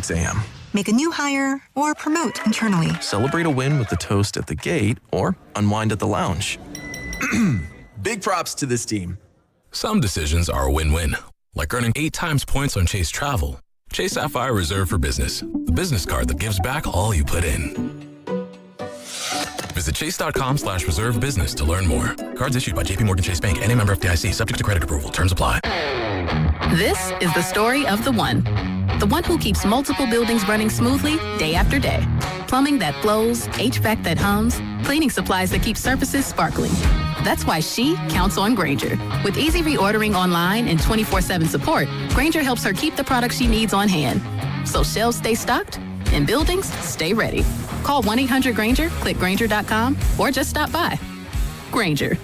6 a.m. Make a new hire or promote internally. Celebrate a win with the toast at the gate or unwind at the lounge. Big props to this team. Some decisions are a win-win, like earning 8 times points on Chase Travel. Chase Sapphire Reserve for Business, the business card that gives back all you put in. Visit chase.com/reserve business to learn more. Cards issued by JPMorgan Chase Bank and a member FDIC, subject to credit approval. Terms apply. This is the story of the one who keeps multiple buildings running smoothly day after day. Plumbing that flows, HVAC that hums, cleaning supplies that keep surfaces sparkling. That's why she counts on Grainger. With easy reordering online and 24/7 support, Grainger helps her keep the products she needs on hand. So shelves stay stocked and buildings stay ready. Call 1-800-GRAINGER, click Grainger.com, or just stop by. Grainger,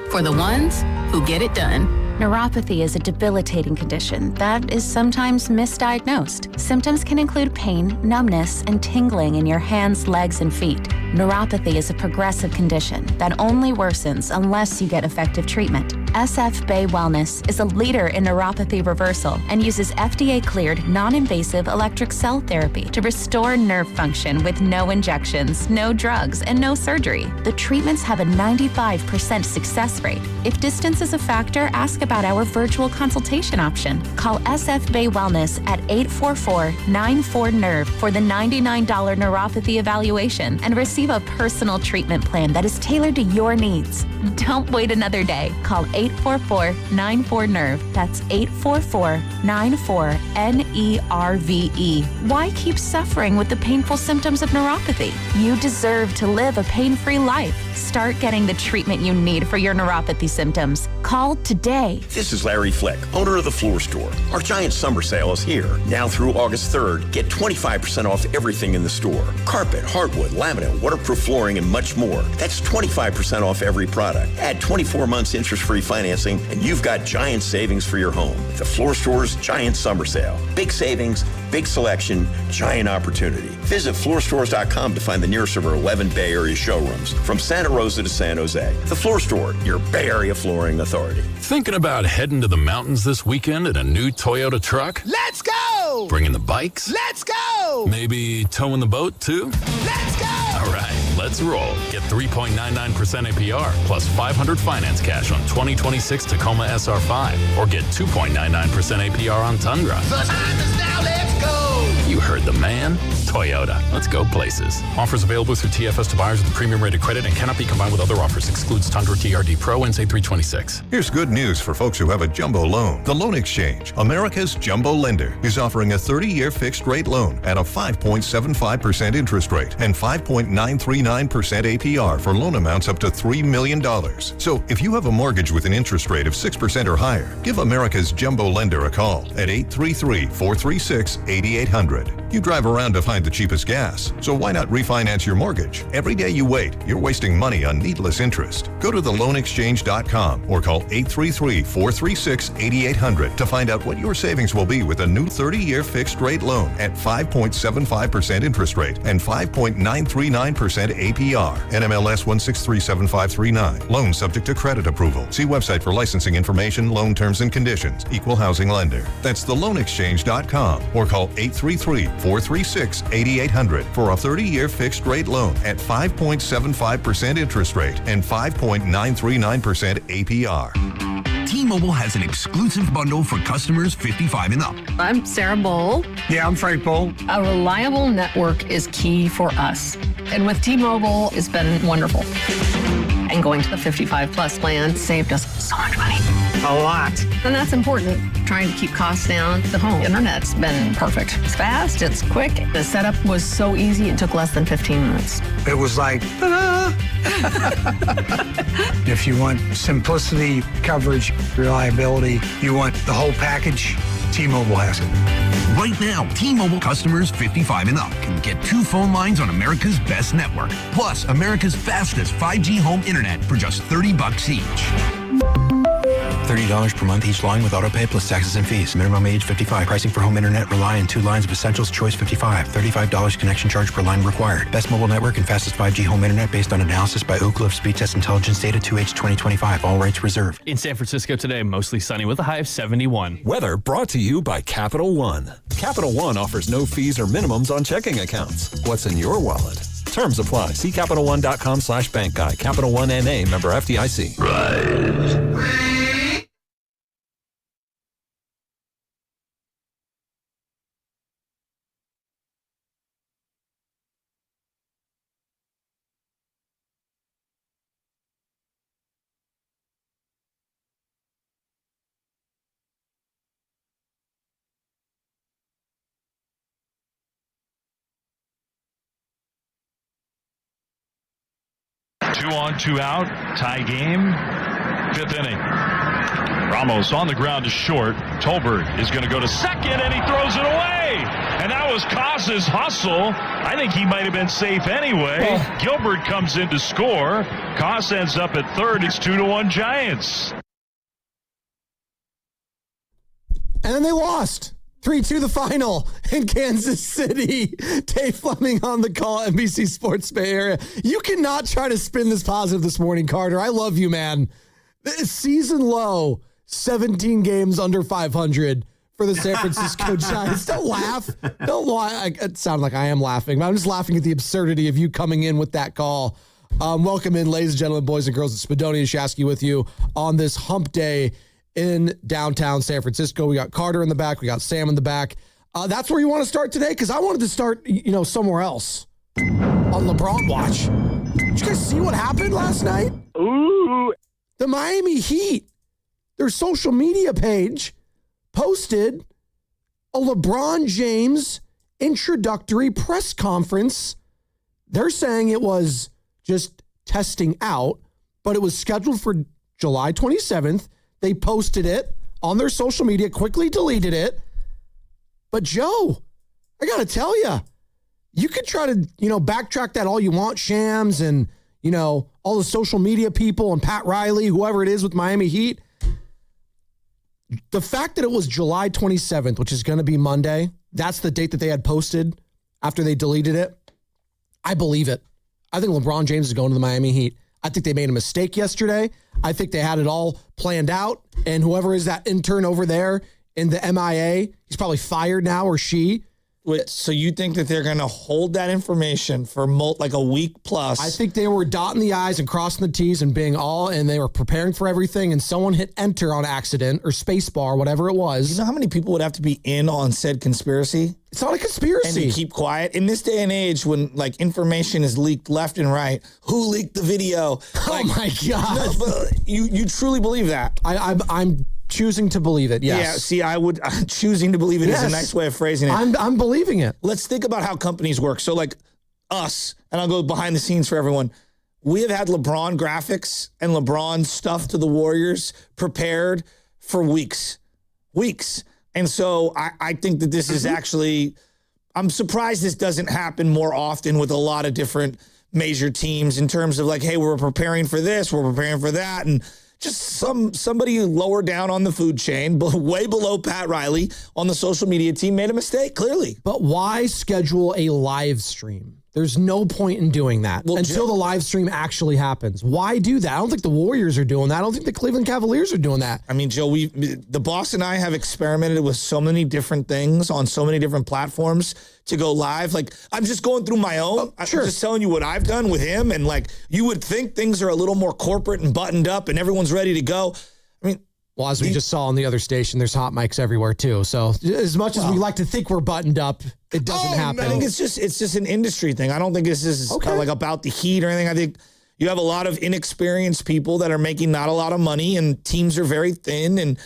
for the ones who get it done. Neuropathy is a debilitating condition that is sometimes misdiagnosed. Symptoms can include pain, numbness, and tingling in your hands, legs, and feet. Neuropathy is a progressive condition that only worsens unless you get effective treatment. SF Bay Wellness is a leader in neuropathy reversal and uses FDA-cleared, non-invasive electric cell therapy to restore nerve function with no injections, no drugs, and no surgery. The treatments have a 95% success rate. If distance is a factor, ask about our virtual consultation option. Call SF Bay Wellness at 844-94-NERVE for the $99 neuropathy evaluation and receive a personal treatment plan that is tailored to your needs. Don't wait another day. Call 844-94-NERVE. That's 844-94-NERVE. Why keep suffering with the painful symptoms of neuropathy? You deserve to live a pain-free life. Start getting the treatment you need for your neuropathy symptoms. Call today. This is Larry Flick, owner of The Floor Store. Our giant summer sale is here. Now through August 3rd, get 25% off everything in the store. Carpet, hardwood, laminate, waterproof flooring, and much more. That's 25% off every product. Add 24 months interest-free financing, and you've got giant savings for your home. The Floor Store's giant summer sale. Big savings, big selection, giant opportunity. Visit floorstores.com to find the nearest of our 11 Bay Area showrooms, from Santa Rosa to San Jose. The Floor Store, your Bay Area flooring authority. Thinking about heading to the mountains this weekend in a new Toyota truck? Let's go! Bringing the bikes? Let's go! Maybe towing the boat too? Let's go! All right, let's roll. Get 3.99% APR plus 500 finance cash on 2026 Tacoma SR5, or get 2.99% APR on Tundra. The time is now, let's go! You heard the man. Toyota. Let's go places. Offers available through TFS to buyers with premium rated credit and cannot be combined with other offers. Excludes Tundra TRD Pro and say 326. Here's good news for folks who have a jumbo loan. The Loan Exchange, America's jumbo lender, is offering a 30-year fixed rate loan at a 5.75% interest rate and 5.939% APR for loan amounts up to $3 million. So if you have a mortgage with an interest rate of 6% or higher, give America's jumbo lender a call at 833-436-8800. You drive around to find the cheapest gas, so why not refinance your mortgage? Every day you wait, you're wasting money on needless interest. Go to theloanexchange.com or call 833-436-8800 to find out what your savings will be with a new 30-year fixed rate loan at 5.75% interest rate and 5.939% APR. NMLS 1637539. Loan subject to credit approval. See website for licensing information, loan terms and conditions. Equal housing lender. That's theloanexchange.com or call 833-436-8800 for a 30-year fixed rate loan at 5.75% interest rate and 5.939% APR. T-Mobile has an exclusive bundle for customers 55 and up. I'm Sarah Bowl. Yeah, I'm Frank Bowl. A reliable network is key for us. And with T-Mobile, it's been wonderful. And going to the 55 plus plan saved us so much money. A lot. And that's important. Trying to keep costs down. The home internet's been perfect. It's fast, it's quick. The setup was so easy, it took less than 15 minutes. It was like, ta-da! If you want simplicity, coverage, reliability, you want the whole package, T-Mobile has it. Right now, T-Mobile customers 55 and up can get 2 phone lines on America's best network, plus America's fastest 5G home internet for just $30 each. $30 per month each line with autopay plus taxes and fees. Minimum age 55. Pricing for home internet rely on 2 lines of Essentials Choice 55. $35 connection charge per line required. Best mobile network and fastest 5G home internet based on analysis by Oak Cliff Speed Test Intelligence Data 2H 2025. All rights reserved. In San Francisco today, mostly sunny with a high of 71. Weather brought to you by Capital One. Capital One offers no fees or minimums on checking accounts. What's in your wallet? Terms apply. See CapitalOne.com/bank guide. Capital One NA, member FDIC. Rise. Two on, two out, tie game, 5th inning. Ramos on the ground to short. Tolbert is going to go to second, and he throws it away. And that was Kos's hustle. I think he might have been safe anyway. Gilbert comes in to score. Kos ends up at third. It's 2-1 Giants. And then they lost. 3-2 the final in Kansas City. Dave Fleming on the call, NBC Sports Bay Area. You cannot try to spin this positive this morning, Carter. I love you, man. Season low, 17 games under 500 for the San Francisco Giants. Don't laugh. Don't lie. It sounds like I am laughing, but I'm just laughing at the absurdity of you coming in with that call. Welcome in, ladies and gentlemen, boys and girls. It's Spadoni and Shasky with you on this hump day in downtown San Francisco. We got Carter in the back. We got Sam in the back. That's where you want to start today? Because I wanted to start, somewhere else on LeBron watch. Did you guys see what happened last night? Ooh. The Miami Heat, their social media page, posted a LeBron James introductory press conference. They're saying it was just testing out, but it was scheduled for July 27th. They posted it on their social media, quickly deleted it. But Joe, I got to tell you, you could try to, backtrack that all you want, Shams and, all the social media people and Pat Riley, whoever it is with Miami Heat. The fact that it was July 27th, which is going to be Monday, that's the date that they had posted after they deleted it. I believe it. I think LeBron James is going to the Miami Heat. I think they made a mistake yesterday. I think they had it all planned out. And whoever is that intern over there in the MIA, he's probably fired now, or she. So you think that they're going to hold that information for like a week plus? I think they were dotting the I's and crossing the T's and and they were preparing for everything, and someone hit enter on accident or space bar, whatever it was. You know how many people would have to be in on said conspiracy? It's not a conspiracy. And to keep quiet. In this day and age when information is leaked left and right, who leaked the video? Oh my God. No, you truly believe that? I'm choosing to believe it, yes. Yeah, see, choosing to believe it is a nice way of phrasing it. I'm believing it. Let's think about how companies work. So like us, and I'll go behind the scenes for everyone, we have had LeBron graphics and LeBron stuff to the Warriors prepared for weeks. And so I think that this is actually, I'm surprised this doesn't happen more often with a lot of different major teams in terms of like, hey, we're preparing for this, we're preparing for that, and just somebody lower down on the food chain, way below Pat Riley on the social media team, made a mistake, clearly. But why schedule a live stream? There's no point in doing that until the live stream actually happens. Why do that? I don't think the Warriors are doing that. I don't think the Cleveland Cavaliers are doing that. I mean, Joe, the boss and I have experimented with so many different things on so many different platforms to go live. Like, I'm just going through my own. Sure. I'm just telling you what I've done with him. And like, you would think things are a little more corporate and buttoned up and everyone's ready to go. I mean, well, as we just saw on the other station, there's hot mics everywhere too. So as much as we like to think we're buttoned up, it doesn't happen. I think it's just an industry thing. I don't think this is like about the Heat or anything. I think you have a lot of inexperienced people that are making not a lot of money, and teams are very thin, and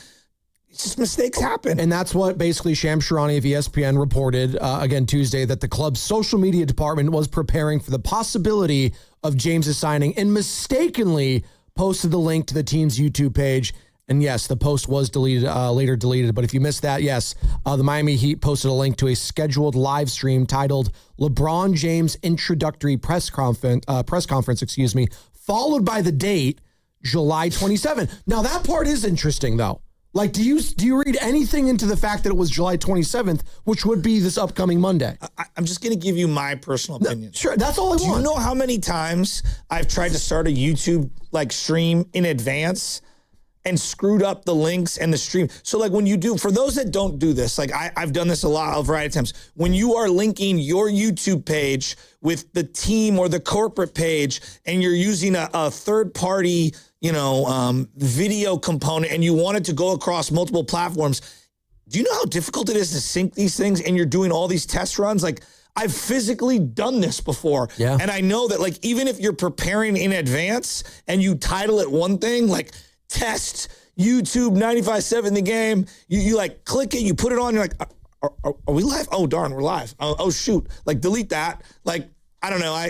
it's just mistakes happen. And that's what basically Shams Charania of ESPN reported again Tuesday, that the club's social media department was preparing for the possibility of James's signing and mistakenly posted the link to the team's YouTube page. And yes, the post was deleted, later deleted. But if you missed that, yes, the Miami Heat posted a link to a scheduled live stream titled LeBron James Introductory Press Conference, followed by the date, July 27th. Now that part is interesting though. Like, do you read anything into the fact that it was July 27th, which would be this upcoming Monday? I'm just going to give you my personal opinion. Sure, that's all I want. Do you know how many times I've tried to start a YouTube stream in advance and screwed up the links and the stream? So like when you do, for those that don't do this, like I've done this a variety of times. When you are linking your YouTube page with the team or the corporate page and you're using a third party video component and you want it to go across multiple platforms, do you know how difficult it is to sync these things and you're doing all these test runs? Like I've physically done this before. Yeah. And I know that like even if you're preparing in advance and you title it one thing, like test YouTube 95.7 The Game, you like click it, you put it on, you're like, are we live? Oh, darn, we're live. Oh, shoot. Like delete that. Like, I don't know.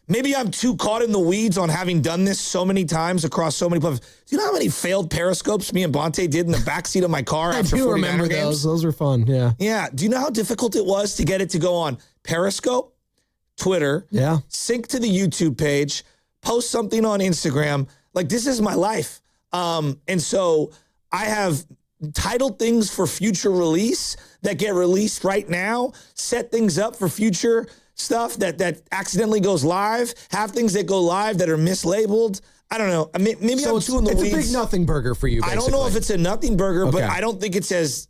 Maybe I'm too caught in the weeds on having done this so many times across so many platforms. Do you know how many failed periscopes me and Bonte did in the backseat of my car after 49er games? I do remember those. Those were fun, yeah. Yeah. Do you know how difficult it was to get it to go on Periscope, Twitter, sync to the YouTube page, post something on Instagram? Like, this is my life. And so I have titled things for future release that get released right now, set things up for future stuff that accidentally goes live, have things that go live that are mislabeled. I don't know. I mean, maybe I'm too in the weeds. It's a big nothing burger for you, basically. I don't know if it's a nothing burger, but I don't think it's as,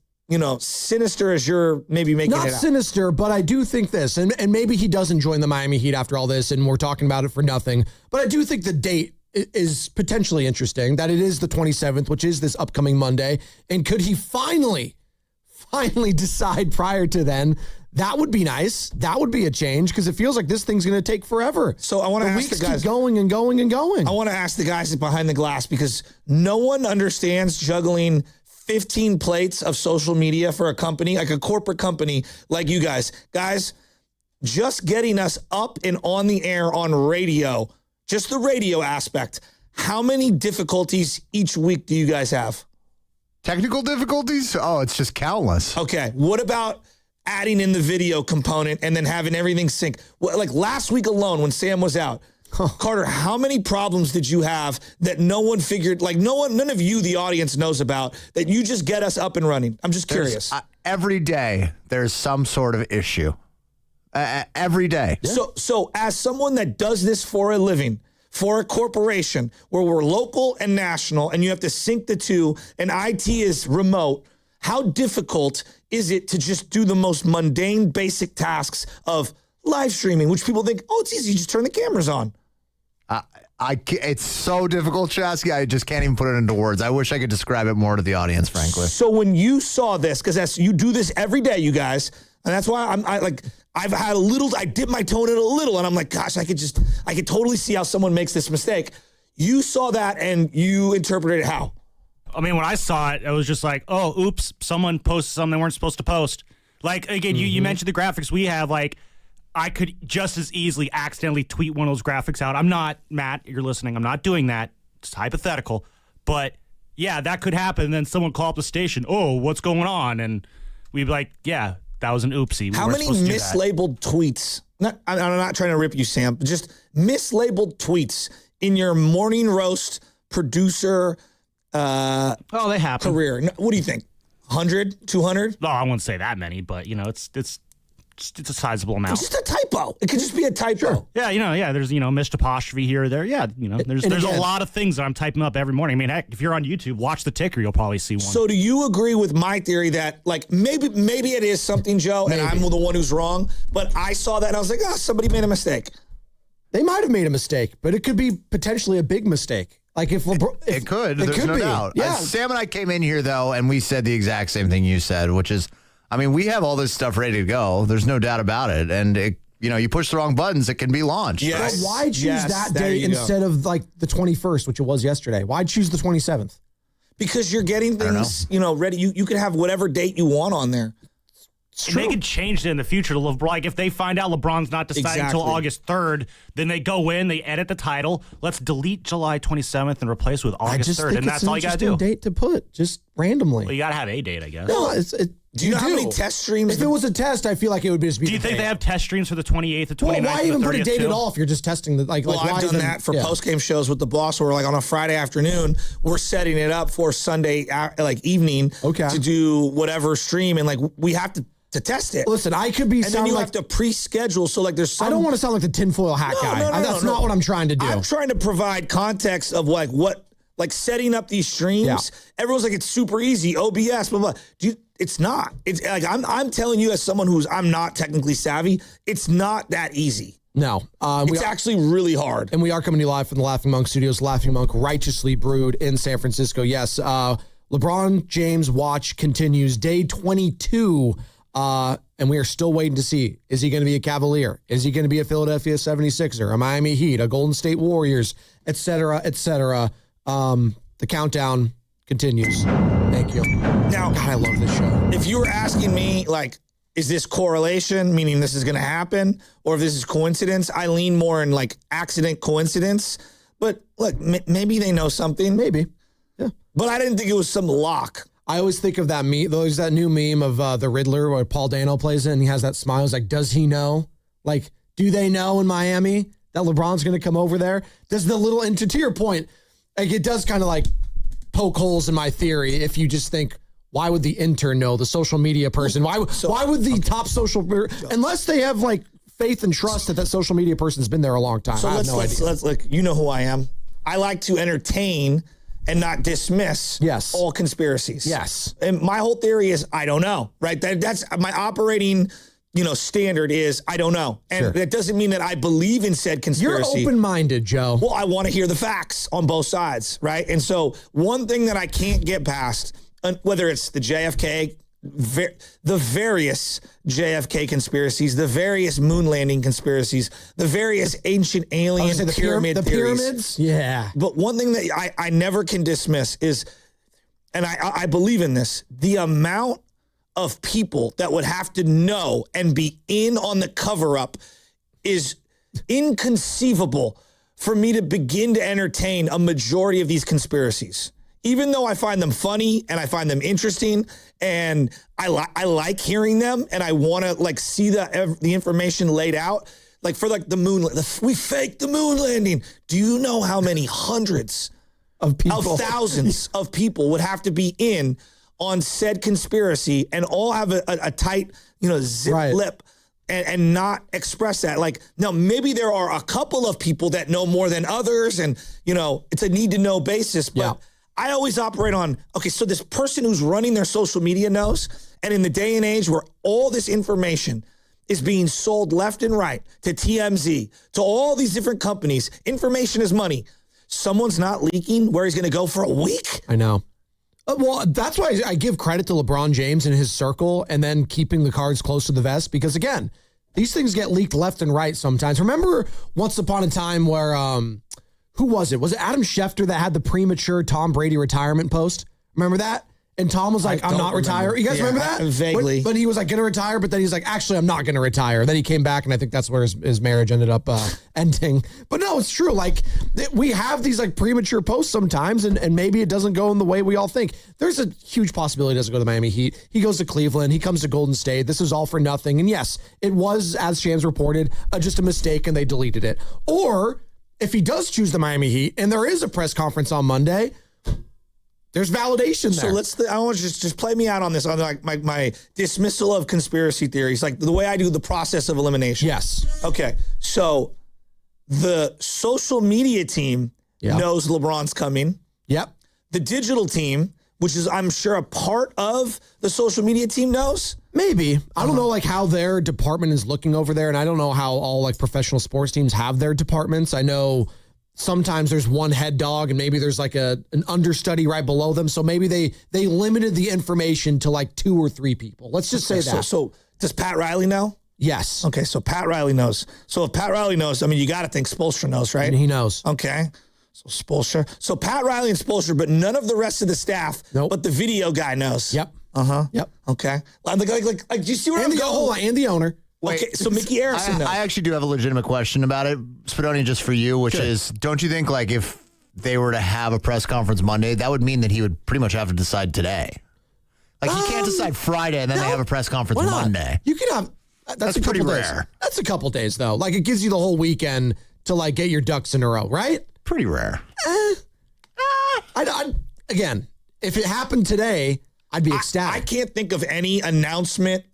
sinister as you're maybe making it out. Not sinister, but I do think this, and maybe he doesn't join the Miami Heat after all this, and we're talking about it for nothing, but I do think the date is potentially interesting, that it is the 27th, which is this upcoming Monday, and could he finally decide prior to then? That would be nice. That would be a change because it feels like this thing's going to take forever. So I want to ask the guys, keep going and going and going. I want to ask the guys behind the glass because no one understands juggling 15 plates of social media for a company, like a corporate company like you guys. Guys, just getting us up and on the air on radio, just the radio aspect. How many difficulties each week do you guys have? Technical difficulties? Oh, it's just countless. Okay. What about adding in the video component and then having everything sync? Like last week alone when Sam was out, Carter, how many problems did you have that no one figured, like none of you, the audience, knows about, that you just get us up and running? I'm just curious. Every day there's some sort of issue. Every day. Yeah. So as someone that does this for a living, for a corporation where we're local and national and you have to sync the two and IT is remote, how difficult is it to just do the most mundane, basic tasks of live streaming, which people think, oh, it's easy, you just turn the cameras on? It's so difficult, Chasky. I just can't even put it into words. I wish I could describe it more to the audience, frankly. So when you saw this, because you do this every day, you guys, and that's why I've had I dip my toe in it a little, and I'm like, gosh, I could totally see how someone makes this mistake. You saw that and you interpreted it how? I mean, when I saw it, I was just like, oh, oops, someone posted something they weren't supposed to post. Like, again, you mentioned the graphics we have. Like, I could just as easily accidentally tweet one of those graphics out. I'm not, Matt, you're listening, I'm not doing that. It's hypothetical. But, yeah, that could happen. And then someone call up the station, oh, what's going on? And we'd be like, yeah, that was an oopsie. How many mislabeled tweets? I'm not trying to rip you, Sam, but just mislabeled tweets in your morning roast producer they happen. Career. What do you think? 100, 200? No, I wouldn't say that many, but it's a sizable amount. It's just a typo. It could just be a typo. Sure. Yeah, there's missed apostrophe here or there. Yeah, there's a lot of things that I'm typing up every morning. I mean, heck, if you're on YouTube, watch the ticker, you'll probably see one. So do you agree with my theory that like maybe it is something, Joe, and I'm the one who's wrong, but I saw that and I was like, somebody made a mistake. They might have made a mistake, but it could be potentially a big mistake. Like if LeBron, it could. There's no doubt. Yeah. Sam and I came in here though, and we said the exact same thing you said, which is, I mean, we have all this stuff ready to go. There's no doubt about it, and you push the wrong buttons, it can be launched. Yes. But why choose that date instead of like the 21st, which it was yesterday? Why choose the 27th? Because you're getting things, ready. You can have whatever date you want on there. They could change it in the future to LeBron. Like if they find out LeBron's not deciding until August 3rd, then they go in, they edit the title. Let's delete July 27th and replace it with August 3rd, and that's all you got to do. Date to put. Just randomly. Well, you got to have a date, I guess. No, do you know how many test streams? If it was a test, I feel like it would just be. Do you think they have test streams for the 28th, the 29th, well, why even the 30th put a date too? at all if you're just testing the Well, I've done that for post-game shows with the boss where like on a Friday afternoon, we're setting it up for Sunday evening to do whatever stream. And like we have to test it. Listen, I could be and then you have to pre-schedule. So like there's some. I don't want to sound like the tinfoil hat guy. That's not what I'm trying to do. I'm trying to provide context of like what, like setting up these streams. Yeah. Everyone's like, it's super easy, OBS, blah, blah. It's not. It's like, I'm telling you as someone I'm not technically savvy, it's not that easy. No. It's actually really hard. And we are coming to you live from the Laughing Monk Studios, Laughing Monk Righteously Brewed in San Francisco. Yes, LeBron James watch continues. Day 22. And we are still waiting to see, is he going to be a Cavalier? Is he going to be a Philadelphia 76er, a Miami Heat, a Golden State Warriors, et cetera, et cetera. The countdown continues. Thank you. Now, God, I love this show. If you were asking me, like, is this correlation, meaning this is going to happen, or if this is coincidence, I lean more in, like, accident coincidence. But, look, maybe they know something. Maybe. Yeah. But I didn't think it was some lock. I always think of that meme. There's that new meme of the Riddler where Paul Dano plays it, and he has that smile. It's like, does he know? Like, do they know in Miami that LeBron's going to come over there? Does the little, and to your point, like it does kind of like poke holes in my theory if you just think, why would the intern know, the social media person? Why would the top social, unless they have like faith and trust that social media person's been there a long time. So let's look, you know who I am. I like to entertain and not dismiss all conspiracies. Yes. And my whole theory is, I don't know, right? That's my operating, standard is, I don't know. And that doesn't mean that I believe in said conspiracy. You're open-minded, Joe. Well, I want to hear the facts on both sides, right? And so one thing that I can't get past, whether it's the JFK, the various JFK conspiracies, the various moon landing conspiracies, the various ancient alien pyramid theories. Pyramids? Yeah. But one thing that I never can dismiss is, and I believe in this, the amount of people that would have to know and be in on the cover-up is inconceivable for me to begin to entertain a majority of these conspiracies. Even though I find them funny and I find them interesting and I like hearing them and I want to like see the information laid out, like for like the moon, we faked the moon landing. Do you know how many hundreds of people, of thousands of people would have to be in on said conspiracy and all have a tight, zip lip and not express that? Like, now maybe there are a couple of people that know more than others and, it's a need to know basis, but I always operate on, okay, so this person who's running their social media knows, and in the day and age where all this information is being sold left and right to TMZ, to all these different companies, information is money. Someone's not leaking where he's going to go for a week? I know. Well, that's why I give credit to LeBron James and his circle and then keeping the cards close to the vest because, again, these things get leaked left and right sometimes. Remember once upon a time where, who was it? Was it Adam Schefter that had the premature Tom Brady retirement post? Remember that? And Tom was like, I'm not retiring. You guys remember that? Vaguely. But he was like going to retire, but then he's like, actually, I'm not going to retire. Then he came back, and I think that's where his marriage ended up ending. But no, it's true. Like, we have these like premature posts sometimes, and maybe it doesn't go in the way we all think. There's a huge possibility he doesn't go to the Miami Heat. He goes to Cleveland. He comes to Golden State. This is all for nothing. And yes, it was, as Shams reported, just a mistake, and they deleted it. Or if he does choose the Miami Heat, and there is a press conference on Monday, there's validation there. So I want you to just play me out on this, on like my dismissal of conspiracy theories, like the way I do the process of elimination. Yes. Okay. So the social media team knows LeBron's coming. Yep. The digital team, which is I'm sure a part of the social media team, knows. Maybe. I don't know like how their department is looking over there, and I don't know how all like professional sports teams have their departments. I know sometimes there's one head dog and maybe there's like an understudy right below them. So maybe they limited the information to like 2 or 3 people. Let's just say that. So does Pat Riley know? Yes. Okay, so Pat Riley knows. So if Pat Riley knows, I mean, you got to think Spoelstra knows, right? And he knows. Okay. So Spoelstra. So Pat Riley and Spoelstra, but none of the rest of the staff, but the video guy knows. Yep. Uh-huh. Yep. Okay. Like do you see where I'm going? Hold on, and the owner. Okay, so Mickey Arison knows. I actually do have a legitimate question about it, Spadoni, just for you, which is, don't you think like if they were to have a press conference Monday, that would mean that he would pretty much have to decide today. Like, he can't decide Friday and then they have a press conference Monday. You can have... That's a pretty couple rare. Days. That's a couple days, though. Like, it gives you the whole weekend to, like, get your ducks in a row, right? Pretty rare. Again, if it happened today, I'd be ecstatic. I can't think of any announcement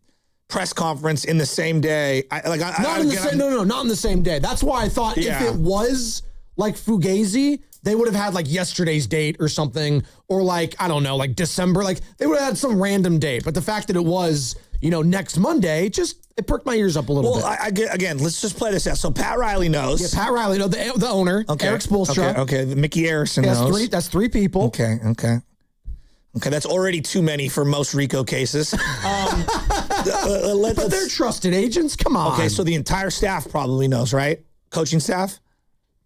press conference in the same day. Not in the same day. That's why I thought if it was like Fugazi, they would have had like yesterday's date or something, or like, I don't know, like December. Like, they would have had some random date. But the fact that it was, next Monday, it perked my ears up a little bit. Well, again, let's just play this out. So Pat Riley knows. Yeah, Pat Riley knows, the owner, Eric Spoelstra. Okay, Mickey Arison knows. That's three people. Okay, that's already too many for most RICO cases. But they're trusted agents. Come on. Okay, so the entire staff probably knows, right? Coaching staff?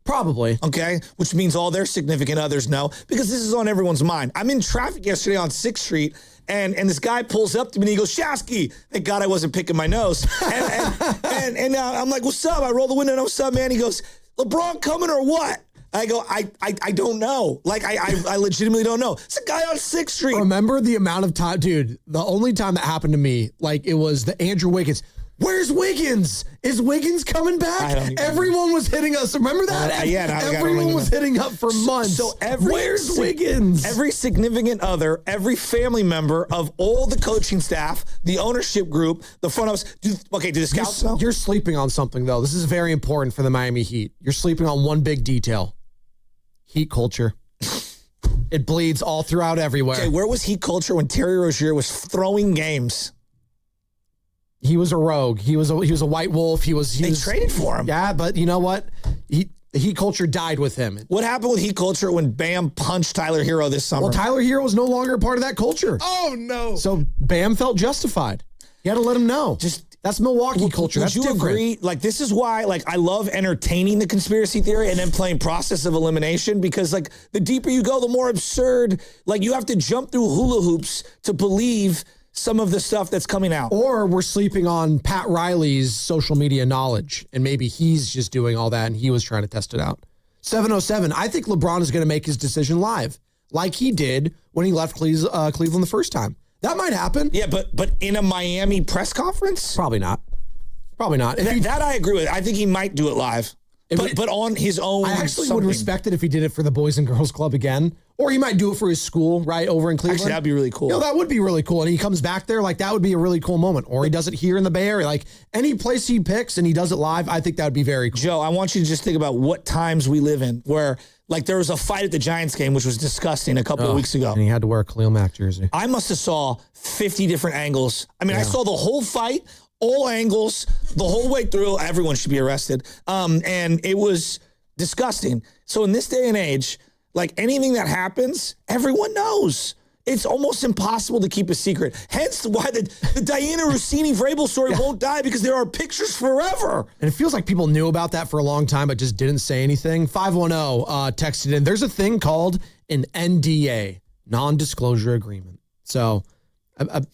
Probably. Okay, which means all their significant others know, because this is on everyone's mind. I'm in traffic yesterday on 6th Street, and this guy pulls up to me and he goes, Shasky. Thank God I wasn't picking my nose. And I'm like, what's up? I roll the window and what's up, man? He goes, LeBron coming or what? I go, I don't know. Like, I legitimately don't know. It's a guy on 6th Street. Remember the amount of time, dude, the only time that happened to me, like, it was the Andrew Wiggins. Where's Wiggins? Is Wiggins coming back? Everyone was hitting us. Remember that? Everyone was hitting up for months. So where's Wiggins? Every significant other, every family member of all the coaching staff, the ownership group, the front office. Do the scouts know? You're sleeping on something, though. This is very important for the Miami Heat. You're sleeping on one big detail. Heat culture. It bleeds all throughout everywhere. Okay, where was Heat culture when Terry Rozier was throwing games? He was a rogue. He was a white wolf. They traded for him. Yeah, but you know what? The Heat culture died with him. What happened with Heat culture when Bam punched Tyler Hero this summer? Well, Tyler Hero was no longer a part of that culture. Oh, no. So Bam felt justified. You had to let him know. That's Milwaukee culture. That's different. Would you agree? Like, this is why, like, I love entertaining the conspiracy theory and then playing process of elimination, because, like, the deeper you go, the more absurd. Like, you have to jump through hula hoops to believe some of the stuff that's coming out. Or we're sleeping on Pat Riley's social media knowledge, and maybe he's just doing all that and he was trying to test it out. 707, I think LeBron is going to make his decision live, like he did when he left Cleveland the first time. That might happen. Yeah, but in a Miami press conference? Probably not. That I agree with. I think he might do it live. But on his own. I actually would respect it if he did it for the Boys and Girls Club again. Or he might do it for his school, right, over in Cleveland. Actually, that'd be really cool. That would be really cool. And he comes back there, like, that would be a really cool moment. Or he does it here in the Bay Area. Like, any place he picks and he does it live, I think that would be very cool. Joe, I want you to just think about what times we live in where, like, there was a fight at the Giants game, which was disgusting a couple of weeks ago. And he had to wear a Khalil Mack jersey. I must have saw 50 different angles. I mean, I saw the whole fight, all angles, the whole way through. Everyone should be arrested. And it was disgusting. So in this day and age, like, anything that happens, everyone knows. It's almost impossible to keep a secret. Hence why the Diana Rossini Vrabel story won't die, because there are pictures forever. And it feels like people knew about that for a long time, but just didn't say anything. 510 texted in, there's a thing called an NDA, non-disclosure agreement. So...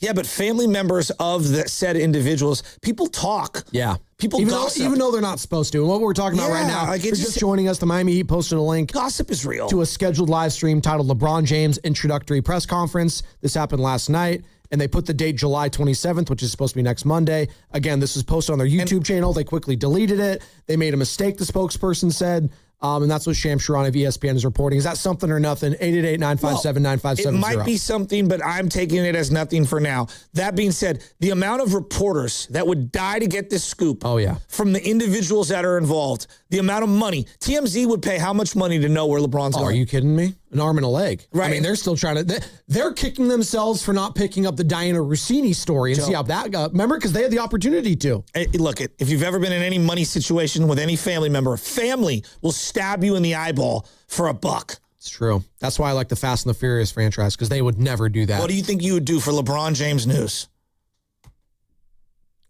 yeah, but family members of the said individuals, people talk. Yeah. People gossip. Even though they're not supposed to. And what we're talking about right now, like, if you're just joining us, the Miami Heat posted a link. Gossip is real. To a scheduled live stream titled LeBron James Introductory Press Conference. This happened last night. And they put the date July 27th, which is supposed to be next Monday. Again, this was posted on their YouTube channel. They quickly deleted it. They made a mistake, the spokesperson said. And that's what Sham Sharon of ESPN is reporting. Is that something or nothing? 888-957-9570. It might be something, but I'm taking it as nothing for now. That being said, the amount of reporters that would die to get this scoop from the individuals that are involved, the amount of money. TMZ would pay how much money to know where LeBron's going? Are you kidding me? An arm and a leg. Right. I mean, they're still trying to... They're kicking themselves for not picking up the Diana Rossini story and see how that got... Remember? Because they had the opportunity to. Hey, look, if you've ever been in any money situation with any family member, family will stab you in the eyeball for $1. It's true. That's why I like the Fast and the Furious franchise, because they would never do that. What do you think you would do for LeBron James news?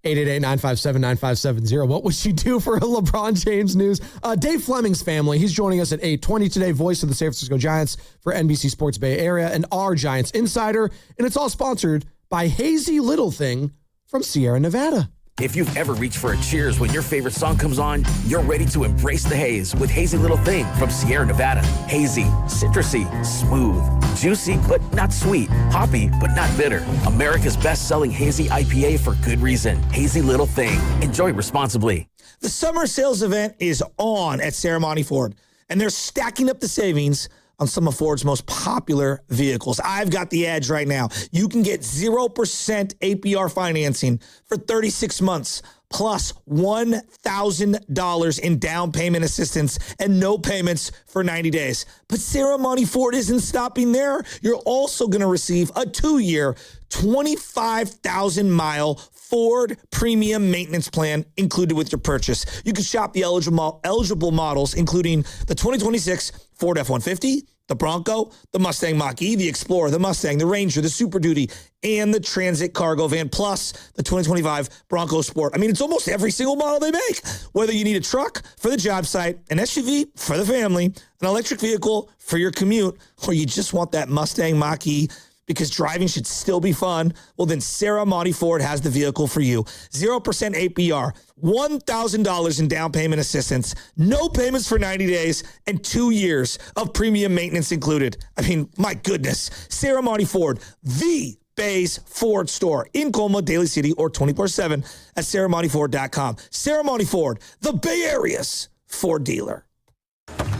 888-957-9570. What would you do for a LeBron James news? Dave Fleming's family. He's joining us at 8:20 today, voice of the San Francisco Giants for NBC Sports Bay Area and our Giants Insider. And it's all sponsored by Hazy Little Thing from Sierra Nevada. If you've ever reached for a Cheers when your favorite song comes on, you're ready to embrace the haze with Hazy Little Thing from Sierra Nevada. Hazy, citrusy, smooth, juicy but not sweet, hoppy but not bitter. America's best-selling hazy IPA for good reason. Hazy Little Thing. Enjoy responsibly. The summer sales event is on at Serramonte Ford, and they're stacking up the savings on some of Ford's most popular vehicles. I've got the edge right now. You can get 0% APR financing for 36 months, plus $1,000 in down payment assistance and no payments for 90 days. But Serramonte Ford isn't stopping there. You're also going to receive a 2-year, 25,000-mile Ford premium maintenance plan included with your purchase. You can shop the eligible models, including the 2026 Ford F-150, the Bronco, the Mustang Mach-E, the Explorer, the Mustang, the Ranger, the Super Duty, and the Transit Cargo Van, plus the 2025 Bronco Sport. I mean, it's almost every single model they make. Whether you need a truck for the job site, an SUV for the family, an electric vehicle for your commute, or you just want that Mustang Mach-E because driving should still be fun, well, then Serramonte Ford has the vehicle for you. 0% APR, $1,000 in down payment assistance, no payments for 90 days, and 2 years of premium maintenance included. I mean, my goodness. Serramonte Ford, the Bay's Ford store in Colma, Daly City, or 24/7 at SerramonteFord.com. Serramonte Ford, the Bay Area's Ford dealer.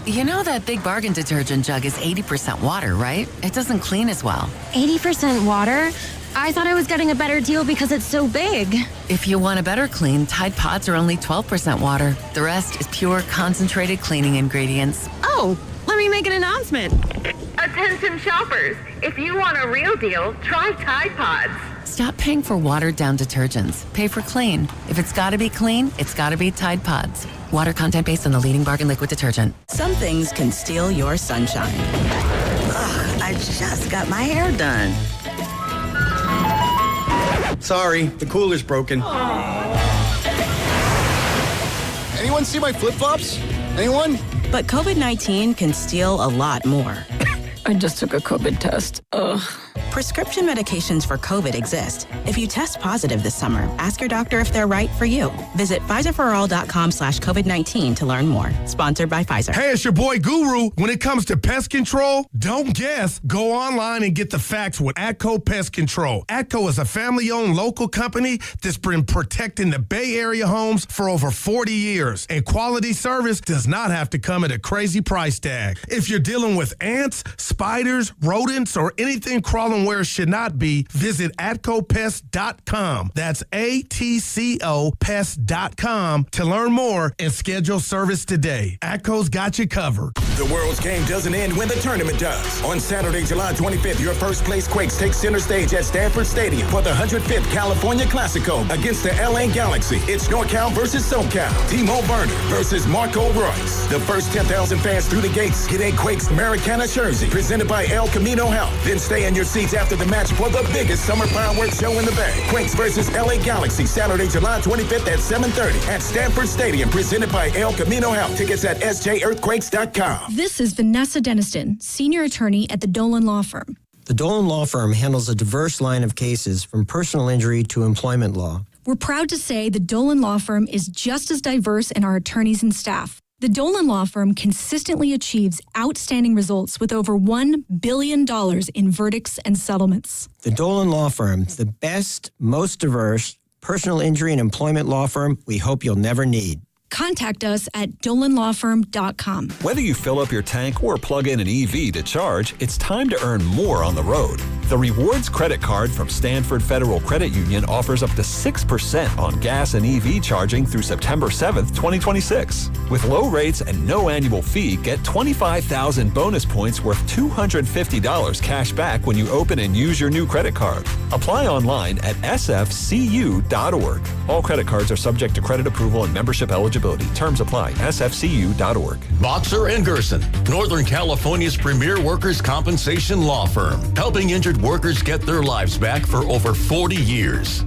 You know that Big Bargain detergent jug is 80% water, right? It doesn't clean as well. 80% water? I thought I was getting a better deal because it's so big. If you want a better clean, Tide Pods are only 12% water. The rest is pure, concentrated cleaning ingredients. Oh, let me make an announcement. Attention shoppers, if you want a real deal, try Tide Pods. Stop paying for watered-down detergents. Pay for clean. If it's gotta be clean, it's gotta be Tide Pods. Water content based on the leading bargain liquid detergent. Some things can steal your sunshine. Ugh, I just got my hair done. Sorry, the cooler's broken. Anyone see my flip-flops? Anyone? But COVID-19 can steal a lot more. I just took a COVID test. Ugh. Prescription medications for COVID exist. If you test positive this summer, ask your doctor if they're right for you. Visit PfizerForAll.com/COVID-19 to learn more. Sponsored by Pfizer. Hey, it's your boy Guru. When it comes to pest control, don't guess. Go online and get the facts with Atco Pest Control. Atco is a family-owned local company that's been protecting the Bay Area homes for over 40 years. And quality service does not have to come at a crazy price tag. If you're dealing with ants, spiders, rodents, or anything crawling where it should not be, visit AtcoPest.com. That's ATCO Pest.com to learn more and schedule service today. Atco's got you covered. The world's game doesn't end when the tournament does. On Saturday, July 25th, your first place Quakes take center stage at Stanford Stadium for the 105th California Classico against the LA Galaxy. It's NorCal versus SoCal. Timo Werner versus Marco Royce. The first 10,000 fans through the gates get a Quakes Americana jersey presented by El Camino Health. Then stay in your seats after the match for the biggest summer fireworks show in the Bay. Quakes versus LA Galaxy, Saturday, July 25th at 7:30 at Stanford Stadium, presented by El Camino Health. Tickets at SJEarthquakes.com. This is Vanessa Deniston, senior attorney at the Dolan Law Firm. The Dolan Law Firm handles a diverse line of cases from personal injury to employment law. We're proud to say the Dolan Law Firm is just as diverse in our attorneys and staff. The Dolan Law Firm consistently achieves outstanding results with over $1 billion in verdicts and settlements. The Dolan Law Firm, the best, most diverse personal injury and employment law firm we hope you'll never need. Contact us at dolanlawfirm.com. Whether you fill up your tank or plug in an EV to charge, it's time to earn more on the road. The Rewards Credit Card from Stanford Federal Credit Union offers up to 6% on gas and EV charging through September 7th, 2026. With low rates and no annual fee, get 25,000 bonus points worth $250 cash back when you open and use your new credit card. Apply online at sfcu.org. All credit cards are subject to credit approval and membership eligibility. Terms apply. sfcu.org. Boxer & Gerson, Northern California's premier workers' compensation law firm, helping injured workers get their lives back for over 40 years.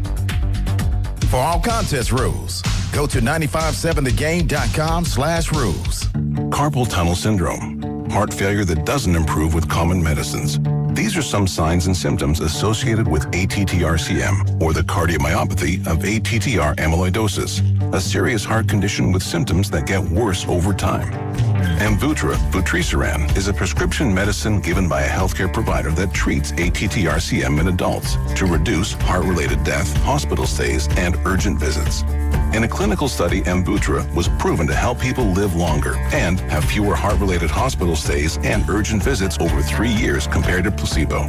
For all contest rules, go to 957thegame.com/rules. Carpal tunnel syndrome, heart failure that doesn't improve with common medicines. These are some signs and symptoms associated with ATTR-CM, or the cardiomyopathy of ATTR amyloidosis, a serious heart condition with symptoms that get worse over time. Amvuttra, vutrisiran, is a prescription medicine given by a healthcare provider that treats ATTR-CM in adults to reduce heart-related death, hospital stays, and urgent visits. In a clinical study, Amvuttra was proven to help people live longer and have fewer heart-related hospital stays and urgent visits over 3 years compared to placebo.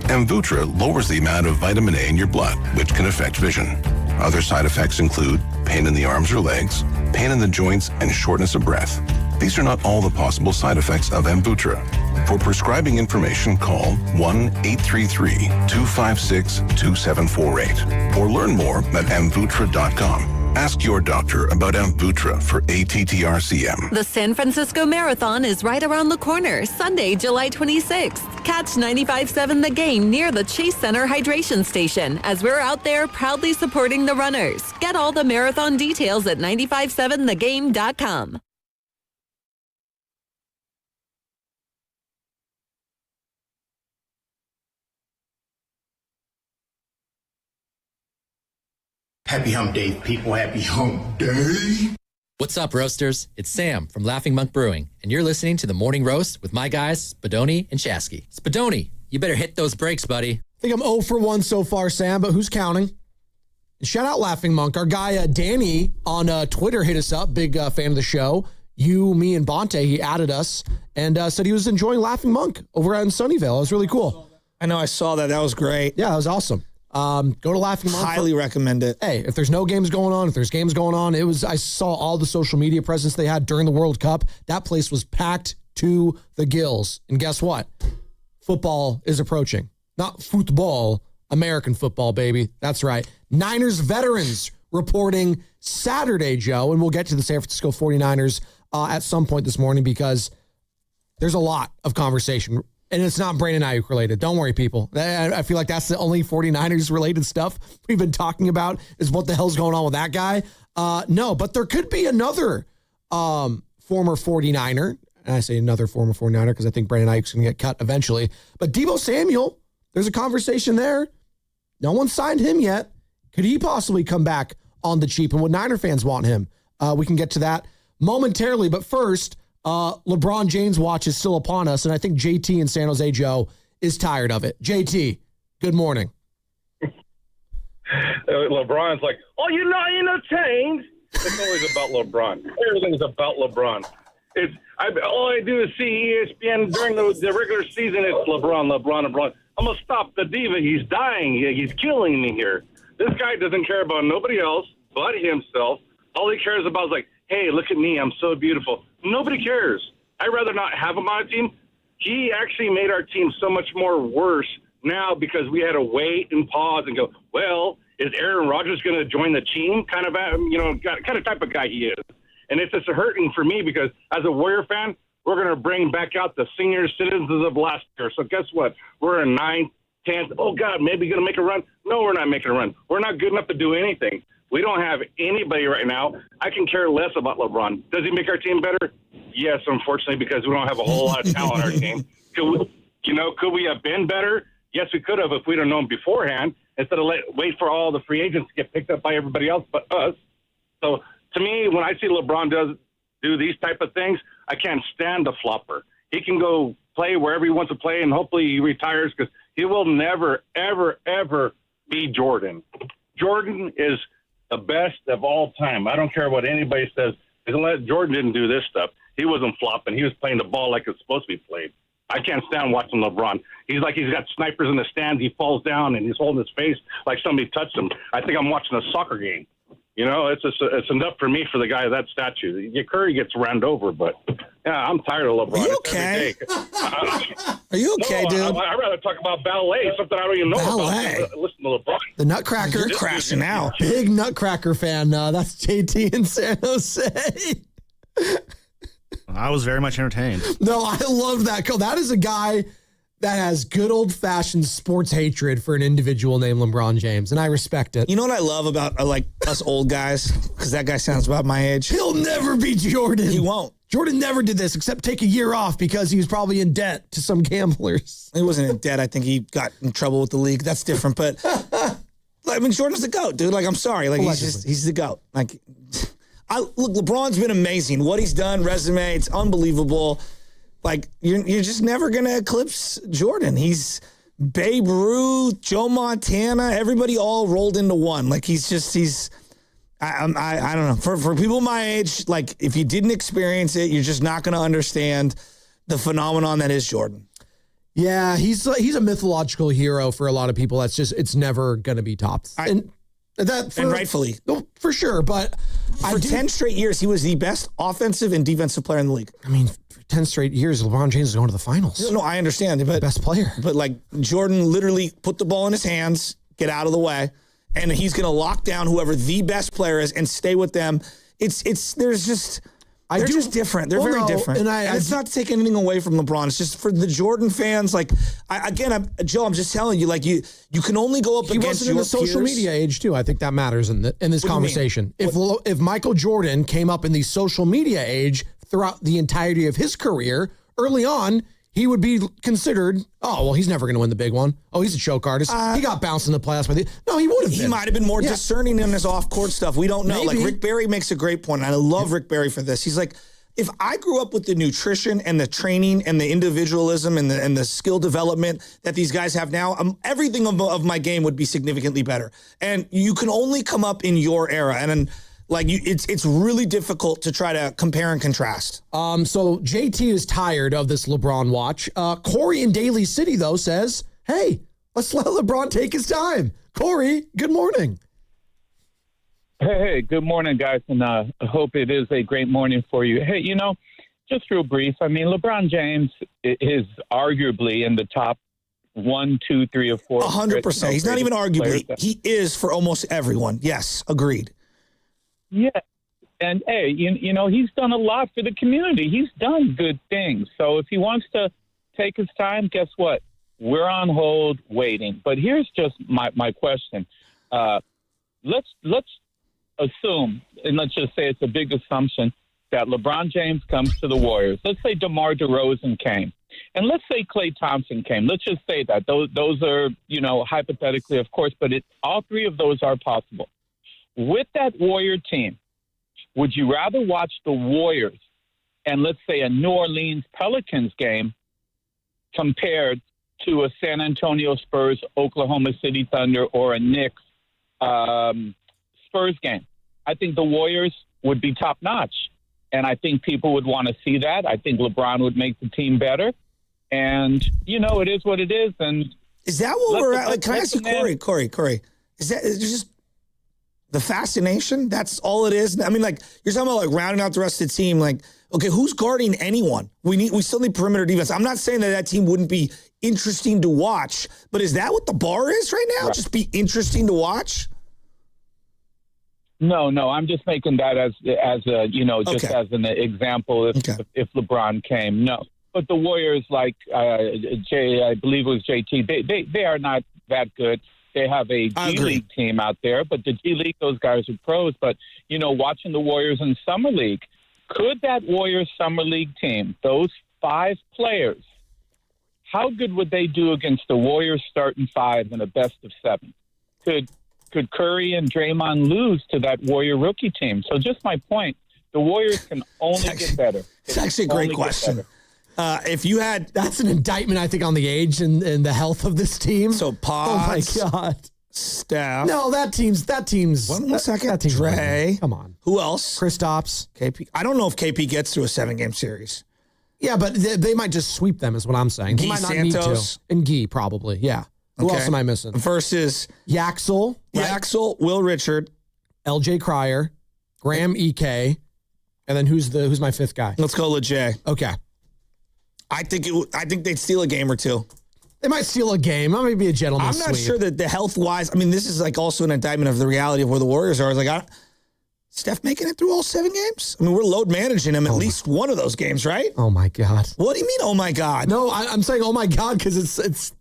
Amvuttra lowers the amount of vitamin A in your blood, which can affect vision. Other side effects include pain in the arms or legs, pain in the joints, and shortness of breath. These are not all the possible side effects of Amvuttra. For prescribing information, call 1-833-256-2748 or learn more at amvuttra.com. Ask your doctor about Amvuttra for ATTR-CM. The San Francisco Marathon is right around the corner, Sunday, July 26th. Catch 95.7 The Game near the Chase Center Hydration Station as we're out there proudly supporting the runners. Get all the marathon details at 957thegame.com. Happy Hump Day, people. Happy Hump Day. What's up, Roasters? It's Sam from Laughing Monk Brewing, and you're listening to The Morning Roast with my guys, Spadoni and Chasky. Spadoni, you better hit those brakes, buddy. I think I'm 0 for 1 so far, Sam, but who's counting? And shout out Laughing Monk. Our guy, Danny, on Twitter hit us up, big fan of the show. You, me, and Bonte, he added us and said he was enjoying Laughing Monk over in Sunnyvale. It was really cool. I know, I saw that. That was great. Yeah, that was awesome. Go to Laughing Monk. Highly recommend it. Hey, if there's no games going on, if there's games going on, I saw all the social media presence they had during the World Cup. That place was packed to the gills. And guess what? Football is approaching. Not football, American football, baby. That's right. Niners veterans reporting Saturday, Joe, and we'll get to the San Francisco 49ers at some point this morning because there's a lot of conversation. And it's not Brandon Ayuk related. Don't worry, people. I feel like that's the only 49ers related stuff we've been talking about is what the hell's going on with that guy. No, but there could be another former 49er. And I say another former 49er because I think Brandon Ayuk's going to get cut eventually. But Deebo Samuel, there's a conversation there. No one signed him yet. Could he possibly come back on the cheap? And would Niner fans want him? We can get to that momentarily. But first, LeBron James watch is still upon us, and I think JT in San Jose, Joe, is tired of it. JT, good morning. LeBron's like, oh, you know, ain't no change. It's always about LeBron. Everything's about LeBron. All I do is see ESPN during the regular season. It's LeBron. I'm gonna stop the diva. He's dying. He's killing me here. This guy doesn't care about nobody else but himself. All he cares about is like, hey, look at me. I'm so beautiful. Nobody cares. I'd rather not have him on a team. He actually made our team so much more worse now because we had to wait and pause and go, well, is Aaron Rodgers going to join the team? Kind of type of guy he is. And it's just hurting for me because as a Warrior fan, we're going to bring back out the senior citizens of last year. So guess what? We're in 9th, 10th. Oh, God, maybe going to make a run. No, we're not making a run. We're not good enough to do anything. We don't have anybody right now. I can care less about LeBron. Does he make our team better? Yes, unfortunately, because we don't have a whole lot of talent on our team. Could we have been better? Yes, we could have if we'd have known beforehand instead of wait for all the free agents to get picked up by everybody else but us. So to me, when I see LeBron do these type of things, I can't stand the flopper. He can go play wherever he wants to play, and hopefully he retires because he will never, ever, ever be Jordan. Jordan is the best of all time. I don't care what anybody says. Jordan didn't do this stuff. He wasn't flopping. He was playing the ball like it's supposed to be played. I can't stand watching LeBron. He's like he's got snipers in the stands. He falls down and he's holding his face like somebody touched him. I think I'm watching a soccer game. You know, it's enough for me for the guy of that statue. Curry gets ran over, but yeah, I'm tired of LeBron. Are you okay? Are you okay, dude? I'd rather talk about ballet, something I don't even know about. Listen to LeBron. The Nutcracker. You're crashing out. Big Nutcracker fan. That's JT in San Jose. I was very much entertained. No, I love that. That is a guy that has good old-fashioned sports hatred for an individual named LeBron James, and I respect it. You know what I love about like us old guys? Because that guy sounds about my age. He'll never be Jordan. He won't. Jordan never did this except take a year off because he was probably in debt to some gamblers. He wasn't in debt. I think he got in trouble with the league. That's different. But I mean, Jordan's the GOAT, dude. Like, I'm sorry. Like, he's the GOAT. Like, look, LeBron's been amazing. What he's done, resume, it's unbelievable. Like, you're just never going to eclipse Jordan. He's Babe Ruth, Joe Montana, everybody all rolled into one. Like, I don't know. For people my age, like, if you didn't experience it, you're just not going to understand the phenomenon that is Jordan. Yeah, he's a mythological hero for a lot of people. It's never going to be topped. And rightfully. For sure. But for 10 straight years, he was the best offensive and defensive player in the league. I mean, for 10 straight years, LeBron James is going to the finals. No, I understand. But best player. But, like, Jordan literally put the ball in his hands, get out of the way, and he's going to lock down whoever the best player is and stay with them. They're just different. They're very different. And it's not to take anything away from LeBron. It's just for the Jordan fans. Like, Joe, I'm just telling you, like, you can only go up against your peers. He wasn't in the social media age, too. I think that matters in this conversation. If Michael Jordan came up in the social media age throughout the entirety of his career, early on, he would be considered, he's never going to win the big one. Oh, he's a choke artist. He got bounced in the playoffs. No, he would have been. He might have been more discerning in his off-court stuff. We don't know. Maybe. Like, Rick Barry makes a great point, and I love Rick Barry for this. He's like, if I grew up with the nutrition and the training and the individualism and the skill development that these guys have now, everything of my game would be significantly better. And you can only come up in your era. And it's really difficult to try to compare and contrast. So JT is tired of this LeBron watch. Corey in Daly City, though, says, hey, let's let LeBron take his time. Corey, good morning. Hey, good morning, guys, and I hope it is a great morning for you. Hey, just real brief, I mean, LeBron James is arguably in the top 1, 2, 3, or 4. 100%. He's not even arguably. He is for almost everyone. Yes, agreed. Yeah, and hey, he's done a lot for the community. He's done good things. So if he wants to take his time, guess what? We're on hold waiting. But here's just my question. Let's assume, and let's just say it's a big assumption, that LeBron James comes to the Warriors. Let's say DeMar DeRozan came. And let's say Klay Thompson came. Let's just say that. Those are, hypothetically, of course, but all three of those are possible. With that Warrior team, would you rather watch the Warriors and, let's say, a New Orleans Pelicans game compared to a San Antonio Spurs, Oklahoma City Thunder, or a Knicks Spurs game? I think the Warriors would be top-notch, and I think people would want to see that. I think LeBron would make the team better, and, it is what it is. And is that what we're at? Like, can I ask you, Corey, is just the fascination? That's all it is? I mean, like, you're talking about, like, rounding out the rest of the team. Like, okay, who's guarding anyone? We still need perimeter defense. I'm not saying that team wouldn't be interesting to watch, but is that what the bar is right now? Right. Just be interesting to watch? No, I'm just making that as as an example. If LeBron came, no. But the Warriors, like I believe it was JT, they are not that good. They have a G League team out there, but the G League, those guys are pros. But watching the Warriors in Summer League, could that Warriors Summer League team, those 5 players, how good would they do against the Warriors starting 5 in a best of 7? Could Curry and Draymond lose to that Warrior rookie team? So just my point, the Warriors can only get better. It's actually a great question. If you had... That's an indictment, I think, on the age and the health of this team. So Pods. Oh, my God. Steph. No, that team's... One second. That team's Dre. Come on. Who else? Kristaps. KP. I don't know if KP gets through a 7-game series. Yeah, but they might just sweep them is what I'm saying. They might not need to. And Guy, probably. Yeah. Who else am I missing? Versus Yaxel. Right? Yaxel, Will Richard, LJ Cryer, Graham EK, and then who's my 5th guy? Let's go LeJ. Okay. I think they'd steal a game or 2. They might steal a game. I may be a gentleman's I'm not sweep. sure that the health-wise, I mean, this is like also an indictment of the reality of where the Warriors are. Like, Steph making it through all 7 games? I mean, we're load managing him at least one of those games, right? Oh, my God. What do you mean, oh, my God? No, I'm saying, oh, my God, because it's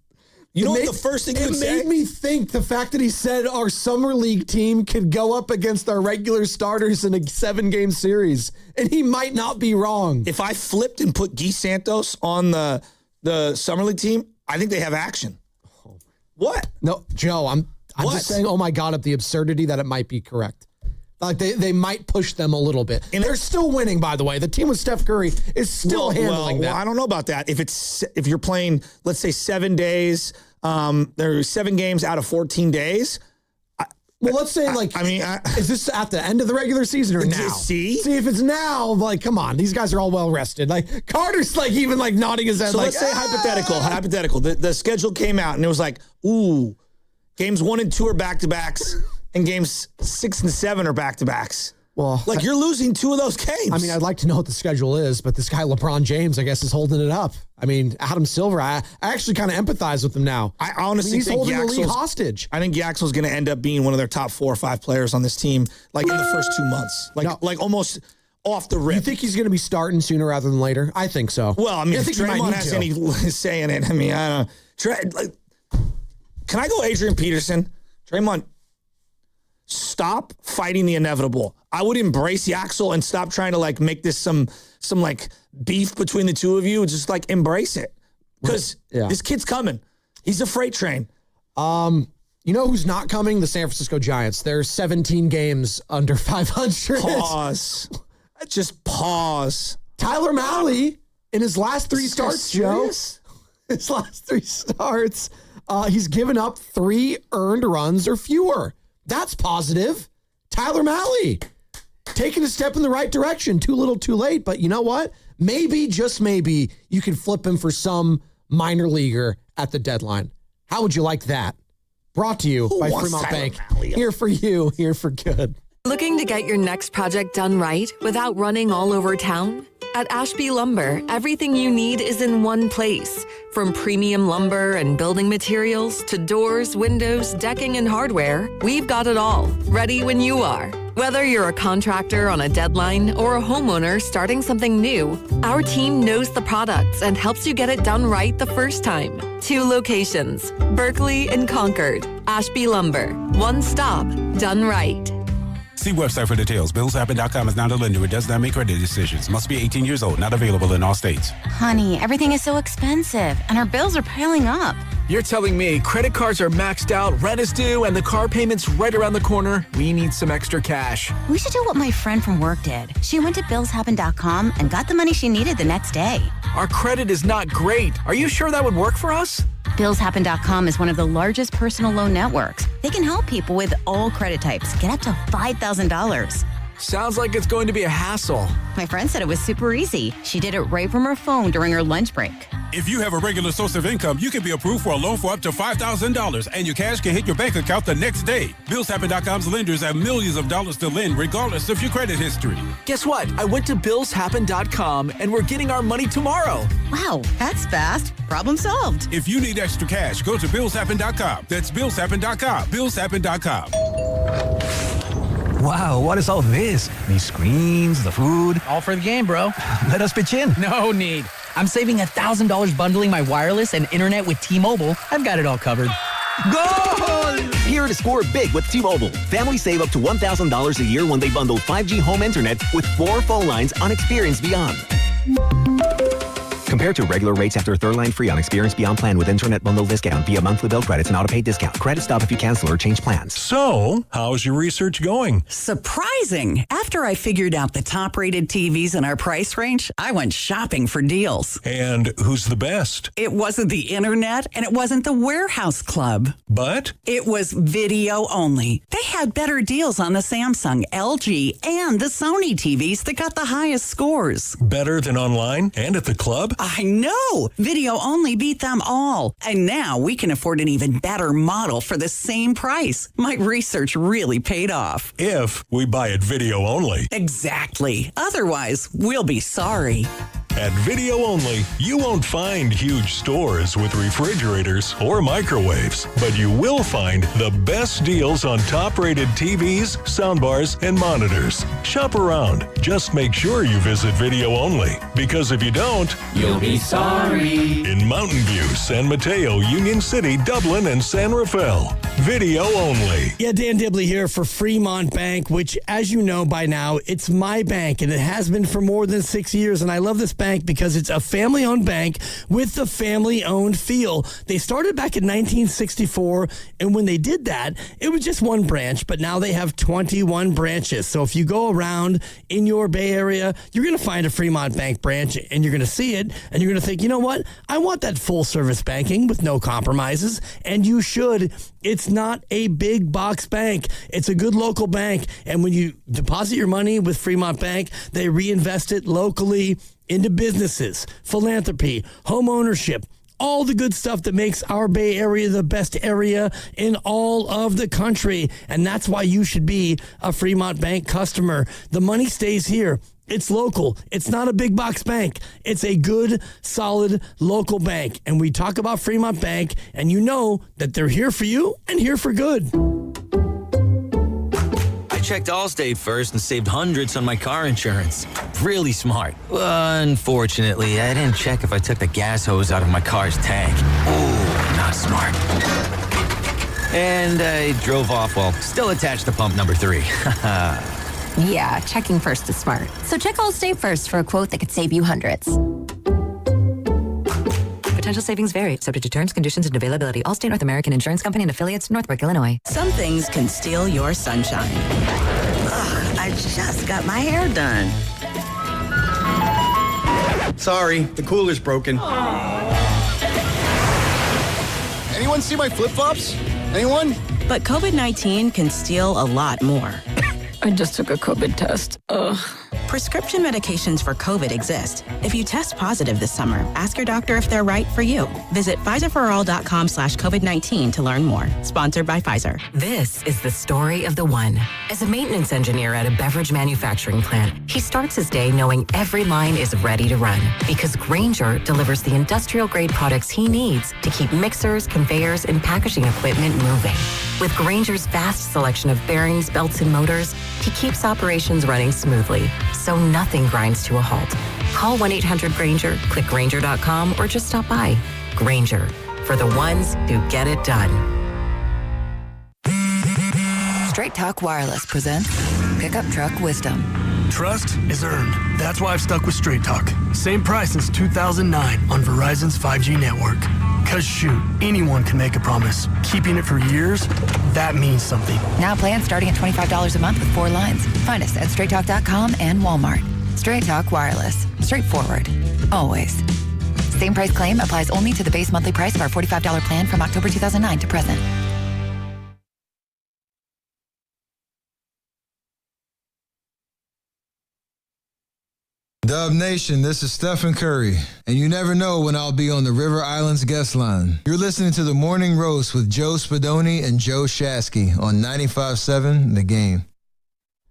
You know what the first thing you would say? It made me think the fact that he said our summer league team could go up against our regular starters in a 7-game series, and he might not be wrong. If I flipped and put Guy Santos on the summer league team, I think they have action. What? No, Joe, I'm just saying, oh my God, at the absurdity that it might be correct. Like they might push them a little bit. And they're still winning, by the way. The team with Steph Curry is still handling that. Well, I don't know about that. If you're playing, let's say 7 days, there are 7 games out of 14 days. Well, let's say is this at the end of the regular season or now? See if it's now, like, come on, these guys are all well rested. Like Carter's like even like nodding his head. So like, let's say hypothetical. The schedule came out and it was like, ooh, games 1 and 2 are back-to-backs and games 6 and 7 are back-to-backs. Well, like you're losing 2 of those games. I mean, I'd like to know what the schedule is, but this guy LeBron James, I guess, is holding it up. I mean, Adam Silver, I actually kind of empathize with him now. I honestly he's think holding the league hostage. I think Yaxel's going to end up being one of their top 4 or 5 players on this team, like in the first 2 months, like almost off the rip. You think he's going to be starting sooner rather than later? I think so. Well, I mean, if think Draymond has any say in it, I mean, I don't know. Can I go Adrian Peterson? Draymond, stop fighting the inevitable. I would embrace Yaxel and stop trying to like make this some like beef between the two of you. Just like embrace it. Because this kid's coming. He's a freight train. You know who's not coming? The San Francisco Giants. They're 17 games under 500. Pause. Just pause. Tyler Mahle in his last 3 starts, Joe. His last 3 starts, he's given up 3 earned runs or fewer. That's positive. Tyler Mahle taking a step in the right direction. Too little, too late. But you know what? Maybe, just maybe, you can flip him for some minor leaguer at the deadline. How would you like that? Brought to you by Fremont Bank. Here for you, here for good. Looking to get your next project done right without running all over town? At Ashby Lumber, everything you need is in one place. From premium lumber and building materials to doors, windows, decking, and hardware, we've got it all, ready when you are. Whether you're a contractor on a deadline or a homeowner starting something new, our team knows the products and helps you get it done right the first time. 2 locations, Berkeley and Concord. Ashby Lumber, one stop, done right. See website for details. BillsHappen.com is not a lender. It does not make credit decisions. Must be 18 years old. Not available in all states. Honey, everything is so expensive, and our bills are piling up. You're telling me credit cards are maxed out, rent is due, and the car payment's right around the corner? We need some extra cash. We should do what my friend from work did. She went to BillsHappen.com and got the money she needed the next day. Our credit is not great. Are you sure that would work for us? BillsHappen.com is one of the largest personal loan networks. They can help people with all credit types get up to $5,000. Sounds like it's going to be a hassle. My friend said it was super easy. She did it right from her phone during her lunch break. If you have a regular source of income, you can be approved for a loan for up to $5,000, and your cash can hit your bank account the next day. BillsHappen.com's lenders have millions of dollars to lend, regardless of your credit history. Guess what? I went to BillsHappen.com, and we're getting our money tomorrow. Wow, that's fast. Problem solved. If you need extra cash, go to BillsHappen.com. That's BillsHappen.com. BillsHappen.com. Wow, what is all this? These screens, the food. All for the game, bro. Let us pitch in. No need. I'm saving $1,000 bundling my wireless and internet with T-Mobile. I've got it all covered. Goal! Here to score big with T-Mobile. Families save up to $1,000 a year when they bundle 5G home internet with 4 phone lines on Experience Beyond. Compared to regular rates after third line free on Experience Beyond plan with internet bundle discount via monthly bill credits and auto-pay discount. Credit stop if you cancel or change plans. So, how's your research going? Surprising. After I figured out the top-rated TVs in our price range, I went shopping for deals. And who's the best? It wasn't the internet, and it wasn't the warehouse club. But? It was video only. They had better deals on the Samsung, LG, and the Sony TVs that got the highest scores. Better than online and at the club? I know. Video only beat them all. And now we can afford an even better model for the same price. My research really paid off. If we buy it video only. Exactly. Otherwise, we'll be sorry. At Video Only, you won't find huge stores with refrigerators or microwaves, but you will find the best deals on top-rated TVs, soundbars, and monitors. Shop around. Just make sure you visit Video Only, because if you don't, You'll be sorry. In Mountain View, San Mateo, Union City, Dublin, and San Rafael. Video Only. Yeah, Dan Dibley here for Fremont Bank, which, as you know by now, it's my bank, and it has been for more than 6 years. And I love this bank because it's a family-owned bank with the family-owned feel. They started back in 1964, and when they did that, it was just one branch, but now they have 21 branches. So if you go around in your Bay Area, you're going to find a Fremont Bank branch, and you're going to see it, and you're going to think, you know what? I want that full-service banking with no compromises, and you should. It's not a big box bank. It's a good local bank. And when you deposit your money with Fremont Bank, they reinvest it locally into businesses, philanthropy, home ownership, all the good stuff that makes our Bay Area the best area in all of the country. And that's why you should be a Fremont Bank customer. The money stays here. It's local. It's not a big box bank. It's a good, solid local bank. And we talk about Fremont Bank, and you know that they're here for you and here for good. I checked Allstate first and saved hundreds on my car insurance. Really smart. Unfortunately, I didn't check if I took the gas hose out of my car's tank. Ooh, not smart. And I drove off while still attached to pump number 3. Yeah, checking first is smart. So check Allstate first for a quote that could save you hundreds. Potential savings vary, subject to terms, conditions, and availability. Allstate North American Insurance Company and affiliates, Northbrook, Illinois. Some things can steal your sunshine. Ugh, I just got my hair done. Sorry, the cooler's broken. Anyone see my flip-flops? Anyone? But COVID-19 can steal a lot more. I just took a COVID test. Ugh. Prescription medications for COVID exist. If you test positive this summer, ask your doctor if they're right for you. Visit PfizerForAll.com/COVID-19 to learn more. Sponsored by Pfizer. This is the story of the one. As a maintenance engineer at a beverage manufacturing plant, he starts his day knowing every line is ready to run because Grainger delivers the industrial-grade products he needs to keep mixers, conveyors, and packaging equipment moving. With Grainger's vast selection of bearings, belts, and motors, he keeps operations running smoothly, so nothing grinds to a halt. Call 1-800-GRAINGER, click Grainger.com, or just stop by. Grainger, for the ones who get it done. Straight Talk Wireless presents Pickup Truck Wisdom. Trust is earned. That's why I've stuck with Straight Talk. Same price since 2009 on Verizon's 5G network. Cause shoot, anyone can make a promise. Keeping it for years, that means something. Now plans starting at $25 a month with 4 lines. Find us at straighttalk.com and Walmart. Straight Talk Wireless. Straightforward. Always. Same price claim applies only to the base monthly price of our $45 plan from October 2009 to present. Dub Nation, this is Stephen Curry, and you never know when I'll be on the River Islands guest line. You're listening to The Morning Roast with Joe Spadoni and Joe Shasky on 95.7 The Game.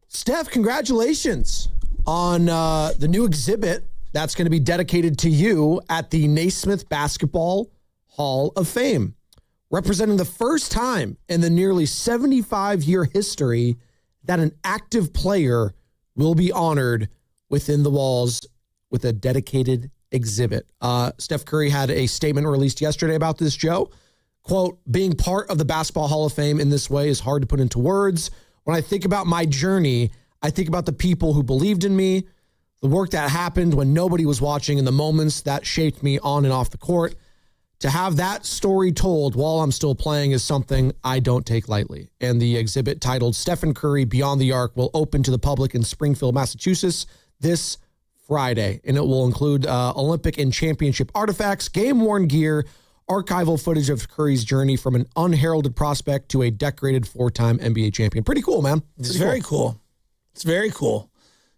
Steph, congratulations on the new exhibit that's going to be dedicated to you at the Naismith Basketball Hall of Fame, representing the first time in the nearly 75-year history that an active player will be honored within the walls with a dedicated exhibit. Steph Curry had a statement released yesterday about this, Joe. Quote, being part of the Basketball Hall of Fame in this way is hard to put into words. When I think about my journey, I think about the people who believed in me, the work that happened when nobody was watching, and the moments that shaped me on and off the court. To have that story told while I'm still playing is something I don't take lightly. And the exhibit titled Stephen Curry Beyond the Arc will open to the public in Springfield, Massachusetts this Friday, and it will include Olympic and championship artifacts, game-worn gear, archival footage of Curry's journey from an unheralded prospect to a decorated 4-time NBA champion. Pretty cool, man. It's very cool. It's very cool.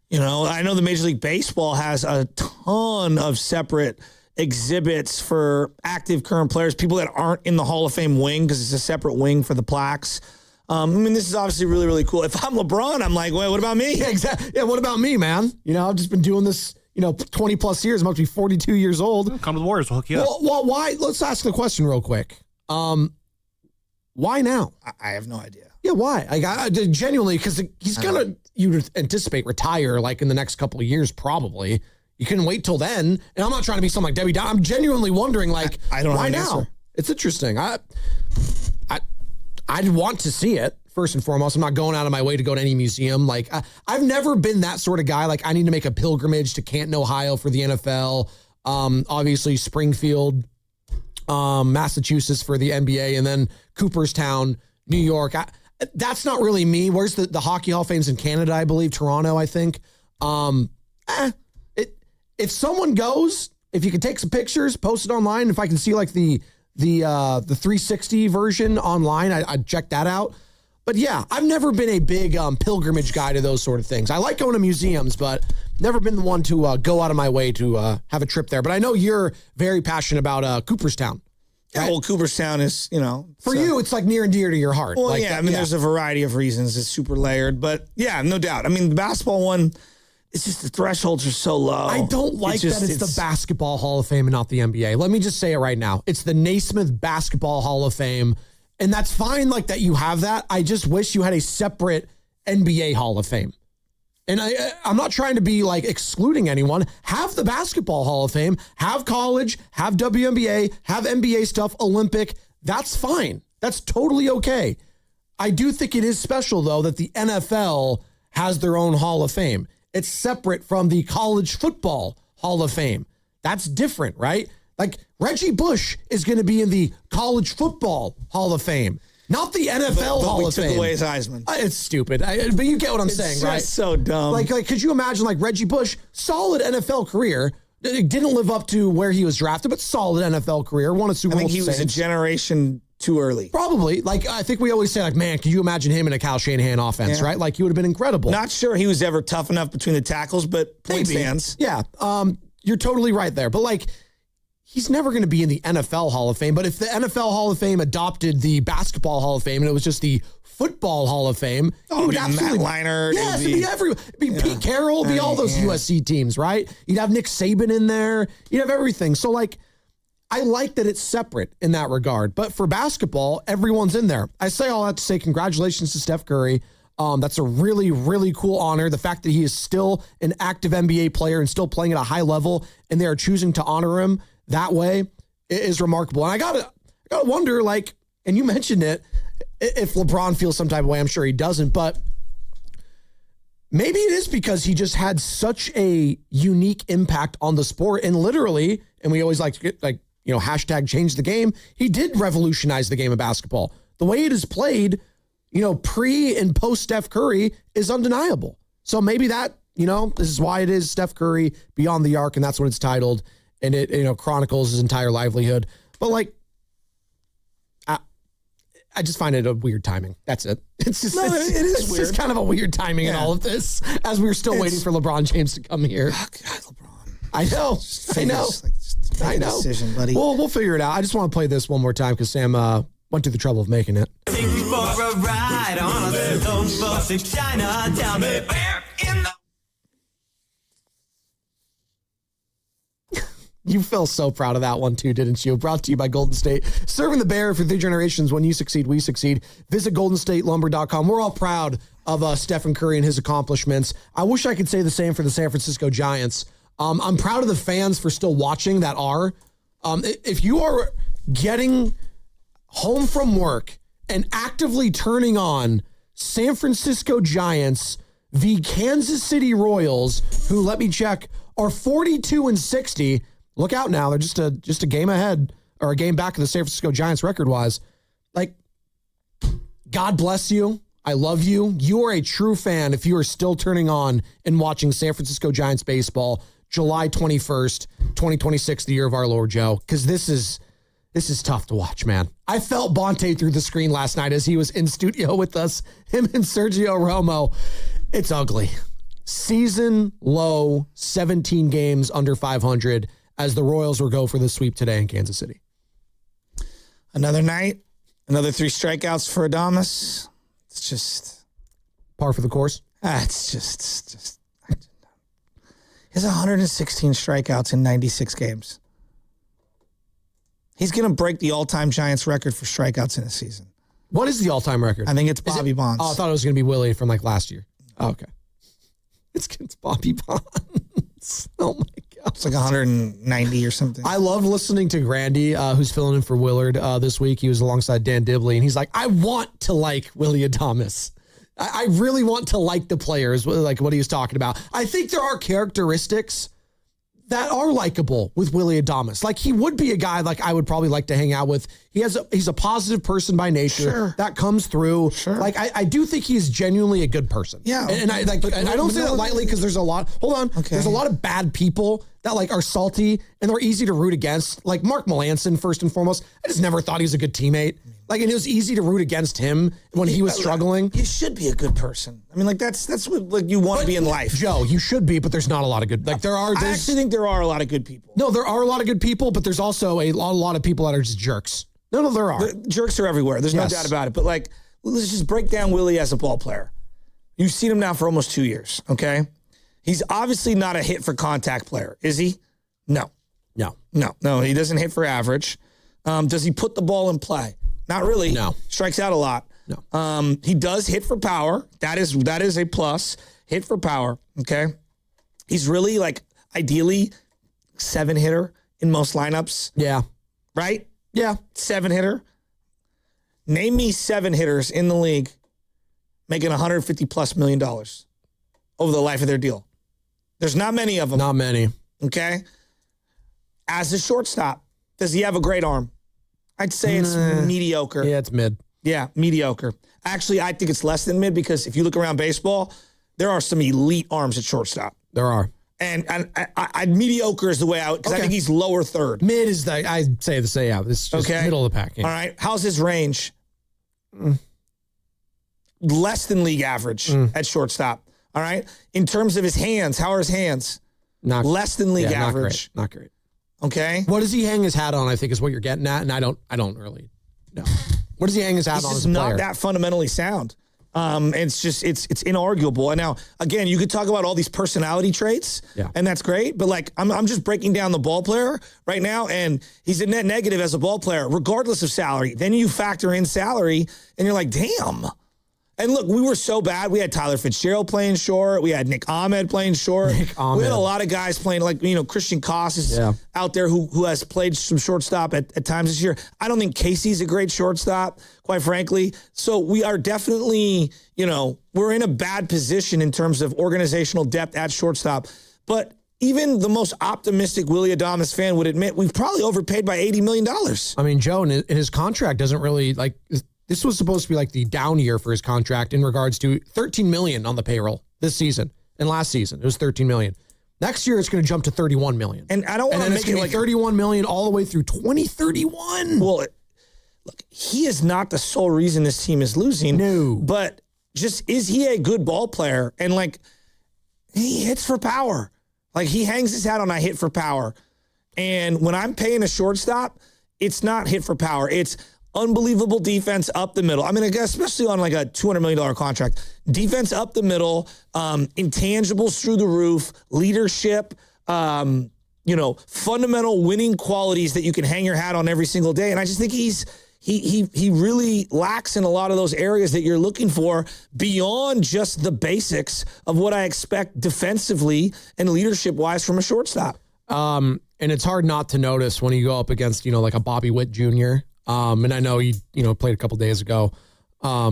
You know, I know the Major League Baseball has a ton of separate exhibits for active current players, people that aren't in the Hall of Fame wing, because it's a separate wing for the plaques. I mean, this is obviously really, really cool. If I'm LeBron, I'm like, wait, what about me? Yeah, exactly. Yeah, what about me, man? You know, I've just been doing this, 20 plus years, must be 42 years old. Come to the Warriors, we'll hook you up. Well, why? Let's ask the question real quick. Why now? I have no idea. Yeah, why? I genuinely, because he's gonna, you'd anticipate, retire like in the next couple of years, probably. You couldn't wait till then. And I'm not trying to be something like Debbie Down. I'm genuinely wondering, like, I don't why know now? answer. It's interesting. I'd want to see it, first and foremost. I'm not going out of my way to go to any museum. Like, I've never been that sort of guy. Like, I need to make a pilgrimage to Canton, Ohio for the NFL. Obviously, Springfield, Massachusetts for the NBA, and then Cooperstown, New York. That's not really me. Where's the Hockey Hall of Fame's in Canada, I believe, Toronto, I think. If someone goes, if you can take some pictures, post it online. If I can see like the 360 version online, I'd check that out. But yeah, I've never been a big pilgrimage guy to those sort of things. I like going to museums, but never been the one to go out of my way to have a trip there. But I know you're very passionate about Cooperstown. Yeah, well, Cooperstown is, For you, it's like near and dear to your heart. Well, like yeah, there's a variety of reasons. It's super layered, but yeah, no doubt. I mean, the basketball one, it's just the thresholds are so low. I don't like that it's the Basketball Hall of Fame and not the NBA. Let me just say it right now. It's the Naismith Basketball Hall of Fame, and that's fine like that you have that. I just wish you had a separate NBA Hall of Fame. And I'm not trying to be like excluding anyone. Have the Basketball Hall of Fame, have college, have WNBA, have NBA stuff, Olympic. That's fine. That's totally okay. I do think it is special, though, that the NFL has their own Hall of Fame. It's separate from the College Football Hall of Fame. That's different, right? Like Reggie Bush is going to be in the College Football Hall of Fame, not the NFL Hall of Fame. Took away his Heisman. It's stupid, but you get what I'm saying, right? It's so dumb. Like, could you imagine like Reggie Bush, solid NFL career, didn't live up to where he was drafted, but solid NFL career, won a Super Bowl. I think he was a generation too early. Probably. Like, I think we always say, like, man, could you imagine him in a Kyle Shanahan offense, right? Like, he would have been incredible. Not sure he was ever tough enough between the tackles, but point stands. Yeah, you're totally right there. But, like, he's never going to be in the NFL Hall of Fame. But if the NFL Hall of Fame adopted the Basketball Hall of Fame and it was just the Football Hall of Fame, he would absolutely Matt Leinart. Yes, it'd be Pete Carroll, it'd be all those USC teams, right? You'd have Nick Saban in there. You'd have everything. So, like, I like that it's separate in that regard. But for basketball, everyone's in there. I say all that to say congratulations to Steph Curry. That's a really, really cool honor. The fact that he is still an active NBA player and still playing at a high level, and they are choosing to honor him that way is remarkable. And I gotta wonder, like, and you mentioned it, if LeBron feels some type of way. I'm sure he doesn't, but maybe it is because he just had such a unique impact on the sport. And literally, and we always like to get like, hashtag change the game. He did revolutionize the game of basketball. The way it is played, pre and post Steph Curry is undeniable. So maybe that, this is why it is Steph Curry Beyond the Arc, and that's what it's titled. And it, chronicles his entire livelihood. But like, I just find it a weird timing. That's it. It's just, it is weird. It's just kind of a weird timing in all of this as we're still waiting for LeBron James to come here. Oh God, LeBron. I know. I know. Decision, buddy. We'll figure it out. I just want to play this one more time because Sam went through the trouble of making it. Take you for a ride on a little bus in Chinatown. You feel so proud of that one too, didn't you? Brought to you by Golden State. Serving the bear for 3 generations. When you succeed, we succeed. Visit goldenstatelumber.com. We're all proud of Stephen Curry and his accomplishments. I wish I could say the same for the San Francisco Giants. I'm proud of the fans for still watching that are. If you are getting home from work and actively turning on San Francisco Giants v. Kansas City Royals, who, let me check, are 42-60. Look out now. They're just a game ahead or a game back of the San Francisco Giants record-wise. Like, God bless you. I love you. You are a true fan if you are still turning on and watching San Francisco Giants baseball July 21st, 2026, the year of our Lord Joe, because this is tough to watch, man. I felt Bonte through the screen last night as he was in studio with us, him and Sergio Romo. It's ugly. Season low, 17 games under 500 as the Royals will go for the sweep today in Kansas City. Another night, another 3 strikeouts for Adames. It's just par for the course. It's just He has 116 strikeouts in 96 games. He's going to break the all-time Giants record for strikeouts in a season. What is the all-time record? I think it's Bobby Bonds. Oh, I thought it was going to be Willie from like last year. Oh, okay. It's Bobby Bonds. Oh, my God. It's like 190 or something. I love listening to Grandy, who's filling in for Willard this week. He was alongside Dan Dibley, and he's like, I want to like Willie Adames. I really want to like the players, like what he was talking about. I think there are characteristics that are likable with Willie Adames. Like, he would be a guy like I would probably like to hang out with. He's a positive person by nature. Sure. That comes through. Sure. Like, I do think he's genuinely a good person. Yeah. And I don't say that lightly because there's a lot. Hold on. Okay. There's a lot of bad people that like are salty and they're easy to root against. Like Mark Melanson, first and foremost. I just never thought he was a good teammate. Like, and it was easy to root against him when he was struggling. You should be a good person. I mean, like that's what like you want to be in life. Joe, you should be, but there's not a lot of good. Like I actually think there are a lot of good people. No, there are a lot of good people, but there's also a lot of people that are just jerks. No, there are. The jerks are everywhere. There's no doubt about it. But like, let's just break down Willie as a ball player. You've seen him now for almost 2 years. Okay, he's obviously not a hit for contact player, is he? No. He doesn't hit for average. Does he put the ball in play? Not really. No. Strikes out a lot. No. He does hit for power. That is a plus. Hit for power. Okay. He's really like ideally 7-hitter in most lineups. Yeah. Right? Yeah. 7-hitter. Name me 7 hitters in the league making $150+ million over the life of their deal. There's not many of them. Not many. Okay. As a shortstop, does he have a great arm? I'd say it's mediocre. Yeah, it's mid. Yeah, mediocre. Actually, I think it's less than mid because if you look around baseball, there are some elite arms at shortstop. There are. And I mediocre is the way because I think he's lower third. Mid is I'd say the same. Yeah, this is just middle of the pack. Yeah. All right. How's his range? Less than league average at shortstop. All right. In terms of his hands, how are his hands? Less than league average. Not great. Okay. What does he hang his hat on? I think is what you're getting at, and I don't really know. What does he hang his hat on? He's as a not player? that fundamentally sound. It's just it's inarguable. And now again, you could talk about all these personality traits, and that's great. But like I'm just breaking down the ball player right now, and he's a net negative as a ball player, regardless of salary. Then you factor in salary, and you're like, damn. And look, we were so bad. We had Tyler Fitzgerald playing short. We had Nick Ahmed playing short. We had a lot of guys playing, like, Christian Koss is out there who has played some shortstop at times this year. I don't think Casey's a great shortstop, quite frankly. So we are definitely, we're in a bad position in terms of organizational depth at shortstop. But even the most optimistic Willie Adames fan would admit we've probably overpaid by $80 million. I mean, Joe, and his contract doesn't really, like... This was supposed to be like the down year for his contract in regards to $13 million on the payroll this season. And last season, it was $13 million. Next year, it's going to jump to $31 million. And I don't want to make it like $31 million all the way through 2031. Well, look, he is not the sole reason this team is losing. No. But just, is he a good ball player? And like, he hits for power. Like, he hangs his hat on I hit for power. And when I'm paying a shortstop, it's not hit for power. It's unbelievable defense up the middle. I mean, I guess especially on like a $200 million contract. Defense up the middle, intangibles through the roof, leadership, fundamental winning qualities that you can hang your hat on every single day. And I just think he really lacks in a lot of those areas that you're looking for beyond just the basics of what I expect defensively and leadership-wise from a shortstop. And it's hard not to notice when you go up against, like a Bobby Witt Jr., and I know he, played a couple days ago. I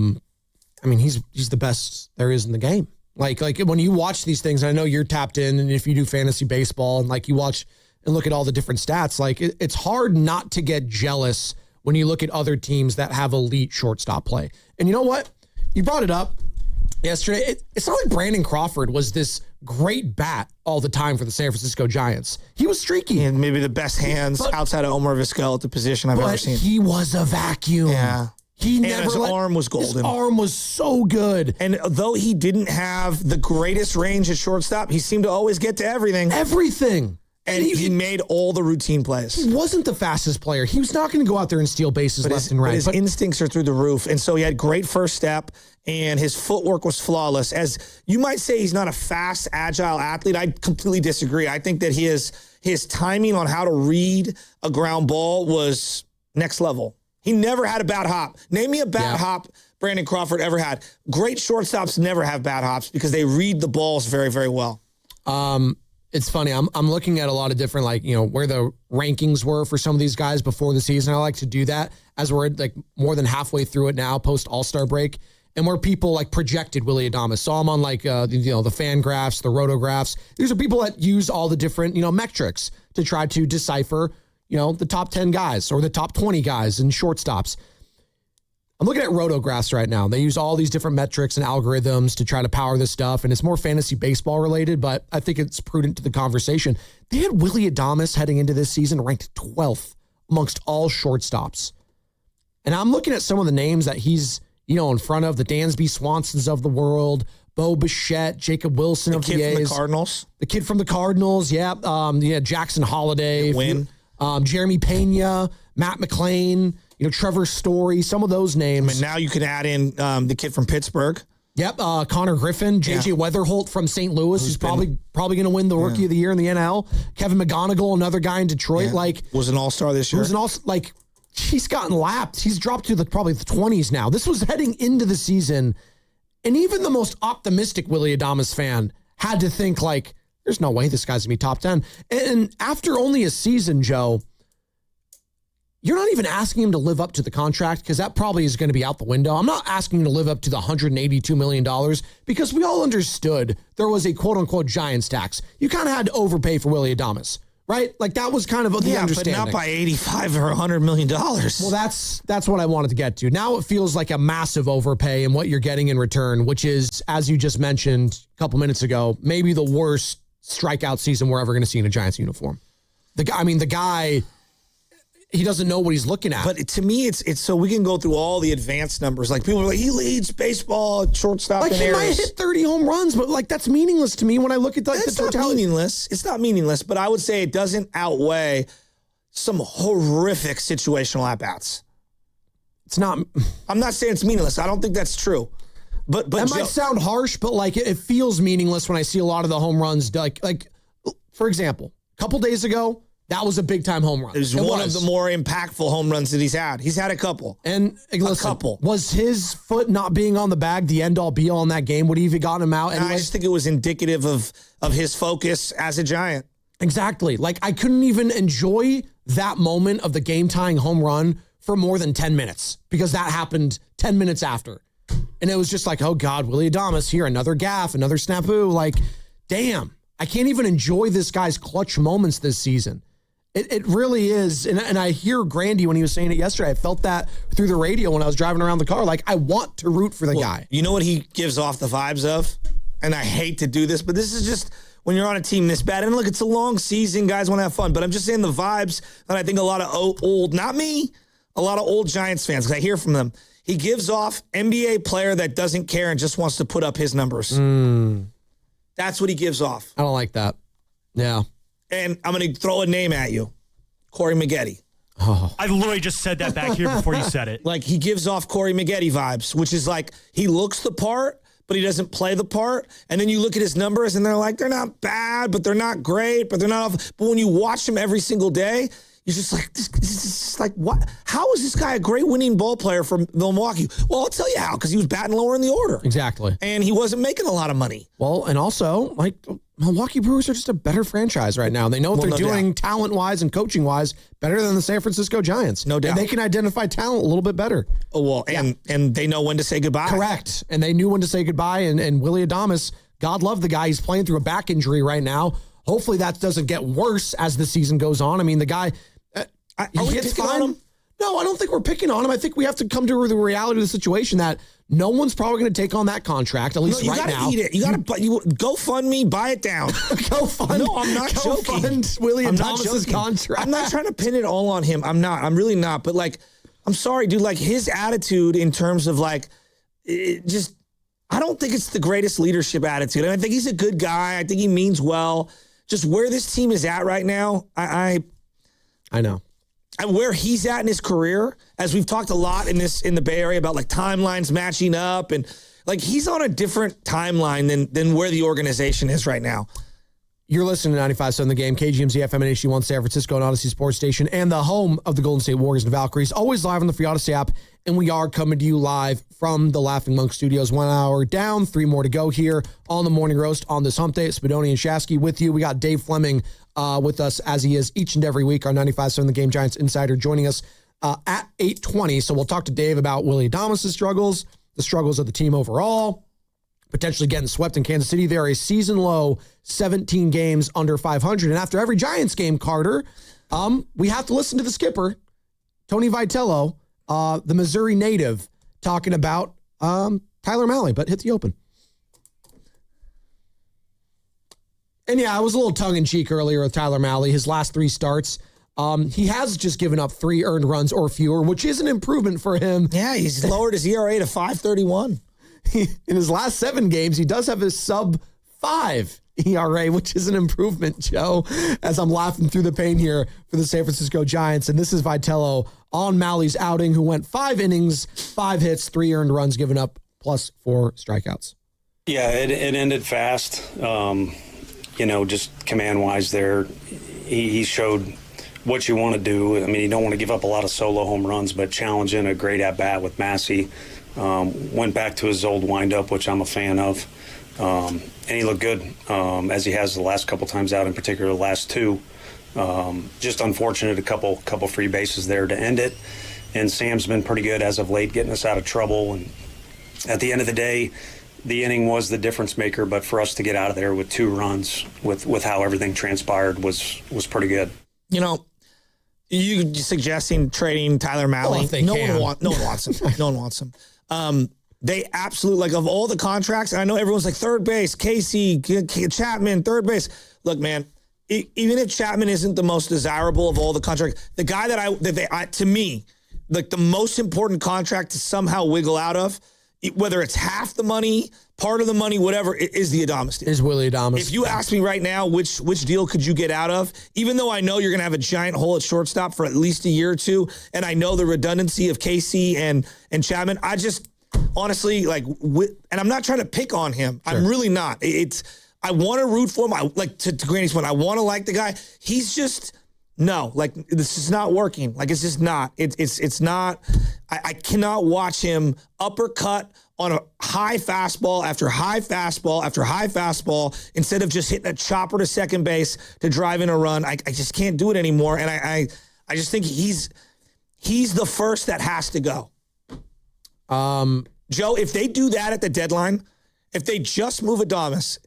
mean, he's the best there is in the game. Like when you watch these things, I know you're tapped in, and if you do fantasy baseball and like you watch and look at all the different stats, like it's hard not to get jealous when you look at other teams that have elite shortstop play. And you know what? You brought it up yesterday. It's not like Brandon Crawford was this great bat all the time for the San Francisco Giants. He was streaky. And maybe the best hands outside of Omar Vizquel at the position I've ever seen. He was a vacuum. Yeah. His arm was golden. His arm was so good. And though he didn't have the greatest range at shortstop, he seemed to always get to everything. Everything. And he made all the routine plays. He wasn't the fastest player. He was not going to go out there and steal bases left and right. But his instincts are through the roof. And so he had great first step, and his footwork was flawless. As you might say, he's not a fast, agile athlete. I completely disagree. I think that his timing on how to read a ground ball was next level. He never had a bad hop. Name me a bad hop Brandon Crawford ever had. Great shortstops never have bad hops because they read the balls very, very well. It's funny. I'm looking at a lot of different, where the rankings were for some of these guys before the season. I like to do that as we're more than halfway through it now, post All-Star break, and where people projected Willy Adames. So I'm on the fan graphs, the rotographs. These are people that use all the different metrics to try to decipher the top 10 guys or the top 20 guys and shortstops. I'm looking at rotographs right now. They use all these different metrics and algorithms to try to power this stuff, and it's more fantasy baseball related, but I think it's prudent to the conversation. They had Willy Adames heading into this season ranked 12th amongst all shortstops. And I'm looking at some of the names that he's, in front of, the Dansby Swansons of the world, Bo Bichette, Jacob Wilson of the A's. The kid from the Cardinals. The kid from the Cardinals, yeah. Jackson Holiday. Win. Jeremy Pena, Matt McClain, Trevor Story, some of those names. And now you can add in the kid from Pittsburgh. Yep, Connor Griffin, J.J. Weatherholt from St. Louis, who's probably going to win the Rookie of the Year in the NL. Kevin McGonigal, another guy in Detroit, was an all-star this year. He's gotten lapped. He's dropped to probably the 20s now. This was heading into the season, and even the most optimistic Willy Adames fan had to think there's no way this guy's gonna be top 10. And after only a season, Joe, you're not even asking him to live up to the contract because that probably is going to be out the window. I'm not asking him to live up to the $182 million because we all understood there was a quote-unquote Giants tax. You kind of had to overpay for Willy Adames, right? That was kind of the understanding. But not by $85 or $100 million. Well, that's what I wanted to get to. Now it feels like a massive overpay in what you're getting in return, which is, as you just mentioned a couple minutes ago, maybe the worst strikeout season we're ever going to see in a Giants uniform. The guy, he doesn't know what he's looking at. But to me, it's so we can go through all the advanced numbers. People are like, he leads baseball shortstop in he errors. might hit 30 home runs, but that's meaningless to me when I look at the totality. Not meaningless. It's not meaningless, but I would say it doesn't outweigh some horrific situational at-bats. It's not. I'm not saying it's meaningless. I don't think that's true. But that might sound harsh, but it feels meaningless when I see a lot of the home runs. For example, a couple days ago, that was a big time home run. It was one of the more impactful home runs that he's had. He's had a couple. And listen, was his foot not being on the bag the end all be all in that game? Would he have gotten him out? I just think it was indicative of his focus as a Giant. Exactly. I couldn't even enjoy that moment of the game tying home run for more than 10 minutes because that happened 10 minutes after. And it was just oh God, Willy Adames here, another gaffe, another snafu. Damn, I can't even enjoy this guy's clutch moments this season. It really is. And I hear Grandy when he was saying it yesterday. I felt that through the radio when I was driving around the car. I want to root for the guy. You know what he gives off the vibes of? And I hate to do this, but this is just when you're on a team this bad. And look, it's a long season. Guys want to have fun. But I'm just saying the vibes that I think a lot of old, not me, a lot of old Giants fans, because I hear from them. He gives off NBA player that doesn't care and just wants to put up his numbers. That's what he gives off. I don't like that. Yeah. And I'm going to throw a name at you. Corey Maggette. Oh. I literally just said that back here before you said it. He gives off Corey Maggette vibes, which is he looks the part, but he doesn't play the part. And then you look at his numbers and they're not bad, but they're not great, but they're not off. But when you watch him every single day, you're just this is what? How is this guy a great winning ball player for Milwaukee? Well, I'll tell you how, because he was batting lower in the order. Exactly. And he wasn't making a lot of money. Well, and also, Milwaukee Brewers are just a better franchise right now. They know what they're doing talent-wise and coaching-wise better than the San Francisco Giants. No doubt. And they can identify talent a little bit better. Oh, well, and they know when to say goodbye. Correct. And they knew when to say goodbye. And Willy Adames, God love the guy. He's playing through a back injury right now. Hopefully that doesn't get worse as the season goes on. I mean, the guy... Are we picking on him? No, I don't think we're picking on him. I think we have to come to the reality of the situation that no one's probably going to take on that contract, at least right now. You got to eat it. You got to go fund me, buy it down. Go fund. No, I'm not joking. Fund Willy Adames' contract. I'm not trying to pin it all on him. I'm not. I'm really not. But I'm sorry, dude. His attitude in terms of I don't think it's the greatest leadership attitude. And I think he's a good guy. I think he means well. just where this team is at right now, I know. And where he's at in his career, as we've talked a lot in the Bay Area about like timelines matching up, and like he's on a different timeline than where the organization is right now. You're listening to 95.7 The Game, KGMZ FM and HD1 San Francisco and Odyssey Sports Station, and the home of the Golden State Warriors and Valkyries. Always live on the free Odyssey app, and we are coming to you live from the Laughing Monk Studios. 1 hour down, 3 more to go here on the Morning Roast on this hump day. Spadoni and Shasky with you. We got Dave Fleming with us, as he is each and every week, our 95.7 The Game Giants insider, joining us at 8:20. So we'll talk to Dave about Willie Adames' struggles, the struggles of the team overall, potentially getting swept in Kansas City. They're a season-low 17 games under 500. And after every Giants game, Carter, we have to listen to the skipper, Tony Vitello, the Missouri native, talking about Tyler Mahle, but hit the open. And yeah, I was a little tongue-in-cheek earlier with Tyler Mahle. His last 3 starts, he has just given up 3 earned runs or fewer, which is an improvement for him. Yeah, he's lowered his ERA to 5.31. In his last 7 games, he does have a sub-5 ERA, which is an improvement, Joe, as I'm laughing through the pain here for the San Francisco Giants. And this is Vitello on Mahle's outing, who went 5 innings, 5 hits, 3 earned runs given up, plus 4 strikeouts. Yeah, it ended fast. Just command-wise there, he showed what you want to do. I mean, you don't want to give up a lot of solo home runs, but challenging a great at-bat with Massey. Went back to his old windup, which I'm a fan of. And he looked good, as he has the last couple times out, in particular the last 2. Just unfortunate, a couple free bases there to end it. And Sam's been pretty good as of late, getting us out of trouble. And at the end of the day, the inning was the difference maker, but for us to get out of there with 2 runs with how everything transpired was pretty good. You suggesting trading Tyler Mahle? No one wants him. No one wants him. They absolutely, like, of all the contracts, and I know everyone's like third base, Casey, Chapman, third base. Look, man, even if Chapman isn't the most desirable of all the contracts, the guy to me, like the most important contract to somehow wiggle out of, whether it's half the money, part of the money, whatever, is the Adames deal. Is Willie Adames. If you ask me right now, which deal could you get out of, even though I know you're going to have a giant hole at shortstop for at least a year or 2, and I know the redundancy of Casey and Chapman, I just honestly, and I'm not trying to pick on him. Sure. I'm really not. I want to root for him. I like to Granny's point. I want to like the guy. He's just this is not working. Like, it's just not. It's not. I cannot watch him uppercut on a high fastball after high fastball after high fastball instead of just hitting a chopper to second base to drive in a run. I just can't do it anymore. And I just think he's the first that has to go. Joe, if they do that at the deadline, if they just move Adames,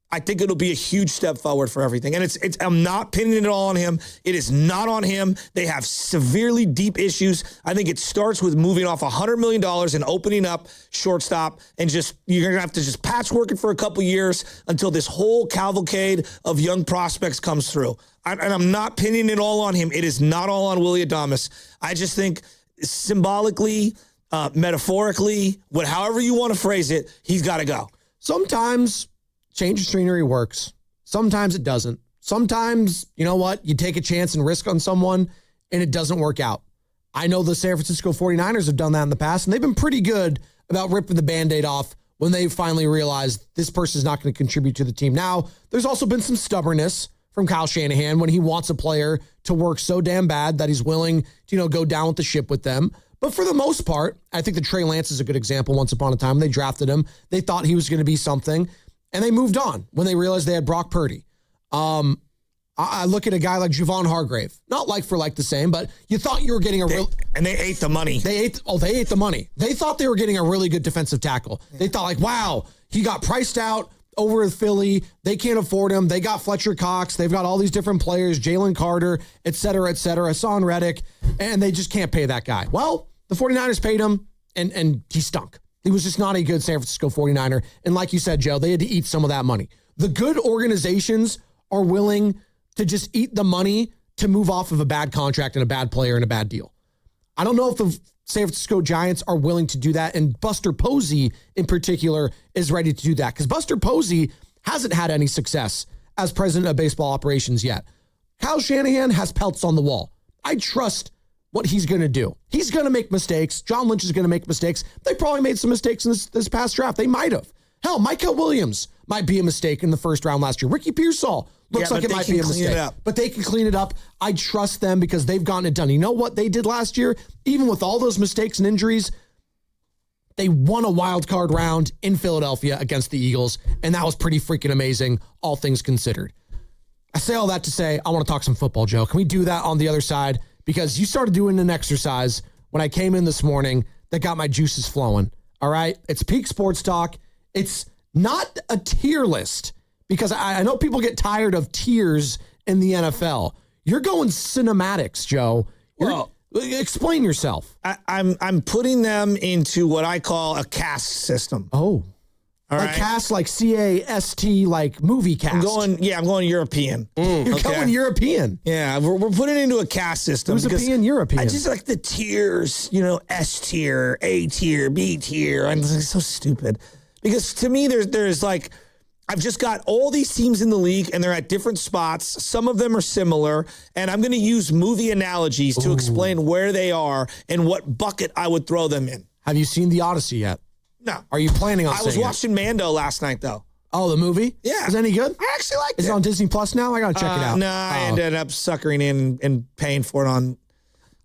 I think it'll be a huge step forward for everything. And I'm not pinning it all on him. It is not on him. They have severely deep issues. I think it starts with moving off $100 million and opening up shortstop, and you're going to have to just patchwork it for a couple years until this whole cavalcade of young prospects comes through. And I'm not pinning it all on him. It is not all on Willie Adames. I just think symbolically, metaphorically, however you want to phrase it, he's got to go. Sometimes change of scenery works. Sometimes it doesn't. Sometimes, you know what? You take a chance and risk on someone, and it doesn't work out. I know the San Francisco 49ers have done that in the past, and they've been pretty good about ripping the Band-Aid off when they finally realized this person's not going to contribute to the team. Now, there's also been some stubbornness from Kyle Shanahan when he wants a player to work so damn bad that he's willing to, go down with the ship with them. But for the most part, I think that Trey Lance is a good example. Once upon a time, they drafted him. They thought he was going to be something, and they moved on when they realized they had Brock Purdy. I look at a guy like Javon Hargrave, not like for like the same, but you thought you were getting and they ate the money. They ate the money. They thought they were getting a really good defensive tackle. They thought wow, he got priced out over with Philly. They can't afford him. They got Fletcher Cox. They've got all these different players, Jalen Carter, et cetera, Hassan Reddick, and they just can't pay that guy. Well, the 49ers paid him, and he stunk. He was just not a good San Francisco 49er. And like you said, Joe, they had to eat some of that money. The good organizations are willing to just eat the money to move off of a bad contract and a bad player and a bad deal. I don't know if the San Francisco Giants are willing to do that, and Buster Posey in particular is ready to do that, because Buster Posey hasn't had any success as president of baseball operations yet. Kyle Shanahan has pelts on the wall. I trust what he's going to do. He's going to make mistakes. John Lynch is going to make mistakes. They probably made some mistakes in this past draft. They might have. Hell, Micah Williams might be a mistake in the first round last year. Ricky Pearsall looks like it might be a mistake. But they can clean it up. I trust them because they've gotten it done. You know what they did last year? Even with all those mistakes and injuries, they won a wild card round in Philadelphia against the Eagles, and that was pretty freaking amazing, all things considered. I say all that to say I want to talk some football, Joe. Can we do that on the other side? Because you started doing an exercise when I came in this morning that got my juices flowing, all right? It's peak sports talk. It's not a tier list because I know people get tired of tiers in the NFL. You're going cinematics, Joe. Explain yourself. I'm putting them into what I call a caste system. Oh. All like right. cast, like C-A-S-T, like movie cast. I'm going European. You're going European. Yeah, we're putting it into a caste system. Who's European? I just like the tiers, S tier, A tier, B tier. I'm like, so stupid. Because to me, there's like, I've just got all these teams in the league and they're at different spots. Some of them are similar. And I'm going to use movie analogies to explain where they are and what bucket I would throw them in. Have you seen The Odyssey yet? No. Are you planning on I was watching Mando last night, though. Oh, the movie? Yeah. Is it any good? I actually liked it. Is it on Disney Plus now? I got to check it out. No, I ended up suckering in and paying for it on.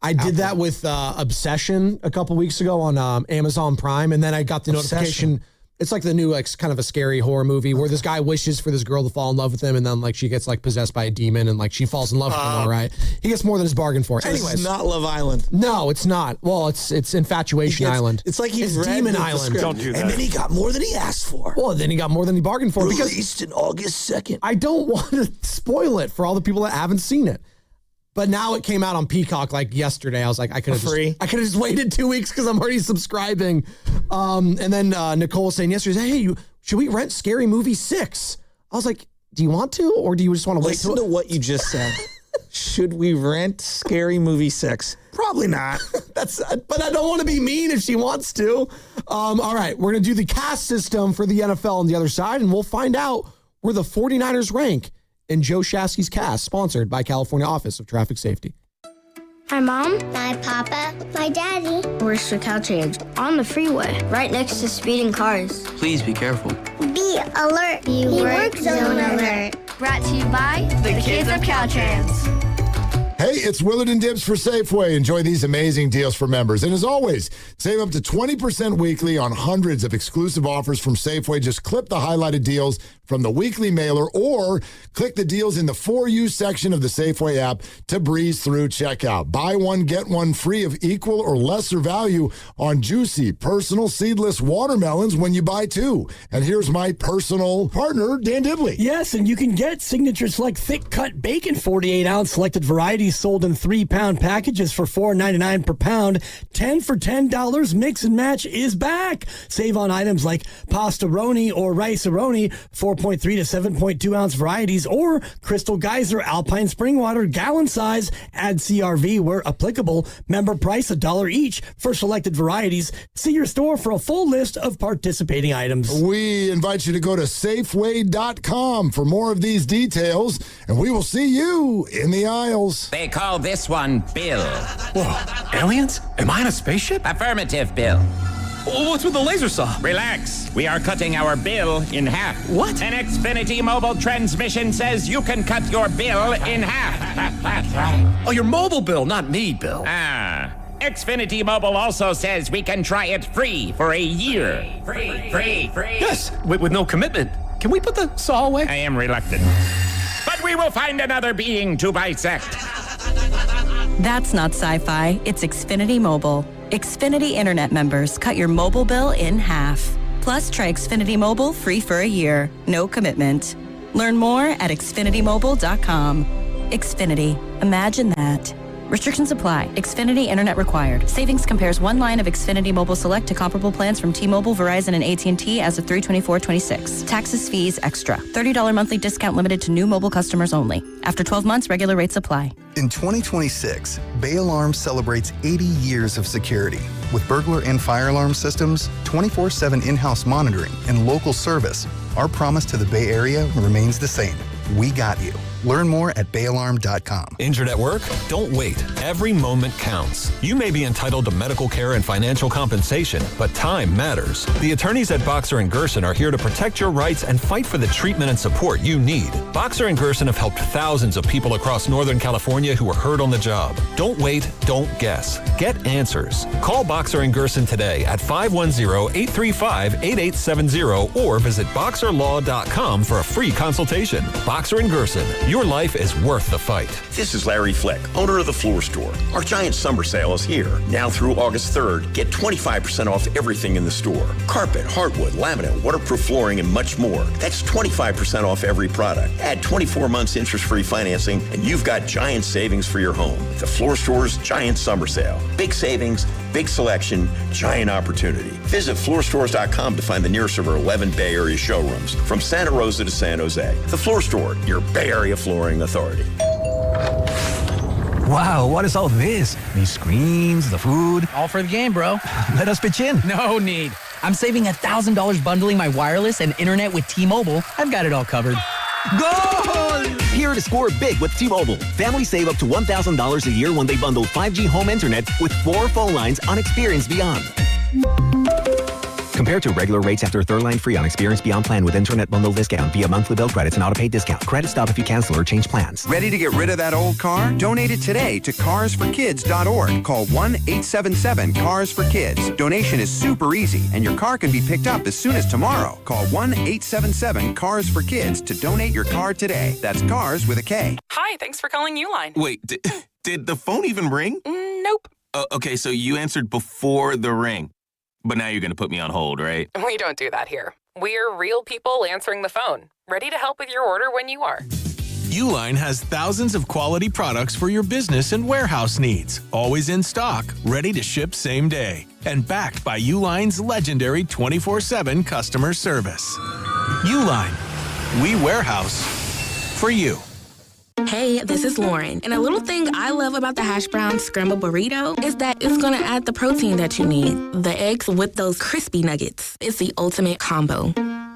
I did that with Obsession a couple weeks ago on Amazon Prime, and then I got the notification. It's like the new, like, kind of a scary horror movie where this guy wishes for this girl to fall in love with him, and then, like, she gets, like, possessed by a demon, and, like, she falls in love with him, all right? He gets more than his bargain for. Anyways. It's not Love Island. No, it's not. Well, it's Infatuation Island. It's like it's Demon Island. Don't do that. And then he got more than he asked for. Well, then he got more than he bargained for. Released in August 2nd. I don't want to spoil it for all the people that haven't seen it. But now it came out on Peacock like yesterday. I was like, I could have just waited 2 weeks because I'm already subscribing. And then Nicole was saying yesterday, hey, should we rent Scary Movie 6? I was like, do you want to, or do you just want to wait? Listen to what you just said. Should we rent Scary Movie 6? Probably not. But I don't want to be mean if she wants to. All right, we're going to do the cast system for the NFL on the other side, and we'll find out where the 49ers rank in Joe Shasky's cast, sponsored by California Office of Traffic Safety. My mom, my papa, my daddy. We're at Caltrans on the freeway, right next to speeding cars. Please be careful. Be alert. You work zone alert. Brought to you by the kids of Caltrans. Hey, it's Willard and Dibbs for Safeway. Enjoy these amazing deals for members. And as always, save up to 20% weekly on hundreds of exclusive offers from Safeway. Just clip the highlighted deals from the weekly mailer or click the deals in the For You section of the Safeway app to breeze through checkout. Buy one, get one free of equal or lesser value on juicy, personal, seedless watermelons when you buy two. And here's my personal partner, Dan Dibley. Yes, and you can get Signature Select Thick Cut Bacon 48-ounce selected varieties sold in 3-pound packages for $4.99 per pound. 10 for $10 mix and match is back. Save on items like Pastaroni or Rice-A-Roni, 4.3 to 7.2 ounce varieties, or Crystal Geyser Alpine Spring Water gallon size. Add CRV where applicable. Member price $1 each for selected varieties. See your store for a full list of participating items. We invite you to go to Safeway.com for more of these details, and we will see you in the aisles. They call this one Bill. Whoa, aliens? Am I in a spaceship? Affirmative, Bill. What's with the laser saw? Relax. We are cutting our bill in half. What? An Xfinity mobile transmission says you can cut your bill in half. Oh, your mobile bill, not me, Bill. Xfinity Mobile also says we can try it free for a year. Free. Yes, with no commitment. Can we put the saw away? I am reluctant. But we will find another being to bisect. That's not sci-fi. It's Xfinity Mobile. Xfinity Internet members cut your mobile bill in half. Plus, try Xfinity Mobile free for a year. No commitment. Learn more at xfinitymobile.com. Xfinity. Imagine that. Restrictions apply. Xfinity Internet required. Savings compares one line of Xfinity Mobile Select to comparable plans from T-Mobile, Verizon, and AT&T as of 3/24/26. Taxes, fees, extra. $30 monthly discount limited to new mobile customers only. After 12 months, regular rates apply. In 2026, Bay Alarm celebrates 80 years of security. With burglar and fire alarm systems, 24/7 in-house monitoring, and local service, our promise to the Bay Area remains the same. We got you. Learn more at bayalarm.com. Injured at work? Don't wait. Every moment counts. You may be entitled to medical care and financial compensation, but time matters. The attorneys at Boxer & Gerson are here to protect your rights and fight for the treatment and support you need. Boxer & Gerson have helped thousands of people across Northern California who were hurt on the job. Don't wait, don't guess. Get answers. Call Boxer & Gerson today at 510-835-8870 or visit boxerlaw.com for a free consultation. Boxer & Gerson, your life is worth the fight. This is Larry Flick, owner of The Floor Store. Our giant summer sale is here. Now through August 3rd, get 25% off everything in the store. Carpet, hardwood, laminate, waterproof flooring, and much more. That's 25% off every product. Add 24 months interest-free financing, and you've got giant savings for your home. The Floor Store's giant summer sale. Big savings, big selection, giant opportunity. Visit floorstores.com to find the nearest of our 11 Bay Area showrooms, from Santa Rosa to San Jose. The Floor Store, your Bay Area flooring authority. Wow, what is all this? These screens, the food. All for the game, bro. Let us pitch in. No need. I'm saving $1,000 bundling my wireless and internet with T-Mobile. I've got it all covered. Goal! Here to score big with T-Mobile. Families save up to $1,000 a year when they bundle 5G home internet with 4 phone lines on Experience Beyond. Compared to regular rates after third line free on Experience Beyond plan with internet bundle discount via monthly bill credits and auto-pay discount. Credit stop if you cancel or change plans. Ready to get rid of that old car? Donate it today to carsforkids.org. Call 1-877-CARS-FOR-KIDS. Donation is super easy, and your car can be picked up as soon as tomorrow. Call 1-877-CARS-FOR-KIDS to donate your car today. That's cars with a K. Hi, thanks for calling Uline. Wait, did the phone even ring? Nope. Okay, so you answered before the ring. But now you're going to put me on hold, right? We don't do that here. We're real people answering the phone, ready to help with your order when you are. Uline has thousands of quality products for your business and warehouse needs, always in stock, ready to ship same day, and backed by Uline's legendary 24/7 customer service. Uline, we warehouse for you. Hey, this is Lauren, and a little thing I love about the hash brown scrambled burrito is that it's gonna add the protein that you need. The eggs with those crispy nuggets. It's the ultimate combo.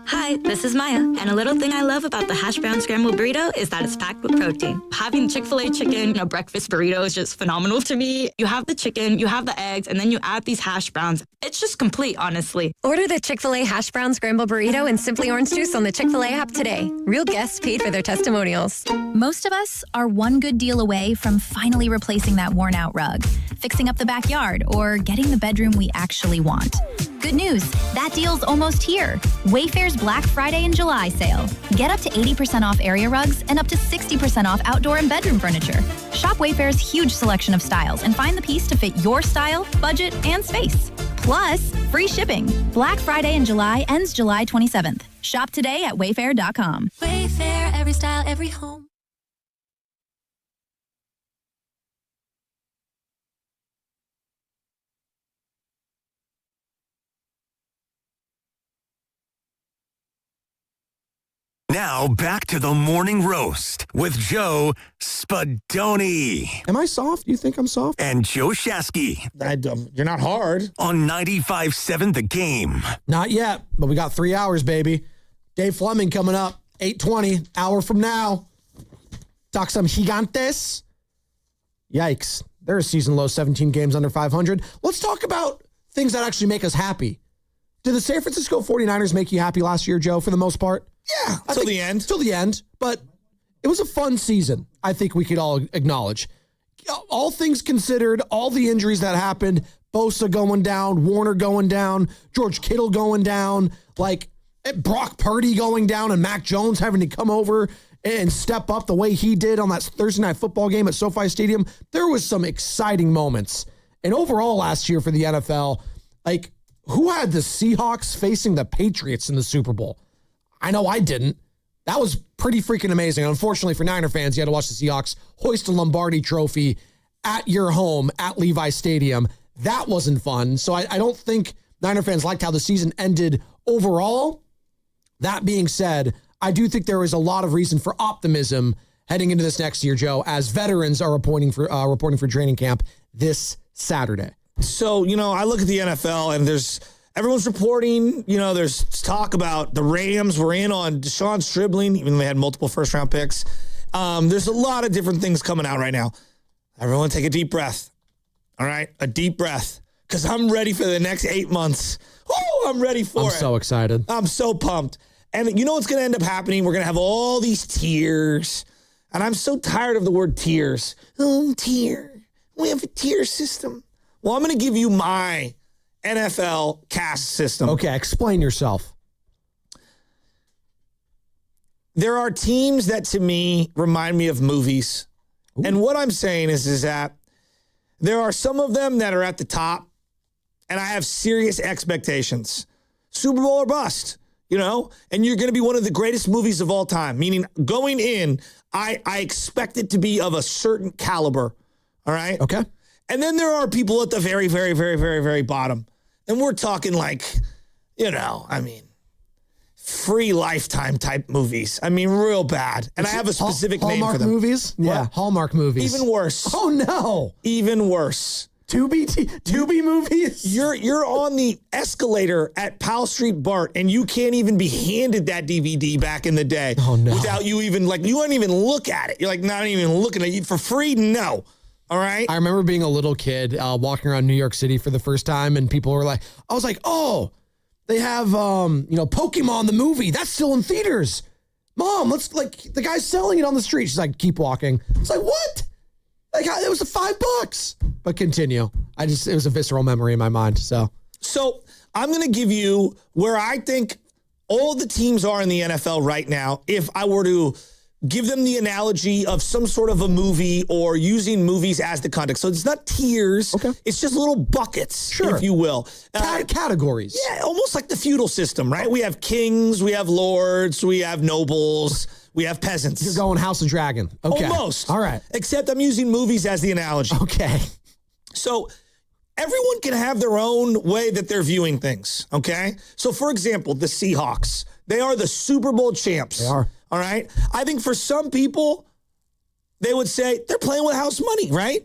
Hi, this is Maya, and a little thing I love about the hash brown scrambled burrito is that it's packed with protein. Having Chick-fil-A chicken in a breakfast burrito is just phenomenal to me. You have the chicken, you have the eggs, and then you add these hash browns. It's just complete, honestly. Order the Chick-fil-A hash brown scrambled burrito and Simply Orange Juice on the Chick-fil-A app today. Real guests paid for their testimonials. Most of us are one good deal away from finally replacing that worn-out rug, fixing up the backyard, or getting the bedroom we actually want. Good news, that deal's almost here. Wayfair's Black Friday and July sale. Get up to 80% off area rugs and up to 60% off outdoor and bedroom furniture. Shop Wayfair's huge selection of styles and find the piece to fit your style, budget, and space. Plus, free shipping. Black Friday in July ends July 27th. Shop today at wayfair.com. Wayfair, every style, every home. Now back to the morning roast with Joe Spadoni. Am I soft? You think I'm soft? And Joe Shasky. You're not hard. On 95.7 The Game. Not yet, but we got 3 hours, baby. Dave Fleming coming up, 8:20, hour from now. Talk some Gigantes. Yikes. They're a season low 17 games under 500. Let's talk about things that actually make us happy. Did the San Francisco 49ers make you happy last year, Joe, for the most part? Yeah, till the end. Till the end, but it was a fun season, I think we could all acknowledge. All things considered, all the injuries that happened, Bosa going down, Warner going down, George Kittle going down, like Brock Purdy going down, and Mac Jones having to come over and step up the way he did on that Thursday night football game at SoFi Stadium. There was some exciting moments. And overall last year for the NFL, like, who had the Seahawks facing the Patriots in the Super Bowl? I know I didn't. That was pretty freaking amazing. Unfortunately for Niner fans, you had to watch the Seahawks hoist a Lombardi trophy at your home at Levi Stadium. That wasn't fun. So I don't think Niner fans liked how the season ended overall. That being said, I do think there is a lot of reason for optimism heading into this next year, Joe, as veterans are reporting for training camp this Saturday. So, I look at the NFL and there's Everyone's reporting, there's talk about the Rams were in on Deshaun Stribling, even though they had multiple first-round picks. There's a lot of different things coming out right now. Everyone take a deep breath. All right? A deep breath. Because I'm ready for the next 8 months. Oh, I'm ready for it. I'm so excited. I'm so pumped. And you know what's going to end up happening? We're going to have all these tiers. And I'm so tired of the word tiers. Oh, tier. We have a tier system. Well, I'm going to give you my NFL caste system. Okay, explain yourself. There are teams that, to me, remind me of movies. Ooh. And what I'm saying is that there are some of them that are at the top, and I have serious expectations. Super Bowl or bust, and you're going to be one of the greatest movies of all time, meaning going in, I expect it to be of a certain caliber, all right? Okay. And then there are people at the very, very, very, very, very bottom. And we're talking free Lifetime type movies. Real bad. And I have a specific name for them. Hallmark movies? Yeah, what? Hallmark movies. Even worse. Oh, no. Even worse. Tubi movies? You're on the escalator at Powell Street BART, and you can't even be handed that DVD back in the day. Oh, no. Without you even, you wouldn't even look at it. You're not even looking at it. For free? No. All right? I remember being a little kid walking around New York City for the first time, and people were I was like, oh, they have, Pokemon the movie. That's still in theaters. Mom, the guy's selling it on the street. She's like, keep walking. It's like, what? It was $5. But continue. It was a visceral memory in my mind. So I'm going to give you where I think all the teams are in the NFL right now. If I were to give them the analogy of some sort of a movie or using movies as the context. So it's not tiers. Okay. It's just little buckets, if you will. Categories. Yeah, almost like the feudal system, right? We have kings, we have lords, we have nobles, we have peasants. You're going House of Dragon. Okay. Almost. All right. Except I'm using movies as the analogy. Okay. So everyone can have their own way that they're viewing things, okay? So, for example, the Seahawks, they are the Super Bowl champs. They are. All right? I think for some people, they would say they're playing with house money, right?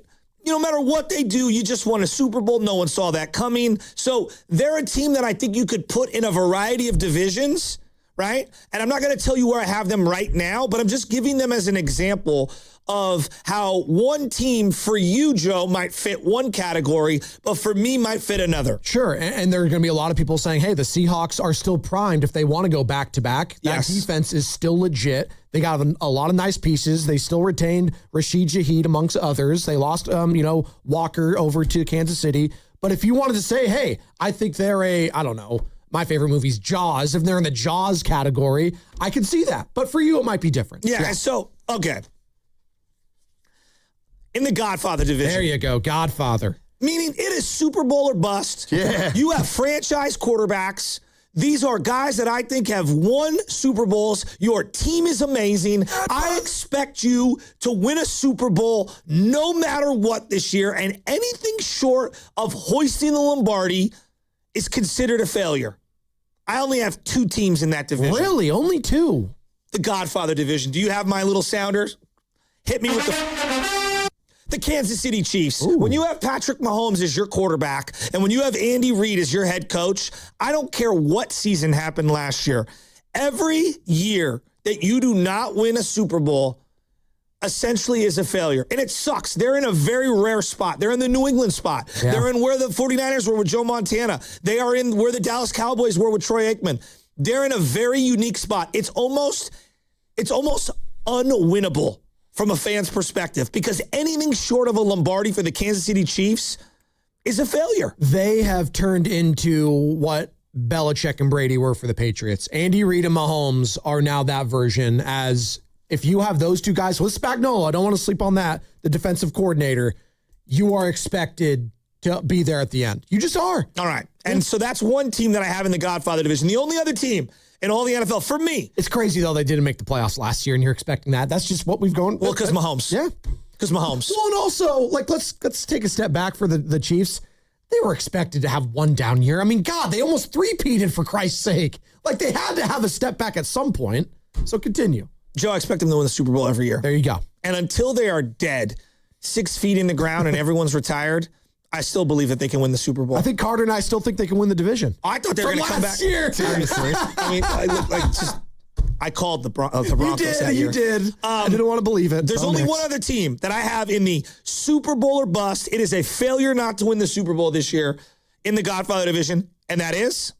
No matter what they do, you just won a Super Bowl. No one saw that coming. So they're a team that I think you could put in a variety of divisions, right? And I'm not going to tell you where I have them right now, but I'm just giving them as an example of how one team for you, Joe, might fit one category, but for me might fit another. Sure. And there are going to be a lot of people saying, hey, the Seahawks are still primed if they want to go back-to-back. That defense is still legit. They got a lot of nice pieces. They still retained Rashid Shaheed amongst others. They lost, Walker over to Kansas City. But if you wanted to say, hey, I think they're my favorite movie's Jaws. If they're in the Jaws category, I can see that. But for you, it might be different. Yeah. So, okay. In the Godfather division. There you go, Godfather. Meaning it is Super Bowl or bust. Yeah. You have franchise quarterbacks. These are guys that I think have won Super Bowls. Your team is amazing. I expect you to win a Super Bowl no matter what this year, and anything short of hoisting the Lombardi is considered a failure. I only have 2 teams in that division. Really? Only 2? The Godfather division. Do you have my little sounders? Hit me with the Kansas City Chiefs. Ooh. When you have Patrick Mahomes as your quarterback and when you have Andy Reid as your head coach, I don't care what season happened last year. Every year that you do not win a Super Bowl essentially is a failure. And it sucks. They're in a very rare spot. They're in the New England spot. Yeah. They're in where the 49ers were with Joe Montana. They are in where the Dallas Cowboys were with Troy Aikman. They're in a very unique spot. It's almost unwinnable from a fan's perspective, because anything short of a Lombardi for the Kansas City Chiefs is a failure. They have turned into what Belichick and Brady were for the Patriots. Andy Reid and Mahomes are now that version. As if you have those 2 guys with Spagnuolo, I don't want to sleep on that, the defensive coordinator, you are expected to be there at the end. You just are. All right. And so that's one team that I have in the Godfather division. The only other team in all the NFL, for me. It's crazy, though, they didn't make the playoffs last year, and you're expecting that. That's just what we've gone. Well, because Mahomes. Yeah. Because Mahomes. Well, and also, let's take a step back for the Chiefs. They were expected to have one down year. I mean, God, they almost 3-peated, for Christ's sake. They had to have a step back at some point. So continue. Joe, I expect them to win the Super Bowl every year. There you go. And until they are dead, 6 feet in the ground and everyone's retired, I still believe that they can win the Super Bowl. I think Carter and I still think they can win the division. I thought they were going to come back. Year. Seriously. I mean, I called the Broncos that year. You did. I didn't want to believe it. There's only one other team that I have in the Super Bowl or bust. It is a failure not to win the Super Bowl this year in the Godfather division, and that is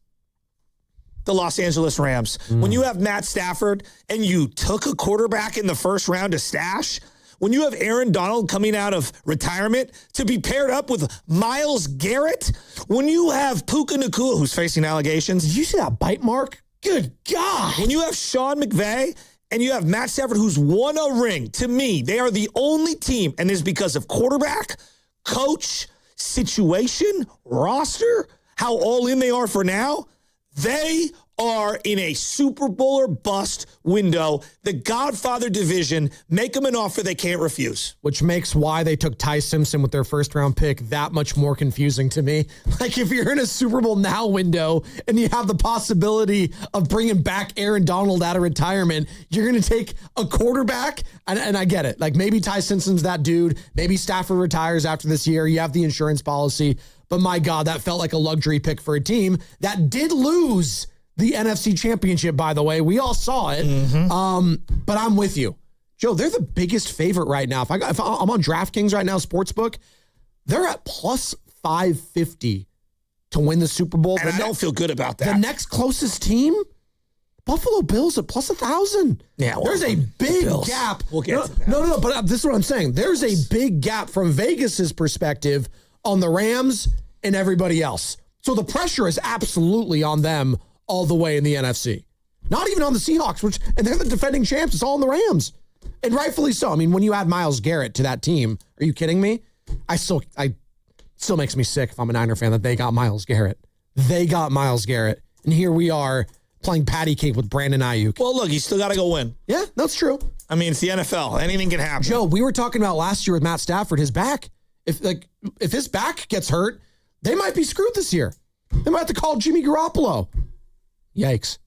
the Los Angeles Rams. When you have Matt Stafford and you took a quarterback in the first round to stash, when you have Aaron Donald coming out of retirement to be paired up with Myles Garrett, when you have Puka Nacua, who's facing allegations. Did you see that bite mark? Good God. When you have Sean McVay and you have Matt Stafford, who's won a ring, to me, they are the only team, and it's because of quarterback, coach, situation, roster, how all in they are for now. They are in a Super Bowl or bust window. The Godfather division, make them an offer they can't refuse. Which makes why they took Ty Simpson with their first round pick that much more confusing to me. Like if you're in a Super Bowl now window and you have the possibility of bringing back Aaron Donald out of retirement, you're going to take a quarterback. And I get it. Like maybe Ty Simpson's that dude. Maybe Stafford retires after this year. You have the insurance policy. But my God, that felt like a luxury pick for a team that did lose the NFC Championship, by the way. We all saw it. But I'm with you. Joe, they're the biggest favorite right now. If I'm on DraftKings right now, Sportsbook, they're at plus 550 to win the Super Bowl. And I don't feel good about that. The next closest team, Buffalo Bills at plus 1,000. Yeah, well, there's a big gap. We'll get to that. No, but this is what I'm saying. There's a big gap from Vegas's perspective on the Rams and everybody else. So the pressure is absolutely on them all the way in the NFC. Not even on the Seahawks, and they're the defending champs. It's all on the Rams. And rightfully so. I mean, when you add Myles Garrett to that team, are you kidding me? I still makes me sick if I'm a Niner fan that they got Myles Garrett. They got Myles Garrett. And here we are playing patty cake with Brandon Ayuk. Well, look, you still got to go win. Yeah, that's true. I mean, it's the NFL. Anything can happen. Joe, we were talking about last year with Matt Stafford, his back. If his back gets hurt, they might be screwed this year. They might have to call Jimmy Garoppolo. Yikes.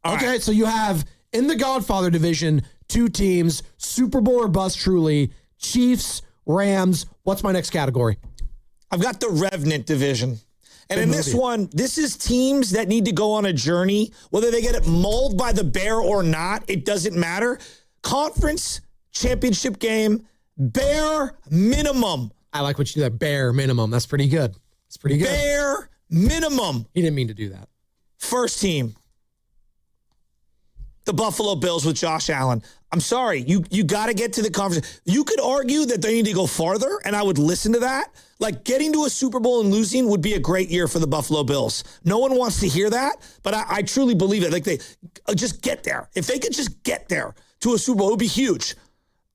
Okay, right. So you have in the Godfather division, two teams, Super Bowl or bust truly, Chiefs, Rams. What's my next category? I've got the Revenant division. And in this one, this is teams that need to go on a journey. Whether they get it mauled by the Bear or not, it doesn't matter. Conference championship game, bare minimum. I like what you do there. Bare minimum. That's pretty good. It's pretty good. Bare minimum. He didn't mean to do that. First team, the Buffalo Bills with Josh Allen. I'm sorry, you got to get to the conference. You could argue that they need to go farther, and I would listen to that. Like getting to a Super Bowl and losing would be a great year for the Buffalo Bills. No one wants to hear that, but I truly believe it. Like they just get there. If they could just get there to a Super Bowl, it would be huge.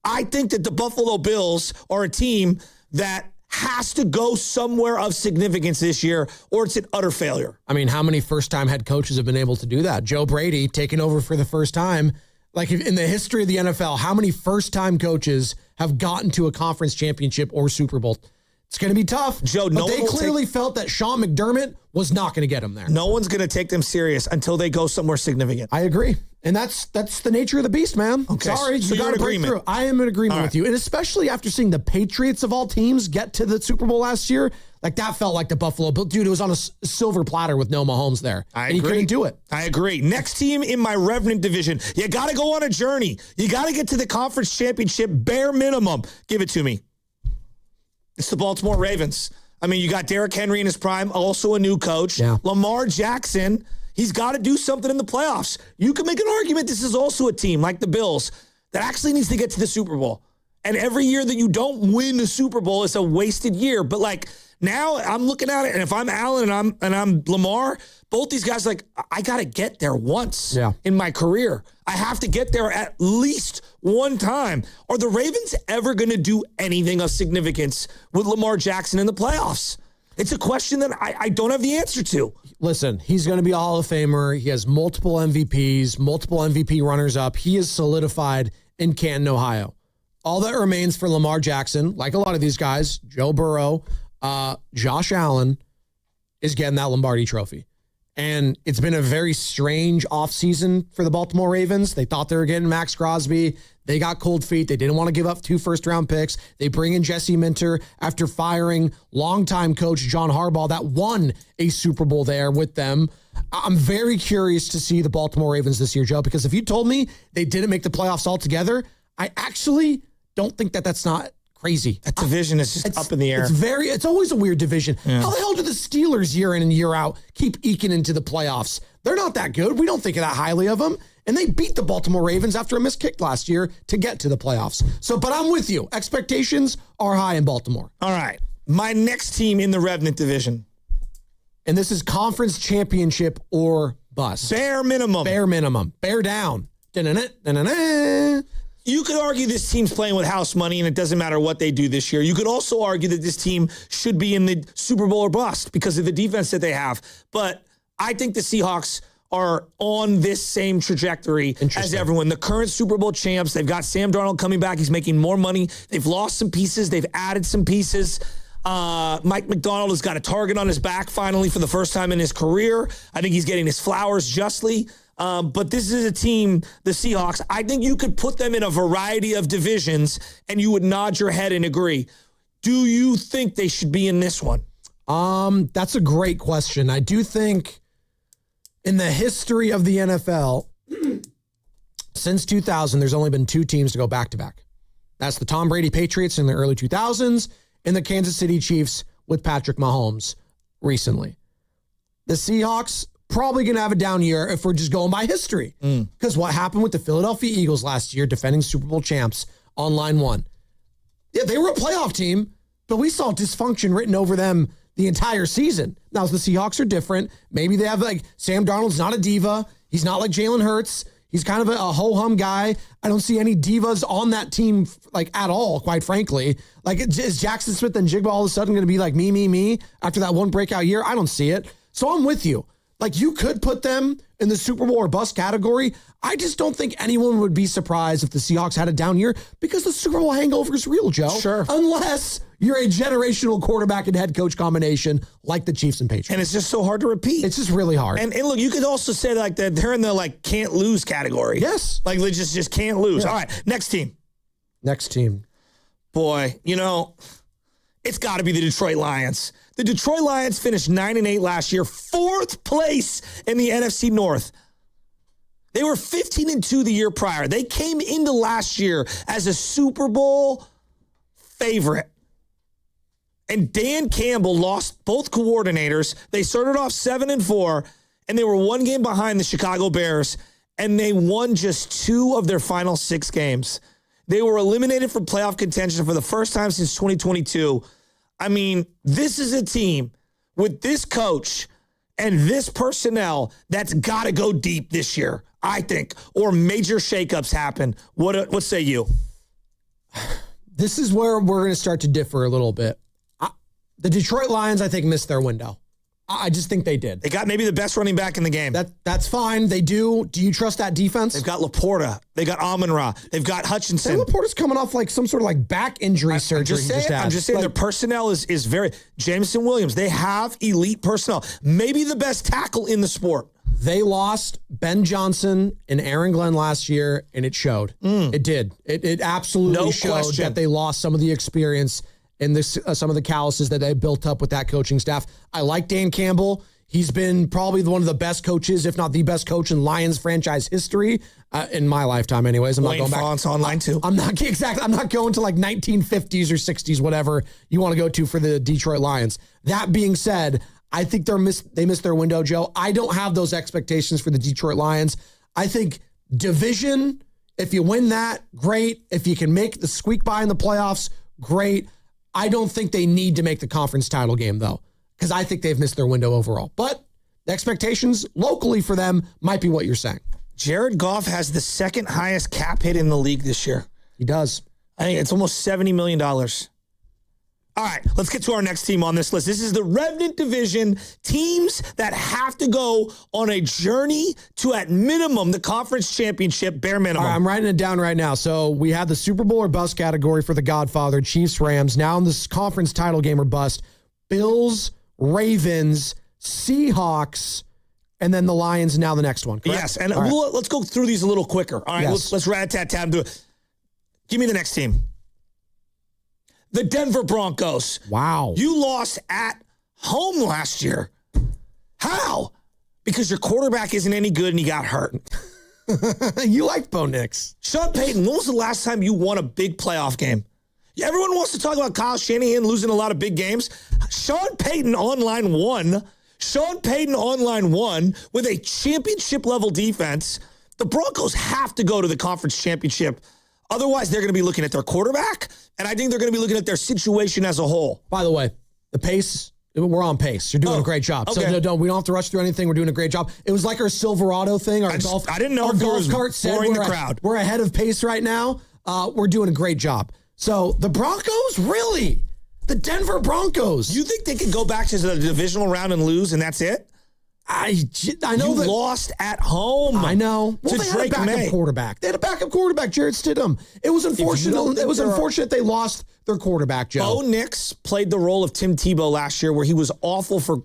I think that the Buffalo Bills are a team that has to go somewhere of significance this year, or it's an utter failure. I mean, how many first-time head coaches have been able to do that? Joe Brady taking over for the first time. Like in the history of the NFL, how many first-time coaches have gotten to a conference championship or Super Bowl? It's going to be tough. Joe, but they clearly felt that Sean McDermott was not going to get him there. No one's going to take them serious until they go somewhere significant. I agree. And that's the nature of the beast, man. Okay. Sorry, so you got to break through. I am in agreement with you. And especially after seeing the Patriots of all teams get to the Super Bowl last year, like that felt like the Buffalo Bills. Dude, it was on a silver platter with no Mahomes there. I agree. He couldn't do it. I agree. Next team in my Revenant division, you got to go on a journey. You got to get to the conference championship, bare minimum. Give it to me. It's the Baltimore Ravens. I mean, you got Derrick Henry in his prime, also a new coach. Yeah. Lamar Jackson, he's got to do something in the playoffs. You can make an argument this is also a team like the Bills that actually needs to get to the Super Bowl. And every year that you don't win the Super Bowl is a wasted year. But like now I'm looking at it, and if I'm Allen and I'm Lamar, both these guys like, I got to get there once in my career. I have to get there at least one time. Are the Ravens ever going to do anything of significance with Lamar Jackson in the playoffs? It's a question that I don't have the answer to. Listen, he's going to be a Hall of Famer. He has multiple MVPs, multiple MVP runners-up. He is solidified in Canton, Ohio. All that remains for Lamar Jackson, like a lot of these guys, Joe Burrow, Josh Allen, is getting that Lombardi trophy. And it's been a very strange offseason for the Baltimore Ravens. They thought they were getting Max Crosby. They got cold feet. They didn't want to give up 2 first-round picks. They bring in Jesse Minter after firing longtime coach John Harbaugh that won a Super Bowl there with them. I'm very curious to see the Baltimore Ravens this year, Joe, because if you told me they didn't make the playoffs altogether, I actually don't think that's not crazy. That division is just up in the air. It's always a weird division. Yeah. How the hell do the Steelers year in and year out keep eking into the playoffs? They're not that good. We don't think that highly of them. And they beat the Baltimore Ravens after a missed kick last year to get to the playoffs. But I'm with you. Expectations are high in Baltimore. All right. My next team in the Revenant division. And this is conference championship or bust. Bare minimum. Bare minimum. Bear down. Da-na-na. You could argue this team's playing with house money, and it doesn't matter what they do this year. You could also argue that this team should be in the Super Bowl or bust because of the defense that they have. But I think the Seahawks are on this same trajectory as everyone. The current Super Bowl champs, they've got Sam Darnold coming back. He's making more money. They've lost some pieces. They've added some pieces. Mike McDonald has got a target on his back finally for the first time in his career. I think he's getting his flowers justly. But this is a team, the Seahawks, I think you could put them in a variety of divisions and you would nod your head and agree. Do you think they should be in this one? That's a great question. I do think in the history of the NFL, since 2000, there's only been 2 teams to go back-to-back. That's the Tom Brady Patriots in the early 2000s and the Kansas City Chiefs with Patrick Mahomes recently. The Seahawks probably going to have a down year if we're just going by history. Because what happened with the Philadelphia Eagles last year, defending Super Bowl champs on line 1? Yeah, they were a playoff team, but we saw dysfunction written over them the entire season. Now, the Seahawks are different. Maybe they have, Sam Darnold's not a diva. He's not like Jalen Hurts. He's kind of a ho-hum guy. I don't see any divas on that team, at all, quite frankly. Is Jackson Smith and Jigba all of a sudden going to be me after that one breakout year? I don't see it. So I'm with you. You could put them in the Super Bowl or bust category. I just don't think anyone would be surprised if the Seahawks had a down year because the Super Bowl hangover is real, Joe. Sure. Unless you're a generational quarterback and head coach combination like the Chiefs and Patriots. And it's just so hard to repeat. It's just really hard. And look, you could also say that they're in the can't lose category. Yes. They just can't lose. Yes. All right, next team. Boy, it's got to be the Detroit Lions. The Detroit Lions finished 9-8 last year, 4th place in the NFC North. They were 15-2 the year prior. They came into last year as a Super Bowl favorite. And Dan Campbell lost both coordinators. They started off 7-4, and they were 1 game behind the Chicago Bears, and they won just 2 of their final 6 games. They were eliminated from playoff contention for the first time since 2022. I mean, this is a team with this coach and this personnel that's got to go deep this year, I think, or major shakeups happen. What say you? This is where we're going to start to differ a little bit. The Detroit Lions, I think, missed their window. I just think they did. They got maybe the best running back in the game. That's fine. They do. Do you trust that defense? They've got Laporta. They got Amon-Ra. They've got Hutchinson. And Laporta's coming off some sort of back injury surgery. I'm just saying their personnel is very... Jameson Williams, they have elite personnel. Maybe the best tackle in the sport. They lost Ben Johnson and Aaron Glenn last year, and it showed. It did. It absolutely showed that they lost some of the experience and some of the calluses that they built up with that coaching staff. I like Dan Campbell. He's been probably one of the best coaches, if not the best coach in Lions franchise history, in my lifetime anyways. I'm Wayne not going Fonts back. online too. I'm not going to 1950s or 60s, whatever you want to go to for the Detroit Lions. That being said, I think they missed their window, Joe. I don't have those expectations for the Detroit Lions. I think division, if you win that, great. If you can make the squeak by in the playoffs, great. I don't think they need to make the conference title game, though, because I think they've missed their window overall. But the expectations locally for them might be what you're saying. Jared Goff has the 2nd highest cap hit in the league this year. He does. I think it's almost $70 million. All right, let's get to our next team on this list. This is the Revenant Division, teams that have to go on a journey to, at minimum, the conference championship, bare minimum. All right, I'm writing it down right now. So we had the Super Bowl or bust category for the Godfather, Chiefs, Rams. Now in this conference title game or bust, Bills, Ravens, Seahawks, and then the Lions, now the next one, correct? Yes, and All right. let's go through these a little quicker. All right, Yes. let's rat-a-tat-tat and do it. Give me the next team. The Denver Broncos. Wow. You lost at home last year. How? Because your quarterback isn't any good and he got hurt. You like Bo Nix. Sean Payton, when was the last time you won a big playoff game? Everyone wants to talk about Kyle Shanahan losing a lot of big games. Sean Payton online won. Sean Payton online won with a championship-level defense. The Broncos have to go to the conference championship. Otherwise, they're going to be looking at their quarterback, and I think they're going to be looking at their situation as a whole. By the way, the pace, we're on pace. You're doing a great job. Okay. So we don't have to rush through anything. We're doing a great job. It was like our Silverado thing. I didn't know our if golf cart said boring the crowd. We're ahead of pace right now. We're doing a great job. So the Broncos, really? The Denver Broncos. You think they could go back to the divisional round and lose, and that's it? I know you lost at home. I know. Well, to they had Drake a backup May. quarterback. They had a backup quarterback, Jarrett Stidham. It was unfortunate. It was unfortunate they lost their quarterback, Joe. Bo Nix played the role of Tim Tebow last year, where he was awful for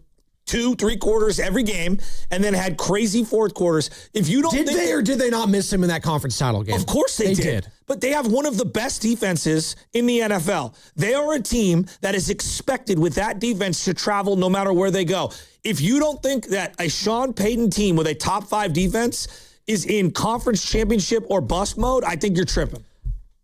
2-3 quarters every game, and then had crazy fourth quarters. If you don't, Did they or did they not miss him in that conference title game? Of course they did. But they have one of the best defenses in the NFL. They are a team that is expected with that defense to travel no matter where they go. If you don't think that a Sean Payton team with a top 5 defense is in conference championship or bust mode, I think you're tripping.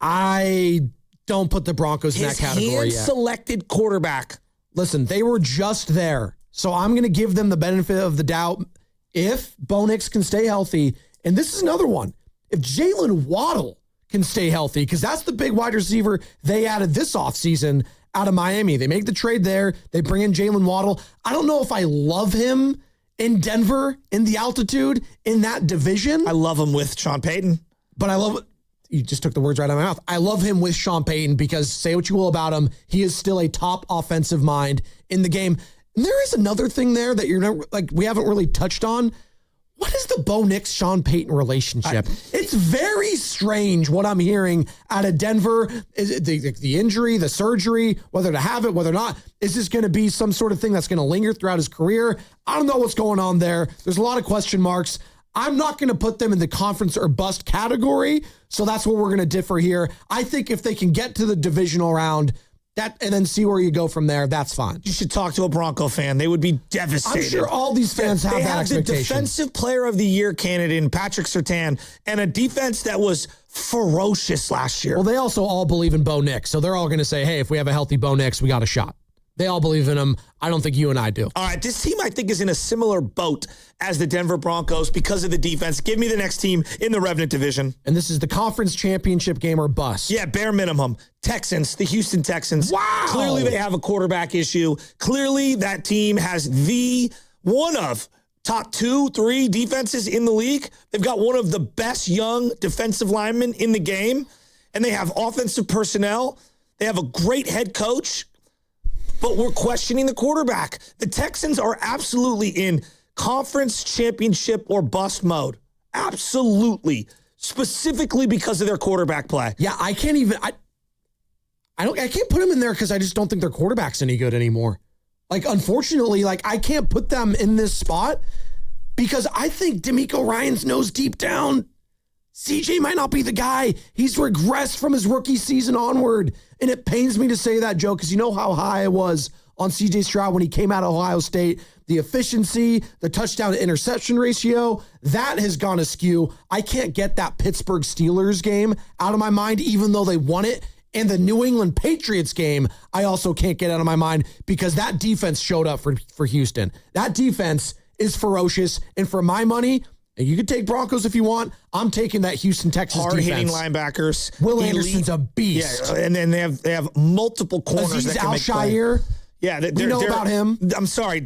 I don't put the Broncos in that category yet. Selected quarterback. Listen, they were just there. So I'm going to give them the benefit of the doubt if Bo Nix can stay healthy. And this is another one. If Jalen Waddle can stay healthy, because that's the big wide receiver they added this offseason out of Miami. They make the trade there. They bring in Jalen Waddle. I don't know if I love him in Denver, in the altitude, in that division. I love him with Sean Payton. But I love, you just took the words right out of my mouth. I love him with Sean Payton because say what you will about him, he is still a top offensive mind in the game. And there is another thing there that you're not, like, we haven't really touched on. What is the Bo Nix Sean Payton relationship? It's very strange what I'm hearing out of Denver. Is it the injury, the surgery, whether to have it, whether or not? Is this going to be some sort of thing that's going to linger throughout his career? I don't know what's going on there. There's a lot of question marks. I'm not going to put them in the conference or bust category, so that's where we're going to differ here. I think if they can get to the divisional round, that and then see where you go from there, that's fine. You should talk to a Bronco fan. They would be devastated. I'm sure all these fans have that expectation. The defensive player of the year candidate in Patrick Surtain and a defense that was ferocious last year. Well, they also all believe in Bo Nix, so they're all going to say, hey, if we have a healthy Bo Nix, we got a shot. They all believe in him. I don't think you and I do. All right, this team I think is in a similar boat as the Denver Broncos because of the defense. Give me the next team in the Revenant division. And this is the conference championship game or bust. Yeah, bare minimum. Texans, the Houston Texans. Wow. Clearly they have a quarterback issue. Clearly that team has one of top 2-3 defenses in the league. They've got one of the best young defensive linemen in the game. And they have offensive personnel. They have a great head coach. But we're questioning the quarterback. The Texans are absolutely in conference championship or bust mode. Absolutely. Specifically because of their quarterback play. Yeah, I can't even I can't put them in there because I just don't think their quarterback's any good anymore. Like, unfortunately, I can't put them in this spot because I think DeMeco Ryans knows deep down CJ might not be the guy. He's regressed from his rookie season onward. And it pains me to say that, Joe, because you know how high I was on CJ Stroud when he came out of Ohio State. The efficiency, the touchdown to interception ratio, that has gone askew. I can't get that Pittsburgh Steelers game out of my mind, even though they won it. And the New England Patriots game, I also can't get out of my mind because that defense showed up for Houston. That defense is ferocious. And for my money, and you could take Broncos if you want. I'm taking that Houston Texans defense. Hard-hitting linebackers. Will Anderson's a beast. Yeah, and then they have multiple corners Aziz that can make Al-Shaair. play. Yeah, we know about him. I'm sorry,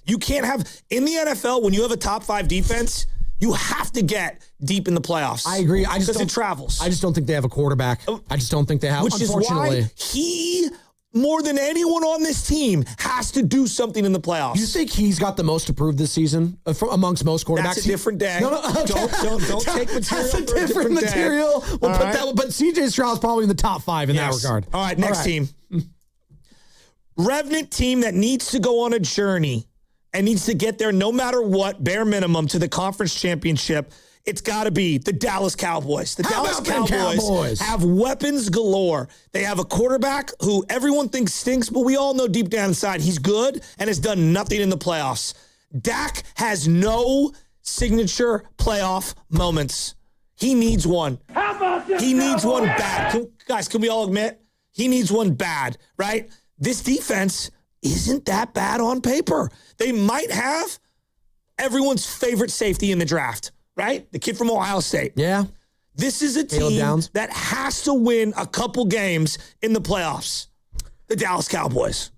you can't have in the NFL when you have a top 5 defense. You have to get deep in the playoffs. I agree. Because it travels. I just don't think they have a quarterback. I just don't think they have. Which is why he, more than anyone on this team, has to do something in the playoffs. You think he's got the most approved this season amongst most quarterbacks? That's a different day. No, okay. Don't take material. That's a different material. We'll put that. But CJ Stroud's probably in the top 5 in that regard. All right, next team. Revenant team that needs to go on a journey and needs to get there no matter what, bare minimum, to the conference championship, it's got to be the Dallas Cowboys. The Dallas Cowboys have weapons galore. They have a quarterback who everyone thinks stinks, but we all know deep down inside he's good and has done nothing in the playoffs. Dak has no signature playoff moments. He needs one. How about this? He needs one bad. Guys, can we all admit? He needs one bad, right? This defense isn't that bad on paper. They might have everyone's favorite safety in the draft, right? The kid from Ohio State. Yeah. This is a team that has to win a couple games in the playoffs. The Dallas Cowboys.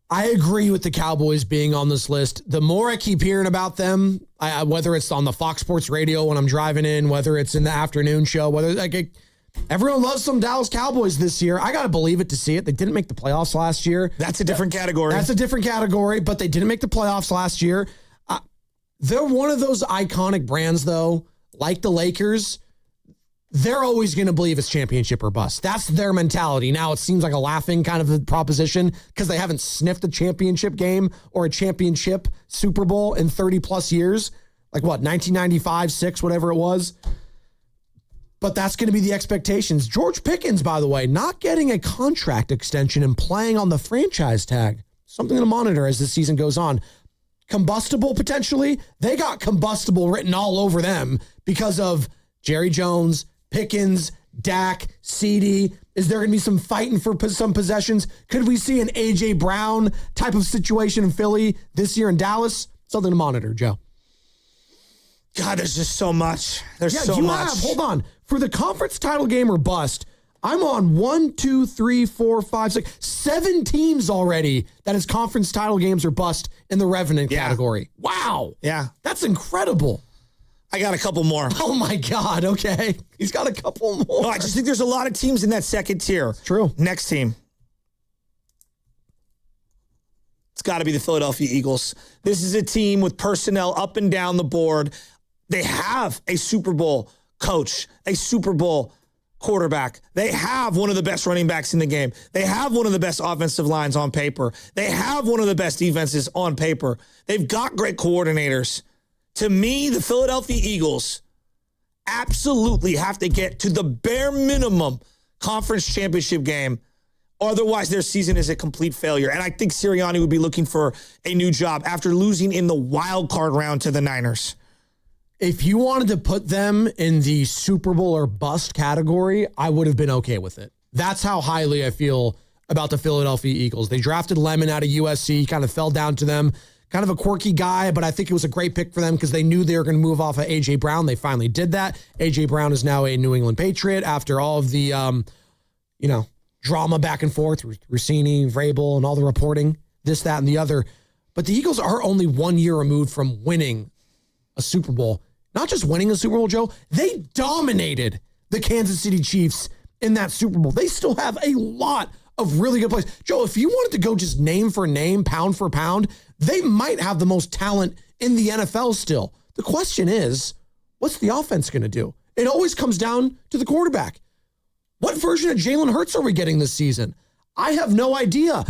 I agree with the Cowboys being on this list. The more I keep hearing about them, whether it's on the Fox Sports Radio when I'm driving in, whether it's in the afternoon show, everyone loves some Dallas Cowboys this year. I got to believe it to see it. They didn't make the playoffs last year. That's a different category. That's a different category, but they didn't make the playoffs last year. They're one of those iconic brands, though, like the Lakers. They're always going to believe it's championship or bust. That's their mentality. Now, it seems like a laughing kind of a proposition because they haven't sniffed a championship game or a championship Super Bowl in 30-plus years. Like, what, 1995, 6, whatever it was. But that's going to be the expectations. George Pickens, by the way, not getting a contract extension and playing on the franchise tag. Something to monitor as the season goes on. Combustible, potentially. They got combustible written all over them because of Jerry Jones, Pickens, Dak, CeeDee. Is there going to be some fighting for some possessions? Could we see an A.J. Brown type of situation in Philly this year in Dallas? Something to monitor, Joe. God, there's just so much. There's so much. Hold on. For the conference title game or bust, I'm on 1, 2, 3, 4, 5, 6, 7 teams already that is conference title games or bust in the Revenant category. Wow. Yeah. That's incredible. I got a couple more. Oh, my God. Okay. He's got a couple more. No, I just think there's a lot of teams in that second tier. True. Next team. It's got to be the Philadelphia Eagles. This is a team with personnel up and down the board. They have a Super Bowl coach, a Super Bowl quarterback. They have one of the best running backs in the game. They have one of the best offensive lines on paper. They have one of the best defenses on paper. They've got great coordinators. To me, the Philadelphia Eagles absolutely have to get to the bare minimum conference championship game. Otherwise, their season is a complete failure. And I think Sirianni would be looking for a new job after losing in the wild card round to the Niners. If you wanted to put them in the Super Bowl or bust category, I would have been okay with it. That's how highly I feel about the Philadelphia Eagles. They drafted Lemon out of USC, kind of fell down to them. Kind of a quirky guy, but I think it was a great pick for them because they knew they were going to move off of A.J. Brown. They finally did that. A.J. Brown is now a New England Patriot after all of the, drama back and forth, Rossini, Vrabel, and all the reporting, this, that, and the other. But the Eagles are only 1 year removed from winning a Super Bowl. Not just winning a Super Bowl, Joe. They dominated the Kansas City Chiefs in that Super Bowl. They still have a lot of really good players. Joe, if you wanted to go just name for name, pound for pound, they might have the most talent in the NFL still. The question is, what's the offense going to do? It always comes down to the quarterback. What version of Jalen Hurts are we getting this season? I have no idea.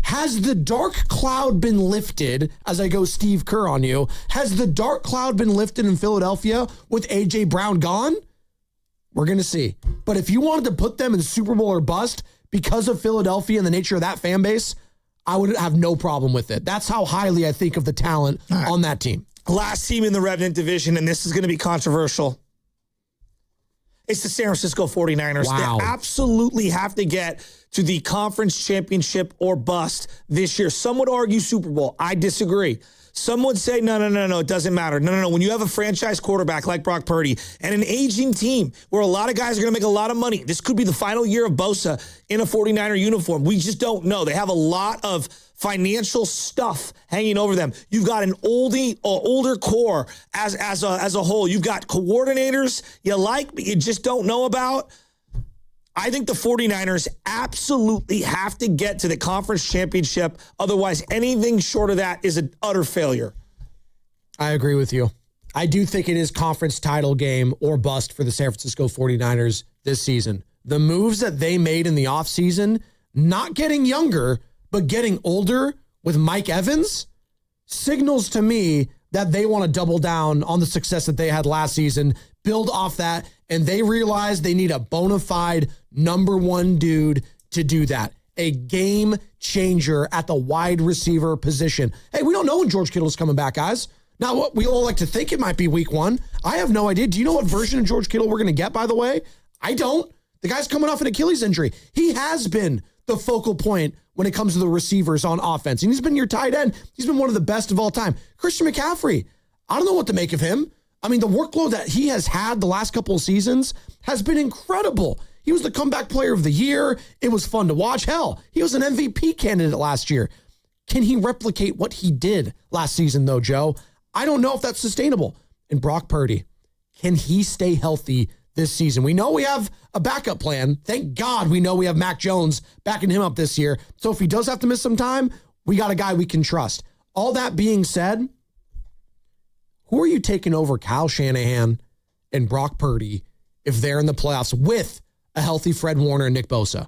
Has the dark cloud been lifted, as I go Steve Kerr on you, has the dark cloud been lifted in Philadelphia with A.J. Brown gone? We're going to see. But if you wanted to put them in Super Bowl or bust because of Philadelphia and the nature of that fan base, I would have no problem with it. That's how highly I think of the talent on that team. Last team in the Revenant division, and this is going to be controversial. It's the San Francisco 49ers. Wow. They absolutely have to get to the conference championship or bust this year. Some would argue Super Bowl. I disagree. Some would say, no, it doesn't matter. No. When you have a franchise quarterback like Brock Purdy and an aging team where a lot of guys are going to make a lot of money, this could be the final year of Bosa in a 49er uniform. We just don't know. They have a lot of financial stuff hanging over them. You've got an older core as a whole. You've got coordinators you like, but you just don't know about. I think the 49ers absolutely have to get to the conference championship. Otherwise, anything short of that is an utter failure. I agree with you. I do think it is conference title game or bust for the San Francisco 49ers this season. The moves that they made in the offseason, not getting younger, but getting older with Mike Evans, signals to me that they want to double down on the success that they had last season, build off that, and they realize they need a bona fide number one dude to do that. A game changer at the wide receiver position. Hey, we don't know when George Kittle is coming back, guys. Now, what we all like to think it might be week 1. I have no idea. Do you know what version of George Kittle we're going to get, by the way? I don't. The guy's coming off an Achilles injury. He has been the focal point when it comes to the receivers on offense. And he's been your tight end. He's been one of the best of all time. Christian McCaffrey, I don't know what to make of him. I mean, the workload that he has had the last couple of seasons has been incredible. He was the comeback player of the year. It was fun to watch. Hell, he was an MVP candidate last year. Can he replicate what he did last season, though, Joe? I don't know if that's sustainable. And Brock Purdy, can he stay healthy this season? We know we have a backup plan. Thank God we know we have Mac Jones backing him up this year. So if he does have to miss some time, we got a guy we can trust. All that being said, who are you taking over Kyle Shanahan and Brock Purdy if they're in the playoffs with a healthy Fred Warner and Nick Bosa?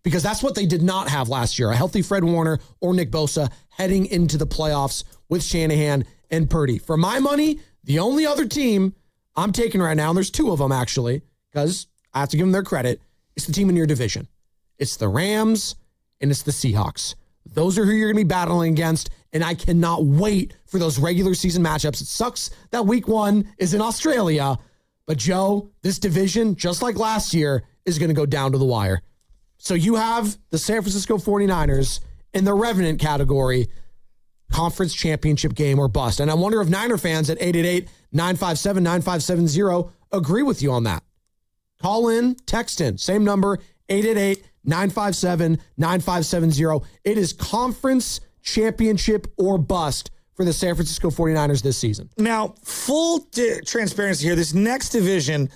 Because that's what they did not have last year, a healthy Fred Warner or Nick Bosa heading into the playoffs with Shanahan and Purdy. For my money, the only other team I'm taking right now, and there's 2 of them actually, because I have to give them their credit, it's the team in your division. It's the Rams and it's the Seahawks. Those are who you're going to be battling against, and I cannot wait for those regular season matchups. It sucks that week 1 is in Australia, but Joe, this division, just like last year, is going to go down to the wire. So you have the San Francisco 49ers in the Revenant category, conference championship game or bust. And I wonder if Niner fans at 888-957-9570 agree with you on that. Call in, text in, same number, 888-957-9570. It is conference championship or bust for the San Francisco 49ers this season. Now, full transparency here, this next division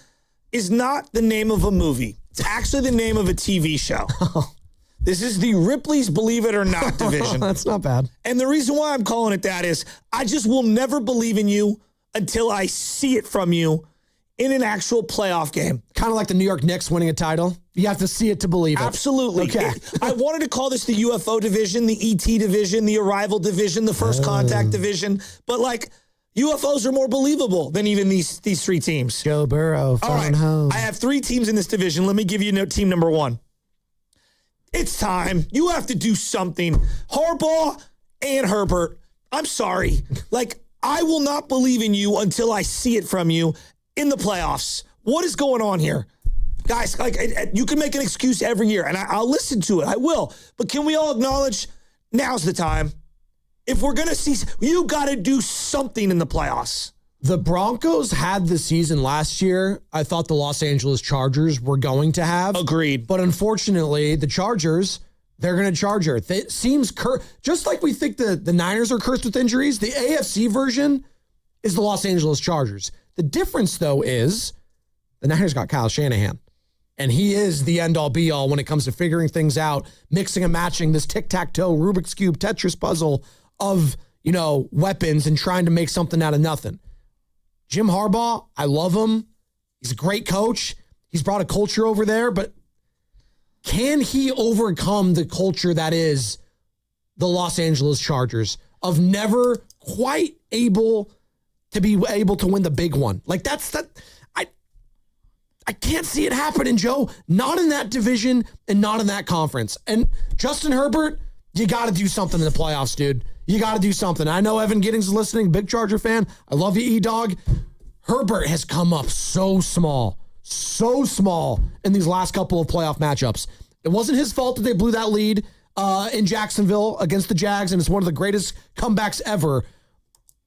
is not the name of a movie. It's actually the name of a TV show. This is the Ripley's Believe It or Not division. That's not bad. And the reason why I'm calling it that is I just will never believe in you until I see it from you in an actual playoff game. Kind of like the New York Knicks winning a title. You have to see it to believe it. Absolutely. Okay. I wanted to call this the UFO division, the ET division, the Arrival division, the First Contact division. But like UFOs are more believable than even these 3 teams. Joe Burrow, all right. home. I have 3 teams in this division. Let me give you team number 1. It's time. You have to do something. Harbaugh and Herbert, I'm sorry. I will not believe in you until I see it from you in the playoffs. What is going on here? Guys, you can make an excuse every year, and I'll listen to it. I will. But can we all acknowledge now's the time? If we're going to see, you got to do something in the playoffs. The Broncos had the season last year I thought the Los Angeles Chargers were going to have. Agreed. But unfortunately, the Chargers, they're going to charge her. It seems just like we think the Niners are cursed with injuries, the AFC version is the Los Angeles Chargers. The difference, though, is the Niners got Kyle Shanahan. And he is the end-all, be-all when it comes to figuring things out, mixing and matching this tic-tac-toe, Rubik's Cube, Tetris puzzle of, weapons and trying to make something out of nothing. Jim Harbaugh, I love him. He's a great coach. He's brought a culture over there, but can he overcome the culture that is the Los Angeles Chargers of never quite able to win the big one? I can't see it happening, Joe. Not in that division and not in that conference. And Justin Herbert, you got to do something in the playoffs, dude. You got to do something. I know Evan Giddings is listening, big Charger fan. I love you, E-Dog. Herbert has come up so small in these last couple of playoff matchups. It wasn't his fault that they blew that lead in Jacksonville against the Jags, and it's one of the greatest comebacks ever.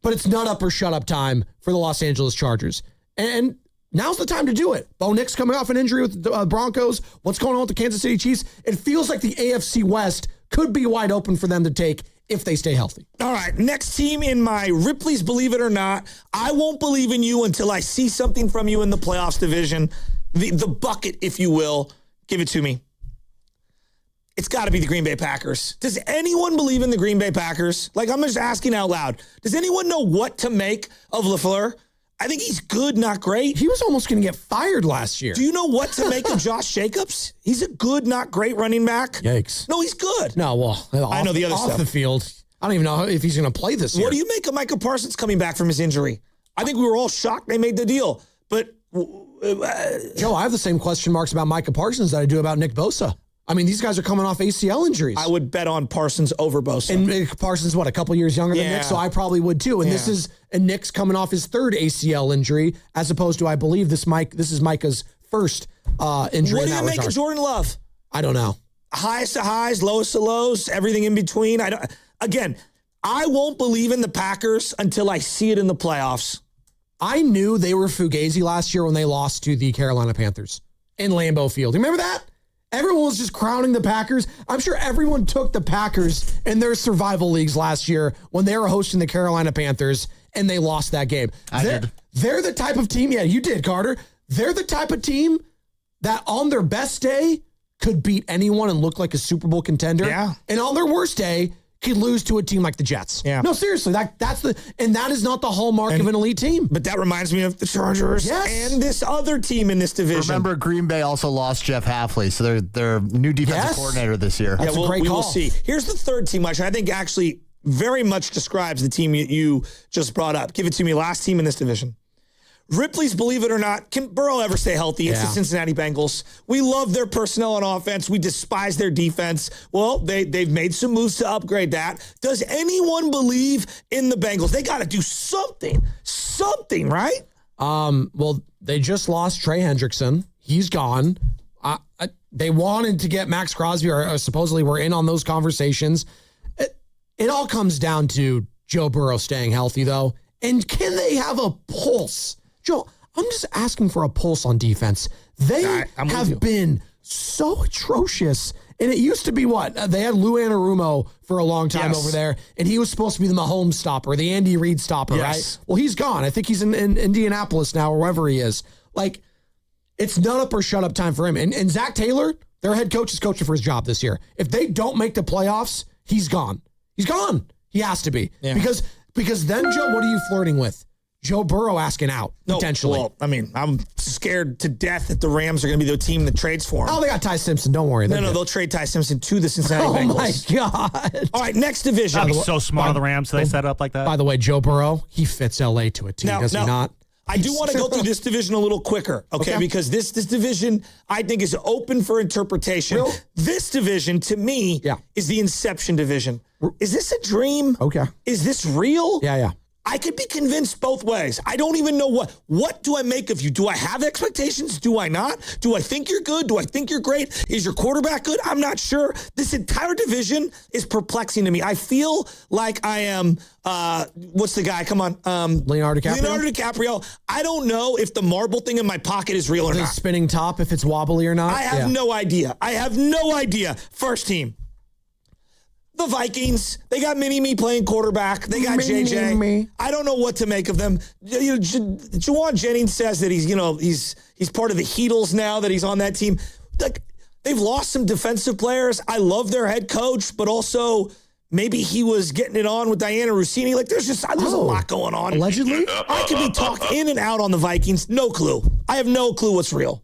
But it's nut up or shut up time for the Los Angeles Chargers. And now's the time to do it. Bo Nix coming off an injury with the Broncos. What's going on with the Kansas City Chiefs? It feels like the AFC West could be wide open for them to take if they stay healthy. All right, next team in my Ripley's Believe It or Not. I won't believe in you until I see something from you in the playoffs division. The bucket, if you will. Give it to me. It's got to be the Green Bay Packers. Does anyone believe in the Green Bay Packers? I'm just asking out loud. Does anyone know what to make of LaFleur? I think he's good, not great. He was almost going to get fired last year. Do you know what to make of Josh Jacobs? He's a good, not great running back. Yikes. No, he's good. No, well, I know the other off stuff. The field. I don't even know if he's going to play this year. What do you make of Micah Parsons coming back from his injury? I think we were all shocked they made the deal. But Joe, I have the same question marks about Micah Parsons that I do about Nick Bosa. I mean, these guys are coming off ACL injuries. I would bet on Parsons over Bosa. And Parsons, what, a couple years younger than Nick? So I probably would too. And Nick's coming off his third ACL injury, as opposed to, I believe, this is Micah's first injury. What do you make of Jordan Love? I don't know. Highest to highs, lowest to lows, everything in between. I won't believe in the Packers until I see it in the playoffs. I knew they were fugazi last year when they lost to the Carolina Panthers in Lambeau Field. You remember that? Everyone was just crowning the Packers. I'm sure everyone took the Packers in their survival leagues last year when they were hosting the Carolina Panthers and they lost that game. They're the type of team, yeah, you did, Carter. They're the type of team that on their best day could beat anyone and look like a Super Bowl contender. Yeah. And on their worst day, could lose to a team like the Jets. Yeah. No, seriously, that is not the hallmark of an elite team. But that reminds me of the Chargers and this other team in this division. Remember, Green Bay also lost Jeff Hafley, so they're new defensive coordinator this year. That's a great call. We'll see. Here's the third team, which I think actually very much describes the team you just brought up. Give it to me. Last team in this division. Ripley's, believe it or not, can Burrow ever stay healthy? It's the Cincinnati Bengals. We love their personnel on offense. We despise their defense. Well, they've made some moves to upgrade that. Does anyone believe in the Bengals? They got to do something, right? Well, they just lost Trey Hendrickson. He's gone. They wanted to get Max Crosby, or supposedly we're in on those conversations. It all comes down to Joe Burrow staying healthy, though. And can they have a pulse? Joe, I'm just asking for a pulse on defense. They have been so atrocious. And it used to be what? They had Lou Anarumo for a long time over there, and he was supposed to be the Mahomes stopper, the Andy Reid stopper, right? Well, he's gone. I think he's in Indianapolis now, or wherever he is. Like, it's nut up or shut up time for him. And Zach Taylor, their head coach, is coaching for his job this year. If they don't make the playoffs, he's gone. He's gone. He has to be. Yeah. Because then, Joe, what are you flirting with? Joe Burrow asking out, potentially. Well, I mean, I'm scared to death that the Rams are going to be the team that trades for him. Oh, they got Ty Simpson. Don't worry. No, they'll trade Ty Simpson to the Cincinnati Bengals. Oh, my God. All right, next division. That'd be so smart of the Rams they set up like that. By the way, Joe Burrow, he fits L.A. to a T, does he not? I do want to go through this division a little quicker, okay? Because this division, I think, is open for interpretation. Real? This division, to me, is the Inception division. Is this a dream? Okay. Is this real? Yeah. I could be convinced both ways. I don't even know what do I make of you? Do I have expectations? Do I not? Do I think you're good? Do I think you're great? Is your quarterback good? I'm not sure. This entire division is perplexing to me. I feel like I am, what's the guy? Come on. Leonardo DiCaprio? Leonardo DiCaprio. I don't know if the marble thing in my pocket is real or not. The spinning top, if it's wobbly or not? I have no idea. First team. The Vikings, they got Mini-Me playing quarterback. They got JJ. I don't know what to make of them. Juwan Jennings says that he's part of the Heatles now, that he's on that team. Like, they've lost some defensive players. I love their head coach, but also maybe he was getting it on with Diana Rossini. Like, there's a lot going on. Allegedly? I could be talked in and out on the Vikings. No clue. I have no clue what's real.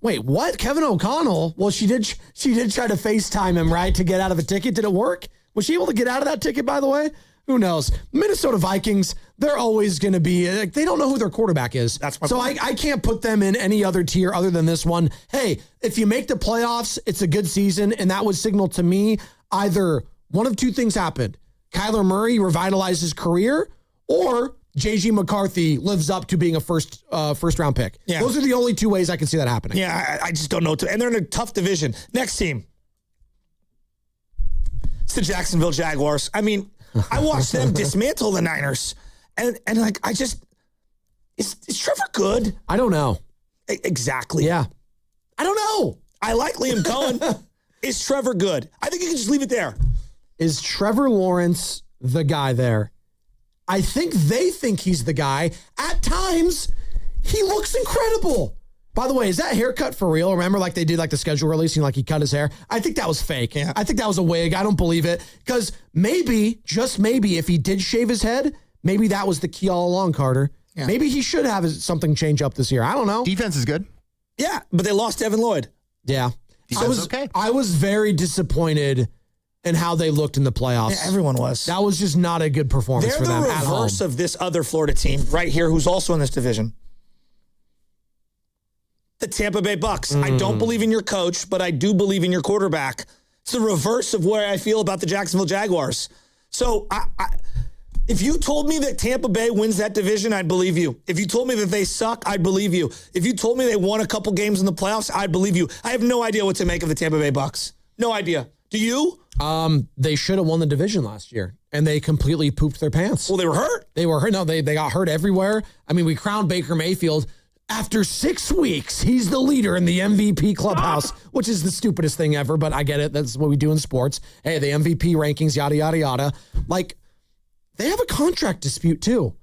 Wait, what? Kevin O'Connell? Well, she did try to FaceTime him, right, to get out of a ticket. Did it work? Was she able to get out of that ticket, by the way? Who knows? Minnesota Vikings, they're always going to be, like, they don't know who their quarterback is. That's my point. I can't put them in any other tier other than this one. Hey, if you make the playoffs, it's a good season, and that would signal to me either one of two things happened. Kyler Murray revitalized his career, or J.G. McCarthy lives up to being a first round pick. Yeah. Those are the only two ways I can see that happening. Yeah, I just don't know. And they're in a tough division. Next team. It's the Jacksonville Jaguars. I mean, I watched them dismantle the Niners. And like, is Trevor good? I don't know. Exactly. Yeah. I don't know. I like Liam Cohen. Is Trevor good? I think you can just leave it there. Is Trevor Lawrence the guy there? I think they think he's the guy. At times, he looks incredible. By the way, is that haircut for real? Remember, like they did like the schedule releasing, like he cut his hair? I think that was fake. Yeah. I think that was a wig. I don't believe it. Because maybe, just maybe, if he did shave his head, maybe that was the key all along, Carter. Yeah. Maybe he should have something change up this year. I don't know. Defense is good. Yeah, but they lost Evan Lloyd. Yeah. Defense is okay. I was very disappointed and how they looked in the playoffs. Yeah, everyone was. That was just not a good performance for them at home. They're the reverse of this other Florida team right here who's also in this division. The Tampa Bay Bucks. I don't believe in your coach, but I do believe in your quarterback. It's the reverse of where I feel about the Jacksonville Jaguars. So if you told me that Tampa Bay wins that division, I'd believe you. If you told me that they suck, I'd believe you. If you told me they won a couple games in the playoffs, I'd believe you. I have no idea what to make of the Tampa Bay Bucks. No idea. Do you? They should have won the division last year, and they completely pooped their pants. Well, they were hurt. They were hurt. No, they got hurt everywhere. I mean, we crowned Baker Mayfield. After 6 weeks, he's the leader in the MVP clubhouse, which is the stupidest thing ever, but I get it. That's what we do in sports. Hey, the MVP rankings, yada, yada, yada. Like, they have a contract dispute, too.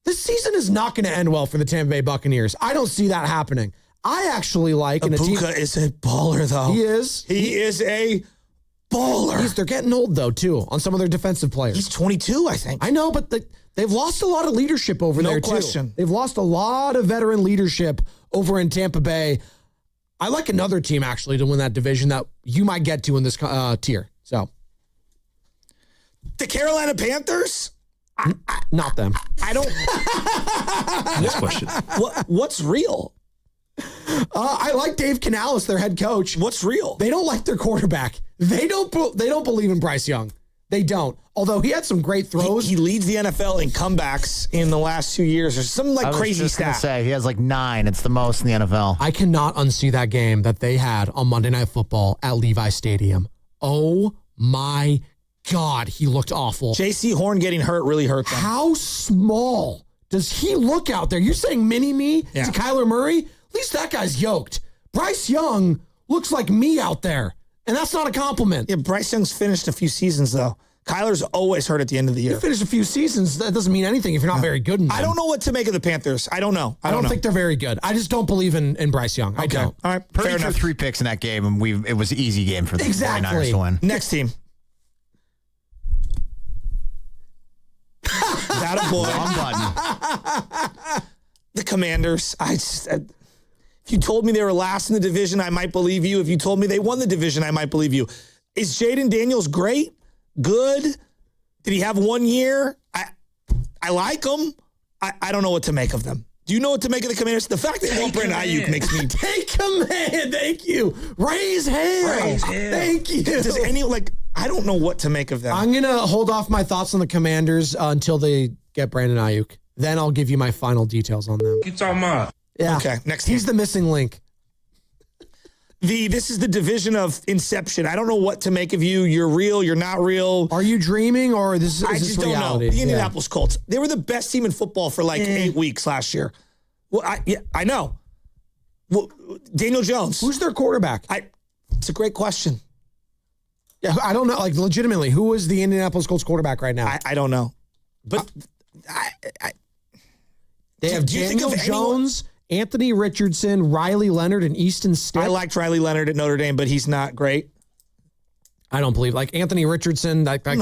This season is not going to end well for the Tampa Bay Buccaneers. I don't see that happening. I actually like... Ibuka is a baller, though. He is. He is a baller. They're getting old, though, too, on some of their defensive players. He's 22, I think. I know, but they've lost a lot of leadership over there, too. No question. They've lost a lot of veteran leadership over in Tampa Bay. I like another team, actually, to win that division that you might get to in this tier. So, the Carolina Panthers? Not them. I don't... Next question. What's real? I like Dave Canales, their head coach. What's real? They don't like their quarterback. They don't believe in Bryce Young. They don't. Although he had some great throws. He leads the NFL in comebacks in the last 2 years. Or some crazy stat. I was just going to say, he has like 9. It's the most in the NFL. I cannot unsee that game that they had on Monday Night Football at Levi Stadium. Oh my God, he looked awful. J.C. Horn getting hurt really hurt them. How small does he look out there? You're saying mini-me to Kyler Murray? At least that guy's yoked. Bryce Young looks like me out there, and that's not a compliment. Yeah, Bryce Young's finished a few seasons, though. Kyler's always hurt at the end of the year. You finish a few seasons, that doesn't mean anything if you're not very good in them. I don't know what to make of the Panthers. I don't know. I don't think they're very good. I just don't believe in Bryce Young. I don't. All right, Purdy threw 3 picks in that game, and it was an easy game for the 49ers to win. Next team. That a boy. Wrong button. The Commanders. If you told me they were last in the division, I might believe you. If you told me they won the division, I might believe you. Is Jaden Daniels great? Good? Did he have 1 year? I like him. I don't know what to make of them. Do you know what to make of the Commanders? The fact that they want Brandon Ayuk makes me... Take command. Thank you. Raise hell. Thank you. Does I don't know what to make of them. I'm going to hold off my thoughts on the Commanders until they get Brandon Ayuk. Then I'll give you my final details on them. You talking about? Yeah. Okay, next team. He's the missing link. This is the division of Inception. I don't know what to make of you. You're real. You're not real. Are you dreaming or is I this just reality? don't know. The Indianapolis Colts. They were the best team in football for 8 weeks last year. Well, I know. Well, Daniel Jones. Who's their quarterback? It's a great question. Yeah, I don't know. Legitimately, who is the Indianapolis Colts quarterback right now? I don't know. But they have Daniel Jones, Anthony Richardson, Riley Leonard, and Easton Stick. I liked Riley Leonard at Notre Dame, but he's not great. I don't believe Anthony Richardson. That guy,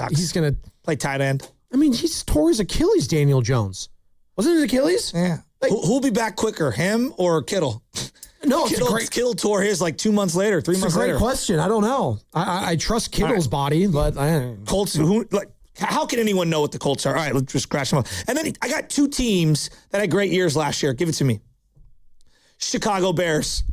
he's going to play tight end. I mean, he tore his Achilles. Daniel Jones, wasn't it Achilles? Yeah. Who'll be back quicker, him or Kittle? No, Kittle tore his 2 months later, 3 months later. It's a great question. I don't know. I trust Kittle's body, but Colts. How can anyone know what the Colts are? All right, let's just crash them up. And then I got 2 teams that had great years last year. Give it to me. Chicago Bears.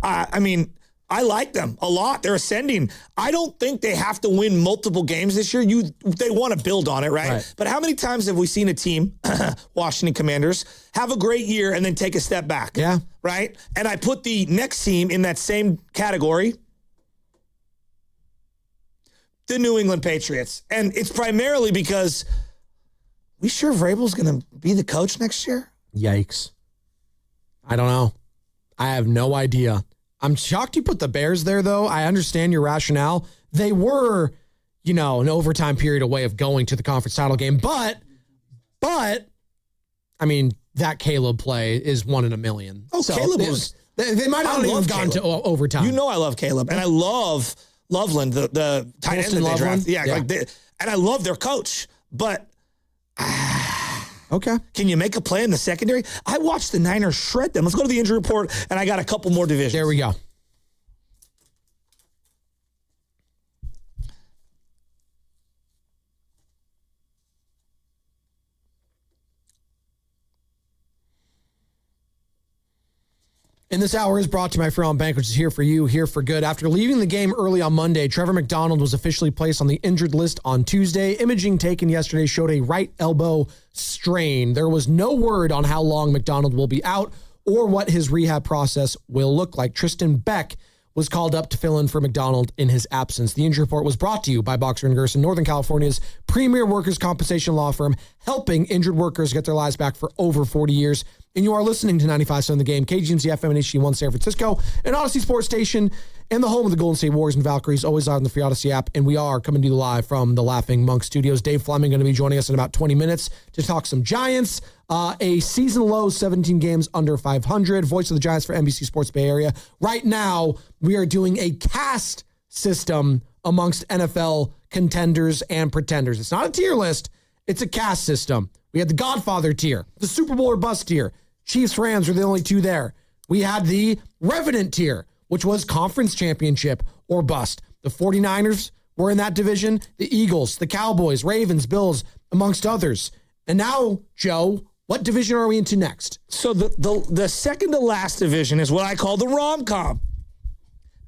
I like them a lot. They're ascending. I don't think they have to win multiple games this year. They want to build on it, right? But how many times have we seen a team, Washington Commanders, have a great year and then take a step back? Yeah. Right? And I put the next team in that same category, the New England Patriots. And it's primarily because we sure Vrabel's going to be the coach next year? Yikes. I don't know. I have no idea. I'm shocked you put the Bears there, though. I understand your rationale. They were, an overtime period away of going to the conference title game. But, that Caleb play is 1 in a million. Oh, so Caleb was... They might not have gone to overtime. You know I love Caleb. And I love Loveland, the tight end that they drafted. Yeah. And I love their coach. But... Okay. Can you make a play in the secondary? I watched the Niners shred them. Let's go to the injury report, and I got a couple more divisions. There we go. And this hour is brought to you by Free On Bank, which is here for you, here for good. After leaving the game early on Monday, Trevor McDonald was officially placed on the injured list on Tuesday. Imaging taken yesterday showed a right elbow strain. There was no word on how long McDonald will be out or what his rehab process will look like. Tristan Beck was called up to fill in for McDonald in his absence. The injury report was brought to you by Boxer & Gerson, Northern California's premier workers' compensation law firm, helping injured workers get their lives back for over 40 years. And you are listening to 95.7 The Game, KGMZ FM and HD1 San Francisco, and Odyssey Sports Station, and the home of the Golden State Warriors and Valkyries, always on the free Odyssey app. And we are coming to you live from the Laughing Monk Studios. Dave Fleming going to be joining us in about 20 minutes to talk some Giants. A season low, 17 games under 500. Voice of the Giants for NBC Sports Bay Area. Right now, we are doing a caste system amongst NFL contenders and pretenders. It's not a tier list. It's a caste system. We had the Godfather tier, the Super Bowl or bust tier. Chiefs, Rams were the only two there. We had the Revenant tier, which was conference championship or bust. The 49ers were in that division. The Eagles, the Cowboys, Ravens, Bills, amongst others. And now, Joe, what division are we into next? So the second to last division is what I call the rom-com.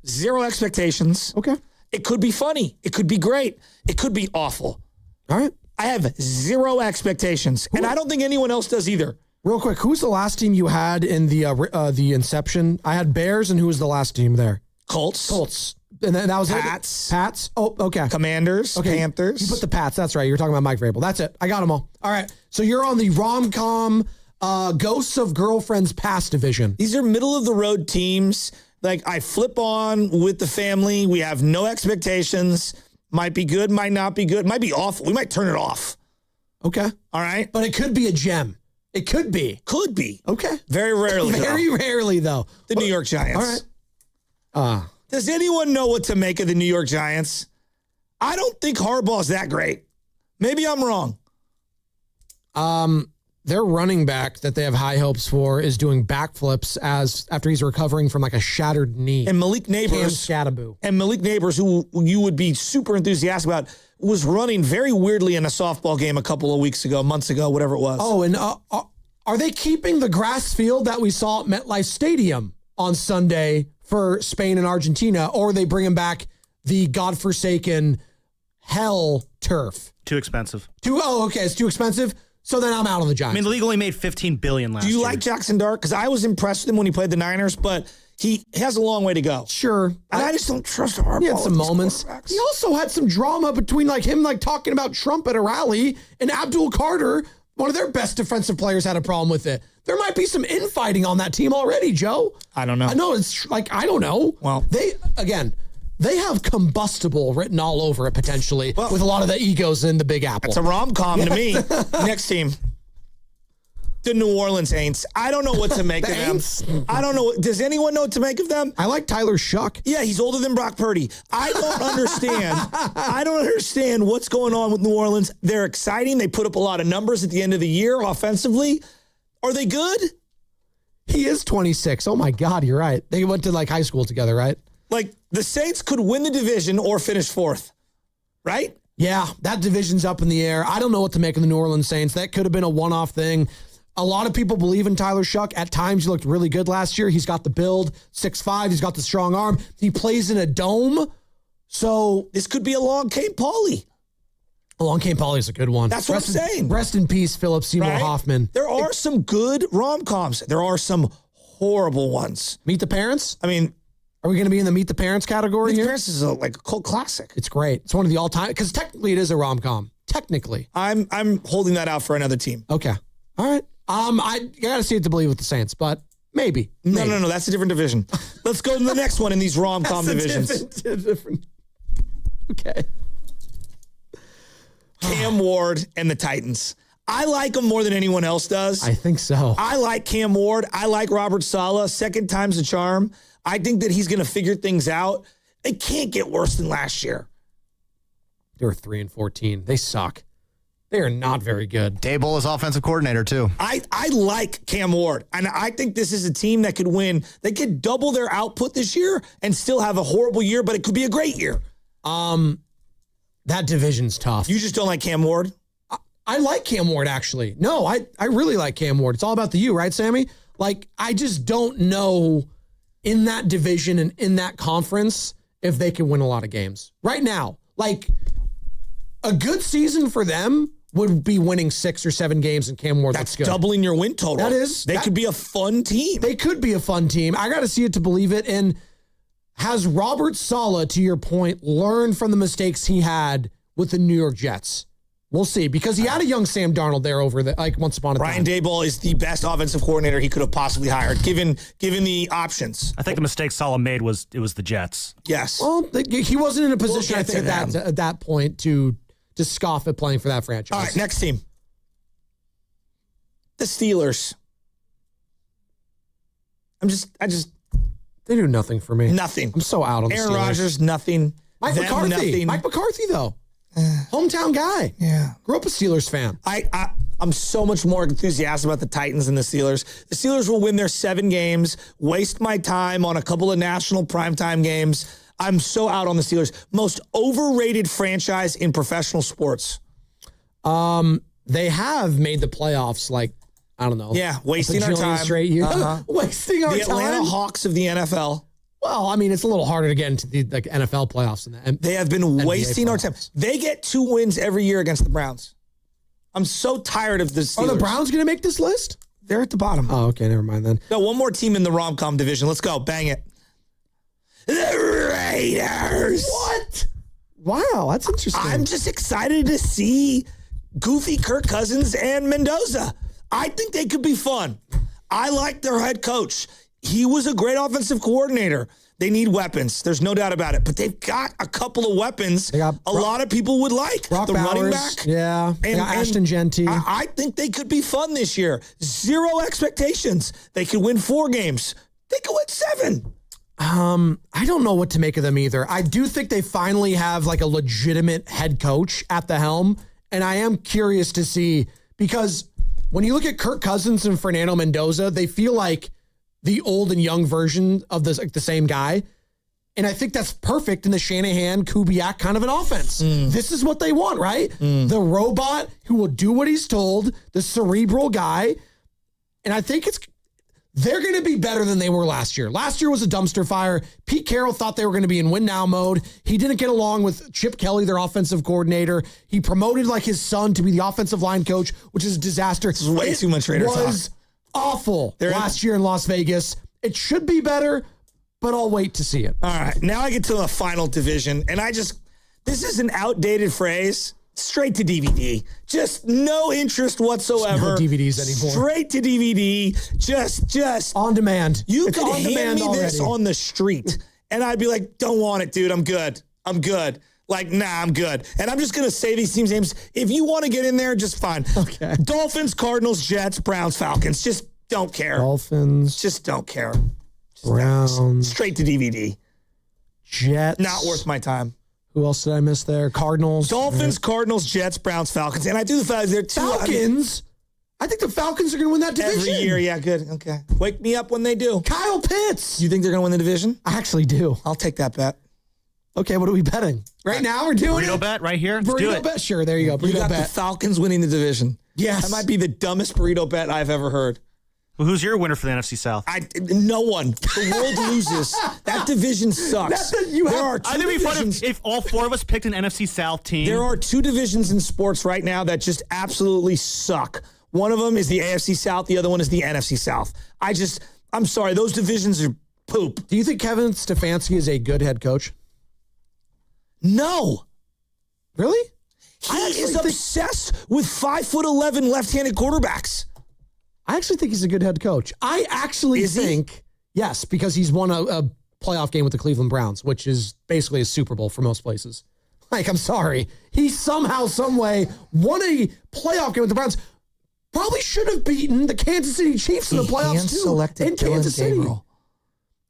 Zero expectations. Okay. It could be funny. It could be great. It could be awful. All right. I have zero expectations, and I don't think anyone else does either. Real quick, who's the last team you had in the Inception? I had Bears, and who was the last team there? Colts. And then that was Pats. Pats. Oh, okay. Commanders. Okay. Panthers. You put the Pats. That's right. You were talking about Mike Vrabel. That's it. I got them all. All right. So you're on the rom-com Ghosts of Girlfriends Past division. These are middle-of-the-road teams. Like, I flip on with the family. We have no expectations. Might be good, might not be good, might be awful. We might turn it off. Okay. All right. But it could be a gem. It could be. Could be. Okay. Very rarely. Very rarely, though. The New York Giants. All right. Does anyone know what to make of the New York Giants? I don't think Harbaugh's that great. Maybe I'm wrong. Their running back that they have high hopes for is doing backflips after he's recovering from like a shattered knee. And Malik Neighbors. Who you would be super enthusiastic about, was running very weirdly in a softball game a couple of months ago, whatever it was. Oh, and are they keeping the grass field that we saw at MetLife Stadium on Sunday for Spain and Argentina, or are they bringing back the godforsaken hell turf? Too expensive. It's too expensive? So then I'm out on the Giants. I mean, the league only made $15 billion last year. Do you like Jackson Dart? Because I was impressed with him when he played the Niners, but he has a long way to go. Sure. And I just don't trust Harbaugh. He had some moments. He also had some drama between him talking about Trump at a rally, and Abdul Carter, one of their best defensive players, had a problem with it. There might be some infighting on that team already, Joe. I don't know. I know it's I don't know. Well, they have combustible written all over it potentially with a lot of the egos in the Big Apple. It's a rom-com to me. Next team. The New Orleans Saints. I don't know what to make of them. I don't know. Does anyone know what to make of them? I like Tyler Shuck. Yeah, he's older than Brock Purdy. I don't understand. I don't understand what's going on with New Orleans. They're exciting. They put up a lot of numbers at the end of the year offensively. Are they good? He is 26. Oh, my God, you're right. They went to high school together, right? The Saints could win the division or finish fourth, right? Yeah, that division's up in the air. I don't know what to make of the New Orleans Saints. That could have been a one-off thing. A lot of people believe in Tyler Shuck. At times, he looked really good last year. He's got the build, 6'5". He's got the strong arm. He plays in a dome. So this could be a long Kane Pauly. Along Kane Pauly is a good one. That's what I'm saying. Rest in peace, Philip Seymour Hoffman. There are some good rom-coms. There are some horrible ones. Meet the Parents? I mean, are we going to be in the Meet the Parents category here? Meet the Parents is a cult classic. It's great. It's one of the all-time, because technically it is a rom-com. Technically. I'm holding that out for another team. Okay. All right. I got to see it to believe with the Saints, but maybe. No. That's a different division. Let's go to the next one in these rom-com divisions. Different. Okay. Cam Ward and the Titans. I like them more than anyone else does. I think so. I like Cam Ward. I like Robert Saleh. Second time's a charm. I think that he's going to figure things out. It can't get worse than last year. They were 3-14. They suck. They are not very good. Dable is offensive coordinator, too. I like Cam Ward, and I think this is a team that could win. They could double their output this year and still have a horrible year, but it could be a great year. That division's tough. You just don't like Cam Ward? I like Cam Ward, actually. No, I really like Cam Ward. It's all about the you, right, Sammy? I just don't know in that division and in that conference if they can win a lot of games. Right now, like a good season for them would be winning 6 or 7 games, and Cam Ward looks good. That's doubling your win total. That is. They could be a fun team. They could be a fun team. I got to see it to believe it. And has Robert Saleh, to your point, learned from the mistakes he had with the New York Jets? We'll see, because he had a young Sam Darnold there over the once upon a time. Ryan Daboll is the best offensive coordinator he could have possibly hired, given the options. I think the mistake Saleh made was the Jets. Yes. Well, he wasn't in a position, I think, at that point to scoff at playing for that franchise. All right, next team. The Steelers. They do nothing for me. Nothing. I'm so out on the Steelers. Aaron Rodgers, nothing. Mike McCarthy. Nothing. Mike McCarthy, though. Hometown guy. Yeah. Grew up a Steelers fan. I'm so much more enthusiastic about the Titans than the Steelers. The Steelers will win their 7 games, waste my time on a couple of national primetime games. I'm so out on the Steelers. Most overrated franchise in professional sports. They have made the playoffs, I don't know. Yeah, wasting our time. Straight years. Wasting our time. The Atlanta Hawks of the NFL. Well, I mean, it's a little harder to get into the NFL playoffs than that. They have been wasting our time. They get 2 wins every year against the Browns. I'm so tired of the Steelers. Are the Browns going to make this list? They're at the bottom. Oh, okay. Never mind then. No, one more team in the rom-com division. Let's go. Bang it. The Raiders. What? Wow, that's interesting. I'm just excited to see goofy Kirk Cousins and Mendoza. I think they could be fun. I like their head coach. He was a great offensive coordinator. They need weapons. There's no doubt about it. But they've got a couple of weapons a lot of people would like. Brock the Bowers, running back. Yeah. And Ashton Genty. I think they could be fun this year. 0 expectations. They could win 4 games. They could win 7. I don't know what to make of them either. I do think they finally have a legitimate head coach at the helm. And I am curious to see, because when you look at Kirk Cousins and Fernando Mendoza, they feel like the old and young version of the same guy. And I think that's perfect in the Shanahan, Kubiak kind of an offense. This is what they want, right? The robot who will do what he's told, the cerebral guy. And I think they're going to be better than they were last year. Last year was a dumpster fire. Pete Carroll thought they were going to be in win now mode. He didn't get along with Chip Kelly, their offensive coordinator. He promoted his son to be the offensive line coach, which is a disaster. This is way too much Raider talk. It was awful last year in Las Vegas. It should be better, but I'll wait to see it. All right, now I get to the final division, and this is an outdated phrase. Straight to DVD. Just no interest whatsoever. No DVDs anymore. Straight to DVD. Just on demand. You could hand me this on the street, and I'd be like, "Don't want it, dude. I'm good. I'm good." I'm good. And I'm just going to say these teams' names. If you want to get in there, just fine. Okay. Dolphins, Cardinals, Jets, Browns, Falcons. Just don't care. Dolphins. Just don't care. Browns. Straight to DVD. Jets. Not worth my time. Who else did I miss there? Cardinals. Dolphins, Cardinals, Jets, Browns, Falcons. And I do the fact they're 2. Falcons? I think the Falcons are going to win that division. Every year, yeah, good. Okay. Wake me up when they do. Kyle Pitts. You think they're going to win the division? I actually do. I'll take that bet. Okay, what are we betting? Right now we're doing burrito bet right here. Let's burrito do it. Bet. Sure, there you go. Burrito You got bet. the Falcons winning the division. Yes. That might be the dumbest burrito bet I've ever heard. Well, who's your winner for the NFC South? No one. The world loses. That division sucks. I think it'd be fun if all 4 of us picked an NFC South team. There are 2 divisions in sports right now that just absolutely suck. One of them is the AFC South. The other one is the NFC South. I'm sorry. Those divisions are poop. Do you think Kevin Stefanski is a good head coach? No. Really? He is obsessed with 5'11" left-handed quarterbacks. I actually think he's a good head coach. I actually think, yes, because he's won a playoff game with the Cleveland Browns, which is basically a Super Bowl for most places. I'm sorry. He somehow, some way won a playoff game with the Browns. Probably should have beaten the Kansas City Chiefs in the playoffs too. In Kansas City.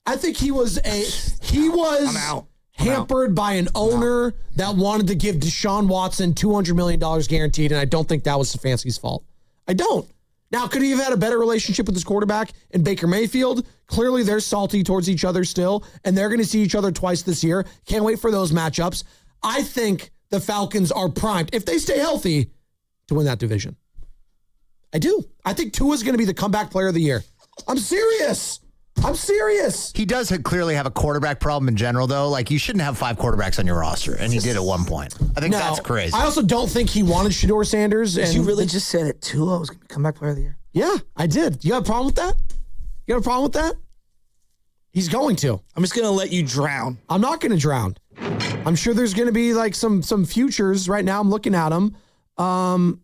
I think he was I'm out. Hampered by an owner that wanted to give Deshaun Watson $200 million guaranteed, and I don't think that was Stefanski's fault. I don't. Now, could he have had a better relationship with his quarterback in Baker Mayfield? Clearly, they're salty towards each other still, and they're going to see each other twice this year. Can't wait for those matchups. I think the Falcons are primed, if they stay healthy, to win that division. I do. I think Tua's going to be the comeback player of the year. I'm serious. I'm serious. He does clearly have a quarterback problem in general, though. Like, you shouldn't have 5 quarterbacks on your roster, and he did at one point. I think that's crazy. I also don't think he wanted Shedeur Sanders. Did you really just say that Tua was going to be comeback player of the year? Yeah, I did. You have a problem with that? You have a problem with that? He's going to. I'm just going to let you drown. I'm not going to drown. I'm sure there's going to be like some futures. Right now, I'm looking at them.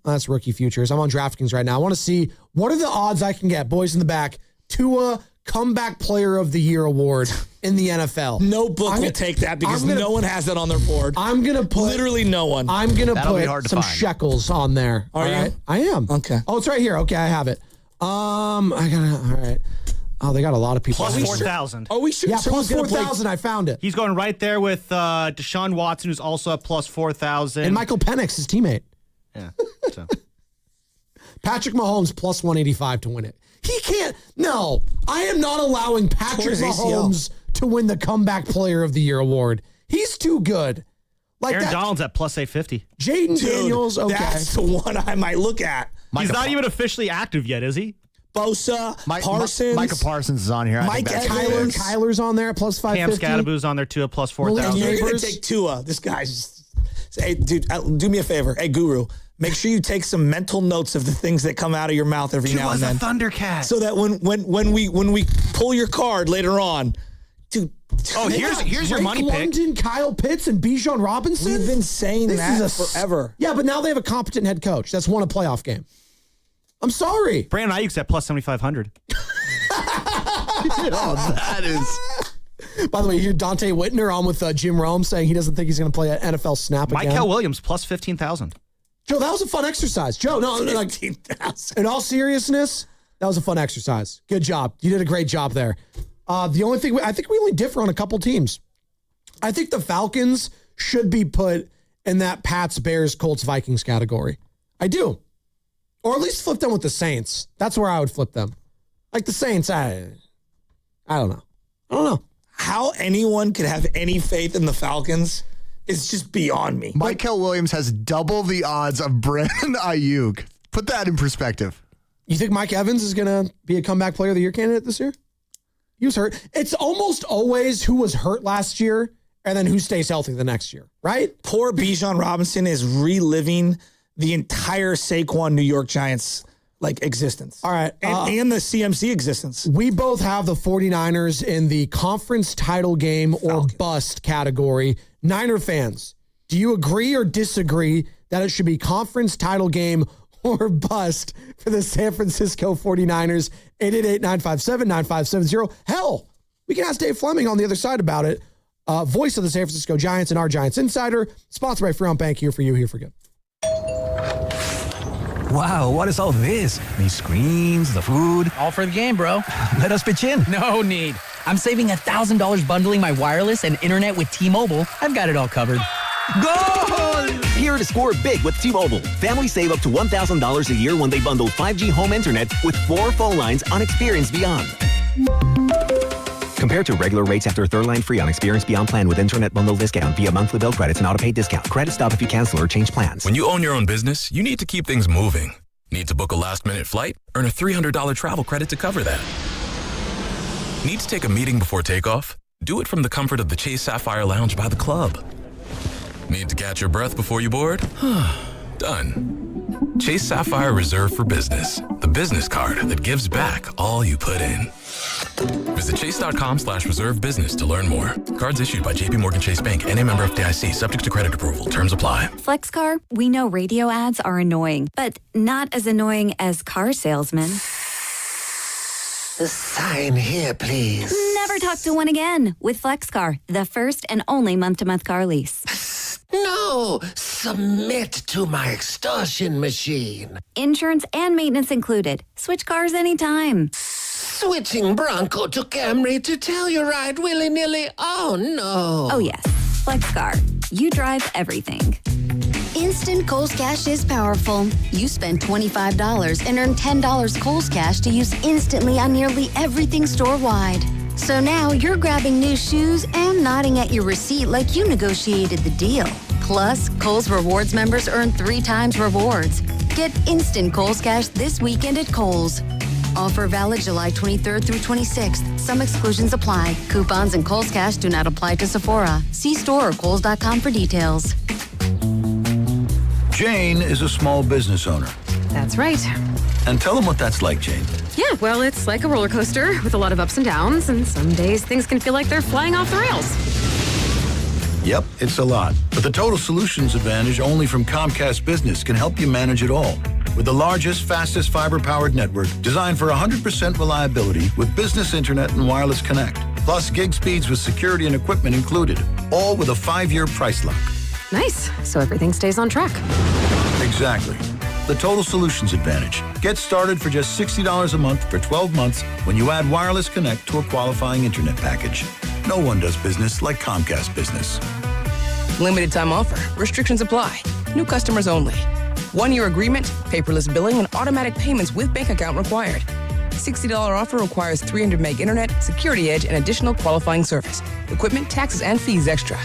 That's rookie futures. I'm on DraftKings right now. I want to see what are the odds I can get, boys in the back, Tua Comeback Player of the Year award in the NFL. No book will take that because no one has that on their board. I'm going to put... Literally no one. I'm going to put some shekels on there. Are you? I am. Okay. Oh, it's right here. Okay, I have it. All right. Oh, they got a lot of people. Plus 4,000. Oh, we should. Yeah, plus 4,000. I found it. He's going right there with Deshaun Watson, who's also at plus 4,000. And Michael Penix, his teammate. Yeah. So. Patrick Mahomes plus 185 to win it. He can't. No, I am not allowing Patrick Mahomes to win the Comeback Player of the Year award. He's too good. Like Aaron Donald's at plus 850. Jaden Daniels, okay. That's the one I might look at. He's not even officially active yet, is he? Bosa, Parsons. Micah Parsons is on here. Kyler's on there, plus 550. Cam Scadaboo's on there too, at plus 4,000. You're going to take Tua. This guy's... Hey, dude, do me a favor. Hey, Guru. Make sure you take some mental notes of the things that come out of your mouth every now and then. Tua's a Thundercat. So that when we pull your card later on, dude. Oh, here's your money pick. London, Kyle Pitts, and Bijan Robinson. We've been saying that forever. Yeah, but now they have a competent head coach that's won a playoff game. I'm sorry. Brandon Ayuk's at plus 7,500. Oh, that is. By the way, you hear Dante Whitner on with Jim Rome saying he doesn't think he's going to play an NFL snap again. Michael Williams plus 15,000. Joe, that was a fun exercise. Joe, no, like, in all seriousness, that was a fun exercise. Good job. You did a great job there. The only thing, I think we only differ on a couple teams. I think the Falcons should be put in that Pats, Bears, Colts, Vikings category. I do. Or at least flip them with the Saints. That's where I would flip them. Like the Saints, I don't know. I don't know. How anyone could have any faith in the Falcons is just beyond me. Michael Williams has double the odds of Brandon Ayuk. Put that in perspective. You think Mike Evans is going to be a Comeback Player of the Year candidate this year? He was hurt. It's almost always who was hurt last year and then who stays healthy the next year, right? Poor Bijan Robinson is reliving the entire Saquon New York Giants existence. All right. And the CMC existence. We both have the 49ers in the conference title game or bust category. Niner fans, do you agree or disagree that it should be conference title game or bust for the San Francisco 49ers? 888-957-9570. Hell, we can ask Dave Fleming on the other side about it. Voice of the San Francisco Giants and our Giants Insider, sponsored by Freon Bank, here for you, here for good. Wow, what is all this? These screens, the food. All for the game, bro. Let us pitch in. No need. I'm saving $1,000 bundling my wireless and internet with T-Mobile. I've got it all covered. Goal! Here to score big with T-Mobile. Families save up to $1,000 a year when they bundle 5G home internet with 4 phone lines on Experience Beyond. Compared to regular rates after third line free on Experience Beyond plan with internet bundle discount via monthly bill credits and auto-pay discount. Credit stop if you cancel or change plans. When you own your own business, you need to keep things moving. Need to book a last-minute flight? Earn a $300 travel credit to cover that. Need to take a meeting before takeoff? Do it from the comfort of the Chase Sapphire Lounge by the club. Need to catch your breath before you board? Done. Chase Sapphire Reserve for Business, the business card that gives back all you put in. Visit chase.com/reserve business to learn more. Cards issued by JPMorgan Chase Bank, N.A. member FDIC, subject to credit approval. Terms apply. FlexCar, we know radio ads are annoying, but not as annoying as car salesmen. Sign here, please. Never talk to one again with FlexCar, the first and only month-to-month car lease. No, submit to my extortion machine. Insurance and maintenance included. Switch cars anytime. Switching Bronco to Camry to tell you right willy-nilly. Oh, no. Oh, yes. FlexCar. You drive everything. Instant Kohl's Cash is powerful. You spend $25 and earn $10 Kohl's Cash to use instantly on nearly everything store-wide. So now you're grabbing new shoes and nodding at your receipt like you negotiated the deal. Plus, Kohl's Rewards members earn 3 times rewards. Get instant Kohl's Cash this weekend at Kohl's. Offer valid July 23rd through 26th. Some exclusions apply. Coupons and Kohl's Cash do not apply to Sephora. See store or Kohls.com for details. Jane is a small business owner. That's right. And tell them what that's like, Jane. Yeah, well, it's like a roller coaster with a lot of ups and downs, and some days things can feel like they're flying off the rails. Yep, it's a lot. But the Total Solutions Advantage only from Comcast Business can help you manage it all. With the largest, fastest fiber-powered network designed for 100% reliability with business internet and wireless connect. Plus gig speeds with security and equipment included. All with a 5-year price lock. Nice. So everything stays on track. Exactly. The Total Solutions Advantage. Get started for just $60 a month for 12 months when you add wireless connect to a qualifying internet package. No one does business like Comcast Business. Limited time offer. Restrictions apply. New customers only. 1-year agreement, paperless billing, and automatic payments with bank account required. $60 offer requires 300 meg internet, security edge, and additional qualifying service. Equipment, taxes, and fees extra.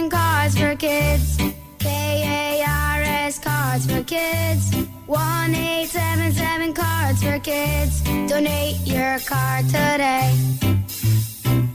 Cars for Kids. KARS Cards for Kids. 1-877 Cards for Kids. Donate your card today.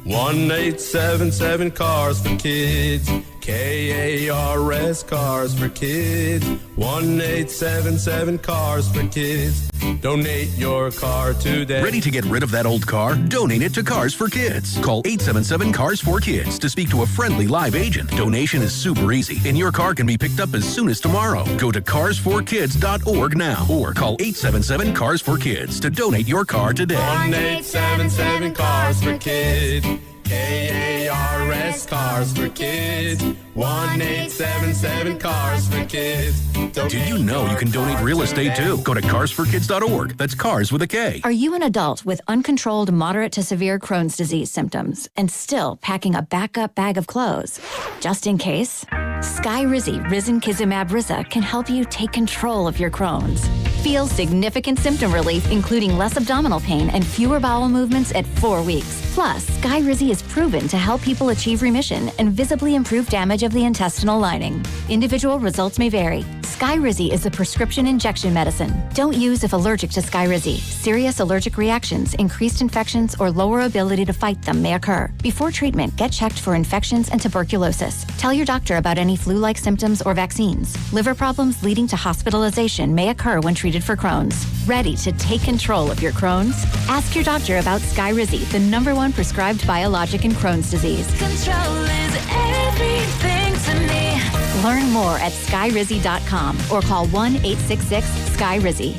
1-877 Cars for Kids. KARS Cars for Kids. 1-877 Cars for Kids. Donate your car today. Ready to get rid of that old car? Donate it to Cars for Kids. Call 877 Cars for Kids to speak to a friendly live agent. Donation is super easy, and your car can be picked up as soon as tomorrow. Go to carsforkids.org now or call 877 Cars for Kids to donate your car today. 1-877 Cars for Kids. KARS Cars for Kids. 1-877 Cars for Kids. Did you know you can donate real estate too? Go to carsforkids.org. That's cars with a K. Are you an adult with uncontrolled moderate to severe Crohn's disease symptoms and still packing a backup bag of clothes? Just in case, Skyrizi Risankizumab Riza can help you take control of your Crohn's. Feel significant symptom relief, including less abdominal pain and fewer bowel movements at 4 weeks. Plus, Skyrizi is proven to help people achieve remission and visibly improve damage of the intestinal lining. Individual results may vary. Skyrizi is a prescription injection medicine. Don't use if allergic to Skyrizi. Serious allergic reactions, increased infections, or lower ability to fight them may occur. Before treatment, get checked for infections and tuberculosis. Tell your doctor about any flu-like symptoms or vaccines. Liver problems leading to hospitalization may occur when treated for Crohn's. Ready to take control of your Crohn's? Ask your doctor about Skyrizi, the #1 prescribed biologic in Crohn's disease. Control is everything to me. Learn more at skyrizi.com or call 1-866-SKYRIZI.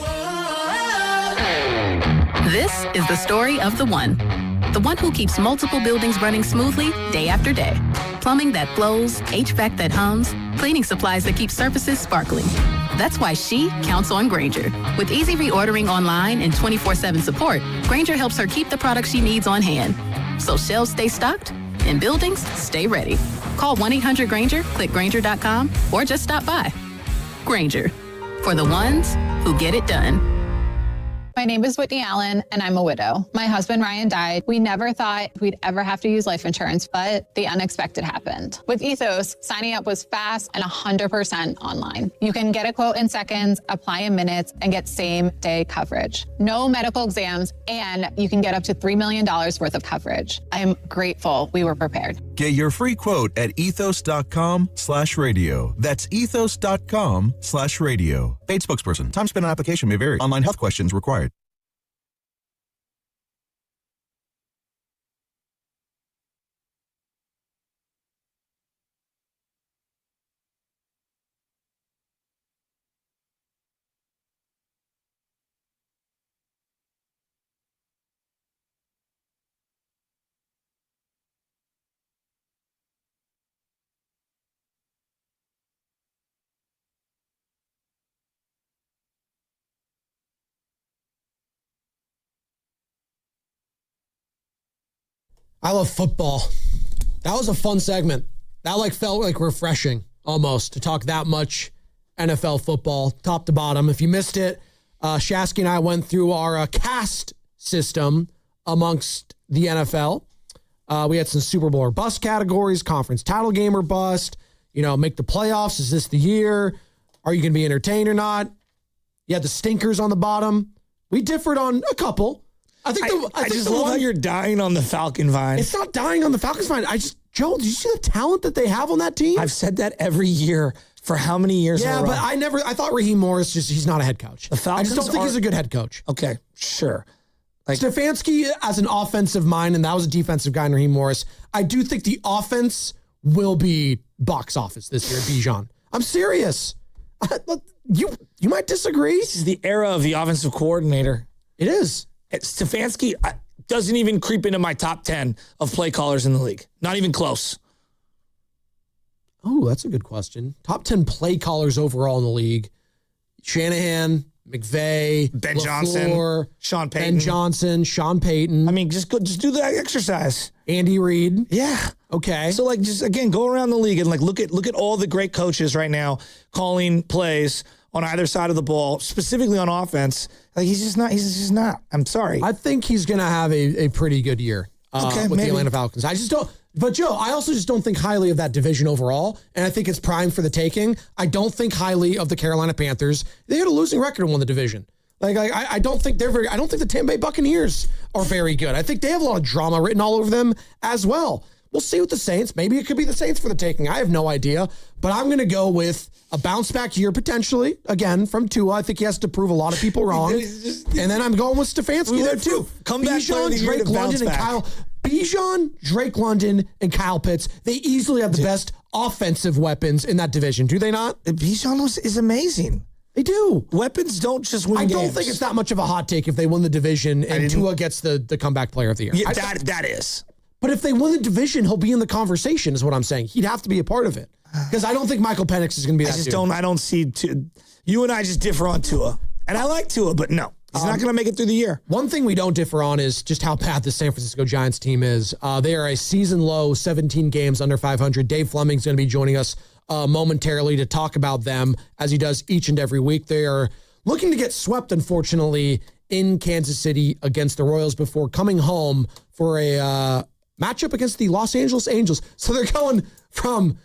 This is the story of the one who keeps multiple buildings running smoothly day after day. Plumbing that flows, HVAC that hums, cleaning supplies that keep surfaces sparkling. That's why she counts on Grainger. With easy reordering online and 24/7 support, Grainger helps her keep the products she needs on hand. So shelves stay stocked and buildings stay ready. Call 1-800-GRAINGER, click Grainger.com, or just stop by. Grainger, for the ones who get it done. My name is Whitney Allen, and I'm a widow. My husband, Ryan, died. We never thought we'd ever have to use life insurance, but the unexpected happened. With Ethos, signing up was fast and 100% online. You can get a quote in seconds, apply in minutes, and get same-day coverage. No medical exams, and you can get up to $3 million worth of coverage. I am grateful we were prepared. Get your free quote at ethos.com/radio. That's ethos.com/radio. Paid spokesperson. Time spent on application may vary. Online health questions required. I love football. That was a fun segment. That felt like refreshing almost to talk that much NFL football, top to bottom. If you missed it, Shasky and I went through our cast system amongst the NFL. We had some Super Bowl or bust categories, conference title game or bust, make the playoffs? Is this the year? Are you going to be entertained or not? You had the stinkers on the bottom. We differed on a couple. I just love how you're dying on the Falcon vine. It's not dying on the Falcons vine. Joe, did you see the talent that they have on that team? I've said that every year for how many years? Yeah, but I thought Raheem Morris he's not a head coach. The Falcons I just don't think he's a good head coach. Okay, sure. Stefanski as an offensive mind, and that was a defensive guy in Raheem Morris. I do think the offense will be box office this year, Bijan. I'm serious. You might disagree. This is the era of the offensive coordinator. It is. Stefanski doesn't even creep into my top 10 of play callers in the league. Not even close. Oh, that's a good question. Top 10 play callers overall in the league. Shanahan, McVay, Ben LaFleur, Johnson, Sean Payton. Ben Johnson, Sean Payton. I mean, just do that exercise. Andy Reid. Yeah. Okay. So just again, go around the league and look at all the great coaches right now calling plays on either side of the ball, specifically on offense. He's just not. I'm sorry. I think he's going to have a pretty good year with the Atlanta Falcons. I just don't. But Joe, I also just don't think highly of that division overall, and I think it's prime for the taking. I don't think highly of the Carolina Panthers. They had a losing record and won the division. I don't think they're very. I don't think the Tampa Bay Buccaneers are very good. I think they have a lot of drama written all over them as well. We'll see with the Saints. Maybe it could be the Saints for the taking. I have no idea. But I'm going to go with a bounce-back year, potentially, again, from Tua. I think he has to prove a lot of people wrong. And then I'm going with Stefanski there, too. Bijan, Drake London, and Kyle. Bijan, Drake London, and Kyle Pitts, they easily have the best offensive weapons in that division. Do they not? Bijan is amazing. They do. Weapons don't just win games. I don't think it's that much of a hot take if they win the division and Tua gets the comeback player of the year. Yeah, that is. But if they win the division, he'll be in the conversation, is what I'm saying. He'd have to be a part of it. Because I don't think Michael Penix is going to be that dude. I don't see you and I just differ on Tua. And I like Tua, but no. He's not going to make it through the year. One thing we don't differ on is just how bad the San Francisco Giants team is. They are a season low, 17 games under 500. Dave Fleming's going to be joining us momentarily to talk about them, as he does each and every week. They are looking to get swept, unfortunately, in Kansas City against the Royals before coming home for a matchup against the Los Angeles Angels. So they're going from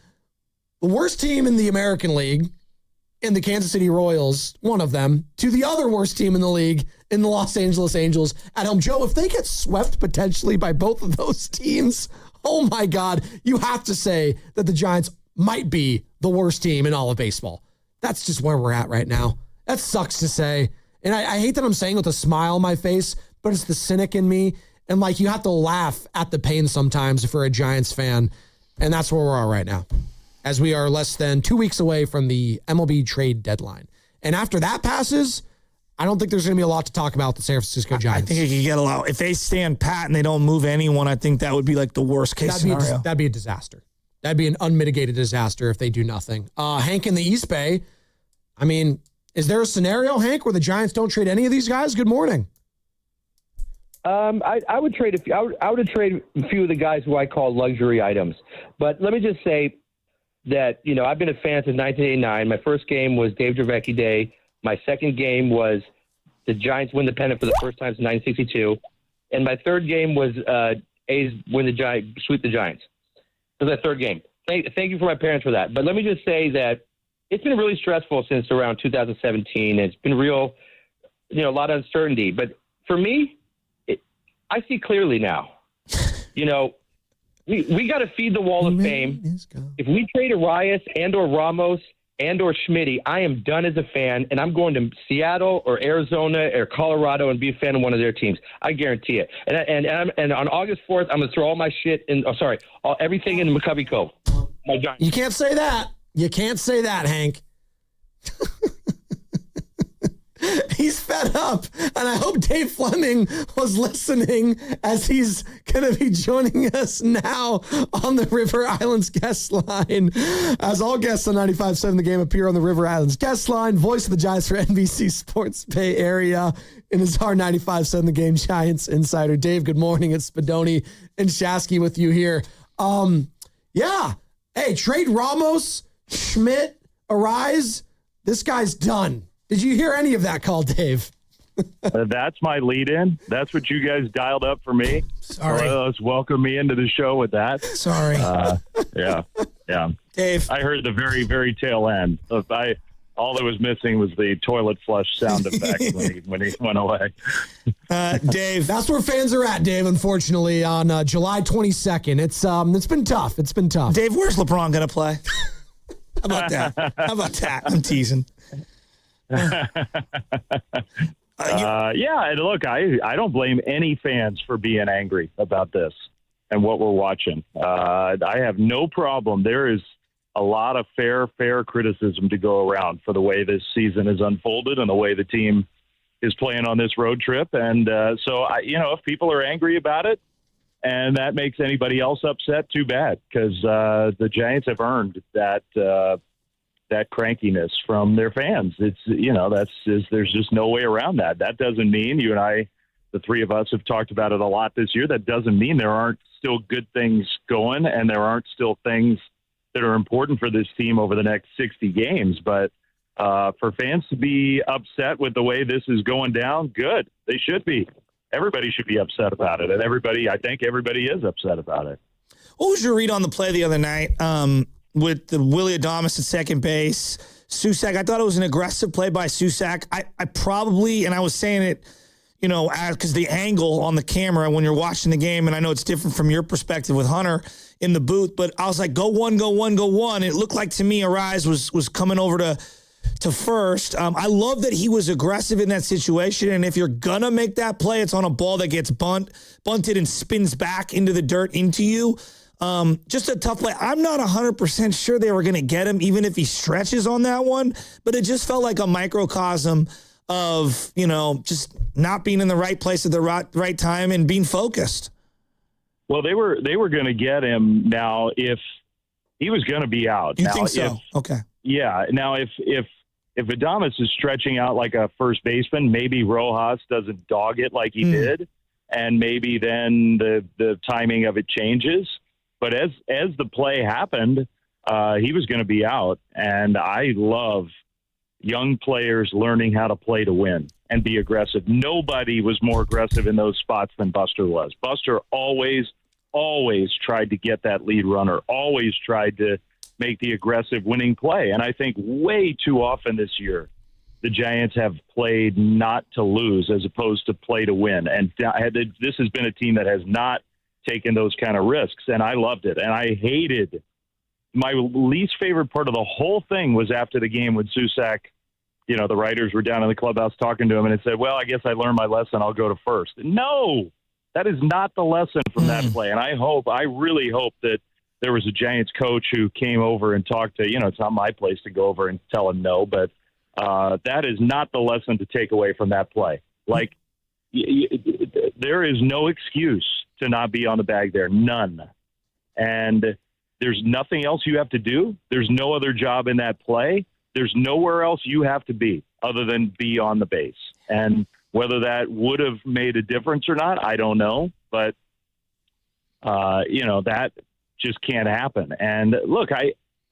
the worst team in the American League in the Kansas City Royals, one of them, to the other worst team in the league in the Los Angeles Angels at home. Joe, if they get swept potentially by both of those teams, oh my God, you have to say that the Giants might be the worst team in all of baseball. That's just where we're at right now. That sucks to say. And I hate that I'm saying with a smile on my face, but it's the cynic in me. And you have to laugh at the pain sometimes if you're a Giants fan. And that's where we're at right now, as we are less than 2 weeks away from the MLB trade deadline. And after that passes, I don't think there's going to be a lot to talk about the San Francisco Giants. I think it could get a lot. If they stand pat and they don't move anyone, I think that would be the worst case scenario. That'd be a disaster. That'd be an unmitigated disaster if they do nothing. Hank in the East Bay, I mean, is there a scenario, Hank, where the Giants don't trade any of these guys? Good morning. I would trade I would trade a few of the guys who I call luxury items. But let me just say that, I've been a fan since 1989. My first game was Dave Dravecky Day. My second game was the Giants win the pennant for the first time since 1962. And my third game was A's sweep the Giants. It was my third game. Thank you for my parents for that. But let me just say that it's been really stressful since around 2017. It's been real, a lot of uncertainty. But for me, I see clearly now. We got to feed the wall of fame. If we trade Arias and or Ramos and or Schmitty, I am done as a fan, and I'm going to Seattle or Arizona or Colorado and be a fan of one of their teams. I guarantee it. And on August 4th, I'm going to throw all my shit in. Everything in McCovey Cove. My Giants. You can't say that. You can't say that, Hank. He's fed up, and I hope Dave Fleming was listening as he's going to be joining us now on the River Islands guest line. As all guests on 95.7 The Game appear on the River Islands guest line, voice of the Giants for NBC Sports Bay Area, and is our 95.7 The Game Giants insider. Dave, good morning. It's Spadoni and Shasky with you here. Hey, trade Ramos, Schmidt, Arise. This guy's done. Did you hear any of that call, Dave? That's my lead-in. That's what you guys dialed up for me. Sorry. Let's welcome me into the show with that. Sorry. Yeah. Yeah. Dave. I heard the very, very tail end. All that was missing was the toilet flush sound effect when he went away. Dave. That's where fans are at, Dave, unfortunately, on July 22nd. It's been tough. It's been tough. Dave, where's LeBron going to play? How about that? I'm teasing. Yeah, and look, I don't blame any fans for being angry about this and what we're watching. I have no problem. There is a lot of fair criticism to go around for the way this season has unfolded and the way the team is playing on this road trip. And so, if people are angry about it and that makes anybody else upset, too bad, because the Giants have earned that crankiness from their fans. It's, there's just no way around that. That doesn't mean you and I, the three of us, have talked about it a lot this year. That doesn't mean there aren't still good things going and there aren't still things that are important for this team over the next 60 games. But for fans to be upset with the way this is going down, good. They should be. Everybody should be upset about it. And I think everybody is upset about it. What was your read on the play the other night with the Willie Adames at second base? Susac, I thought it was an aggressive play by Susac. I probably, and I was saying it, because the angle on the camera when you're watching the game, and I know it's different from your perspective with Hunter in the booth, but I was like, go one. It looked like to me Arise was coming over to first. I love that he was aggressive in that situation, and if you're going to make that play, it's on a ball that gets bunted and spins back into the dirt into you. Just a tough play. I'm not 100% sure they were going to get him, even if he stretches on that one, but it just felt like a microcosm of, just not being in the right place at the right time and being focused. Well, they were going to get him now if he was going to be out. You think so? Okay. Yeah. Now, if Adames is stretching out like a first baseman, maybe Rojas doesn't dog it like he did, and maybe then the timing of it changes. But as the play happened, he was going to be out, and I love young players learning how to play to win and be aggressive. Nobody was more aggressive in those spots than Buster was. Buster always tried to get that lead runner, always tried to make the aggressive winning play. And I think way too often this year, the Giants have played not to lose as opposed to play to win. And this has been a team that has not taken those kind of risks. And I loved it. And I hated my least favorite part of the whole thing was after the game when Susac, the writers were down in the clubhouse talking to him, and it said, well, I guess I learned my lesson. I'll go to first. No, that is not the lesson from that play. And I really hope that there was a Giants coach who came over and talked to, it's not my place to go over and tell him no, but that is not the lesson to take away from that play. Like, there is no excuse to not be on the bag there. None. And there's nothing else you have to do. There's no other job in that play. There's nowhere else you have to be other than be on the base. And whether that would have made a difference or not, I don't know. But, that just can't happen. And look,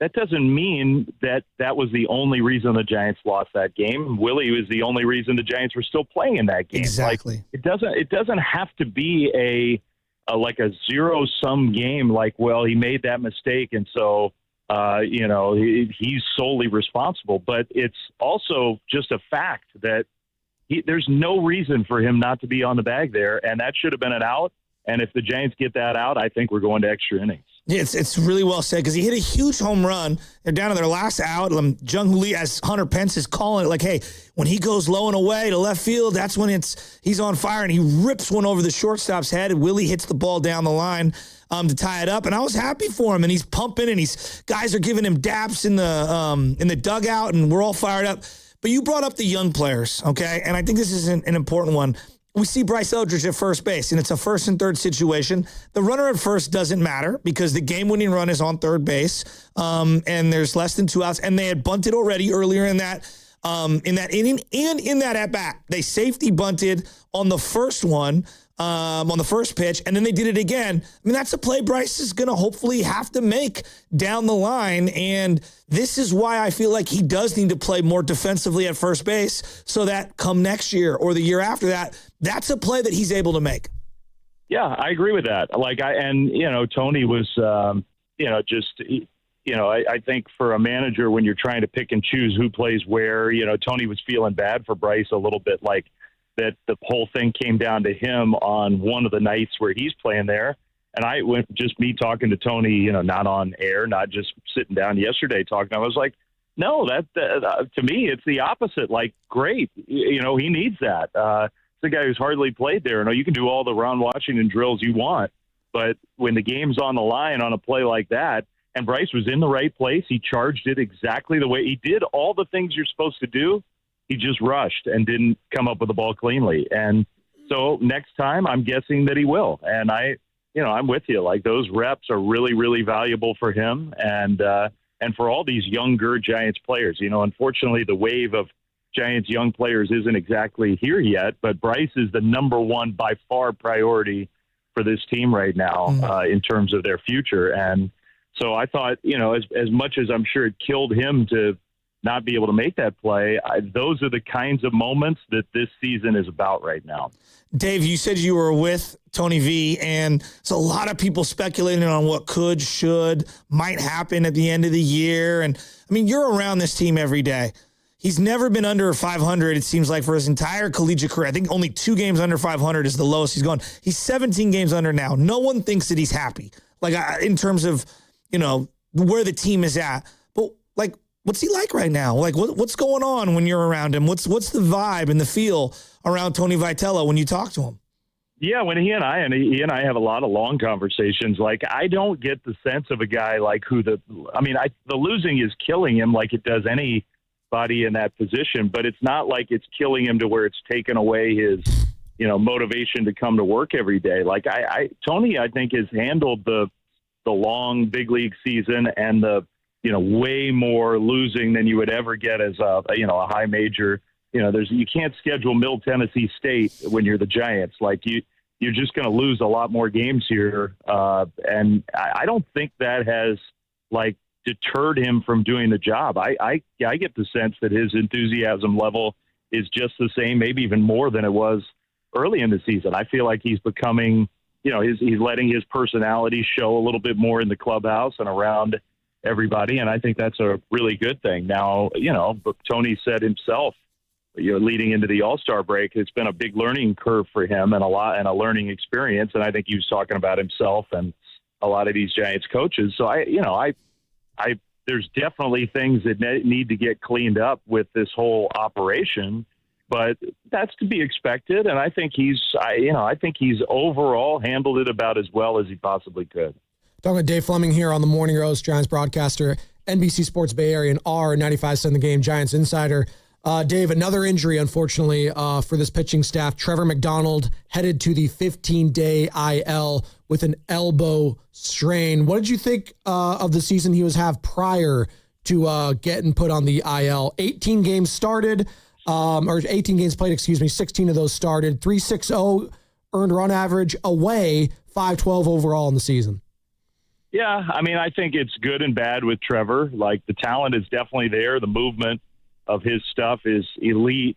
that doesn't mean that was the only reason the Giants lost that game. Willie was the only reason the Giants were still playing in that game. Exactly. Like, it doesn't have to be a zero-sum game. Like, well, he made that mistake, and so he's solely responsible. But it's also just a fact that there's no reason for him not to be on the bag there, and that should have been an out. And if the Giants get that out, I think we're going to extra innings. Yeah, it's really well said because he hit a huge home run. They're down to their last out. Jung-Hoo Lee, as Hunter Pence is calling it, like, hey, when he goes low and away to left field, that's when he's on fire, and he rips one over the shortstop's head, and Willie hits the ball down the line to tie it up. And I was happy for him, and he's pumping, and guys are giving him daps in the dugout, and we're all fired up. But you brought up the young players, okay? And I think this is an important one. We see Bryce Eldridge at first base, and it's a first and third situation. The runner at first doesn't matter because the game-winning run is on third base, and there's less than 2 outs. And they had bunted already earlier in that inning and in that at-bat. They safety bunted on the first one, on the first pitch, and then they did it again. I mean, that's a play Bryce is going to hopefully have to make down the line, and this is why I feel like he does need to play more defensively at first base so that come next year or the year after that, that's a play that he's able to make. Yeah, I agree with that. Tony was, I think for a manager, when you're trying to pick and choose who plays where, Tony was feeling bad for Bryce a little bit, like that the whole thing came down to him on one of the nights where he's playing there. And I went, just me talking to Tony, not on air, not just sitting down yesterday talking. I was like, no, that to me, it's the opposite. Like, great. He needs that. It's a guy who's hardly played there. You can do all the Ron Washington drills you want, but when the game's on the line on a play like that, and Bryce was in the right place, he charged it exactly the way he did all the things you're supposed to do. He just rushed and didn't come up with the ball cleanly. And so next time I'm guessing that he will. And I'm with you. Like, those reps are really, really valuable for him and for all these younger Giants players. Unfortunately, the wave of Giants young players isn't exactly here yet, but Bryce is the number one by far priority for this team right now in terms of their future. And so I thought, as much as I'm sure it killed him to not be able to make that play, those are the kinds of moments that this season is about right now. Dave, you said you were with Tony V, and so a lot of people speculating on what could, should, might happen at the end of the year. And I mean, you're around this team every day. He's never been under 500, it seems like, for his entire collegiate career. I think only 2 games under 500 is the lowest he's gone. He's 17 games under now. No one thinks that he's happy, like in terms of, where the team is at. But, like, what's he like right now? Like, what's going on when you're around him? What's the vibe and the feel around Tony Vitello when you talk to him? Yeah, when he and I have a lot of long conversations. Like, I don't get the sense of a guy like the losing is killing him like it does anybody in that position, but it's not like it's killing him to where it's taken away his, motivation to come to work every day. Like, Tony, I think, has handled the long big league season and the, way more losing than you would ever get as a high major. You can't schedule Middle Tennessee State when you're the Giants. Like, you're just going to lose a lot more games here. And I don't think that has deterred him from doing the job. I get the sense that his enthusiasm level is just the same, maybe even more than it was early in the season. I feel like he's becoming, he's letting his personality show a little bit more in the clubhouse and around everybody. And I think that's a really good thing. Now, but Tony said himself, leading into the All-Star break, it's been a big learning curve for him and a learning experience. And I think he was talking about himself and a lot of these Giants coaches. So there's definitely things that need to get cleaned up with this whole operation, but that's to be expected. And I think he's overall handled it about as well as he possibly could. Talking with Dave Fleming here on the Morning Roast, Giants broadcaster, NBC Sports Bay Area, and R95.7 The Game, Giants insider. Dave, another injury, unfortunately, for this pitching staff. Trevor McDonald headed to the 15-day IL with an elbow strain. What did you think of the season he was prior to getting put on the IL? 18 games started, or 18 games played, 16 of those started. 3.60 earned run average away, 5.12 overall in the season. Yeah, I think it's good and bad with Trevor. Like, the talent is definitely there. The movement of his stuff is elite.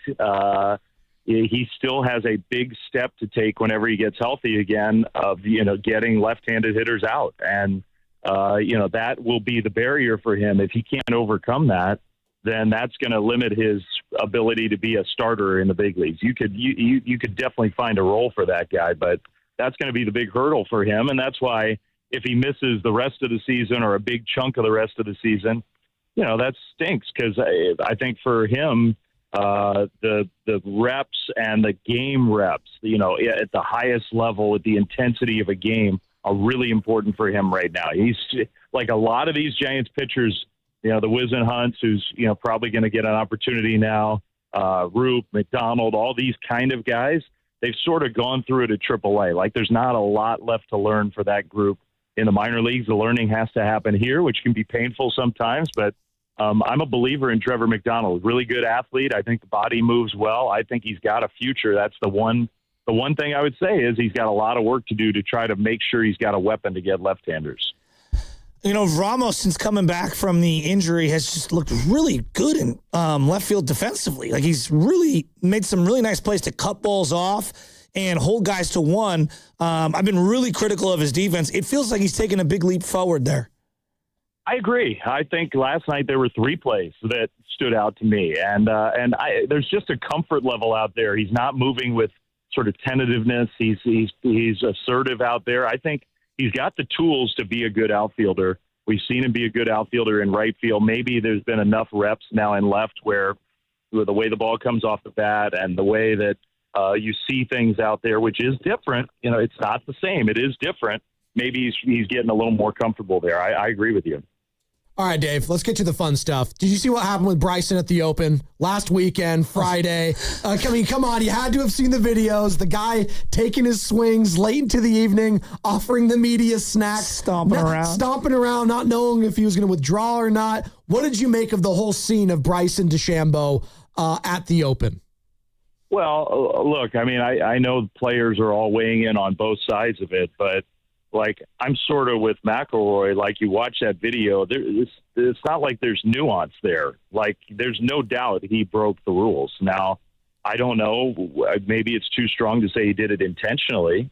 He still has a big step to take whenever he gets healthy again of, getting left-handed hitters out. And, that will be the barrier for him. If he can't overcome that, then that's going to limit his ability to be a starter in the big leagues. You could definitely find a role for that guy, but that's going to be the big hurdle for him. And that's why if he misses the rest of the season or a big chunk of the rest of the season, that stinks, because I think for him, the reps and the game reps, at the highest level, at the intensity of a game, are really important for him right now. He's like a lot of these Giants pitchers, the Wisenhunts, who's, probably going to get an opportunity now, Roop, McDonald, all these kind of guys, they've sort of gone through it at AAA. Like, there's not a lot left to learn for that group in the minor leagues. The learning has to happen here, which can be painful sometimes, but I'm a believer in Trevor McDonald. Really good athlete. I think the body moves well. I think he's got a future. That's the one thing I would say is he's got a lot of work to do to try to make sure he's got a weapon to get left-handers. Ramos, since coming back from the injury, has just looked really good in left field defensively. Like, he's really made some really nice plays to cut balls off and hold guys to one. I've been really critical of his defense. It feels like he's taken a big leap forward there. I agree. I think last night there were 3 plays that stood out to me, and there's just a comfort level out there. He's not moving with sort of tentativeness. He's assertive out there. I think he's got the tools to be a good outfielder. We've seen him be a good outfielder in right field. Maybe there's been enough reps now in left where the way the ball comes off the bat and the way that you see things out there, which is different. It's not the same. It is different. Maybe he's getting a little more comfortable there. I agree with you. All right, Dave, let's get to the fun stuff. Did you see what happened with Bryson at the Open last weekend, Friday? Come on, you had to have seen the videos. The guy taking his swings late into the evening, offering the media snacks. Stomping around, not knowing if he was going to withdraw or not. What did you make of the whole scene of Bryson DeChambeau at the Open? Well, look, I know players are all weighing in on both sides of it, but I'm sort of with McIlroy. You watch that video, it's not like there's nuance there. There's no doubt he broke the rules. Now, I don't know. Maybe it's too strong to say he did it intentionally,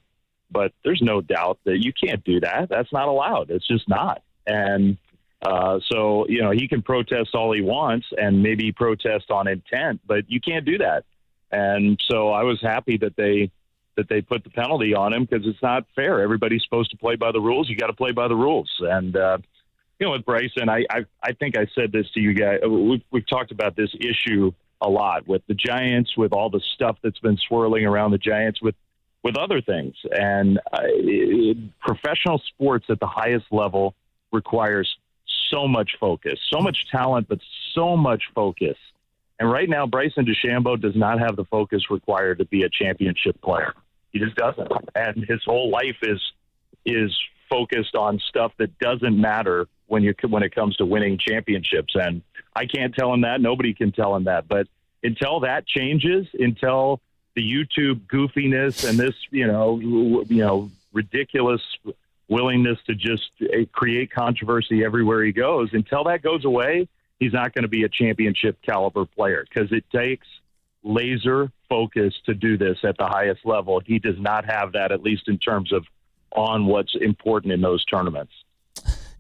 but there's no doubt that you can't do that. That's not allowed. It's just not. And so, he can protest all he wants and maybe protest on intent, but you can't do that. And so I was happy that they put the penalty on him because it's not fair. Everybody's supposed to play by the rules. You got to play by the rules. And, with Bryson, I think I said this to you guys. We've talked about this issue a lot with the Giants, with all the stuff that's been swirling around the Giants, with other things. And professional sports at the highest level requires so much focus, so much talent, but so much focus. And right now, Bryson DeChambeau does not have the focus required to be a championship player. He just doesn't. And his whole life is focused on stuff that doesn't matter when it comes to winning championships. And I can't tell him that. Nobody can tell him that. But until that changes, until the YouTube goofiness and this, ridiculous willingness to just create controversy everywhere he goes, until that goes away, he's not going to be a championship caliber player because it takes laser focus to do this at the highest level. He does not have that, at least in terms of on what's important in those tournaments.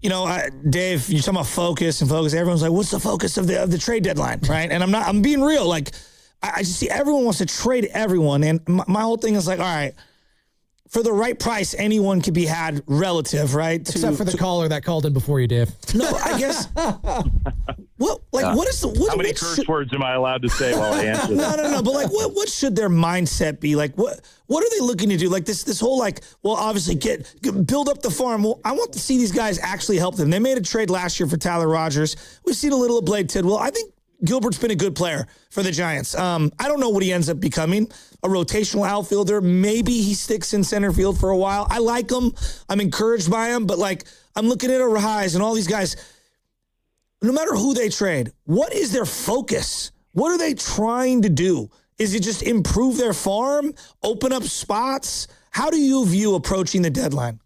Dave, you're talking about focus. Everyone's like, what's the focus of the trade deadline, right? And I'm being real. I just see everyone wants to trade everyone. And my whole thing is all right, for the right price, anyone can be had relative, right? Except for the caller that called in before you, Dave. No, I guess. What is the? How many curse words am I allowed to say while I answer that? No. But what should their mindset be? What are they looking to do? This whole obviously build up the farm. Well, I want to see these guys actually help them. They made a trade last year for Tyler Rogers. We've seen a little of Blade Tidwell. I think Gilbert's been a good player for the Giants. I don't know what he ends up becoming, a rotational outfielder. Maybe he sticks in center field for a while. I like him. I'm encouraged by him. But I'm looking at Arraez and all these guys. No matter who they trade, what is their focus? What are they trying to do? Is it just improve their farm, open up spots? How do you view approaching the deadline?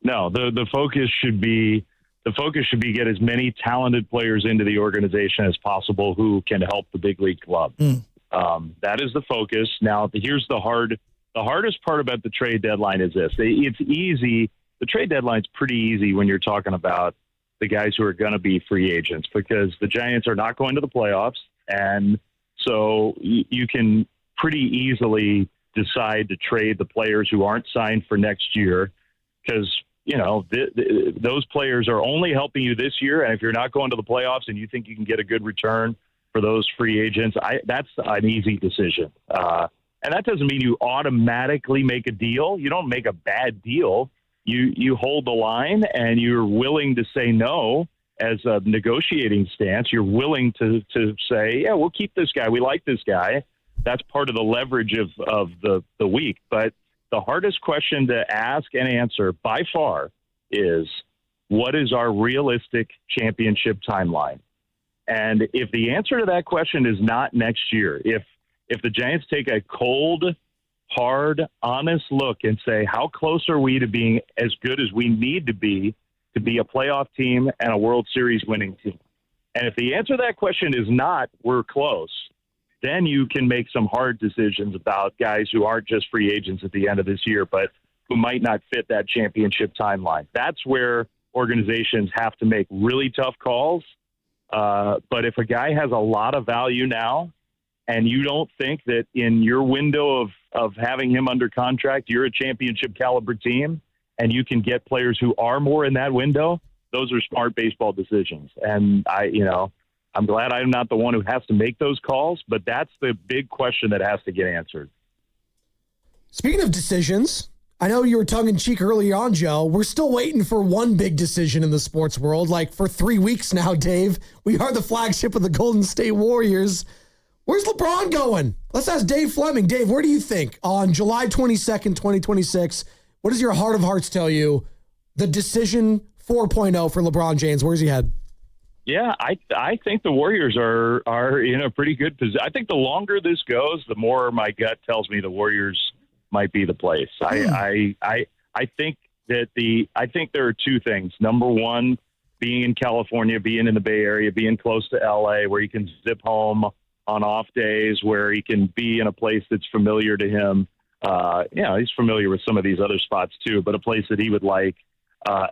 No, the focus should be get as many talented players into the organization as possible who can help the big league club. That is the focus. Now, here's the hardest part about the trade deadline is this. It's easy. The trade deadline's pretty easy when you're talking about the guys who are going to be free agents because the Giants are not going to the playoffs. And so you can pretty easily decide to trade the players who aren't signed for next year because those players are only helping you this year. And if you're not going to the playoffs and you think you can get a good return for those free agents, that's an easy decision. And that doesn't mean you automatically make a deal. You don't make a bad deal. You hold the line and you're willing to say no as a negotiating stance. You're willing to say, yeah, we'll keep this guy. We like this guy. That's part of the leverage of the week. But the hardest question to ask and answer by far is, what is our realistic championship timeline? And if the answer to that question is not next year, if the Giants take a cold, hard, honest look and say, how close are we to being as good as we need to be a playoff team and a World Series winning team? And if the answer to that question is not, we're close, then you can make some hard decisions about guys who aren't just free agents at the end of this year, but who might not fit that championship timeline. That's where organizations have to make really tough calls. But if a guy has a lot of value now, and you don't think that in your window of having him under contract, you're a championship caliber team, and you can get players who are more in that window, those are smart baseball decisions. And I'm glad I'm not the one who has to make those calls, but that's the big question that has to get answered. Speaking of decisions, I know you were tongue-in-cheek early on, Joe. We're still waiting for one big decision in the sports world. Like for 3 weeks now, Dave. We are the flagship of the Golden State Warriors. Where's LeBron going? Let's ask Dave Fleming. Dave, where do you think on July 22nd, 2026, what does your heart of hearts tell you? The decision 4.0 for LeBron James, where's he head? Yeah, I think the Warriors are in a pretty good position. I think the longer this goes, the more my gut tells me the Warriors might be the place. I think there are two things. Number one, being in California, being in the Bay Area, being close to LA, where he can zip home on off days, where he can be in a place that's familiar to him. He's familiar with some of these other spots too, but a place that he would like.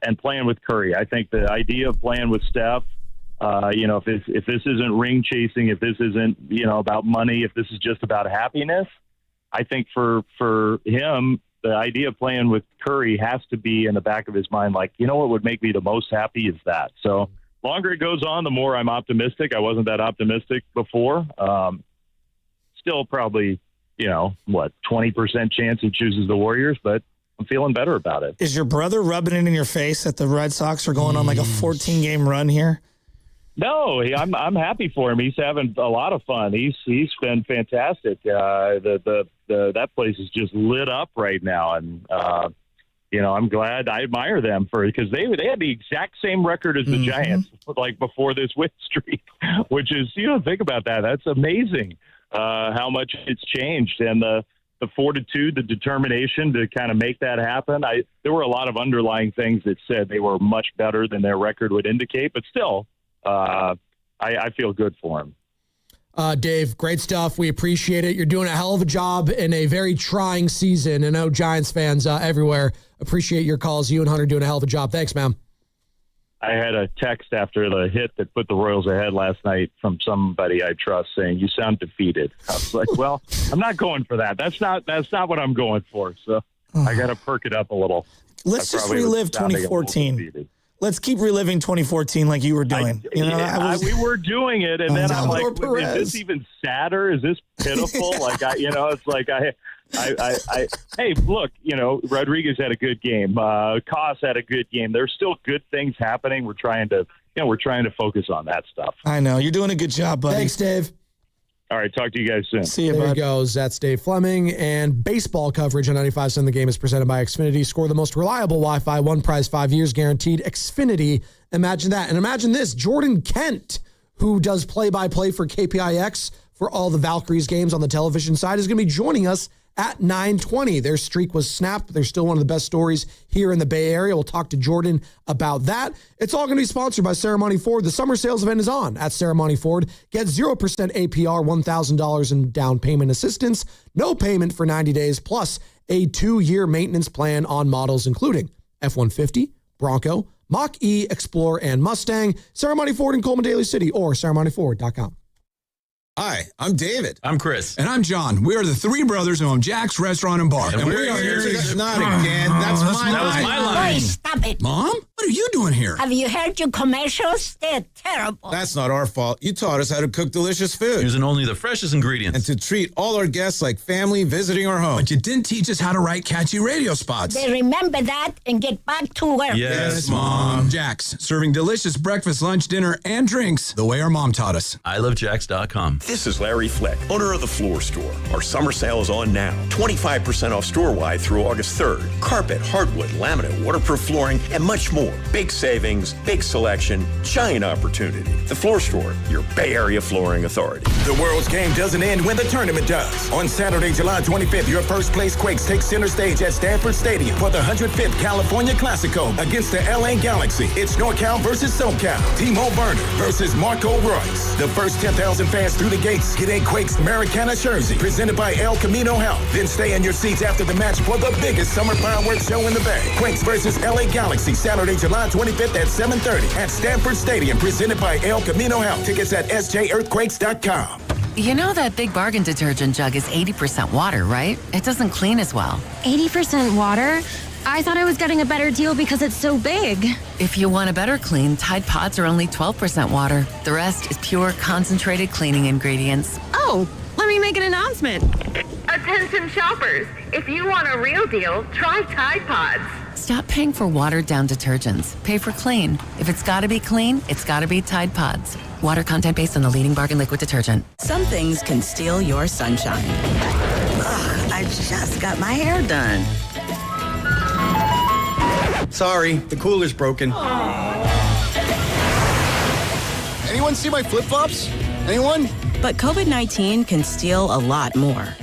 And playing with Curry. I think the idea of playing with Steph, if this isn't ring chasing, if this isn't, about money, if this is just about happiness, I think for him, the idea of playing with Curry has to be in the back of his mind. Like, what would make me the most happy is that. So longer it goes on, the more I'm optimistic. I wasn't that optimistic before. Still probably, 20% chance he chooses the Warriors, but I'm feeling better about it. Is your brother rubbing it in your face that the Red Sox are going on like a 14-game run here? No, I'm happy for him. He's having a lot of fun. He's been fantastic. That place is just lit up right now, and I'm glad. I admire them because they had the exact same record as the Giants, like before this win streak, which is think about that. That's amazing how much it's changed, and the fortitude, the determination to kind of make that happen. There were a lot of underlying things that said they were much better than their record would indicate, but still. I feel good for him. Dave, great stuff. We appreciate it. You're doing a hell of a job in a very trying season. I know Giants fans everywhere appreciate your calls. You and Hunter doing a hell of a job. Thanks, man. I had a text after the hit that put the Royals ahead last night from somebody I trust saying, "You sound defeated." I was like, well, I'm not going for that. That's not what I'm going for. So I got to perk it up a little. Let's just relive 2014. Let's keep reliving 2014 like you were doing. We were doing it, and then I'm like, is this even sadder? Is this pitiful? It's like hey, look, Rodriguez had a good game. Koss had a good game. There's still good things happening. We're trying to focus on that stuff. I know. You're doing a good job, buddy. Thanks, Dave. All right, talk to you guys soon. See you, bud. There he goes. That's Dave Fleming. And baseball coverage on 95.7 The Game is presented by Xfinity. Score the most reliable Wi-Fi. One prize, 5 years guaranteed. Xfinity. Imagine that. And imagine this. Jordan Kent, who does play-by-play for KPIX for all the Valkyries games on the television side, is going to be joining us at 9:20. Their streak was snapped, but they're still one of the best stories here in the Bay Area. We'll talk to Jordan about that. It's all going to be sponsored by Ceremony Ford. The summer sales event is on at Ceremony Ford. Get 0% APR, $1,000 in down payment assistance, no payment for 90 days, plus a 2-year maintenance plan on models including F-150, Bronco, Mach-E, Explorer, and Mustang. Ceremony Ford in Coleman Daly City or ceremonyford.com. Hi, I'm David. I'm Chris. And I'm John. We are the three brothers who own Jack's Restaurant and Bar. And we are here to... Not again. That's my line. That was my line. Boy, stop it. Mom? What are you doing here? Have you heard your commercials? They're terrible. That's not our fault. You taught us how to cook delicious food. Using only the freshest ingredients. And to treat all our guests like family visiting our home. But you didn't teach us how to write catchy radio spots. They remember that and get back to work. Yes, Mom. Jack's, serving delicious breakfast, lunch, dinner, and drinks the way our mom taught us. ILoveJacks.com. This is Larry Fleck, owner of The Floor Store. Our summer sale is on now. 25% off store-wide through August 3rd. Carpet, hardwood, laminate, waterproof flooring, and much more. Big savings, big selection, giant opportunity. The Floor Store, your Bay Area flooring authority. The world's game doesn't end when the tournament does. On Saturday, July 25th, your first place Quakes take center stage at Stanford Stadium for the 105th California Classico against the LA Galaxy. It's NorCal versus SoCal. Timo Werner versus Marco Royce. The first 10,000 fans through the gates get a Quakes Americana jersey presented by El Camino Health. Then stay in your seats after the match for the biggest summer fireworks show in the Bay. Quakes versus LA Galaxy, Saturday, July 25th at 7:30 at Stanford Stadium, presented by El Camino Health. Tickets at SJEarthquakes.com. You know that Big Bargain detergent jug is 80% water, right? It doesn't clean as well. 80% water? I thought I was getting a better deal because it's so big. If you want a better clean, Tide Pods are only 12% water. The rest is pure, concentrated cleaning ingredients. Oh, let me make an announcement. Attention shoppers, if you want a real deal, try Tide Pods. Stop paying for watered-down detergents. Pay for clean. If it's gotta be clean, it's gotta be Tide Pods. Water content based on the leading bargain liquid detergent. Some things can steal your sunshine. Ugh, I just got my hair done. Sorry, the cooler's broken. Anyone see my flip-flops? Anyone? But COVID-19 can steal a lot more.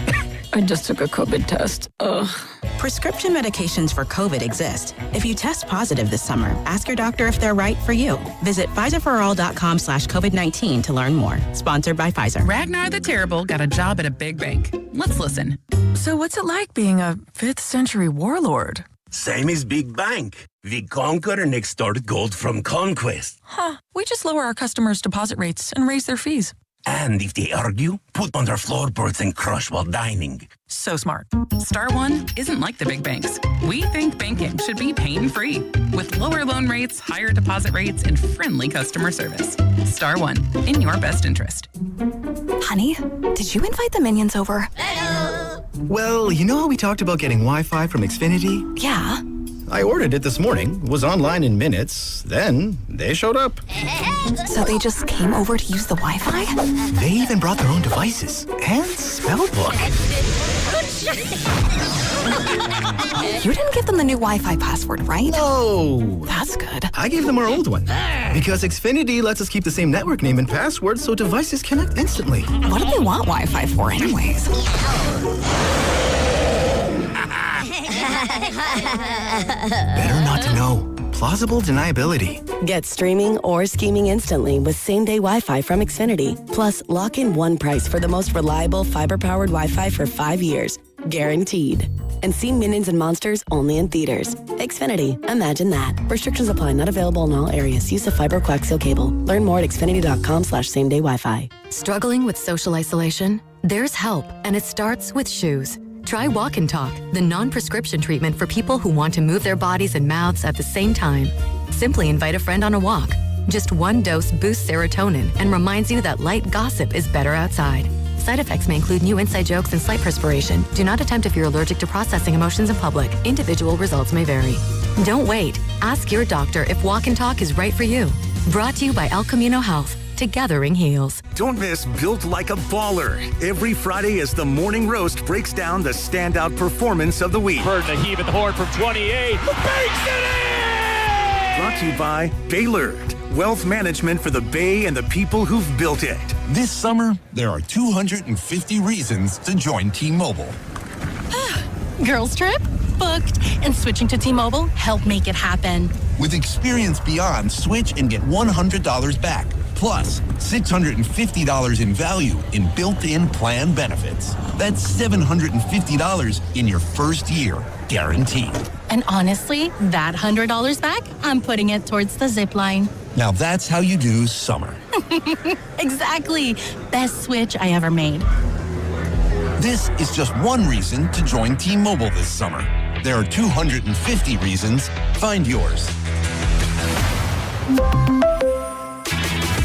I just took a COVID test. Ugh. Prescription medications for COVID exist. If you test positive this summer, ask your doctor if they're right for you. Visit PfizerForAll.com/COVID-19 to learn more. Sponsored by Pfizer. Ragnar the Terrible got a job at a big bank. Let's listen. So what's it like being a 5th century warlord? Same as Big Bank. We conquer and extort gold from conquest. Huh. We just lower our customers' deposit rates and raise their fees. And if they argue, put on their floorboards and crush while dining. So smart. Star One isn't like the big banks. We think banking should be pain-free, with lower loan rates, higher deposit rates, and friendly customer service. Star One, in your best interest. Honey, did you invite the minions over? Well, you know how we talked about getting Wi-Fi from Xfinity? Yeah. I ordered it this morning, was online in minutes, then they showed up. So they just came over to use the Wi-Fi? They even brought their own devices and spell book. You didn't give them the new Wi-Fi password, right? No. That's good. I gave them our old one. Because Xfinity lets us keep the same network name and password so devices connect instantly. What do they want Wi-Fi for anyways? Better not to know. Plausible deniability. Get streaming or scheming instantly with same-day Wi-Fi from Xfinity. Plus, lock in one price for the most reliable fiber-powered Wi-Fi for 5 years. Guaranteed. And see Minions and Monsters only in theaters. Xfinity. Imagine that. Restrictions apply. Not available in all areas. Use of fiber coaxial cable. Learn more at xfinity.com/same-day Wi-Fi. Struggling with social isolation? There's help, and it starts with shoes. Try Walk and Talk, the non-prescription treatment for people who want to move their bodies and mouths at the same time. Simply invite a friend on a walk. Just one dose boosts serotonin and reminds you that light gossip is better outside. Side effects may include new inside jokes and slight perspiration. Do not attempt if you're allergic to processing emotions in public. Individual results may vary. Don't wait. Ask your doctor if Walk and Talk is right for you. Brought to you by El Camino Health. Together heals. Don't miss Built Like a Baller every Friday as the Morning Roast breaks down the standout performance of the week. Burton a heave at the horn from 28. Banks it in! Brought to you by Baylor, wealth management for the Bay and the people who've built it. This summer, there are 250 reasons to join T-Mobile. Girls trip? Booked. And switching to T-Mobile helped make it happen. With Experience Beyond, switch and get $100 back. Plus, $650 in value in built-in plan benefits. That's $750 in your first year, guaranteed. And honestly, that $100 back, I'm putting it towards the zip line. Now that's how you do summer. Exactly. Best switch I ever made. This is just one reason to join T-Mobile this summer. There are 250 reasons. Find yours.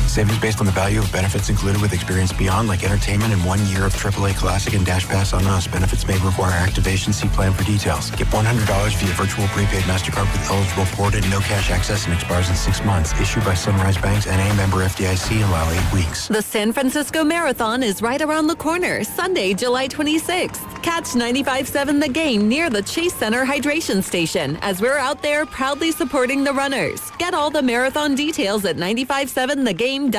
Savings based on the value of benefits included with Experience Beyond, like entertainment and 1 year of AAA Classic and Dash Pass on us. Benefits may require activation. See plan for details. Get $100 via virtual prepaid MasterCard with eligible port and no cash access and expires in 6 months. Issued by Sunrise Banks, N.A. member FDIC. Allow 8 weeks. The San Francisco Marathon is right around the corner, Sunday, July 26th. Catch 95.7 The Game near the Chase Center Hydration Station as we're out there proudly supporting the runners. Get all the marathon details at 957thegame.com. Hi,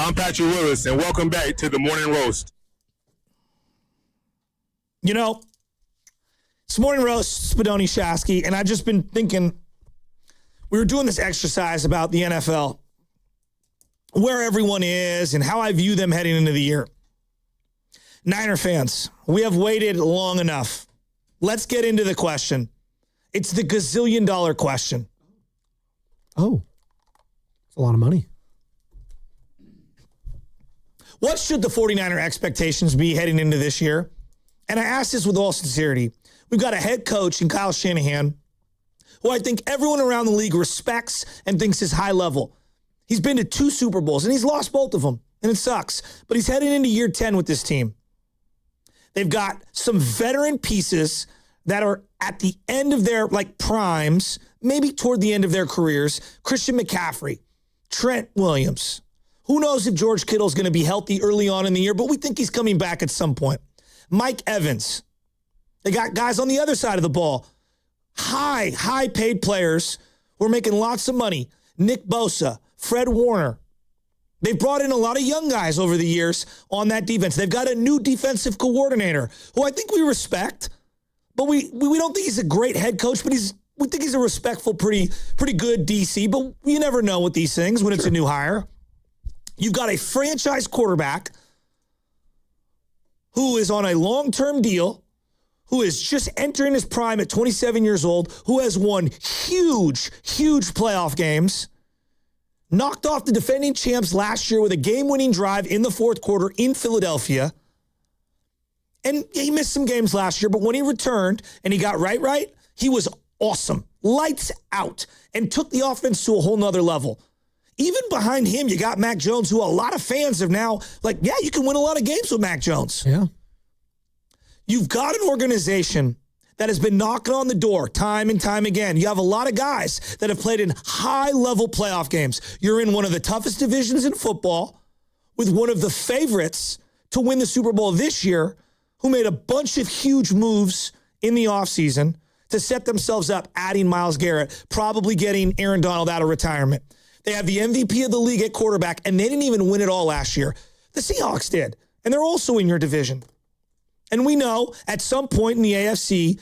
I'm Patrick Willis, and welcome back to the Morning Roast. You know, it's Morning Roast, Spadoni Shasky, and I've just been thinking, we were doing this exercise about the NFL where everyone is and how I view them heading into the year. Niner fans, we have waited long enough. Let's get into the question. It's the gazillion-dollar question. Oh, it's a lot of money. What should the 49er expectations be heading into this year? And I ask this with all sincerity. We've got a head coach in Kyle Shanahan, who I think everyone around the league respects and thinks is high level. He's been to 2 Super Bowls, and he's lost both of them, and it sucks. But he's heading into year 10 with this team. They've got some veteran pieces that are at the end of their primes, maybe toward the end of their careers. Christian McCaffrey, Trent Williams. Who knows if George Kittle's going to be healthy early on in the year, but we think he's coming back at some point. Mike Evans. They got guys on the other side of the ball. High paid players who are making lots of money. Nick Bosa, Fred Warner. They've brought in a lot of young guys over the years on that defense. They've got a new defensive coordinator who I think we respect, but we don't think he's a great head coach, but we think he's a respectful, pretty good DC, but you never know with these things when it's a new hire. You've got a franchise quarterback who is on a long-term deal, who is just entering his prime at 27 years old, who has won huge playoff games, knocked off the defending champs last year with a game-winning drive in the fourth quarter in Philadelphia. And he missed some games last year, but when he returned and he got right, he was awesome. Lights out, and took the offense to a whole nother level. Even behind him, you got Mac Jones, who a lot of fans have now, you can win a lot of games with Mac Jones. Yeah. You've got an organization that has been knocking on the door time and time again. You have a lot of guys that have played in high-level playoff games. You're in one of the toughest divisions in football with one of the favorites to win the Super Bowl this year, who made a bunch of huge moves in the offseason to set themselves up, adding Myles Garrett, probably getting Aaron Donald out of retirement. They have the MVP of the league at quarterback, and they didn't even win it all last year. The Seahawks did, and they're also in your division. And we know at some point in the AFC,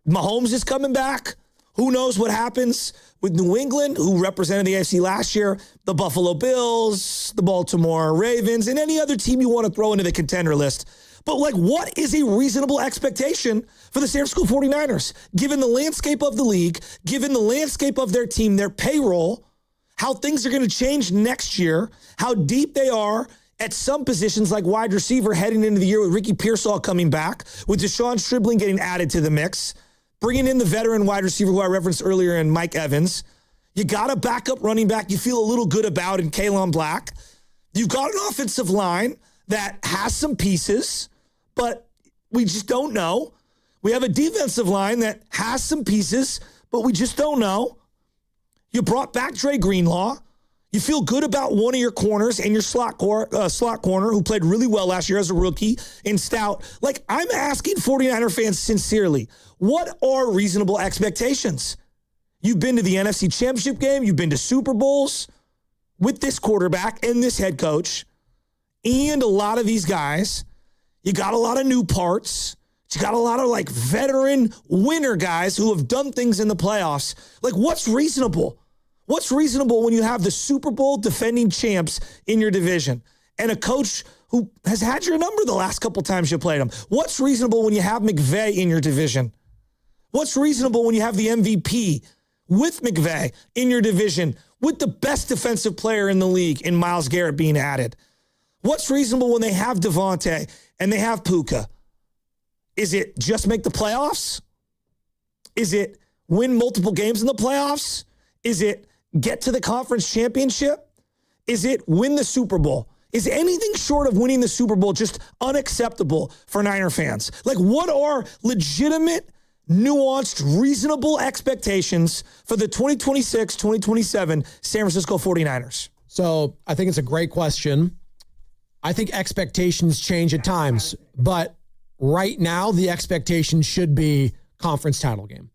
Mahomes is coming back. Who knows what happens with New England, who represented the AFC last year, the Buffalo Bills, the Baltimore Ravens, and any other team you want to throw into the contender list. But what is a reasonable expectation for the San Francisco 49ers, given the landscape of the league, given the landscape of their team, their payroll, how things are going to change next year, how deep they are at some positions like wide receiver heading into the year with Ricky Pearsall coming back, with Deshaun Stribling getting added to the mix, bringing in the veteran wide receiver who I referenced earlier in Mike Evans. You got a backup running back you feel a little good about in Kalen Black. You've got an offensive line that has some pieces, but we just don't know. We have a defensive line that has some pieces, but we just don't know. You brought back Dre Greenlaw. You feel good about one of your corners and your slot corner, who played really well last year as a rookie in Stout. I'm asking 49er fans sincerely, what are reasonable expectations? You've been to the NFC Championship game. You've been to Super Bowls with this quarterback and this head coach and a lot of these guys. You got a lot of new parts. You got a lot of veteran winner guys who have done things in the playoffs. What's reasonable? What's reasonable when you have the Super Bowl defending champs in your division and a coach who has had your number the last couple times you played him? What's reasonable when you have McVay in your division? What's reasonable when you have the MVP with McVay in your division with the best defensive player in the league in Myles Garrett being added? What's reasonable when they have Devontae and they have Puka? Is it just make the playoffs? Is it win multiple games in the playoffs? Is it get to the conference championship? Is it win the Super Bowl? Is anything short of winning the Super Bowl just unacceptable for Niner fans? What are legitimate, nuanced, reasonable expectations for the 2026-2027 San Francisco 49ers? So I think it's a great question. I think expectations change at times, but right now the expectation should be conference title game.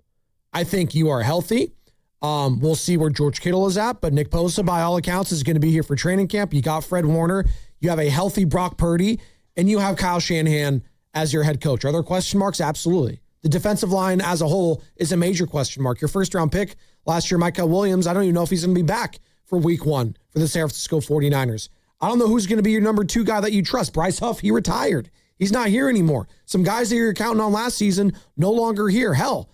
I think you are healthy. We'll see where George Kittle is at, but Nick Bosa, by all accounts, is going to be here for training camp. You got Fred Warner. You have a healthy Brock Purdy, and you have Kyle Shanahan as your head coach. Are there question marks? Absolutely. The defensive line as a whole is a major question mark. Your first-round pick last year, Micah Williams, I don't even know if he's going to be back for week 1 for the San Francisco 49ers. I don't know who's going to be your number 2 guy that you trust. Bryce Huff, he retired. He's not here anymore. Some guys that you're counting on last season, no longer here. Hell,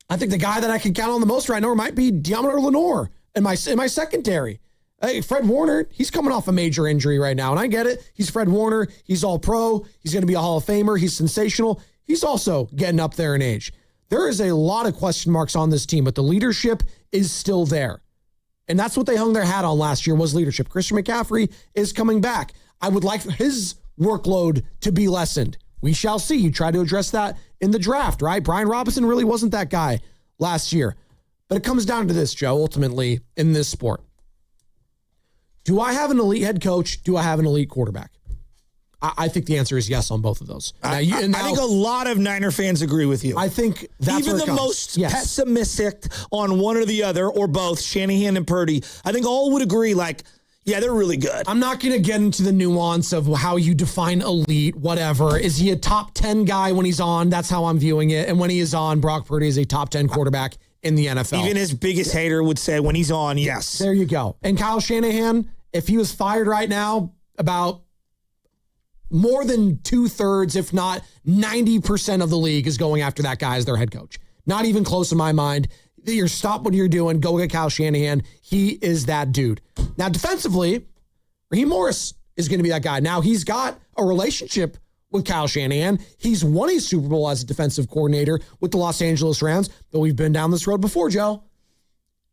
I think the guy that I can count on the most right now might be Deommodore Lenoir in my secondary. Hey, Fred Warner, he's coming off a major injury right now, and I get it. He's Fred Warner. He's all pro. He's going to be a Hall of Famer. He's sensational. He's also getting up there in age. There is a lot of question marks on this team, but the leadership is still there. And that's what they hung their hat on last year was leadership. Christian McCaffrey is coming back. I would like his workload to be lessened. We shall see. You tried to address that in the draft, right? Brian Robinson really wasn't that guy last year. But it comes down to this, Joe, ultimately, in this sport. Do I have an elite head coach? Do I have an elite quarterback? I think the answer is yes on both of those. I think a lot of Niner fans agree with you. I think that's even the most pessimistic on one or the other, or both, Shanahan and Purdy, I think all would agree, like, yeah, they're really good. I'm not going to get into the nuance of how you define elite, whatever. Is he a top 10 guy when he's on? That's how I'm viewing it. And when he is on, Brock Purdy is a top 10 quarterback in the NFL. Even his biggest hater would say when he's on, yes. There you go. And Kyle Shanahan, if he was fired right now, about more than 2/3, if not 90% of the league is going after that guy as their head coach. Not even close in my mind. You stop what you're doing. Go get Kyle Shanahan. He is that dude. Now, defensively, Raheem Morris is going to be that guy. Now, he's got a relationship with Kyle Shanahan. He's won a Super Bowl as a defensive coordinator with the Los Angeles Rams, but we've been down this road before, Joe.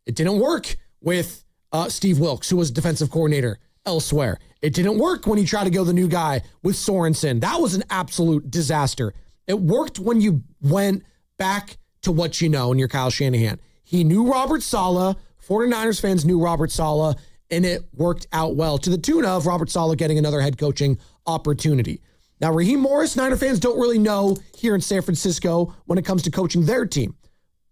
It didn't work with Steve Wilkes, who was defensive coordinator elsewhere. It didn't work when he tried to go the new guy with Sorensen. That was an absolute disaster. It worked when you went back to what you know, and you're Kyle Shanahan. He knew Robert Saleh. 49ers fans knew Robert Saleh, and it worked out well to the tune of Robert Saleh getting another head coaching opportunity. Now, Raheem Morris, Niner fans don't really know here in San Francisco when it comes to coaching their team,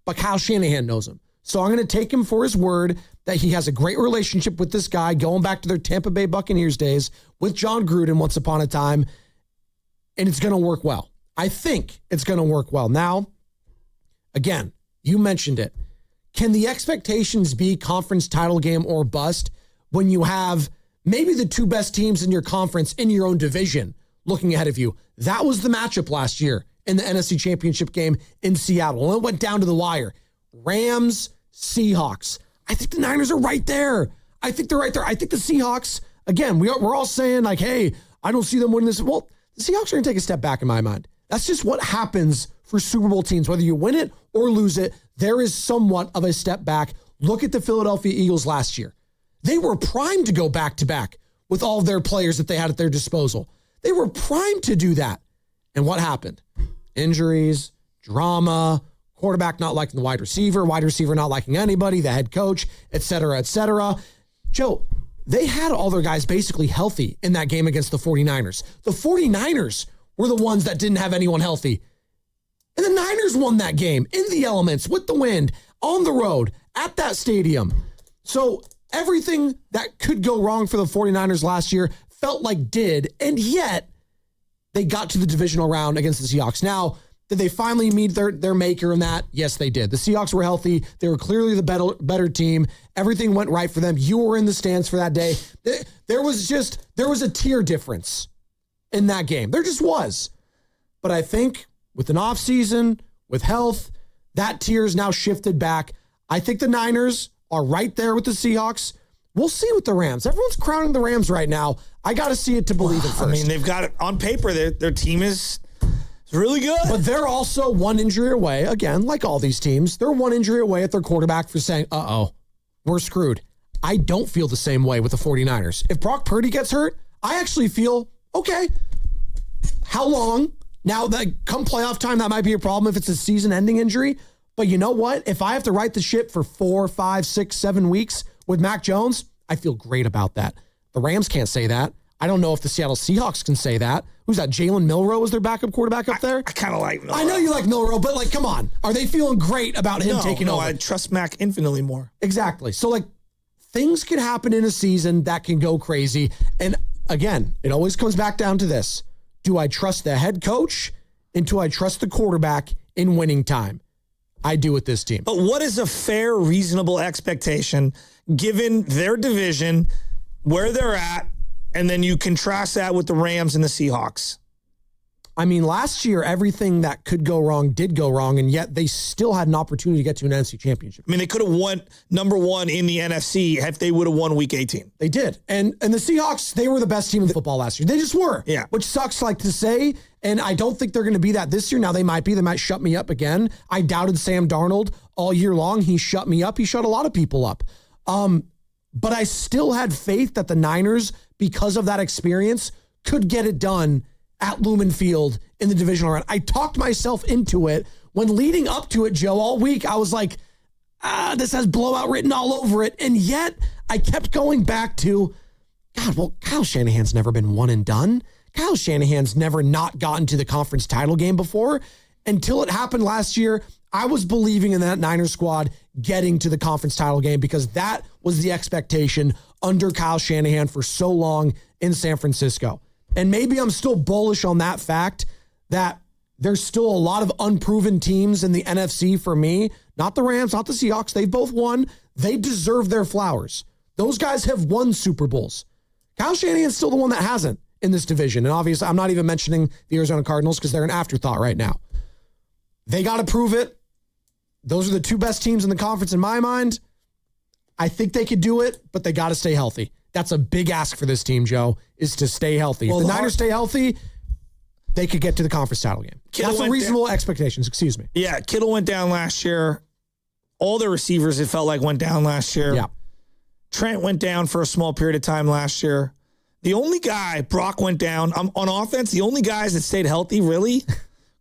but Kyle Shanahan knows him. So I'm going to take him for his word that he has a great relationship with this guy, going back to their Tampa Bay Buccaneers days with John Gruden once upon a time, and it's going to work well. I think it's going to work well. Now, again, you mentioned it. Can the expectations be conference title game or bust when you have maybe the 2 best teams in your conference in your own division looking ahead of you? That was the matchup last year in the NFC Championship game in Seattle. And it went down to the wire. Rams, Seahawks. I think the Niners are right there. I think they're right there. I think the Seahawks, again, we're all saying like, hey, I don't see them winning this. Well, the Seahawks are going to take a step back in my mind. That's just what happens for Super Bowl teams. Whether you win it or lose it, there is somewhat of a step back. Look at the Philadelphia Eagles last year. They were primed to go back-to-back with all of their players that they had at their disposal. They were primed to do that. And what happened? Injuries, drama, quarterback not liking the wide receiver not liking anybody, the head coach, et cetera, et cetera. Joe, they had all their guys basically healthy in that game against the 49ers. The 49ers were the ones that didn't have anyone healthy. And the Niners won that game in the elements, with the wind, on the road, at that stadium. So everything that could go wrong for the 49ers last year felt like did, and yet they got to the divisional round against the Seahawks. Now, did they finally meet their maker in that? Yes, they did. The Seahawks were healthy. They were clearly the better team. Everything went right for them. You were in the stands for that day. There was a tier difference in that game. There just was. But I think with an offseason, with health, that tier is now shifted back. I think the Niners are right there with the Seahawks. We'll see with the Rams. Everyone's crowning the Rams right now. I got to see it to believe it first. I mean, they've got it on paper. Their team is really good. But they're also one injury away. Again, like all these teams, they're one injury away at their quarterback for saying, we're screwed. I don't feel the same way with the 49ers. If Brock Purdy gets hurt, I actually feel, okay, how long? Now, come playoff time, that might be a problem if it's a season-ending injury. But you know what? If I have to right the ship for 4, 5, 6, 7 weeks with Mac Jones, I feel great about that. The Rams can't say that. I don't know if the Seattle Seahawks can say that. Who's that? Jalen Milroe is their backup quarterback up there? I kind of like Milroe. I know you like Milroe, but come on. Are they feeling great about him taking over? No, I trust Mac infinitely more. Exactly. So, things can happen in a season that can go crazy. And again, it always comes back down to this. Do I trust the head coach and do I trust the quarterback in winning time? I do with this team. But what is a fair, reasonable expectation given their division, where they're at, and then you contrast that with the Rams and the Seahawks? I mean, last year, everything that could go wrong did go wrong, and yet they still had an opportunity to get to an NFC championship. I mean, they could have won number one in the NFC if they would have won Week 18. They did. And the Seahawks, they were the best team in football last year. They just were. Yeah. Which sucks like to say, and I don't think they're going to be that this year. Now, they might be. They might shut me up again. I doubted Sam Darnold all year long. He shut me up. He shut a lot of people up. But I still had faith that the Niners, because of that experience, could get it done at Lumen Field in the divisional round. I talked myself into it when leading up to it, Joe, all week. I was like, this has blowout written all over it. And yet I kept going back to, God, well, Kyle Shanahan's never been one and done. Kyle Shanahan's never not gotten to the conference title game before. Until it happened last year, I was believing in that Niners squad getting to the conference title game because that was the expectation under Kyle Shanahan for so long in San Francisco. And maybe I'm still bullish on that fact that there's still a lot of unproven teams in the NFC for me. Not the Rams, not the Seahawks. They've both won. They deserve their flowers. Those guys have won Super Bowls. Kyle Shanahan's still the one that hasn't in this division. And obviously, I'm not even mentioning the Arizona Cardinals because they're an afterthought right now. They got to prove it. Those are the two best teams in the conference in my mind. I think they could do it, but they got to stay healthy. That's a big ask for this team, Joe, is to stay healthy. Well, if the Niners stay healthy, they could get to the conference title game. That's a reasonable expectations, excuse me. Yeah, Kittle went down last year. All the receivers, it felt like, went down last year. Yeah. Trent went down for a small period of time last year. The only guy, Brock went down. On offense, the only guys that stayed healthy, really,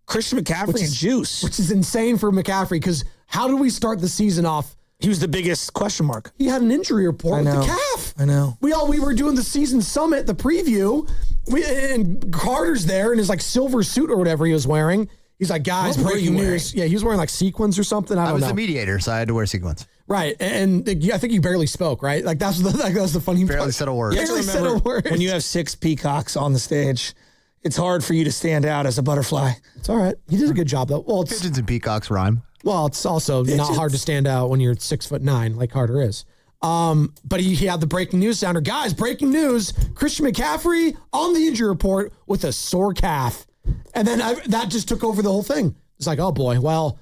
Christian McCaffrey and Juice. Which is insane for McCaffrey, because how did we start the season off? He was the biggest question mark. He had an injury report with the calf. I know. We were doing the season summit, the preview, and Carter's there in his like silver suit or whatever he was wearing. He's like, guys, breaking news. Yeah, he was wearing like sequins or something. I was the mediator, so I had to wear sequins. Right, and I think you barely spoke, right? Like that was the funny part. Barely said a word. You have to remember, when you have 6 peacocks on the stage, it's hard for you to stand out as a butterfly. It's all right. He did a good job though. Well, pigeons and peacocks rhyme. Well, it's also not hard to stand out when you're 6'9" like Carter is. But he had the breaking news sounder. Guys, breaking news. Christian McCaffrey on the injury report with a sore calf. And then that just took over the whole thing. It's like, oh boy, well,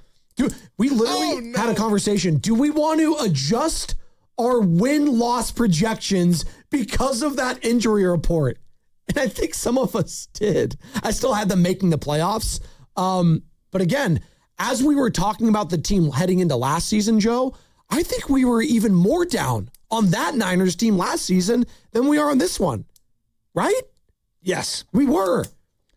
we literally had a conversation. Do we want to adjust our win-loss projections because of that injury report? And I think some of us did. I still had them making the playoffs. But again, as we were talking about the team heading into last season, Joe, I think we were even more down on that Niners team last season than we are on this one. Right? Yes. We were.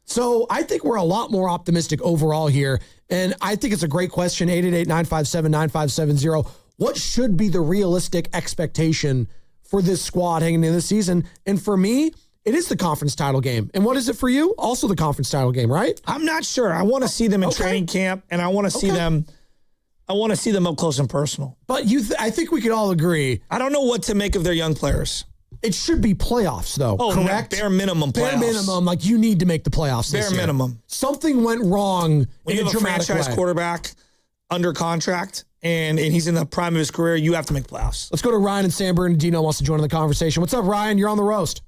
So I think we're a lot more optimistic overall here. And I think it's a great question, 888-957-9570. What should be the realistic expectation for this squad hanging in the season? And for me, it is the conference title game. And what is it for you? Also the conference title game, right? I'm not sure. I want to see them in training camp, and I want to see them. I want to see them up close and personal. But I think we could all agree. I don't know what to make of their young players. It should be playoffs, though. Oh, correct? Bare minimum playoffs. Bare minimum. Like, you need to make the playoffs this year. Bare minimum. Something went wrong when in you a have a dramatic franchise way. quarterback under contract and he's in the prime of his career, you have to make playoffs. Let's go to Ryan and San Bernardino wants to join in the conversation. What's up, Ryan? You're on the roast.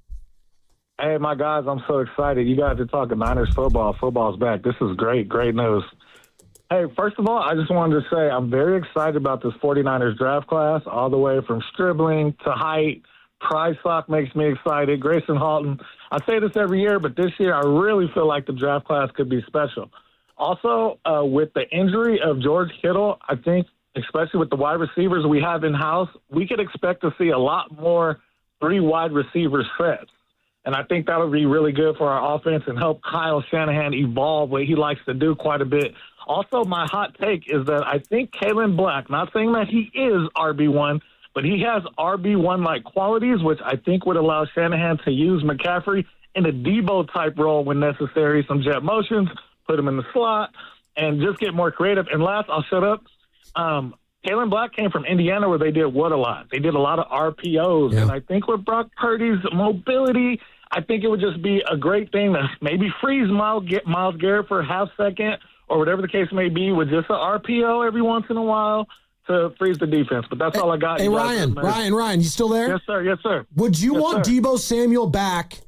Hey, my guys, I'm so excited. You guys are talking Niners football. Football's back. This is great, great news. Hey, first of all, I just wanted to say I'm very excited about this 49ers draft class, all the way from Stribling to height. Price Lock makes me excited. Grayson Halton. I say this every year, but this year I really feel like the draft class could be special. Also, with the injury of George Kittle, I think, especially with the wide receivers we have in-house, we could expect to see a lot more 3 wide receiver sets. And I think that would be really good for our offense and help Kyle Shanahan evolve what he likes to do quite a bit. Also, my hot take is that I think Kalen Black, not saying that he is RB1, but he has RB1-like qualities, which I think would allow Shanahan to use McCaffrey in a Debo-type role when necessary, some jet motions, put him in the slot, and just get more creative. And last, I'll shut up. Kalen Black came from Indiana where they did what a lot? They did a lot of RPOs. Yeah. And I think with Brock Purdy's mobility, I think it would just be a great thing to maybe freeze Myles Garrett for a half second or whatever the case may be with just an RPO every once in a while to freeze the defense. But that's all I got. Hey, Ryan, you still there? Yes, sir. Yes, sir. Would you want Deebo Samuel back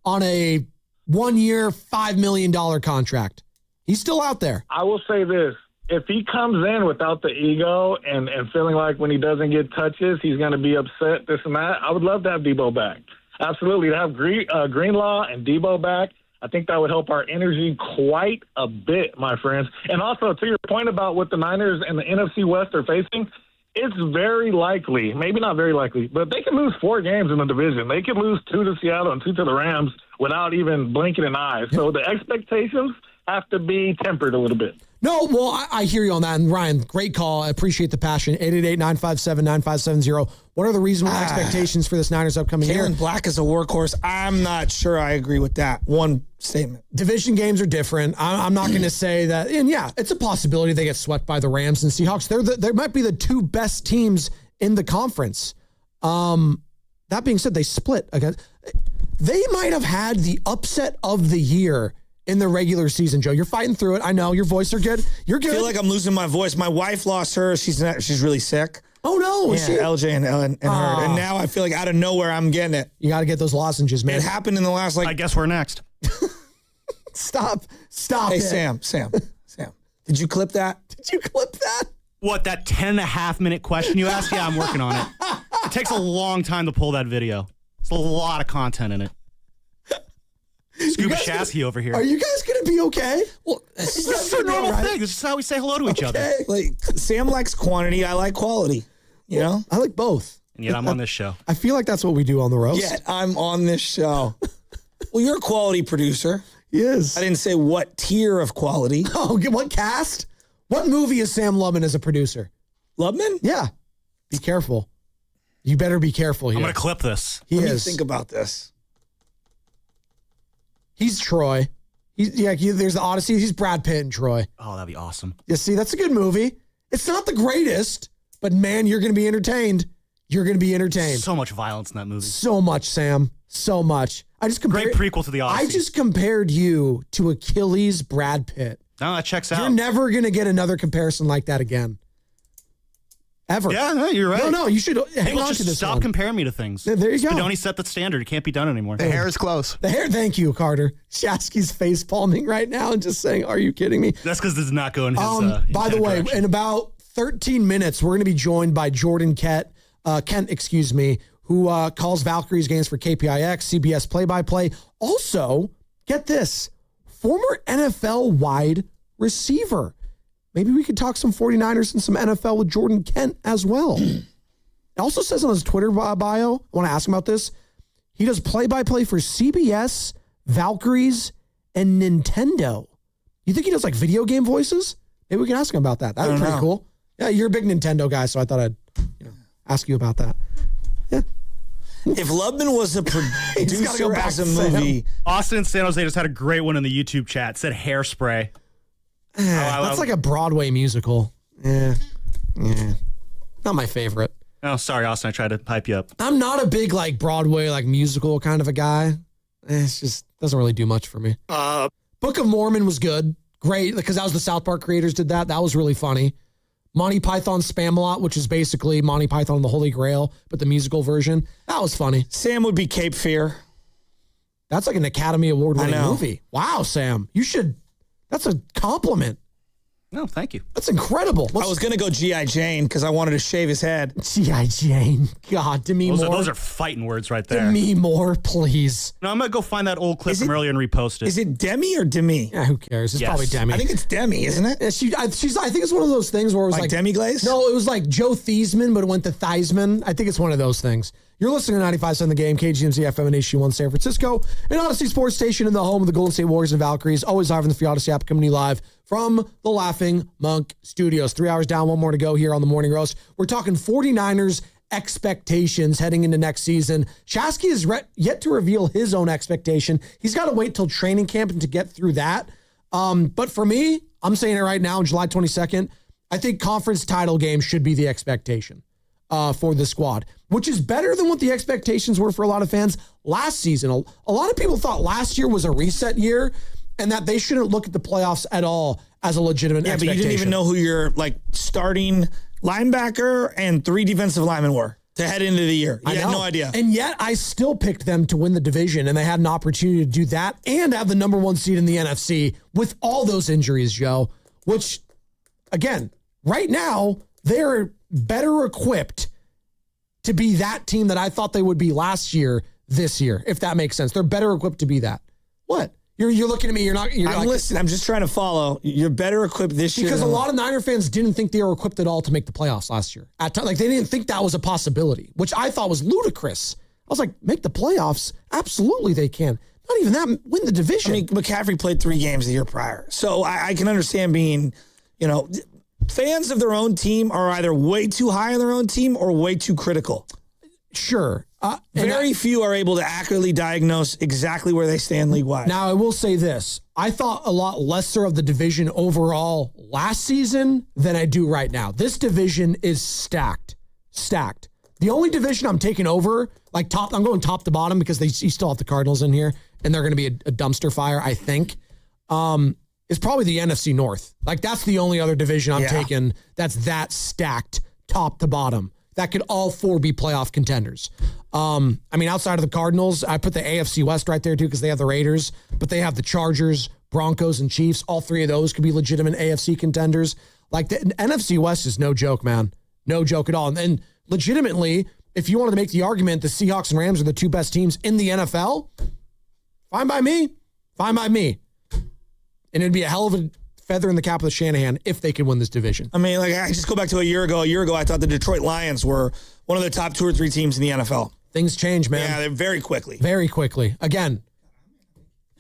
on a 1-year, $5 million contract? He's still out there. I will say this. If he comes in without the ego and feeling like when he doesn't get touches, he's going to be upset, this and that, I would love to have Deebo back. Absolutely. To have Greenlaw and Deebo back, I think that would help our energy quite a bit, my friends. And also, to your point about what the Niners and the NFC West are facing, it's very likely, maybe not very likely, but they can lose 4 games in the division. They could lose 2 to Seattle and 2 to the Rams without even blinking an eye. So the expectations have to be tempered a little bit. No, well, I hear you on that. And Ryan, great call. I appreciate the passion. 888-957-9570. What are the reasonable expectations for this Niners upcoming year? Kalen Black is a workhorse. I'm not sure I agree with that one statement. Division games are different. I'm not going to say that. And yeah, it's a possibility they get swept by the Rams and Seahawks. They might be the 2 best teams in the conference. That being said, they split again. They might have had the upset of the year in the regular season, Joe. You're fighting through it. I know your voice are good. You're good. I feel like I'm losing my voice. My wife lost hers. She's really sick. Oh no! Yeah, LJ and her, and now I feel like out of nowhere I'm getting it. You got to get those lozenges, man. It happened in the last I guess we're next. Stop! Hey, Sam. Did you clip that? Did you clip that? What, that 10.5-minute question you asked? Yeah, I'm working on it. It takes a long time to pull that video. There's a lot of content in it. Scuba Shasky over here. Are you guys going to be okay? Well, this is a normal thing. This is how we say hello to each other. Like, Sam likes quantity. I like quality. You know? I like both. And yet I'm on this show. I feel like that's what we do on the roast. Yet I'm on this show. Well, you're a quality producer. He is. I didn't say what tier of quality. Oh, what cast? What movie is Sam Lubman as a producer? Lubman? Yeah. Be careful. You better be careful here. I'm going to clip this. Let me think about this. He's Troy. There's the Odyssey. He's Brad Pitt and Troy. Oh, that'd be awesome. Yeah, see, that's a good movie. It's not the greatest, but man, you're going to be entertained. You're going to be entertained. So much violence in that movie. So much, Sam. So much. Great prequel to the Odyssey. I just compared you to Achilles Brad Pitt. No, that checks out. You're never going to get another comparison like that again. Ever. Yeah, no, you're right. No, you should hang on to this. Stop comparing me to things. There you go. Spadoni set the standard. It can't be done anymore. The hair is close. The hair, thank you, Carter. Shasky's face palming right now and just saying, are you kidding me? That's because this is not going his by the way, in about 13 minutes, we're going to be joined by Jordan Kent, who calls Valkyries games for KPIX, CBS play-by-play. Also, get this, former NFL wide receiver. Maybe we could talk some 49ers and some NFL with Jordan Kent as well. It also says on his Twitter bio, I want to ask him about this. He does play-by-play for CBS, Valkyries, and Nintendo. You think he does like video game voices? Maybe we can ask him about that. That'd be pretty cool. Yeah, you're a big Nintendo guy, so I thought I'd ask you about that. Yeah. If Lubman was a producer as a movie. Austin in San Jose just had a great one in the YouTube chat. It said Hairspray. That's like a Broadway musical. Yeah. Not my favorite. Oh, sorry, Austin. I tried to hype you up. I'm not a big like Broadway like musical kind of a guy. It's just doesn't really do much for me. Book of Mormon was good. Great, because that was the South Park creators did that. That was really funny. Monty Python Spamalot, which is basically Monty Python and the Holy Grail, but the musical version. That was funny. Sam would be Cape Fear. That's like an Academy Award-winning movie. Wow, Sam. You should... That's a compliment. No, thank you. That's incredible. I was going to go G.I. Jane because I wanted to shave his head. G.I. Jane. God, Demi Moore. Those are fighting words right there. Demi Moore, please. No, I'm going to go find that old clip from earlier and repost it. Is it Demi or Demi? Yeah, who cares? It's probably Demi. I think it's Demi, isn't it? Yeah, I think it's one of those things where it was like Demi-glaze? No, it was like Joe Theismann, but it went to Theismann. I think it's one of those things. You're listening to 95.7 The Game, KGMZ FM and HD1 San Francisco, an Odyssey Sports Station in the home of the Golden State Warriors and Valkyries. Always live in the free Odyssey app, coming to you live from the Laughing Monk Studios. 3 hours down, one more to go here on the Morning Roast. We're talking 49ers expectations heading into next season. Shasky is yet to reveal his own expectation. He's got to wait till training camp and to get through that. But for me, I'm saying it right now on July 22nd, I think conference title game should be the expectation for the squad, which is better than what the expectations were for a lot of fans last season. A lot of people thought last year was a reset year and that they shouldn't look at the playoffs at all as a legitimate Yeah, but expectation. you didn't even know who your starting linebacker and 3 defensive linemen were to head into the year. You had no idea. And yet I still picked them to win the division, and they had an opportunity to do that and have the number 1 seed in the NFC with all those injuries, Joe, which, again, right now, they're better equipped to be that team that I thought they would be last year, this year, if that makes sense. They're better equipped to be that. What? You're looking at me. I'm listening. I'm just trying to follow. You're better equipped this year. Because a lot of Niner fans didn't think they were equipped at all to make the playoffs last year. They didn't think that was a possibility, which I thought was ludicrous. I was like, make the playoffs? Absolutely they can. Not even that, win the division. I mean, McCaffrey played 3 games the year prior. So I can understand being, fans of their own team are either way too high on their own team or way too critical. Sure. Very few are able to accurately diagnose exactly where they stand league-wide. Now, I will say this. I thought a lot lesser of the division overall last season than I do right now. This division is stacked. The only division I'm taking over, I'm going top to bottom because you still have the Cardinals in here, and they're going to be a dumpster fire, I think, is probably the NFC North. That's the only other division I'm taking that's that stacked top to bottom. That could all 4 be playoff contenders. Outside of the Cardinals, I put the AFC West right there too because they have the Raiders, but they have the Chargers, Broncos, and Chiefs. All 3 of those could be legitimate AFC contenders. The NFC West is no joke, man. No joke at all. And legitimately, if you wanted to make the argument the Seahawks and Rams are the 2 best teams in the NFL, fine by me. And it'd be a hell of a feather in the cap of the Shanahan if they can win this division. I just go back to a year ago. A year ago, I thought the Detroit Lions were one of the top 2 or 3 teams in the NFL. Things change, man. Yeah, they're very quickly. Very quickly. Again,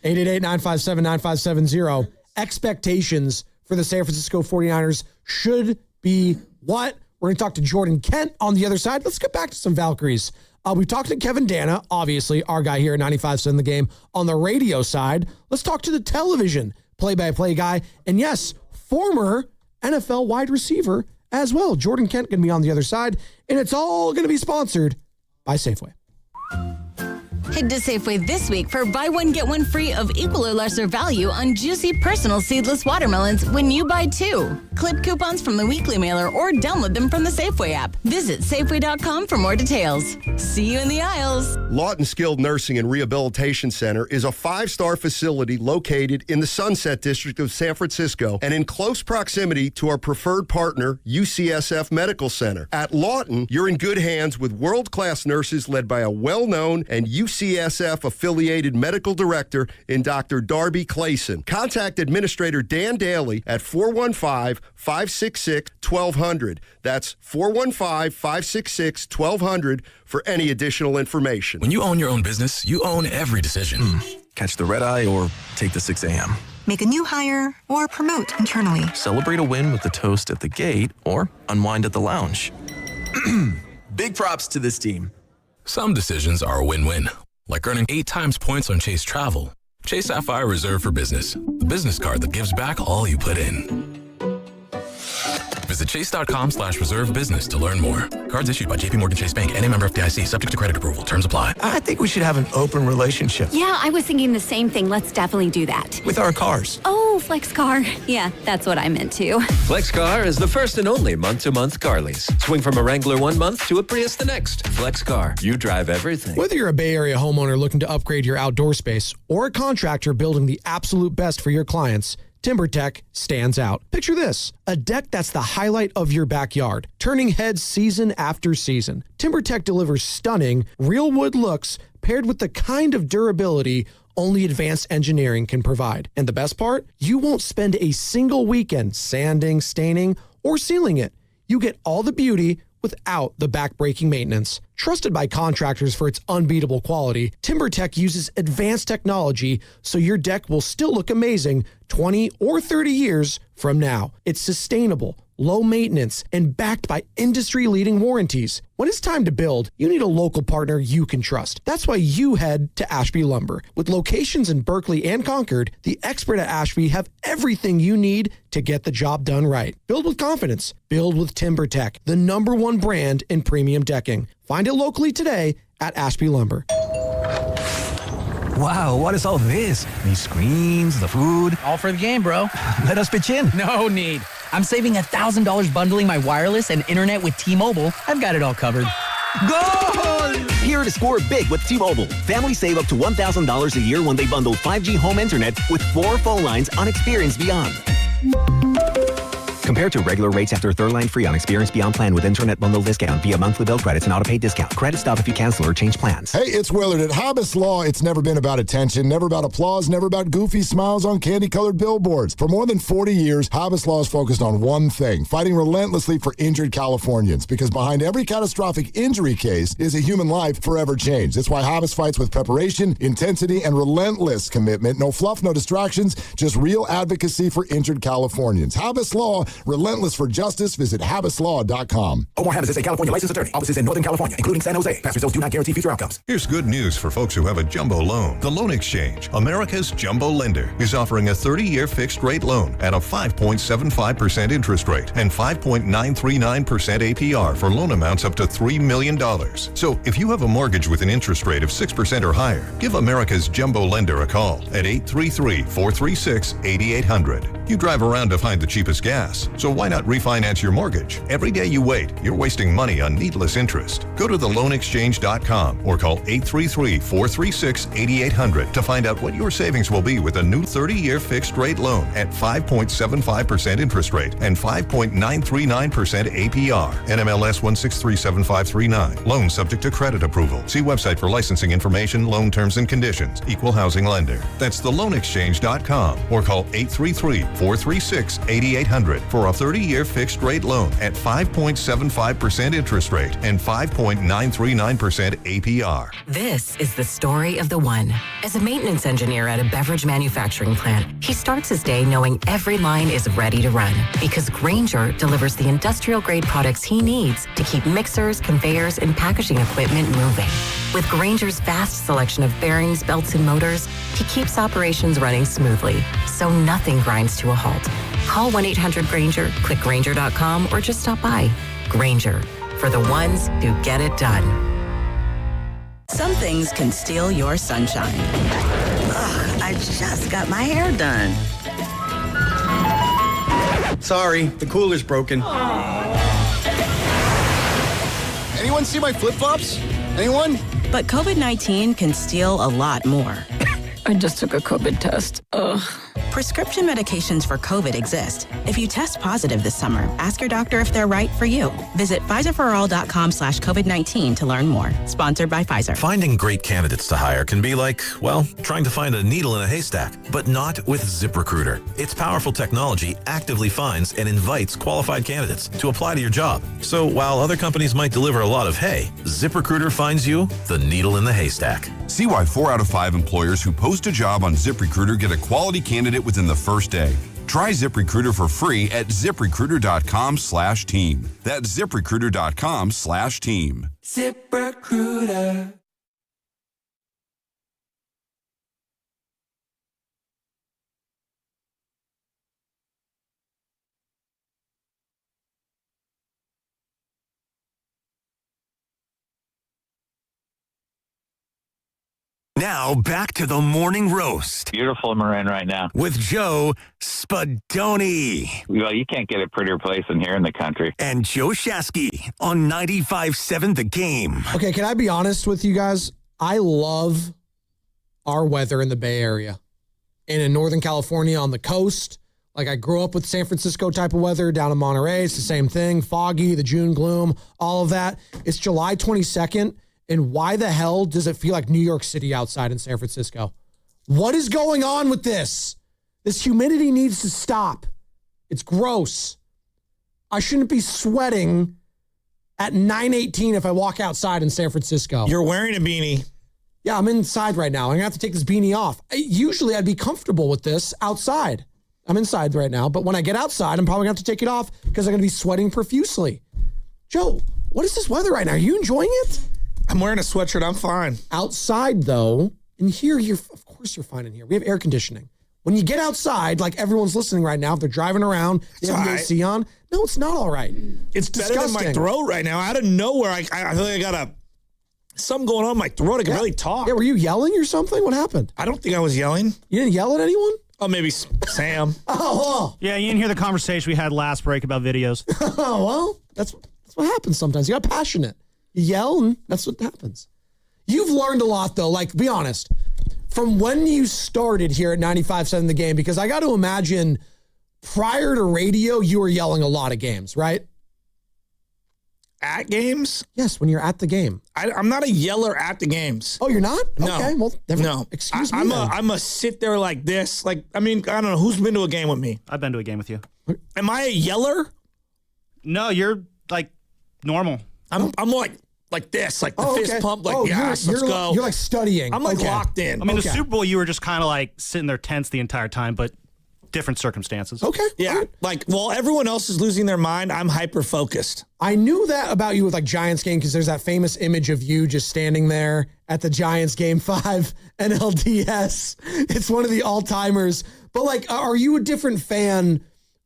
888-957-9570. Expectations for the San Francisco 49ers should be what? We're going to talk to Jordan Kent on the other side. Let's get back to some Valkyries. We talked to Kevin Dana, obviously, our guy here at 95.7 The Game. On the radio side, let's talk to the television play-by-play guy. And yes, former NFL wide receiver as well. Jordan Kent going to be on the other side. And it's all going to be sponsored by Safeway. Head to Safeway this week for buy one, get one free of equal or lesser value on juicy personal seedless watermelons when you buy 2. Clip coupons from the weekly mailer or download them from the Safeway app. Visit Safeway.com for more details. See you in the aisles. Lawton Skilled Nursing and Rehabilitation Center is a 5-star facility located in the Sunset District of San Francisco and in close proximity to our preferred partner, UCSF Medical Center. At Lawton, you're in good hands with world-class nurses led by a well-known and UCSF-affiliated medical director in Dr. Darby Clayson. Contact Administrator Dan Daly at 415-566-1200. That's 415-566-1200 for any additional information. When you own your own business, you own every decision. Catch the red eye or take the 6 a.m. Make a new hire or promote internally. Celebrate a win with the toast at the gate or unwind at the lounge. Big props to this team. Some decisions are a win-win, like earning 8 times points on Chase Travel. Chase Sapphire Reserve for Business, the business card that gives back all you put in. Visit chase.com/reserve business to learn more. Cards issued by JPMorgan Chase Bank and a member of FDIC, subject to credit approval. Terms apply. I think we should have an open relationship. Yeah, I was thinking the same thing. Let's definitely do that. With our cars. Oh, Flex Car. Yeah, that's what I meant too. Flex Car is the first and only month-to-month car lease. Swing from a Wrangler 1 month to a Prius the next. Flex Car. You drive everything. Whether you're a Bay Area homeowner looking to upgrade your outdoor space or a contractor building the absolute best for your clients, TimberTech stands out. Picture this, a deck that's the highlight of your backyard, turning heads season after season. TimberTech delivers stunning, real wood looks paired with the kind of durability only advanced engineering can provide. And the best part? You won't spend a single weekend sanding, staining, or sealing it. You get all the beauty without the back-breaking maintenance. Trusted by contractors for its unbeatable quality, TimberTech uses advanced technology so your deck will still look amazing 20 or 30 years from now. It's sustainable, low maintenance, and backed by industry-leading warranties. When it's time to build, you need a local partner you can trust. That's why you head to Ashby Lumber. With locations in Berkeley and Concord, the expert at Ashby have everything you need to get the job done right. Build with confidence. Build with TimberTech, the #1 brand in premium decking. Find it locally today at Ashby Lumber. Wow, what is all this? These screens, the food. All for the game, bro. Let us pitch in. No need. I'm saving $1,000 bundling my wireless and internet with T-Mobile. I've got it all covered. Goal! Here to score big with T-Mobile. Families save up to $1,000 a year when they bundle 5G home internet with 4 phone lines on Experience Beyond. Compared to regular rates after third line free on Experience Beyond plan with internet bundle discount via monthly bill credits and auto-pay discount. Credit stop if you cancel or change plans. Hey, it's Willard. At Hobbs Law, it's never been about attention, never about applause, never about goofy smiles on candy-colored billboards. For more than 40 years, Hobbs Law is focused on one thing, fighting relentlessly for injured Californians. Because behind every catastrophic injury case is a human life forever changed. That's why Hobbs fights with preparation, intensity, and relentless commitment. No fluff, no distractions, just real advocacy for injured Californians. Hobbs Law, relentless for justice. Visit HabasLaw.com. Omar Habas is a California licensed attorney. Offices in Northern California, including San Jose. Past results do not guarantee future outcomes. Here's good news for folks who have a jumbo loan. The Loan Exchange, America's jumbo lender, is offering a 30-year fixed-rate loan at a 5.75% interest rate and 5.939% APR for loan amounts up to $3 million. So if you have a mortgage with an interest rate of 6% or higher, give America's jumbo lender a call at 833-436-8800. You drive around to find the cheapest gas, so why not refinance your mortgage? Every day you wait, you're wasting money on needless interest. Go to theloanexchange.com or call 833-436-8800 to find out what your savings will be with a new 30-year fixed-rate loan at 5.75% interest rate and 5.939% APR. NMLS 1637539. Loan subject to credit approval. See website for licensing information, loan terms and conditions. Equal housing lender. That's theloanexchange.com or call 833-436-8800 for a 30-year fixed-rate loan at 5.75% interest rate and 5.939% APR. This is the story of the one. As a maintenance engineer at a beverage manufacturing plant, he starts his day knowing every line is ready to run because Grainger delivers the industrial-grade products he needs to keep mixers, conveyors, and packaging equipment moving. With Grainger's vast selection of bearings, belts, and motors, he keeps operations running smoothly, so nothing grinds to a halt. Call 1-800-GRAINGER, click Grainger.com, or just stop by. Grainger, for the ones who get it done. Some things can steal your sunshine. Ugh, I just got my hair done. Sorry, the cooler's broken. Anyone see my flip-flops? Anyone? But COVID-19 can steal a lot more. I just took a COVID test. Ugh. Prescription medications for COVID exist. If you test positive this summer, ask your doctor if they're right for you. Visit PfizerForAll.com/COVID-19 to learn more. Sponsored by Pfizer. Finding great candidates to hire can be like, well, trying to find a needle in a haystack, but not with ZipRecruiter. Its powerful technology actively finds and invites qualified candidates to apply to your job. So while other companies might deliver a lot of hay, ZipRecruiter finds you the needle in the haystack. See why 4 out of 5 employers who post a job on ZipRecruiter get a quality candidate within the first day. Try ZipRecruiter for free at ZipRecruiter.com/team. That's ZipRecruiter.com/team. ZipRecruiter. Now back to the morning roast. Beautiful Marin right now. With Joe Spadoni. Well, you can't get a prettier place than here in the country. And Joe Shasky on 95.7 The Game. Okay, can I be honest with you guys? I love our weather in the Bay Area and in Northern California on the coast. Like I grew up with San Francisco type of weather down in Monterey. It's the same thing. Foggy, the June gloom, all of that. It's July 22nd. And why the hell does it feel like New York City outside in San Francisco? What is going on with this? This humidity needs to stop. It's gross. I shouldn't be sweating at 9:18 if I walk outside in San Francisco. You're wearing a beanie. Yeah, I'm inside right now. I'm going to have to take this beanie off. Usually I'd be comfortable with this outside. I'm inside right now, but when I get outside, I'm probably going to have to take it off because I'm going to be sweating profusely. Joe, what is this weather right now? Are you enjoying it? I'm wearing a sweatshirt. I'm fine. Outside, though, and here, of course you're fine in here. We have air conditioning. When you get outside, like everyone's listening right now, if they're driving around, they have the AC on. No, it's not all right. It's better than my throat right now. Out of nowhere, I feel like I got something going on in my throat. I can really talk. Yeah, were you yelling or something? What happened? I don't think I was yelling. You didn't yell at anyone? Oh, maybe Sam. Oh, Yeah, you didn't hear the conversation we had last break about videos. oh, well, that's what happens sometimes. You got passionate. You yell, and that's what happens. You've learned a lot, though. Like, be honest. From when you started here at 95.7 The Game, because I got to imagine prior to radio, you were yelling a lot of games, right? At games? Yes, when you're at the game. I'm not a yeller at the games. Oh, you're not? No. Okay, well, no. Excuse me. I'm a sit there like this. Like, I mean, I don't know. Who's been to a game with me? I've been to a game with you. Am I a yeller? No, you're like normal. I'm like this, like the fist pump, like, yes, let's go. You're like studying. I'm like locked in. I mean, the Super Bowl, you were just kind of like sitting there tense the entire time, but different circumstances. Okay. Yeah. Like, while everyone else is losing their mind, I'm hyper-focused. I knew that about you with like Giants game because there's that famous image of you just standing there at the Giants game 5 NLDS. It's one of the all-timers. But like, are you a different fan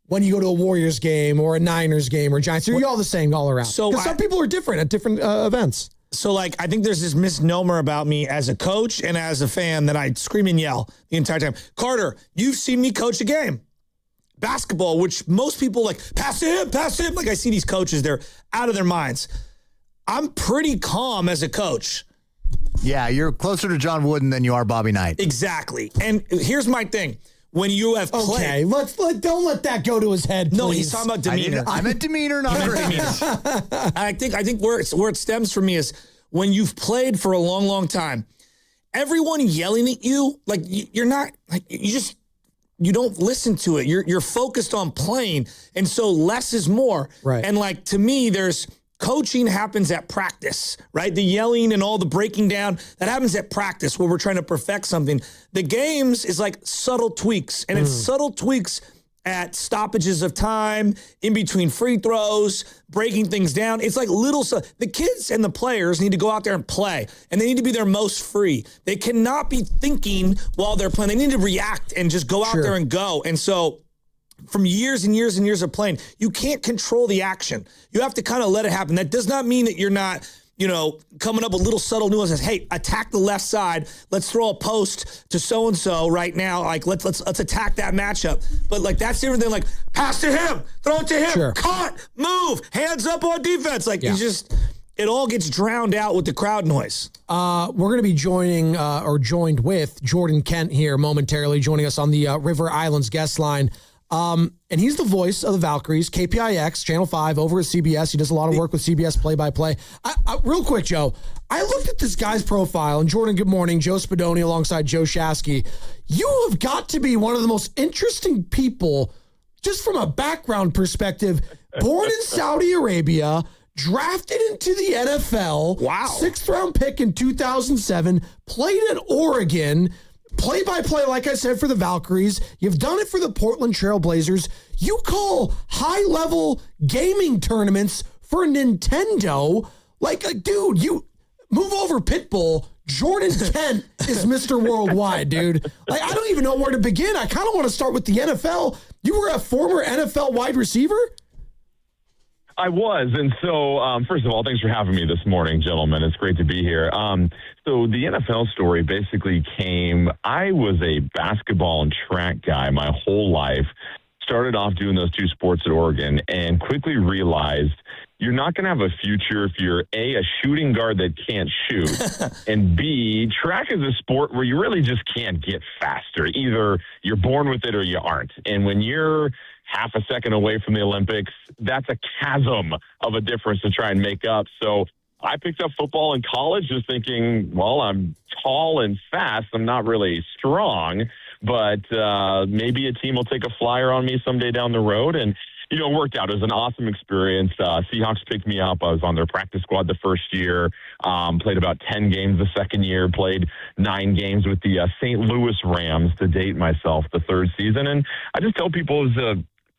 when you go to a Warriors game or a Niners game or Giants? Or are you all the same all around? Because some people are different at different events. So, like, I think there's this misnomer about me as a coach and as a fan that I scream and yell the entire time. Carter, you've seen me coach a game. Basketball, which most people like, pass him. Like, I see these coaches, they're out of their minds. I'm pretty calm as a coach. Yeah, you're closer to John Wooden than you are Bobby Knight. Exactly. And here's my thing. When you have played. Okay, don't let that go to his head, please. No, he's talking about demeanor. I meant demeanor, not grades. I think where it stems for me is when you've played for a long, long time, everyone yelling at you, like you're not, like you don't listen to it. You're focused on playing, and so less is more. Right. And like, to me, coaching happens at practice, right? The yelling and all the breaking down, that happens at practice where we're trying to perfect something. The games is like subtle tweaks, and it's subtle tweaks at stoppages of time, in between free throws, breaking things down. It's like little stuff. The kids and the players need to go out there and play, and they need to be their most free. They cannot be thinking while they're playing. They need to react and just go out there and go. And so from years and years and years of playing, you can't control the action. You have to kind of let it happen. That does not mean that you're not, coming up with little subtle nuances. Hey, attack the left side. Let's throw a post to so-and-so right now. Like, let's attack that matchup. But like, that's different than like, pass to him, throw it to him, cut, move, hands up on defense. Like, it all gets drowned out with the crowd noise. We're going to be joined with Jordan Kent here momentarily, joining us on the River Islands guest line. And he's the voice of the Valkyries, KPIX, Channel 5, over at CBS. He does a lot of work with CBS play-by-play. Real quick, Joe, I looked at this guy's profile, and Jordan, good morning, Joe Spadoni alongside Joe Shasky. You have got to be one of the most interesting people, just from a background perspective, born in Saudi Arabia, drafted into the NFL, sixth-round pick in 2007, played at Oregon, play-by-play, like I said, for the Valkyries. You've done it for the Portland Trail Blazers. You call high-level gaming tournaments for Nintendo. Like, dude, you move over Pitbull. Jordan Kent is Mr. Worldwide, dude. Like, I don't even know where to begin. I kind of want to start with the NFL. You were a former NFL wide receiver? I was. And so, first of all, thanks for having me this morning, gentlemen. It's great to be here. So the NFL story basically came, I was a basketball and track guy my whole life. Started off doing those two sports at Oregon and quickly realized you're not going to have a future if you're a shooting guard that can't shoot, and B, track is a sport where you really just can't get faster. Either you're born with it or you aren't. And when you're half a second away from the Olympics, that's a chasm of a difference to try and make up. So I picked up football in college just thinking, well, I'm tall and fast. I'm not really strong, but maybe a team will take a flyer on me someday down the road. And, it worked out. It was an awesome experience. Seahawks picked me up. I was on their practice squad the first year, played about 10 games the second year, played 9 games with the St. Louis Rams to date myself the third season. And I just tell people it was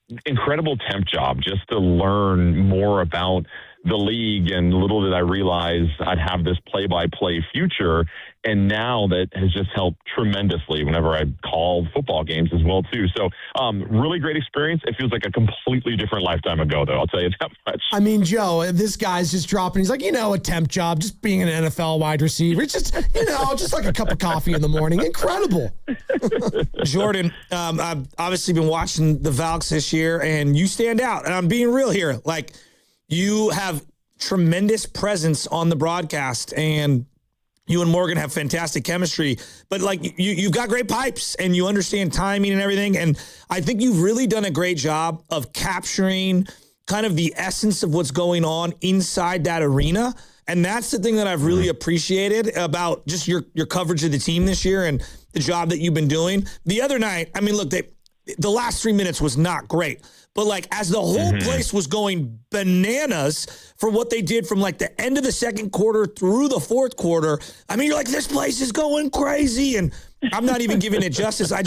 an incredible temp job just to learn more about the league, and little did I realize I'd have this play-by-play future. And now that has just helped tremendously whenever I call football games as well, too. So really great experience. It feels like a completely different lifetime ago, though. I'll tell you that much. I mean, Joe, this guy's just dropping. He's like, a temp job, just being an NFL wide receiver. It's just, just like a cup of coffee in the morning. Incredible. Jordan, I've obviously been watching the Valks this year, and you stand out. And I'm being real here. Like, you have tremendous presence on the broadcast, and you and Morgan have fantastic chemistry, but like you've got great pipes and you understand timing and everything. And I think you've really done a great job of capturing kind of the essence of what's going on inside that arena. And that's the thing that I've really appreciated about just your coverage of the team this year and the job that you've been doing. The other night, I mean, look, the last 3 minutes was not great. But like as the whole place was going bananas for what they did from like the end of the second quarter through the fourth quarter, I mean, you're like, this place is going crazy. And I'm not even giving it justice. I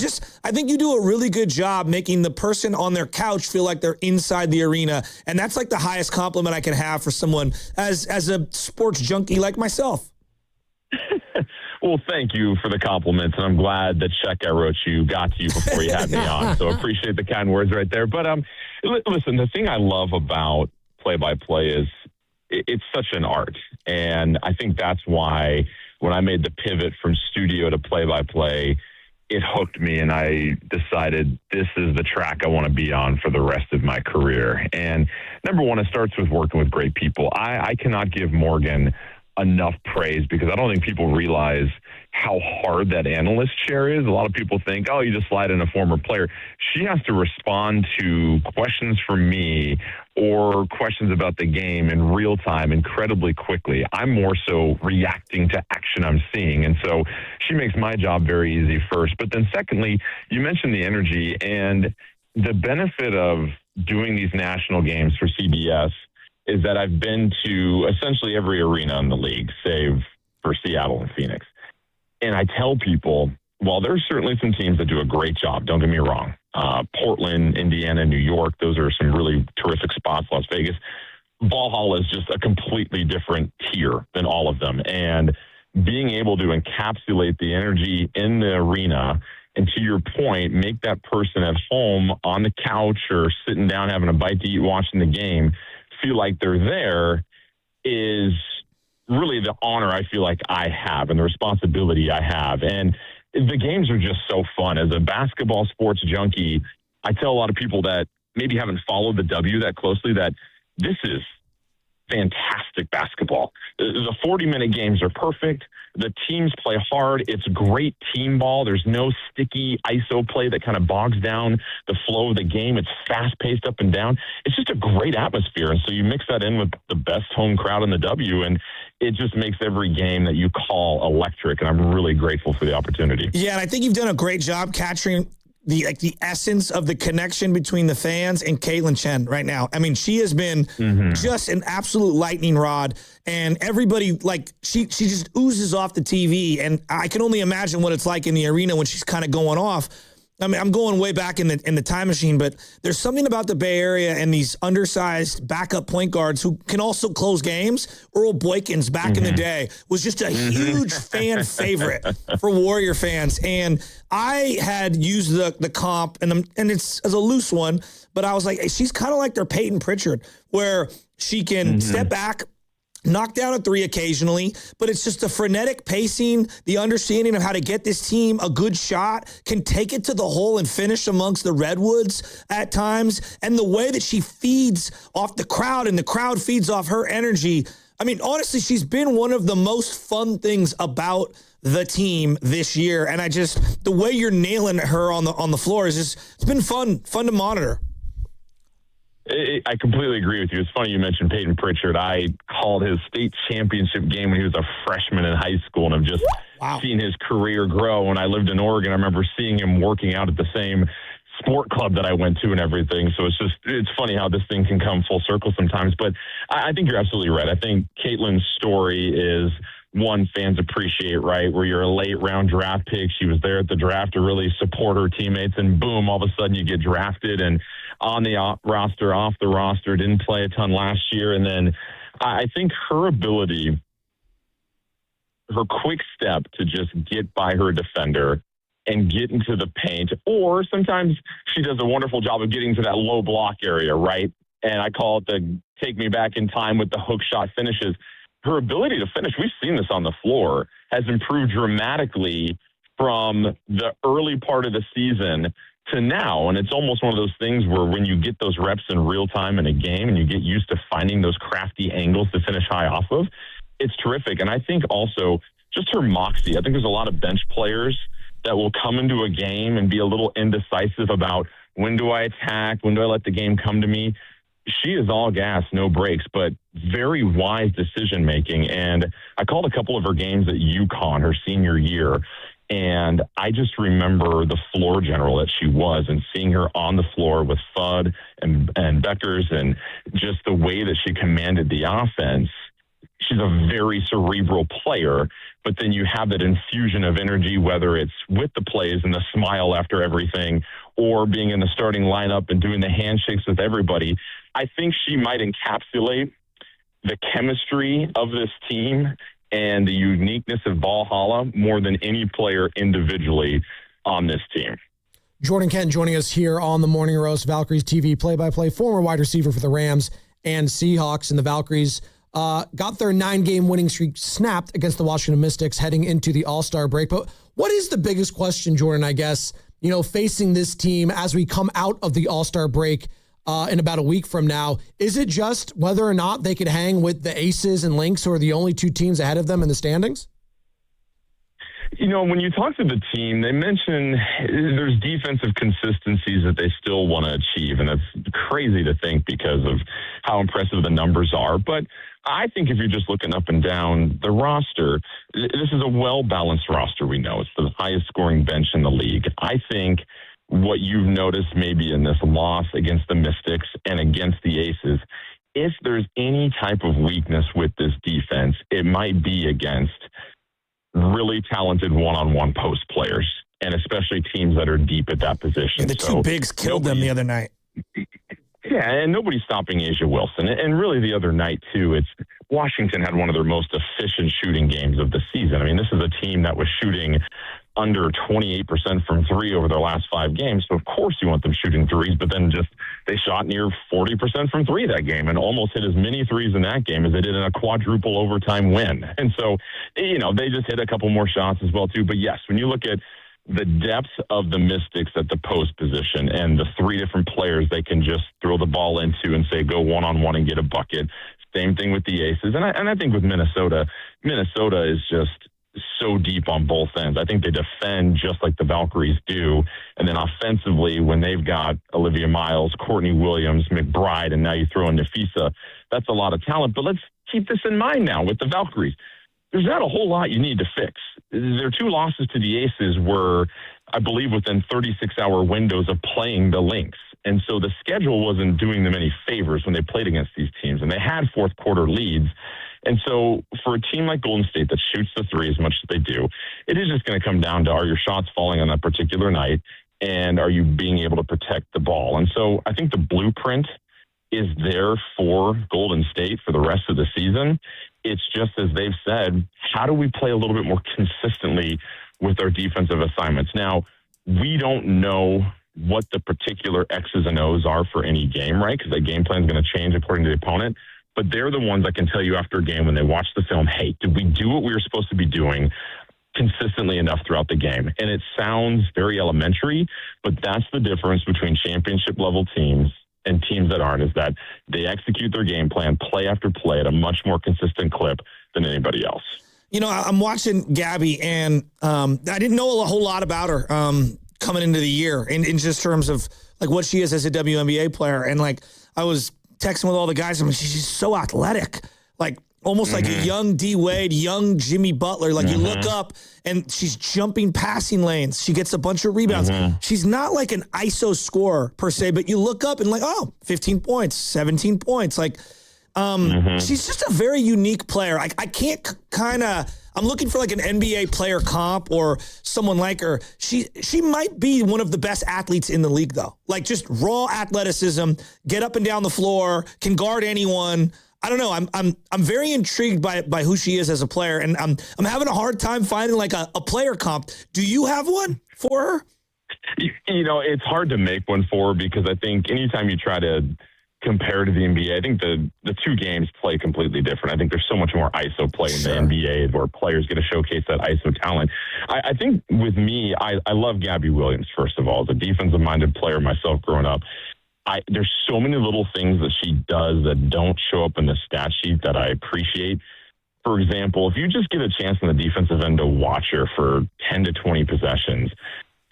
think you do a really good job making the person on their couch feel like they're inside the arena. And that's like the highest compliment I can have for someone as a sports junkie like myself. Well, thank you for the compliments, and I'm glad the check I wrote you got to you before you had me on. So appreciate the kind words right there. But listen, the thing I love about play-by-play is it's such an art, and I think that's why when I made the pivot from studio to play-by-play, it hooked me, and I decided this is the track I want to be on for the rest of my career. And number one, it starts with working with great people. I cannot give Morgan enough praise because I don't think people realize how hard that analyst chair is. A lot of people think, oh, you just slide in a former player. She has to respond to questions from me or questions about the game in real time incredibly quickly. I'm more so reacting to action I'm seeing. And so she makes my job very easy first. But then secondly, you mentioned the energy, and the benefit of doing these national games for CBS is that I've been to essentially every arena in the league, save for Seattle and Phoenix. And I tell people, while there's certainly some teams that do a great job, don't get me wrong, Portland, Indiana, New York, those are some really terrific spots, Las Vegas. Ball Hall is just a completely different tier than all of them. And being able to encapsulate the energy in the arena and, to your point, make that person at home on the couch or sitting down having a bite to eat watching the game feel like they're there is really the honor I feel like I have and the responsibility I have. And the games are just so fun. As a basketball sports junkie, I tell a lot of people that maybe haven't followed the W that closely that this is fantastic basketball. The 40-minute games are perfect. The teams play hard. It's great team ball. There's no sticky ISO play that kind of bogs down the flow of the game. It's fast-paced up and down. It's just a great atmosphere. And so you mix that in with the best home crowd in the W, and it just makes every game that you call electric. And I'm really grateful for the opportunity. Yeah, and I think you've done a great job capturing the essence of the connection between the fans and Caitlin Chen right now. I mean, she has been just an absolute lightning rod, and everybody, like, she just oozes off the TV, and I can only imagine what it's like in the arena when she's kind of going off. I mean, I'm going way back in the time machine, but there's something about the Bay Area and these undersized backup point guards who can also close games. Earl Boykins back in the day was just a huge fan favorite for Warrior fans. And I had used the comp, and it's as a loose one, but I was like, hey, she's kind of like their Peyton Pritchard, where she can step back, knock down a three occasionally, but it's just the frenetic pacing, the understanding of how to get this team a good shot, can take it to the hole and finish amongst the redwoods at times, and the way that she feeds off the crowd and the crowd feeds off her energy. I mean, honestly, she's been one of the most fun things about the team this year, and the way you're nailing her on the floor is just, it's been fun to monitor. I completely agree with you. It's funny you mentioned Peyton Pritchard. I called his state championship game when he was a freshman in high school, and I've just seen his career grow. When I lived in Oregon, I remember seeing him working out at the same sport club that I went to and everything. So it's funny how this thing can come full circle sometimes. But I think you're absolutely right. I think Caitlin's story is one fans appreciate, right? Where you're a late round draft pick. She was there at the draft to really support her teammates, and boom, all of a sudden you get drafted and on the roster, off the roster, didn't play a ton last year. And then I think her ability, her quick step to just get by her defender and get into the paint, or sometimes she does a wonderful job of getting to that low block area, right? And I call it the take me back in time with the hook shot finishes. Her ability to finish, we've seen this on the floor, has improved dramatically from the early part of the season to now. And it's almost one of those things where when you get those reps in real time in a game and you get used to finding those crafty angles to finish high off of, it's terrific. And I think also just her moxie. I think there's a lot of bench players that will come into a game and be a little indecisive about when do I attack, when do I let the game come to me. She is all gas, no brakes, but very wise decision-making. And I called a couple of her games at UConn her senior year, and I just remember the floor general that she was and seeing her on the floor with Fudd and Beckers and just the way that she commanded the offense. She's a very cerebral player, but then you have that infusion of energy, whether it's with the plays and the smile after everything or being in the starting lineup and doing the handshakes with everybody. I think she might encapsulate the chemistry of this team and the uniqueness of Valhalla more than any player individually on this team. Jordan Kent joining us here on the Morning Roast, Valkyries TV play-by-play, former wide receiver for the Rams and Seahawks, and the Valkyries got their 9-game winning streak snapped against the Washington Mystics heading into the All-Star break. But what is the biggest question, Jordan, I guess, facing this team as we come out of the All-Star break in about a week from now? Is it just whether or not they could hang with the Aces and Lynx, who are the only two teams ahead of them in the standings? When you talk to the team, they mention there's defensive consistencies that they still want to achieve, and that's crazy to think because of how impressive the numbers are. But I think if you're just looking up and down the roster, this is a well-balanced roster. We know it's the highest scoring bench in the league. I think what you've noticed maybe in this loss against the Mystics and against the Aces, if there's any type of weakness with this defense, it might be against really talented one-on-one post players, and especially teams that are deep at that position. Yeah, the two bigs killed them the other night. Yeah, and nobody's stopping Asia Wilson. And really the other night, too, it's Washington had one of their most efficient shooting games of the season. I mean, this is a team that was shooting under 28% from three over their last 5 games. So, of course, you want them shooting threes, but then they shot near 40% from three that game and almost hit as many threes in that game as they did in a quadruple overtime win. And so, they just hit a couple more shots as well, too. But, yes, when you look at the depth of the Mystics at the post position and the 3 different players they can just throw the ball into and say, go one-on-one and get a bucket. Same thing with the Aces. And I think with Minnesota is just so deep on both ends. I think they defend just like the Valkyries do. And then offensively, when they've got Olivia Miles, Courtney Williams, McBride, and now you throw in Nafisa, that's a lot of talent. But let's keep this in mind now with the Valkyries. There's not a whole lot you need to fix. Their 2 losses to the Aces were, I believe, within 36-hour windows of playing the Lynx. And so the schedule wasn't doing them any favors when they played against these teams. And they had fourth quarter leads. And so for a team like Golden State that shoots the 3 as much as they do, it is just going to come down to, are your shots falling on that particular night? And are you being able to protect the ball? And so I think the blueprint is there for Golden State for the rest of the season. It's just, as they've said, how do we play a little bit more consistently with our defensive assignments? Now, we don't know what the particular X's and O's are for any game, right? Because that game plan is going to change according to the opponent. But they're the ones that can tell you after a game when they watch the film, hey, did we do what we were supposed to be doing consistently enough throughout the game? And it sounds very elementary, but that's the difference between championship level teams and teams that aren't, is that they execute their game plan play after play at a much more consistent clip than anybody else. I'm watching Gabby, and I didn't know a whole lot about her coming into the year in just terms of like what she is as a WNBA player. And like I was texting with all the guys, she's so athletic, like almost like a young D Wade, young Jimmy Butler. Like you look up and she's jumping passing lanes. She gets a bunch of rebounds. She's not like an ISO scorer per se, but you look up and like, 15 points, 17 points. Like she's just a very unique player. I can't I'm looking for like an NBA player comp or someone like her. She might be one of the best athletes in the league though. Like just raw athleticism, get up and down the floor, can guard anyone. I don't know. I'm very intrigued by who she is as a player, and I'm having a hard time finding like a player comp. Do you have one for her? You know, it's hard to make one for her because I think anytime you try to compare to the NBA, I think the two games play completely different. I think there's so much more ISO play in the NBA where players get to showcase that ISO talent. I think with me, I love Gabby Williams, first of all. As a defensive-minded player myself growing up, there's so many little things that she does that don't show up in the stat sheet that I appreciate. For example, if you just get a chance on the defensive end to watch her for 10 to 20 possessions,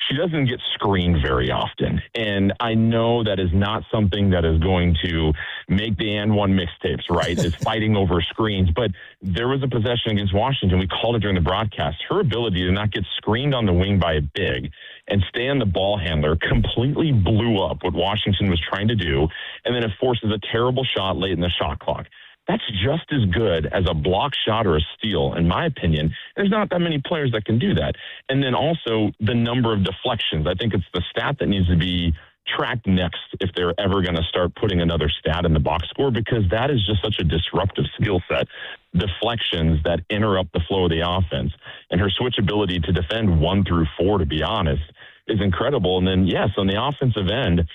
she doesn't get screened very often. And I know that is not something that is going to make the and one mixtapes, right? Is fighting over screens. But there was a possession against Washington. We called it during the broadcast. Her ability to not get screened on the wing by a big and stay on the ball handler completely blew up what Washington was trying to do. And then it forces a terrible shot late in the shot clock. That's just as good as a block shot or a steal, in my opinion. There's not that many players that can do that. And then also the number of deflections. I think it's the stat that needs to be tracked next if they're ever going to start putting another stat in the box score, because that is just such a disruptive skill set. Deflections that interrupt the flow of the offense. And her switch ability to defend 1 through 4, to be honest, is incredible. And then, yes, on the offensive end,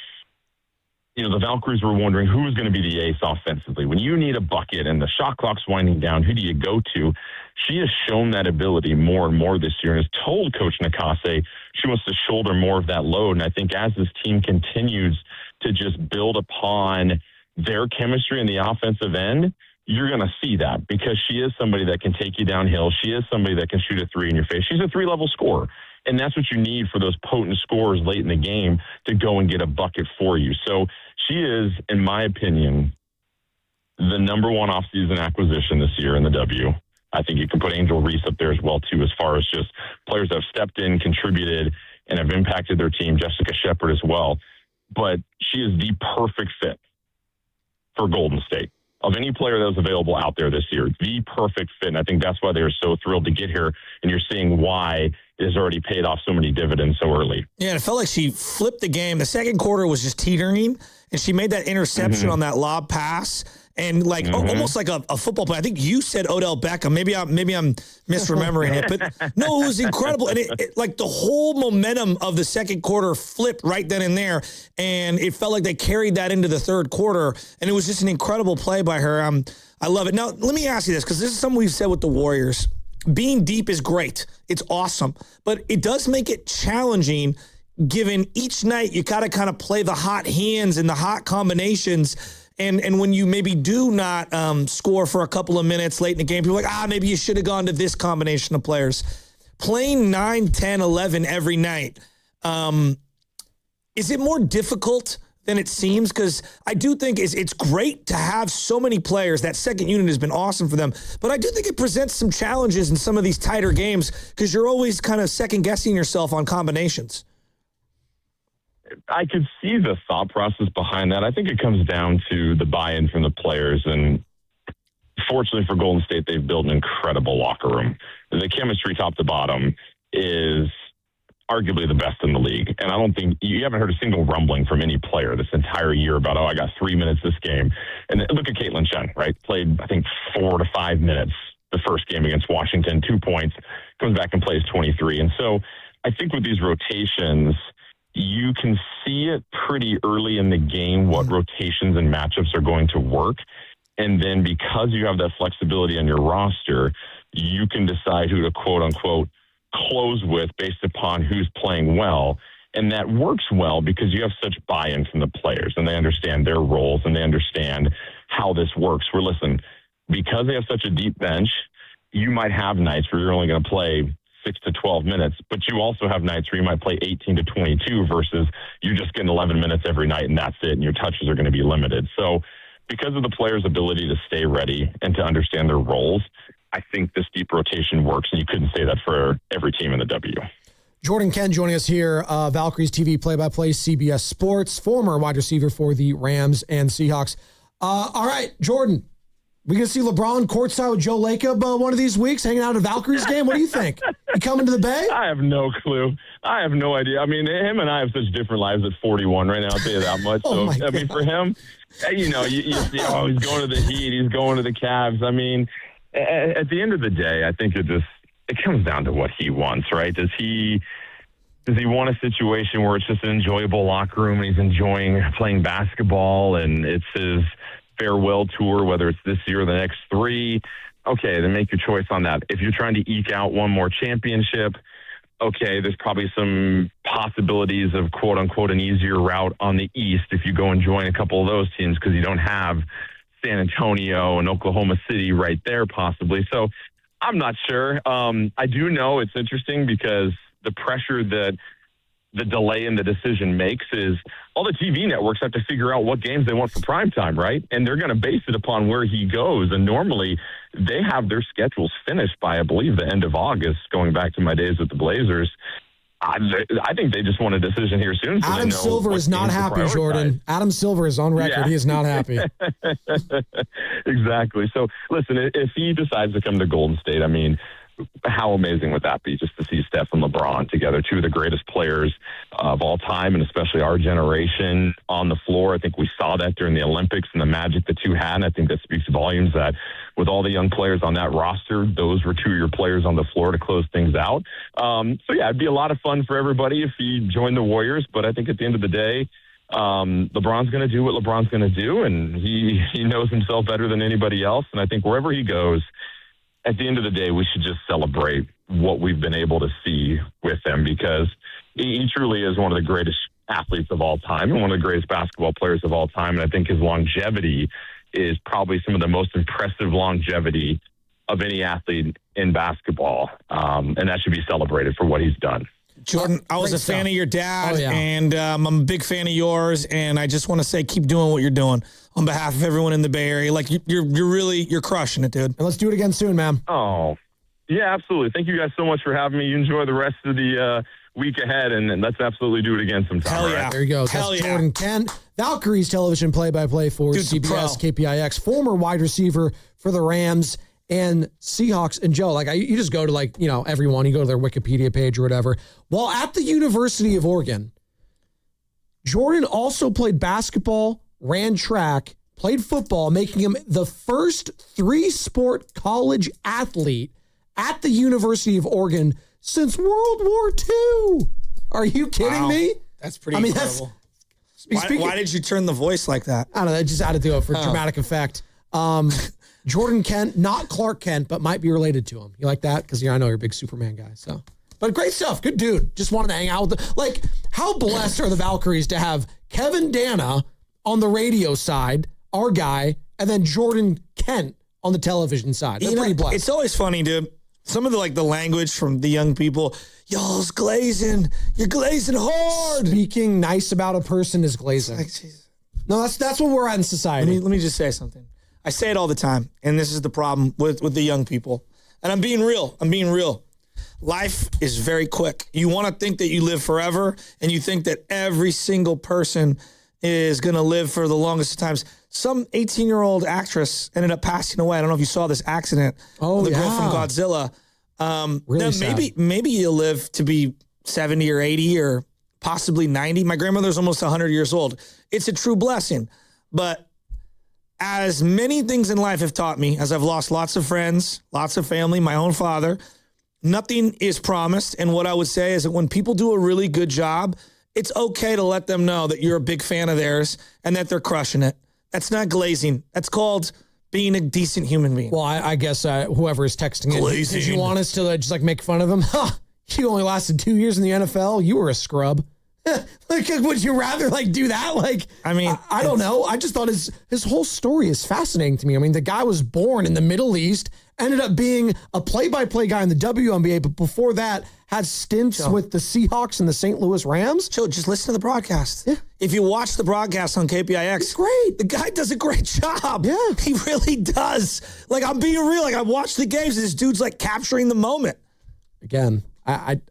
you know, the Valkyries were wondering who was going to be the ace offensively. When you need a bucket and the shot clock's winding down, who do you go to? She has shown that ability more and more this year and has told Coach Nakase she wants to shoulder more of that load. And I think as this team continues to just build upon their chemistry in the offensive end, you're going to see that because she is somebody that can take you downhill. She is somebody that can shoot a three in your face. She's a 3-level scorer. And that's what you need for those potent scorers late in the game to go and get a bucket for you. So she is, in my opinion, the number one offseason acquisition this year in the W. I think you can put Angel Reese up there as well, too, as far as just players that have stepped in, contributed, and have impacted their team. Jessica Shepard as well. But she is the perfect fit for Golden State. Of any player that was available out there this year, the perfect fit. And I think that's why they were so thrilled to get here. And you're seeing why it has already paid off so many dividends so early. Yeah, it felt like she flipped the game. The second quarter was just teetering, and she made that interception on that lob pass. And almost like a football play. I think you said Odell Beckham. Maybe I'm misremembering it, but no, it was incredible. And it like the whole momentum of the second quarter flipped right then and there, and it felt like they carried that into the third quarter. And it was just an incredible play by her. I love it. Now, let me ask you this, because this is something we've said with the Warriors. Being deep is great. It's awesome, but it does make it challenging. Given each night, you got to kind of play the hot hands and the hot combinations. And when you maybe do not score for a couple of minutes late in the game, people are like, maybe you should have gone to this combination of players. Playing 9, 10, 11 every night, is it more difficult than it seems? Because I do think it's great to have so many players. That second unit has been awesome for them. But I do think it presents some challenges in some of these tighter games because you're always kind of second-guessing yourself on combinations. I could see the thought process behind that. I think it comes down to the buy-in from the players. And fortunately for Golden State, they've built an incredible locker room. The chemistry top to bottom is arguably the best in the league. And I don't think you haven't heard a single rumbling from any player this entire year about, I got 3 minutes this game. And look at Caitlin Chen, right? Played, I think, 4 to 5 minutes the first game against Washington, 2 points, comes back and plays 23. And so I think with these rotations, you can see it pretty early in the game what rotations and matchups are going to work. And then because you have that flexibility on your roster, you can decide who to quote unquote close with based upon who's playing well. And that works well because you have such buy-in from the players and they understand their roles and they understand how this works. Where listen, because they have such a deep bench, you might have nights where you're only going to play 6 to 12 minutes, but you also have nights where you might play 18 to 22 versus you're just getting 11 minutes every night and that's it. And your touches are going to be limited. So because of the players' ability to stay ready and to understand their roles, I think this deep rotation works. And you couldn't say that for every team in the W. Jordan Kent joining us here, Valkyries TV play-by-play, CBS Sports, former wide receiver for the Rams and Seahawks. All right, Jordan, we going to see LeBron courtside with Joe Lacob one of these weeks, hanging out at a Valkyries game? What do you think? coming to the Bay? I have no clue. I have no idea. I mean, him and I have such different lives at 41 right now. I'll tell you that much. Oh, so, I mean, for him, you see, he's going to the Heat. He's going to the Cavs. I mean, at the end of the day, I think it comes down to what he wants, right? Does he want a situation where it's just an enjoyable locker room and he's enjoying playing basketball and it's his farewell tour, whether it's this year or the next 3? Okay, then make your choice on that. If you're trying to eke out one more championship, okay, there's probably some possibilities of quote-unquote an easier route on the East if you go and join a couple of those teams because you don't have San Antonio and Oklahoma City right there possibly. So I'm not sure. I do know it's interesting because the pressure that the delay in the decision makes is all the TV networks have to figure out what games they want for primetime, right? And they're going to base it upon where he goes. And normally they have their schedules finished by, I believe, the end of August, going back to my days with the Blazers. I think they just want a decision here soon. So Adam Silver is not happy, Jordan. Adam Silver is on record. Yeah. He is not happy. Exactly. So, listen, if he decides to come to Golden State, I mean, how amazing would that be just to see Steph and LeBron together, two of the greatest players of all time, and especially our generation on the floor. I think we saw that during the Olympics and the magic the two had, and I think that speaks volumes that with all the young players on that roster, those were two of your players on the floor to close things out. So, yeah, it'd be a lot of fun for everybody if he joined the Warriors, but I think at the end of the day, LeBron's going to do what LeBron's going to do, and he knows himself better than anybody else, and I think wherever he goes, at the end of the day, we should just celebrate what we've been able to see with him because he truly is one of the greatest athletes of all time and one of the greatest basketball players of all time. And I think his longevity is probably some of the most impressive longevity of any athlete in basketball. And that should be celebrated for what he's done. Jordan, I was a fan of your dad, and I'm a big fan of yours, and I just want to say keep doing what you're doing on behalf of everyone in the Bay Area. Like, you're crushing it, dude. And let's do it again soon, man. Oh, yeah, absolutely. Thank you guys so much for having me. You enjoy the rest of the week ahead, and let's absolutely do it again sometime. Hell yeah. Right? There you go. That's Jordan Kent, Valkyries television play-by-play for CBS, KPIX, former wide receiver for the Rams and Seahawks. And Joe, you just go to everyone, you go to their Wikipedia page or whatever. While at the University of Oregon, Jordan also played basketball, ran track, played football, making him the first 3-sport college athlete at the University of Oregon since World War II. Are you kidding me? That's pretty incredible. Why did you turn the voice like that? I don't know. I just had to do it for dramatic effect. Jordan Kent, not Clark Kent, but might be related to him. You like that? Because I know you're a big Superman guy. So, but great stuff. Good dude. Just wanted to hang out with how blessed are the Valkyries to have Kevin Dana on the radio side, our guy, and then Jordan Kent on the television side. They're pretty blessed. It's always funny, dude. Some of the language from the young people, y'all's glazing. You're glazing hard. Speaking nice about a person is glazing. No, that's what we're at in society. Let me just say something. I say it all the time, and this is the problem with the young people. And I'm being real. Life is very quick. You want to think that you live forever, and you think that every single person is going to live for the longest of times. Some 18-year-old actress ended up passing away. I don't know if you saw this accident. Oh, the girl from Godzilla. Really sad. Maybe you'll live to be 70 or 80 or possibly 90. My grandmother's almost 100 years old. It's a true blessing. But as many things in life have taught me, as I've lost lots of friends, lots of family, my own father, nothing is promised. And what I would say is that when people do a really good job, it's okay to let them know that you're a big fan of theirs and that they're crushing it. That's not glazing. That's called being a decent human being. Well, I guess whoever is texting in, did you want us to just make fun of him? You only lasted 2 years in the NFL. You were a scrub. Would you rather do that? I don't know. I just thought his whole story is fascinating to me. I mean, the guy was born in the Middle East, ended up being a play-by-play guy in the WNBA, but before that had stints with the Seahawks and the St. Louis Rams. Joe, just listen to the broadcast. Yeah. If you watch the broadcast on KPIX, it's great. The guy does a great job. Yeah. He really does. I'm being real. I watch the games, and this dude's capturing the moment. Again, I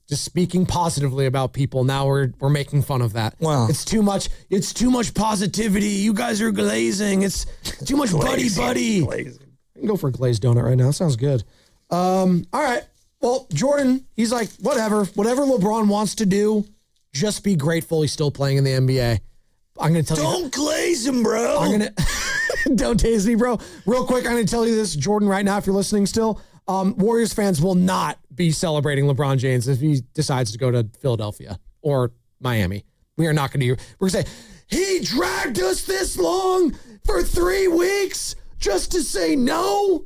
just speaking positively about people. Now we're making fun of that. Wow. It's too much positivity. You guys are glazing. It's too much buddy. Glazing. I can go for a glazed donut right now. Sounds good. All right. Well, Jordan, he's like, whatever LeBron wants to do, just be grateful he's still playing in the NBA. I'm going to tell you. Don't glaze him, bro. I'm going to, don't tase me, bro. Real quick, I'm going to tell you this, Jordan, right now, if you're listening still, Warriors fans will not be celebrating LeBron James if he decides to go to Philadelphia or Miami. We are not going to. We're going to say, he dragged us this long for 3 weeks just to say no.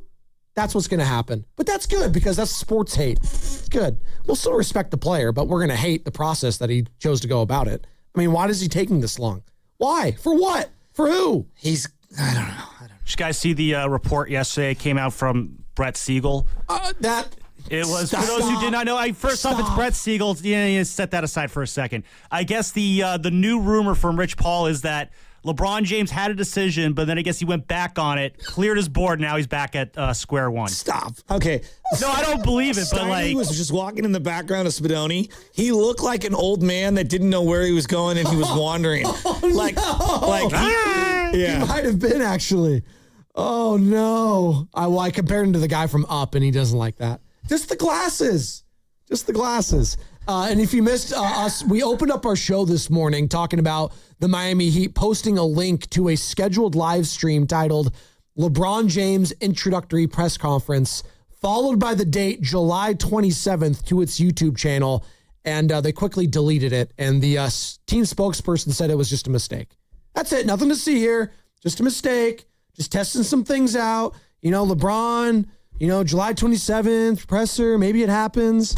That's what's going to happen. But that's good because that's sports hate. It's good. We'll still respect the player, but we're going to hate the process that he chose to go about it. I mean, why is he taking this long? Why? For what? For who? I don't know. Did you guys see the report yesterday? It came out from Brett Siegel. It was, for those who did not know, first off, it's Brett Siegel. Yeah, set that aside for a second. I guess the new rumor from Rich Paul is that LeBron James had a decision, but then I guess he went back on it, cleared his board, now he's back at square one. Stop. Okay. No, I don't believe it, but Steiny was just walking in the background of Spadoni. He looked like an old man that didn't know where he was going and he was wandering. He might have been, actually. Oh, no. I compared him to the guy from Up, and he doesn't like that. Just the glasses. And if you missed us, we opened up our show this morning talking about the Miami Heat posting a link to a scheduled live stream titled LeBron James Introductory Press Conference, followed by the date July 27th to its YouTube channel. And they quickly deleted it. And the team spokesperson said it was just a mistake. That's it. Nothing to see here. Just a mistake. Just testing some things out. You know, LeBron, July 27th, presser. Maybe it happens.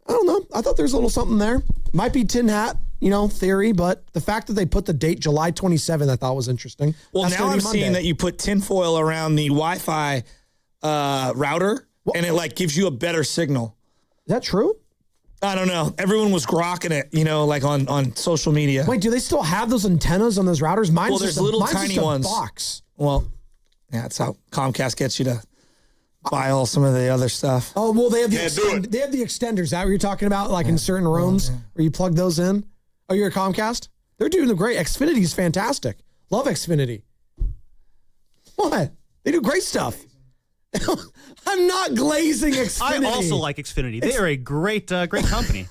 I don't know. I thought there's a little something there. Might be tin hat, theory, but the fact that they put the date July 27th, I thought was interesting. Well, now I'm seeing that you put tinfoil around the Wi-Fi router, and it gives you a better signal. Is that true? I don't know. Everyone was grokking it, on social media. Wait, do they still have those antennas on those routers? Mine's there's just little mine's tiny just a ones. Box. Well, yeah, that's how Comcast gets you to buy all some of the other stuff. Oh, well, they have they have the extenders. Is that what you're talking about? In certain rooms where you plug those in? Oh, you're a Comcast? They're doing the great. Xfinity is fantastic. Love Xfinity. What? They do great stuff. I'm not glazing Xfinity. I also like Xfinity. They are a great company.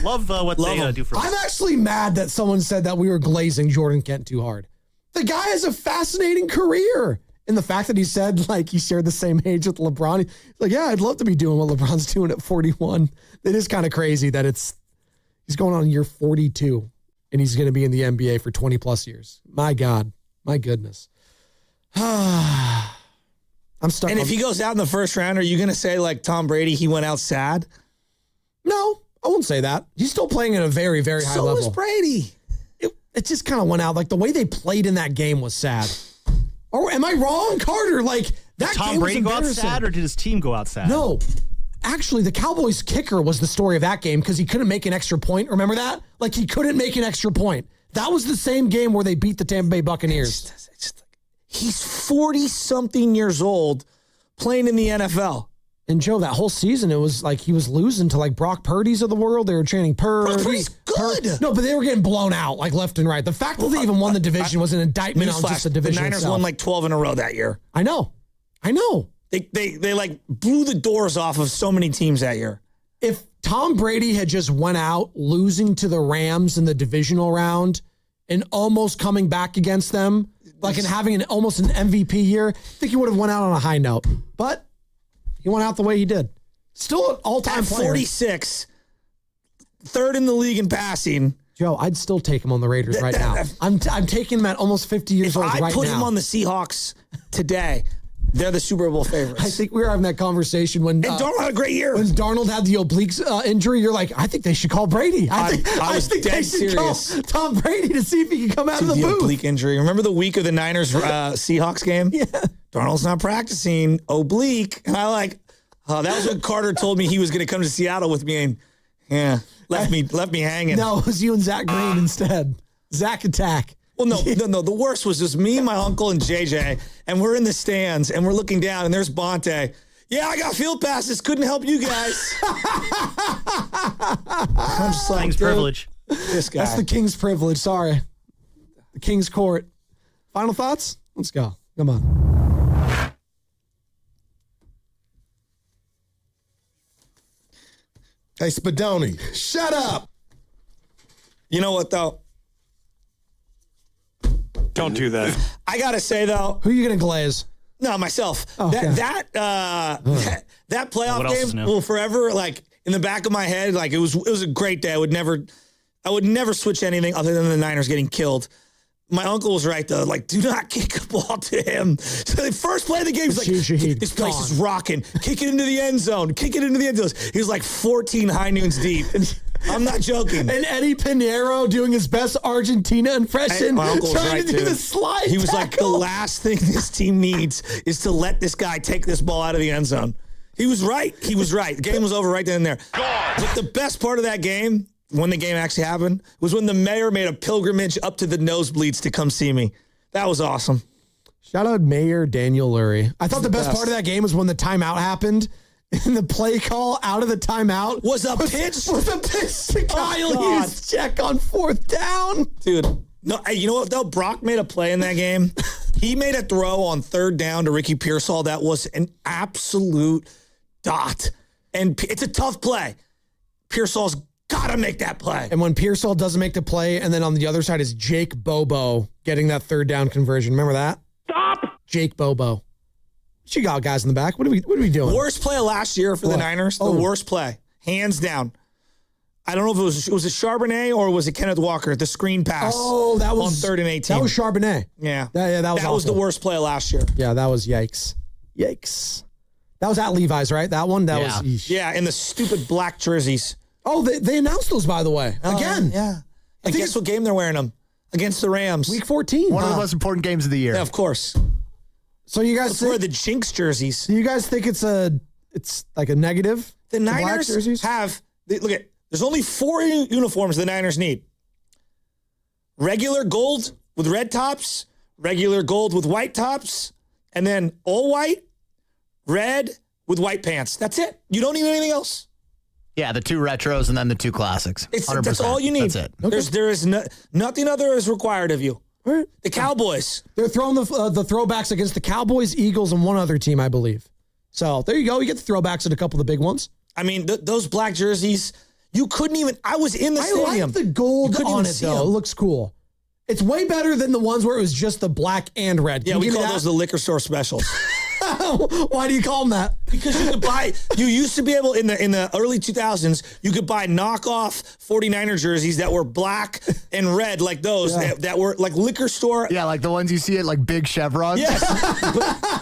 Love what they do for us. I'm actually mad that someone said that we were glazing Jordan Kent too hard. The guy has a fascinating career. And the fact that he said, he shared the same age with LeBron. He's like, yeah, I'd love to be doing what LeBron's doing at 41. It is kind of crazy that he's going on year 42 and he's going to be in the NBA for 20 plus years. My God. My goodness. I'm stuck. And if he goes out in the first round, are you going to say Tom Brady, he went out sad? No, I won't say that. He's still playing at a very, very high level. So is Brady. It just kind of went out. The way they played in that game was sad. Or am I wrong, Carter? That did Tom Brady go out sad, or did his team go out sad? No. Actually, the Cowboys kicker was the story of that game because he couldn't make an extra point. Remember that? He couldn't make an extra point. That was the same game where they beat the Tampa Bay Buccaneers. He's 40-something years old playing in the NFL. And Joe, that whole season, it was he was losing to Brock Purdy's of the world. They were chanting Purdy's good. No, but they were getting blown out left and right. The fact that they even won the division was an indictment on just the division. The Niners itself. won 12 in a row that year. I know. They blew the doors off of so many teams that year. If Tom Brady had just went out losing to the Rams in the divisional round and almost coming back against them, and having almost an MVP year, I think he would have went out on a high note. But he went out the way he did. Still an all-time player. 46, third in the league in passing. Joe, I'd still take him on the Raiders right now. I'm taking him at almost 50 years old right now. If I put him on the Seahawks today, they're the Super Bowl favorites. I think we were having that conversation when Darnold had a great year. When Darnold had the obliques injury, you're like, I think they should call Brady. I think dead they should serious. call Tom Brady to see if he can come out of the booth. Oblique injury. Remember the week of the Niners Seahawks game? Yeah. Darnold's not practicing. Oblique. And that was when Carter told me he was going to come to Seattle with me, and left me hanging. No, it was you and Zach Green instead. Zach Attack. Well, no. The worst was just me, my uncle, and JJ, and we're in the stands, and we're looking down, and there's Bonte. Yeah, I got field passes. Couldn't help you guys. I'm just King's privilege. This guy. That's the King's privilege. Sorry. The King's court. Final thoughts? Let's go. Come on. Hey, Spadoni, shut up. You know what, though? Don't do that. I got to say, though. Who are you going to glaze? No, myself. Oh, okay. That playoff game will forever, like, in the back of my head, like, it was a great day. I would never switch anything other than the Niners getting killed. My uncle was right, though. Like, do not kick a ball to him. So the first play of the game, he's like, this place is rocking. Kick it into the end zone. Kick it into the end zone. He was like 14 high noons deep. I'm not joking. And Eddie Pinheiro doing his best Argentina impression. My uncle was trying right, to do too. the slide He was tackle. like, the last thing this team needs is to let this guy take this ball out of the end zone. He was right. He was right. The game was over right then and there. But the best part of that game, when the game actually happened, was when the mayor made a pilgrimage up to the nosebleeds to come see me. That was awesome. Shout out Mayor Daniel Lurie. I thought the best part of that game was when the timeout happened. And the play call out of the timeout was a pitch to Kyle Juszczyk on 4th down. Dude, no, hey, you know what, though? Brock made a play in that game. He made a throw on 3rd down to Ricky Pearsall that was an absolute dot. And it's a tough play. Pearsall's got to make that play. And when Pearsall doesn't make the play, and then on the other side is Jake Bobo getting that 3rd down conversion. Remember that? Stop! Jake Bobo. What you got, guys in the back? What are we doing? Worst play of last year for the Niners. The worst play. Hands down. I don't know if it was it Charbonnet or was it Kenneth Walker? The screen pass. Oh, that was on 3rd and 18. That was Charbonnet. Yeah. That was the worst play of last year. Yeah, that was yikes. Yikes. That was at Levi's, right? That one? That was eesh. Yeah, in the stupid black jerseys. Oh, they announced those, by the way. Again. Yeah. And guess what game they're wearing them? Against the Rams. Week 14. One of the most important games of the year. Yeah, of course. So you guys wear the Jinx jerseys. Do you guys think it's like a negative? The Niners there's only 4 uniforms the Niners need. Regular gold with red tops, regular gold with white tops, and then all white, red with white pants. That's it. You don't need anything else. Yeah, the 2 retros and then the 2 classics. 100%. That's all you need. That's it. Okay. There is nothing other is required of you. Right. The Cowboys. They're throwing the throwbacks against the Cowboys, Eagles, and one other team, I believe. So there you go. You get the throwbacks at a couple of the big ones. I mean, those black jerseys, you couldn't even. I was in the stadium. I like the gold on it, though. It looks cool. It's way better than the ones where it was just the black and red. Yeah, we call those the liquor store specials. Why do you call them that? Because you could buy, you used to be able, in the early 2000s, you could buy knockoff 49er jerseys that were black and red, like those, that were like liquor store. Yeah, like the ones you see at like big chevrons. Yes.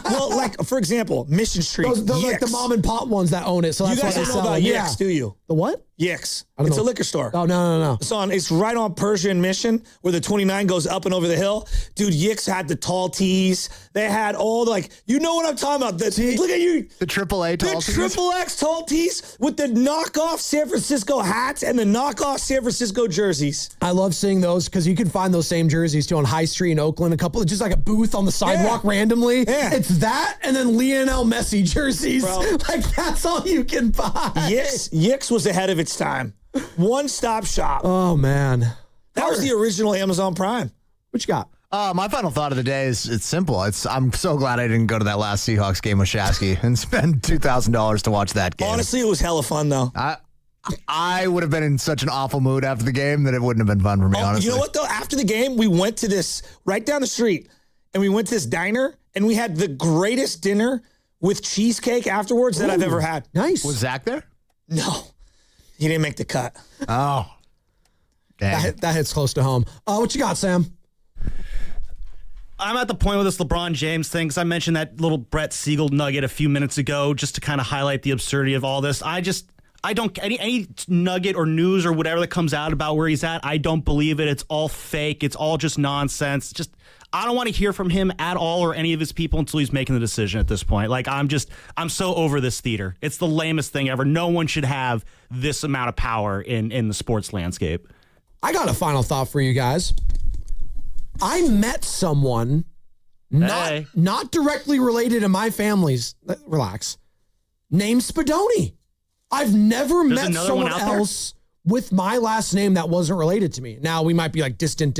Well, like, for example, Mission Street. Those like the mom and pop ones that own it. So that's you guys why they don't know sell about them. Yix, do you? The what? Yix. I don't It's know. a liquor store. Oh, no. It's right on Persia and Mission where the 29 goes up and over the hill. Dude, Yix had the tall tees. They had all the, like, you know what I'm talking about. Look at you. The AAA tall tees. The triple X tall tees with the knockoff San Francisco hats and the knockoff San Francisco jerseys. I love seeing those because you can find those same jerseys too on High Street in Oakland. A couple, just like a booth on the sidewalk randomly. Yeah. It's that and then Lionel Messi jerseys. Bro. Like that's all you can buy. Yix was ahead of its time. One-stop shop. Oh, man. That was the original Amazon Prime. What you got? My final thought of the day is it's simple. I'm so glad I didn't go to that last Seahawks game with Shasky and spend $2,000 to watch that game. Honestly, it was hella fun, though. I would have been in such an awful mood after the game that it wouldn't have been fun for me, honestly. You know what, though? After the game, we went to this right down the street, and we went to this diner, and we had the greatest dinner with cheesecake afterwards that I've ever had. Nice. Was Zach there? No. He didn't make the cut. Oh. Dang. That hits close to home. What you got, Sam? I'm at the point with this LeBron James thing because I mentioned that little Brett Siegel nugget a few minutes ago just to kind of highlight the absurdity of all this. I don't, any nugget or news or whatever that comes out about where he's at, I don't believe it. It's all fake. It's all just nonsense. I don't want to hear from him at all or any of his people until he's making the decision at this point. Like, I'm so over this theater. It's the lamest thing ever. No one should have this amount of power in the sports landscape. I got a final thought for you guys. I met someone not directly related to my family's, relax, named Spadoni. I've never met someone else with my last name that wasn't related to me. Now, we might be like distant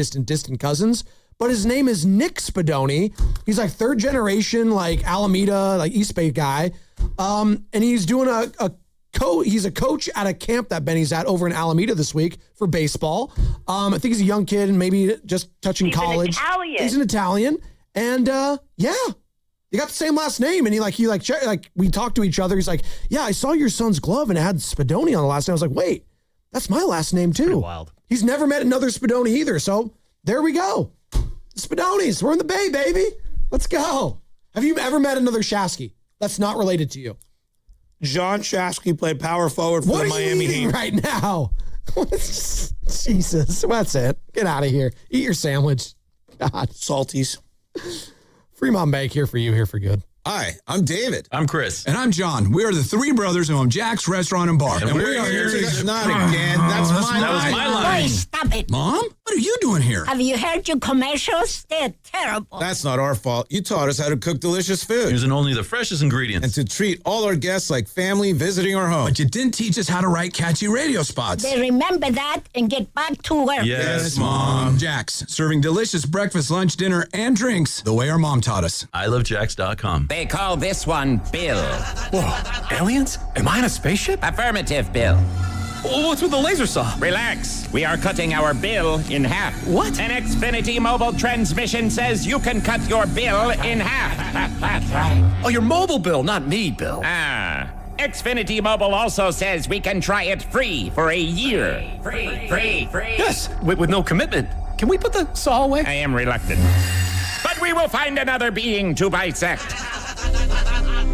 cousins, but his name is Nick Spadoni. He's like 3rd generation, like Alameda, like East Bay guy. And he's doing a He's a coach at a camp that Benny's at over in Alameda this week for baseball. I think he's a young kid and maybe just touching college. He's an Italian. And yeah, they got the same last name. And we talked to each other. He's like, yeah, I saw your son's glove and it had Spadoni on the last name. I was like, wait, that's my last name too. Pretty wild. He's never met another Spadoni either. So there we go. Spadonis, we're in the Bay, baby. Let's go. Have you ever met another Shasky that's not related to you? John Shasky played power forward for the Miami Heat right now. Jesus, that's it. Get out of here. Eat your sandwich. God, salties. Fremont Bank here for you, here for good. Hi, I'm David. I'm Chris. And I'm John. We are the three brothers who own Jack's Restaurant and Bar. And we are here to... Not again. That was my line. Boy, stop it. Mom? What are you doing here? Have you heard your commercials? They're terrible. That's not our fault. You taught us how to cook delicious food. Using only the freshest ingredients. And to treat all our guests like family visiting our home. But you didn't teach us how to write catchy radio spots. They remember that and get back to work. Yes, Mom. Jack's, serving delicious breakfast, lunch, dinner, and drinks the way our mom taught us. ILoveJax.com. They call this one Bill. Whoa, aliens? Am I in a spaceship? Affirmative, Bill. What's with the laser saw? Relax. We are cutting our bill in half. What? An Xfinity mobile transmission says you can cut your bill in half. Oh, your mobile bill, not me, Bill. Xfinity Mobile also says we can try it free for a year. Free. Yes, with no commitment. Can we put the saw away? I am reluctant. But we will find another being to bisect.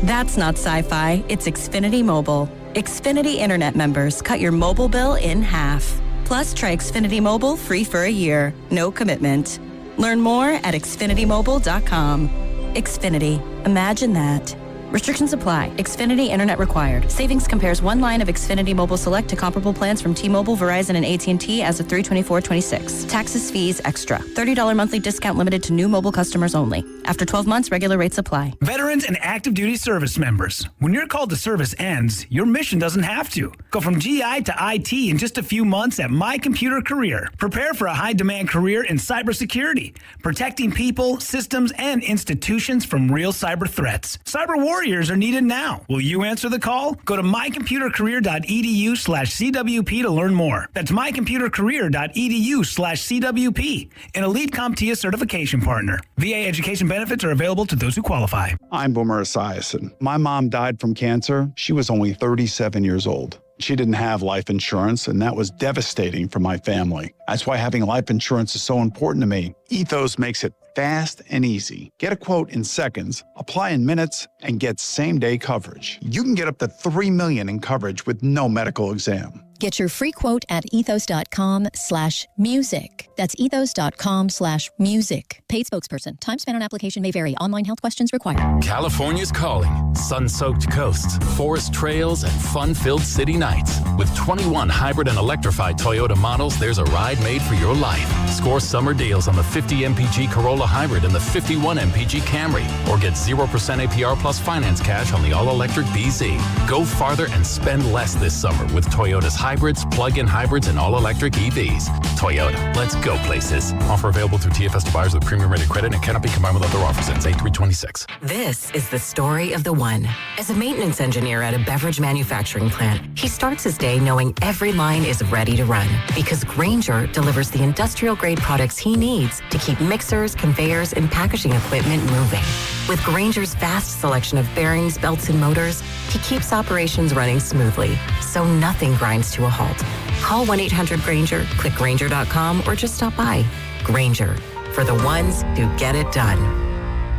That's not sci-fi, it's Xfinity Mobile. Xfinity Internet members cut your mobile bill in half. Plus, try Xfinity Mobile free for a year. No commitment. Learn more at xfinitymobile.com. Xfinity. Imagine that. Restrictions apply. Xfinity Internet required. Savings compares one line of Xfinity Mobile Select to comparable plans from T-Mobile, Verizon, and AT&T as of 3/24/26. Taxes, fees, extra. $30 monthly discount limited to new mobile customers only. After 12 months, regular rates apply. Veterans and active duty service members. When your call to service ends, your mission doesn't have to. Go from GI to IT in just a few months at My Computer Career. Prepare for a high-demand career in cybersecurity, protecting people, systems, and institutions from real cyber threats. Cyber warriors are needed now. Will you answer the call? Go to mycomputercareer.edu/CWP to learn more. That's mycomputercareer.edu/CWP, an Elite CompTIA certification partner. VA education benefits are available to those who qualify. I'm Boomer Esiason. My mom died from cancer. She was only 37 years old. She didn't have life insurance, and that was devastating for my family. That's why having life insurance is so important to me. Ethos makes it fast and easy. Get a quote in seconds, apply in minutes, and get same-day coverage. You can get up to $3 million in coverage with no medical exam. Get your free quote at ethos.com/music. That's ethos.com/music. Paid spokesperson. Time spent on application may vary. Online health questions required. California's calling. Sun-soaked coasts, forest trails, and fun-filled city nights. With 21 hybrid and electrified Toyota models, there's a ride made for your life. Score summer deals on the 50 MPG Corolla Hybrid and the 51 MPG Camry. Or get 0% APR plus finance cash on the all-electric BZ. Go farther and spend less this summer with Toyota's hybrids, plug-in hybrids, and all-electric EVs. Toyota, let's go places. Offer available through TFS to buyers with premium rated credit and cannot be combined with other offers. Ends 8/3/26. This is the story of the one. As a maintenance engineer at a beverage manufacturing plant, he starts his day knowing every line is ready to run because Grainger delivers the industrial-grade products he needs to keep mixers, conveyors, and packaging equipment moving. With Grainger's vast selection of bearings, belts, and motors, he keeps operations running smoothly, so nothing grinds to a halt. Call 1-800-GRAINGER, click Grainger.com, or just stop by. Grainger, for the ones who get it done.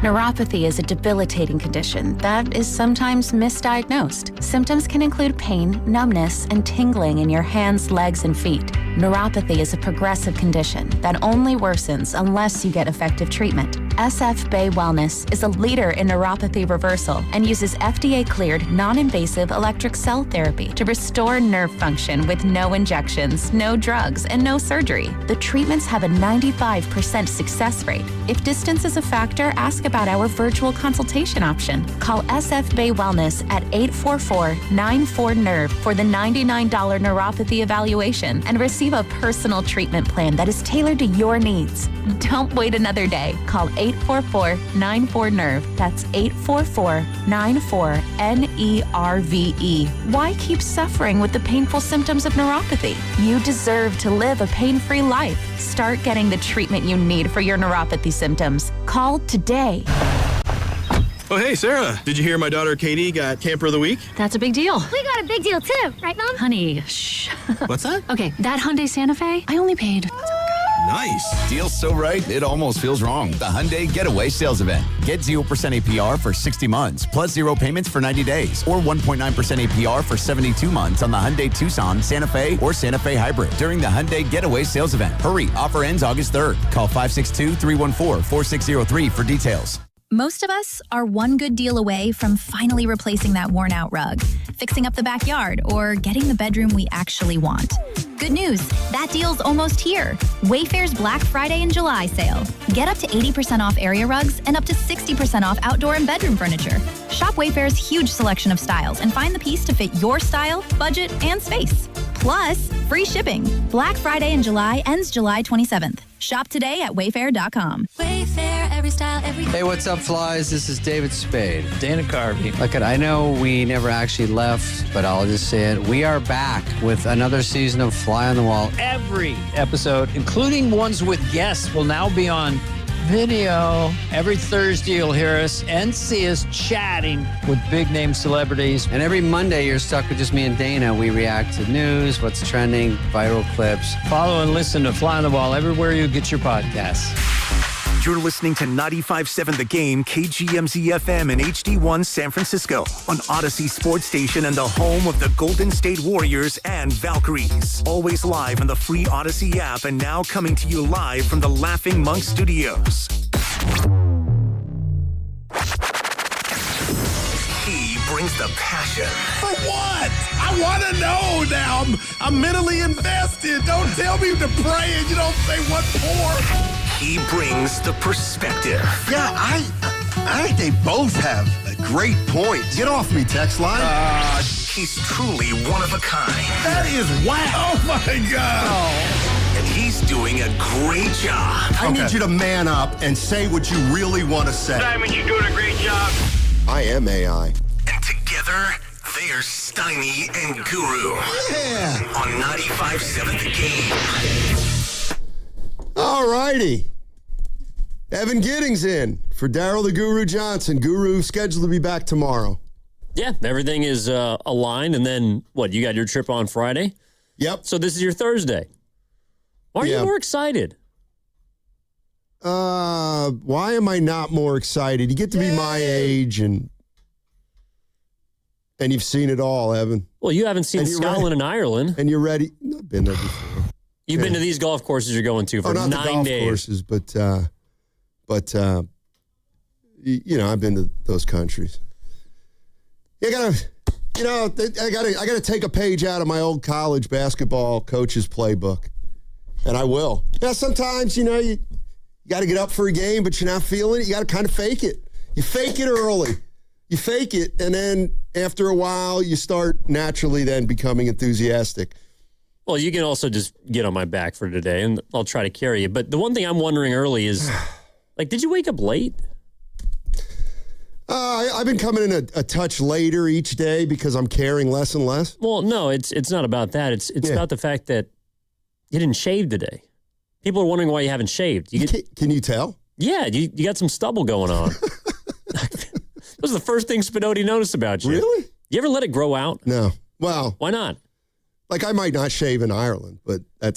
Neuropathy is a debilitating condition that is sometimes misdiagnosed. Symptoms can include pain, numbness, and tingling in your hands, legs, and feet. Neuropathy is a progressive condition that only worsens unless you get effective treatment. SF Bay Wellness is a leader in neuropathy reversal and uses FDA-cleared, non-invasive electric cell therapy to restore nerve function with no injections, no drugs, and no surgery. The treatments have a 95% success rate. If distance is a factor, ask about our virtual consultation option. Call SF Bay Wellness at 844-94-NERVE for the $99 neuropathy evaluation and receive a personal treatment plan that is tailored to your needs. Don't wait another day. Call 844-94-NERVE. That's 844-94-NERVE. Why keep suffering with the painful symptoms of neuropathy? You deserve to live a pain-free life. Start getting the treatment you need for your neuropathy symptoms. Call today. Oh, hey, Sarah. Did you hear my daughter Katie got Camper of the Week? That's a big deal. We got a big deal too, right, Mom? Honey, shh. What's that? Okay, that Hyundai Santa Fe, I only paid. Nice. Deal's so right, it almost feels wrong. The Hyundai Getaway Sales Event. Get 0% APR for 60 months, plus 0 payments for 90 days, or 1.9% APR for 72 months on the Hyundai Tucson, Santa Fe, or Santa Fe Hybrid during the Hyundai Getaway Sales Event. Hurry, offer ends August 3rd. Call 562-314-4603 for details. Most of us are one good deal away from finally replacing that worn-out rug, fixing up the backyard, or getting the bedroom we actually want. Good news, that deal's almost here. Wayfair's Black Friday and July sale. Get up to 80% off area rugs and up to 60% off outdoor and bedroom furniture. Shop Wayfair's huge selection of styles and find the piece to fit your style, budget, and space. Plus, free shipping. Black Friday in July ends July 27th. Shop today at wayfair.com. Wayfair, every style, every... Hey, what's up, flies? This is David Spade. Dana Carvey. Look, I know we never actually left, but I'll just say it. We are back with another season of Fly on the Wall. Every episode, including ones with guests, will now be on video. Every Thursday, you'll hear us and see us chatting with big-name celebrities. And every Monday, you're stuck with just me and Dana. We react to news, what's trending, viral clips. Follow and listen to Fly on the Wall everywhere you get your podcasts. You're listening to 95.7 The Game, KGMZ-FM and HD1 San Francisco on Odyssey Sports Station and the home of the Golden State Warriors and Valkyries. Always live on the free Odyssey app and now coming to you live from the Laughing Monk Studios. He brings the passion. For what? I want to know now. I'm mentally invested. Don't tell me to pray and you don't say what for. He brings the perspective. Yeah, I think they both have a great point. Get off me, text line. He's truly one of a kind. That is wow. Oh, my God. Oh. And he's doing a great job. I need you to man up and say what you really want to say. Simon, you're doing a great job. I am AI. And together, they are Steiny and Guru. Yeah. On 95.7 The Game. All righty. Evan Giddings in for Daryl the Guru Johnson. Guru scheduled to be back tomorrow. Yeah, everything is aligned. And then, what, you got your trip on Friday? Yep. So this is your Thursday. Why are you more excited? Why am I not more excited? You get to be my age and you've seen it all, Evan. Well, you haven't seen Scotland and Ireland. And you're ready. I've been there before. You've been to these golf courses you're going to for not 9 the golf days. Courses, but you know, I've been to those countries. I gotta take a page out of my old college basketball coach's playbook, and I will. Yeah, sometimes you got to get up for a game, but you're not feeling it. You got to kind of fake it. You fake it early. You fake it, and then after a while, you start naturally then becoming enthusiastic. Well, you can also just get on my back for today, and I'll try to carry you. But the one thing I'm wondering early is, did you wake up late? I've been coming in a touch later each day because I'm caring less and less. Well, no, it's not about that. It's about the fact that you didn't shave today. People are wondering why you haven't shaved. Can you tell? Yeah, you got some stubble going on. That was the first thing Spinotti noticed about you. Really? You ever let it grow out? No. Well, why not? I might not shave in Ireland, but I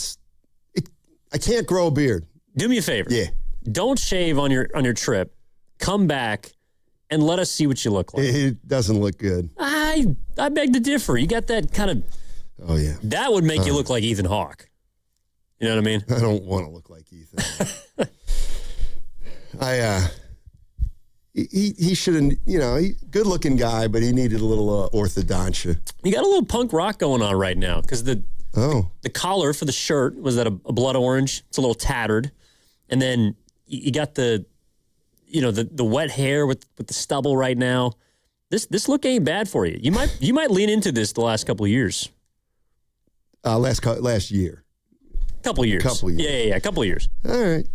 can't grow a beard. Do me a favor. Yeah. Don't shave on your trip. Come back and let us see what you look like. It doesn't look good. I beg to differ. You got that kind of... Oh, yeah. That would make you look like Ethan Hawke. You know what I mean? I don't want to look like Ethan. He shouldn't, good-looking guy, but he needed a little orthodontia. You got a little punk rock going on right now because the collar for the shirt was that a blood orange. It's a little tattered. And then you got the wet hair with the stubble right now. This look ain't bad for you. You might lean into this the last couple of years. Last year. Couple years. Yeah, a couple of years. All right.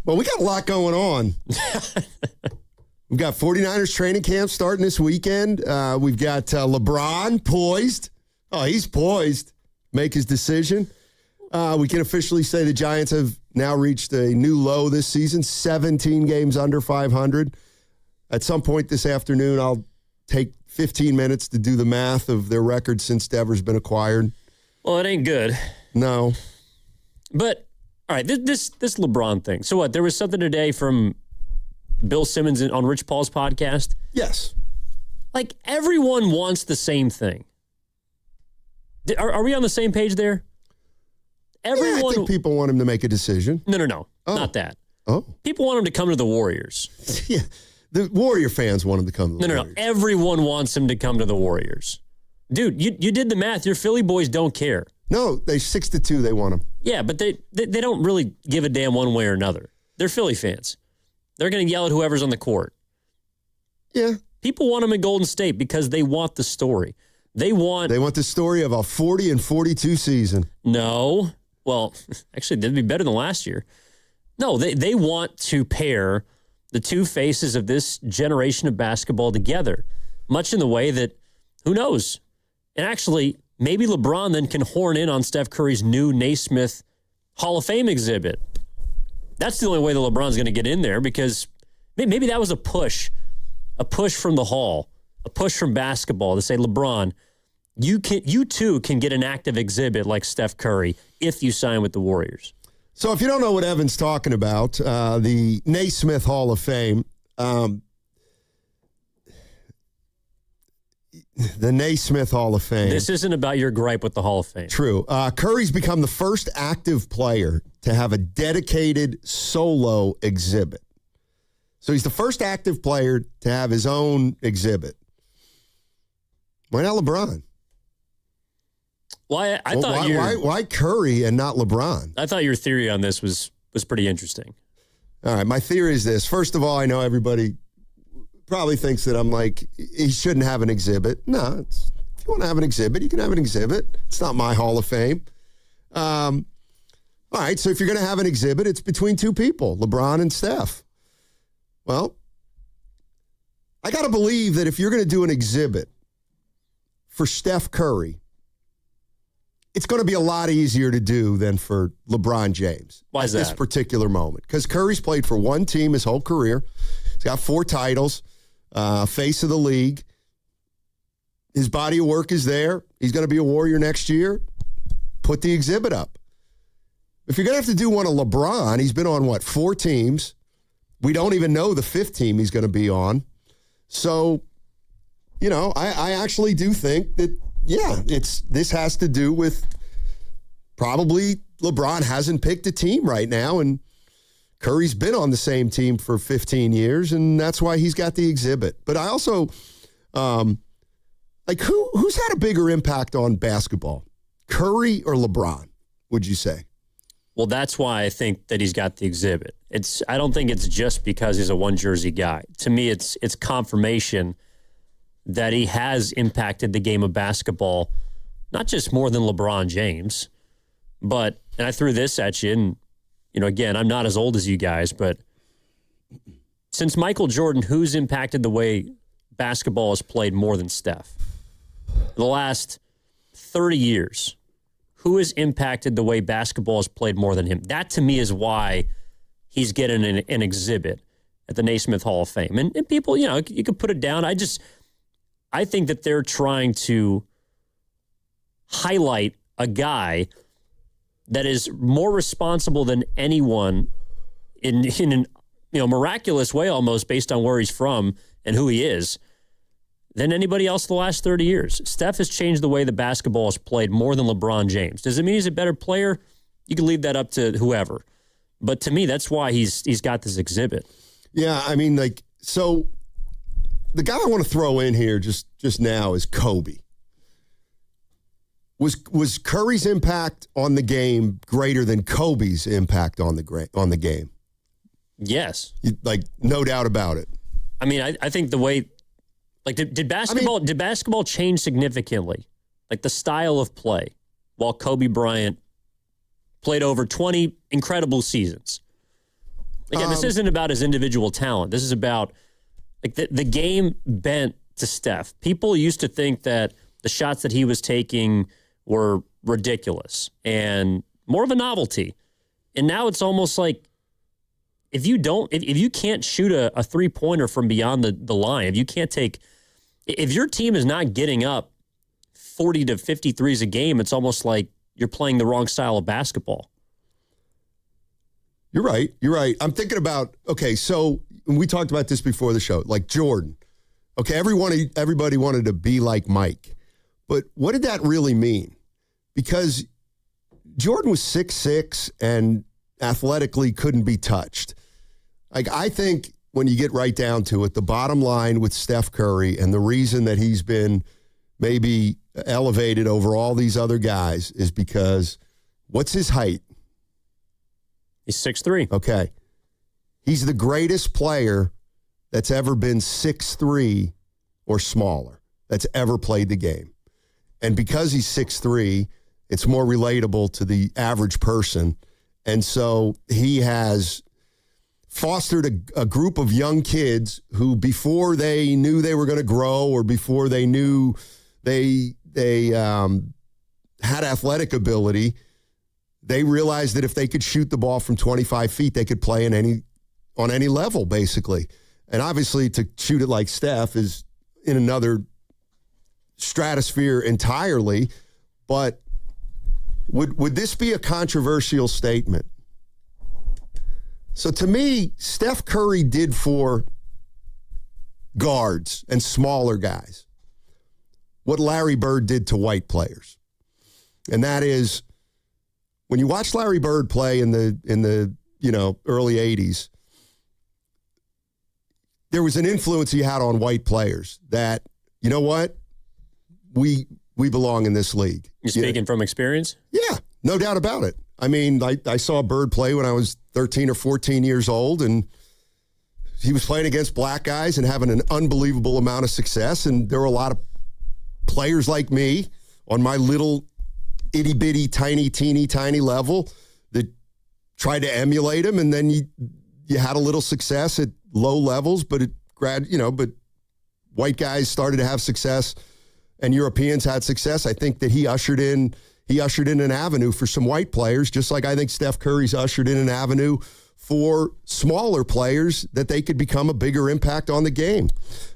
Well, we got a lot going on. We've got 49ers training camp starting this weekend. We've got LeBron poised. Oh, he's poised. Make his decision. We can officially say the Giants have now reached a new low this season, 17 games under 500. At some point this afternoon, I'll take 15 minutes to do the math of their record since Devers been acquired. Well, it ain't good. No. But, all right, this LeBron thing. So what, there was something today from Bill Simmons on Rich Paul's podcast? Yes. Like, everyone wants the same thing. Are we on the same page there? Everyone, I think people want him to make a decision. No. Oh. Not that. Oh. People want him to come to the Warriors. Yeah. The Warrior fans want him to come to the Warriors. No. Everyone wants him to come to the Warriors. Dude, you did the math. Your Philly boys don't care. No, they 6-2. They want him. Yeah, but they don't really give a damn one way or another. They're Philly fans. They're going to yell at whoever's on the court. Yeah. People want him in Golden State because they want the story. They want the story of a 40-42 season. No. Well, actually, that'd be better than last year. No, they want to pair the two faces of this generation of basketball together, much in the way that, who knows? And actually, maybe LeBron then can horn in on Steph Curry's new Naismith Hall of Fame exhibit. That's the only way that LeBron's going to get in there, because maybe that was a push from the Hall, a push from basketball to say, LeBron, you too can get an active exhibit like Steph Curry if you sign with the Warriors. So if you don't know what Evan's talking about, the Naismith Hall of Fame, the Naismith Hall of Fame. This isn't about your gripe with the Hall of Fame. True. Curry's become the first active player to have a dedicated solo exhibit. So he's the first active player to have his own exhibit. Why not LeBron? Why Curry and not LeBron? I thought your theory on this was pretty interesting. All right, my theory is this. First of all, I know everybody probably thinks that I'm like, he shouldn't have an exhibit. No, if you want to have an exhibit, you can have an exhibit. It's not my Hall of Fame. All right, so if you're going to have an exhibit, it's between two people, LeBron and Steph. Well, I got to believe that if you're going to do an exhibit for Steph Curry, it's going to be a lot easier to do than for LeBron James. Why is that? At this particular moment. Because Curry's played for one team his whole career. He's got 4 titles, face of the league. His body of work is there. He's going to be a Warrior next year. Put the exhibit up. If you're going to have to do one of LeBron, he's been on, 4 teams. We don't even know the 5th team he's going to be on. So, I actually do think that, this has to do with probably LeBron hasn't picked a team right now, and Curry's been on the same team for 15 years, and that's why he's got the exhibit. But I also, who's had a bigger impact on basketball, Curry or LeBron, would you say? Well, that's why I think that he's got the exhibit. I don't think it's just because he's a one-jersey guy. To me, it's confirmation that he has impacted the game of basketball, not just more than LeBron James, but, and I threw this at you, and, again, I'm not as old as you guys, but since Michael Jordan, who's impacted the way basketball is played more than Steph? The last 30 years, who has impacted the way basketball is played more than him? That, to me, is why he's getting an exhibit at the Naismith Hall of Fame. And people, you could put it down. I think that they're trying to highlight a guy that is more responsible than anyone in an miraculous way almost based on where he's from and who he is than anybody else the last 30 years. Steph has changed the way the basketball is played more than LeBron James. Does it mean he's a better player? You can leave that up to whoever. But to me, that's why he's got this exhibit. Yeah, so the guy I want to throw in here just now is Kobe. Was Curry's impact on the game greater than Kobe's impact on the game? Yes. No doubt about it. I think the way, did basketball change significantly? The style of play while Kobe Bryant played over 20 incredible seasons. Again, this isn't about his individual talent. This is about like the game bent to Steph. People used to think that the shots that he was taking were ridiculous and more of a novelty. And now it's almost like if you can't shoot a 3-pointer from beyond the line, if your team is not getting up 40 to 50 threes a game, it's almost like you're playing the wrong style of basketball. You're right. I'm thinking about, okay, so we talked about this before the show, like Jordan. Okay, everybody wanted to be like Mike. But what did that really mean? Because Jordan was 6'6" and athletically couldn't be touched. Like, I think when you get right down to it, the bottom line with Steph Curry and the reason that he's been maybe elevated over all these other guys is because what's his height? He's 6'3". Okay. He's the greatest player that's ever been 6'3" or smaller that's ever played the game. And because he's 6'3", it's more relatable to the average person. And so he has fostered a group of young kids who, before they knew they were going to grow or before they knew they had athletic ability, they realized that if they could shoot the ball from 25 feet, they could play on any level, basically. And obviously, to shoot it like Steph is in another stratosphere entirely. But would this be a controversial statement? So to me, Steph Curry did for guards and smaller guys what Larry Bird did to white players. And that is, when you watch Larry Bird play in the early 80s, there was an influence he had on white players that, you know what, we belong in this league. You're speaking from experience? Yeah, no doubt about it. I mean, I saw Bird play when I was 13 or 14 years old, and he was playing against black guys and having an unbelievable amount of success. And there were a lot of players like me on my little itty-bitty, teeny tiny level that tried to emulate him, and then you had a little success at low levels, but but white guys started to have success and Europeans had success. I think that he ushered in an avenue for some white players, just like I think Steph Curry's ushered in an avenue for smaller players that they could become a bigger impact on the game.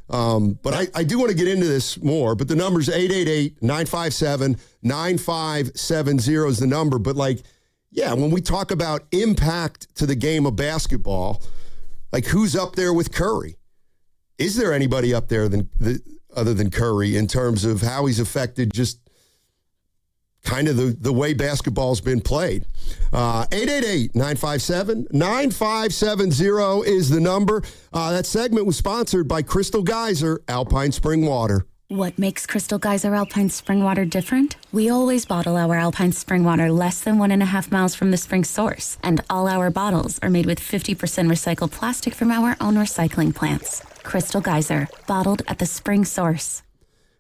But I do want to get into this more, but the number's 888-957-9570 is the number. But when we talk about impact to the game of basketball, like, who's up there with Curry? Is there anybody up there other than Curry in terms of how he's affected just kind of the way basketball's been played? 888-957-9570 is the number. That segment was sponsored by Crystal Geyser Alpine Spring Water. What makes Crystal Geyser Alpine Spring Water different? We always bottle our Alpine Spring Water less than 1.5 miles from the spring source, and all our bottles are made with 50% recycled plastic from our own recycling plants. Crystal Geyser, bottled at the spring source.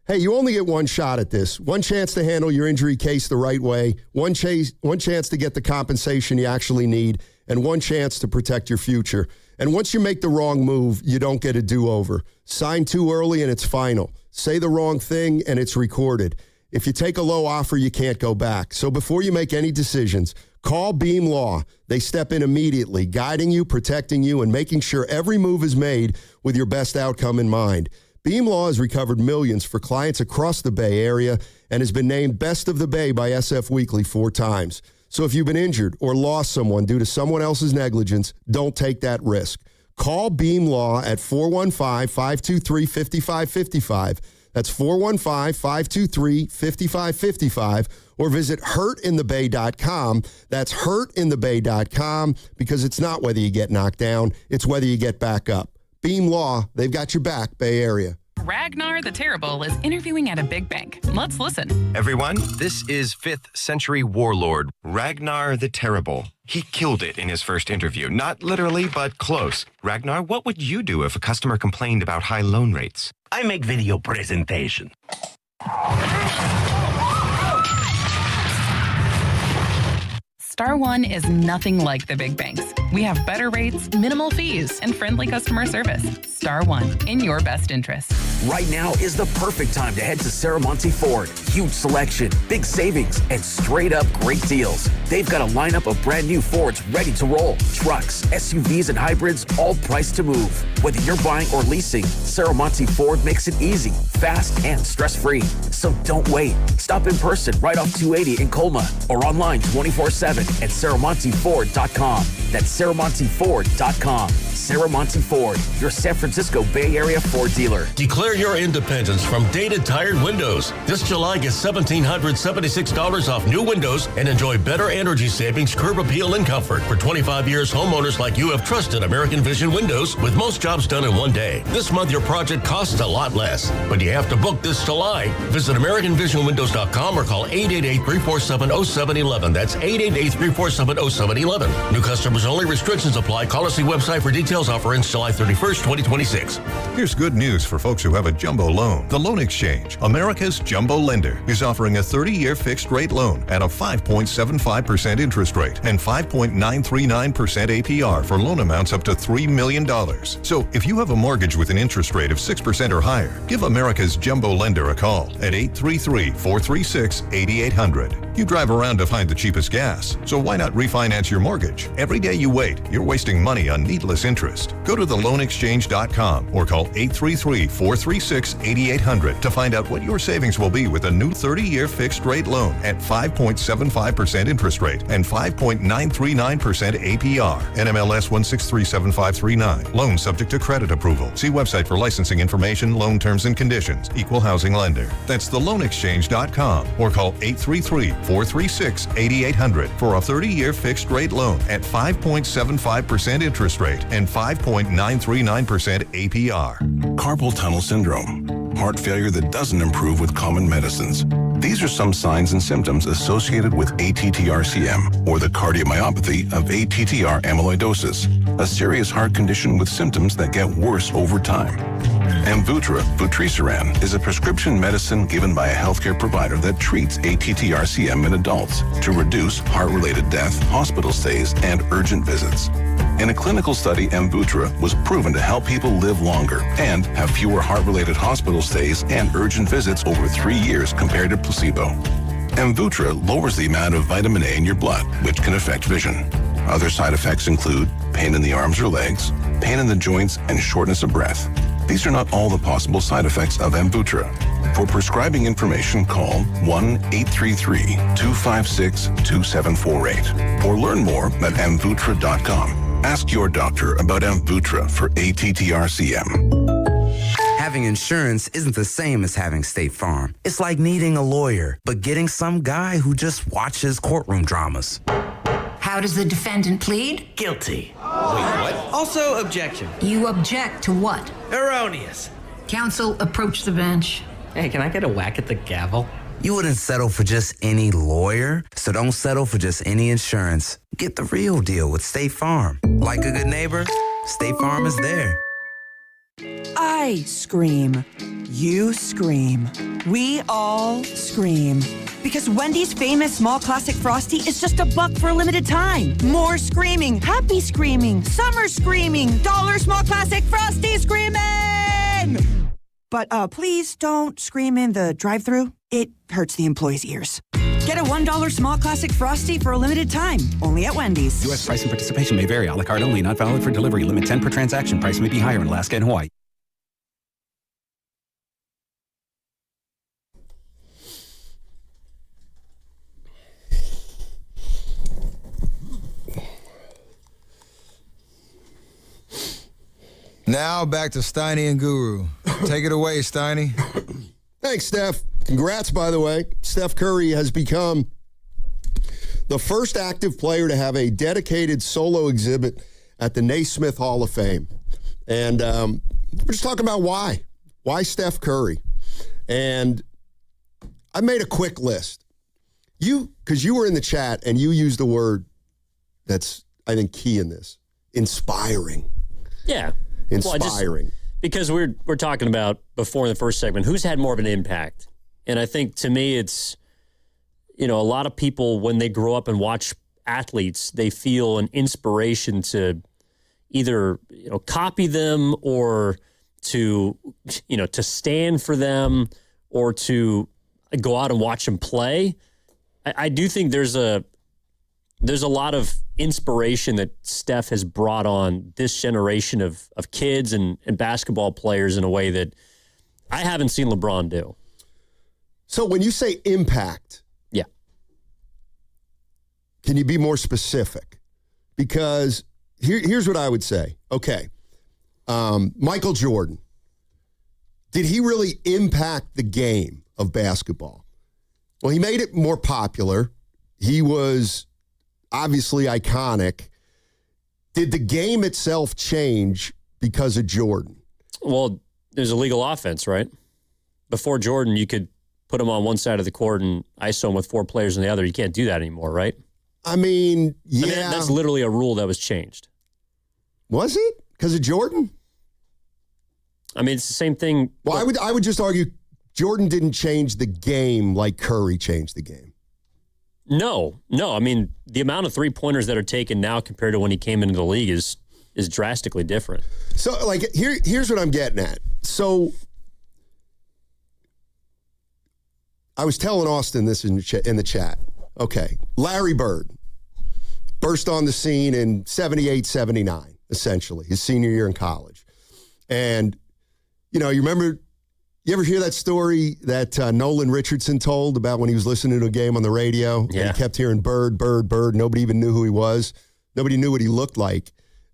Hey, you only get one shot at this. One chance to handle your injury case the right way, one chance to get the compensation you actually need, and one chance to protect your future. And once you make the wrong move, you don't get a do-over. Sign too early and it's final. Say the wrong thing and it's recorded. If you take a low offer, you can't go back. So before you make any decisions, call Beam Law. They step in immediately, guiding you, protecting you, and making sure every move is made with your best outcome in mind. Beam Law has recovered millions for clients across the Bay Area and has been named Best of the Bay by SF Weekly 4 times. So if you've been injured or lost someone due to someone else's negligence, don't take that risk. Call Beam Law at 415-523-5555. That's 415-523-5555. Or visit hurtinthebay.com. That's hurtinthebay.com, because it's not whether you get knocked down, it's whether you get back up. Beam Law, they've got your back, Bay Area. Ragnar the Terrible is interviewing at a big bank. Let's listen. Everyone, this is 5th century warlord Ragnar the Terrible. He killed it in his first interview. Not literally, but close. Ragnar, what would you do if a customer complained about high loan rates? I make video presentation. Star One is nothing like the big banks. We have better rates, minimal fees, and friendly customer service. Star One, in your best interest. Right now is the perfect time to head to Saramonte Ford. Huge selection, big savings, and straight up great deals. They've got a lineup of brand new Fords ready to roll. Trucks, SUVs, and hybrids, all priced to move. Whether you're buying or leasing, Saramonte Ford makes it easy, fast, and stress-free. So don't wait. Stop in person right off 280 in Colma or online 24/7 at SaramonteFord.com. That's SaramonteFord.com. Saramonte Ford, your San Francisco Bay Area Ford dealer. Declare your independence from dated tired windows. This July, get $1,776 off new windows and enjoy better energy savings, curb appeal, and comfort. For 25 years, homeowners like you have trusted American Vision Windows with most jobs done in one day. This month, your project costs a lot less, but you have to book this July. Visit AmericanVisionWindows.com or call 888-347-0711. That's 888-347-0711. New customers only. Restrictions apply. Call us the website for details. Offer ends July 31st, 2026. Here's good news for folks who have a jumbo loan. The Loan Exchange, America's jumbo lender, is offering a 30-year fixed-rate loan at a 5.75% interest rate and 5.939% APR for loan amounts up to $3 million. So if you have a mortgage with an interest rate of 6% or higher, give America's jumbo lender a call at 833-436-8800. You drive around to find the cheapest gas, so why not refinance your mortgage? Every day you wait, you're wasting money on needless interest. Go to theloanexchange.com or call 833-436-8800 to find out what your savings will be with a new 30-year fixed-rate loan at 5.75% interest rate and 5.939% APR. NMLS 1637539. Loan subject to credit approval. See website for licensing information, loan terms and conditions. Equal housing lender. That's theloanexchange.com or call 833-436-8800 for a 30-year fixed-rate loan at 5.75% interest rate and 5.939% APR. Carpal tunnel syndrome, heart failure that doesn't improve with common medicines. These are some signs and symptoms associated with ATTR-CM, or the cardiomyopathy of ATTR amyloidosis, a serious heart condition with symptoms that get worse over time. Amvuttra, vutrisiran, is a prescription medicine given by a healthcare provider that treats ATTR-CM in adults to reduce heart-related death, hospital stays, and urgent visits. In a clinical study, Amvuttra was proven to help people live longer and have fewer heart-related hospital stays and urgent visits over 3 years compared to placebo. Amvuttra lowers the amount of vitamin A in your blood, which can affect vision. Other side effects include pain in the arms or legs, pain in the joints, and shortness of breath. These are not all the possible side effects of Amvuttra. For prescribing information, call 1-833-256-2748 or learn more at amvuttra.com. Ask your doctor about Amvuttra for ATTR-CM. Having insurance isn't the same as having State Farm. It's like needing a lawyer, but getting some guy who just watches courtroom dramas. How does the defendant plead? Guilty. Wait, what? Also, objection. You object to what? Erroneous. Counsel, approach the bench. Hey, can I get a whack at the gavel? You wouldn't settle for just any lawyer, so don't settle for just any insurance. Get the real deal with State Farm. Like a good neighbor, State Farm is there. I scream. You scream. We all scream. Because Wendy's famous small classic Frosty is just $1 for a limited time. More screaming, happy screaming, summer screaming, dollar small classic Frosty screaming! But please don't scream in the drive-thru. It hurts the employees' ears. Get a $1 small classic Frosty for a limited time, only at Wendy's. U.S. price and participation may vary. A la carte only, not valid for delivery. Limit 10 per transaction. Price may be higher in Alaska and Hawaii. Now back to Steiny and Guru. Take it away, Steiny. Thanks, Steph. Congrats, by the way. Steph Curry has become the first active player to have a dedicated solo exhibit at the Naismith Hall of Fame. And we're just talking about why. Why Steph Curry? And I made a quick list. Because you were in the chat and you used the word that's, I think, key in this. Inspiring. Yeah. Inspiring. Because we're talking about before in the first segment, who's had more of an impact? And I think to me it's, a lot of people when they grow up and watch athletes, they feel an inspiration to either copy them or to stand for them or to go out and watch them play. I do think there's a lot of inspiration that Steph has brought on this generation of kids and basketball players in a way that I haven't seen LeBron do. So when you say impact, yeah, can you be more specific? Because here's what I would say. Okay, Michael Jordan, did he really impact the game of basketball? Well, he made it more popular. He was obviously iconic. Did the game itself change because of Jordan? Well, there's a legal offense, right? Before Jordan, you could put him on one side of the court and ISO him with 4 players on the other. You can't do that anymore, right? I mean, yeah. That's literally a rule that was changed. Was it? Because of Jordan? I mean, it's the same thing. Well, I would just argue Jordan didn't change the game like Curry changed the game. No. I mean, the amount of 3-pointers that are taken now compared to when he came into the league is drastically different. So, like, here's what I'm getting at. So, I was telling Austin this in the chat. Okay, Larry Bird burst on the scene in 78, 79, essentially, his senior year in college. And, you ever hear that story that Nolan Richardson told about when he was listening to a game on the radio? Yeah. And he kept hearing Bird, Bird, Bird. Nobody even knew who he was. Nobody knew what he looked like.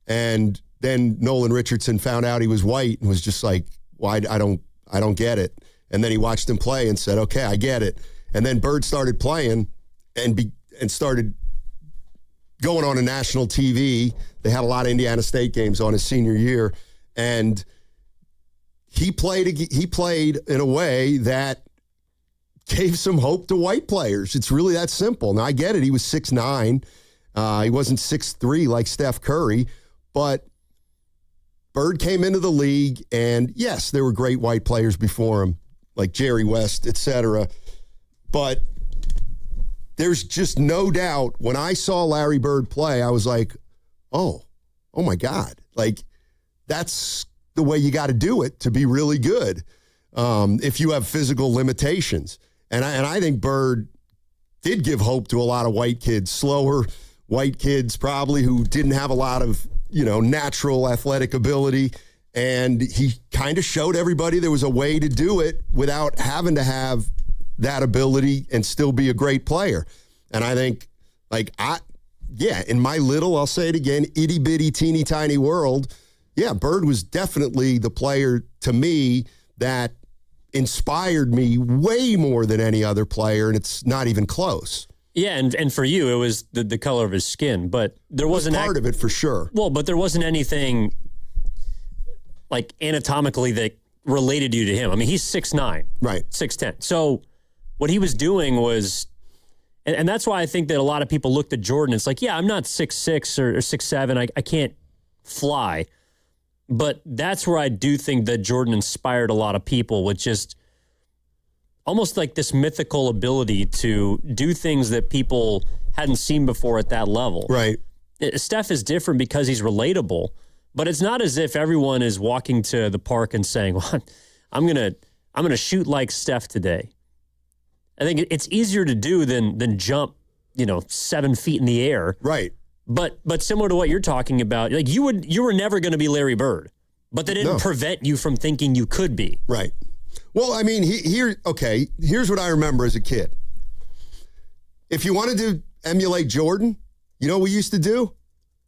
And then Nolan Richardson found out he was white and was just like, well, I don't get it. And then he watched him play and said, okay, I get it. And then Bird started playing and started going on a national TV. They had a lot of Indiana State games on his senior year. And he played in a way that gave some hope to white players. It's really that simple. Now, I get it. He was 6'9". He wasn't 6'3" like Steph Curry. But Bird came into the league, and yes, there were great white players before him, like Jerry West, et cetera. But there's just no doubt when I saw Larry Bird play, I was like, oh my God. Like, that's the way you got to do it to be really good if you have physical limitations. And I think Bird did give hope to a lot of white kids, slower white kids probably who didn't have a lot of, natural athletic ability. And he kind of showed everybody there was a way to do it without having to have that ability and still be a great player. And I think, in my little, I'll say it again, itty bitty, teeny tiny world, yeah, Bird was definitely the player to me that inspired me way more than any other player, and it's not even close. Yeah, and for you, it was the color of his skin, but there wasn't part of it for sure. Well, but there wasn't anything like anatomically that related you to him. I mean, he's 6'9", right, 6'10". So what he was doing was, and that's why I think that a lot of people looked at Jordan. It's like, yeah, I'm not 6'6" or 6'7". I can't fly. But that's where I do think that Jordan inspired a lot of people with just almost like this mythical ability to do things that people hadn't seen before at that level. Right. Steph is different because he's relatable, but it's not as if everyone is walking to the park and saying, well, I'm gonna shoot like Steph today. I think it's easier to do than jump, 7 feet in the air. Right. But similar to what you're talking about, like you were never going to be Larry Bird, but that didn't prevent you from thinking you could be. Right. Well, I mean, here's what I remember as a kid. If you wanted to emulate Jordan, you know what we used to do?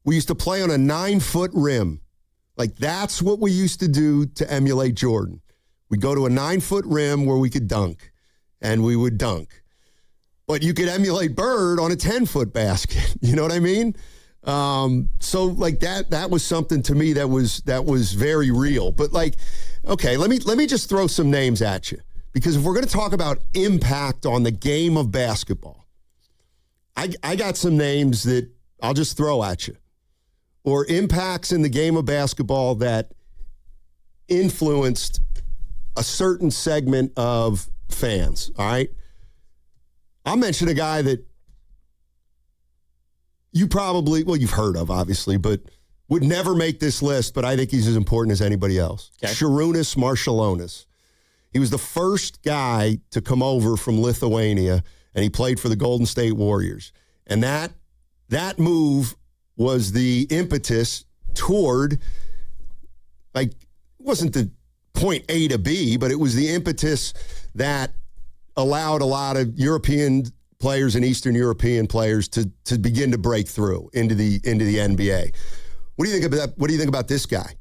We used to play on a 9-foot rim. Like, that's what we used to do to emulate Jordan. We'd go to a 9-foot rim where we could dunk, and we would dunk. But you could emulate Bird on a 10-foot basket. You know what I mean? So like that was something to me that was very real. But like, okay, let me just throw some names at you, because if we're going to talk about impact on the game of basketball, I got some names that I'll just throw at you, or impacts in the game of basketball that influenced a certain segment of fans. All right. I'll mention a guy that you've heard of, obviously, but would never make this list, but I think he's as important as anybody else. Okay. Šarūnas Marčiulionis. He was the first guy to come over from Lithuania, and he played for the Golden State Warriors. And that move was the impetus toward, like, it wasn't the point A to B, but it was the impetus that allowed a lot of European players and Eastern European players to begin to break through into the NBA. What do you think about that? What do you think about this guy?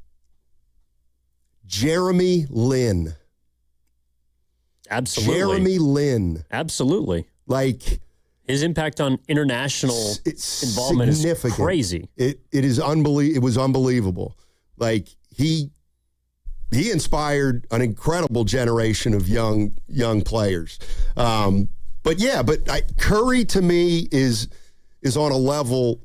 Jeremy Lin. Absolutely. Jeremy Lin. Absolutely. Like, his impact on international involvement is crazy. It is unbelievable. It was unbelievable. Like, he inspired an incredible generation of young players. But Curry to me is on a level.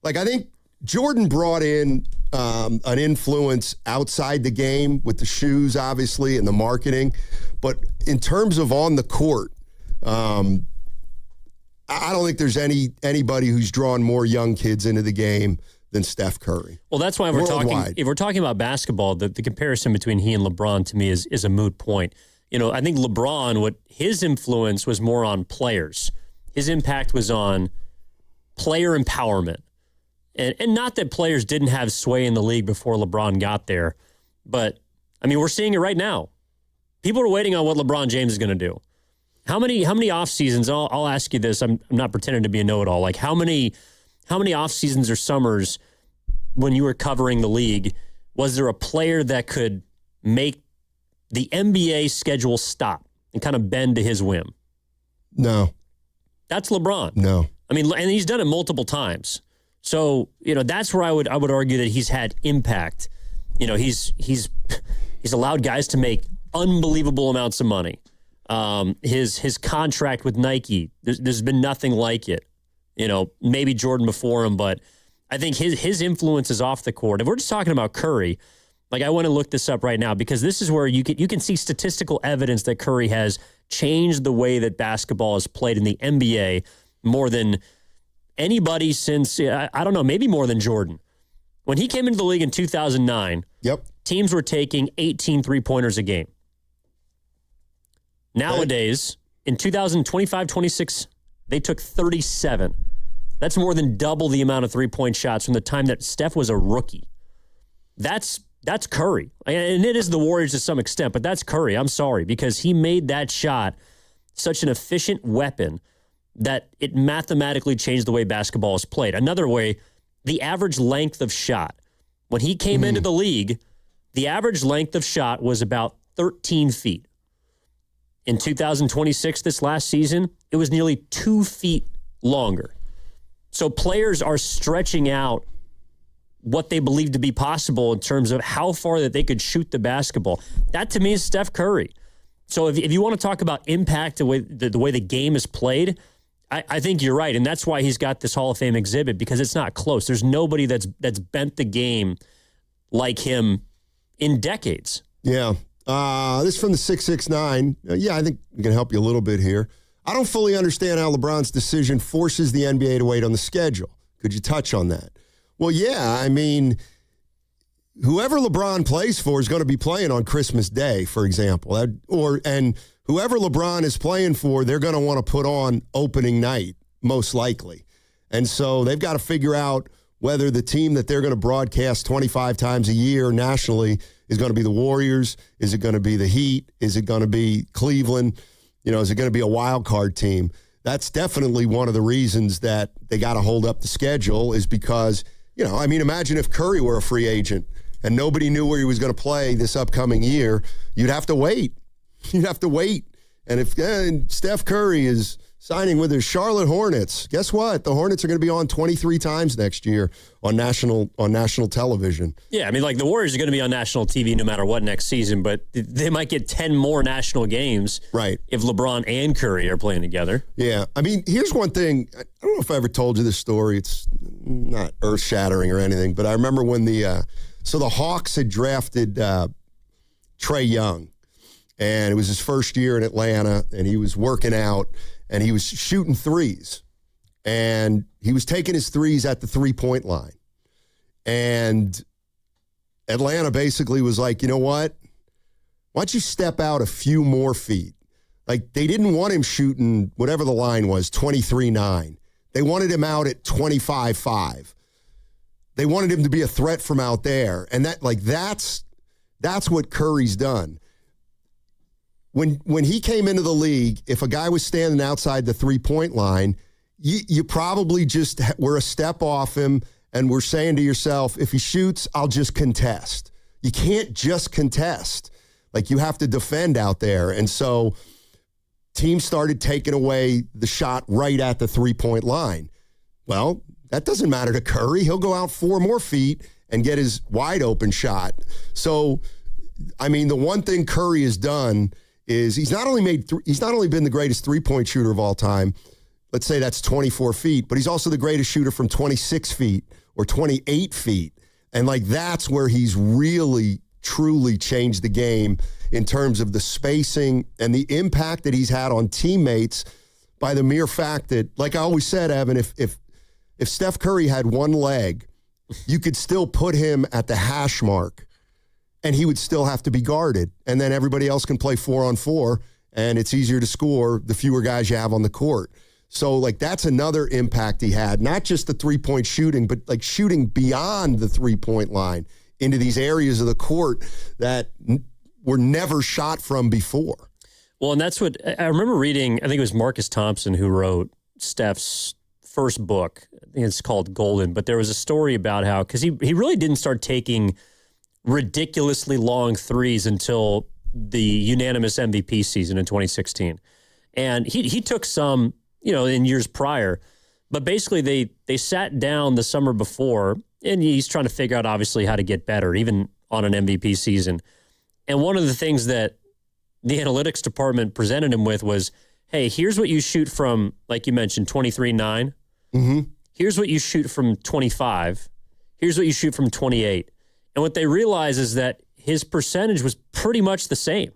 Like, I think Jordan brought in an influence outside the game with the shoes, obviously, and the marketing. But in terms of on the court, I don't think there's anybody who's drawn more young kids into the game than Steph Curry. Well, that's why if we're talking about basketball, the comparison between he and LeBron to me is a moot point. I think LeBron, what his influence was more on players. His impact was on player empowerment. And not that players didn't have sway in the league before LeBron got there, but I mean, we're seeing it right now. People are waiting on what LeBron James is going to do. How many off seasons? I'll ask you this. I'm not pretending to be a know-it-all. Like, how many off seasons or summers when you were covering the league was there a player that could make the NBA schedule stop and kind of bend to his whim? No. That's LeBron. No. I mean, and he's done it multiple times. So, that's where I would argue that he's had impact. He's allowed guys to make unbelievable amounts of money. His contract with Nike, there's been nothing like it. Maybe Jordan before him, but I think his influence is off the court. If we're just talking about Curry, like, I want to look this up right now because this is where you can see statistical evidence that Curry has changed the way that basketball is played in the NBA more than anybody since, I don't know, maybe more than Jordan. When he came into the league in 2009, teams were taking 18 three-pointers a game. Nowadays, in 2025-26, they took 37. That's more than double the amount of three-point shots from the time that Steph was a rookie. That's Curry. And it is the Warriors to some extent, but that's Curry. I'm sorry, because he made that shot such an efficient weapon that it mathematically changed the way basketball is played. Another way, the average length of shot. When he came into the league, the average length of shot was about 13 feet. In 2026, this last season, it was nearly 2 feet longer. So players are stretching out what they believe to be possible in terms of how far that they could shoot the basketball. That, to me, is Steph Curry. So if you want to talk about impact, the way the game is played, I think you're right. And that's why he's got this Hall of Fame exhibit, because it's not close. There's nobody that's bent the game like him in decades. Yeah. This is from the 669. I think we can help you a little bit here. I don't fully understand how LeBron's decision forces the NBA to wait on the schedule. Could you touch on that? Well, yeah. I mean, whoever LeBron plays for is going to be playing on Christmas Day, for example. And whoever LeBron is playing for, they're going to want to put on opening night, most likely. And so they've got to figure out whether the team that they're going to broadcast 25 times a year nationally is going to be the Warriors. Is it going to be the Heat? Is it going to be Cleveland? Is it going to be a wild card team? That's definitely one of the reasons that they got to hold up the schedule, is because, imagine if Curry were a free agent and nobody knew where he was going to play this upcoming year. You'd have to wait. And if Steph Curry is signing with the Charlotte Hornets, guess what? The Hornets are going to be on 23 times next year on national television. Yeah, I mean, like, the Warriors are going to be on national TV no matter what next season, but they might get 10 more national games if LeBron and Curry are playing together. Yeah, I mean, here's one thing. I don't know if I ever told you this story. It's not earth-shattering or anything, but I remember when the Hawks had drafted Trae Young, and it was his first year in Atlanta, and he was working out, and he was shooting threes and he was taking his threes at the three-point line. And Atlanta basically was like, you know what? Why don't you step out a few more feet? Like, they didn't want him shooting whatever the line was, 23-9. They wanted him out at 25-5. They wanted him to be a threat from out there. And that's what Curry's done. When he came into the league, if a guy was standing outside the three-point line, you probably just were a step off him and were saying to yourself, if he shoots, I'll just contest. You can't just contest. Like, you have to defend out there. And so teams started taking away the shot right at the three-point line. Well, that doesn't matter to Curry. He'll go out 4 more feet and get his wide-open shot. So, I mean, the one thing Curry has done is he's not only been the greatest three-point shooter of all time. Let's say that's 24 feet, but he's also the greatest shooter from 26 feet or 28 feet. And, like, that's where he's really, truly changed the game in terms of the spacing and the impact that he's had on teammates by the mere fact that, like I always said, Evan, if Steph Curry had one leg, you could still put him at the hash mark and he would still have to be guarded. And then everybody else can play 4-on-4 and it's easier to score the fewer guys you have on the court. So, like, that's another impact he had, not just the three-point shooting, but, like, shooting beyond the three-point line into these areas of the court that were never shot from before. Well, and that's what I remember reading. I think it was Marcus Thompson who wrote Steph's first book. I think it's called Golden. But there was a story about how, because he really didn't start taking ridiculously long threes until the unanimous MVP season in 2016. And he took some, in years prior. But basically they sat down the summer before, and he's trying to figure out, obviously, how to get better, even on an MVP season. And one of the things that the analytics department presented him with was, hey, here's what you shoot from, like you mentioned, 23-9. Mm-hmm. Here's what you shoot from 25. Here's what you shoot from 28. And what they realized is that his percentage was pretty much the same.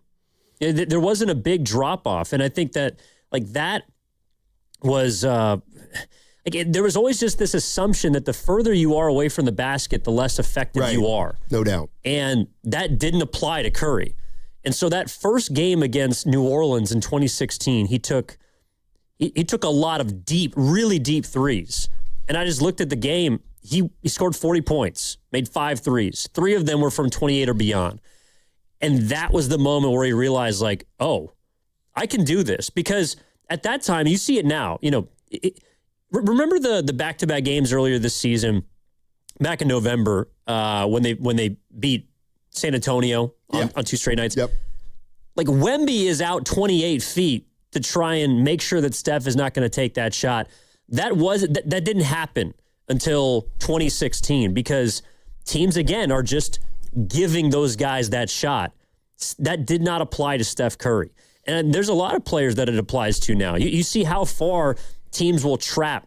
There wasn't a big drop-off. And I think that, like, that was there was always just this assumption that the further you are away from the basket, the less effective you are. No doubt. And that didn't apply to Curry. And so that first game against New Orleans in 2016, he took a lot of deep, really deep threes. And I just looked at the game. He scored 40 points, made 5 threes. 3 of them were from 28 or beyond. And that was the moment where he realized, like, oh, I can do this. Because at that time, you see it now, remember the back-to-back games earlier this season, back in November, when they beat San Antonio on 2 straight nights? Yep. Like, Wemby is out 28 feet to try and make sure that Steph is not going to take that shot. That didn't happen until 2016 because teams, again, are just giving those guys that shot. That did not apply to Steph Curry. And there's a lot of players that it applies to now. You see how far teams will trap,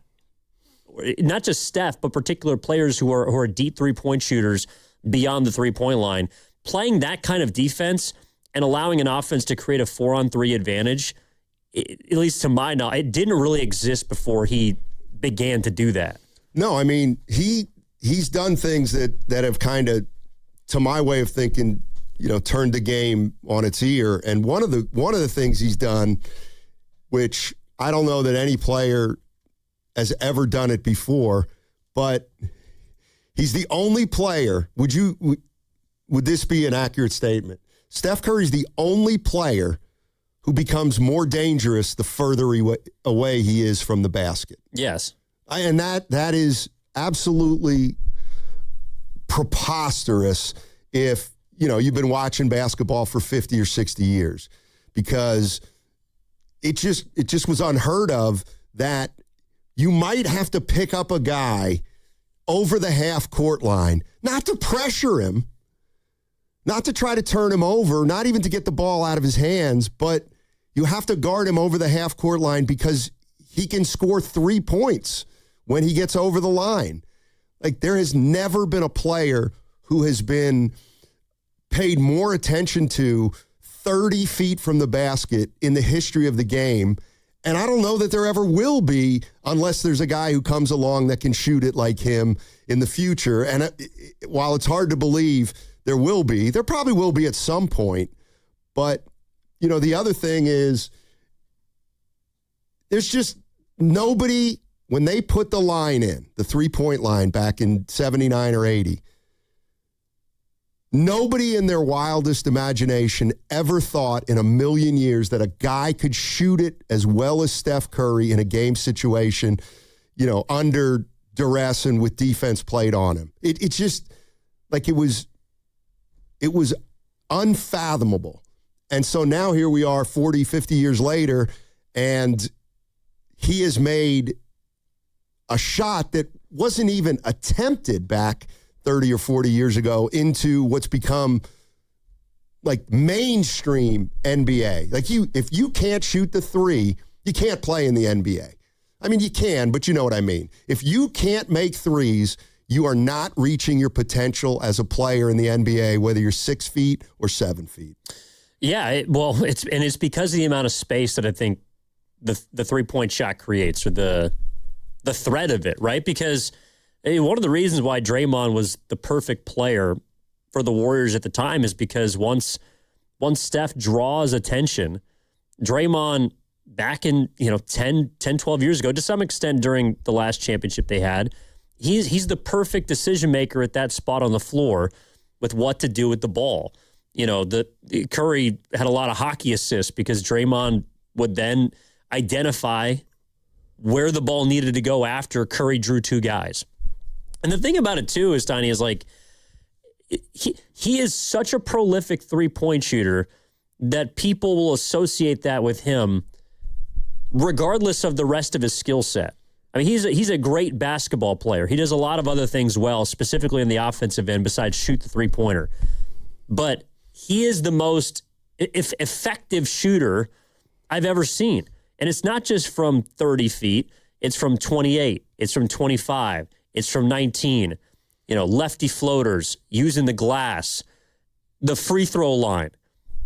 not just Steph, but particular players who are deep three-point shooters beyond the three-point line. Playing that kind of defense and allowing an offense to create a 4-on-3 advantage, at least to my knowledge, it didn't really exist before he began to do that. No, I mean, he's done things that have kind of, to my way of thinking, turned the game on its ear. And one of the things he's done, which I don't know that any player has ever done it before, but he's the only player. Would this be an accurate statement? Steph Curry's the only player who becomes more dangerous the further away he is from the basket. Yes. And that is absolutely preposterous if, you've been watching basketball for 50 or 60 years, because it just was unheard of that you might have to pick up a guy over the half-court line, not to pressure him, not to try to turn him over, not even to get the ball out of his hands, but you have to guard him over the half-court line because he can score 3 points when he gets over the line. Like, there has never been a player who has been paid more attention to 30 feet from the basket in the history of the game And I don't know that there ever will be unless there's a guy who comes along that can shoot it like him in the future. And while it's hard to believe there probably will be at some point. But, the other thing is there's just nobody, when they put the line in, the 3-point line back in 79 or 80, nobody in their wildest imagination ever thought in a million years that a guy could shoot it as well as Steph Curry in a game situation, under duress and with defense played on him. It's just like it was unfathomable. And so now here we are 40, 50 years later, and he has made a shot that wasn't even attempted back 30 or 40 years ago into what's become like mainstream NBA. Like if you can't shoot the three, you can't play in the NBA. I mean, you can, but you know what I mean. If you can't make threes, you are not reaching your potential as a player in the NBA, whether you're 6 feet or 7 feet. Yeah, it's because of the amount of space that I think the 3-point shot creates, or the threat of it, right? Because one of the reasons why Draymond was the perfect player for the Warriors at the time is because once Steph draws attention, Draymond back in 10, 12 years ago, to some extent during the last championship they had, he's the perfect decision maker at that spot on the floor with what to do with the ball. Curry had a lot of hockey assists because Draymond would then identify where the ball needed to go after Curry drew 2 guys. And the thing about it, too, is, Donnie, is like he is such a prolific 3-point shooter that people will associate that with him regardless of the rest of his skill set. I mean, he's a great basketball player. He does a lot of other things well, specifically in the offensive end, besides shoot the 3-pointer. But he is the most effective shooter I've ever seen. And it's not just from 30 feet. It's from 28. It's from 25. It's from 19. Lefty floaters, using the glass, the free throw line.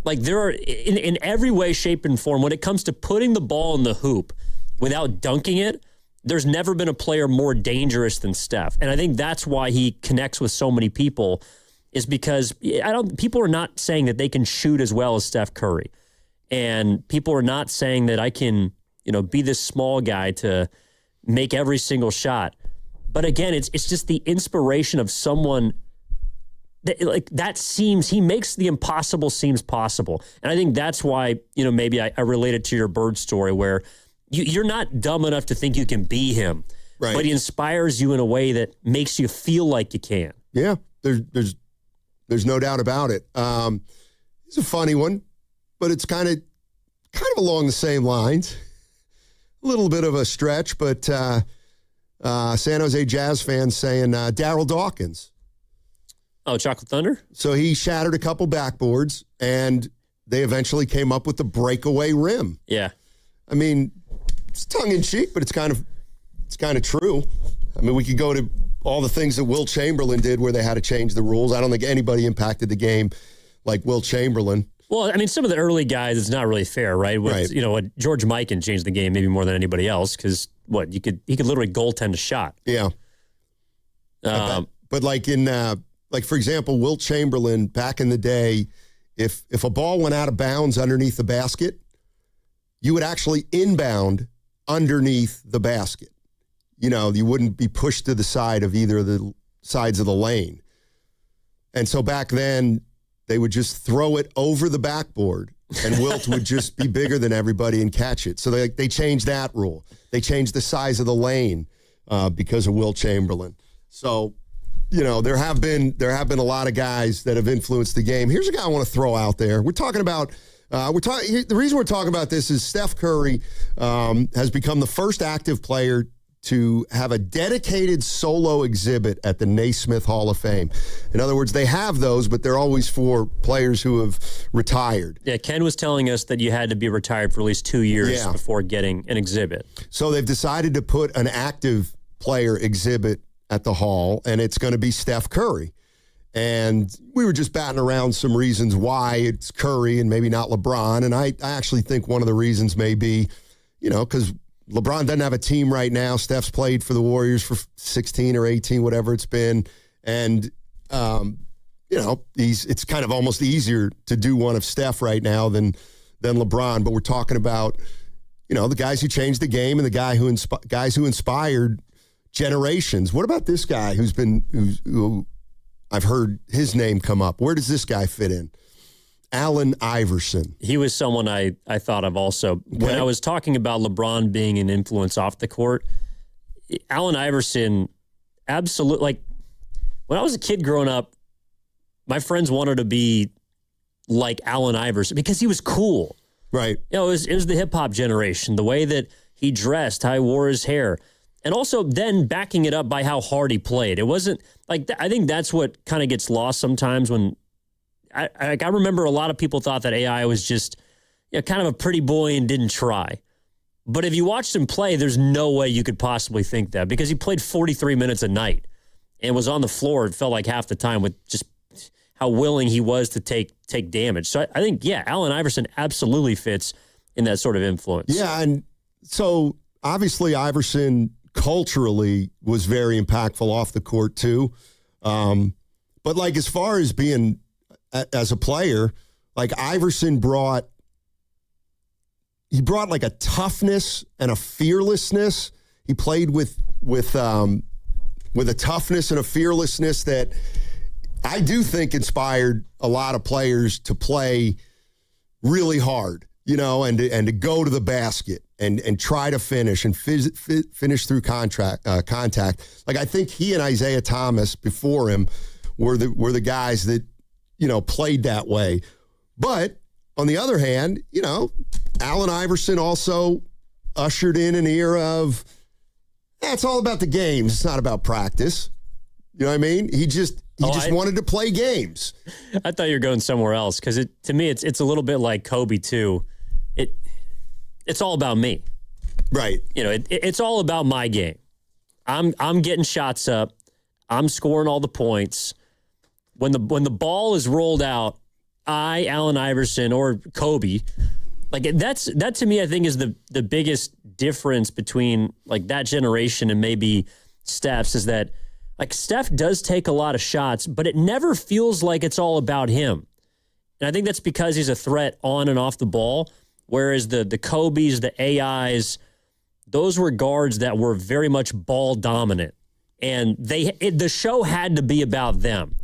Like, there are, in every way, shape, and form, when it comes to putting the ball in the hoop without dunking it, there's never been a player more dangerous than Steph. And I think that's why he connects with so many people, is because people are not saying that they can shoot as well as Steph Curry. And people are not saying that I can, be this small guy to make every single shot. But again, it's just the inspiration of someone that he makes the impossible seems possible. And I think that's why, maybe I related to your Bird story, where you're not dumb enough to think you can be him. Right. But he inspires you in a way that makes you feel like you can. Yeah, there's no doubt about it. It's a funny one, but it's kind of along the same lines. A little bit of a stretch, but San Jose Jazz fans saying Darryl Dawkins. Oh, Chocolate Thunder? So he shattered a couple backboards, and they eventually came up with the breakaway rim. Yeah. I mean, it's tongue-in-cheek, but it's kind of true. I mean, we could go to all the things that Will Chamberlain did where they had to change the rules. I don't think anybody impacted the game like Will Chamberlain. Well, I mean, some of the early guys, it's not really fair, right? Right. George Mikan changed the game maybe more than anybody else, because he could literally goaltend a shot. Yeah. But like for example, Will Chamberlain back in the day, if a ball went out of bounds underneath the basket, you would actually inbound underneath the basket. You wouldn't be pushed to the side of either of the sides of the lane. And so back then, they would just throw it over the backboard, and Wilt would just be bigger than everybody and catch it. So they changed that rule. They changed the size of the lane because of Will Chamberlain. So, there have been a lot of guys that have influenced the game. Here's a guy I want to throw out there. We're talking about the reason we're talking about this is Steph Curry has become the first active player to have a dedicated solo exhibit at the Naismith Hall of Fame. In other words, they have those, but they're always for players who have retired. Yeah, Ken was telling us that you had to be retired for at least 2 years before getting an exhibit. So they've decided to put an active player exhibit at the Hall, and it's going to be Steph Curry. And we were just batting around some reasons why it's Curry and maybe not LeBron. And I actually think one of the reasons may be, because LeBron doesn't have a team right now. Steph's played for the Warriors for 16 or 18, whatever it's been. And, it's kind of almost easier to do one of Steph right now than LeBron. But we're talking about, the guys who changed the game and the guys who inspired generations. What about this guy who I've heard his name come up? Where does this guy fit in? Allen Iverson. He was someone I thought of also. Okay. When I was talking about LeBron being an influence off the court, Allen Iverson, absolutely. Like, when I was a kid growing up, my friends wanted to be like Allen Iverson because he was cool. Right. It was the hip-hop generation, the way that he dressed, how he wore his hair. And also then backing it up by how hard he played. It wasn't, like, I think that's what kind of gets lost sometimes when I remember a lot of people thought that AI was just kind of a pretty boy and didn't try. But if you watched him play, there's no way you could possibly think that because he played 43 minutes a night and was on the floor, it felt like half the time, with just how willing he was to take damage. So I think, Allen Iverson absolutely fits in that sort of influence. Yeah, and so obviously Iverson culturally was very impactful off the court too. But like as far as being as a player, like Iverson brought like a toughness and a fearlessness. He played with a toughness and a fearlessness that I do think inspired a lot of players to play really hard, and to go to the basket and try to finish and finish through contact. Like I think he and Isaiah Thomas before him were the guys that played that way. But on the other hand, Allen Iverson also ushered in an era of, it's all about the games. It's not about practice. You know what I mean? He just wanted to play games. I thought you were going somewhere else because to me, it's a little bit like Kobe too. It's all about me. Right. It's all about my game. I'm getting shots up. I'm scoring all the points. When the ball is rolled out, Allen Iverson or Kobe, like that to me, I think is the biggest difference between like that generation and maybe Steph's is that like Steph does take a lot of shots, but it never feels like it's all about him. And I think that's because he's a threat on and off the ball, whereas the Kobes, the AIs, those were guards that were very much ball dominant. And the show had to be about them.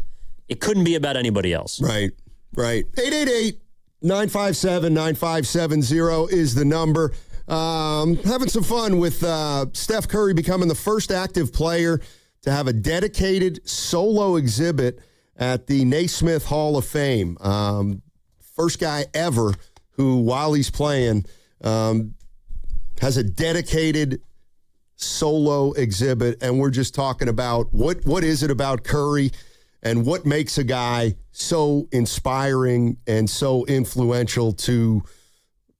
It couldn't be about anybody else. Right. 888-957-9570 is the number. Having some fun with Steph Curry becoming the first active player to have a dedicated solo exhibit at the Naismith Hall of Fame. First guy ever who, while he's playing, has a dedicated solo exhibit. And we're just talking about what is it about Curry and what makes a guy so inspiring and so influential to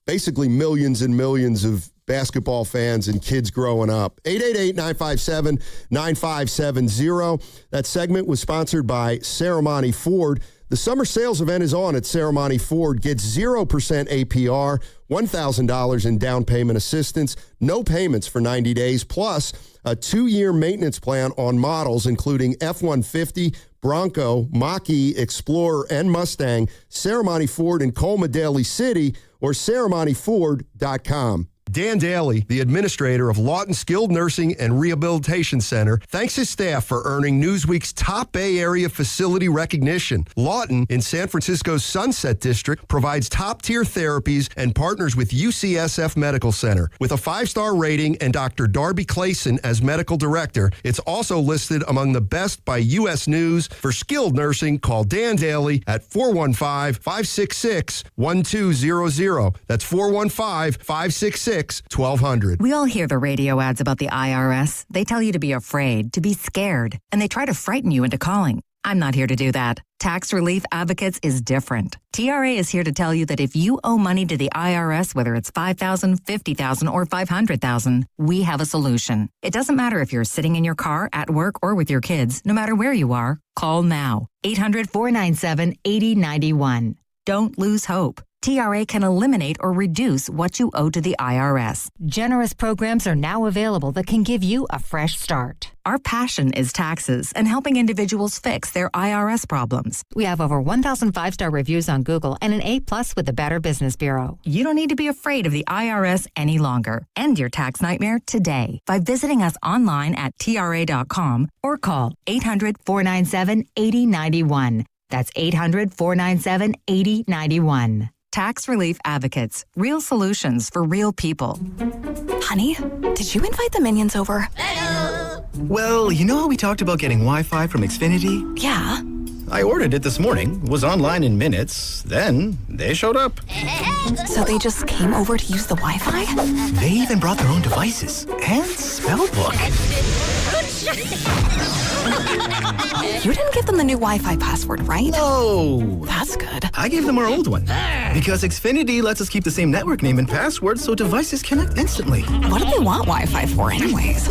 basically millions and millions of basketball fans and kids growing up. 888-957-9570. That segment was sponsored by Ceremony Ford. The summer sales event is on at Ceremony Ford. Get 0% APR, $1,000 in down payment assistance, no payments for 90 days, plus a 2-year maintenance plan on models including F-150, Bronco, Mach-E, Explorer, and Mustang. Ceremony Ford in Colma Daly City or ceremonyford.com. Dan Daly, the administrator of Lawton Skilled Nursing and Rehabilitation Center, thanks his staff for earning Newsweek's top Bay Area facility recognition. Lawton, in San Francisco's Sunset District, provides top-tier therapies and partners with UCSF Medical Center. With a 5-star rating and Dr. Darby Clayson as medical director, it's also listed among the best by U.S. News. For skilled nursing, call Dan Daly at 415-566-1200. That's 415-566-1200. We all hear the radio ads about the IRS. They tell you to be afraid, to be scared, and they try to frighten you into calling. I'm not here to do that. Tax Relief Advocates is different. TRA is here to tell you that if you owe money to the IRS, whether it's $5,000, $50,000, or $500,000, we have a solution. It doesn't matter if you're sitting in your car, at work, or with your kids. No matter where you are, call now. 800-497-8091. Don't lose hope. TRA can eliminate or reduce what you owe to the IRS. Generous programs are now available that can give you a fresh start. Our passion is taxes and helping individuals fix their IRS problems. We have over 1,000 5-star reviews on Google and an A+ with the Better Business Bureau. You don't need to be afraid of the IRS any longer. End your tax nightmare today by visiting us online at TRA.com or call 800-497-8091. That's 800-497-8091. Tax Relief Advocates. Real solutions for real people. Honey, did you invite the minions over? Well, you know how we talked about getting Wi-Fi from Xfinity? Yeah. I ordered it this morning, was online in minutes, then they showed up. So they just came over to use the Wi-Fi? They even brought their own devices and spell book. You didn't give them the new Wi-Fi password, right? No. That's good. I gave them our old one. Because Xfinity lets us keep the same network name and password so devices connect instantly. What do they want Wi-Fi for anyways?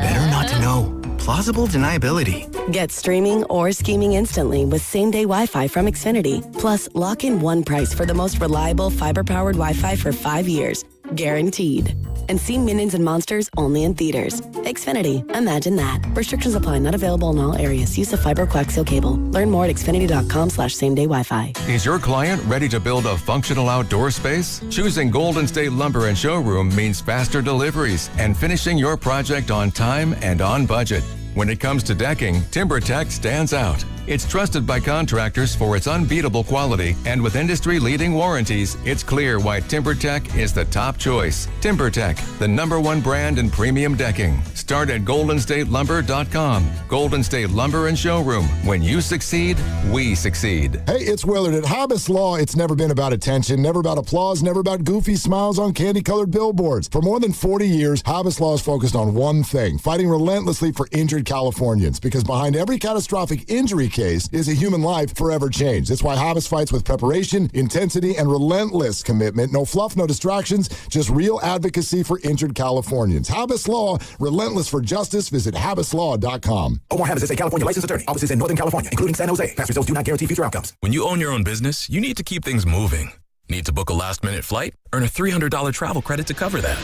Better not to know. Plausible deniability. Get streaming or scheming instantly with same-day Wi-Fi from Xfinity. Plus, lock in one price for the most reliable fiber-powered Wi-Fi for 5 years. Guaranteed. And see Minions and Monsters only in theaters. Xfinity. Imagine that. Restrictions apply. Not available in all areas. Use of fiber coaxial cable. Learn more at xfinity.com/same-day Wi-Fi. Is your client ready to build a functional outdoor space? Choosing Golden State Lumber and Showroom means faster deliveries and finishing your project on time and on budget. When it comes to decking, TimberTech stands out. It's trusted by contractors for its unbeatable quality, and with industry-leading warranties, it's clear why TimberTech is the top choice. TimberTech, the #1 brand in premium decking. Start at goldenstatelumber.com. Golden State Lumber and Showroom. When you succeed, we succeed. Hey, it's Willard. At Hobbs Law, it's never been about attention, never about applause, never about goofy smiles on candy-colored billboards. For more than 40 years, Hobbs Law is focused on one thing, fighting relentlessly for injured Californians, because behind every catastrophic injury case is a human life forever changed. That's why Hobbs fights with preparation, intensity, and relentless commitment. No fluff, no distractions, just real advocacy for injured Californians. Hobbs Law, relentless for justice. Visit HobbsLaw.com. Omar Hobbs is a California licensed attorney. Offices in Northern California, including San Jose. Past results do not guarantee future outcomes. When you own your own business, you need to keep things moving. Need to book a last-minute flight? Earn a $300 travel credit to cover that.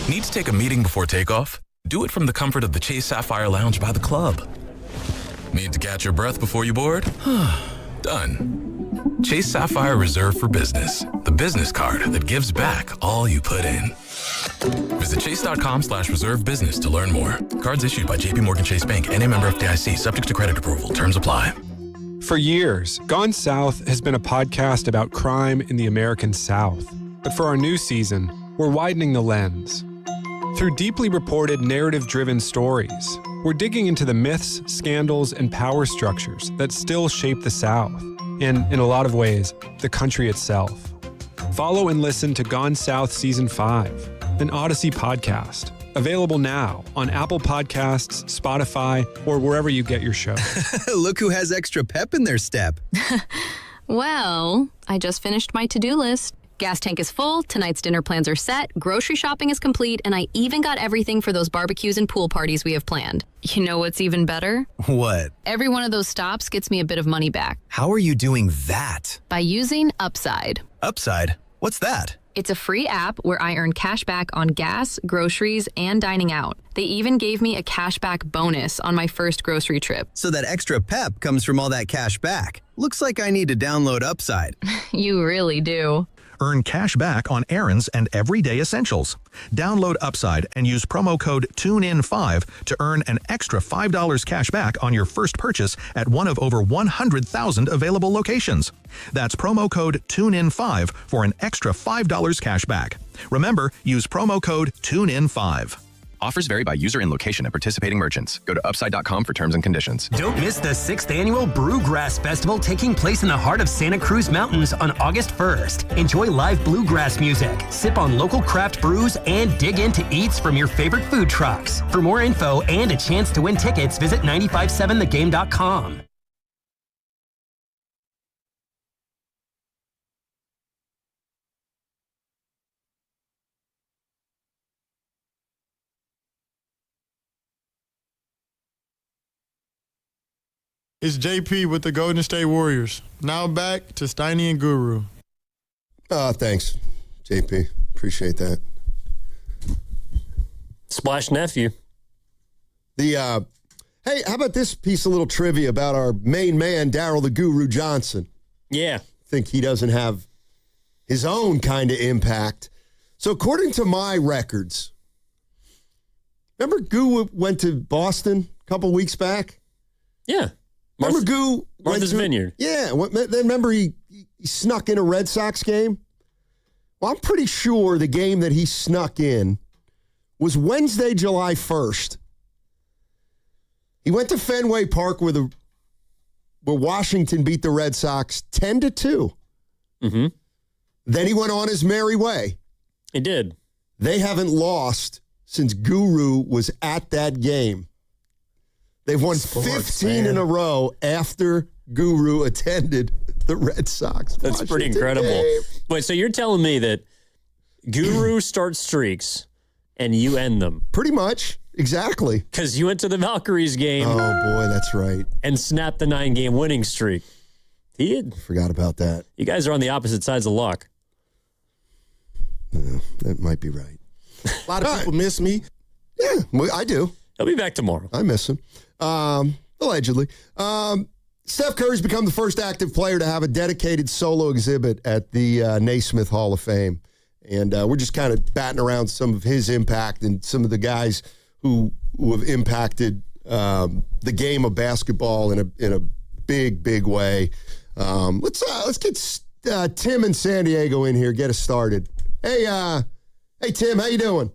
Need to take a meeting before takeoff? Do it from the comfort of the Chase Sapphire Lounge by the club. Need to catch your breath before you board? Done. Chase Sapphire Reserve for Business, the business card that gives back all you put in. Visit chase.com/reserve business to learn more. Cards issued by JPMorgan Chase Bank and a member of FDIC, subject to credit approval. Terms apply. For years, Gone South has been a podcast about crime in the American South. But for our new season, we're widening the lens. Through deeply reported, narrative-driven stories, we're digging into the myths, scandals, and power structures that still shape the South, and, in a lot of ways, the country itself. Follow and listen to Gone South Season 5, an Odyssey podcast. Available now on Apple Podcasts, Spotify, or wherever you get your show. Look who has extra pep in their step. Well, I just finished my to-do list. Gas tank is full, tonight's dinner plans are set, grocery shopping is complete, and I even got everything for those barbecues and pool parties we have planned. You know what's even better? What? Every one of those stops gets me a bit of money back. How are you doing that? By using Upside. Upside? What's that? It's a free app where I earn cash back on gas, groceries, and dining out. They even gave me a cashback bonus on my first grocery trip. So that extra pep comes from all that cash back. Looks like I need to download Upside. You really do. Earn cash back on errands and everyday essentials. Download Upside and use promo code TUNEIN5 to earn an extra $5 cash back on your first purchase at one of over 100,000 available locations. That's promo code TUNEIN5 for an extra $5 cash back. Remember, use promo code TUNEIN5. Offers vary by user and location at participating merchants. Go to upside.com for terms and conditions. Don't miss the 6th annual Brewgrass Festival taking place in the heart of Santa Cruz Mountains on August 1st. Enjoy live bluegrass music, sip on local craft brews, and dig into eats from your favorite food trucks. For more info and a chance to win tickets, visit 957thegame.com. It's JP with the Golden State Warriors. Now back to Steiny and Guru. Thanks, JP. Appreciate that. Splash nephew. Hey, how about this piece of little trivia about our main man, Daryl the Guru Johnson? Yeah. Think he doesn't have his own kind of impact. So according to my records, remember Goo went to Boston a couple weeks back? Yeah. Remember Goo Martha's Vineyard. Yeah. Then remember he snuck in a Red Sox game? Well, I'm pretty sure the game that he snuck in was Wednesday, July 1st. He went to Fenway Park where Washington beat the Red Sox 10-2. Mm-hmm. Then he went on his merry way. He did. They haven't lost since Guru was at that game. They've won 15 in a row after Guru attended the Red Sox. That's pretty incredible. Game. Wait, so you're telling me that Guru starts streaks and you end them? Pretty much. Exactly. Because you went to the Valkyries game. Oh, boy, that's right. And snapped the 9-game winning streak. He had. Forgot about that. You guys are on the opposite sides of luck. That might be right. A lot of people miss me. Yeah, I do. He'll be back tomorrow. I miss him. Allegedly. Steph Curry's become the first active player to have a dedicated solo exhibit at the Naismith Hall of Fame. And we're just kind of batting around some of his impact and some of the guys who have impacted the game of basketball in a big, big way. Let's get Tim in San Diego in here, get us started. Hey, Tim, how you doing?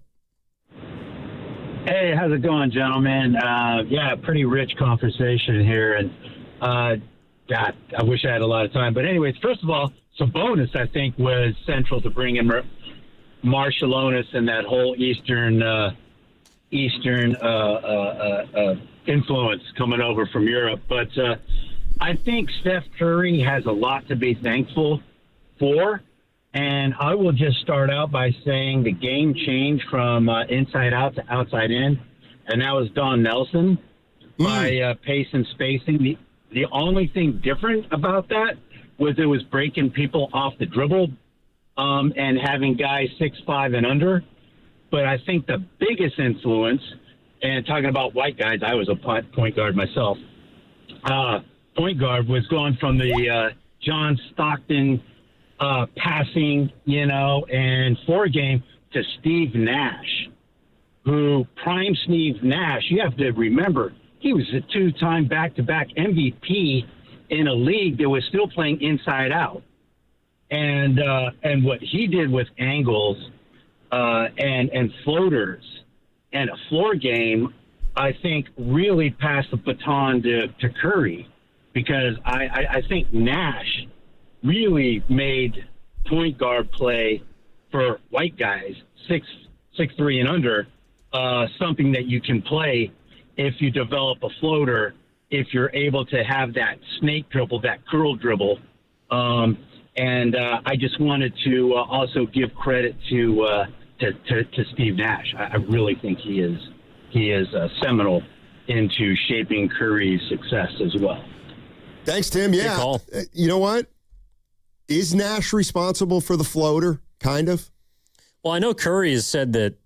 Hey, how's it going, gentlemen? Pretty rich conversation here, and God, I wish I had a lot of time. But anyways, first of all, Sabonis, I think, was central to bringing Marshallonis and that whole Eastern influence coming over from Europe. But I think Steph Curry has a lot to be thankful for. And I will just start out by saying the game changed from inside out to outside in. And that was Don Nelson by pace and spacing. The only thing different about that was it was breaking people off the dribble and having guys 6'5" and under. But I think the biggest influence, and talking about white guys, I was a point guard myself. Point guard was going from the John Stockton passing, and floor game to Steve Nash, who prime Steve Nash. You have to remember, he was a 2-time back-to-back MVP in a league that was still playing inside out. And what he did with angles and floaters and a floor game, I think really passed the baton to Curry, because I think Nash really made point guard play for white guys, 6'3" and under, something that you can play if you develop a floater, if you're able to have that snake dribble, that curl dribble. And I just wanted to also give credit to Steve Nash. I really think he is seminal into shaping Curry's success as well. Thanks, Tim. Yeah. You know what? Is Nash responsible for the floater? Kind of. Well, I know Curry has said that,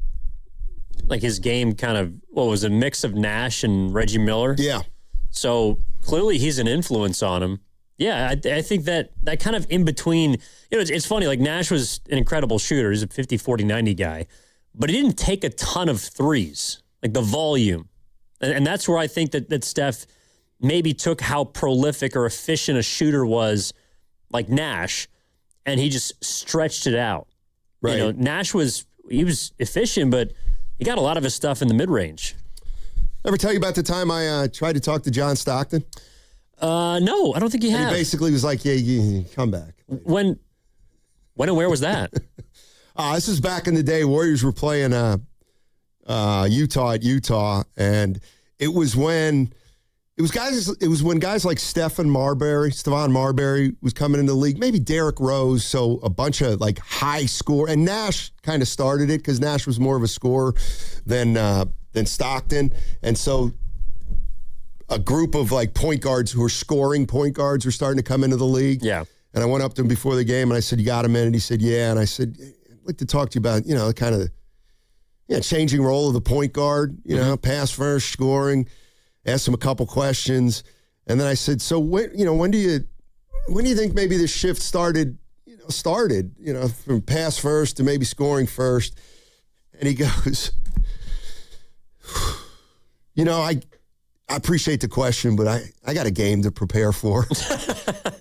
like, his game kind of, was a mix of Nash and Reggie Miller? Yeah. So clearly he's an influence on him. Yeah, I think that kind of in between, it's funny, like Nash was an incredible shooter. He's a 50, 40, 90 guy, but he didn't take a ton of threes, like the volume. And that's where I think that Steph maybe took how prolific or efficient a shooter was, like Nash, and he just stretched it out. Right. Nash was efficient, but he got a lot of his stuff in the mid-range. Ever tell you about the time I tried to talk to John Stockton? No, I don't think you have. He basically was like, yeah, come back. When and where was that? This is back in the day. Warriors were playing Utah at Utah, and it was when guys like Stephon Marbury was coming into the league, maybe Derrick Rose, so a bunch of like high score, and Nash kind of started it because Nash was more of a scorer than Stockton, and so a group of like point guards who are scoring point guards were starting to come into the league. Yeah. And I went up to him before the game and I said, "You got a minute?" He said, "Yeah." And I said, "I'd like to talk to you about, kind of changing role of the point guard, pass first, scoring." Asked him a couple questions. And then I said, "So when do you think maybe this shift started from pass first to maybe scoring first?" And he goes, I appreciate the question, but I got a game to prepare for.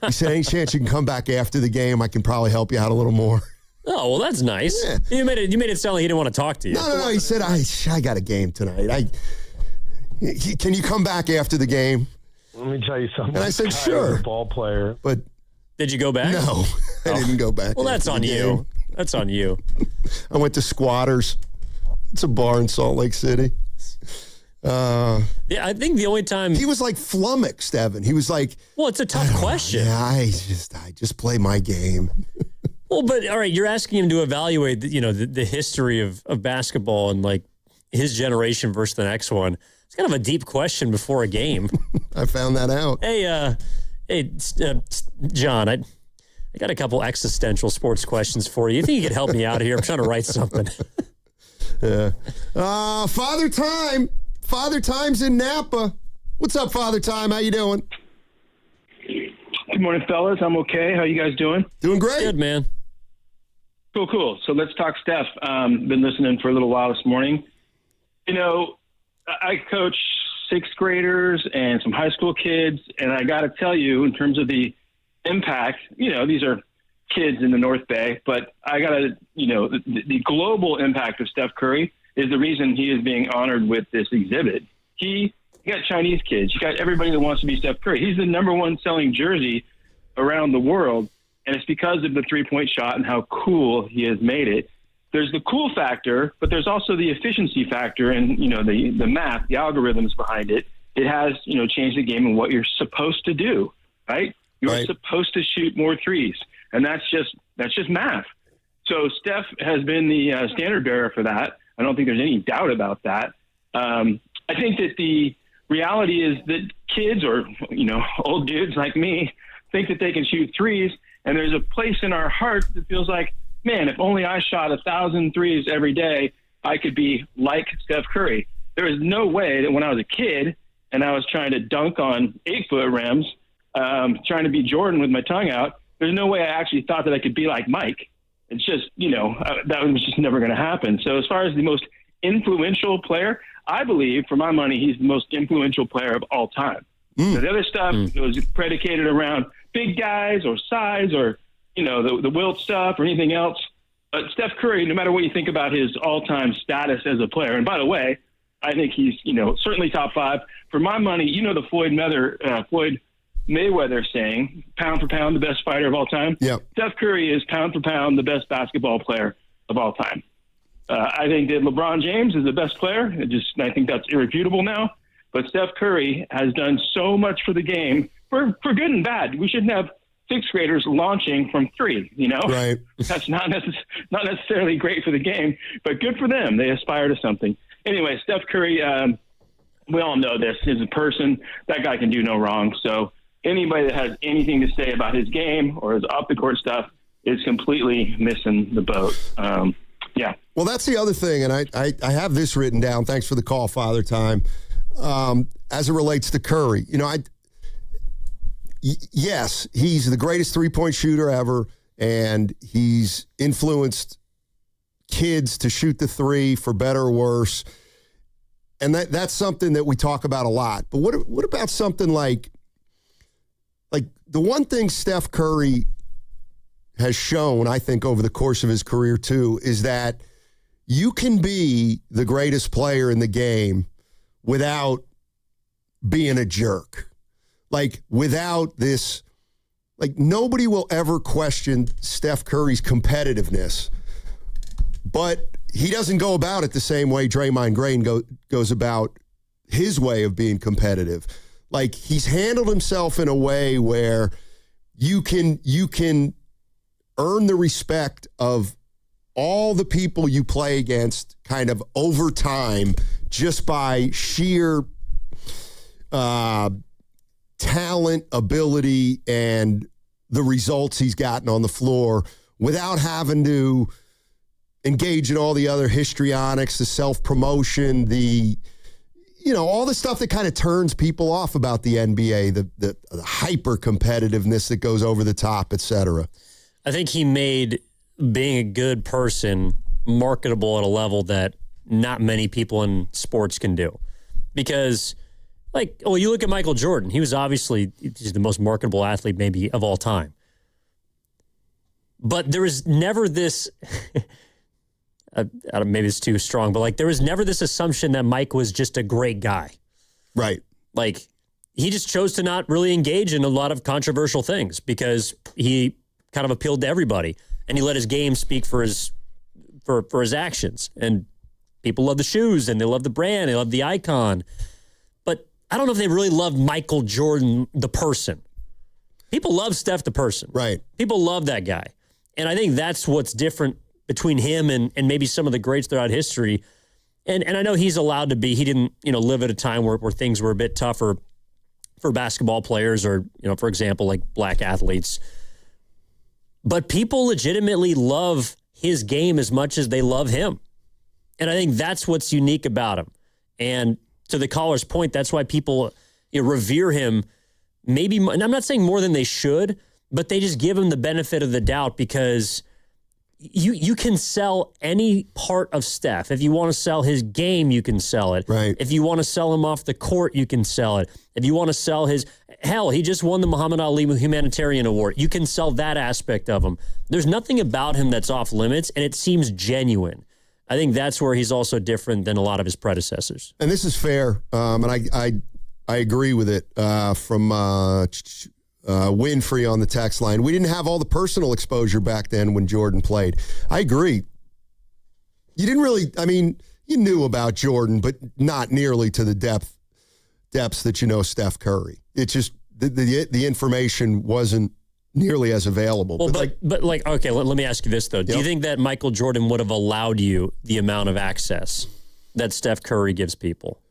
He said, "Any chance you can come back after the game? I can probably help you out a little more." Oh, well, that's nice. Yeah. You made it sound like he didn't want to talk to you. No. He said, I got a game tonight. Can you come back after the game? Let me tell you something. And I said, "Sure." Ball player. But did you go back? No, I didn't go back. Well, that's on you. That's on you. I went to Squatters. It's a bar in Salt Lake City. I think the only time he was like flummoxed, Evan. He was like, "Well, it's a tough question." Yeah, I just play my game. Well, but all right, you're asking him to evaluate, the history of basketball and like his generation versus the next one. It's kind of a deep question before a game. I found that out. Hey, John, I got a couple existential sports questions for you. You think you could help me out here? I'm trying to write something. Yeah. Father Time. Father Time's in Napa. What's up, Father Time? How you doing? Good morning, fellas. I'm okay. How you guys doing? Doing great. Good, man. Cool. So let's talk Steph. Been listening for a little while this morning. I coach sixth graders and some high school kids, and I got to tell you, in terms of the impact, these are kids in the North Bay, but I got to, the global impact of Steph Curry is the reason he is being honored with this exhibit. You got Chinese kids. You got everybody that wants to be Steph Curry. He's the number one selling jersey around the world, and it's because of the three-point shot and how cool he has made it. There's the cool factor, but there's also the efficiency factor and, the math, the algorithms behind it. It has, changed the game and what you're supposed to do, right? You're supposed to shoot more threes, and that's just math. So Steph has been the standard bearer for that. I don't think there's any doubt about that. I think that the reality is that kids or, old dudes like me think that they can shoot threes, and there's a place in our heart that feels like, man, if only I shot 1,000 threes every day, I could be like Steph Curry. There is no way that when I was a kid and I was trying to dunk on 8-foot rims, trying to be Jordan with my tongue out, there's no way I actually thought that I could be like Mike. It's just, that was just never going to happen. So as far as the most influential player, I believe, for my money, he's the most influential player of all time. So the other stuff was predicated around big guys or size or, the Wilt stuff or anything else. But Steph Curry, no matter what you think about his all-time status as a player, and by the way, I think he's, certainly top 5. For my money, the Floyd Mayweather saying, pound for pound, the best fighter of all time. Yep. Steph Curry is pound for pound the best basketball player of all time. I think that LeBron James is the best player. I think that's irrefutable now. But Steph Curry has done so much for the game, for good and bad. We shouldn't have sixth graders launching from three, Right. That's not necessarily great for the game, but good for them. They aspire to something. Anyway, Steph Curry, we all know this. As a person, that guy can do no wrong. So anybody that has anything to say about his game or his off-the-court stuff is completely missing the boat. Yeah. Well, that's the other thing, and I have this written down. Thanks for the call, Father Time. As it relates to Curry, yes, he's the greatest three-point shooter ever, and he's influenced kids to shoot the three for better or worse. And that's something that we talk about a lot. But what about something like the one thing Steph Curry has shown, I think, over the course of his career too, is that you can be the greatest player in the game without being a jerk. Without this, nobody will ever question Steph Curry's competitiveness, but he doesn't go about it the same way Draymond Green goes about his way of being competitive. He's handled himself in a way where you can earn the respect of all the people you play against kind of over time just by sheer talent, ability, and the results he's gotten on the floor without having to engage in all the other histrionics, the self-promotion, all the stuff that kind of turns people off about the NBA, the hyper-competitiveness that goes over the top, et cetera. I think he made being a good person marketable at a level that not many people in sports can do. Because, you look at Michael Jordan. He was obviously he's the most marketable athlete maybe of all time. But there was never this, maybe it's too strong, but there was never this assumption that Mike was just a great guy. Right. He just chose to not really engage in a lot of controversial things because he kind of appealed to everybody. And he let his game speak for his actions. And people love the shoes and they love the brand, they love the icon. But I don't know if they really love Michael Jordan, the person. People love Steph, the person. Right. People love that guy. And I think that's what's different between him and maybe some of the greats throughout history. And I know he's allowed to be. He didn't, live at a time where things were a bit tougher for basketball players or, for example, black athletes. But people legitimately love his game as much as they love him. And I think that's what's unique about him. And to the caller's point, that's why people revere him. Maybe, and I'm not saying more than they should, but they just give him the benefit of the doubt because you can sell any part of Steph. If you want to sell his game, you can sell it. Right. If you want to sell him off the court, you can sell it. If you want to sell he just won the Muhammad Ali Humanitarian Award. You can sell that aspect of him. There's nothing about him that's off limits, and it seems genuine. I think that's where he's also different than a lot of his predecessors. And this is fair, and I agree with it from Winfrey on the text line. We didn't have all the personal exposure back then when Jordan played. I agree. You didn't really, you knew about Jordan, but not nearly to the depths that Steph Curry. It's just the information wasn't nearly as available. Well, okay, let me ask you this, though. Do you think that Michael Jordan would have allowed you the amount of access that Steph Curry gives people?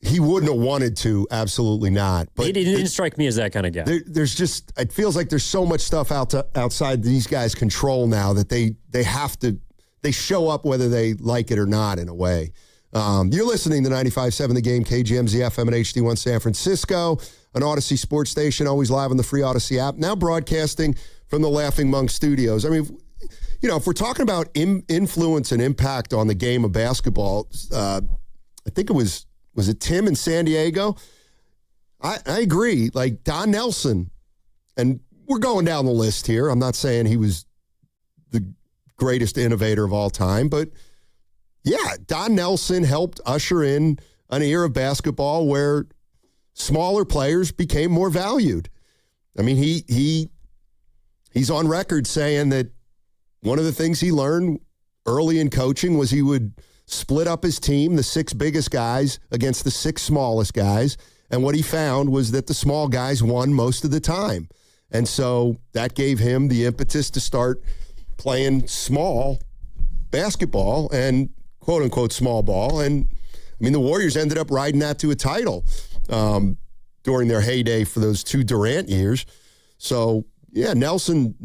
He wouldn't have wanted to, absolutely not. But he didn't strike me as that kind of guy. There's just, it feels like there's so much stuff outside these guys' control now that they have to, they show up whether they like it or not in a way. You're listening to 95.7 The Game, KGMZ FM and HD1 San Francisco, an Odyssey sports station, always live on the free Odyssey app, now broadcasting from the Laughing Monk Studios. If we're talking about influence and impact on the game of basketball, I think it was it Tim in San Diego? I agree. Don Nelson, and we're going down the list here. I'm not saying he was the greatest innovator of all time, but yeah, Don Nelson helped usher in an era of basketball where smaller players became more valued. He's on record saying that one of the things he learned early in coaching was he would split up his team, the 6 biggest guys against the 6 smallest guys. And what he found was that the small guys won most of the time. And so that gave him the impetus to start playing small basketball and quote unquote small ball. And the Warriors ended up riding that to a title during their heyday for those 2 Durant years. So yeah, Nelson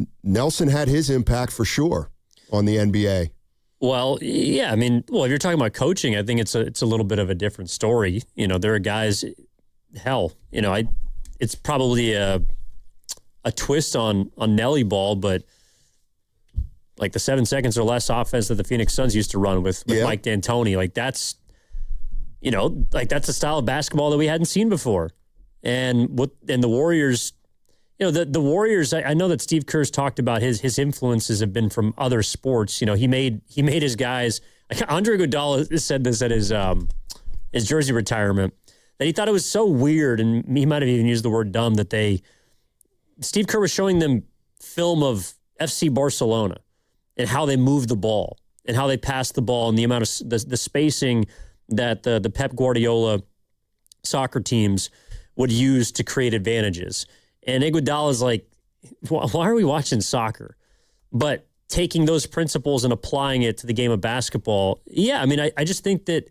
had his impact for sure on the NBA. Well, yeah, if you're talking about coaching, I think it's a little bit of a different story. There are guys, it's probably a twist on Nelly ball, but the 7 seconds or less offense that the Phoenix Suns used to run with Mike D'Antoni, that's a style of basketball that we hadn't seen before. And the Warriors, the Warriors, I know that Steve Kerr's talked about his influences have been from other sports. He made his guys. Andre Iguodala said this at his jersey retirement, that he thought it was so weird, and he might have even used the word dumb, that Steve Kerr was showing them film of FC Barcelona and how they moved the ball and how they passed the ball and the amount of the spacing that the Pep Guardiola soccer teams would use to create advantages. And Iguodala's like, why are we watching soccer? But taking those principles and applying it to the game of basketball, yeah, I just think that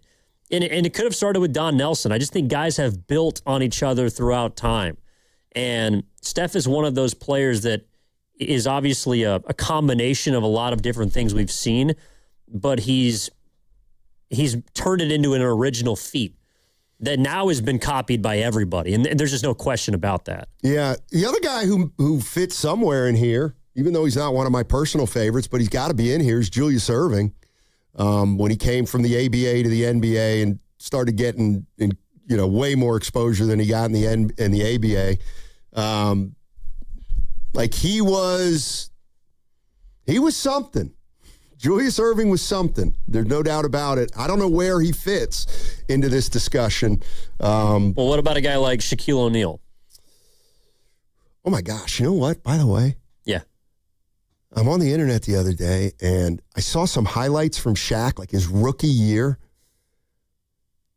And it could have started with Don Nelson. I just think guys have built on each other throughout time. And Steph is one of those players that is obviously a combination of a lot of different things we've seen, but he's turned it into an original feat that now has been copied by everybody. And there's just no question about that. Yeah. The other guy who fits somewhere in here, even though he's not one of my personal favorites, but he's got to be in here, is Julius Erving. When he came from the ABA to the NBA and started getting way more exposure than he got in the ABA. He was something. Julius Erving was something. There's no doubt about it. I don't know where he fits into this discussion. Well, what about a guy like Shaquille O'Neal? Oh, my gosh. You know what, by the way? Yeah. I'm on the internet the other day, and I saw some highlights from Shaq, like his rookie year.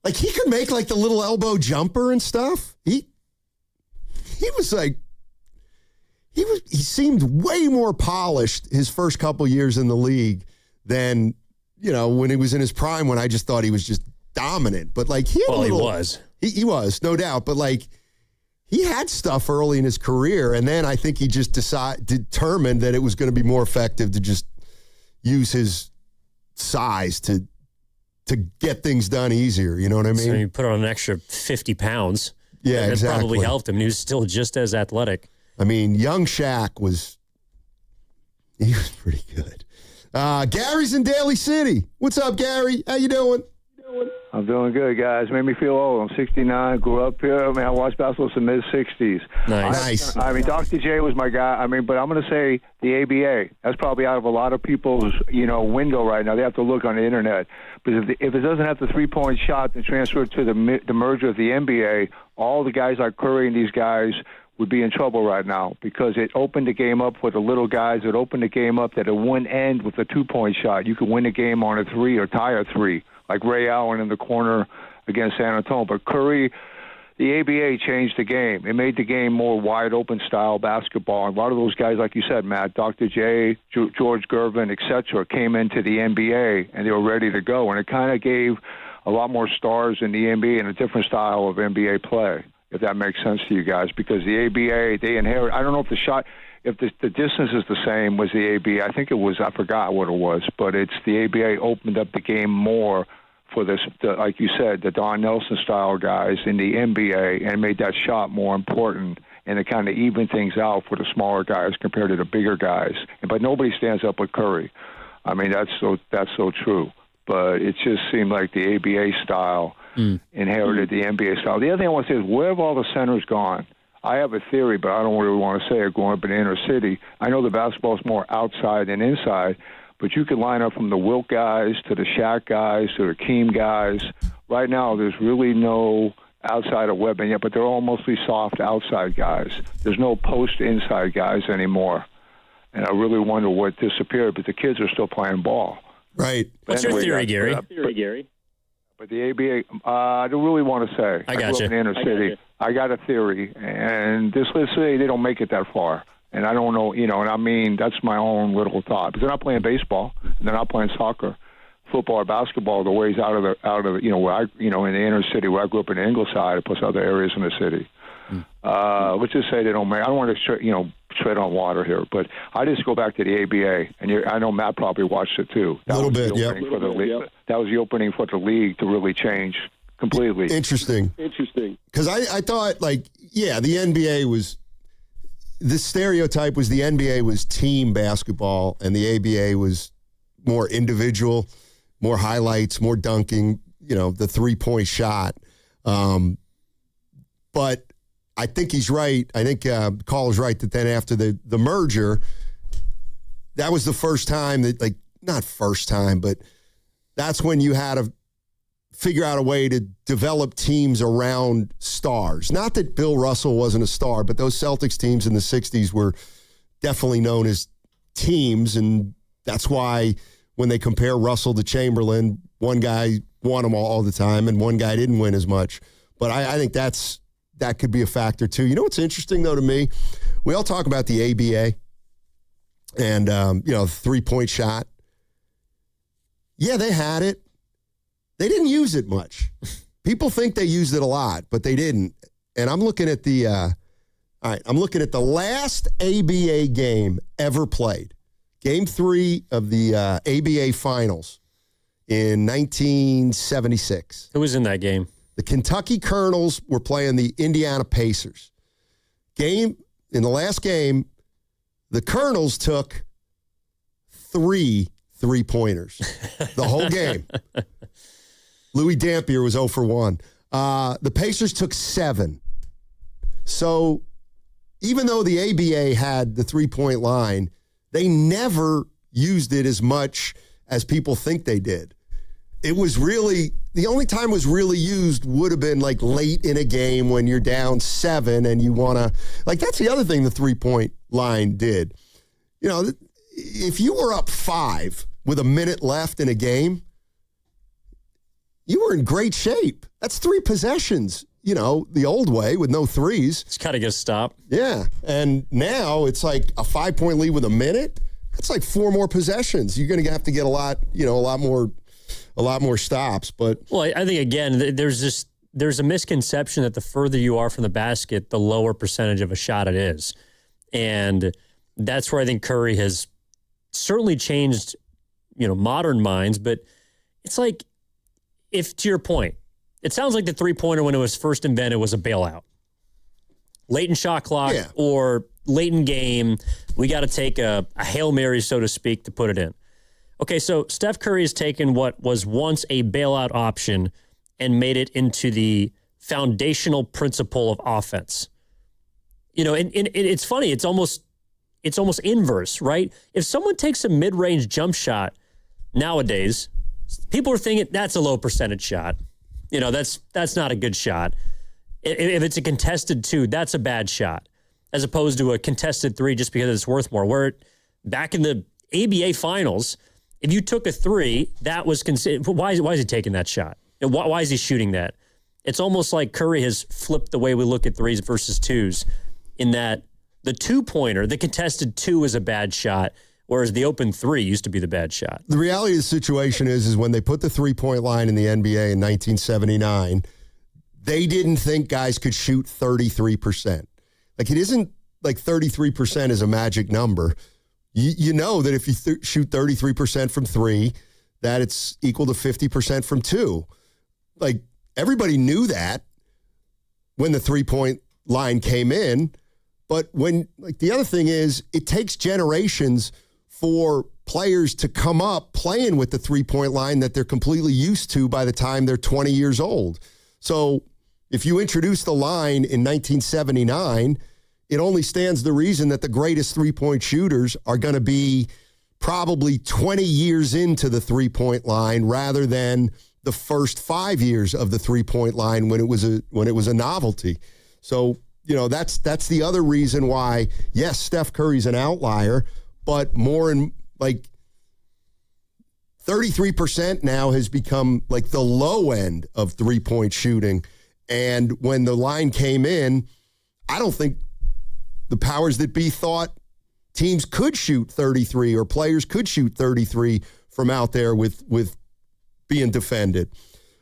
Like, he could make, like, the little elbow jumper and stuff. He was like... He seemed way more polished his first couple years in the league than, when he was in his prime, when I just thought he was just dominant. But, like, he was. He was, no doubt. But, like, he had stuff early in his career, and then I think he just determined that it was going to be more effective to just use his size to get things done easier. You know what I mean? So you put on an extra 50 pounds. Yeah, that exactly. probably helped him. And he was still just as athletic. I mean, young Shaq was pretty good. Gary's in Daly City. What's up, Gary? How you doing? I'm doing good, guys. Made me feel old. I'm 69. Grew up here. I mean, I watched basketball since the mid-'60s. Nice. I mean, Dr. J was my guy. I mean, but I'm going to say the ABA. That's probably out of a lot of people's, window right now. They have to look on the internet. Because if it doesn't have the three-point shot and transfer to the merger of the NBA, all the guys like Curry and these guys would be in trouble right now because it opened the game up for the little guys. It opened the game up that it wouldn't end with a two-point shot. You could win the game on a three or tie a three, like Ray Allen in the corner against San Antonio. But Curry, the ABA changed the game. It made the game more wide-open style basketball. And a lot of those guys, like you said, Matt, Dr. J, George Gervin, et cetera, came into the NBA, and they were ready to go. And it kind of gave a lot more stars in the NBA and a different style of NBA play, if that makes sense to you guys, because the ABA, they inherit. I don't know if if the distance is the same was the ABA. I think it was, I forgot what it was, but it's the ABA opened up the game more for like you said, the Don Nelson style guys in the NBA and made that shot more important, and it kind of evened things out for the smaller guys compared to the bigger guys. But nobody stands up with Curry. I mean, that's so true. But it just seemed like the ABA style inherited the NBA style. The other thing I want to say is, where have all the centers gone? I have a theory, but I don't really want to say it growing up in the inner city. I know the basketball is more outside than inside, but you can line up from the Wilt guys to the Shaq guys to the Keem guys. Right now, there's really no outside of Webb yet, but they're all mostly soft outside guys. There's no post inside guys anymore. And I really wonder what disappeared, but the kids are still playing ball. Right. What's your theory, Gary? But the ABA, I don't really want to say. I got grew up in the inner city. I got a theory, and let's say they don't make it that far. And I don't know, and I mean, that's my own little thought. Because they're not playing baseball, and they're not playing soccer, football, or basketball the ways out of the where I, in the inner city where I grew up in Ingleside, plus other areas in the city. Let's just say they don't make. I don't want to, tread on water here, but I just go back to the ABA, and I know Matt probably watched it too. A little bit, yeah. That was the opening for the league to really change completely. Interesting. Because I thought, the NBA was, the stereotype was the NBA was team basketball, and the ABA was more individual, more highlights, more dunking, the three-point shot. But I think he's right. I think Caller's right that then after the merger, that was the first time that, not first time, but that's when you had to figure out a way to develop teams around stars. Not that Bill Russell wasn't a star, but those Celtics teams in the 60s were definitely known as teams, and that's why when they compare Russell to Chamberlain, one guy won them all the time and one guy didn't win as much. But I think that could be a factor too. You know what's interesting though to me? We all talk about the ABA and, the three-point shot. Yeah, they had it. they didn't use it much. People think they used it a lot, but they didn't. And I'm looking at the last ABA game ever played. Game 3 of the ABA Finals in 1976. Who was in that game? The Kentucky Colonels were playing the Indiana Pacers. In the last game, the Colonels took 3 3-pointers the whole game. Louis Dampier was 0 for 1. The Pacers took 7. So even though the ABA had the 3-point line, they never used it as much as people think they did. It was really, the only time it was really used would have been like late in a game when you're down 7 and you want to, like that's the other thing the 3-point line did. You know, if you were up 5 with a minute left in a game, you were in great shape. That's 3 possessions, you know, the old way with no threes. It's kind of get a stop. Yeah. And now it's like a 5-point lead with a minute. That's like 4 more possessions. You're going to have to get a lot more stops. But well, I think again, there's a misconception that the further you are from the basket, the lower percentage of a shot it is. And that's where I think Curry has certainly changed, you know, modern minds. But it's like, if to your point, it sounds like the 3-pointer when it was first invented was a bailout. Late in shot clock or late in game, we got to take a Hail Mary, so to speak, to put it in. Okay, so Steph Curry has taken what was once a bailout option and made it into the foundational principle of offense. You know, and it's funny. It's almost inverse, right? If someone takes a mid-range jump shot nowadays, people are thinking that's a low percentage shot. You know, that's not a good shot. If it's a contested 2, that's a bad shot, as opposed to a contested 3 just because it's worth more. Where back in the ABA Finals, if you took a 3, that was considered. Why is he taking that shot? Why is he shooting that? It's almost like Curry has flipped the way we look at 3s versus 2s, in that the 2-pointer, the contested 2 is a bad shot, whereas the open 3 used to be the bad shot. The reality of the situation is when they put the 3-point line in the NBA in 1979, they didn't think guys could shoot 33%. Like, it isn't like 33% is a magic number. You know that if you shoot 33% from 3, that it's equal to 50% from 2. Like, everybody knew that when the 3-point line came in. But when, like, the other thing is, it takes generations for players to come up playing with the 3-point line that they're completely used to by the time they're 20 years old. So if you introduce the line in 1979, it only stands to reason that the greatest 3-point shooters are going to be probably 20 years into the 3-point line rather than the first 5 years of the 3-point line when it was a novelty. So, you know, that's the other reason why, yes, Steph Curry's an outlier, but more and like 33% now has become like the low end of 3-point shooting. And when the line came in, I don't think the powers that be thought teams could shoot 33 or players could shoot 33 from out there with being defended.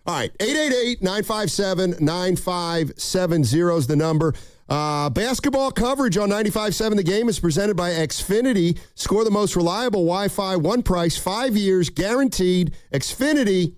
All right, 888-957-9570 is the number. Basketball coverage on 95.7 The Game is presented by Xfinity. Score the most reliable Wi-Fi, one price, 5 years, guaranteed. Xfinity,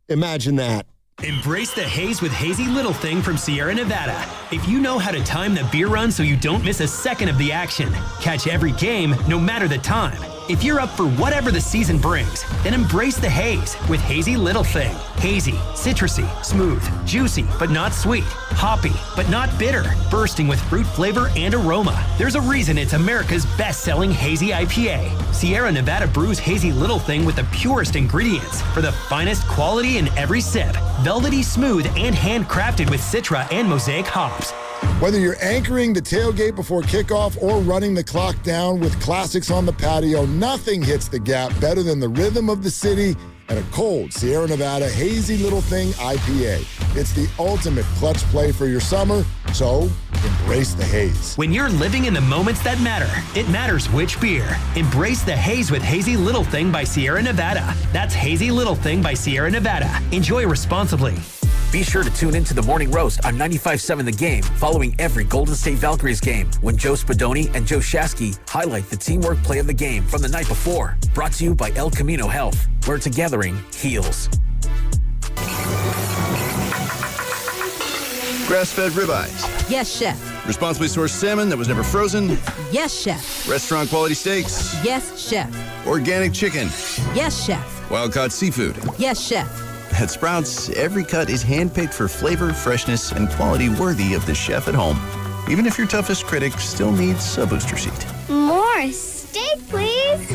imagine that. Embrace the haze with Hazy Little Thing from Sierra Nevada. If you know how to time the beer run so you don't miss a second of the action, catch every game, no matter the time. If you're up for whatever the season brings, then embrace the haze with Hazy Little Thing. Hazy, citrusy, smooth, juicy, but not sweet, hoppy, but not bitter, bursting with fruit flavor and aroma. There's a reason it's America's best-selling Hazy IPA. Sierra Nevada brews Hazy Little Thing with the purest ingredients for the finest quality in every sip. Velvety smooth and handcrafted with Citra and Mosaic hops. Whether you're anchoring the tailgate before kickoff or running the clock down with classics on the patio, nothing hits the gap better than the rhythm of the city and a cold Sierra Nevada Hazy Little Thing IPA. It's the ultimate clutch play for your summer, so embrace the haze. When you're living in the moments that matter, it matters which beer. Embrace the haze with Hazy Little Thing by Sierra Nevada. That's Hazy Little Thing by Sierra Nevada. Enjoy responsibly. Be sure to tune into the Morning Roast on 95.7 The Game following every Golden State Valkyries game when Joe Spadoni and Joe Shasky highlight the teamwork play of the game from the night before. Brought to you by El Camino Health, where togethering heals. Grass-fed ribeyes. Yes, chef. Responsibly sourced salmon that was never frozen. Yes, chef. Restaurant quality steaks. Yes, chef. Organic chicken. Yes, chef. Wild-caught seafood. Yes, chef. At Sprouts, every cut is handpicked for flavor, freshness, and quality worthy of the chef at home. Even if your toughest critic still needs a booster seat. More steak, please.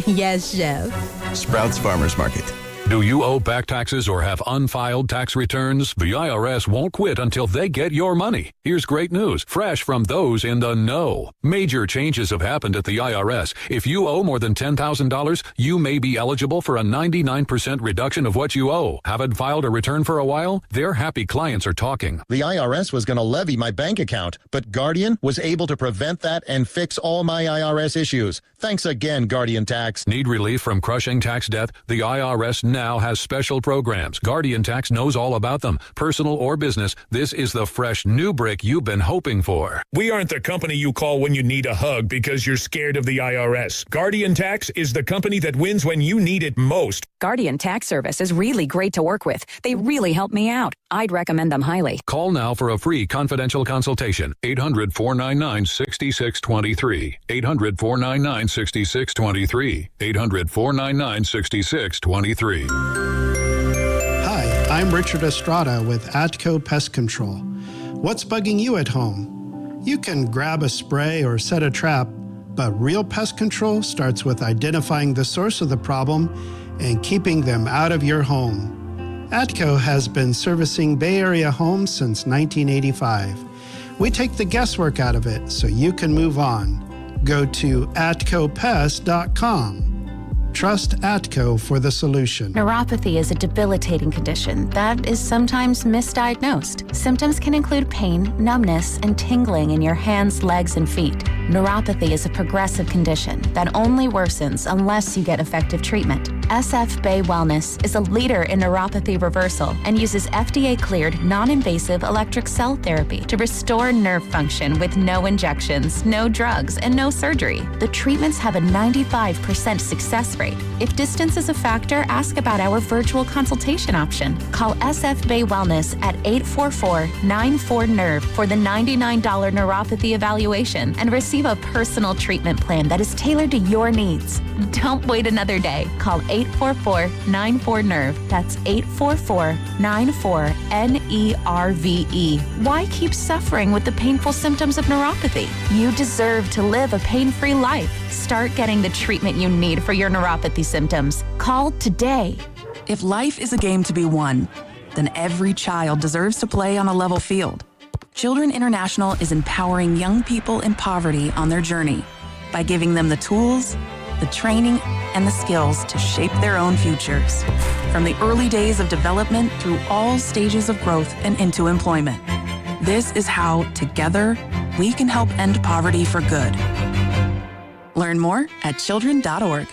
Yes, chef. Sprouts Farmers Market. Do you owe back taxes or have unfiled tax returns? The IRS won't quit until they get your money. Here's great news, fresh from those in the know. Major changes have happened at the IRS. If you owe more than $10,000, you may be eligible for a 99% reduction of what you owe. Haven't filed a return for a while? Their happy clients are talking. The IRS was going to levy my bank account, but Guardian was able to prevent that and fix all my IRS issues. Thanks again, Guardian Tax. Need relief from crushing tax debt? The IRS now has special programs. Guardian Tax knows all about them. Personal or business, this is the fresh new brick you've been hoping for. We aren't the company you call when you need a hug because you're scared of the IRS. Guardian Tax is the company that wins when you need it most. Guardian Tax Service is really great to work with. They really help me out. I'd recommend them highly. Call now for a free confidential consultation. 800-499-6623. 800-499-6623. 800-499-6623. Hi, I'm Richard Estrada with Atco Pest Control. What's bugging you at home? You can grab a spray or set a trap, but real pest control starts with identifying the source of the problem and keeping them out of your home. Atco has been servicing Bay Area homes since 1985. We take the guesswork out of it so you can move on. Go to atcopest.com. Trust Atco for the solution. Neuropathy is a debilitating condition that is sometimes misdiagnosed. Symptoms can include pain, numbness, and tingling in your hands, legs, and feet. Neuropathy is a progressive condition that only worsens unless you get effective treatment. SF Bay Wellness is a leader in neuropathy reversal and uses FDA-cleared, non-invasive electric cell therapy to restore nerve function with no injections, no drugs, and no surgery. The treatments have a 95% success rate. If distance is a factor, ask about our virtual consultation option. Call SF Bay Wellness at 844-94-NERVE for the $99 neuropathy evaluation and receive a personal treatment plan that is tailored to your needs. Don't wait another day. Call 844-94-NERVE. That's 844-94-NERVE. Why keep suffering with the painful symptoms of neuropathy? You deserve to live a pain-free life. Start getting the treatment you need for your neuropathy symptoms. Call today. If life is a game to be won, then every child deserves to play on a level field. Children International is empowering young people in poverty on their journey by giving them the tools, the training, and the skills to shape their own futures. From the early days of development through all stages of growth and into employment. This is how, together, we can help end poverty for good. Learn more at children.org.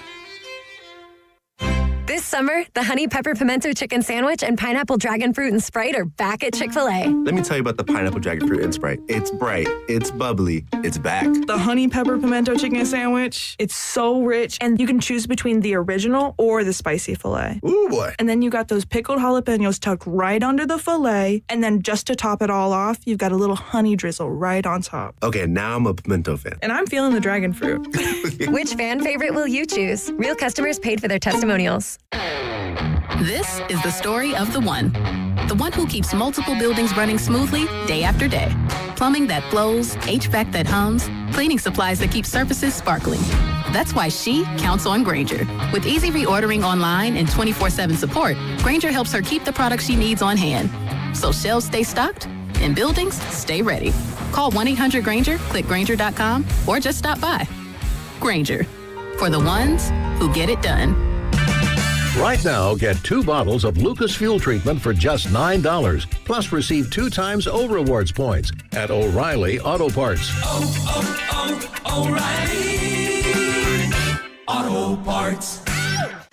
This summer, the Honey Pepper Pimento Chicken Sandwich and Pineapple Dragon Fruit and Sprite are back at Chick-fil-A. Let me tell you about the Pineapple Dragon Fruit and Sprite. It's bright, it's bubbly, it's back. The Honey Pepper Pimento Chicken Sandwich, it's so rich, and you can choose between the original or the spicy filet. Ooh, boy. And then you got those pickled jalapenos tucked right under the filet, and then just to top it all off, you've got a little honey drizzle right on top. Okay, now I'm a pimento fan. And I'm feeling the dragon fruit. Which fan favorite will you choose? Real customers paid for their testimonials. This is the story of the one who keeps multiple buildings running smoothly day after day. Plumbing that flows, HVAC that hums, cleaning supplies that keep surfaces sparkling. That's why she counts on Grainger. With easy reordering online and 24/7 support, Grainger helps her keep the products she needs on hand. So shelves stay stocked and buildings stay ready. Call 1-800-GRAINGER, click Grainger.com, or just stop by. Grainger, for the ones who get it done. Right now, get 2 bottles of Lucas Fuel Treatment for just $9. Plus, receive 2 times O Rewards points at O'Reilly Auto Parts. O'Reilly Auto Parts.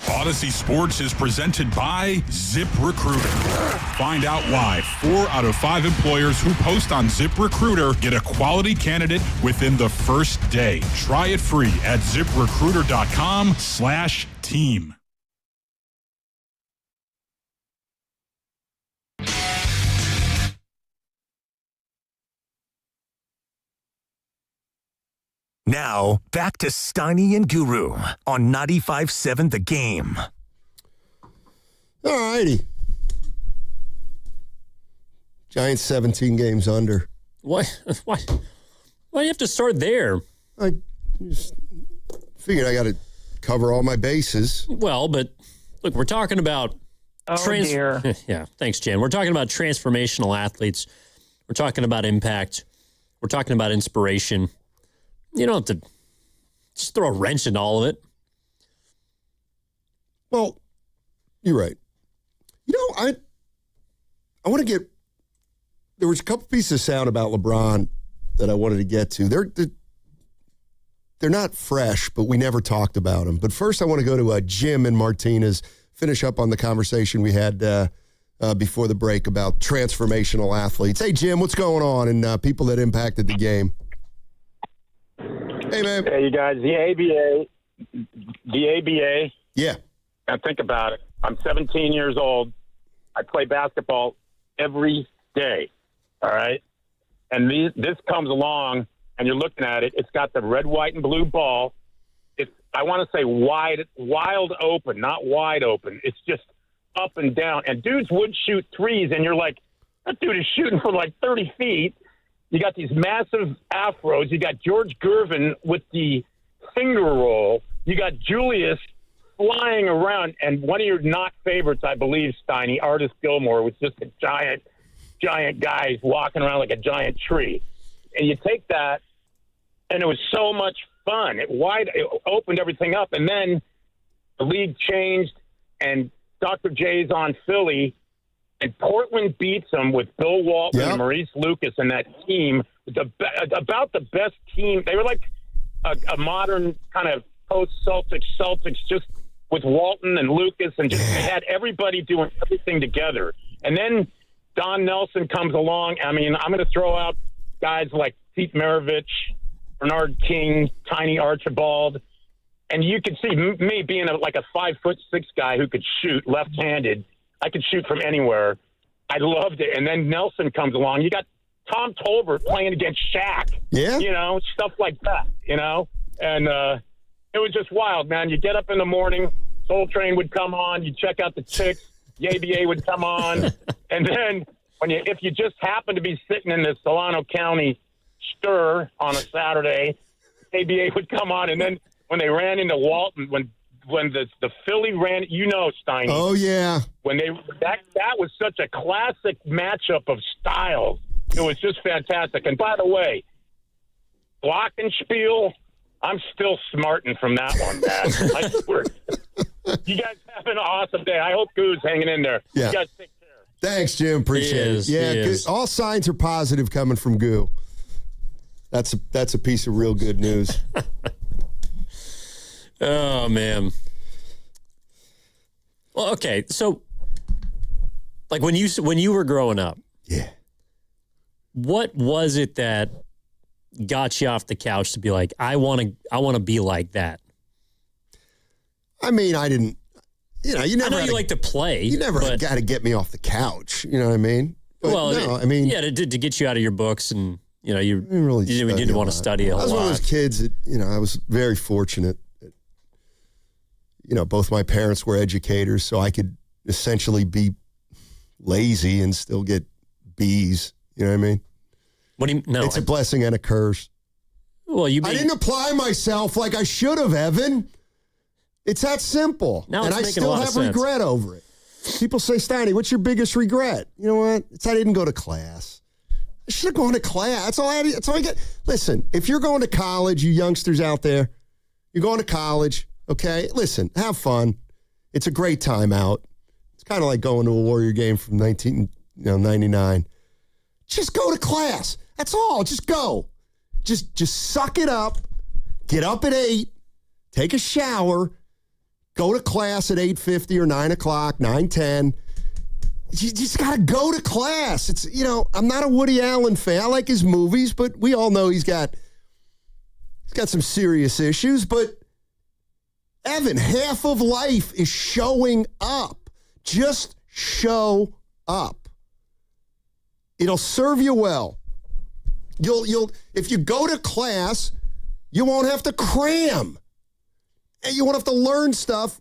Odyssey Sports is presented by ZipRecruiter. Find out why 4 out of 5 employers who post on ZipRecruiter get a quality candidate within the first day. Try it free at ZipRecruiter.com/team. Now, back to Steiny and Guru on 95.7 The Game. All righty. Giants 17 games under. Why do you have to start there? I just figured I got to cover all my bases. Well, but look, we're talking about... dear. Yeah, thanks, Jen. We're talking about transformational athletes. We're talking about impact. We're talking about inspiration. You don't have to just throw a wrench into all of it. Well, you're right. You know, I want to get... There was a couple pieces of sound about LeBron that I wanted to get to. They're not fresh, but we never talked about them. But first, I want to go to Jim and Martinez, finish up on the conversation we had before the break about transformational athletes. Hey, Jim, what's going on and people that impacted the game? Hey, man. Hey, you guys. The ABA. Yeah. Now, think about it. I'm 17 years old. I play basketball every day, all right? And this comes along, and you're looking at it. It's got the red, white, and blue ball. It's, I want to say wild open, not wide open. It's just up and down. And dudes would shoot threes, and you're like, that dude is shooting from like 30 feet. You got these massive afros. You got George Gervin with the finger roll. You got Julius flying around. And one of your not favorites, I believe, Steiny, Artis Gilmore, was just a giant guy walking around like a giant tree. And you take that, and it was so much fun. It opened everything up. And then the league changed, and Dr. J's on Philly. And Portland beats them with Bill Walton and Maurice Lucas and that team. About the best team. They were like a modern kind of post-Celtics just with Walton and Lucas. And just they had everybody doing everything together. And then Don Nelson comes along. I mean, I'm going to throw out guys like Pete Maravich, Bernard King, Tiny Archibald. And you could see me being like a 5'6" guy who could shoot left-handed. I could shoot from anywhere. I loved it. And then Nelson comes along. You got Tom Tolbert playing against Shaq. Yeah. You know, stuff like that, you know. And it was just wild, man. You get up in the morning, Soul Train would come on. You check out the chicks. The ABA would come on. And then if you just happen to be sitting in the Solano County stir on a Saturday, ABA would come on. And then when they ran into Walton, when the Philly ran, you know, Steiny. Oh, yeah. When that was such a classic matchup of styles. It was just fantastic. And by the way, Glockenspiel, I'm still smarting from that one, man. I swear. You guys have an awesome day. I hope Goo's hanging in there. Yeah. You guys take care. Thanks, Jim. Appreciate it. Yeah, good. All signs are positive coming from Goo. That's a piece of real good news. Oh, man. Well, okay. So, like when you were growing up, what was it that got you off the couch to be like, I want to be like that? I mean, I didn't. You know, you never. I know you like to play. You never got to get me off the couch. You know what I mean? But no, I mean, yeah, to get you out of your books, and you know, you really didn't want to study a lot. I was one of those kids that, you know, I was very fortunate. You know, both my parents were educators, so I could essentially be lazy and still get B's. You know what I mean? What do you? No, it's a blessing and a curse. Well, I didn't apply myself like I should have, Evan. It's that simple. Now and I still have regret over it. People say, Steiny, what's your biggest regret? You know what? It's I didn't go to class. I should have gone to class. That's all I get. Listen, if you're going to college, you youngsters out there, you're going to college, okay? Listen, have fun. It's a great time out. It's kind of like going to a Warrior game from 1999. Just go to class. That's all. Just go. Just suck it up. Get up at 8. Take a shower. Go to class at 8:50 or 9 o'clock, 9:10. You just got to go to class. It's, I'm not a Woody Allen fan. I like his movies, but we all know he's got some serious issues. But, Evan, half of life is showing up. Just show up. It'll serve you well. You'll if you go to class, you won't have to cram. And you won't have to learn stuff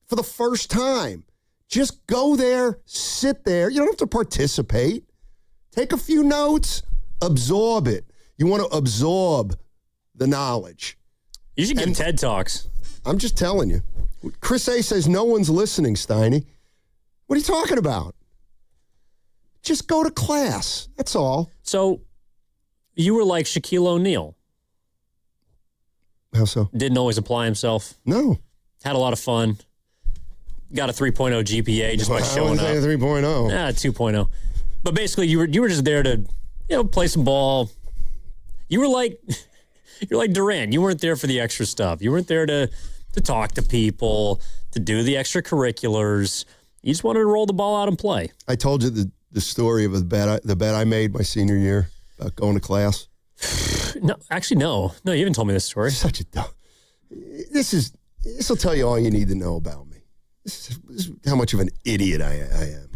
for the first time. Just go there, sit there. You don't have to participate. Take a few notes, absorb it. You want to absorb the knowledge. You should give TED Talks. I'm just telling you. Chris A. says no one's listening, Steiny. What are you talking about? Just go to class. That's all. So you were like Shaquille O'Neal. How so? Didn't always apply himself. No. Had a lot of fun. Got a 3.0 GPA just by showing up. I wouldn't say a 3.0. Yeah, 2.0. But basically, you were just there to, play some ball. You were like, you're like Durant. You weren't there for the extra stuff. You weren't there to talk to people, to do the extracurriculars. You just wanted to roll the ball out and play. I told you the story of the bet I made my senior year about going to class. No, actually, no. No, you haven't told me this story. Such a dumb. This will tell you all you need to know about me. This is how much of an idiot I am.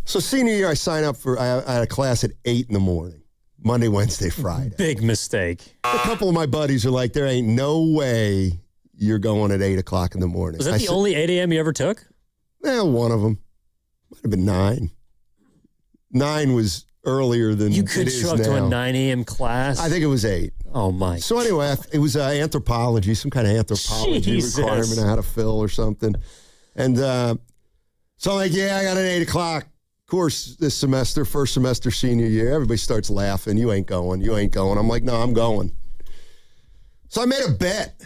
So senior year, I signed up I had a class at 8 in the morning, Monday, Wednesday, Friday. Big mistake. A couple of my buddies are like, there ain't no way you're going at 8 o'clock in the morning. Was that the only 8 a.m. you ever took? One of them. Might have been 9. 9 was earlier than you could show up to a 9 a.m. class. I think it was 8. Oh, my. So anyway, it was anthropology, some kind of anthropology requirement I had to fill or something. And so I'm like, I got an 8 o'clock course this semester, first semester, senior year. Everybody starts laughing. You ain't going. I'm like, no, I'm going. So I made a bet.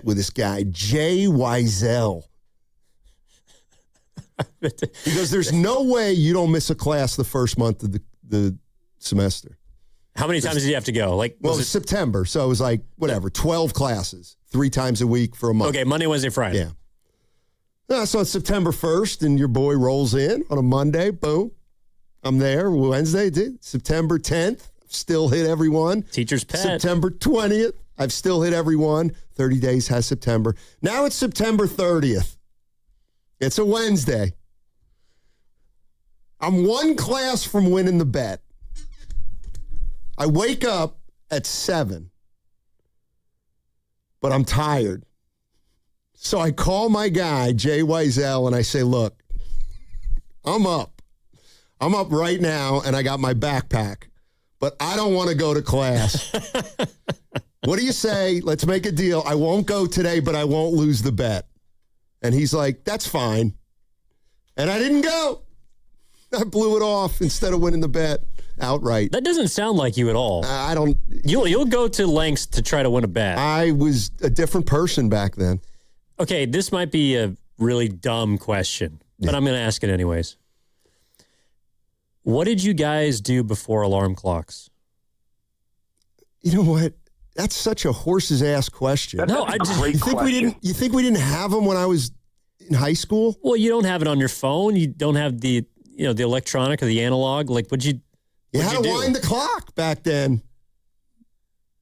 With this guy, Jay Wiesel. He goes, there's no way you don't miss a class the first month of the semester. How many times did you have to go? It's September, so it was 12 classes, 3 times a week for a month. Okay, Monday, Wednesday, Friday. Yeah. So it's September 1st, and your boy rolls in on a Monday. Boom. I'm there. Wednesday, September 10th, still hit every one. Teacher's pet. September 20th, I've still hit every one. 30 days has September. Now it's September 30th. It's a Wednesday. I'm one class from winning the bet. I wake up at 7, but I'm tired. So I call my guy, Jay Wiesel, and I say, look, I'm up. I'm up right now, and I got my backpack, but I don't want to go to class. What do you say? Let's make a deal. I won't go today, but I won't lose the bet. And he's like, that's fine. And I didn't go. I blew it off instead of winning the bet outright. That doesn't sound like you at all. I don't. You'll go to lengths to try to win a bet. I was a different person back then. Okay, this might be a really dumb question, but I'm going to ask it anyways. What did you guys do before alarm clocks? You know what? That's such a horse's ass question. No, I just You think we didn't have them when I was in high school? Well, you don't have it on your phone. You don't have the the electronic or the analog. Like, you had to wind the clock back then.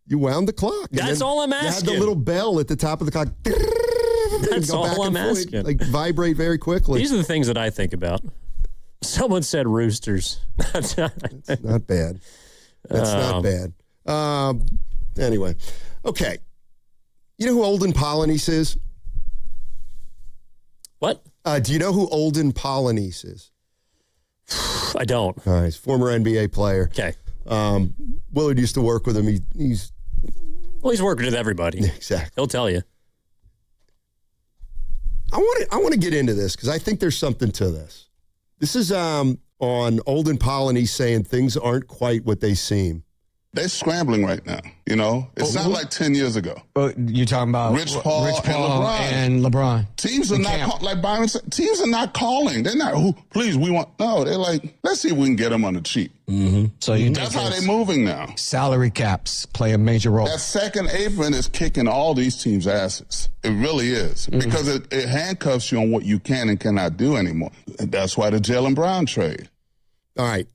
You wound the clock. That's all I'm asking. You had the little bell at the top of the clock. That's all I'm asking. Like vibrate very quickly. These are the things that I think about. Someone said roosters. That's not bad. That's not bad. Anyway, okay. You know who Olden Polynice is? What? Do you know who Olden Polynice is? I don't. All right, he's a former NBA player. Okay. Willard used to work with him. He's working with everybody. Exactly. He'll tell you. I want to get into this because I think there's something to this. This is on Olden Polynice saying things aren't quite what they seem. they're scrambling right now. You know, it's not like 10 years ago. You're talking about Rich Paul and LeBron. Teams are not like Byron said. Teams are not calling. They're not. Please, we want. No, they're like, let's see if we can get them on the cheap. Mm-hmm. So that's how they're moving now. Salary caps play a major role. That second apron is kicking all these teams' asses. It really is because it handcuffs you on what you can and cannot do anymore. And that's why the Jaylen Brown trade. All right,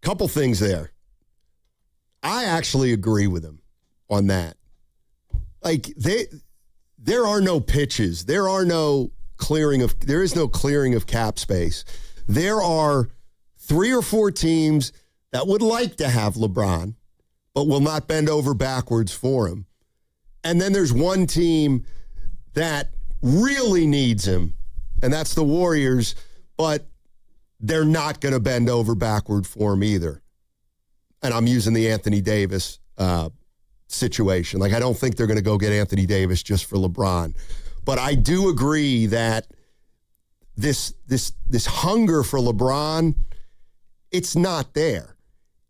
couple things there. I actually agree with him on that. Like there are no pitches. There is no clearing of cap space. There are 3 or 4 teams that would like to have LeBron, but will not bend over backwards for him. And then there's one team that really needs him, and that's the Warriors, but they're not going to bend over backward for him either. And I'm using the Anthony Davis situation. Like, I don't think they're going to go get Anthony Davis just for LeBron. But I do agree that this hunger for LeBron, it's not there.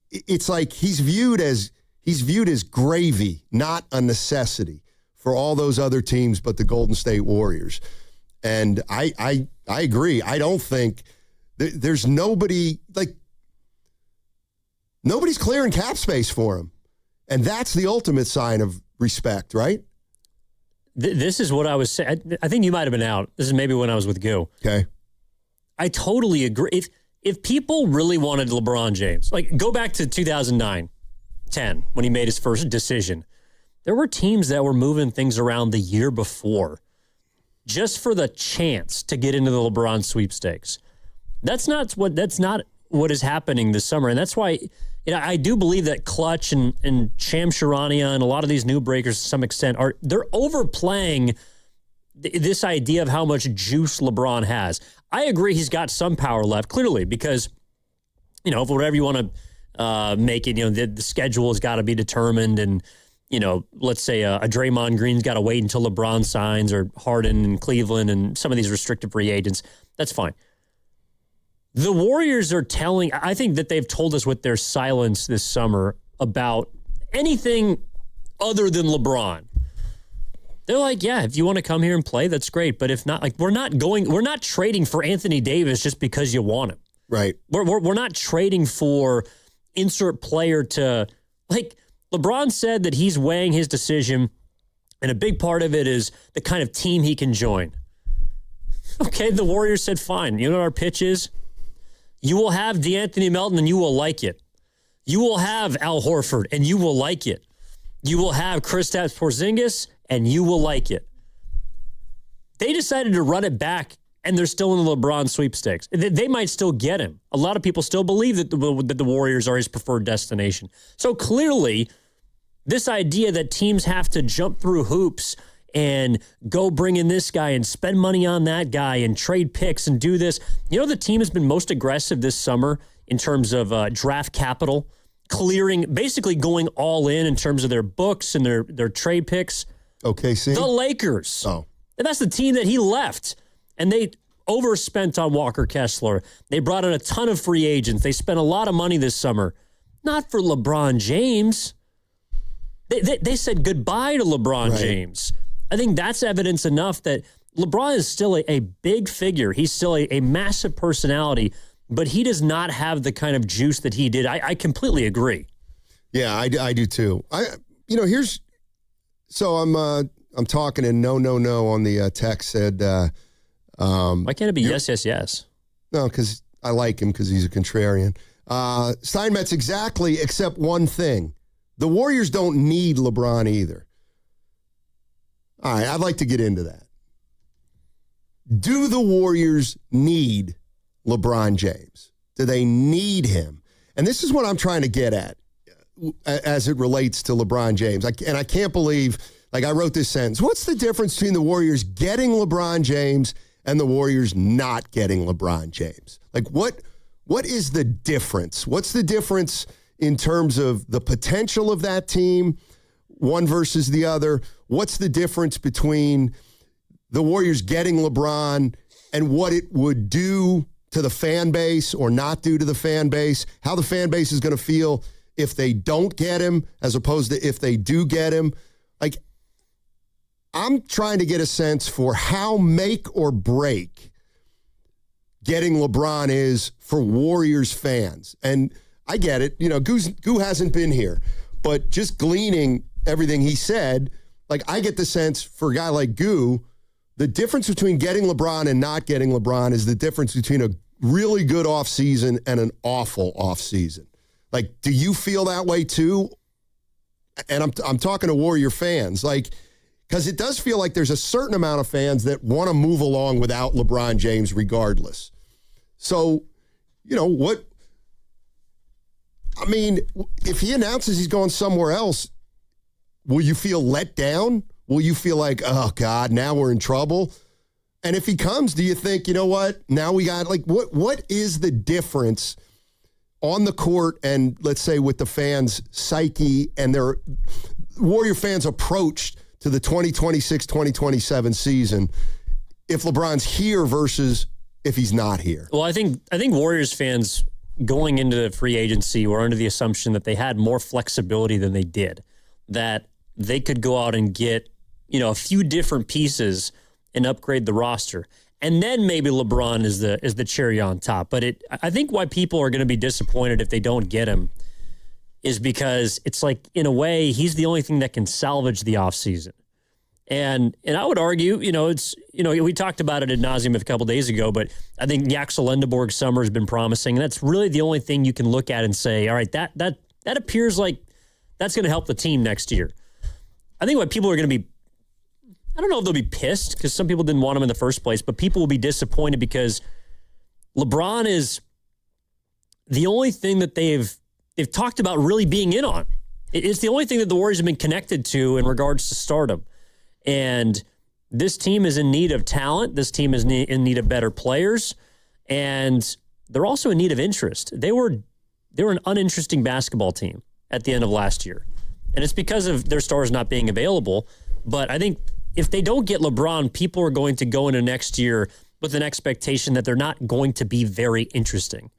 It's like he's viewed as gravy, not a necessity for all those other teams but the Golden State Warriors. And I agree. I don't think there's nobody, like, nobody's clearing cap space for him. And that's the ultimate sign of respect, right? This is what I was saying. I think you might have been out. This is maybe when I was with Goo. Okay. I totally agree. If people really wanted LeBron James, like go back to 2009, 10, when he made his first decision, there were teams that were moving things around the year before just for the chance to get into the LeBron sweepstakes. That's not what is happening this summer. And that's why I do believe that Clutch and Shams Charania and a lot of these new breakers to some extent they're overplaying this idea of how much juice LeBron has. I agree he's got some power left, clearly, because, for whatever you want to make it, the schedule has got to be determined. And, let's say a Draymond Green's got to wait until LeBron signs, or Harden in Cleveland and some of these restricted free agents. That's fine. The Warriors are I think that they've told us with their silence this summer about anything other than LeBron. They're like, yeah, if you want to come here and play, that's great. But if not, like, we're not trading for Anthony Davis just because you want him. Right. We're not trading for insert player to, like, LeBron said that he's weighing his decision, and a big part of it is the kind of team he can join. Okay, the Warriors said, fine. You know what our pitch is? You will have DeAnthony Melton, and you will like it. You will have Al Horford, and you will like it. You will have Kristaps Porzingis, and you will like it. They decided to run it back, and they're still in the LeBron sweepstakes. They might still get him. A lot of people still believe that the Warriors are his preferred destination. So clearly, this idea that teams have to jump through hoops and go bring in this guy and spend money on that guy and trade picks and do this. The team has been most aggressive this summer in terms of draft capital, basically going all in terms of their books and their trade picks. OKC? The Lakers. Oh. And that's the team that he left. And they overspent on Walker Kessler. They brought in a ton of free agents. They spent a lot of money this summer. Not for LeBron James. They said goodbye to LeBron James. I think that's evidence enough that LeBron is still a big figure. He's still a massive personality, but he does not have the kind of juice that he did. I completely agree. Yeah, I do too. So I'm talking, and no on the text said. Why can't it be yes? No, because I like him because he's a contrarian. Steinmetz, exactly, except one thing. The Warriors don't need LeBron either. All right, I'd like to get into that. Do the Warriors need LeBron James? Do they need him? And this is what I'm trying to get at as it relates to LeBron James. I can't believe, like, I wrote this sentence. What's the difference between the Warriors getting LeBron James and the Warriors not getting LeBron James? Like, what is the difference? What's the difference in terms of the potential of that team, one versus the other? What's the difference between the Warriors getting LeBron and what it would do to the fan base or not do to the fan base? How the fan base is going to feel if they don't get him as opposed to if they do get him. Like, I'm trying to get a sense for how make or break getting LeBron is for Warriors fans. And I get it. You know, Goo hasn't been here. But just gleaning everything he said, like, I get the sense for a guy like Goo, the difference between getting LeBron and not getting LeBron is the difference between a really good offseason and an awful offseason. Like, do you feel that way too? And I'm talking to Warrior fans, like, because it does feel like there's a certain amount of fans that want to move along without LeBron James regardless. So, you know, if he announces he's going somewhere else, will you feel let down? Will you feel like, oh, God, now we're in trouble? And if he comes, do you think, you know what, now we got, like, what is the difference on the court and, let's say, with the fans' psyche and their Warrior fans' approach to the 2026-2027 season if LeBron's here versus if he's not here? Well, I think Warriors fans going into the free agency were under the assumption that they had more flexibility than they did, that they could go out and get, you know, a few different pieces and upgrade the roster. And then maybe LeBron is the cherry on top. But I think why people are going to be disappointed if they don't get him is because it's like, in a way, he's the only thing that can salvage the offseason. And I would argue, we talked about it ad nauseum a couple days ago, but I think Yaxel Lendeborg's summer has been promising. And that's really the only thing you can look at and say, all right, that appears like that's going to help the team next year. I think what people are going to be, I don't know if they'll be pissed because some people didn't want him in the first place, but people will be disappointed because LeBron is the only thing that they've talked about really being in on. It's the only thing that the Warriors have been connected to in regards to stardom. And this team is in need of talent. This team is in need of better players. And they're also in need of interest. They were an uninteresting basketball team at the end of last year. And it's because of their stars not being available. But I think if they don't get LeBron, people are going to go into next year with an expectation that they're not going to be very interesting.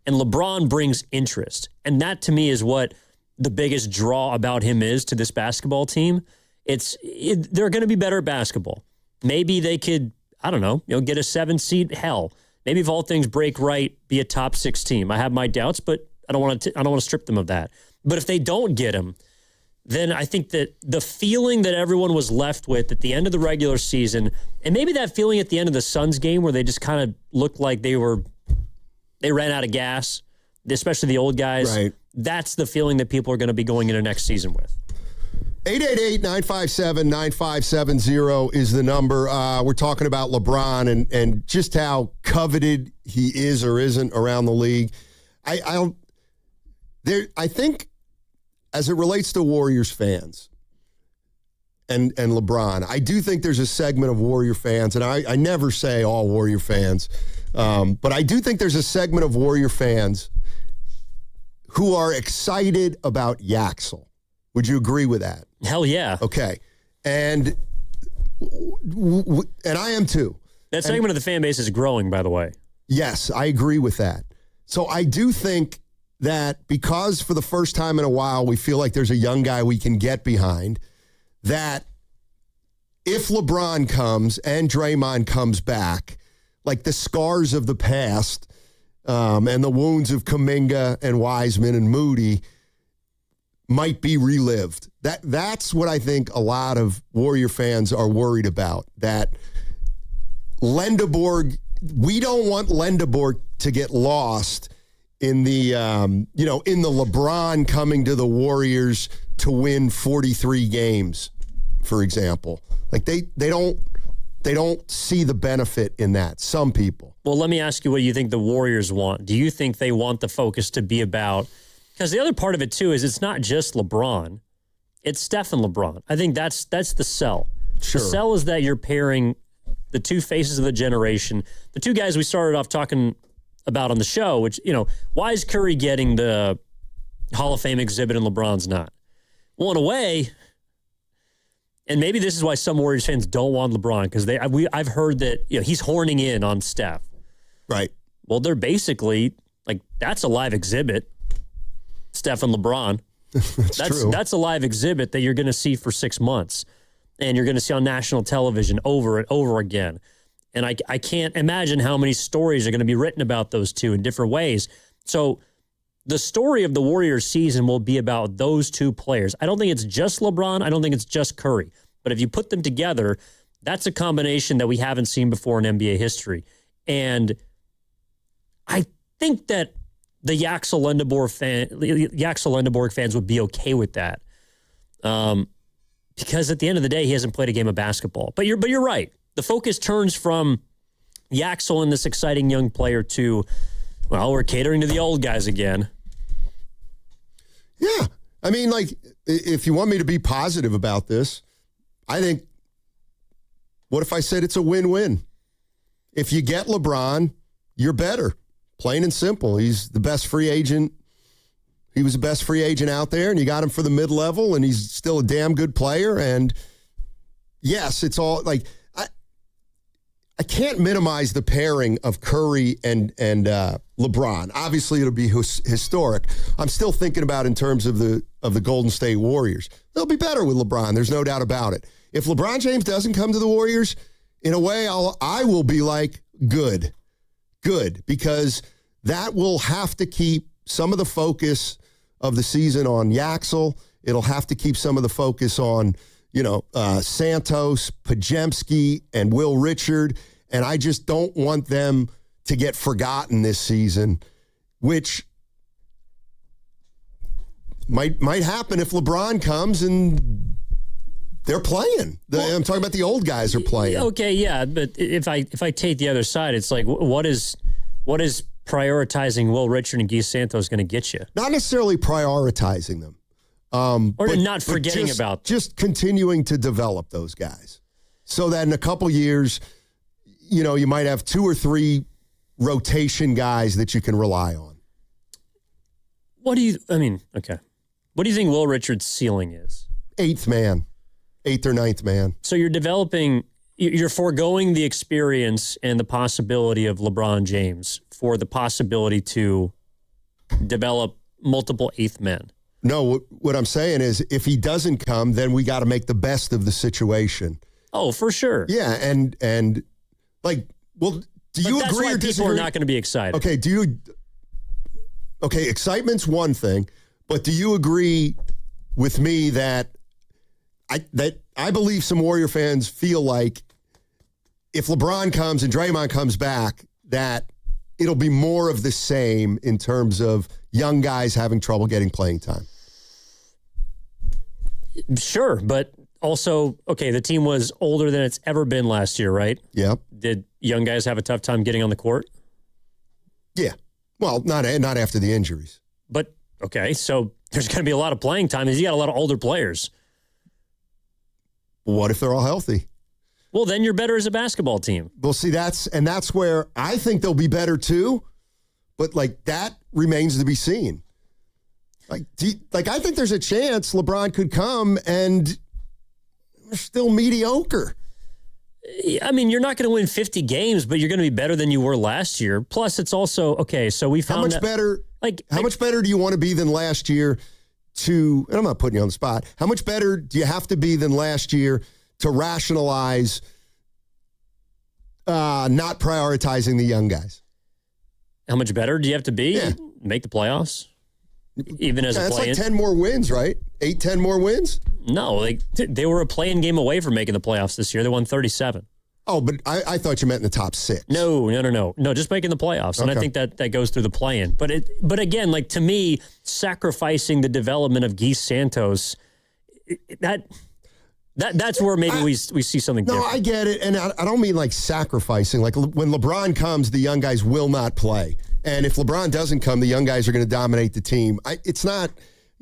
And LeBron brings interest. And that, to me, is what the biggest draw about him is to this basketball team. They're going to be better at basketball. Maybe they could, I don't know, get a 7 seed. Hell, maybe if all things break right, be a top 6 team. I have my doubts, but I don't want to strip them of that. But if they don't get him, then I think that the feeling that everyone was left with at the end of the regular season, and maybe that feeling at the end of the Suns game where they just kind of looked like they ran out of gas, especially the old guys. Right. That's the feeling that people are going to be going into next season with. 888-957-9570 is the number. We're talking about LeBron and just how coveted he is or isn't around the league. I think as it relates to Warriors fans and LeBron, I do think there's a segment of Warrior fans, and I never say all Warrior fans, but I do think there's a segment of Warrior fans who are excited about Yaxel. Would you agree with that? Hell yeah. Okay. And I am too. That segment of the fan base is growing, by the way. Yes, I agree with that. So I do think that because for the first time in a while we feel like there's a young guy we can get behind, that if LeBron comes and Draymond comes back, like the scars of the past and the wounds of Kuminga and Wiseman and Moody might be relived. That's what I think a lot of Warrior fans are worried about, that Lendeborg, we don't want Lendeborg to get lost in the in the LeBron coming to the Warriors to win 43 games, for example. Like they don't see the benefit in that, some people. Well, let me ask you what you think the Warriors want. Do you think they want the focus to be about, because the other part of it too is it's not just LeBron, it's Steph and LeBron. I think that's the sell. Sure. The sell is that you're pairing the two faces of the generation, the two guys we started off talking about on the show, which, why is Curry getting the Hall of Fame exhibit and LeBron's not? Well, in a way, and maybe this is why some Warriors fans don't want LeBron, because I've heard that he's horning in on Steph. Right. Well, they're basically like, that's a live exhibit. Steph and LeBron. That's true. That's a live exhibit that you're going to see for 6 months, and you're going to see on national television over and over again. And I can't imagine how many stories are going to be written about those two in different ways. So the story of the Warriors season will be about those two players. I don't think it's just LeBron. I don't think it's just Curry. But if you put them together, that's a combination that we haven't seen before in NBA history. And I think that the Yaxel Lendeborg fans would be okay with that. Because at the end of the day, he hasn't played a game of basketball. But you're right. The focus turns from Yaxel and this exciting young player to, well, we're catering to the old guys again. Yeah. I mean, like, if you want me to be positive about this, I think, what if I said it's a win-win? If you get LeBron, you're better. Plain and simple. He's the best free agent. He was the best free agent out there, and you got him for the mid-level, and he's still a damn good player. And, yes, it's all, like, I can't minimize the pairing of Curry and LeBron. Obviously, it'll be historic. I'm still thinking about in terms of the Golden State Warriors. They'll be better with LeBron. There's no doubt about it. If LeBron James doesn't come to the Warriors, in a way, I will be like, good, because that will have to keep some of the focus of the season on Yaxel. It'll have to keep some of the focus on Santos, Podziemski, and Will Richard, and I just don't want them to get forgotten this season, which might happen if LeBron comes and they're playing. I'm talking about the old guys are playing. Okay, yeah, but if I take the other side, it's like what is prioritizing Will Richard and Guy Santos going to get you? Not necessarily prioritizing them. Or not forgetting about them. Just continuing to develop those guys so that in a couple years, you might have 2 or 3 rotation guys that you can rely on. What do you think Will Richard's ceiling is? 8th or 9th man. So you're foregoing the experience and the possibility of LeBron James for the possibility to develop multiple 8th men. No, what I'm saying is if he doesn't come, then we got to make the best of the situation. Oh, for sure. Yeah, and like, well, do you that's agree why or people disagree? are not going to be excited. Okay, excitement's one thing, but do you agree with me that I believe some Warrior fans feel like if LeBron comes and Draymond comes back, that it'll be more of the same in terms of young guys having trouble getting playing time? Sure, but also, okay, the team was older than it's ever been last year, right? Yep. Did young guys have a tough time getting on the court? Yeah. Well, not after the injuries. But, okay, so there's going to be a lot of playing time. You got a lot of older players. What if they're all healthy? Well, then you're better as a basketball team. Well, see, that's where I think they'll be better too, but like that remains to be seen. I think there's a chance LeBron could come and they're still mediocre. I mean, you're not going to win 50 games, but you're going to be better than you were last year. Plus, it's also, okay, so we found how much better do you want to be than last year and I'm not putting you on the spot, how much better do you have to be than last year to rationalize not prioritizing the young guys? How much better do you have to be? Yeah. Make the playoffs? Even as a play-in? That's like 10 more wins, right? 10 more wins? No, they were a play-in game away from making the playoffs this year. They won 37. Oh, but I thought you meant in the top 6. No, just making the playoffs. And I think that goes through the play-in. But again, like to me, sacrificing the development of Guy Santos, that's where maybe we see something different. No, I get it. And I don't mean like sacrificing. Like when LeBron comes, the young guys will not play. And if LeBron doesn't come, the young guys are going to dominate the team. It's not,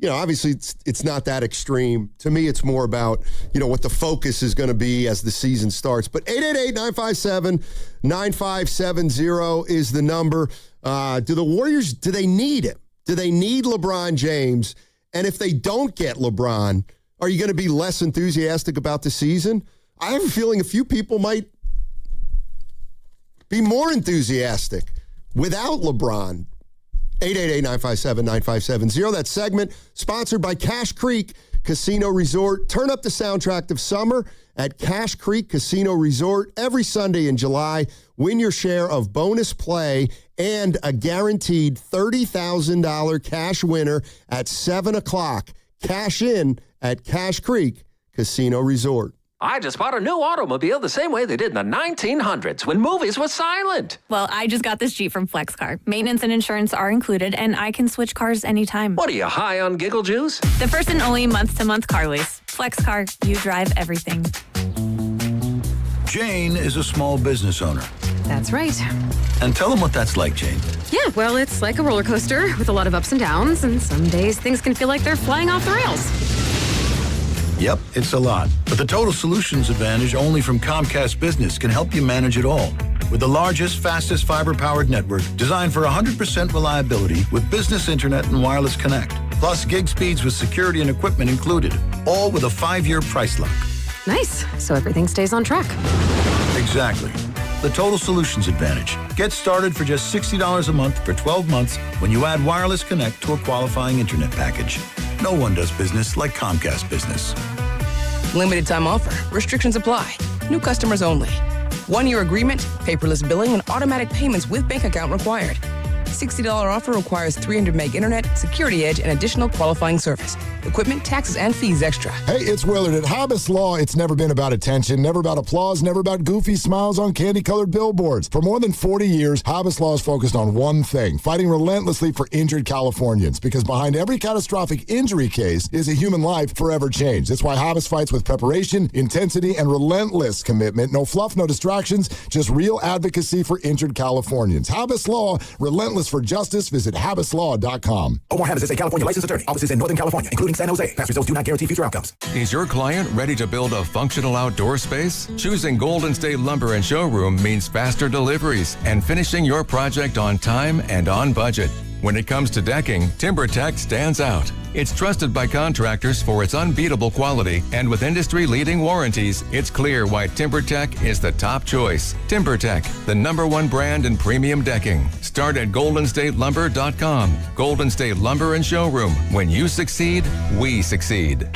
obviously it's not that extreme. To me, it's more about, what the focus is going to be as the season starts. But 888-957-9570 is the number. Do the Warriors, do they need him? Do they need LeBron James? And if they don't get LeBron, are you going to be less enthusiastic about the season? I have a feeling a few people might be more enthusiastic without LeBron. 888-957-9570. That segment sponsored by Cache Creek Casino Resort. Turn up the soundtrack of summer at Cache Creek Casino Resort every Sunday in July. Win your share of bonus play and a guaranteed $30,000 cash winner at 7 o'clock. Cash in at Cache Creek Casino Resort. I just bought a new automobile the same way they did in the 1900s when movies were silent. Well, I just got this Jeep from FlexCar. Maintenance and insurance are included, and I can switch cars anytime. What are you, high on giggle juice? The first and only month-to-month car lease. FlexCar, you drive everything. Jane is a small business owner. That's right. And tell them what that's like, Jane. Yeah, well, it's like a roller coaster with a lot of ups and downs, and some days things can feel like they're flying off the rails. Yep, it's a lot. But the Total Solutions Advantage only from Comcast Business can help you manage it all. With the largest, fastest fiber-powered network designed for 100% reliability with business internet and wireless connect. Plus gig speeds with security and equipment included. All with a 5-year price lock. Nice. So everything stays on track. Exactly. The Total Solutions Advantage. Get started for just $60 a month for 12 months when you add wireless connect to a qualifying internet package. No one does business like Comcast Business. Limited time offer. Restrictions apply. New customers only. 1-year agreement, paperless billing, and automatic payments with bank account required. $60 offer requires 300 meg internet, security edge, and additional qualifying service. Equipment, taxes, and fees extra. Hey, it's Willard. At Hobbs Law, it's never been about attention, never about applause, never about goofy smiles on candy-colored billboards. For more than 40 years, Hobbs Law is focused on one thing, fighting relentlessly for injured Californians, because behind every catastrophic injury case is a human life forever changed. That's why Hobbs fights with preparation, intensity, and relentless commitment. No fluff, no distractions, just real advocacy for injured Californians. Hobbs Law, relentless for justice. Visit HabbisLaw.com. Omar Habbis is a California licensed attorney. Offices in Northern California, including San Jose. Past results do not guarantee future outcomes. Is your client ready to build a functional outdoor space? Choosing Golden State Lumber and Showroom means faster deliveries and finishing your project on time and on budget. When it comes to decking, TimberTech stands out. It's trusted by contractors for its unbeatable quality, and with industry-leading warranties, it's clear why TimberTech is the top choice. TimberTech, the #1 brand in premium decking. Start at GoldenStateLumber.com. Golden State Lumber and Showroom. When you succeed, we succeed.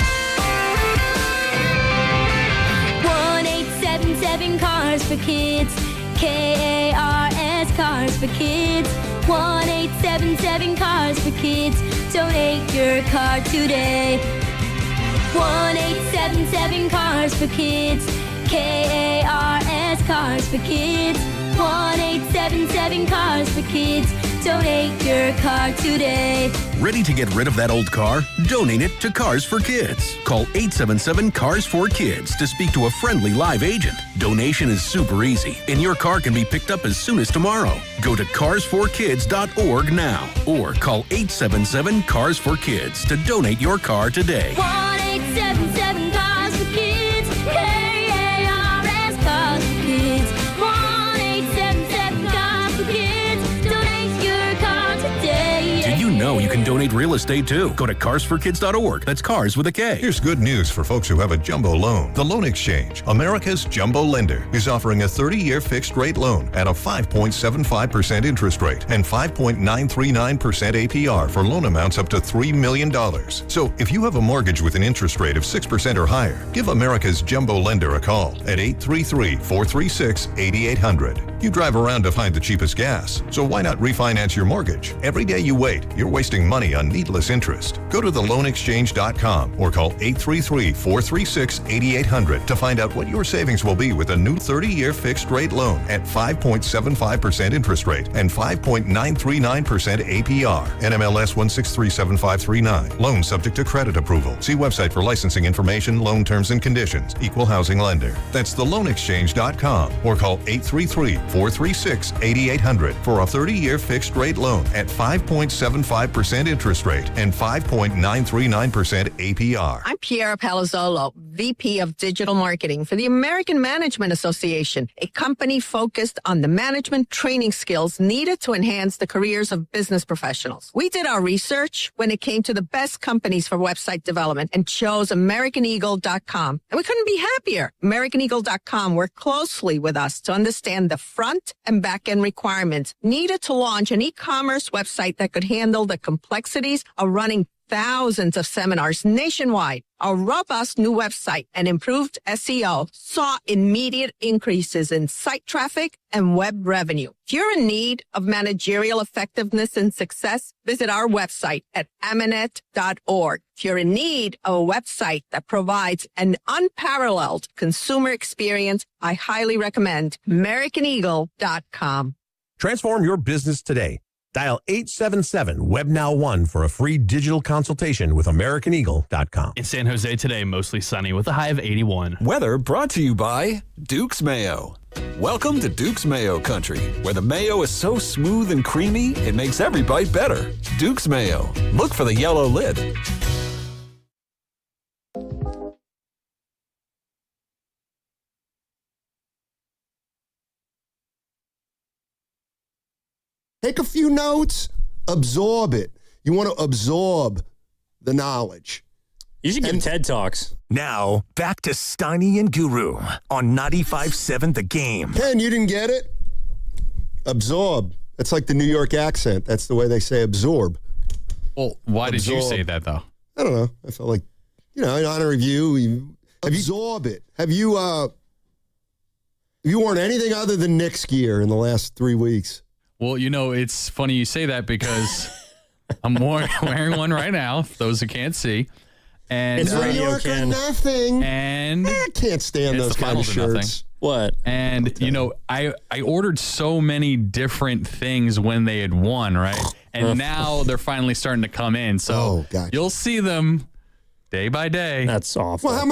1-877 Cars for Kids. KARS Cars for Kids. 1-877 Cars for Kids. Donate your car today. 1-877 Cars for Kids. KARS Cars for Kids. 1-877 Cars for Kids. Donate your car today. Ready to get rid of that old car? Donate it to Cars for Kids. Call 877 Cars for Kids to speak to a friendly live agent. Donation is super easy, and your car can be picked up as soon as tomorrow. Go to carsforkids.org now or call 877 Cars for Kids to donate your car today. 1-877 Cars for Kids. KARS Cars for Kids. 1-877 Cars for Kids. Donate your car today. Did you know you can donate real estate too? Go to carsforkids.org. That's cars with a K. Here's good news for folks who have a jumbo loan. The Loan Exchange, America's jumbo lender, is offering a 30-year fixed-rate loan at a 5.75% interest rate and 5.939% APR for loan amounts up to $3 million. So if you have a mortgage with an interest rate of 6% or higher, give America's jumbo lender a call at 833-436-8800. You drive around to find the cheapest gas, so why not refinance your mortgage? Every day you wait, you're wasting money on needless interest. Go to theloanexchange.com or call 833-436-8800 to find out what your savings will be with a new 30-year fixed-rate loan at 5.75% interest rate and 5.939% APR. NMLS 1637539. Loan subject to credit approval. See website for licensing information, loan terms and conditions. Equal housing lender. That's theloanexchange.com or call 833-436-8800 for a 30-year fixed-rate loan at 5.75% interest rate and 5.939% APR. I'm Piera Palazzolo, VP of Digital Marketing for the American Management Association, a company focused on the management training skills needed to enhance the careers of business professionals. We did our research when it came to the best companies for website development and chose AmericanEagle.com. And we couldn't be happier. AmericanEagle.com worked closely with us to understand the front and back end requirements needed to launch an e-commerce website that could handle the complexities of running thousands of seminars nationwide. Our robust new website and improved SEO saw immediate increases in site traffic and web revenue. If you're in need of managerial effectiveness and success, visit our website at amanet.org. If you're in need of a website that provides an unparalleled consumer experience, I highly recommend AmericanEagle.com. Transform your business today. Dial 877-WebNow1 for a free digital consultation with AmericanEagle.com. In San Jose today, mostly sunny with a high of 81. Weather brought to you by Duke's Mayo. Welcome to Duke's Mayo Country, where the mayo is so smooth and creamy, it makes every bite better. Duke's Mayo. Look for the yellow lid. Take a few notes, absorb it. You want to absorb the knowledge. You should give TED Talks. Now, back to Steiny and Guru on 95.7 The Game. Ken, you didn't get it? Absorb. That's like the New York accent. That's the way they say absorb. Well, why did you say that, though? I don't know. I felt like, in honor of you, absorb it. Have you worn anything other than Knicks gear in the last 3 weeks? Well, it's funny you say that because I'm wearing one right now, for those who can't see. And it's New York or nothing. And I can't stand those kind of shirts. What? And, I ordered so many different things when they had won, right? And now they're finally starting to come in. So you'll see them day by day. That's awful. Well, how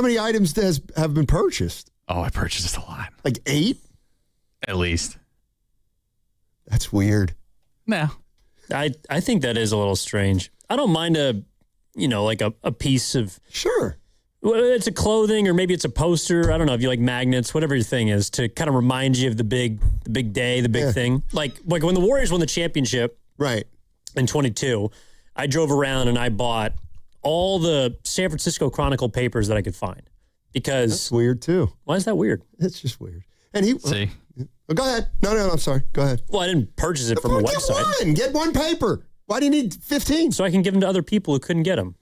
many items have been purchased? Oh, I purchased a lot. Like 8? At least. That's weird. No. I think that is a little strange. I don't mind a piece of... Sure. It's a clothing or maybe it's a poster. I don't know if you like magnets, whatever your thing is, to kind of remind you of the big day, the big thing. Like when the Warriors won the championship in 22, I drove around and I bought all the San Francisco Chronicle papers that I could find. Because... That's weird, too. Why is that weird? It's just weird. And he... See? Go ahead. No, I'm sorry. Go ahead. Well, I didn't purchase it from a website. Get one paper. Why do you need 15? So I can give them to other people who couldn't get them.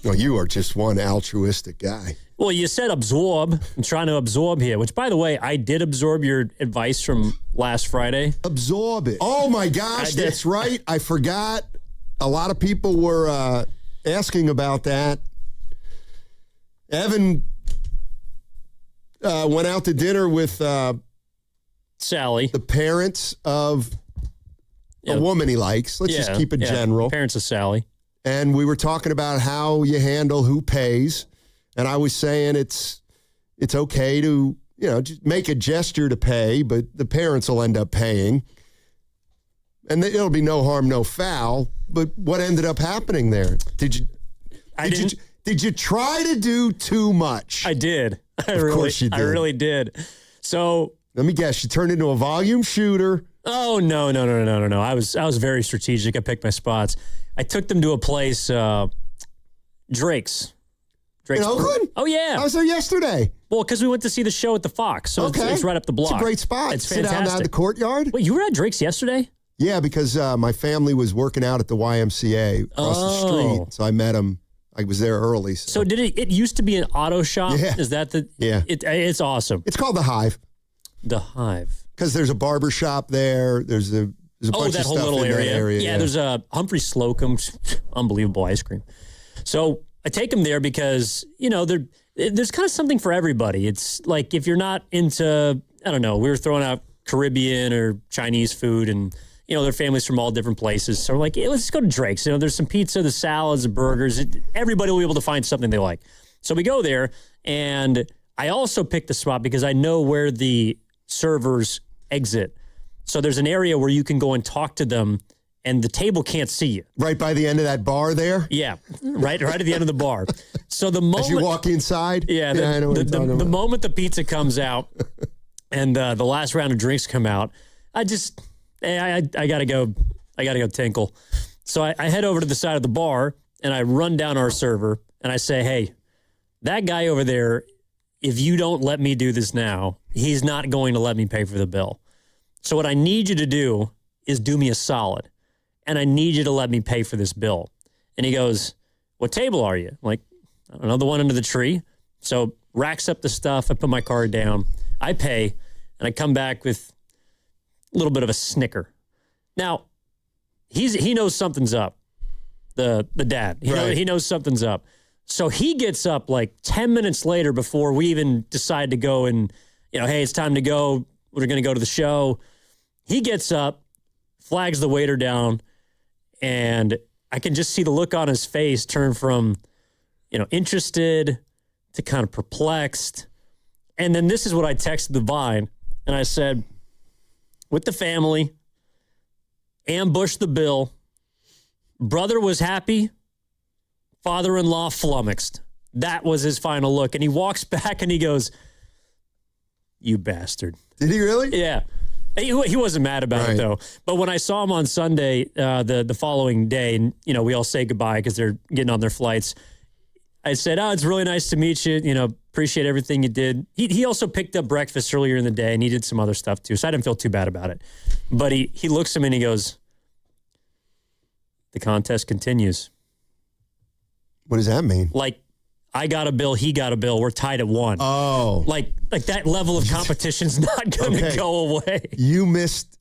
Well, you are just one altruistic guy. Well, you said absorb. I'm trying to absorb here, which, by the way, I did absorb your advice from last Friday. Absorb it. Oh, my gosh, that's right. I forgot. A lot of people were asking about that. Evan went out to dinner with... Sally. The parents of a woman he likes. Let's just keep it general. Parents of Sally. And we were talking about how you handle who pays. And I was saying it's okay to, just make a gesture to pay, but the parents will end up paying. And it'll be no harm, no foul. But what ended up happening there? Did you try to do too much? I did. Of course you did. I really did. So... Let me guess, you turned into a volume shooter. Oh, no. I was very strategic. I picked my spots. I took them to a place, Drake's. In Oakland? Oh, yeah. I was there yesterday. Well, because we went to see the show at the Fox. So it's right up the block. It's a great spot. It's Sit fantastic. down at the courtyard. Wait, you were at Drake's yesterday? Yeah, because my family was working out at the YMCA across the street. So I met him. I was there early. So did it used to be an auto shop? Yeah. Is that the... Yeah. It's awesome. It's called The Hive. The Hive. Because there's a barber shop there. There's a bunch of stuff in that area. Yeah, there's a Humphrey Slocum's unbelievable ice cream. So I take them there because, there's kind of something for everybody. It's like if you're not into, I don't know, we were throwing out Caribbean or Chinese food and, their families from all different places. So we're like, let's just go to Drake's. There's some pizza, the salads, the burgers. Everybody will be able to find something they like. So we go there, and I also picked the spot because I know where the servers exit. So there's an area where you can go and talk to them and the table can't see you. Right by the end of that bar there? Yeah, right at the end of the bar. So the moment as you walk inside? Yeah, I know what you're talking about. The moment the pizza comes out and the last round of drinks come out, I gotta go. I gotta go tinkle. So I head over to the side of the bar and I run down our server and I say, hey, that guy over there, if you don't let me do this now, he's not going to let me pay for the bill. So what I need you to do is do me a solid. And I need you to let me pay for this bill. And he goes, what table are you? I'm like, I don't know, the one under the tree. So racks up the stuff. I put my card down. I pay. And I come back with a little bit of a snicker. Now, he knows something's up. The dad. He knows something's up. So he gets up like 10 minutes later before we even decide to go and, hey, it's time to go. We're going to go to the show. He gets up, flags the waiter down, and I can just see the look on his face turn from, interested to kind of perplexed. And then this is what I texted the Vine, and I said, with the family, ambushed the bill, brother was happy, father-in-law flummoxed. That was his final look. And he walks back and he goes, you bastard. Did he really? Yeah. He wasn't mad about it, though. But when I saw him on Sunday, the following day, and, we all say goodbye because they're getting on their flights, I said, it's really nice to meet you. Appreciate everything you did. He also picked up breakfast earlier in the day, and he did some other stuff, too. So I didn't feel too bad about it. But he looks at me and he goes, the contest continues. What does that mean? Like, I got a bill, he got a bill. We're tied at 1. Oh. Like that level of competition's not going to go away. You messed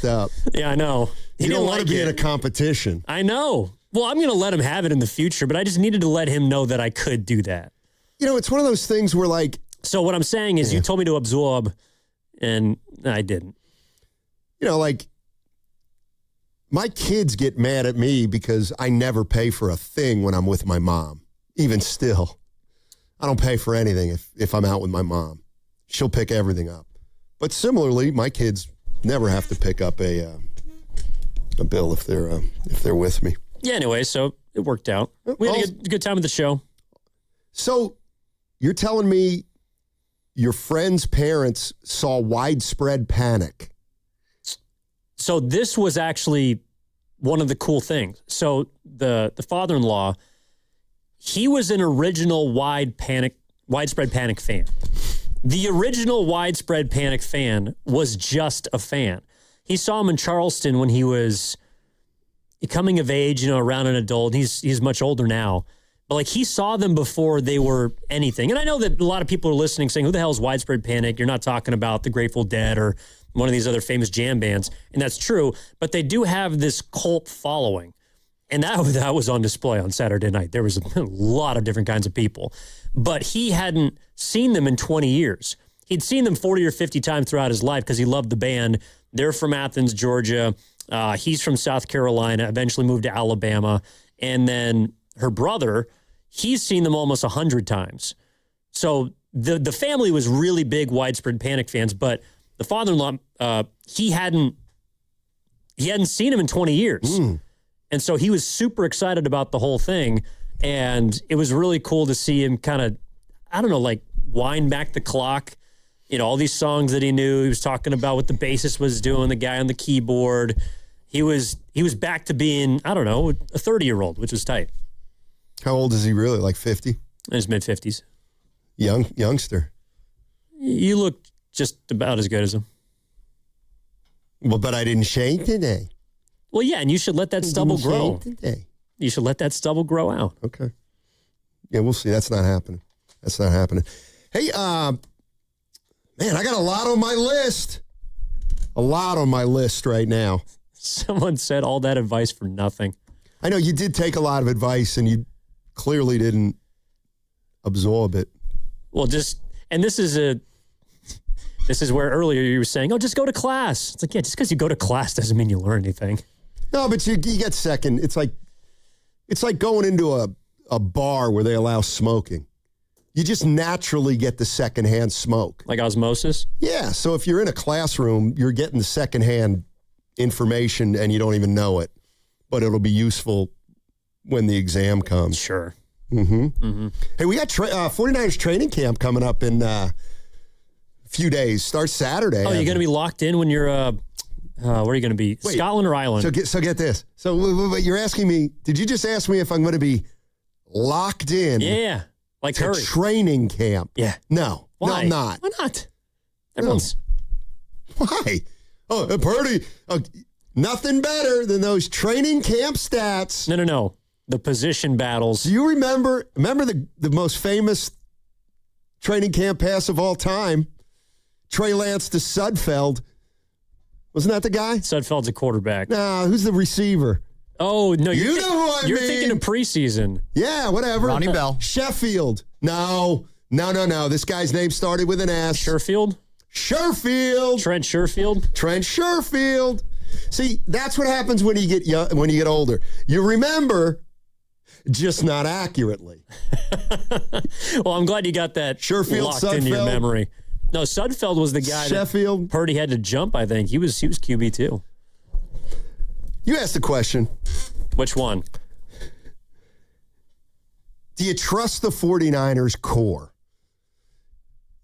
up. Yeah, I know. You don't want to be in a competition. I know. Well, I'm going to let him have it in the future, but I just needed to let him know that I could do that. It's one of those things where So what I'm saying is you told me to absorb, and I didn't. My kids get mad at me because I never pay for a thing when I'm with my mom. Even still, I don't pay for anything if I'm out with my mom. She'll pick everything up. But similarly, my kids never have to pick up a bill if they're with me. Yeah. Anyway, so it worked out. We had a good time at the show. So you're telling me your friend's parents saw widespread panic? So this was actually one of the cool things. So the father-in-law, he was an original widespread panic fan. The original widespread panic fan was just a fan. He saw him in Charleston when he was coming of age, around an adult. He's much older now. But he saw them before they were anything. And I know that a lot of people are listening saying, who the hell is widespread panic? You're not talking about the Grateful Dead or one of these other famous jam bands. And that's true. But they do have this cult following. And that was on display on Saturday night. There was a lot of different kinds of people. But he hadn't seen them in 20 years. He'd seen them 40 or 50 times throughout his life because he loved the band. They're from Athens, Georgia. He's from South Carolina, eventually moved to Alabama. And then her brother, he's seen them almost 100 times. So the family was really big widespread panic fans, but the father-in-law, he hadn't seen him in 20 years. And so he was super excited about the whole thing. And it was really cool to see him kind of, wind back the clock. All these songs that he knew. He was talking about what the bassist was doing, the guy on the keyboard. He was back to being, a 30-year-old, which was tight. How old is he really? Like 50? In his mid-50s. Youngster. You look just about as good as him. Well, but I didn't shave today. Well, yeah, and you should let that stubble grow. You should let that stubble grow out. Okay. Yeah, we'll see. That's not happening. Hey, man, I got a lot on my list. A lot on my list right now. Someone said all that advice for nothing. I know you did take a lot of advice, and you clearly didn't absorb it. Well, this is where earlier you were saying, just go to class. It's like, yeah, just because you go to class doesn't mean you learn anything. No, but you get second. It's like going into a bar where they allow smoking. You just naturally get the secondhand smoke. Like osmosis? Yeah. So if you're in a classroom, you're getting the secondhand information and you don't even know it, but it'll be useful when the exam comes. Sure. Hey, we got 49ers training camp coming up in a few days. Starts Saturday. Oh, you're going to be locked in when you're, where are you going to be? Wait, Scotland or Ireland? So get this. So you're asking me, did you just ask me if I'm going to be locked in? Yeah. Like to Curry. training camp? Yeah. No. Why? No, I'm not. Why not? Everyone's. No. Why? Oh, Purdy, nothing better than those training camp stats. No. The position battles. Do you remember the most famous training camp pass of all time? Trey Lance to Sudfeld. Wasn't that the guy? Sudfeld's a quarterback. Nah, who's the receiver? Oh, no. You know who I You're mean. thinking of preseason. Yeah, whatever. Ronnie Bell. Sheffield. No. This guy's name started with an S. Sherfield? Trent Sherfield. See, that's what happens when you get older. You remember, just not accurately. Well, I'm glad you got that Sherfield, locked into your Sudfeld. memory. No, Sudfeld was the guy Sheffield. that Purdy had to jump, I think. He was QB too. You asked the question. Which one? Do you trust the 49ers core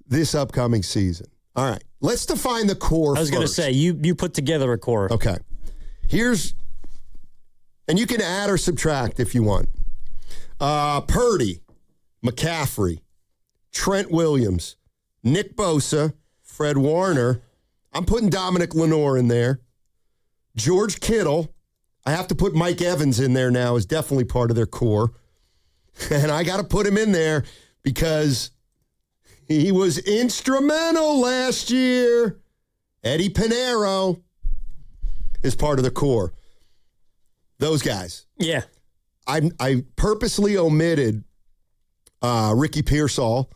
this upcoming season? All right. Let's define the core I was going to say, you put together a core. Okay. And you can add or subtract if you want. Purdy, McCaffrey, Trent Williams, Nick Bosa, Fred Warner. I'm putting Dominic Lenore in there. George Kittle. I have to put Mike Evans in there now as definitely part of their core. And I got to put him in there because he was instrumental last year. Eddie Pinheiro is part of the core. Those guys. Yeah. I purposely omitted Ricky Pearsall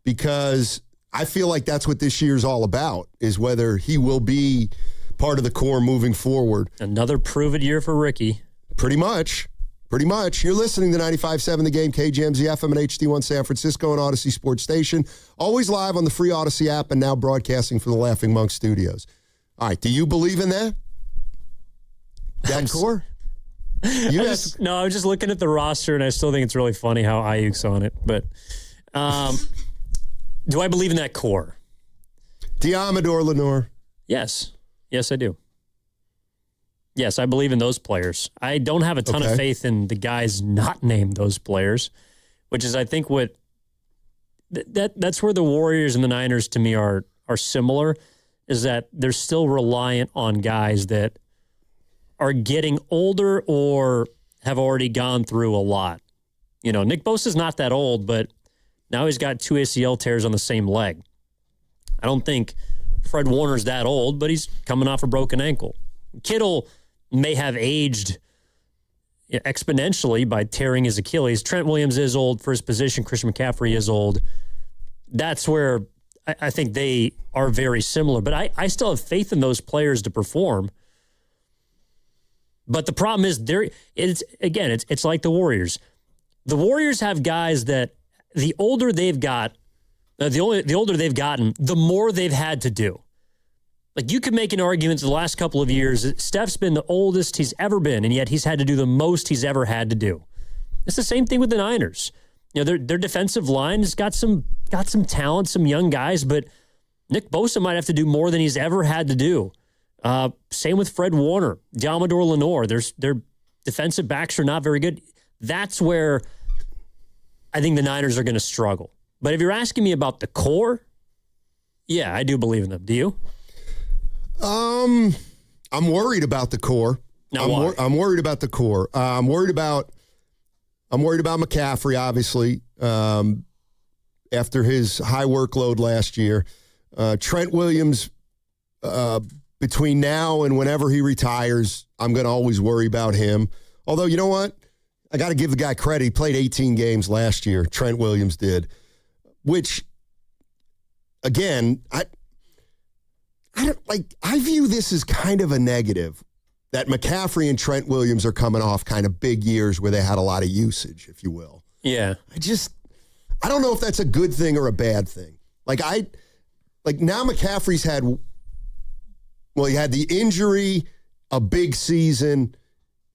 because I feel like that's what this year's all about, is whether he will be part of the core moving forward. Another prove-it year for Ricky. Pretty much. You're listening to 95.7 The Game, KGMZ FM and HD1 San Francisco and Odyssey Sports Station. Always live on the free Odyssey app and now broadcasting from the Laughing Monk Studios. All right, do you believe in that? That core? I was just looking at the roster, and I still think it's really funny how Ayuk's on it. But do I believe in that core? Diamador Lenore. Yes, I do. Yes, I believe in those players. I don't have a ton of faith in the guys not named those players, which is, I think, what that's where the Warriors and the Niners to me are similar, is that they're still reliant on guys that are getting older or have already gone through a lot. You know, Nick Bosa's not that old, but now he's got 2 ACL tears on the same leg. I don't think Fred Warner's that old, but he's coming off a broken ankle. Kittle may have aged exponentially by tearing his Achilles. Trent Williams is old for his position. Christian McCaffrey is old. That's where I think they are very similar. But I still have faith in those players to perform. But the problem is, it's like the Warriors. The Warriors have guys that the older they've got, the older they've gotten, the more they've had to do. Like, you could make an argument the last couple of years, Steph's been the oldest he's ever been, and yet he's had to do the most he's ever had to do. It's the same thing with the Niners. You know, their defensive line has got some talent, some young guys, but Nick Bosa might have to do more than he's ever had to do. Same with Fred Warner, Diamador Lenore. Their defensive backs are not very good. That's where I think the Niners are going to struggle. But if you're asking me about the core, yeah, I do believe in them. Do you? I'm worried about the core. Why? I'm worried about the core. I'm worried about McCaffrey, obviously, after his high workload last year. Trent Williams, between now and whenever he retires, I'm going to always worry about him. Although, you know what? I got to give the guy credit. He played 18 games last year. Trent Williams did, which, again, I view this as kind of a negative, that McCaffrey and Trent Williams are coming off kind of big years where they had a lot of usage, if you will. Yeah. I don't know if that's a good thing or a bad thing. Now McCaffrey's he had the injury a big season,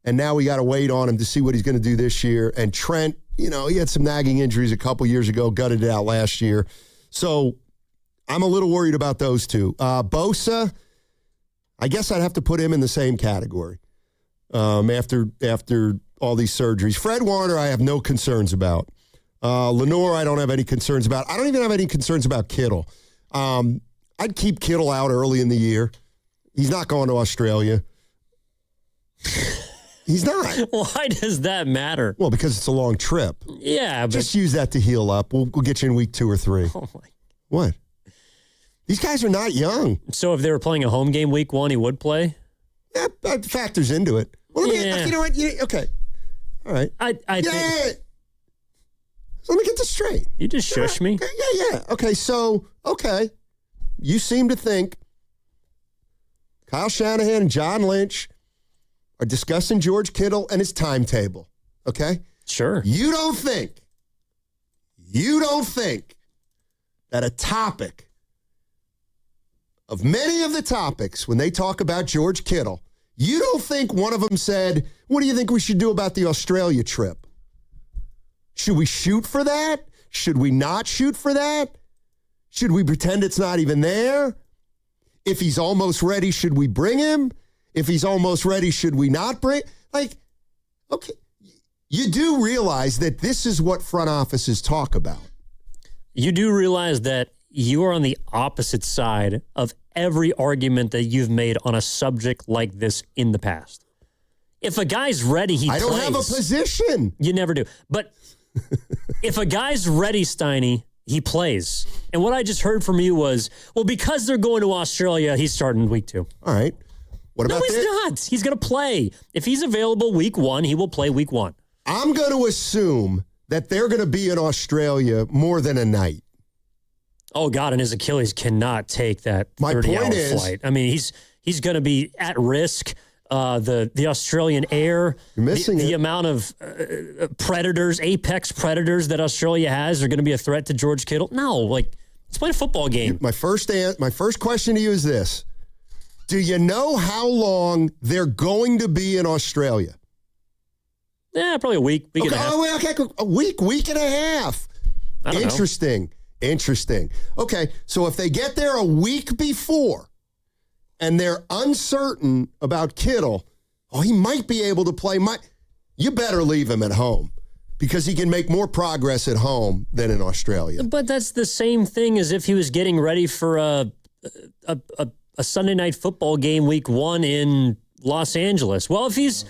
and now we got to wait on him to see what he's going to do this year. And Trent, he had some nagging injuries a couple years ago, gutted it out last year. So I'm a little worried about those two. Bosa, I guess I'd have to put him in the same category after all these surgeries. Fred Warner, I have no concerns about. Lenore, I don't have any concerns about. I don't even have any concerns about Kittle. I'd keep Kittle out early in the year. He's not going to Australia. He's not. Why does that matter? Well, because it's a long trip. Yeah, but just use that to heal up. We'll get you in week 2 or 3. Oh my! What? These guys are not young. So if they were playing a home game week 1, he would play? Yeah, that factors into it. Well, you know what? Okay. All right. I think... So let me get this straight. You just shush me? Yeah. Okay, so, you seem to think Kyle Shanahan and John Lynch are discussing George Kittle and his timetable, okay? Sure. You don't think that a topic of many of the topics when they talk about George Kittle, you don't think one of them said, what do you think we should do about the Australia trip? Should we shoot for that? Should we not shoot for that? Should we pretend it's not even there? If he's almost ready, should we bring him? If he's almost ready, should we not bring? Okay, you do realize that this is what front offices talk about. You do realize that you are on the opposite side of every argument that you've made on a subject like this in the past. If a guy's ready, he plays. I don't have a position. You never do. But if a guy's ready, Steiny, he plays. And what I just heard from you was, well, because they're going to Australia, he's starting week 2. All right. What about he's not. He's going to play. If he's available week 1, he will play week 1. I'm going to assume that they're going to be in Australia more than a night. Oh, God, and his Achilles cannot take that 30-hour flight. I mean, he's going to be at risk. The Australian air, you're missing the amount of predators, apex predators that Australia has are going to be a threat to George Kittle. No, let's play a football game. My first question to you is this. Do you know how long they're going to be in Australia? Yeah, probably a week and a half. A week and a half. I don't know. Interesting. Okay, so if they get there a week before and they're uncertain about Kittle, he might be able to play. You better leave him at home because he can make more progress at home than in Australia. But that's the same thing as if he was getting ready for a Sunday night football game week 1 in Los Angeles. Well, if he's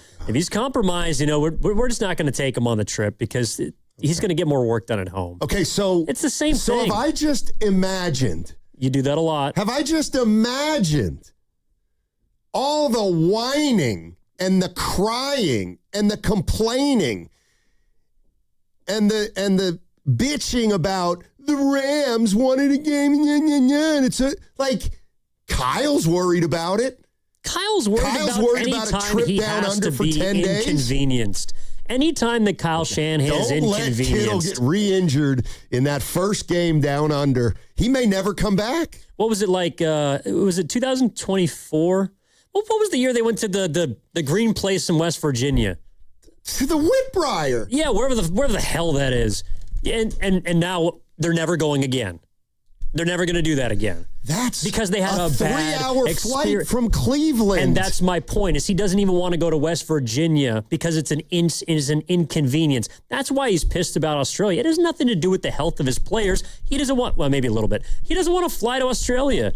compromised, we're just not going to take him on the trip because he's going to get more work done at home. Okay, so it's the same thing. So have I just imagined? You do that a lot. Have I just imagined all the whining and the crying and the complaining and the bitching about the Rams wanted a game and it's Kyle's worried about it. Kyle's worried about a trip down under for 10 days. Inconvenienced. Anytime that Kyle Shanahan is inconvenienced. Don't let Kittle get re-injured in that first game down under. He may never come back. What was it like? Was it 2024? What was the year they went to the green place in West Virginia? To the Whitbriar. Yeah, wherever the hell that is. And now they're never going again. They're never going to do that again. That's because they had a 3-hour flight from Cleveland. And that's my point, is he doesn't even want to go to West Virginia because it's an inconvenience. That's why he's pissed about Australia. It has nothing to do with the health of his players. He doesn't want, well, maybe a little bit. He doesn't want to fly to Australia.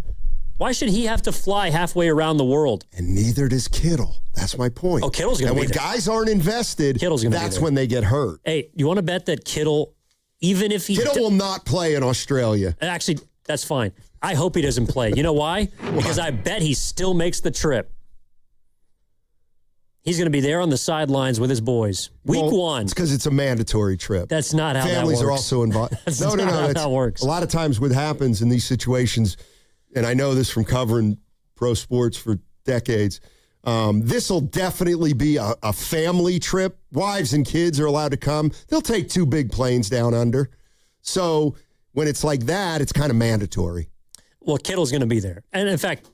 Why should he have to fly halfway around the world? And neither does Kittle. That's my point. Oh, Kittle's going to be there. And when guys aren't invested, that's when they get hurt. Hey, you want to bet that Kittle, even if he... Kittle will not play in Australia. Actually, that's fine. I hope he doesn't play. You know why? Because I bet he still makes the trip. He's going to be there on the sidelines with his boys. Week 1. It's because it's a mandatory trip. That's not how Families that works. are also involved. That's not how that works. A lot of times what happens in these situations, and I know this from covering pro sports for decades, this will definitely be a family trip. Wives and kids are allowed to come. They'll take 2 big planes down under. So when it's like that, it's kind of mandatory. Well, Kittle's going to be there. And in fact,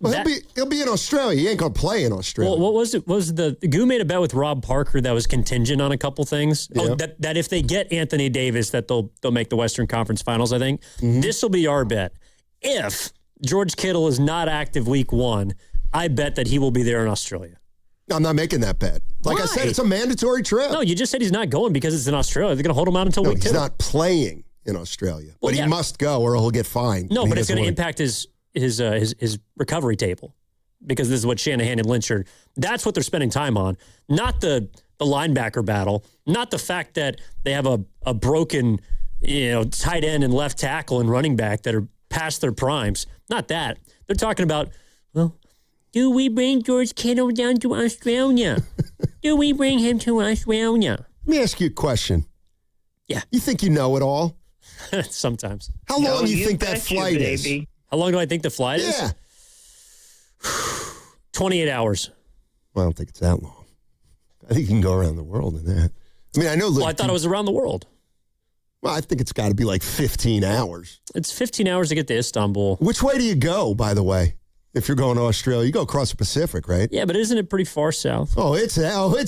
he'll be in Australia. He ain't going to play in Australia. Well, what was it? The Goo made a bet with Rob Parker that was contingent on a couple things. Yeah. Oh, that if they get Anthony Davis, that they'll make the Western Conference Finals, I think. Mm-hmm. This will be our bet. If George Kittle is not active week 1, I bet that he will be there in Australia. I'm not making that bet. Like I said, it's a mandatory trip. No, you just said he's not going because it's in Australia. They're going to hold him out until week 2. He's not playing in Australia. But he must go or he'll get fined. No, but it's going to impact his recovery table because this is what Shanahan and Lynch are. That's what they're spending time on, not the linebacker battle, not the fact that they have a broken tight end and left tackle and running back that are past their primes. Not that. They're talking about, well, do we bring George Kittle down to Australia? Do we bring him to Australia? Let me ask you a question. Yeah. You think you know it all? Sometimes. How long do you think that flight is? How long do I think the flight is? Yeah. 28 hours. Well, I don't think it's that long. I think you can go around the world in that. I mean, I know. Well, I thought it was around the world. Well, I think it's got to be like 15 hours. It's 15 hours to get to Istanbul. Which way do you go, by the way? If you're going to Australia, you go across the Pacific, right? Yeah, but isn't it pretty far south? Oh, it's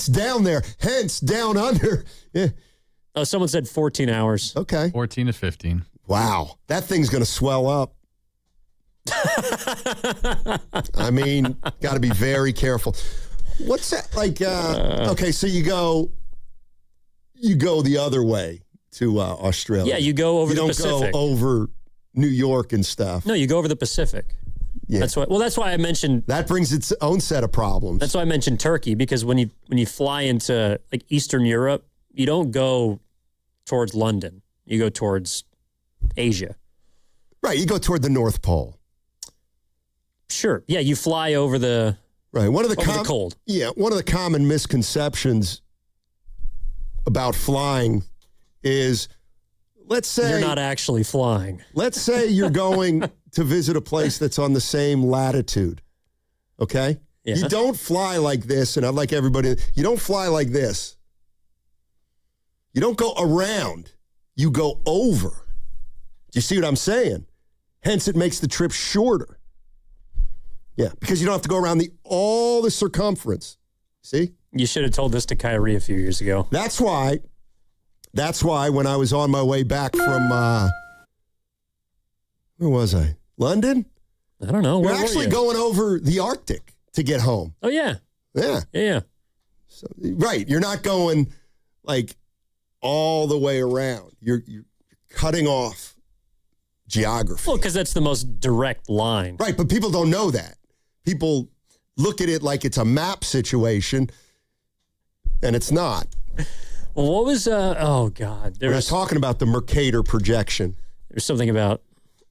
down there. Hence, down under. Yeah. Oh, someone said 14 hours. Okay. 14 to 15. Wow. That thing's going to swell up. I mean, got to be very careful. What's that like? Okay, so you go the other way to Australia. Yeah, you go over the Pacific. You don't go over New York and stuff. No, you go over the Pacific. Yeah. That's why I mentioned that brings its own set of problems. That's why I mentioned Turkey, because when you fly into like Eastern Europe, you don't go towards London. You go towards Asia. Right, you go toward the North Pole. Sure. Yeah, you fly over the one of the cold. Yeah, one of the common misconceptions about flying is, let's say you're not actually flying. Let's say you're going to visit a place that's on the same latitude. Okay? Yeah. You don't fly like this, and I'd like everybody, you don't fly like this. You don't go around. You go over. Do you see what I'm saying? Hence, it makes the trip shorter. Yeah, because you don't have to go around all the circumference. See? You should have told this to Kyrie a few years ago. That's why when I was on my way back from, where was I? London? I don't know. We're actually going over the Arctic to get home. Oh, yeah. Yeah. Yeah. So, right. You're not going like all the way around. You're cutting off geography. Well, because that's the most direct line. Right, but people don't know that. People look at it like it's a map situation, and it's not. Well, what was, oh, God. We're talking about the Mercator projection. There's something about,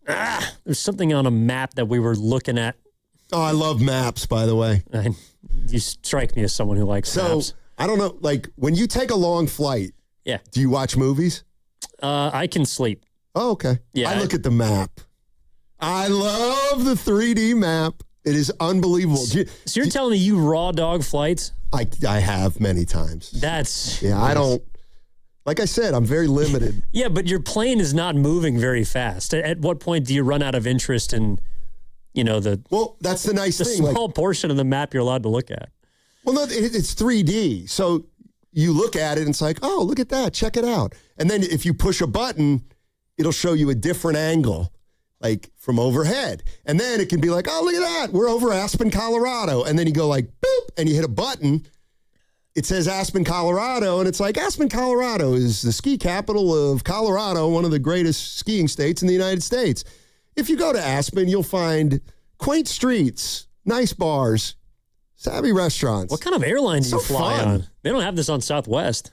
there's something on a map that we were looking at. Oh, I love maps, by the way. You strike me as someone who likes maps. So, I don't know, like, when you take a long flight, yeah, do you watch movies? I can sleep. Oh, okay. Yeah, I look at the map. I love the 3D map. It is unbelievable. So you're telling me you raw dog flights? I have many times. Yeah, I don't. Like I said, I'm very limited. Yeah, but your plane is not moving very fast. At what point do you run out of interest in, Well, that's the nice thing. The small portion of the map you're allowed to look at. Well, no, it's 3D. So you look at it and it's like, oh, look at that. Check it out. And then if you push a button, it'll show you a different angle, like from overhead. And then it can be like, oh, look at that. We're over Aspen, Colorado. And then you go like, boop, and you hit a button. It says Aspen, Colorado. And it's like, Aspen, Colorado is the ski capital of Colorado, one of the greatest skiing states in the United States. If you go to Aspen, you'll find quaint streets, nice bars, savvy restaurants. What kind of airline do you fly on? They don't have this on Southwest.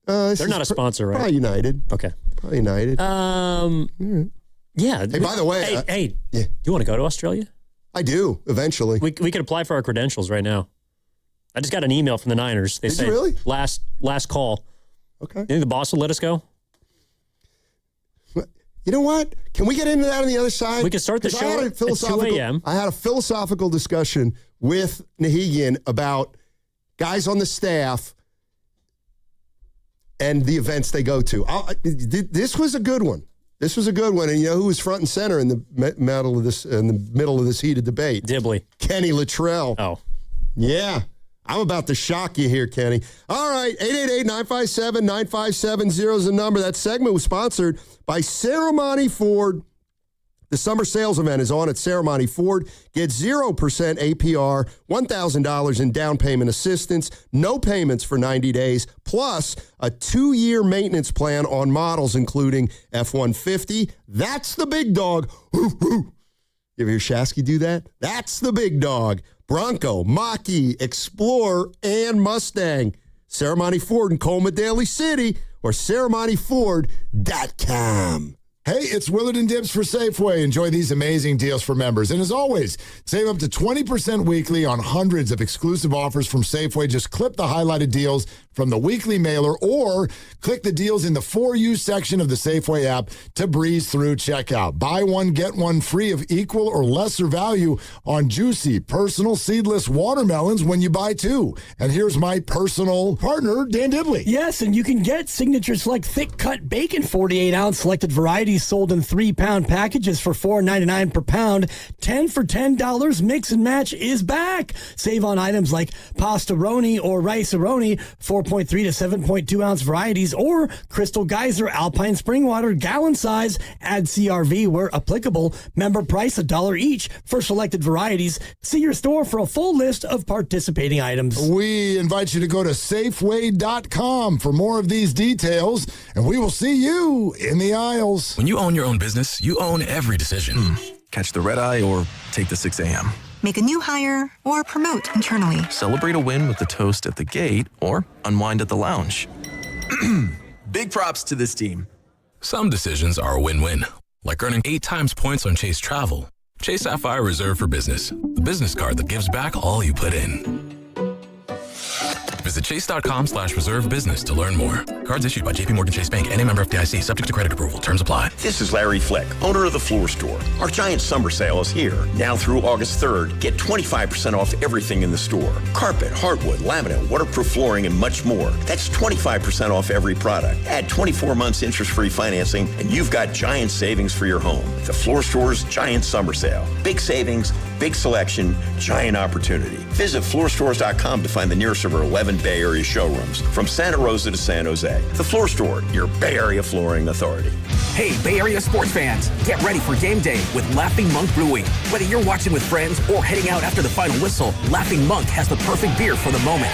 They're not a sponsor, right? Probably United. Okay. Probably United. Yeah. Hey, by the way. Hey, do you want to go to Australia? I do, eventually. We could apply for our credentials right now. I just got an email from the Niners. They say, really? Last call. Okay. You think the boss will let us go? You know what? Can we get into that on the other side? We can start the show at 2 a.m. I had a philosophical discussion with Nahigian about guys on the staff and the events they go to. This was a good one. This was a good one. And you know who was front and center in the middle of this heated debate? Dibley. Kenny Luttrell. Oh. Yeah. I'm about to shock you here, Kenny. All right, 888-957-9570 is the number. That segment was sponsored by Ceremony Ford. The summer sales event is on at Ceremony Ford. Get 0% APR, $1,000 in down payment assistance, no payments for 90 days, plus a 2-year maintenance plan on models including F-150. That's the big dog. You ever hear Shasky do that? That's the big dog. Bronco, Mach-E, Explorer, and Mustang. Ceremony Ford in Colma Daly City or ceremonyford.com. Hey, it's Willard and Dibbs for Safeway. Enjoy these amazing deals for members. And as always, save up to 20% weekly on hundreds of exclusive offers from Safeway. Just clip the highlighted deals from the weekly mailer or click the deals in the For You section of the Safeway app to breeze through checkout. Buy one, get one free of equal or lesser value on juicy, personal, seedless watermelons when you buy two. And here's my personal partner, Dan Dibley. Yes, and you can get Signature Select Thick Cut Bacon 48-ounce selected varieties sold in 3-pound packages for $4.99 per pound. 10 for $10 mix and match is back. Save on items like Pastaroni or Rice-A-Roni, 4.3 to 7.2 ounce varieties, or Crystal Geyser Alpine Spring Water gallon size. Add CRV where applicable. Member price $1 each for selected varieties. See your store for a full list of participating items. We invite you to go to Safeway.com for more of these details, and we will see you in the aisles. When you own your own business, you own every decision. Catch the red eye or take the 6 a.m. Make a new hire or promote internally. Celebrate a win with the toast at the gate or unwind at the lounge. Big props to this team. Some decisions are a win-win, like earning 8 times points on Chase Travel. Chase Sapphire Reserve for Business, the business card that gives back all you put in. Visit chase.com/reserve business to learn more. Cards issued by JPMorgan Chase Bank and a member FDIC, subject to credit approval. Terms apply. This is Larry Fleck, owner of The Floor Store. Our giant summer sale is here. Now through August 3rd, get 25% off everything in the store. Carpet, hardwood, laminate, waterproof flooring, and much more. That's 25% off every product. Add 24 months interest-free financing, and you've got giant savings for your home. The Floor Store's giant summer sale. Big savings, big selection, giant opportunity. Visit floorstores.com to find the nearest of our 11 Bay Area showrooms, from Santa Rosa to San Jose. The Floor Store, your Bay Area flooring authority. Hey, Bay Area sports fans, get ready for game day with Laughing Monk Brewing. Whether you're watching with friends or heading out after the final whistle, Laughing Monk has the perfect beer for the moment.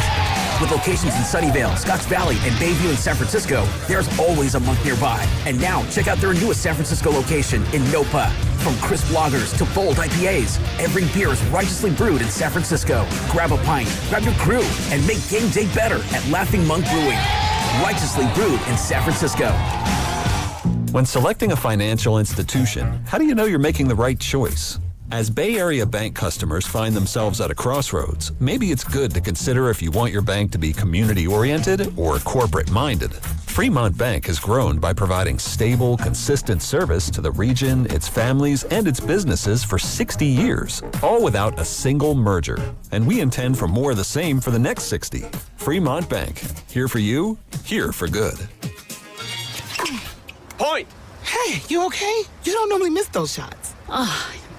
With locations in Sunnyvale, Scotts Valley, and Bayview in San Francisco, there's always a Monk nearby. And now, check out their newest San Francisco location in Nopa. From crisp lagers to bold IPAs, every beer is righteously brewed in San Francisco. Grab a pint, grab your crew, and make game day better at Laughing Monk Brewing. Righteously brewed in San Francisco. When selecting a financial institution, how do you know you're making the right choice? As Bay Area bank customers find themselves at a crossroads, maybe it's good to consider if you want your bank to be community-oriented or corporate-minded. Fremont Bank has grown by providing stable, consistent service to the region, its families, and its businesses for 60 years, all without a single merger. And we intend for more of the same for the next 60. Fremont Bank. Here for you, here for good. Point! Hey, you okay? You don't normally miss those shots.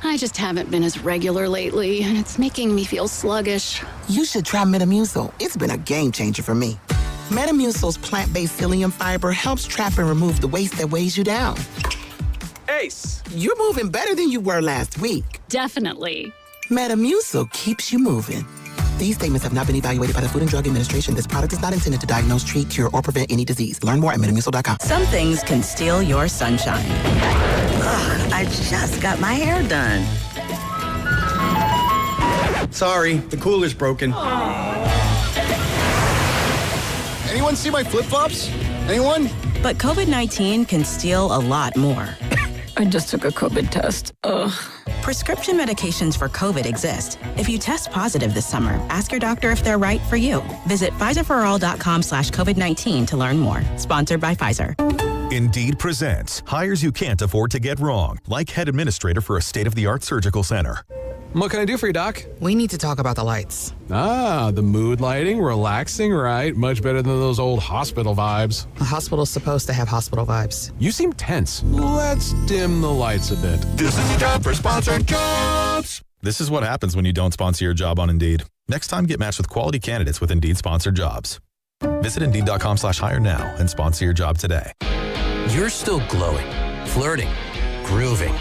I just haven't been as regular lately, and it's making me feel sluggish. You should try Metamucil. It's been a game changer for me. Metamucil's plant-based psyllium fiber helps trap and remove the waste that weighs you down. Ace! You're moving better than you were last week. Definitely. Metamucil keeps you moving. These statements have not been evaluated by the Food and Drug Administration. This product is not intended to diagnose, treat, cure, or prevent any disease. Learn more at Metamucil.com. Some things can steal your sunshine. Ugh, I just got my hair done. Sorry, the cooler's broken. Anyone see my flip-flops? Anyone? But COVID-19 can steal a lot more. I just took a COVID test. Ugh. Prescription medications for COVID exist. If you test positive this summer, ask your doctor if they're right for you. Visit Pfizerforall.com/COVID-19 to learn more. Sponsored by Pfizer. Indeed presents hires you can't afford to get wrong, like head administrator for a state-of-the-art surgical center. What can I do for you, Doc? We need to talk about the lights. Ah, the mood lighting, relaxing, right? Much better than those old hospital vibes. A hospital's supposed to have hospital vibes. You seem tense. Let's dim the lights a bit. This is the time for sponsored jobs. This is what happens when you don't sponsor your job on Indeed. Next time, get matched with quality candidates with Indeed sponsored jobs. Visit Indeed.com/hire now and sponsor your job today. You're still glowing, flirting, grooving.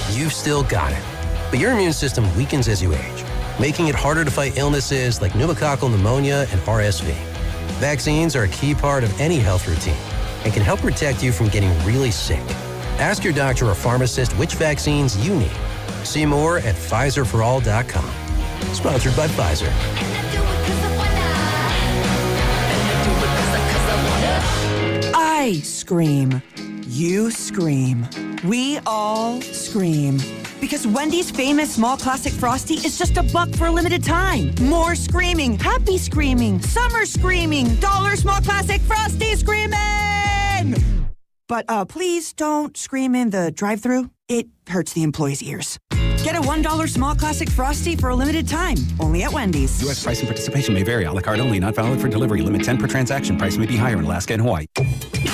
You've still got it. But your immune system weakens as you age, making it harder to fight illnesses like pneumococcal pneumonia and RSV. Vaccines are a key part of any health routine and can help protect you from getting really sick. Ask your doctor or pharmacist which vaccines you need. See more at PfizerForAll.com. Sponsored by Pfizer. I scream. You scream. We all scream. Because Wendy's famous small classic Frosty is just $1 for a limited time. More screaming, happy screaming, summer screaming, dollar small classic Frosty screaming! But please don't scream in the drive-thru. It hurts the employees' ears. Get a $1 small classic Frosty for a limited time, only at Wendy's. U.S. price and participation may vary. A la carte only, not valid for delivery. Limit 10 per transaction. Price may be higher in Alaska and Hawaii.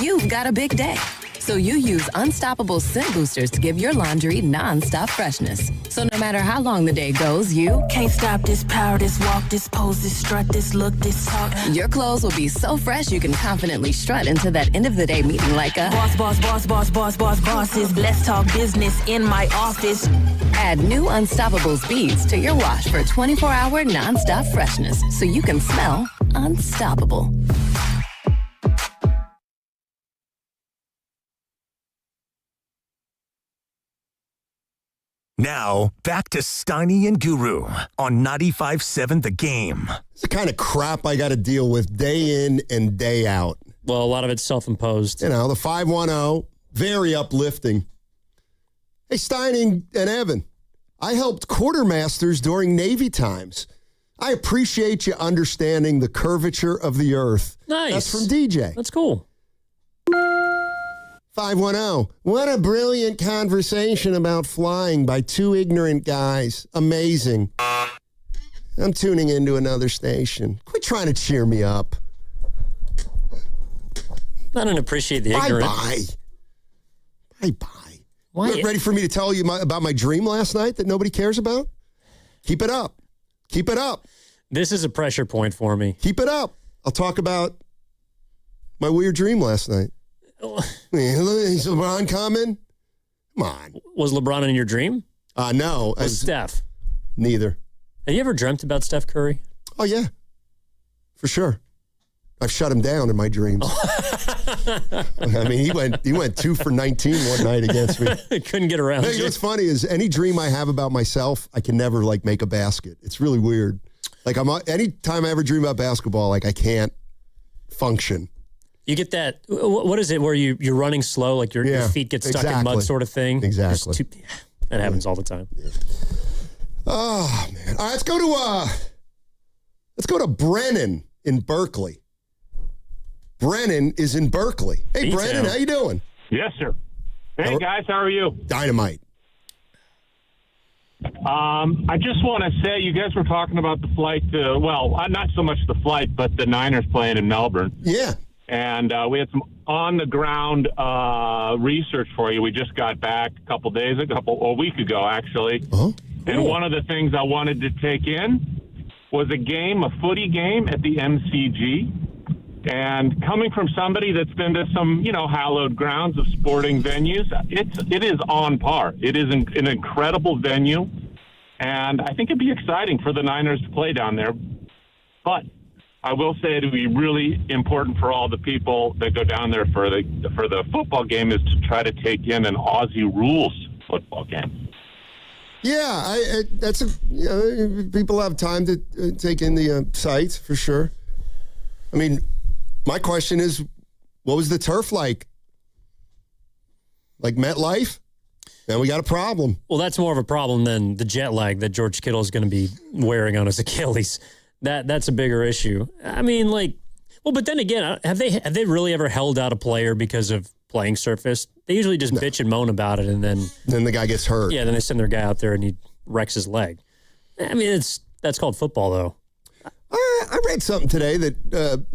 You've got a big day, so you use Unstoppable Scent Boosters to give your laundry non-stop freshness. So no matter how long the day goes, you Can't stop this power, this walk, this pose, this strut, this look, this talk. your clothes will be so fresh you can confidently strut into that end of the day meeting like a Bosses. Let's talk business in my office. Add new Unstoppable Beads to your wash for 24-hour non-stop freshness so you can smell unstoppable. Now, back to Steiny and Guru on 95.7 The Game. It's the kind of crap I got to deal with day in and day out. Well, a lot of it's self-imposed. You know, the 510, very uplifting. Hey, Steiny and Evan, I helped quartermasters during Navy times. I appreciate you understanding the curvature of the earth. Nice. That's from DJ. That's cool. 510. What a brilliant conversation about flying by two ignorant guys. Amazing. I'm tuning into another station. Quit trying to cheer me up. I don't appreciate the ignorant. Bye-bye. Why? You ready for me to tell you about my dream last night that nobody cares about? Keep it up. Keep it up. This is a pressure point for me. Keep it up. I'll talk about my weird dream last night. Is LeBron coming? Come on. Was LeBron in your dream? No. Was Steph? Neither. Have you ever dreamt about Steph Curry? Oh, yeah. For sure. I've shut him down in my dreams. I mean, he went 2 for 19 one night against me. Couldn't get around. You know what's funny is any dream I have about myself, I can never make a basket. It's really weird. Anytime I ever dream about basketball, I can't function. You get that, what is it, where you're running slow, your feet get stuck in mud sort of thing? Exactly. That happens all the time. Yeah. Oh, man. All right, let's go to Brennan in Berkeley. Brennan is in Berkeley. Hey, Brennan, how you doing? Yes, sir. Hey, guys, how are you? Dynamite. I just want to say, you guys were talking about the flight not so much the flight, but the Niners playing in Melbourne. Yeah. And we had some on-the-ground research for you. We just got back a week ago, actually. Oh. And one of the things I wanted to take in was a footy game at the MCG. And coming from somebody that's been to some, hallowed grounds of sporting venues, it is on par. It is an incredible venue, and I think it'd be exciting for the Niners to play down there. But I will say it'd be really important for all the people that go down there for the football game is to try to take in an Aussie rules football game. Yeah, people have time to take in the sights for sure. I mean, my question is, what was the turf like? Like MetLife? Then we got a problem. Well, that's more of a problem than the jet lag that George Kittle is going to be wearing on his Achilles. That's a bigger issue. I mean, but then again, have they really ever held out a player because of playing surface? They usually just bitch and moan about it, and then the guy gets hurt. Yeah, then they send their guy out there and he wrecks his leg. I mean, that's called football, though. I read something today that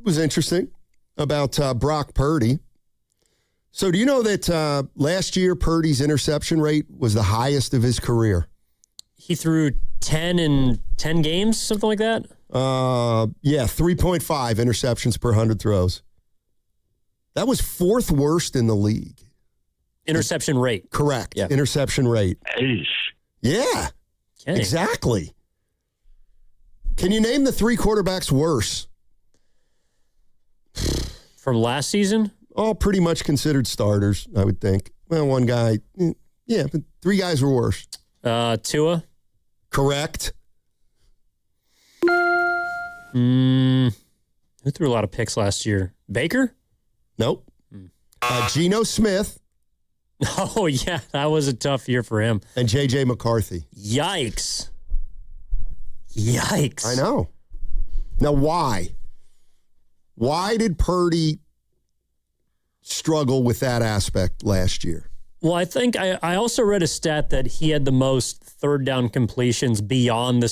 was interesting about Brock Purdy. So do you know that last year Purdy's interception rate was the highest of his career? He threw 10 in 10 games, something like that? 3.5 interceptions per 100 throws. That was fourth worst in the league. Interception rate. Correct. Yeah. Interception rate. Yeah. Okay. Exactly. Can you name the three quarterbacks worse? From last season? All pretty much considered starters, I would think. Well, one guy, but three guys were worse. Tua? Correct. Who threw a lot of picks last year? Baker? Nope. Geno Smith. Oh, yeah, that was a tough year for him. And J.J. McCarthy. Yikes. I know. Now, why? Why did Purdy struggle with that aspect last year? Well, I think I also read a stat that he had the most third down completions beyond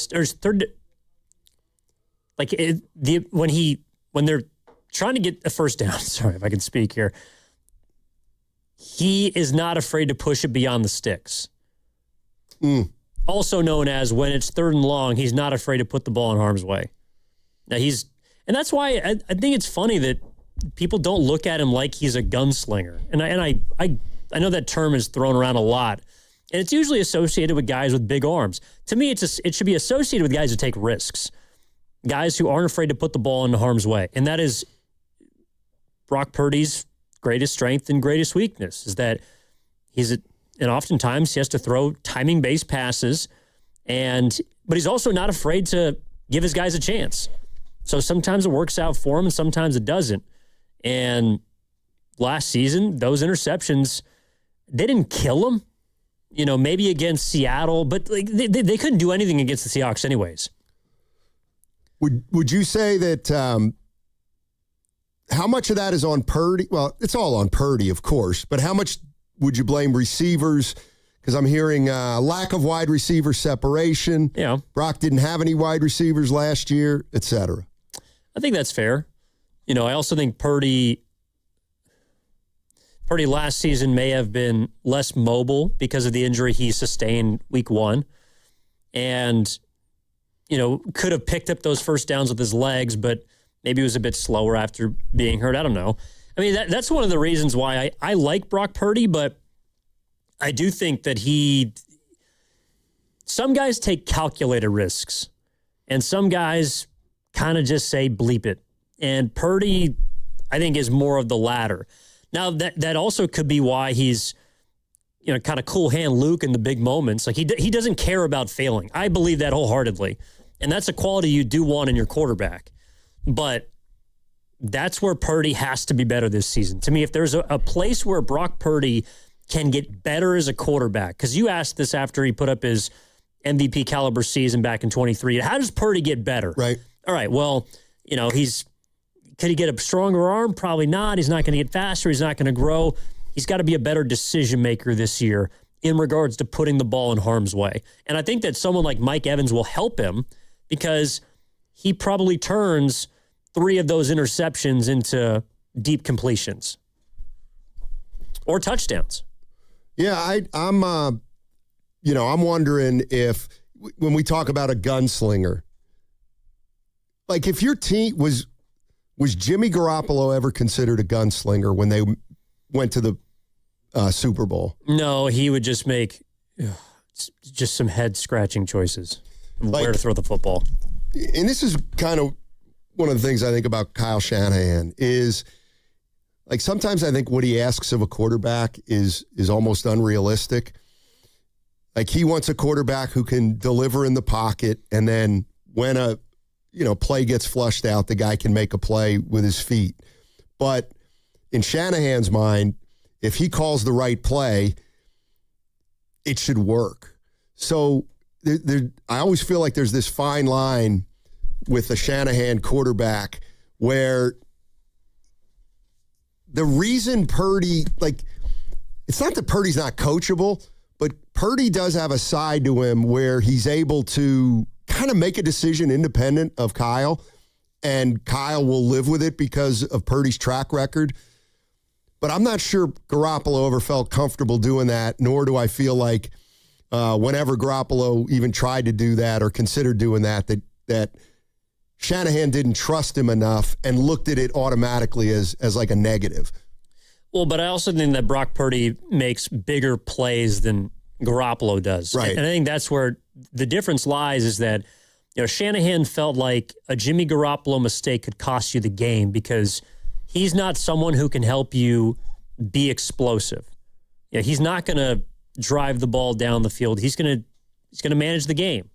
when they're trying to get a first down. Sorry if I can speak here. He is not afraid to push it beyond the sticks. Also known as when it's third and long, he's not afraid to put the ball in harm's way. Now and that's why I think it's funny that people don't look at him like he's a gunslinger. And I know that term is thrown around a lot, and it's usually associated with guys with big arms. To me, it should be associated with guys who take risks, guys who aren't afraid to put the ball in harm's way. And that is Brock Purdy's greatest strength and greatest weakness, is that and oftentimes he has to throw timing-based passes, but he's also not afraid to give his guys a chance. So sometimes it works out for him and sometimes it doesn't. And last season, those interceptions, they didn't kill him. Maybe against Seattle, but they couldn't do anything against the Seahawks anyways. Would you say that how much of that is on Purdy? Well, it's all on Purdy, of course, but how much would you blame receivers? Because I'm hearing lack of wide receiver separation. Yeah. Brock didn't have any wide receivers last year, et cetera. I think that's fair. I also think Purdy last season may have been less mobile because of the injury he sustained week 1. And, could have picked up those first downs with his legs, but maybe he was a bit slower after being hurt. I don't know. I mean, that's one of the reasons why I like Brock Purdy, but I do think that some guys take calculated risks, and some guys kind of just say bleep it. And Purdy, I think, is more of the latter. Now, that also could be why he's, kind of cool hand Luke in the big moments. Like, he doesn't care about failing. I believe that wholeheartedly. And that's a quality you do want in your quarterback. But that's where Purdy has to be better this season. To me, if there's a place where Brock Purdy can get better as a quarterback, because you asked this after he put up his MVP caliber season back in 23. How does Purdy get better? Right. All right, well, could he get a stronger arm? Probably not. He's not going to get faster. He's not going to grow. He's got to be a better decision maker this year in regards to putting the ball in harm's way. And I think that someone like Mike Evans will help him because he probably turns 3 of those interceptions into deep completions or touchdowns. Yeah, I'm wondering if when we talk about a gunslinger, like if your team was Jimmy Garoppolo ever considered a gunslinger when they went to the Super Bowl? No, he would just make just some head-scratching choices of where to throw the football. And this is kind of one of the things I think about Kyle Shanahan is, like, sometimes I think what he asks of a quarterback is almost unrealistic. Like, he wants a quarterback who can deliver in the pocket, and then when a play gets flushed out, the guy can make a play with his feet. But in Shanahan's mind, if he calls the right play, it should work. So I always feel like there's this fine line with a Shanahan quarterback where the reason Purdy, like, it's not that Purdy's not coachable, but Purdy does have a side to him where he's able to kind of make a decision independent of Kyle, and Kyle will live with it because of Purdy's track record. But I'm not sure Garoppolo ever felt comfortable doing that, nor do I feel like whenever Garoppolo even tried to do that or considered doing that Shanahan didn't trust him enough and looked at it automatically as like a negative. Well, but I also think that Brock Purdy makes bigger plays than Garoppolo does. Right. And I think that's where the difference lies, is that, Shanahan felt like a Jimmy Garoppolo mistake could cost you the game because he's not someone who can help you be explosive. He's not going to drive the ball down the field. He's going to manage the game.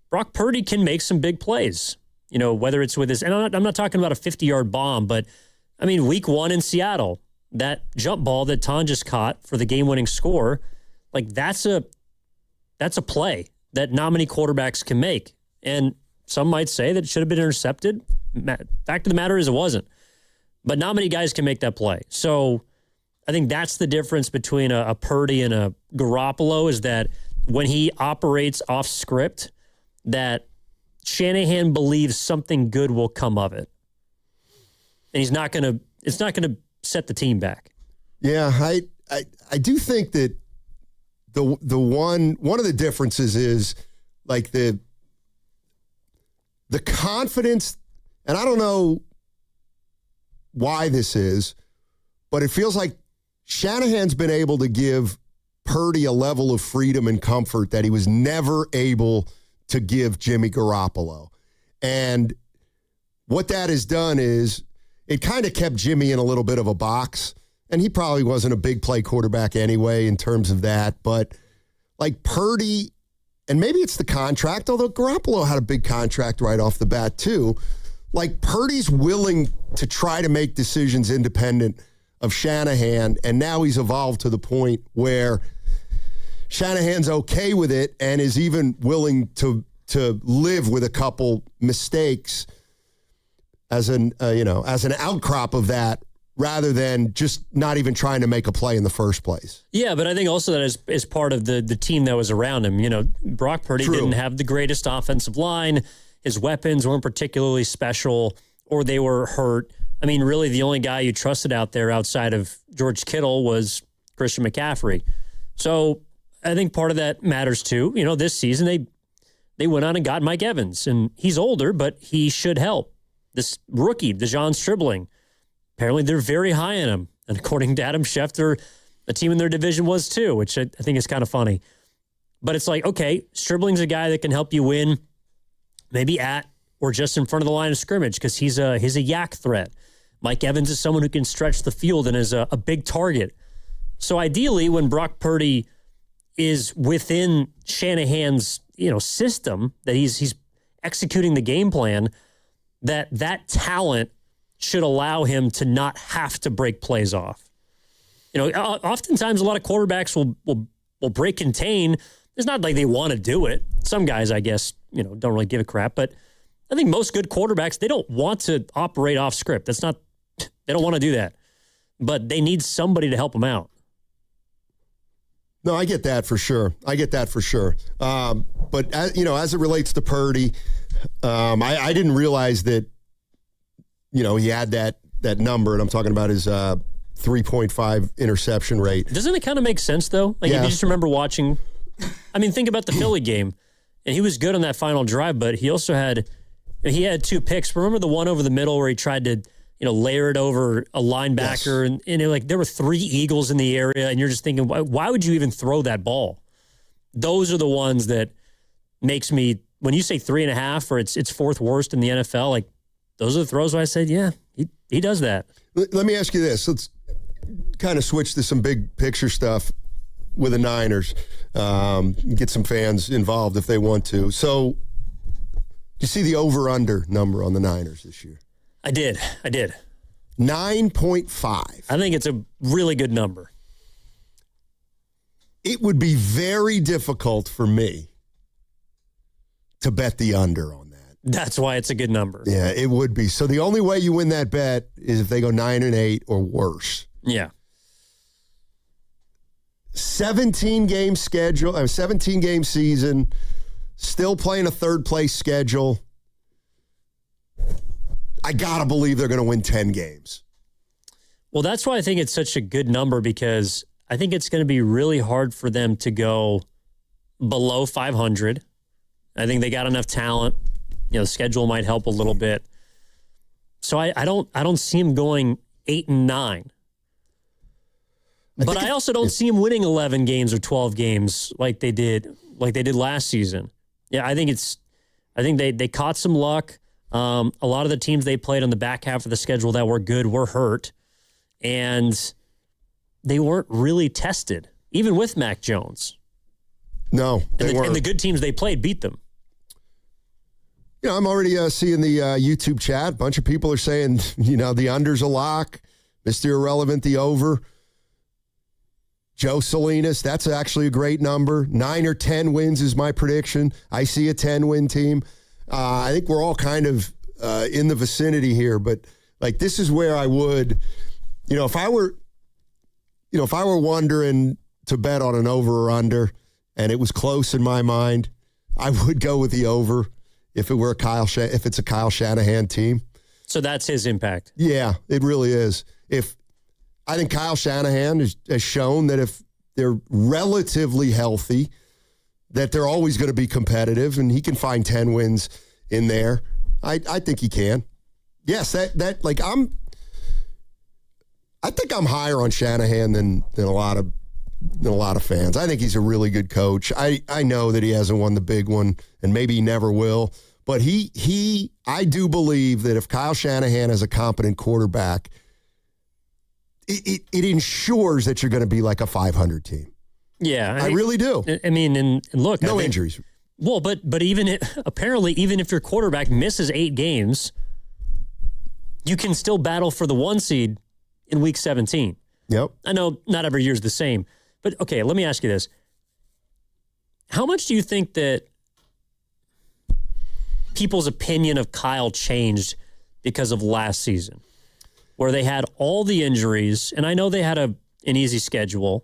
Brock Purdy can make some big plays, whether it's with his, and I'm not talking about a 50-yard bomb, but I mean, week 1 in Seattle, that jump ball that Ton just caught for the game-winning score, like that's a play that not many quarterbacks can make. And some might say that it should have been intercepted. Fact of the matter is it wasn't. But not many guys can make that play. So I think that's the difference between a Purdy and a Garoppolo, is that when he operates off script, that Shanahan believes something good will come of it. And it's not going to set the team back. Yeah, I do think that the one of the differences is like the confidence, and I don't know why this is, but it feels like Shanahan's been able to give Purdy a level of freedom and comfort that he was never able to give Jimmy Garoppolo. And what that has done is it kind of kept Jimmy in a little bit of a box, and he probably wasn't a big play quarterback anyway in terms of that, but like Purdy, and maybe it's the contract, although Garoppolo had a big contract right off the bat too. Like Purdy's willing to try to make decisions independent of Shanahan, and now he's evolved to the point where Shanahan's okay with it and is even willing to live with a couple mistakes as an outcrop of that, rather than just not even trying to make a play in the first place. Yeah, but I think also that is part of the team that was around him. Brock Purdy didn't have the greatest offensive line. His weapons weren't particularly special, or they were hurt. I mean, really the only guy you trusted out there outside of George Kittle was Christian McCaffrey. So I think part of that matters too. This season they went on and got Mike Evans, and he's older, but he should help. This rookie, Dejon Stribling, apparently they're very high on him. And according to Adam Schefter, a team in their division was too, which I think is kind of funny. But it's like, okay, Stribling's a guy that can help you win maybe at or just in front of the line of scrimmage because he's a yak threat. Mike Evans is someone who can stretch the field and is a big target. So ideally, when Brock Purdy is within Shanahan's system, that he's executing the game plan, that talent should allow him to not have to break plays off. Oftentimes a lot of quarterbacks will break contain. It's not like they want to do it. Some guys, I guess, don't really give a crap. But I think most good quarterbacks, they don't want to operate off script. They don't want to do that. But they need somebody to help them out. No, I get that for sure. But as it relates to Purdy, I didn't realize that, he had that number, and I'm talking about his 3.5 interception rate. Doesn't it kind of make sense, though? Like, if you just remember watching, think about the Philly game, and he was good on that final drive, but he also had 2 picks. Remember the one over the middle where he tried to, layer it over a linebacker, yes. and there were 3 Eagles in the area, and you're just thinking, why would you even throw that ball? Those are the ones that makes me, when you say 3.5 or it's 4th worst in the NFL, like, those are the throws where I said, yeah, he does that. Let me ask you this. Let's kind of switch to some big picture stuff with the Niners. Get some fans involved if they want to. So, you see the over-under number on the Niners this year? I did. 9.5. I think it's a really good number. It would be very difficult for me to bet the under on that. That's why it's a good number. Yeah, it would be. So the only way you win that bet is if they go 9-8 or worse. Yeah. 17-game schedule, 17-game season, still playing a third-place schedule. I got to believe they're going to win 10 games. Well, that's why I think it's such a good number, because I think it's going to be really hard for them to go below 500. I think they got enough talent. The schedule might help a little bit. So I don't see them going 8-9. But I also don't see them winning 11 games or 12 games like they did last season. Yeah, I think they caught some luck. A lot of the teams they played on the back half of the schedule that were good were hurt, and they weren't really tested, even with Mac Jones. No, they weren't. And the good teams they played beat them. I'm already seeing the YouTube chat. A bunch of people are saying, the under's a lock. Mr. Irrelevant, the over. Joe Salinas, that's actually a great number. 9 or 10 wins is my prediction. I see a 10-win team. I think we're all kind of in the vicinity here, but this is where I would, if I were wondering to bet on an over or under, and it was close in my mind, I would go with the over if it's a Kyle Shanahan team. So that's his impact. Yeah, it really is. I think Kyle Shanahan has shown that if they're relatively healthy, that they're always going to be competitive, and he can find 10 wins in there. I think he can. Yes, I think I'm higher on Shanahan than a lot of fans. I think he's a really good coach. I know that he hasn't won the big one, and maybe he never will. But I do believe that if Kyle Shanahan is a competent quarterback, it ensures that you're going to be like a 500 team. Yeah. I really do. I mean, and look. No injuries. Well, but apparently, even if your quarterback misses 8 games, you can still battle for the 1 seed in week 17. Yep. I know not every year's the same. But, okay, let me ask you this. How much do you think that people's opinion of Kyle changed because of last season, where they had all the injuries, and I know they had an easy schedule,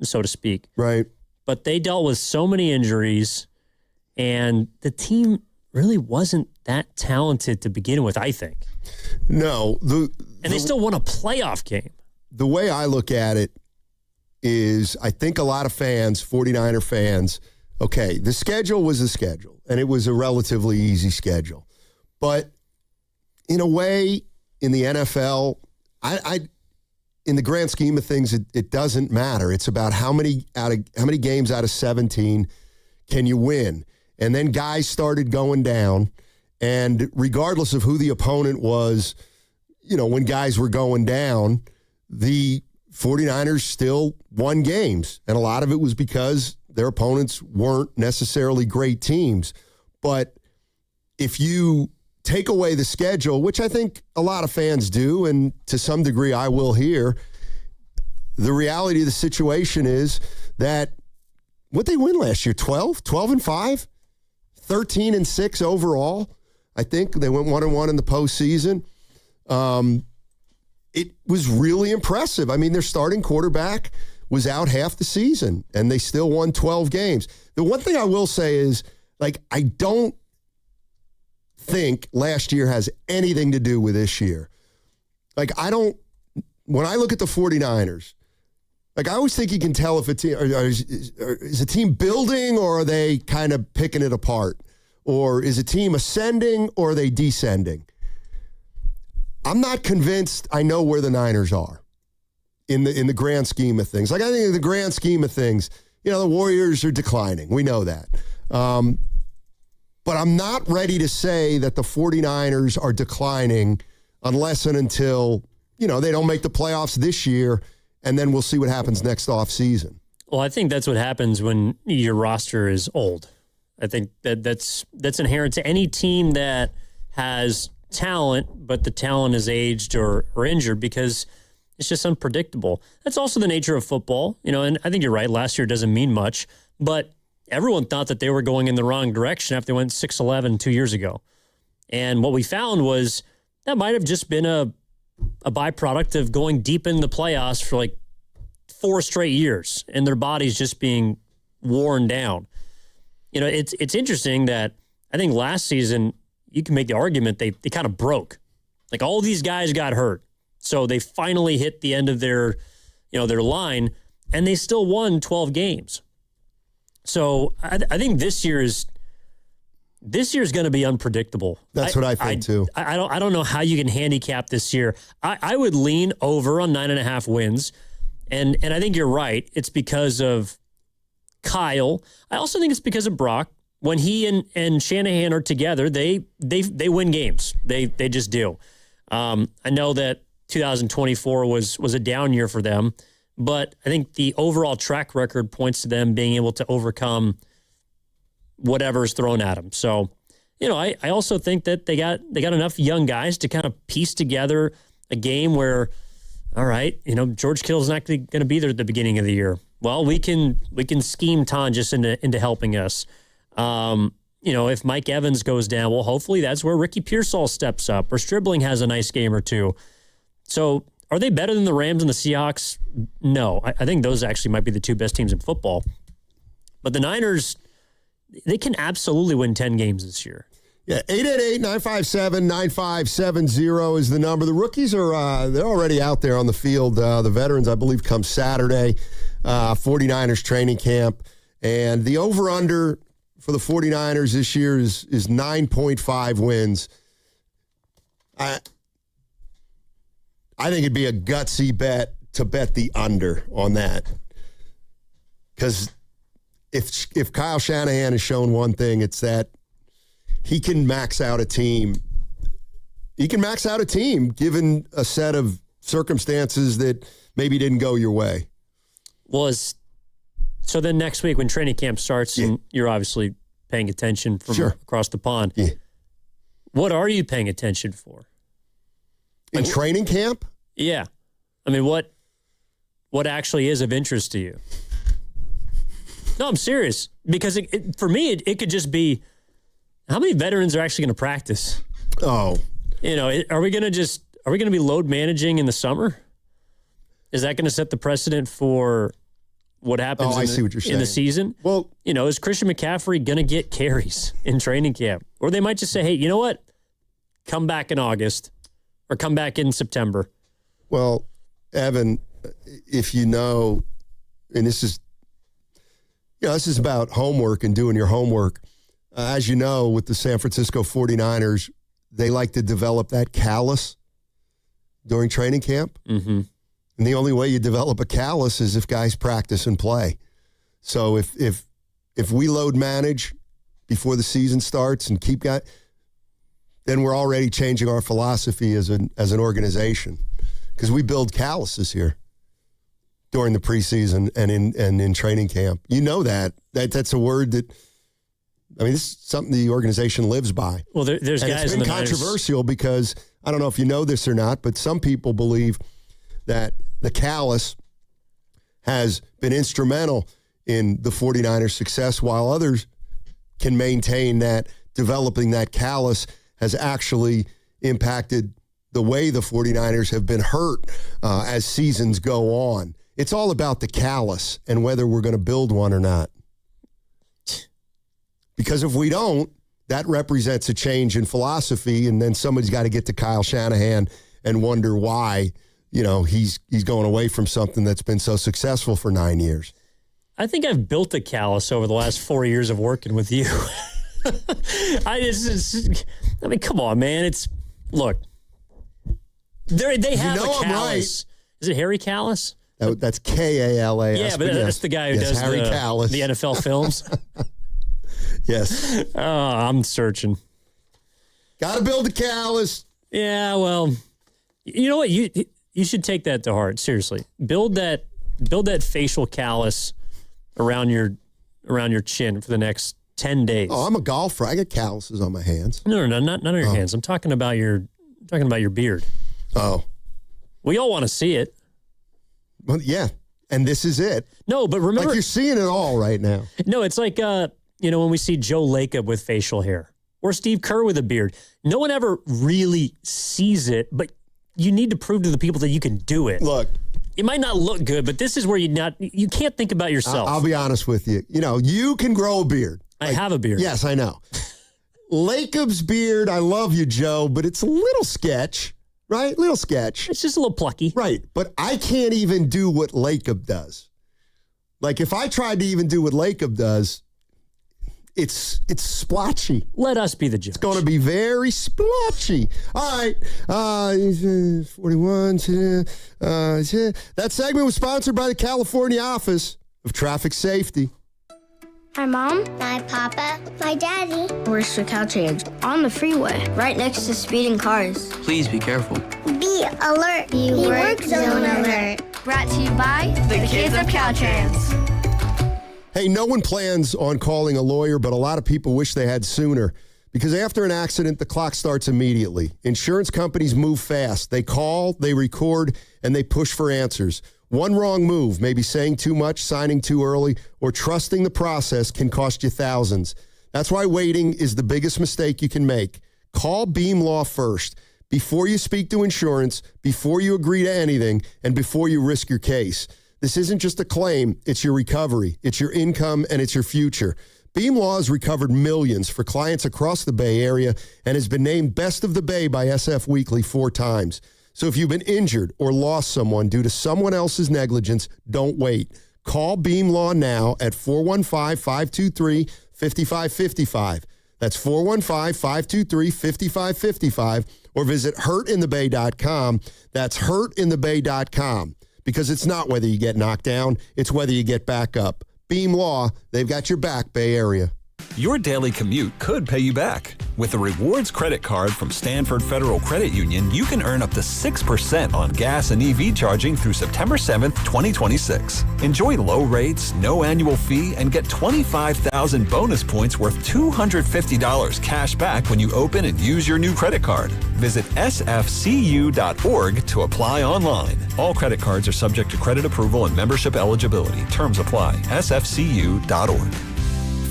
so to speak. Right. But they dealt with so many injuries, and the team really wasn't that talented to begin with, I think. No. And they still won a playoff game. The way I look at it is I think a lot of fans, 49er fans, okay, the schedule was the schedule, and it was a relatively easy schedule. But in a way, in the NFL, in the grand scheme of things, it doesn't matter. It's about how many games out of 17 can you win. And then guys started going down, and regardless of who the opponent was, when guys were going down, the 49ers still won games. And a lot of it was because their opponents weren't necessarily great teams. But if you take away the schedule, which I think a lot of fans do, and to some degree I will here, the reality of the situation is that what they win last year, 12-5, 13-6 overall. I think they went 1-1 in the postseason. It was really impressive. I mean, their starting quarterback was out half the season, and they still won 12 games. The one thing I will say is, I don't think last year has anything to do with this year. When I look at the 49ers, I always think you can tell if a team is a team building, or are they kind of picking it apart, or is a team ascending, or are they descending? I'm not convinced I know where the Niners are in the grand scheme of things. I think in the grand scheme of things, the Warriors are declining. We know that. But I'm not ready to say that the 49ers are declining unless and until, they don't make the playoffs this year, and then we'll see what happens next offseason. Well, I think that's what happens when your roster is old. I think that's inherent to any team that has talent, but the talent is aged or injured, because it's just unpredictable. That's also the nature of football, and I think you're right. Last year doesn't mean much, but everyone thought that they were going in the wrong direction after they went 6-11 2 years ago. And what we found was that might have just been a byproduct of going deep in the playoffs for 4 straight years, and their body's just being worn down. It's interesting that I think last season you can make the argument they kind of broke. Like all these guys got hurt, so they finally hit the end of their line, and they still won 12 games. So I think this year's going to be unpredictable. That's what I think too. I don't know how you can handicap this year. I would lean over on 9.5 wins, and I think you're right. It's because of Kyle. I also think it's because of Brock. When he and Shanahan are together, they win games. They just do. I know that 2024 was a down year for them, but I think the overall track record points to them being able to overcome whatever's thrown at them. So, I also think that they got enough young guys to kind of piece together a game where, all right, George Kittle's not going to be there at the beginning of the year. Well, we can scheme Tonjes into helping us. If Mike Evans goes down, well, hopefully that's where Ricky Pearsall steps up, or Stribling has a nice game or two. So are they better than the Rams and the Seahawks? No. I think those actually might be the 2 best teams in football. But the Niners, they can absolutely win 10 games this year. Yeah, 888-957-9570 is the number. The rookies are they're already out there on the field. The veterans, I believe, come Saturday, 49ers training camp. And the over-under for the 49ers this year is 9.5 wins. I think it'd be a gutsy bet to bet the under on that. Because if Kyle Shanahan has shown one thing, it's that he can max out a team. He can max out a team given a set of circumstances that maybe didn't go your way. So then next week when training camp starts, and you're obviously paying attention from across the pond, what are you paying attention for? In training camp? Yeah. I mean, what actually is of interest to you? No, I'm serious. Because for me, it could just be, how many veterans are actually going to practice? Oh. Are we going to be load managing in the summer? Is that going to set the precedent for what happens in the season? Well, is Christian McCaffrey going to get carries in training camp? Or they might just say, hey, you know what? Come back in August or come back in September. Well, Evan, if and this is about homework and doing your homework. As you know, with the San Francisco 49ers, they like to develop that callus during training camp. Mm-hmm. And the only way you develop a callus is if guys practice and play. So if we load manage before the season starts and keep guys, then we're already changing our philosophy as an organization, because we build calluses here during the preseason and in training camp. That's a word that, this is something the organization lives by. Well, there's guys it's been controversial because, I don't know if you know this or not, but some people believe that the callus has been instrumental in the 49ers' success, while others can maintain that developing that callus has actually impacted the way the 49ers have been hurt as seasons go on. It's all about the callus and whether we're going to build one or not. Because if we don't, that represents a change in philosophy, and then somebody's got to get to Kyle Shanahan and wonder why, he's going away from something that's been so successful for 9 years. I think I've built a callus over the last 4 years of working with you. Come on, man. Look, they have a callus. Right. Is it Harry Callis? That's K-A-L-A-S. Yeah, but that's the guy who does Harry Callis. The NFL films. Yes. I'm searching. Got to build a callus. Yeah, well, you know what? You should take that to heart. Seriously, build that facial callus around your chin for the next 10 days. Oh, I'm a golfer. I get calluses on my hands. No, not on your hands. I'm talking about your beard. Oh, we all want to see it. Well, yeah, and this is it. No, but remember, like you're seeing it all right now. No, it's like when we see Joe Lacob with facial hair or Steve Kerr with a beard. No one ever really sees it, but you need to prove to the people that you can do it. Look, it might not look good, but this is where you can't think about yourself. I'll be honest with you. You can grow a beard. I have a beard. Yes, I know. Lacob's beard, I love you, Joe, but it's a little sketch, right? Little sketch. It's just a little plucky. Right, but I can't even do what Lacob does. Like, if I tried to even do what Lacob does, it's splotchy. Let us be the judge. It's going to be very splotchy. All right. 41. That segment was sponsored by the California Office of Traffic Safety. My mom, my papa, my daddy. Where's the Caltrans? On the freeway, right next to speeding cars. Please be careful. Be alert. Be work zone alert. Brought to you by the kids of Caltrans. Hey, no one plans on calling a lawyer, but a lot of people wish they had sooner. Because after an accident, the clock starts immediately. Insurance companies move fast. They call, they record, and they push for answers. One wrong move, maybe saying too much, signing too early, or trusting the process can cost you thousands. That's why waiting is the biggest mistake you can make. Call Beam Law first. Before you speak to insurance, before you agree to anything, and before you risk your case. This isn't just a claim, it's your recovery, it's your income, and it's your future. Beam Law has recovered millions for clients across the Bay Area and has been named Best of the Bay by SF Weekly 4 times. So if you've been injured or lost someone due to someone else's negligence, don't wait. Call Beam Law now at 415-523-5555. That's 415-523-5555, or visit hurtinthebay.com. That's hurtinthebay.com. Because it's not whether you get knocked down, it's whether you get back up. Beam Law, they've got your back, Bay Area. Your daily commute could pay you back. With a rewards credit card from Stanford Federal Credit Union, you can earn up to 6% on gas and EV charging through September 7th, 2026. Enjoy low rates, no annual fee, and get 25,000 bonus points worth $250 cash back when you open and use your new credit card. Visit sfcu.org to apply online. All credit cards are subject to credit approval and membership eligibility. Terms apply. sfcu.org.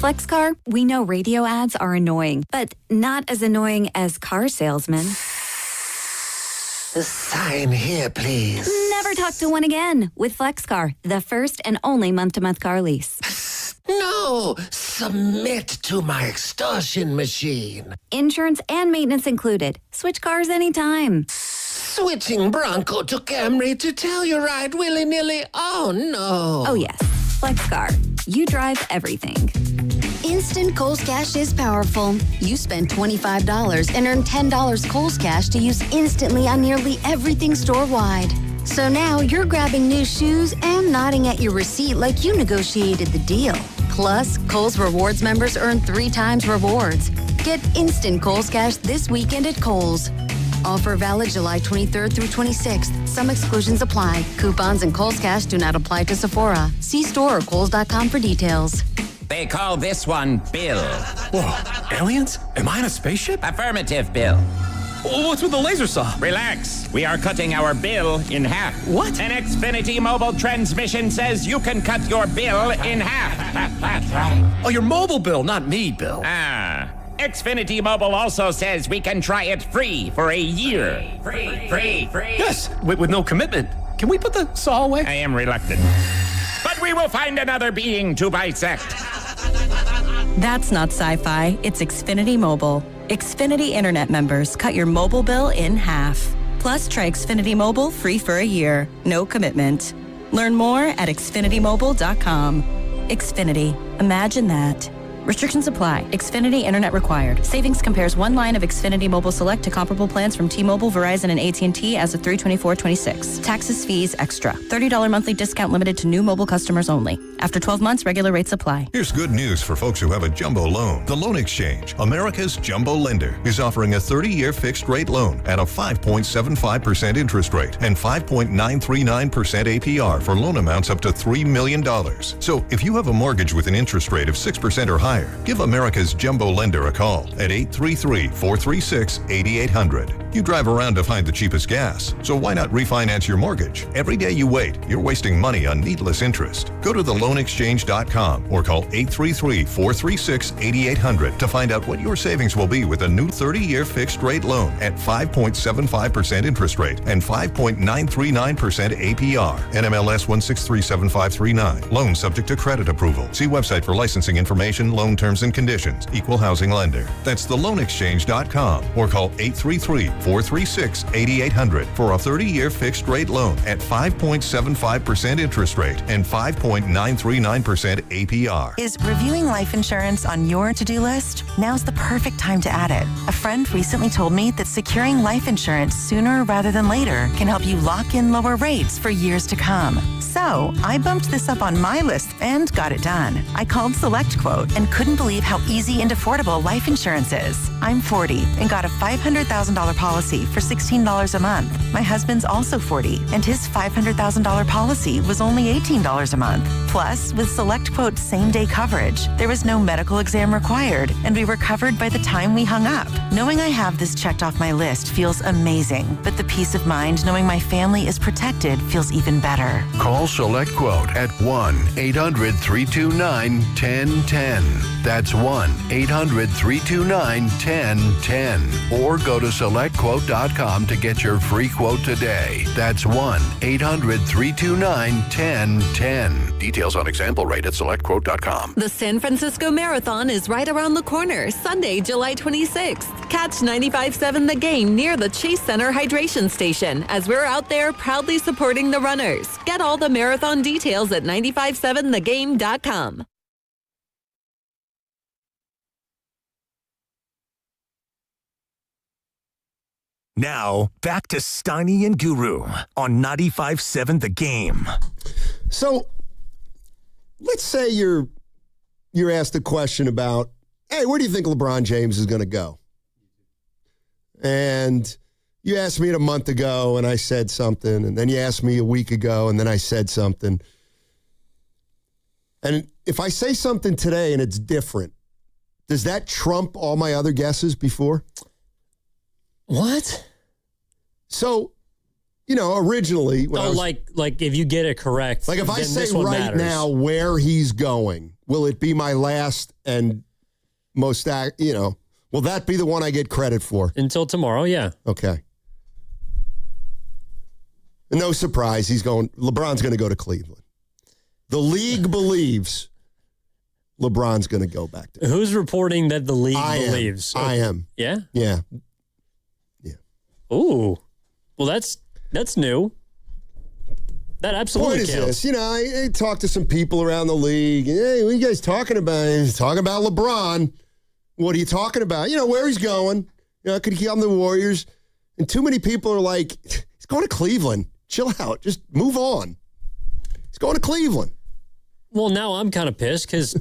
FlexCar, we know radio ads are annoying, but not as annoying as car salesmen. Sign here, please. Never talk to one again with FlexCar, the first and only month-to-month car lease. No! Submit to my extortion machine. Insurance and maintenance included. Switch cars anytime. Switching Bronco to Camry to Telluride willy-nilly? Oh, no. Oh, yes. FlexCar. You drive everything. Instant Kohl's Cash is powerful. You spend $25 and earn $10 Kohl's Cash to use instantly on nearly everything store-wide. So now you're grabbing new shoes and nodding at your receipt like you negotiated the deal. Plus, Kohl's Rewards members earn 3 times rewards. Get instant Kohl's Cash this weekend at Kohl's. Offer valid July 23rd through 26th. Some exclusions apply. Coupons and Kohl's Cash do not apply to Sephora. See store or Kohl's.com for details. They call this one Bill. Whoa, aliens? Am I in a spaceship? Affirmative, Bill. What's with the laser saw? Relax. We are cutting our bill in half. What? An Xfinity mobile transmission says you can cut your bill in half. Oh, your mobile bill, not me, Bill. Xfinity Mobile also says we can try it free for a year. Free. Yes, with no commitment. Can we put the saw away? I am reluctant. But we will find another being to bisect. That's not sci-fi. It's Xfinity Mobile. Xfinity Internet members cut your mobile bill in half. Plus, try Xfinity Mobile free for a year. No commitment. Learn more at xfinitymobile.com. Xfinity. Imagine that. Restrictions apply. Xfinity Internet required. Savings compares one line of Xfinity Mobile Select to comparable plans from T-Mobile, Verizon, and AT&T as of 3/24/26. Taxes, fees, extra. $30 monthly discount limited to new mobile customers only. After 12 months, regular rates apply. Here's good news for folks who have a jumbo loan. The Loan Exchange, America's jumbo lender, is offering a 30-year fixed-rate loan at a 5.75% interest rate and 5.939% APR for loan amounts up to $3 million. So if you have a mortgage with an interest rate of 6% or higher, give America's jumbo lender a call at 833-436-8800. You drive around to find the cheapest gas, so why not refinance your mortgage? Every day you wait, you're wasting money on needless interest. Go to theloanexchange.com or call 833-436-8800 to find out what your savings will be with a new 30-year fixed-rate loan at 5.75% interest rate and 5.939% APR. NMLS 1637539. Loan subject to credit approval. See website for licensing information, loan terms and conditions. Equal housing lender. That's theloanexchange.com or call 833-436-8800 for a 30-year fixed-rate loan at 5.75% interest rate and 5.939% APR. Is reviewing life insurance on your to-do list? Now's the perfect time to add it. A friend recently told me that securing life insurance sooner rather than later can help you lock in lower rates for years to come. So I bumped this up on my list and got it done. I called SelectQuote and couldn't believe how easy and affordable life insurance is. I'm 40 and got a $500,000 policy for $16 a month. My husband's also 40 and his $500,000 policy was only $18 a month. Plus, with SelectQuote's same-day coverage, there was no medical exam required and we were covered by the time we hung up. Knowing I have this checked off my list feels amazing, but the peace of mind knowing my family is protected feels even better. Call SelectQuote at 1-800-329-1010. That's 1-800-329-1010. Or go to SelectQuote.com to get your free quote today. That's 1-800-329-1010. Details on example rate at SelectQuote.com. The San Francisco Marathon is right around the corner, Sunday, July 26th. Catch 95.7 The Game near the Chase Center Hydration Station as we're out there proudly supporting the runners. Get all the marathon details at 957thegame.com. Now, back to Steiny and Guru on 95.7 The Game. So, let's say you're asked a question about, hey, where do you think LeBron James is going to go? And you asked me it a month ago, and I said something, and then you asked me a week ago, and then I said something. And if I say something today and it's different, does that trump all my other guesses before? What? So, originally... like if you get it correct, like if I say right matters. now where he's going, will it be my last and most, will that be the one I get credit for? Until tomorrow, yeah. Okay. No surprise, LeBron's going to go to Cleveland. The league believes LeBron's going to go back to Who's reporting that the league believes? I am. Yeah? Yeah. Ooh. Well, that's new. That absolutely Point counts. Is this, I talked to some people around the league. And, hey, what are you guys talking about? He's talking about LeBron. What are you talking about? Where he's going. Could he come to the Warriors? And too many people are like, he's going to Cleveland. Chill out. Just move on. He's going to Cleveland. Well, now I'm kind of pissed because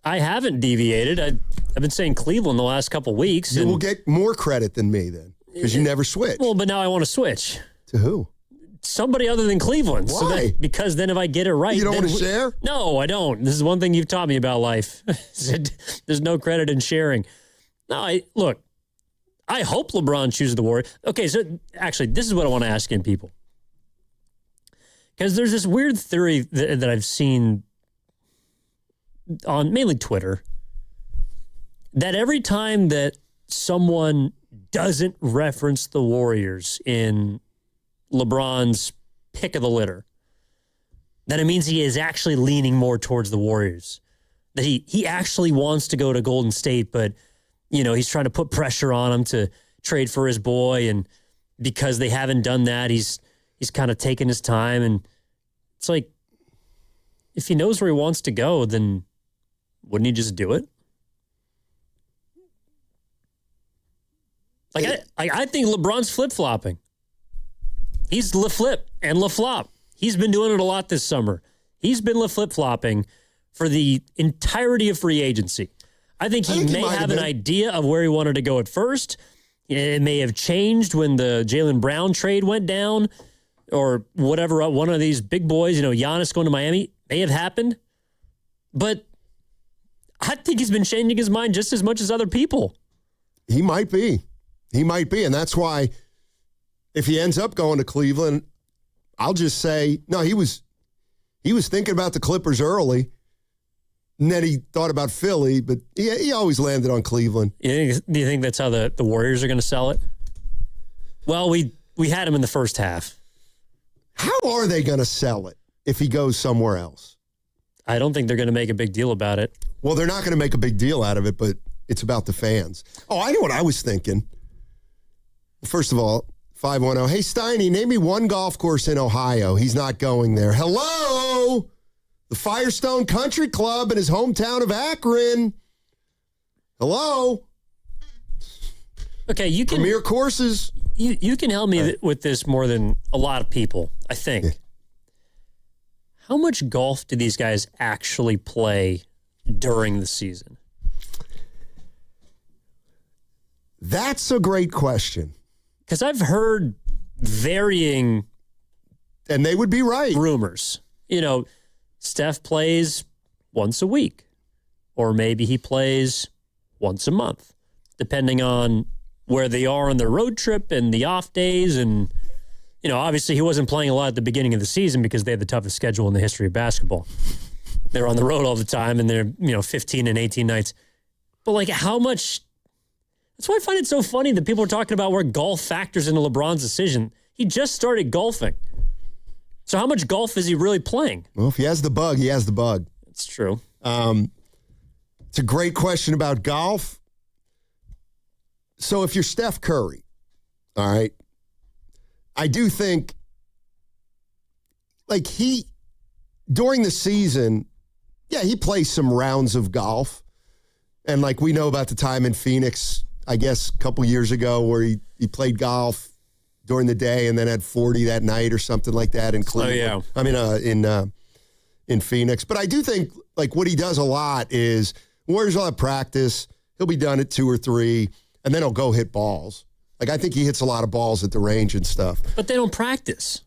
I haven't deviated. I've been saying Cleveland the last couple weeks. You will get more credit than me then because you never switch. Well, but now I want to switch. To who? Somebody other than Cleveland. Why? Because then if I get it right... You don't want to share? No, I don't. This is one thing you've taught me about life. There's no credit in sharing. No, look, I hope LeBron chooses the Warriors. Okay, so actually, this is what I want to ask in people. Because there's this weird theory that I've seen on mainly Twitter that every time that someone doesn't reference the Warriors in LeBron's pick of the litter, that it means he is actually leaning more towards the Warriors. That he actually wants to go to Golden State, but he's trying to put pressure on him to trade for his boy, and because they haven't done that, he's kind of taking his time. And it's like, if he knows where he wants to go, then wouldn't he just do it? I think LeBron's flip-flopping. He's LeFlip and LeFlop. He's been doing it a lot this summer. He's been LeFlip-flopping for the entirety of free agency. I think he may have an idea of where he wanted to go at first. It may have changed when the Jaylen Brown trade went down or whatever. One of these big boys, Giannis going to Miami, may have happened. But I think he's been changing his mind just as much as other people. He might be. He might be, and that's why if he ends up going to Cleveland, I'll just say, no, he was thinking about the Clippers early, and then he thought about Philly, but he always landed on Cleveland. Do you think that's how the Warriors are going to sell it? Well, we had him in the first half. How are they going to sell it if he goes somewhere else? I don't think they're going to make a big deal about it. Well, they're not going to make a big deal out of it, but it's about the fans. Oh, I know what I was thinking. First of all, 510. Hey, Steiny, name me one golf course in Ohio. He's not going there. Hello? The Firestone Country Club in his hometown of Akron. Hello? Okay, you can... Premier courses. You can help me with this more than a lot of people, I think. Yeah. How much golf do these guys actually play during the season? That's a great question. Because I've heard varying... And they would be right. ...rumors. You know, Steph plays once a week. Or maybe he plays once a month. Depending on where they are on their road trip and the off days. And, you know, obviously he wasn't playing a lot at the beginning of the season because they had the toughest schedule in the history of basketball. They're on the road all the time and they're, 15 and 18 nights. But, like, how much... That's why I find it so funny that people are talking about where golf factors into LeBron's decision. He just started golfing. So how much golf is he really playing? Well, if he has the bug, he has the bug. It's true. It's a great question about golf. So if you're Steph Curry, all right, I do think, like, during the season, he plays some rounds of golf. And, like, we know about the time in Phoenix, I guess a couple years ago, where he played golf during the day and then had 40 that night or something like that in Cleveland. Oh, yeah. I mean, in Phoenix. But I do think, like, what he does a lot is Warriors will have practice. He'll be done at 2 or 3, and then he'll go hit balls. Like, I think he hits a lot of balls at the range and stuff. But they don't practice.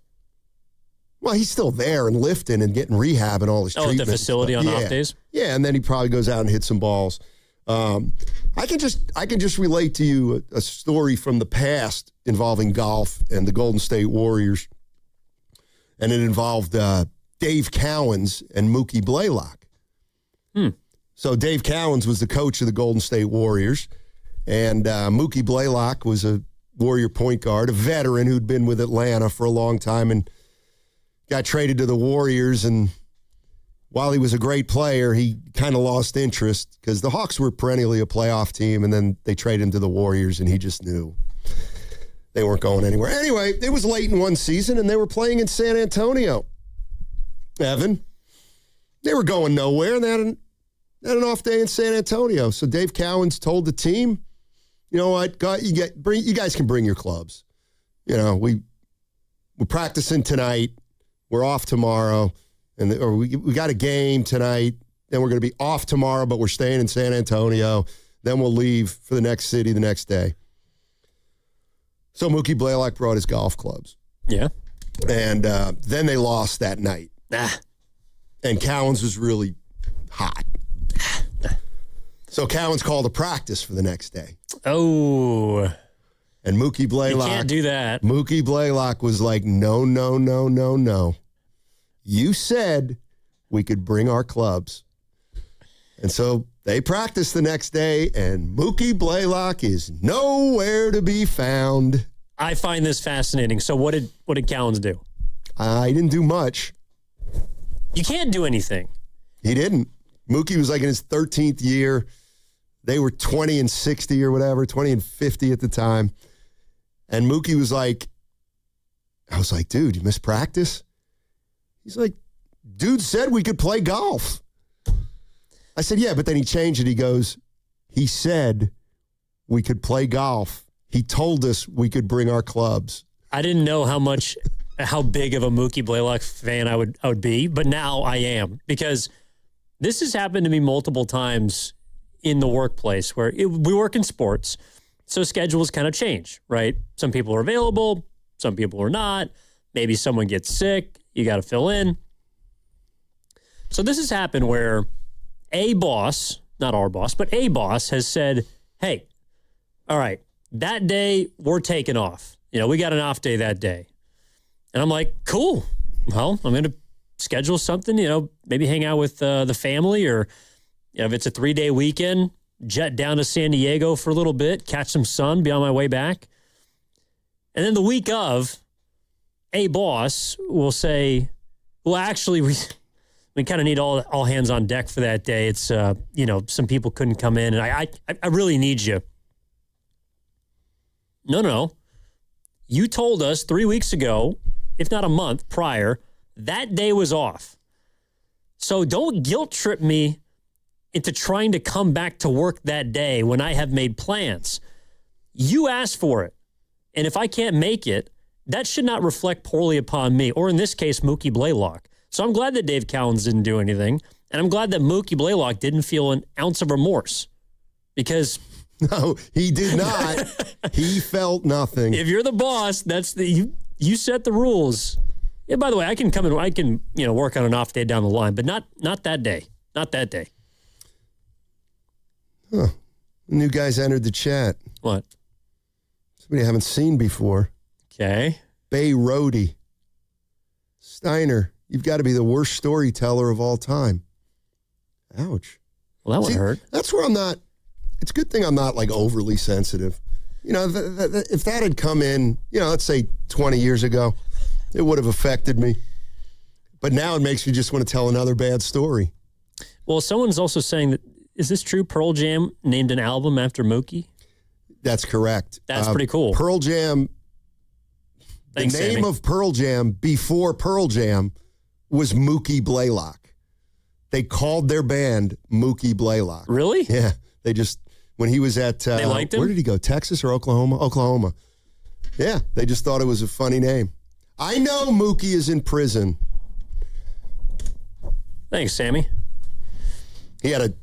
Well, he's still there and lifting and getting rehab and all his treatment. At the facility on off days? Yeah, and then he probably goes out and hits some balls. I can just relate to you a story from the past involving golf and the Golden State Warriors, and it involved Dave Cowens and Mookie Blaylock. So Dave Cowens was the coach of the Golden State Warriors, and Mookie Blaylock was a Warrior point guard, a veteran who'd been with Atlanta for a long time and got traded to the Warriors. And while he was a great player, he kind of lost interest because the Hawks were perennially a playoff team, and then they traded him to the Warriors, and he just knew they weren't going anywhere. Anyway, it was late in one season, and they were playing in San Antonio. Evan, they were going nowhere, and they had an off day in San Antonio. So Dave Cowens told the team, you know what, you guys can bring your clubs. You know, we're practicing tonight. We're off tomorrow. Or we got a game tonight, then we're going to be off tomorrow, but we're staying in San Antonio. Then we'll leave for the next city the next day. So Mookie Blaylock brought his golf clubs. Yeah. And then they lost that night. And Cowens was really hot. So Cowens called a practice for the next day. Oh. And Mookie Blaylock. You can't do that. Mookie Blaylock was like, no, no, no, no, no. You said we could bring our clubs. And so they practiced the next day, and Mookie Blaylock is nowhere to be found. I find this fascinating. So what did Cowens do? He didn't do much. You can't do anything. He didn't. Mookie was like in his 13th year. They were 20 and 60 or whatever, 20 and 50 at the time. And Mookie was like, I was like, dude, you missed practice? He's like, dude said we could play golf. I said, yeah, but then he changed it. He goes, he said we could play golf. He told us we could bring our clubs. I didn't know how big of a Mookie Blaylock fan I would be, but now I am, because this has happened to me multiple times in the workplace where we work in sports, so schedules kind of change, right? Some people are available, some people are not. Maybe someone gets sick. You got to fill in. So this has happened where a boss, not our boss, but a boss has said, hey, all right, that day, we're taking off. We got an off day that day. And I'm like, cool. Well, I'm going to schedule something, maybe hang out with the family, or if it's a 3-day weekend, jet down to San Diego for a little bit, catch some sun, be on my way back. And then the week of, a boss will say, well, actually, we kind of need all hands on deck for that day. It's, some people couldn't come in, and I really need you. No. You told us 3 weeks ago, if not a month prior, that day was off. So don't guilt trip me into trying to come back to work that day when I have made plans. You asked for it. And if I can't make it, that should not reflect poorly upon me, or in this case, Mookie Blaylock. So I'm glad that Dave Cowens didn't do anything, and I'm glad that Mookie Blaylock didn't feel an ounce of remorse, because... No, he did not. He felt nothing. If you're the boss, that's you set the rules. Yeah, by the way, I can come in, I can, work on an off day down the line, but not that day. Not that day. Huh. New guys entered the chat. What? Somebody I haven't seen before. Okay. Bay Roadie. Steiner, you've got to be the worst storyteller of all time. Ouch. Well, that would hurt. That's where I'm not. It's a good thing I'm not overly sensitive. If that had come in, let's say 20 years ago, it would have affected me. But now it makes me just want to tell another bad story. Well, someone's also saying that, is this true? Pearl Jam named an album after Mookie? That's correct. That's pretty cool. Pearl Jam, Thanks, the name Sammy. of Pearl Jam before Pearl Jam was Mookie Blaylock. They called their band Mookie Blaylock. Really? Yeah. They just, when he was at, they liked him? Where did he go? Texas or Oklahoma? Oklahoma. Yeah. They just thought it was a funny name. I know Mookie is in prison. Thanks, Sammy. He had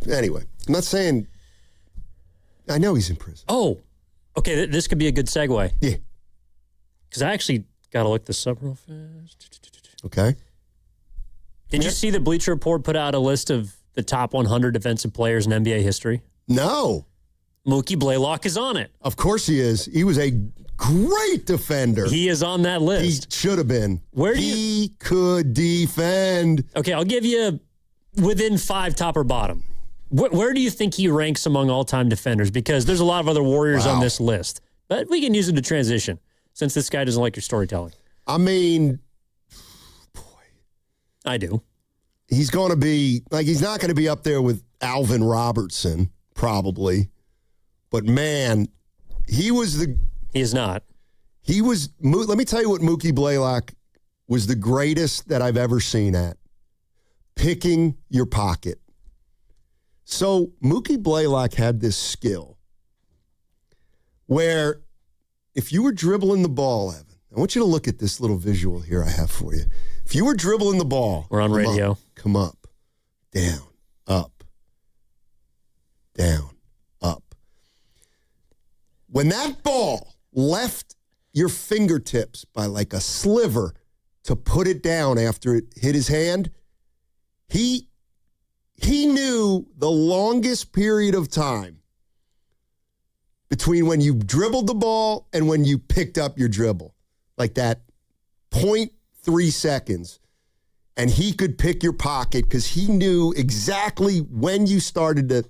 anyway, I'm not saying, I know he's in prison. Oh, okay. This could be a good segue. Yeah. Because I actually got to look this up real fast. Okay. Did you see that Bleacher Report put out a list of the top 100 defensive players in NBA history? No. Mookie Blaylock is on it. Of course he is. He was a great defender. He is on that list. He should have been. He could defend. Okay, I'll give you within 5, top or bottom. Where do you think he ranks among all-time defenders? Because there's a lot of other Warriors on this list. But we can use it to transition, since this guy doesn't like your storytelling. I mean, I do. He's going to be, he's not going to be up there with Alvin Robertson, probably. But, man, he is not. Let me tell you what Mookie Blaylock was the greatest that I've ever seen at. Picking your pocket. So, Mookie Blaylock had this skill where if you were dribbling the ball, Evan, I want you to look at this little visual here I have for you. If you were dribbling the ball. We're on radio. Come up, down, up, down, up. When that ball left your fingertips by a sliver to put it down after it hit his hand, he knew the longest period of time between when you dribbled the ball and when you picked up your dribble. Like that 0.3 seconds. And he could pick your pocket because he knew exactly when you started to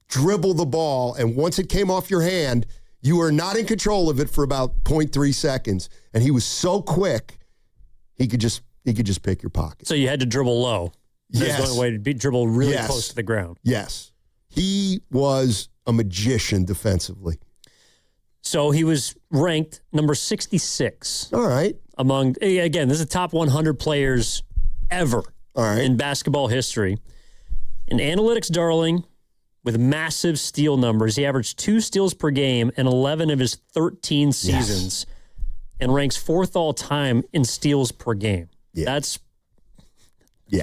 dribble the ball. And once it came off your hand, you were not in control of it for about 0.3 seconds. And he was so quick, he could just pick your pocket. So you had to dribble low. Yes. There's no way to dribble really close to the ground. Yes. He was a magician defensively. So he was ranked number 66. All right. Among, again, this is the top 100 players ever in basketball history. An analytics darling with massive steal numbers. He averaged 2 steals per game in 11 of his 13 seasons and ranks 4th all time in steals per game. Yeah. That's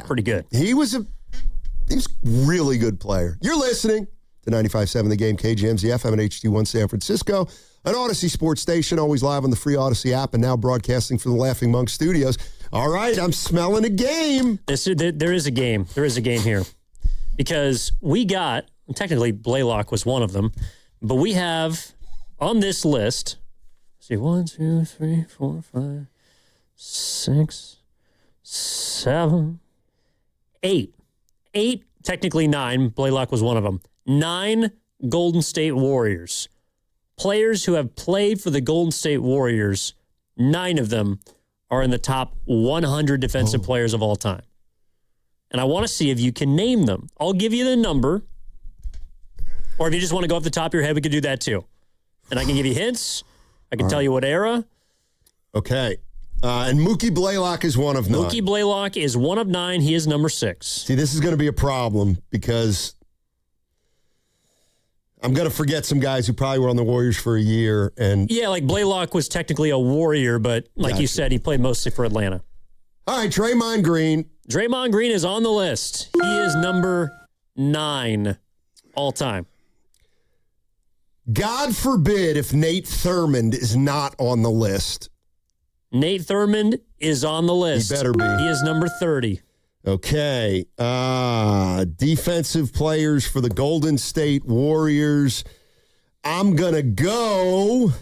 pretty good. He was a really good player. You're listening to 95.7 The Game, KGMZ FM and HD1 San Francisco, an Odyssey sports station, always live on the free Odyssey app and now broadcasting from the Laughing Monk Studios. All right, I'm smelling a game. There is a game. There is a game here because we got Technically, Blaylock was one of them. But we have on this list, let's see, 1, 2, 3, 4, 5, 6, 7, 8. 8, technically 9. Blaylock was one of them. 9 Golden State Warriors. Players who have played for the Golden State Warriors, 9 of them are in the top 100 defensive players of all time. And I want to see if you can name them. I'll give you the number. Or if you just want to go off the top of your head, we could do that too. And I can give you hints. I can tell you what era. Okay. And Mookie Blaylock is one of 9. Mookie Blaylock is one of 9. He is number 6. See, this is going to be a problem because I'm going to forget some guys who probably were on the Warriors for a year. And yeah, like Blaylock was technically a Warrior, but like you said, he played mostly for Atlanta. All right, Draymond Green. Draymond Green is on the list. He is number 9 all time. God forbid if Nate Thurmond is not on the list. Nate Thurmond is on the list. He better be. He is number 30. Okay. Defensive players for the Golden State Warriors. I'm going to go.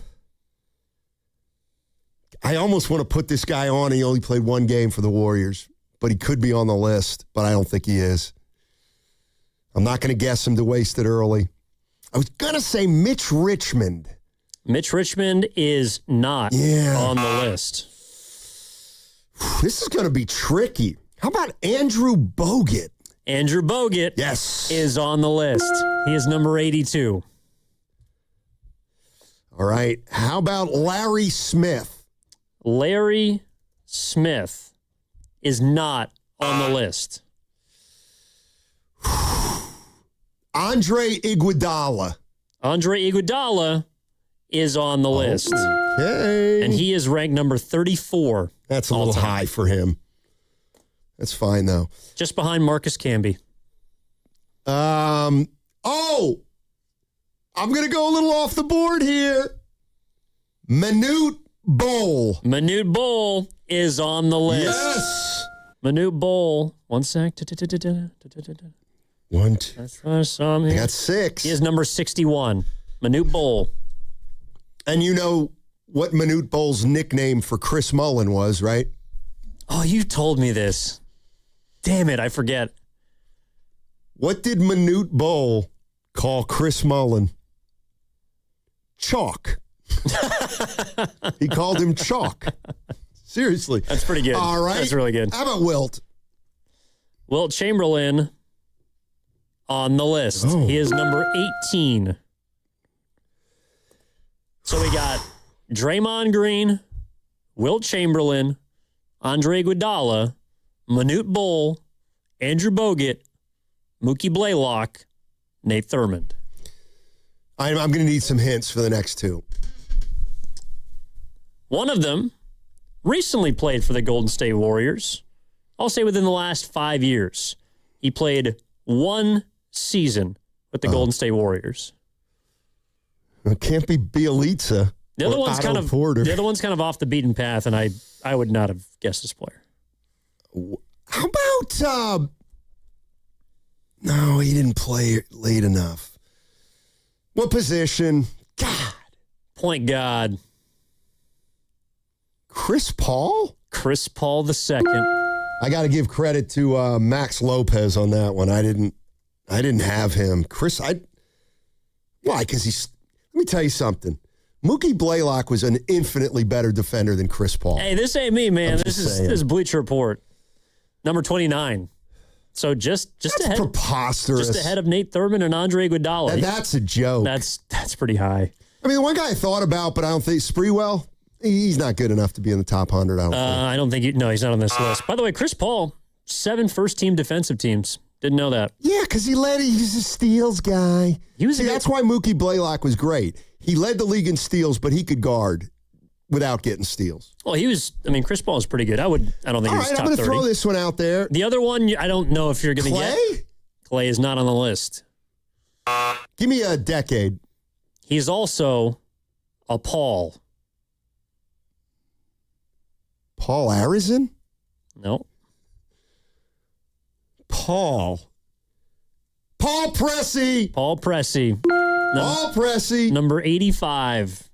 I almost want to put this guy on. He only played 1 game for the Warriors, but he could be on the list, but I don't think he is. I'm not going to guess him to waste it early. I was going to say Mitch Richmond. Mitch Richmond is not on the list. This is going to be tricky. How about Andrew Bogut? Andrew Bogut is on the list. He is number 82. All right. How about Larry Smith? Larry Smith is not on the list. Andre Iguodala. Andre Iguodala is on the list. Okay. And he is ranked number 34. That's a little high for him. That's fine, though. Just behind Marcus Camby. I'm going to go a little off the board here. Manute Bol. Manute Bol is on the list. Yes. Manute Bol. 1 sec. 1, 2. I got 6. He is number 61. Manute Bol. And you know what Manute Bol's nickname for Chris Mullin was, right? Oh, you told me this. Damn it, I forget. What did Manute Bol call Chris Mullin? Chalk. He called him Chalk. Seriously. That's pretty good. All right. That's really good. How about Wilt? Wilt Chamberlain on the list. He is number 18. So we got Draymond Green, Wilt Chamberlain, Andre Iguodala, Manute Bol, Andrew Bogut, Mookie Blaylock, Nate Thurmond. I'm going to need some hints for the next 2. One of them recently played for the Golden State Warriors. I'll say within the last 5 years. He played 1 season with the Golden State Warriors. It can't be Bielitsa. The other one's kind of Porter. The other one's kind of off the beaten path, and I would not have guessed this player. How about no, he didn't play late enough. What position? God. Point guard. Chris Paul? Chris Paul II. I got to give credit to Max Lopez on that one. I didn't have him. Why? Because let me tell you something. Mookie Blaylock was an infinitely better defender than Chris Paul. Hey, this ain't me, man. This is Bleacher Report. Number 29. So just ahead. Preposterous. Just ahead of Nate Thurmond and Andre Iguodala. That's a joke. That's pretty high. I mean, the one guy I thought about, but I don't think Sprewell, he's not good enough to be in the top 100. I don't think. No, he's not on this list. By the way, Chris Paul, 7 first-team defensive teams. Didn't know that. Yeah, because he was a steals guy. That's why Mookie Blaylock was great. He led the league in steals, but he could guard without getting steals. Well, Chris Paul is pretty good. I don't think he was top 30. I'm going to throw this one out there. The other one, I don't know if you're going to get. Clay? Clay is not on the list. Give me a decade. He's also a Paul. Paul Arizin? No. Paul Paul Pressey. Paul Pressey. Paul Pressey. Number 85.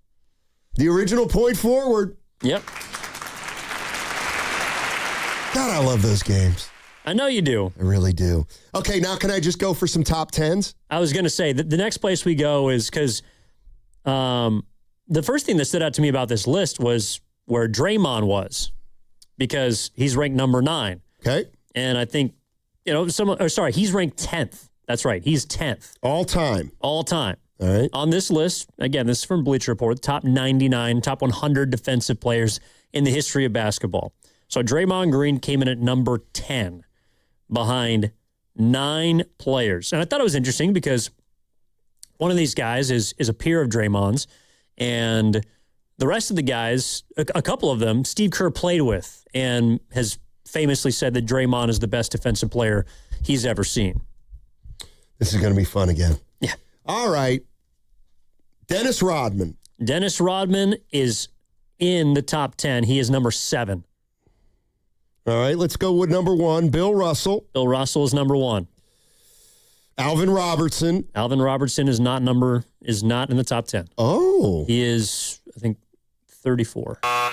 The original point forward. Yep. God, I love those games. I know you do. I really do. Okay, now can I just go for some top 10s? I was going to say, the next place we go is because the first thing that stood out to me about this list was where Draymond was, because he's ranked number 9. Okay. And I think, he's ranked 10th. That's right. He's 10th. All time. All time. All right. On this list, again, this is from Bleacher Report, top 99, top 100 defensive players in the history of basketball. So Draymond Green came in at number 10 behind 9 players. And I thought it was interesting because one of these guys is a peer of Draymond's, and the rest of the guys, a couple of them, Steve Kerr played with and has famously said that Draymond is the best defensive player he's ever seen. This is going to be fun again. Yeah. All right. Dennis Rodman. Dennis Rodman is in the top 10. He is number 7. All right, let's go with number 1, Bill Russell. Bill Russell is number 1. Alvin Robertson. Alvin Robertson is not in the top 10. Oh. He is, I think, 34. I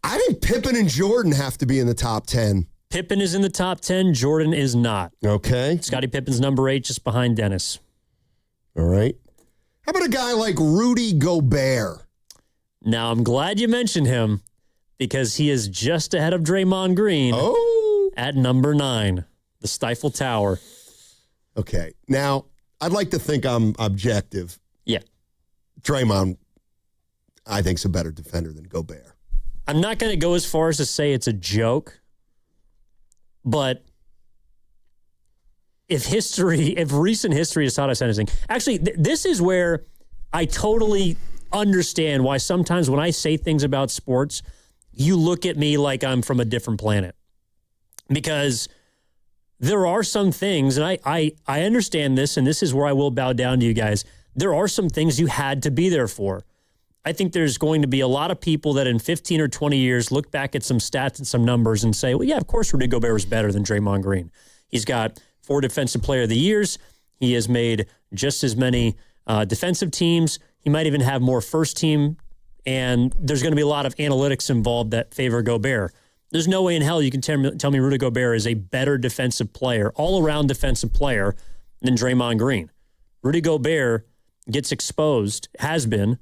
think Pippen and Jordan have to be in the top 10. Pippen is in the top 10. Jordan is not. Okay. Scottie Pippen's number 8, just behind Dennis. All right. How about a guy like Rudy Gobert? Now, I'm glad you mentioned him because he is just ahead of Draymond Green at number 9, the Stifle Tower. Okay. Now, I'd like to think I'm objective. Yeah. Draymond, I think, is a better defender than Gobert. I'm not going to go as far as to say it's a joke, but if recent history has taught us anything, actually, this is where I totally understand why sometimes when I say things about sports, you look at me like I'm from a different planet. Because there are some things, and I understand this, and this is where I will bow down to you guys. There are some things you had to be there for. I think there's going to be a lot of people that in 15 or 20 years look back at some stats and some numbers and say, well, yeah, of course Rudy Gobert was better than Draymond Green. He's got 4 Defensive Player of the Years. He has made just as many defensive teams. He might even have more first team, and there's going to be a lot of analytics involved that favor Gobert. There's no way in hell you can tell me Rudy Gobert is a better defensive player, all-around defensive player, than Draymond Green. Rudy Gobert gets exposed, has been,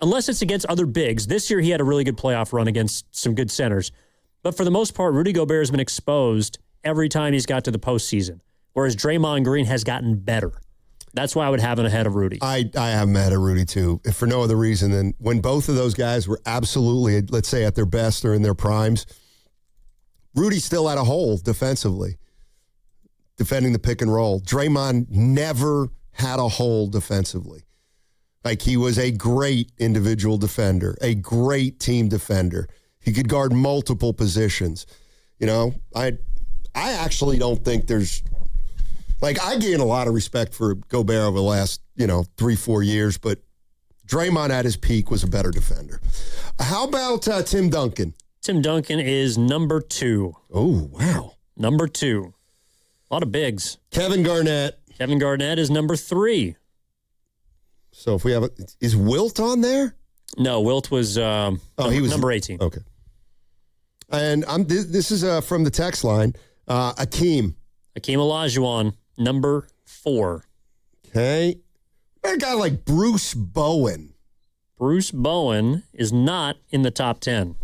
unless it's against other bigs. This year he had a really good playoff run against some good centers. But for the most part, Rudy Gobert has been exposed every time he's got to the postseason, whereas Draymond Green has gotten better. That's why I would have him ahead of Rudy. I have him ahead of Rudy, too, if for no other reason than when both of those guys were absolutely, let's say, at their best or in their primes, Rudy still had a hole defensively, defending the pick and roll. Draymond never had a hole defensively. Like, he was a great individual defender, a great team defender. He could guard multiple positions. You know, I actually don't think there's, like, I gain a lot of respect for Gobert over the last, 3-4 years, but Draymond at his peak was a better defender. How about Tim Duncan? Tim Duncan is number 2. Oh, wow. Number 2. A lot of bigs. Kevin Garnett. Kevin Garnett is number 3. So if we have is Wilt on there? No, Wilt was he was number 18. Okay. And this is from the text line. Akeem Olajuwon, number 4. Okay. A guy like Bruce Bowen. Bruce Bowen is not in the top 10.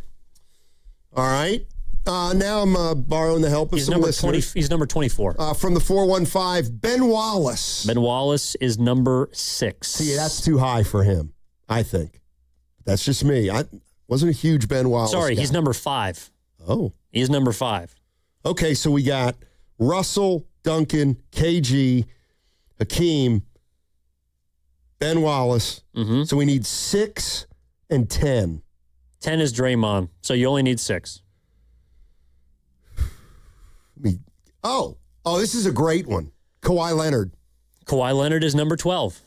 All right. Now I'm borrowing the help of some listeners. He's number 24. From the 415, Ben Wallace. Ben Wallace is number 6. See, that's too high for him, I think. That's just me. I wasn't a huge Ben Wallace guy. He's number 5. Oh. He's number 5. Okay, so we got Russell, Duncan, KG, Hakeem, Ben Wallace. Mm-hmm. So we need 6 and 10. 10 is Draymond, so you only need 6. This is a great one. Kawhi Leonard. Kawhi Leonard is number 12.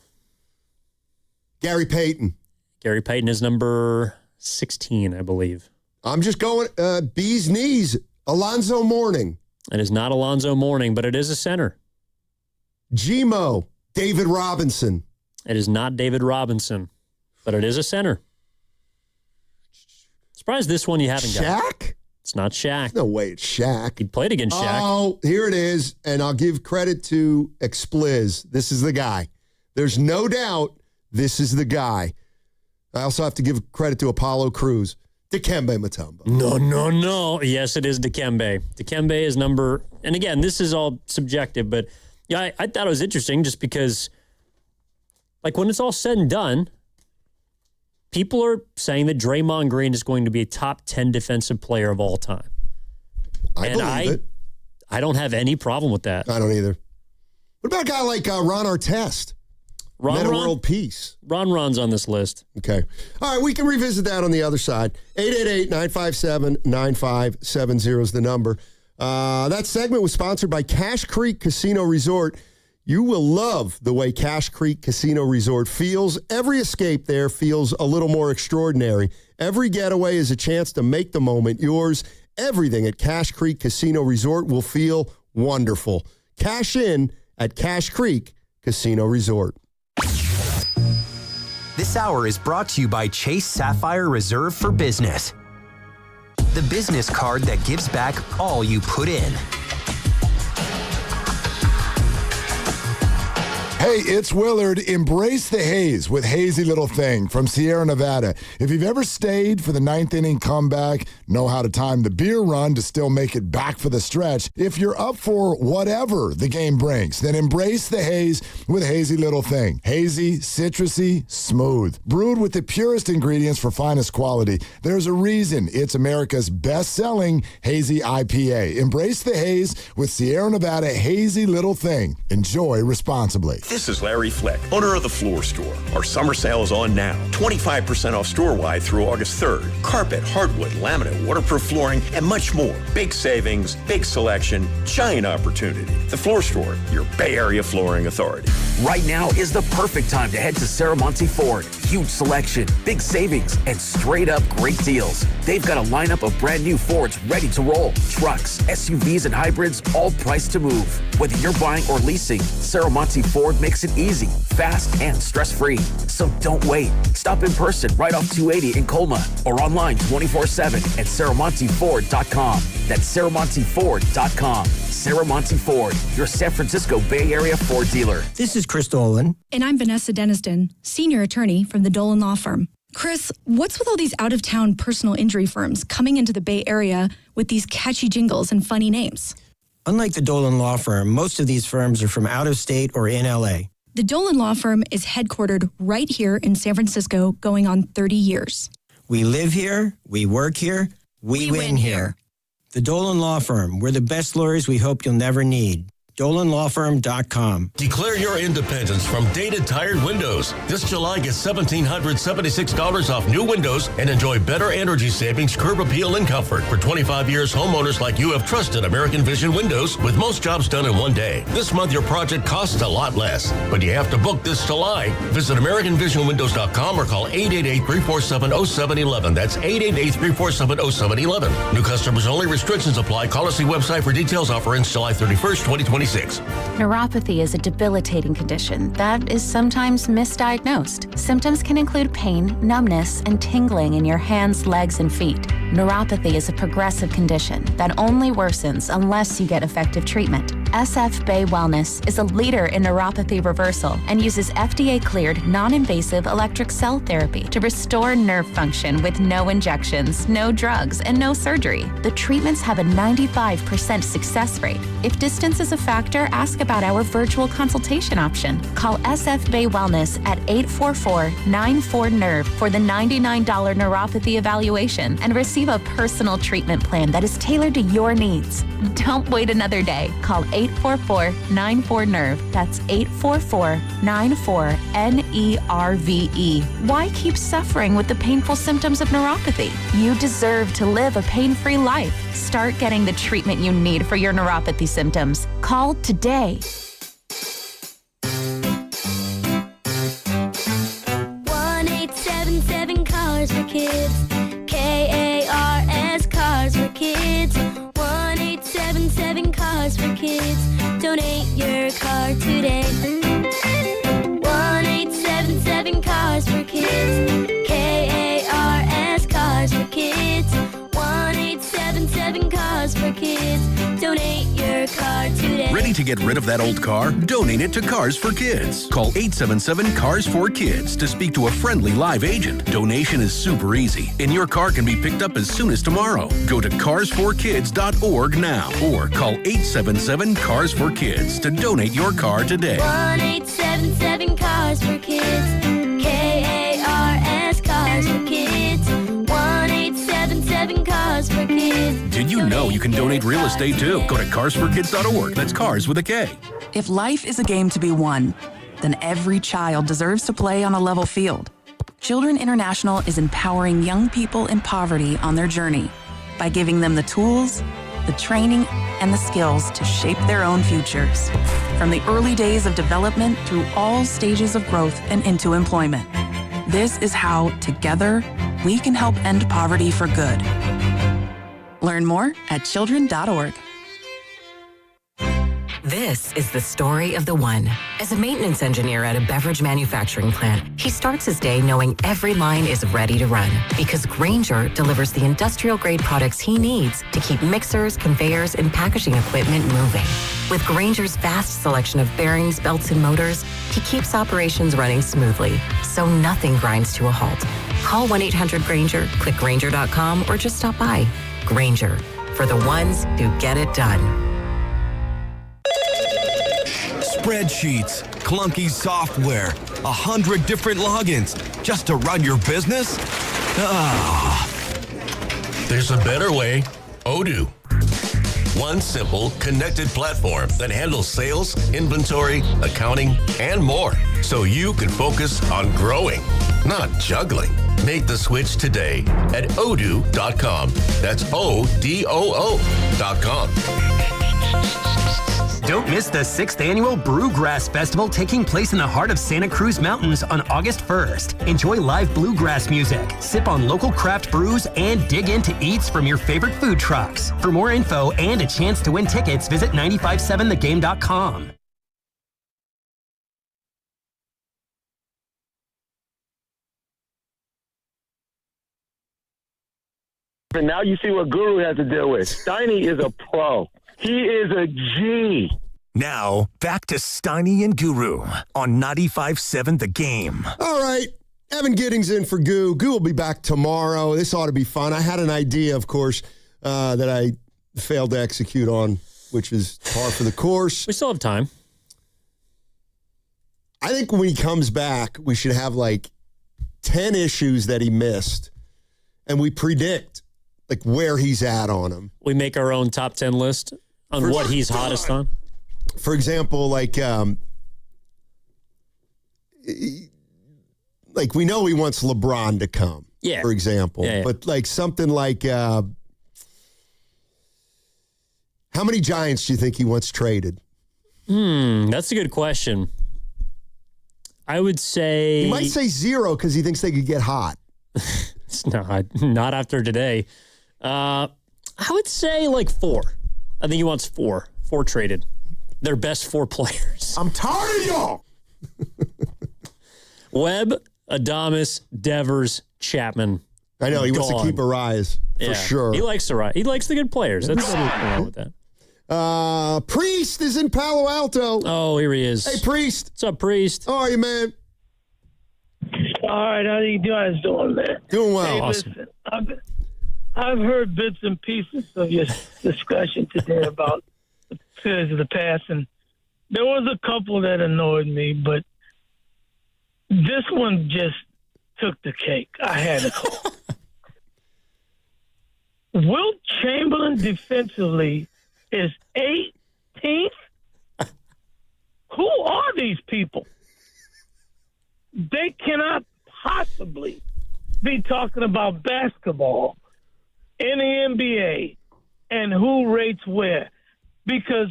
Gary Payton. Gary Payton is number 16, I believe. I'm just going bee's knees. Alonzo Mourning. It is not Alonzo Mourning, but it is a center. Gmo, David Robinson. It is not David Robinson, but it is a center. Surprised this one you haven't got. Shaq? It's not Shaq. No way it's Shaq. He played against Shaq. Oh, here it is. And I'll give credit to Expliz. This is the guy. There's no doubt this is the guy. I also have to give credit to Apollo Crews. Dikembe Mutombo. No. Yes, it is Dikembe. Dikembe is number... And again, this is all subjective, but yeah, I thought it was interesting just because, like, when it's all said and done, people are saying that Draymond Green is going to be a top 10 defensive player of all time. I believe it. I don't have any problem with that. I don't either. What about a guy like Ron Artest? Meta World Peace. Ron's on this list. Okay. All right, we can revisit that on the other side. 888-957-9570 is the number. That segment was sponsored by Cache Creek Casino Resort. You will love the way Cache Creek Casino Resort feels. Every escape there feels a little more extraordinary. Every getaway is a chance to make the moment yours. Everything at Cache Creek Casino Resort will feel wonderful. Cash in at Cache Creek Casino Resort. This hour is brought to you by Chase Sapphire Reserve for Business. The business card that gives back all you put in. Hey, it's Willard. Embrace the haze with Hazy Little Thing from Sierra Nevada. If you've ever stayed for the ninth inning comeback, know how to time the beer run to still make it back for the stretch. If you're up for whatever the game brings, then embrace the haze with Hazy Little Thing. Hazy, citrusy, smooth. Brewed with the purest ingredients for finest quality, there's a reason it's America's best-selling Hazy IPA. Embrace the haze with Sierra Nevada Hazy Little Thing. Enjoy responsibly. This is Larry Fleck, owner of The Floor Store. Our summer sale is on now. 25% off store-wide through August 3rd. Carpet, hardwood, laminate, waterproof flooring, and much more. Big savings, big selection, giant opportunity. The Floor Store, your Bay Area flooring authority. Right now is the perfect time to head to Saramonte Ford. Huge selection, big savings, and straight up great deals. They've got a lineup of brand new Fords ready to roll. Trucks, SUVs, and hybrids, all priced to move. Whether you're buying or leasing, Saramonte Ford makes it easy, fast, and stress-free. So don't wait. Stop in person right off 280 in Colma or online 24/7 at SaramonteFord.com. That's SaramonteFord.com. Saramonte Ford, your San Francisco Bay Area Ford dealer. This is Chris Dolan. And I'm Vanessa Deniston, senior attorney from the Dolan Law Firm. Chris, what's with all these out-of-town personal injury firms coming into the Bay Area with these catchy jingles and funny names? Unlike the Dolan Law Firm, most of these firms are from out of state or in LA. The Dolan Law Firm is headquartered right here in San Francisco, going on 30 years. We live here, we work here, we win here. The Dolan Law Firm, we're the best lawyers we hope you'll never need. DolanLawFirm.com. Declare your independence from Dated Tired Windows. This July, get $1,776 off new windows and enjoy better energy savings, curb appeal, and comfort. For 25 years, homeowners like you have trusted American Vision Windows with most jobs done in one day. This month, your project costs a lot less, but you have to book this July. Visit AmericanVisionWindows.com or call 888-347-0711. That's 888-347-0711. New customers only. Restrictions apply. Call us the website for details. Offer ends July 31st, 2026. Neuropathy is a debilitating condition that is sometimes misdiagnosed. Symptoms can include pain, numbness, and tingling in your hands, legs, and feet. Neuropathy is a progressive condition that only worsens unless you get effective treatment. SF Bay Wellness is a leader in neuropathy reversal and uses FDA-cleared, non-invasive electric cell therapy to restore nerve function with no injections, no drugs, and no surgery. The treatments have a 95% success rate. If distance is a factor, ask about our virtual consultation option. Call SF Bay Wellness at 844-94-NERVE for the $99 neuropathy evaluation and receive a personal treatment plan that is tailored to your needs. Don't wait another day. Call 844-94-NERVE. That's 844-94-NERVE. Why keep suffering with the painful symptoms of neuropathy? You deserve to live a pain-free life. Start getting the treatment you need for your neuropathy symptoms. Call today. 1-877 Cars for Kids. KARS Cars for Kids. 1-877 Cars for Kids. Donate your car car today. 1-877-CARS for kids. KARS, Cars for Kids. 1-877-CARS for kids. Donate your car today. Ready to get rid of that old car? Donate it to Cars for Kids. Call 877-CARS4KIDS to speak to a friendly live agent. Donation is super easy, and your car can be picked up as soon as tomorrow. Go to cars4kids.org now or call 877-CARS4KIDS to donate your car today. 1-877-CARS for kids. KARS, Cars for Kids. 1-877-CARS for Kids. Did you know you can donate real estate too? Go to cars4kids.org. That's cars with a K. If life is a game to be won, then every child deserves to play on a level field. Children International is empowering young people in poverty on their journey by giving them the tools, the training, and the skills to shape their own futures. From the early days of development through all stages of growth and into employment. This is how, together, we can help end poverty for good. Learn more at children.org. This is the story of the one. As a maintenance engineer at a beverage manufacturing plant, he starts his day knowing every line is ready to run because Grainger delivers the industrial-grade products he needs to keep mixers, conveyors, and packaging equipment moving. With Grainger's vast selection of bearings, belts, and motors, he keeps operations running smoothly, so nothing grinds to a halt. Call 1-800-GRAINGER, click Grainger.com, or just stop by. Grainger, for the ones who get it done. Spreadsheets, clunky software, 100 different logins just to run your business? Ah. There's a better way. Odoo. One simple, connected platform that handles sales, inventory, accounting, and more. So you can focus on growing, not juggling. Make the switch today at odoo.com. That's ODOO.com. Don't miss the 6th annual Brewgrass Festival taking place in the heart of Santa Cruz Mountains on August 1st. Enjoy live bluegrass music, sip on local craft brews, and dig into eats from your favorite food trucks. For more info and a chance to win tickets, visit 957thegame.com. And now you see what Guru has to deal with. Steiny is a pro. He is a G. Now, back to Steiny and Guru on 95.7 The Game. All right. Evan Giddings in for Goo. Goo will be back tomorrow. This ought to be fun. I had an idea, of course, that I failed to execute on, which is par for the course. We still have time. I think when he comes back, we should have like 10 issues that he missed, and we predict like where he's at on them. We make our own top 10 list on what he's hottest on. For example, like we know he wants LeBron to come. Yeah. For example, Yeah. But like something like how many Giants do you think he wants traded? That's a good question. I would say He might say 0 because he thinks they could get hot. it's not after today. I would say like 4. I think he wants 4 traded. Their best 4 players. I'm tired of y'all. Webb, Adames, Devers, Chapman. I know he wants to keep a rise for sure. He likes to rise. He likes the good players. That's nothing wrong with that. Priest is in Palo Alto. Oh, here he is. Hey, Priest. What's up, Priest? How are you, man? All right, how you guys doing, man? Doing well. Hey, Awesome. listen, I've heard bits and pieces of your discussion today about the players of the past, and there was a couple that annoyed me, but this one just took the cake. I had to call. Wilt Chamberlain defensively is 18th? Who are these people? They cannot possibly be talking about basketball in the NBA and who rates where, because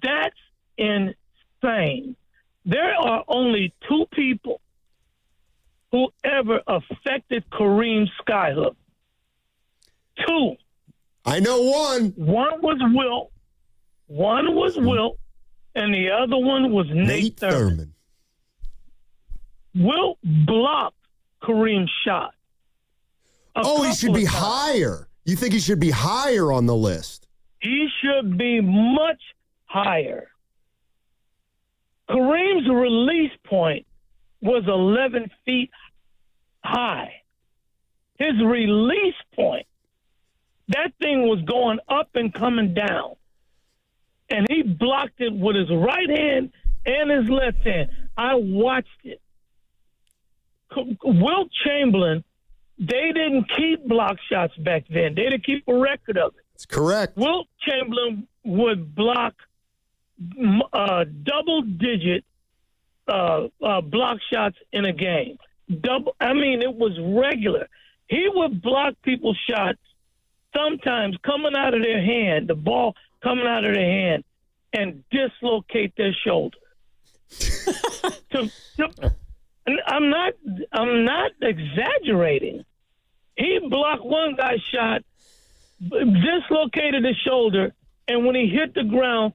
that's insane. There are only 2 people who ever affected Kareem Skyhook. 2. I know one. One was Wilt. and the other one was Nate Thurman. Wilt blocked Kareem's shot. He should be higher. You think he should be higher on the list? He should be much higher. Kareem's release point was 11 feet high. His release point, that thing was going up and coming down. And he blocked it with his right hand and his left hand. I watched it. Wilt Chamberlain, they didn't keep block shots back then. They didn't keep a record of it. That's correct. Wilt Chamberlain would block double-digit block shots in a game. It was regular. He would block people's shots sometimes coming out of their hand, the ball coming out of their hand, and dislocate their shoulder. I'm not exaggerating. He blocked one guy's shot, dislocated his shoulder, and when he hit the ground,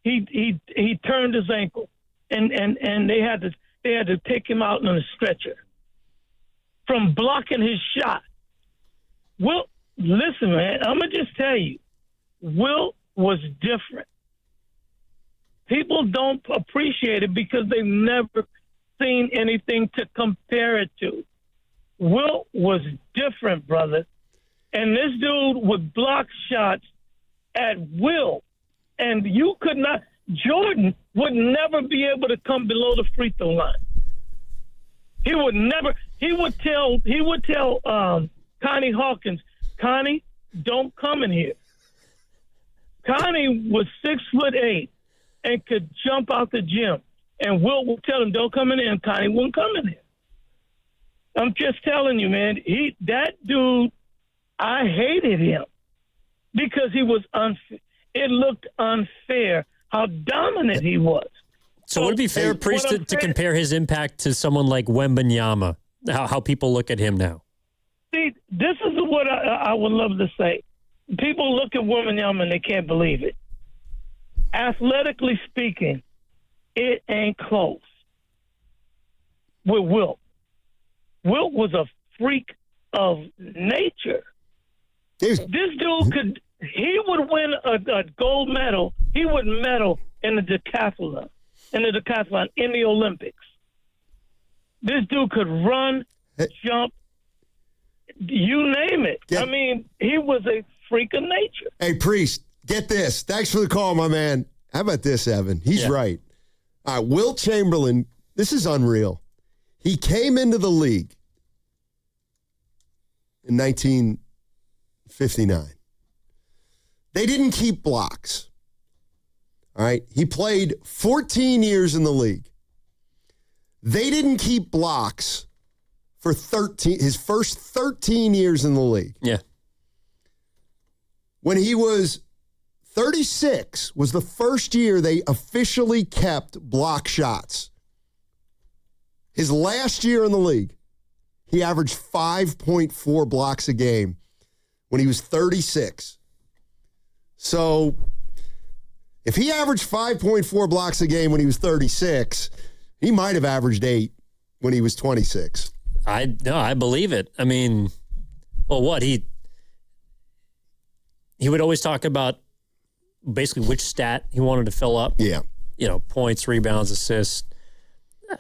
he turned his ankle, and they had to take him out on a stretcher from blocking his shot. Wilt, listen, man, I'm gonna just tell you, Wilt was different. People don't appreciate it because they've never seen anything to compare it to. Wilt was different, brother. And this dude would block shots at will. And you could not, Jordan would never be able to come below the free throw line. He would tell Connie Hawkins, Connie, don't come in here. Connie was 6'8" and could jump out the gym. And Wilt would tell him, don't come in here, and Connie wouldn't come in here. I'm just telling you, man, that dude, I hated him because he was unfair. It looked unfair how dominant he was. So would it be fair, Priest, to compare his impact to someone like Wembanyama, how people look at him now? See, this is what I would love to say. People look at Wembanyama and they can't believe it. Athletically speaking, it ain't close with Wilt. Wilt was a freak of nature. This dude he would win a gold medal. He would medal in the decathlon, in the Olympics. This dude could run, jump, you name it. He was a freak of nature. Hey, Priest, get this. Thanks for the call, my man. How about this, Evan? He's right. All right, Wilt Chamberlain, this is unreal. He came into the league in 1959. They didn't keep blocks. All right. He played 14 years in the league. They didn't keep blocks for his first 13 years in the league. Yeah. When he was 36 was the first year they officially kept block shots. His last year in the league, he averaged 5.4 blocks a game when he was 36. So if he averaged 5.4 blocks a game when he was 36, he might have averaged 8 when he was 26. I believe it. I mean, what? He would always talk about basically which stat he wanted to fill up. Yeah. Points, rebounds, assists.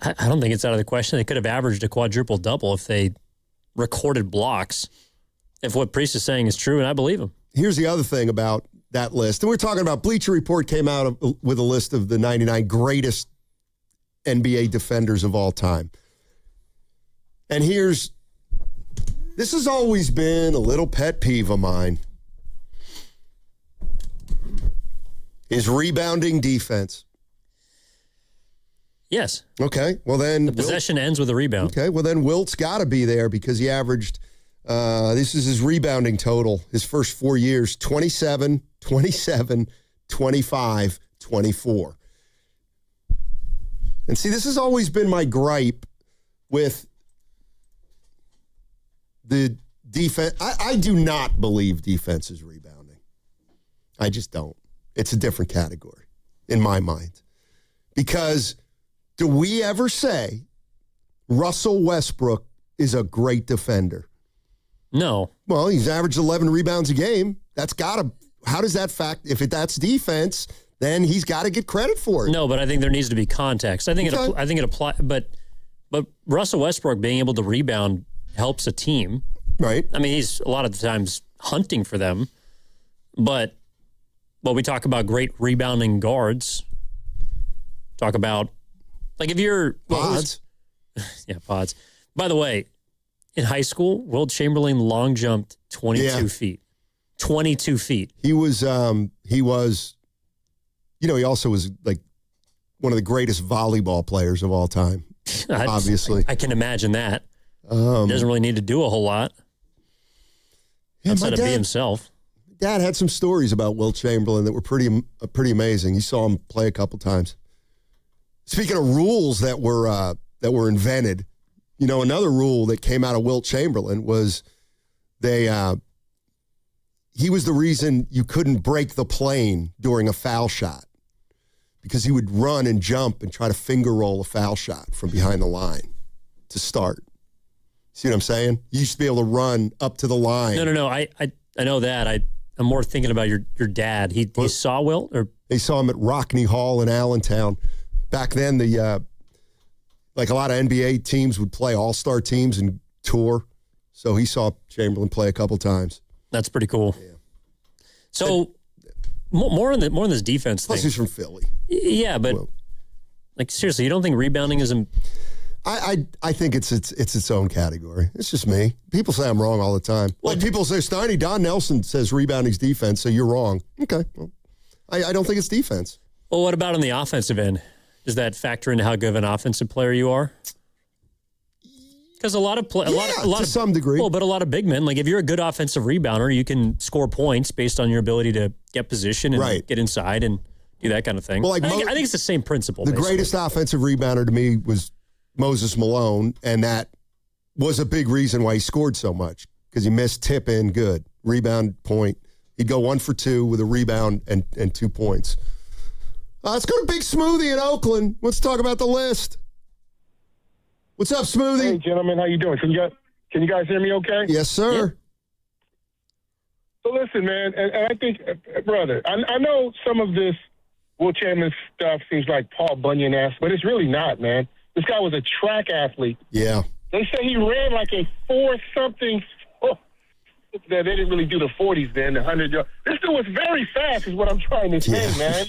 I don't think it's out of the question. They could have averaged a quadruple double if they recorded blocks. If what Priest is saying is true, and I believe him. Here's the other thing about that list. And we're talking about Bleacher Report came out with a list of the 99 greatest NBA defenders of all time. And this has always been a little pet peeve of mine, is rebounding defense. Yes. Okay, well then... The possession ends with a rebound. Okay, well then Wilt's got to be there because he averaged, this is his rebounding total, his first 4 years, 27, 27, 25, 24. And see, this has always been my gripe with the defense. I do not believe defense is rebounding. I just don't. It's a different category. in my mind. Because do we ever say Russell Westbrook is a great defender? No. Well, he's averaged 11 rebounds a game. That's got to – how does that fact – if that's defense, then he's got to get credit for it. No, but I think there needs to be context. I think it applies – but Russell Westbrook being able to rebound helps a team. Right. I mean, he's a lot of the times hunting for them. But we talk about great rebounding guards. Talk about, like, if you're Pods. Yeah, Pods. By the way, in high school, Wilt Chamberlain long jumped 22 feet. 22 feet. He was, he also was like one of the greatest volleyball players of all time. Obviously. I can imagine that. He doesn't really need to do a whole lot. Outside of be himself. Dad had some stories about Wilt Chamberlain that were pretty amazing. He saw him play a couple times. Speaking of rules that were invented, another rule that came out of Wilt Chamberlain was he was the reason you couldn't break the plane during a foul shot because he would run and jump and try to finger roll a foul shot from behind the line to start. See what I'm saying? You used to be able to run up to the line. No. I know that. I'm more thinking about your dad. He saw Wilt? Or they saw him at Rockney Hall in Allentown. Back then, like a lot of NBA teams would play all-star teams and tour. So he saw Chamberlain play a couple times. That's pretty cool. Yeah. So more on this defense Plus thing. He's from Philly. Yeah, but like seriously, you don't think rebounding is I think it's its own category. It's just me. People say I'm wrong all the time. Like people say, Steiny, Don Nelson says rebounding's defense, so you're wrong. Okay. Well, I don't think it's defense. Well, what about on the offensive end? Does that factor into how good of an offensive player you are? Because to some degree. Well, but a lot of big men, like if you're a good offensive rebounder, you can score points based on your ability to get position and get inside and do that kind of thing. Well, I think it's the same principle. The greatest offensive rebounder to me was Moses Malone, and that was a big reason why he scored so much because he missed tip in good, rebound, point. He'd go 1 for 2 with a rebound and 2 points. Let's go to Big Smoothie in Oakland. Let's talk about the list. What's up, Smoothie? Hey, gentlemen, how you doing? Can you guys hear me okay? Yes, sir. So listen, man, and I think, brother, I know some of this Wilt Chamberlain stuff seems like Paul Bunyan-esque, but it's really not, man. This guy was a track athlete. Yeah. They say he ran like a 4-something. They didn't really do the 40s then, the 100 yards. This dude was very fast is what I'm trying to say, man.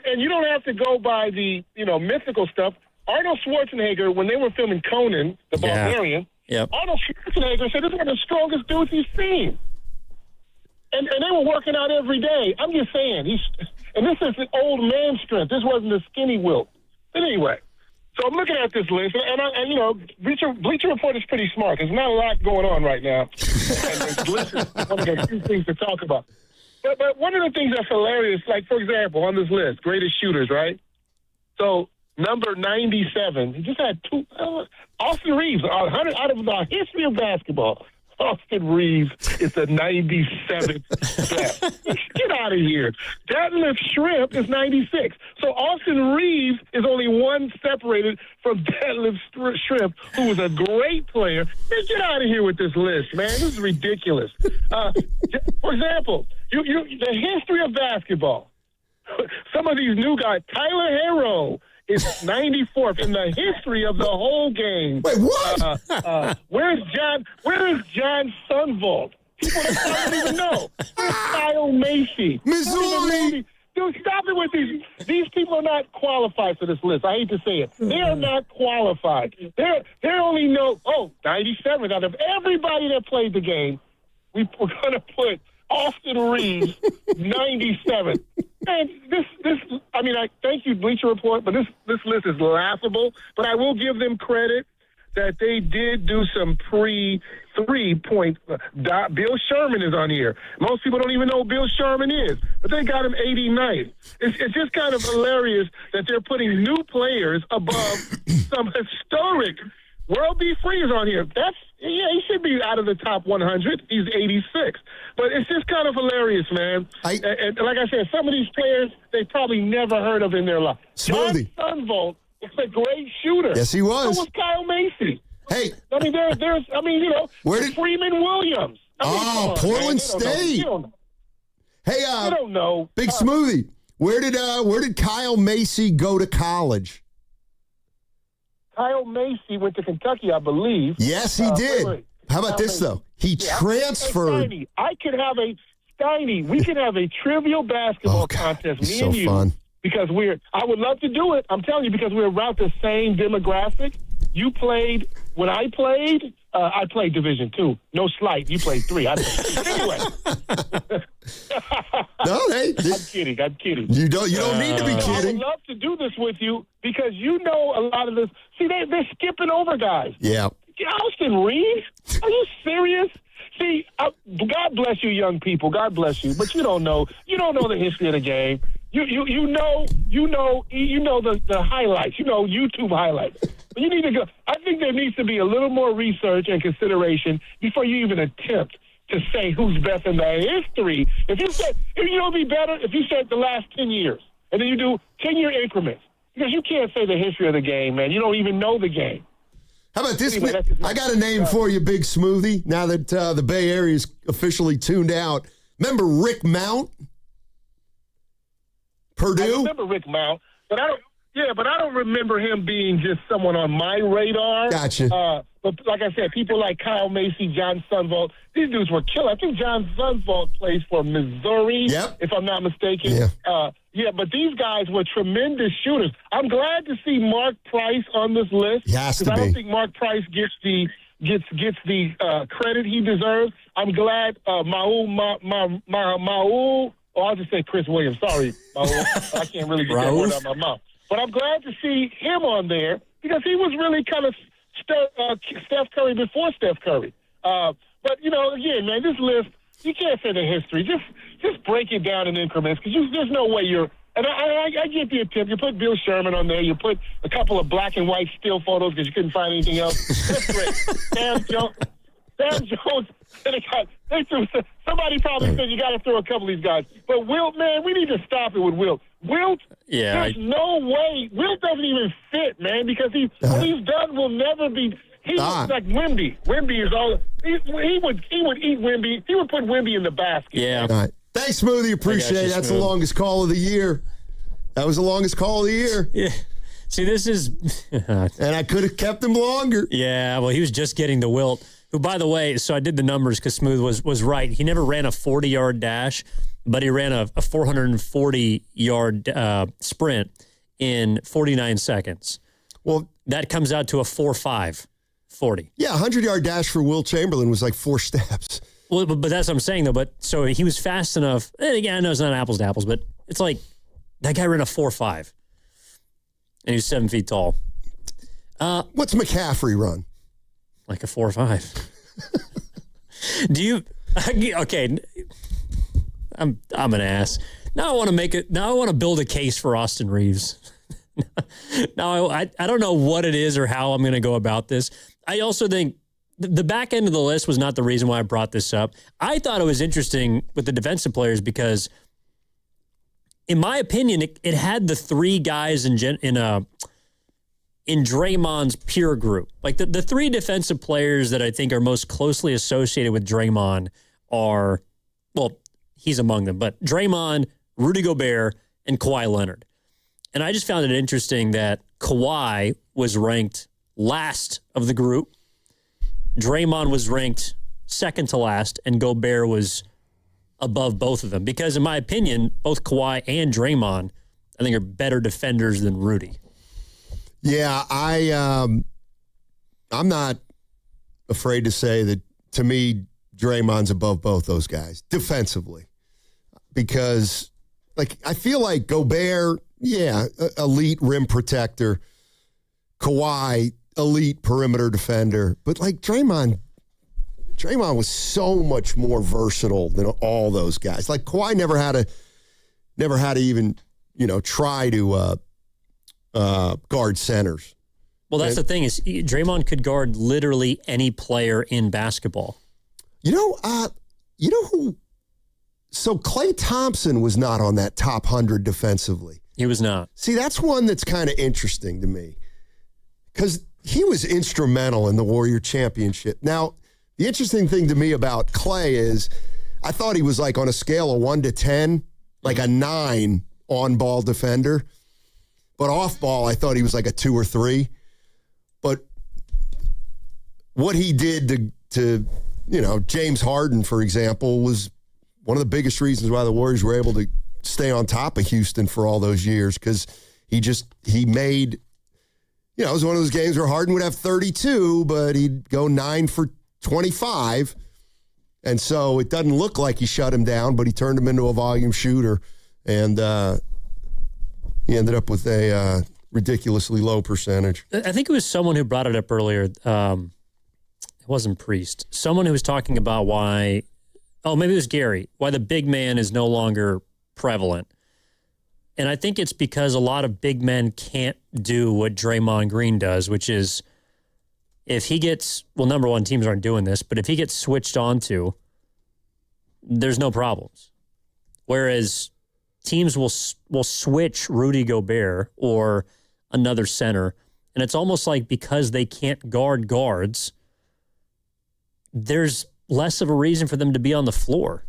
And you don't have to go by the, mythical stuff. Arnold Schwarzenegger, when they were filming Conan, the Barbarian, Arnold Schwarzenegger said this is one of the strongest dudes he's seen. And they were working out every day. I'm just saying. And this is the old man strength. This wasn't the skinny Wilt. But anyway, so I'm looking at this list, and Bleacher Report is pretty smart. There's not a lot going on right now. And this list is one of the few things to talk about. But one of the things that's hilarious, like, for example, on this list, greatest shooters, right? So number 97, he just had 2. Austin Reeves, 100 out of the history of basketball. Austin Reeves is the 97th best. Get out of here. Detlef Schrempf is 96. So Austin Reeves is only one separated from Detlef Schrempf, who was a great player. Man, get out of here with this list, man. This is ridiculous. For example, the history of basketball. Some of these new guys, Tyler Herro is 94th in the history of the whole game. Wait, what? Where is John Sunvold? People that don't even know. Where's Kyle Macy? Missouri. Dude, stop it with these. These people are not qualified for this list. I hate to say it. They are not qualified. They're only 97th out of everybody that played the game. We're going to put Austin Reeves 97th. And I thank you, Bleacher Report, but this list is laughable. But I will give them credit that they did do some pre-3-point. Bill Sherman is on here. Most people don't even know who Bill Sherman is, but they got him 89th. It's just kind of hilarious that they're putting new players above some historic. World B. Free is on here. He should be out of the top 100. He's 86. But it's just kind of hilarious, man. And like I said, some of these players they probably never heard of in their life. Smoothie. John Sunvolt is a great shooter. Yes, he was. So was Kyle Macy. Hey. I mean, Freeman Williams. Portland State. You don't know. Hey, you don't know. Big Smoothie. Where did Kyle Macy go to college? Kyle Macy went to Kentucky, I believe. Yes, he did. Wait. How about this, though? He transferred. Hey, Steiny, we could have a trivial basketball contest, me so and you. Fun. Because I would love to do it. I'm telling you, because we're about the same demographic. You played when I played. I played Division II. No slight. You played 3. Anyway. No, I'm kidding. You don't need to be kidding. I would love to do this with you because you know a lot of this. See, they're skipping over guys. Yeah. Austin Reeves? Are you serious? See, God bless you, young people. God bless you. But you don't know. You don't know the history of the game. You know the highlights. You know YouTube highlights. But you need to go. I think there needs to be a little more research and consideration before you even attempt to say who's best in the history. If you know, it'd be better if you said the last 10 years, and then you do 10-year increments, because you can't say the history of the game, man. You don't even know the game. How about this? Anyway, I got a name for you, Big Smoothie, now that the Bay Area is officially tuned out. Remember Rick Mount? Purdue? I remember Rick Mount, but I don't remember him being just someone on my radar. Gotcha. But like I said, people like Kyle Macy, John Sunvolt, these dudes were killer. I think John Sunvolt plays for Missouri, if I'm not mistaken. Yeah. But these guys were tremendous shooters. I'm glad to see Mark Price on this list. He has to be. I don't think Mark Price gets the credit he deserves. I'm glad Maul. I'll just say Chris Williams. Sorry, Maul. I can't really get that word out of my mouth. But I'm glad to see him on there because he was really kind of Steph Curry before Steph Curry. But, again, man, this list, you can't say the history. Just break it down in increments because there's no way you're – and I get the attempt. You put Bill Sherman on there. You put a couple of black and white still photos because you couldn't find anything else. That's great. Sam Jones. Somebody probably said you got to throw a couple of these guys. But Wilt, man, we need to stop it with Wilt. Wilt, there's no way. Wilt doesn't even fit, man, because what he's done will never be. He looks like Wemby. Wemby is all. He would eat Wemby. He would put Wemby in the basket. Yeah. All right. Thanks, Smoothie. Appreciate it. That's the longest call of the year. That was the longest call of the year. Yeah. See, this is. And I could have kept him longer. Yeah. Well, he was just getting the Wilt. Who, by the way, so I did the numbers because Smooth was right. He never ran a 40-yard dash, but he ran a 440-yard sprint in 49 seconds. Well, that comes out to a 4.5 Yeah, 100-yard dash for Wilt Chamberlain was like 4 steps. Well, but that's what I'm saying, though. But so he was fast enough. And again, I know it's not apples to apples, but it's like that guy ran a 4.5, and he was 7 feet tall. What's McCaffrey run? Like a 4.5. Do you? Okay. I'm an ass. Now I want to make it. Now I want to build a case for Austin Reeves. Now I don't know what it is or how I'm going to go about this. I also think the back end of the list was not the reason why I brought this up. I thought it was interesting with the defensive players because, in my opinion, it had the 3 guys in Draymond's peer group. Like the 3 defensive players that I think are most closely associated with Draymond are, well, he's among them, but Draymond, Rudy Gobert, and Kawhi Leonard. And I just found it interesting that Kawhi was ranked last of the group. Draymond was ranked second to last, and Gobert was above both of them. Because in my opinion, both Kawhi and Draymond, I think, are better defenders than Rudy. Yeah, I'm not afraid to say that, to me, Draymond's above both those guys defensively. Because, I feel like Gobert, elite rim protector. Kawhi, elite perimeter defender. But, Draymond was so much more versatile than all those guys. Kawhi never had to even, try to guard centers. Well, that's the thing is Draymond could guard literally any player in basketball. You know who? So Klay Thompson was not on that top 100 defensively. He was not. See, that's one that's kind of interesting to me because he was instrumental in the Warrior championship. Now, the interesting thing to me about Klay is I thought he was like on a scale of 1 to 10, like a 9 on-ball defender. But off-ball, I thought he was like a 2 or 3. But what he did to James Harden, for example, was one of the biggest reasons why the Warriors were able to stay on top of Houston for all those years because he made, it was one of those games where Harden would have 32, but he'd go 9 for 25. And so it doesn't look like he shut him down, but he turned him into a volume shooter. And he ended up with a ridiculously low percentage. I think it was someone who brought it up earlier. It wasn't Priest. Someone who was talking about maybe it was Gary, why the big man is no longer prevalent. And I think it's because a lot of big men can't do what Draymond Green does, which is if he gets, number one, teams aren't doing this, but if he gets switched onto, there's no problems. Whereas teams will switch Rudy Gobert or another center, and it's almost like because they can't guard guards, there's less of a reason for them to be on the floor.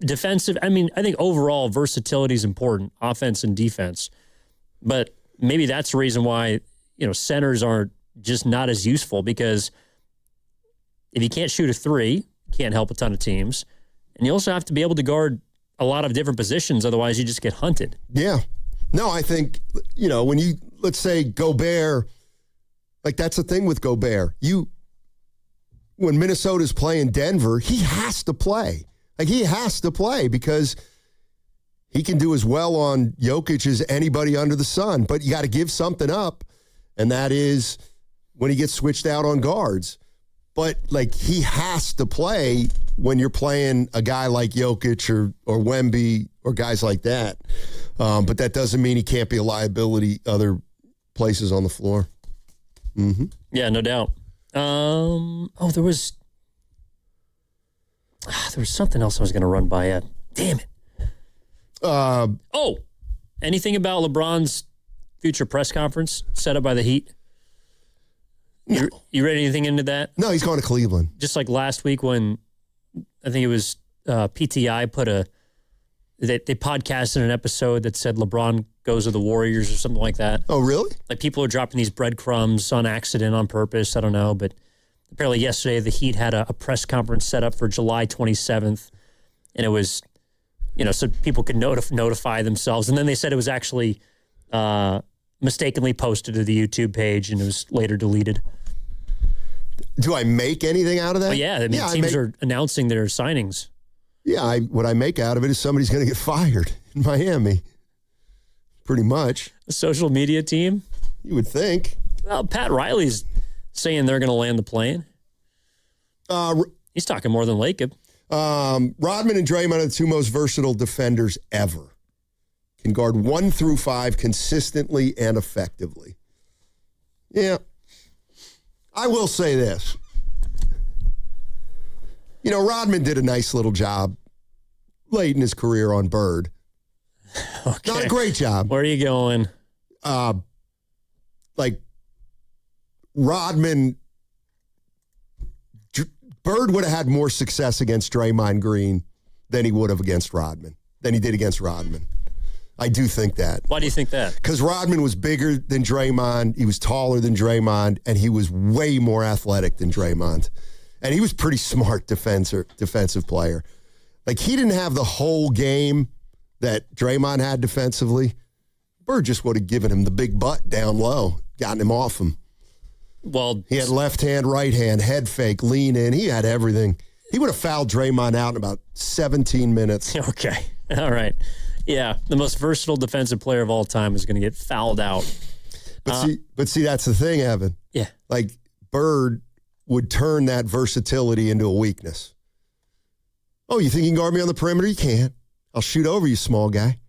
Defensive, I think overall versatility is important, offense and defense. But maybe that's the reason why, centers are just not as useful because if you can't shoot a 3, you can't help a ton of teams. And you also have to be able to guard a lot of different positions, otherwise you just get hunted. Yeah. No, I think, when you, let's say Gobert, like that's the thing with Gobert. When Minnesota's playing Denver, he has to play. Like he has to play because he can do as well on Jokic as anybody under the sun. But you got to give something up, and that is when he gets switched out on guards. But like he has to play when you're playing a guy like Jokic or Wemby or guys like that. But that doesn't mean he can't be a liability other places on the floor. Mm-hmm. Yeah, no doubt. There was something else I was going to run by you. Damn it. Anything about LeBron's future press conference set up by the Heat? No. You read anything into that? No, he's going to Cleveland. Just like last week when I think it was PTI they podcasted an episode that said LeBron goes to the Warriors or something like that. Oh, really? Like people are dropping these breadcrumbs on accident, on purpose. I don't know. But apparently yesterday the Heat had a press conference set up for July 27th. And it was, so people could notify themselves. And then they said it was actually mistakenly posted to the YouTube page and it was later deleted. Do I make anything out of that? Oh, yeah. Teams are announcing their signings. Yeah, what I make out of it is somebody's going to get fired in Miami. Pretty much. A social media team? You would think. Well, Pat Riley's saying they're going to land the plane. He's talking more than Lacob. Rodman and Draymond are the two most versatile defenders ever. Can guard 1 through 5 consistently and effectively. Yeah. I will say this. Rodman did a nice little job late in his career on Bird. Okay. Not a great job. Where are you going? Rodman, Bird would have had more success against Draymond Green than he would have against Rodman, than he did against Rodman. I do think that. Why do you think that? Because Rodman was bigger than Draymond, he was taller than Draymond, and he was way more athletic than Draymond. And he was pretty smart defensive player. Like, he didn't have the whole game that Draymond had defensively. Bird just would have given him the big butt down low, gotten him off him. Well, he had left hand, right hand, head fake, lean in. He had everything. He would have fouled Draymond out in about 17 minutes. Okay. All right. Yeah, the most versatile defensive player of all time is going to get fouled out. But see, that's the thing, Evan. Yeah. Like, Bird would turn that versatility into a weakness. Oh, you think you can guard me on the perimeter? You can't. I'll shoot over you, small guy.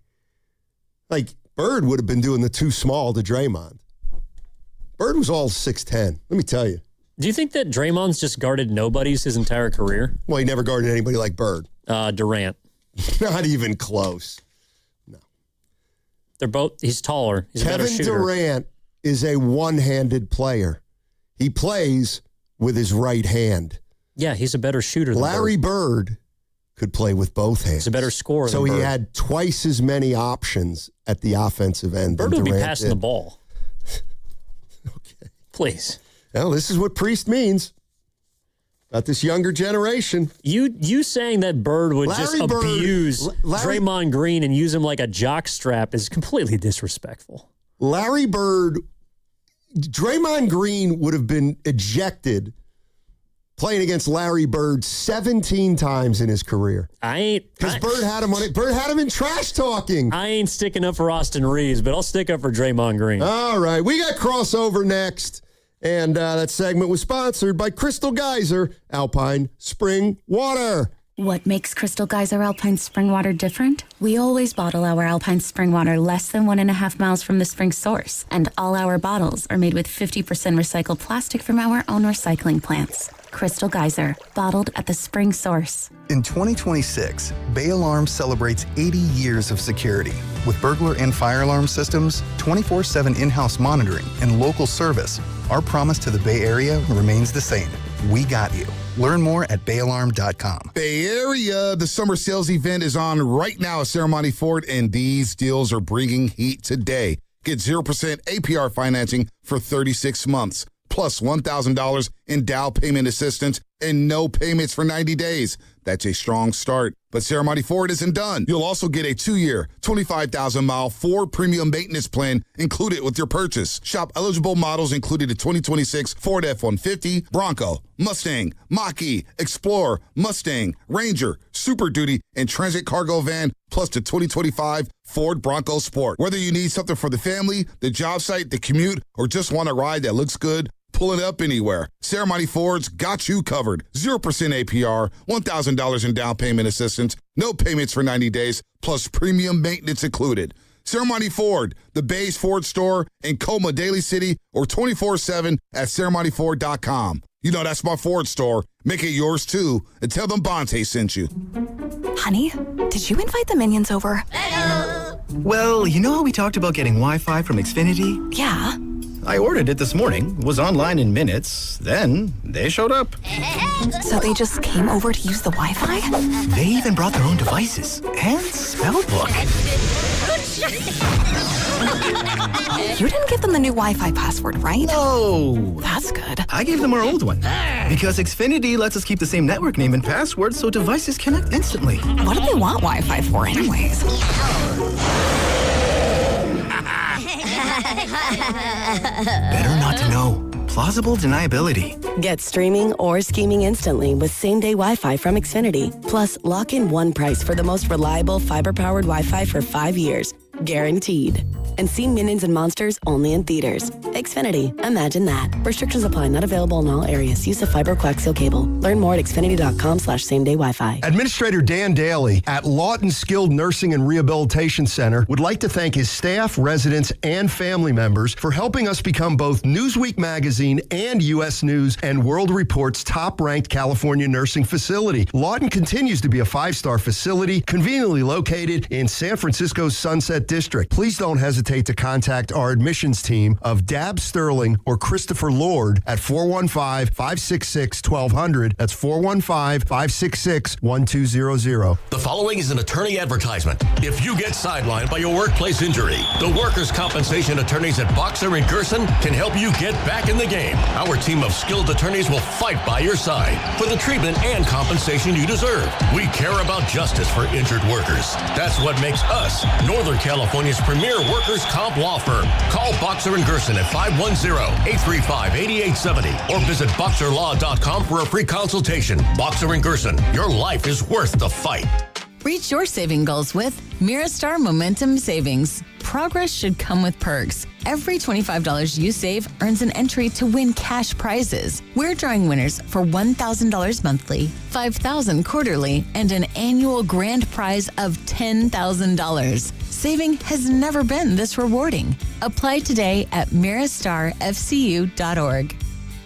Like, Bird would have been doing the too small to Draymond. Bird was all 6'10", let me tell you. Do you think that Draymond's just guarded nobodies his entire career? Well, he never guarded anybody like Bird. Durant. Not even close. No. He's taller. He's a better Kevin shooter. Durant is a one-handed player. He plays with his right hand. Yeah, he's a better shooter than Larry Bird could play with both hands. He's a better scorer so than he Bird. had twice as many options at the offensive end Bird than would Durant be passing did. the ball. Okay. Please. Well, this is what Priest means about this younger generation. You saying that Bird would just abuse Draymond Green and use him like a jock strap is completely disrespectful. Larry Bird, Draymond Green would have been ejected playing against Larry Bird 17 times in his career. Because Bird had him on it. Bird had him in trash talking. I ain't sticking up for Austin Reeves, but I'll stick up for Draymond Green. All right, we got crossover next. And that segment was sponsored by Crystal Geyser Alpine Spring Water. What makes Crystal Geyser Alpine Spring Water different? We always bottle our Alpine Spring Water less than 1.5 miles from the spring source. And all our bottles are made with 50% recycled plastic from our own recycling plants. Crystal Geyser, bottled at the spring source. In 2026, Bay Alarm celebrates 80 years of security. With burglar and fire alarm systems, 24/7 in-house monitoring, and local service, our promise to the Bay Area remains the same. We got you. Learn more at bayalarm.com. Bay Area, the summer sales event is on right now at Ceremony Ford, and these deals are bringing heat today. Get 0% APR financing for 36 months, plus $1,000 in down payment assistance and no payments for 90 days. That's a strong start. But Ceremony Ford isn't done. You'll also get a 2-year, 25,000-mile Ford premium maintenance plan included with your purchase. Shop eligible models including the 2026 Ford F-150, Bronco, Mustang, Mach-E, Explorer, Mustang, Ranger, Super Duty, and Transit Cargo Van, plus the 2025 Ford Bronco Sport. Whether you need something for the family, the job site, the commute, or just want a ride that looks good, pull it up anywhere. Ceremony Ford's got you covered. 0% APR, $1,000 in down payment assistance, no payments for 90 days, plus premium maintenance included. Ceremony Ford, the Bay's Ford store in Coma, Daly City, or 24/7 at ceremonyford.com. You know that's my Ford store. Make it yours too, and tell them Bonte sent you. Honey, did you invite the minions over? Well, you know how we talked about getting Wi-Fi from Xfinity? Yeah. I ordered it this morning, was online in minutes, then they showed up. So they just came over to use the Wi-Fi? They even brought their own devices and spell book. You didn't give them the new Wi-Fi password, right? No. That's good. I gave them our old one. Because Xfinity lets us keep the same network name and password so devices connect instantly. What do they want Wi-Fi for anyways? Better not to know. Plausible deniability. Get streaming or scheming instantly with same-day Wi-Fi from Xfinity. Plus, lock in one price for the most reliable fiber-powered Wi-Fi for 5 years. Guaranteed. And see Minions and Monsters only in theaters. Xfinity. Imagine that. Restrictions apply. Not available in all areas. Use of fiber coaxial cable. Learn more at xfinity.com/same-day Wi-Fi. Administrator Dan Daly at Lawton Skilled Nursing and Rehabilitation Center would like to thank his staff, residents, and family members for helping us become both Newsweek magazine and U.S. News and World Report's top-ranked California nursing facility. Lawton continues to be a 5-star facility conveniently located in San Francisco's Sunset District. Please don't hesitate to contact our admissions team of Dab Sterling or Christopher Lord at 415-566-1200. That's 415-566-1200. The following is an attorney advertisement. If you get sidelined by a workplace injury, the workers' compensation attorneys at Boxer and Gerson can help you get back in the game. Our team of skilled attorneys will fight by your side for the treatment and compensation you deserve. We care about justice for injured workers. That's what makes us Northern California's premier workers' comp law firm. Call Boxer and Gerson at 510-835-8870 or visit boxerlaw.com for a free consultation. Boxer and Gerson, your life is worth the fight. Reach your saving goals with Miristar Momentum Savings. Progress should come with perks. Every $25 you save earns an entry to win cash prizes. We're drawing winners for $1,000 monthly, $5,000 quarterly, and an annual grand prize of $10,000. Saving has never been this rewarding. Apply today at mirastarfcu.org.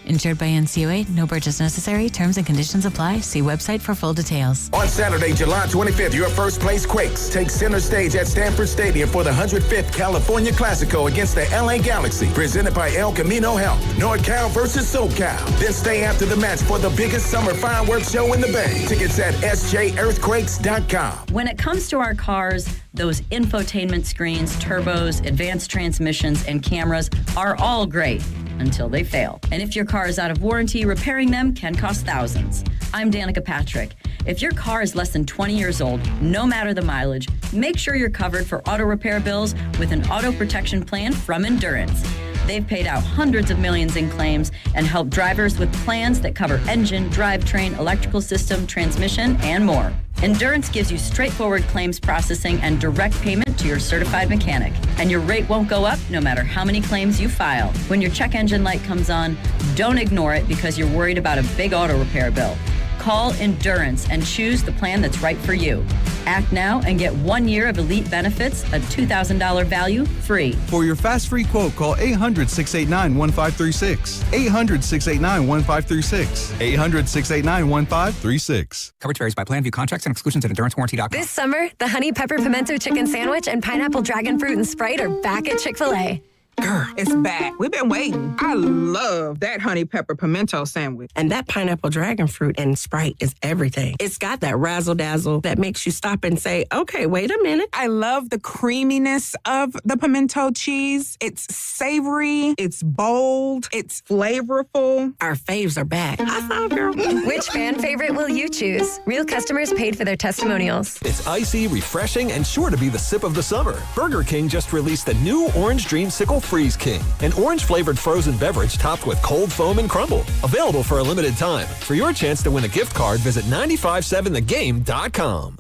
Insured by NCUA, no purchase necessary. Terms and conditions apply. See website for full details. On Saturday, July 25th, your first place Quakes take center stage at Stanford Stadium for the 105th California Classico against the LA Galaxy, presented by El Camino Health. NorCal versus SoCal. Then stay after the match for the biggest summer fireworks show in the Bay. Tickets at sjearthquakes.com. When it comes to our cars, those infotainment screens, turbos, advanced transmissions, and cameras are all great until they fail. And if your car is out of warranty, repairing them can cost thousands. I'm Danica Patrick. If your car is less than 20 years old, no matter the mileage, make sure you're covered for auto repair bills with an auto protection plan from Endurance. They've paid out hundreds of millions in claims and helped drivers with plans that cover engine, drivetrain, electrical system, transmission, and more. Endurance gives you straightforward claims processing and direct payment to your certified mechanic. And your rate won't go up no matter how many claims you file. When your check engine light comes on, don't ignore it because you're worried about a big auto repair bill. Call Endurance and choose the plan that's right for you. Act now and get 1 year of elite benefits, a $2,000 value, free. For your fast free quote, call 800-689-1536. 800-689-1536. 800-689-1536. Coverage varies by plan. View contracts and exclusions at endurancewarranty.com. This summer, the Honey Pepper Pimento Chicken Sandwich and Pineapple Dragon Fruit and Sprite are back at Chick-fil-A. Girl, it's back. We've been waiting. I love that honey pepper pimento sandwich. And that pineapple dragon fruit and Sprite is everything. It's got that razzle-dazzle that makes you stop and say, okay, wait a minute. I love the creaminess of the pimento cheese. It's savory. It's bold. It's flavorful. Our faves are back. I saw, girl. Which fan favorite will you choose? Real customers paid for their testimonials. It's icy, refreshing, and sure to be the sip of the summer. Burger King just released the new Orange Dreamsicle Freeze King, an orange-flavored frozen beverage topped with cold foam and crumble. Available for a limited time. For your chance to win a gift card, visit 957thegame.com.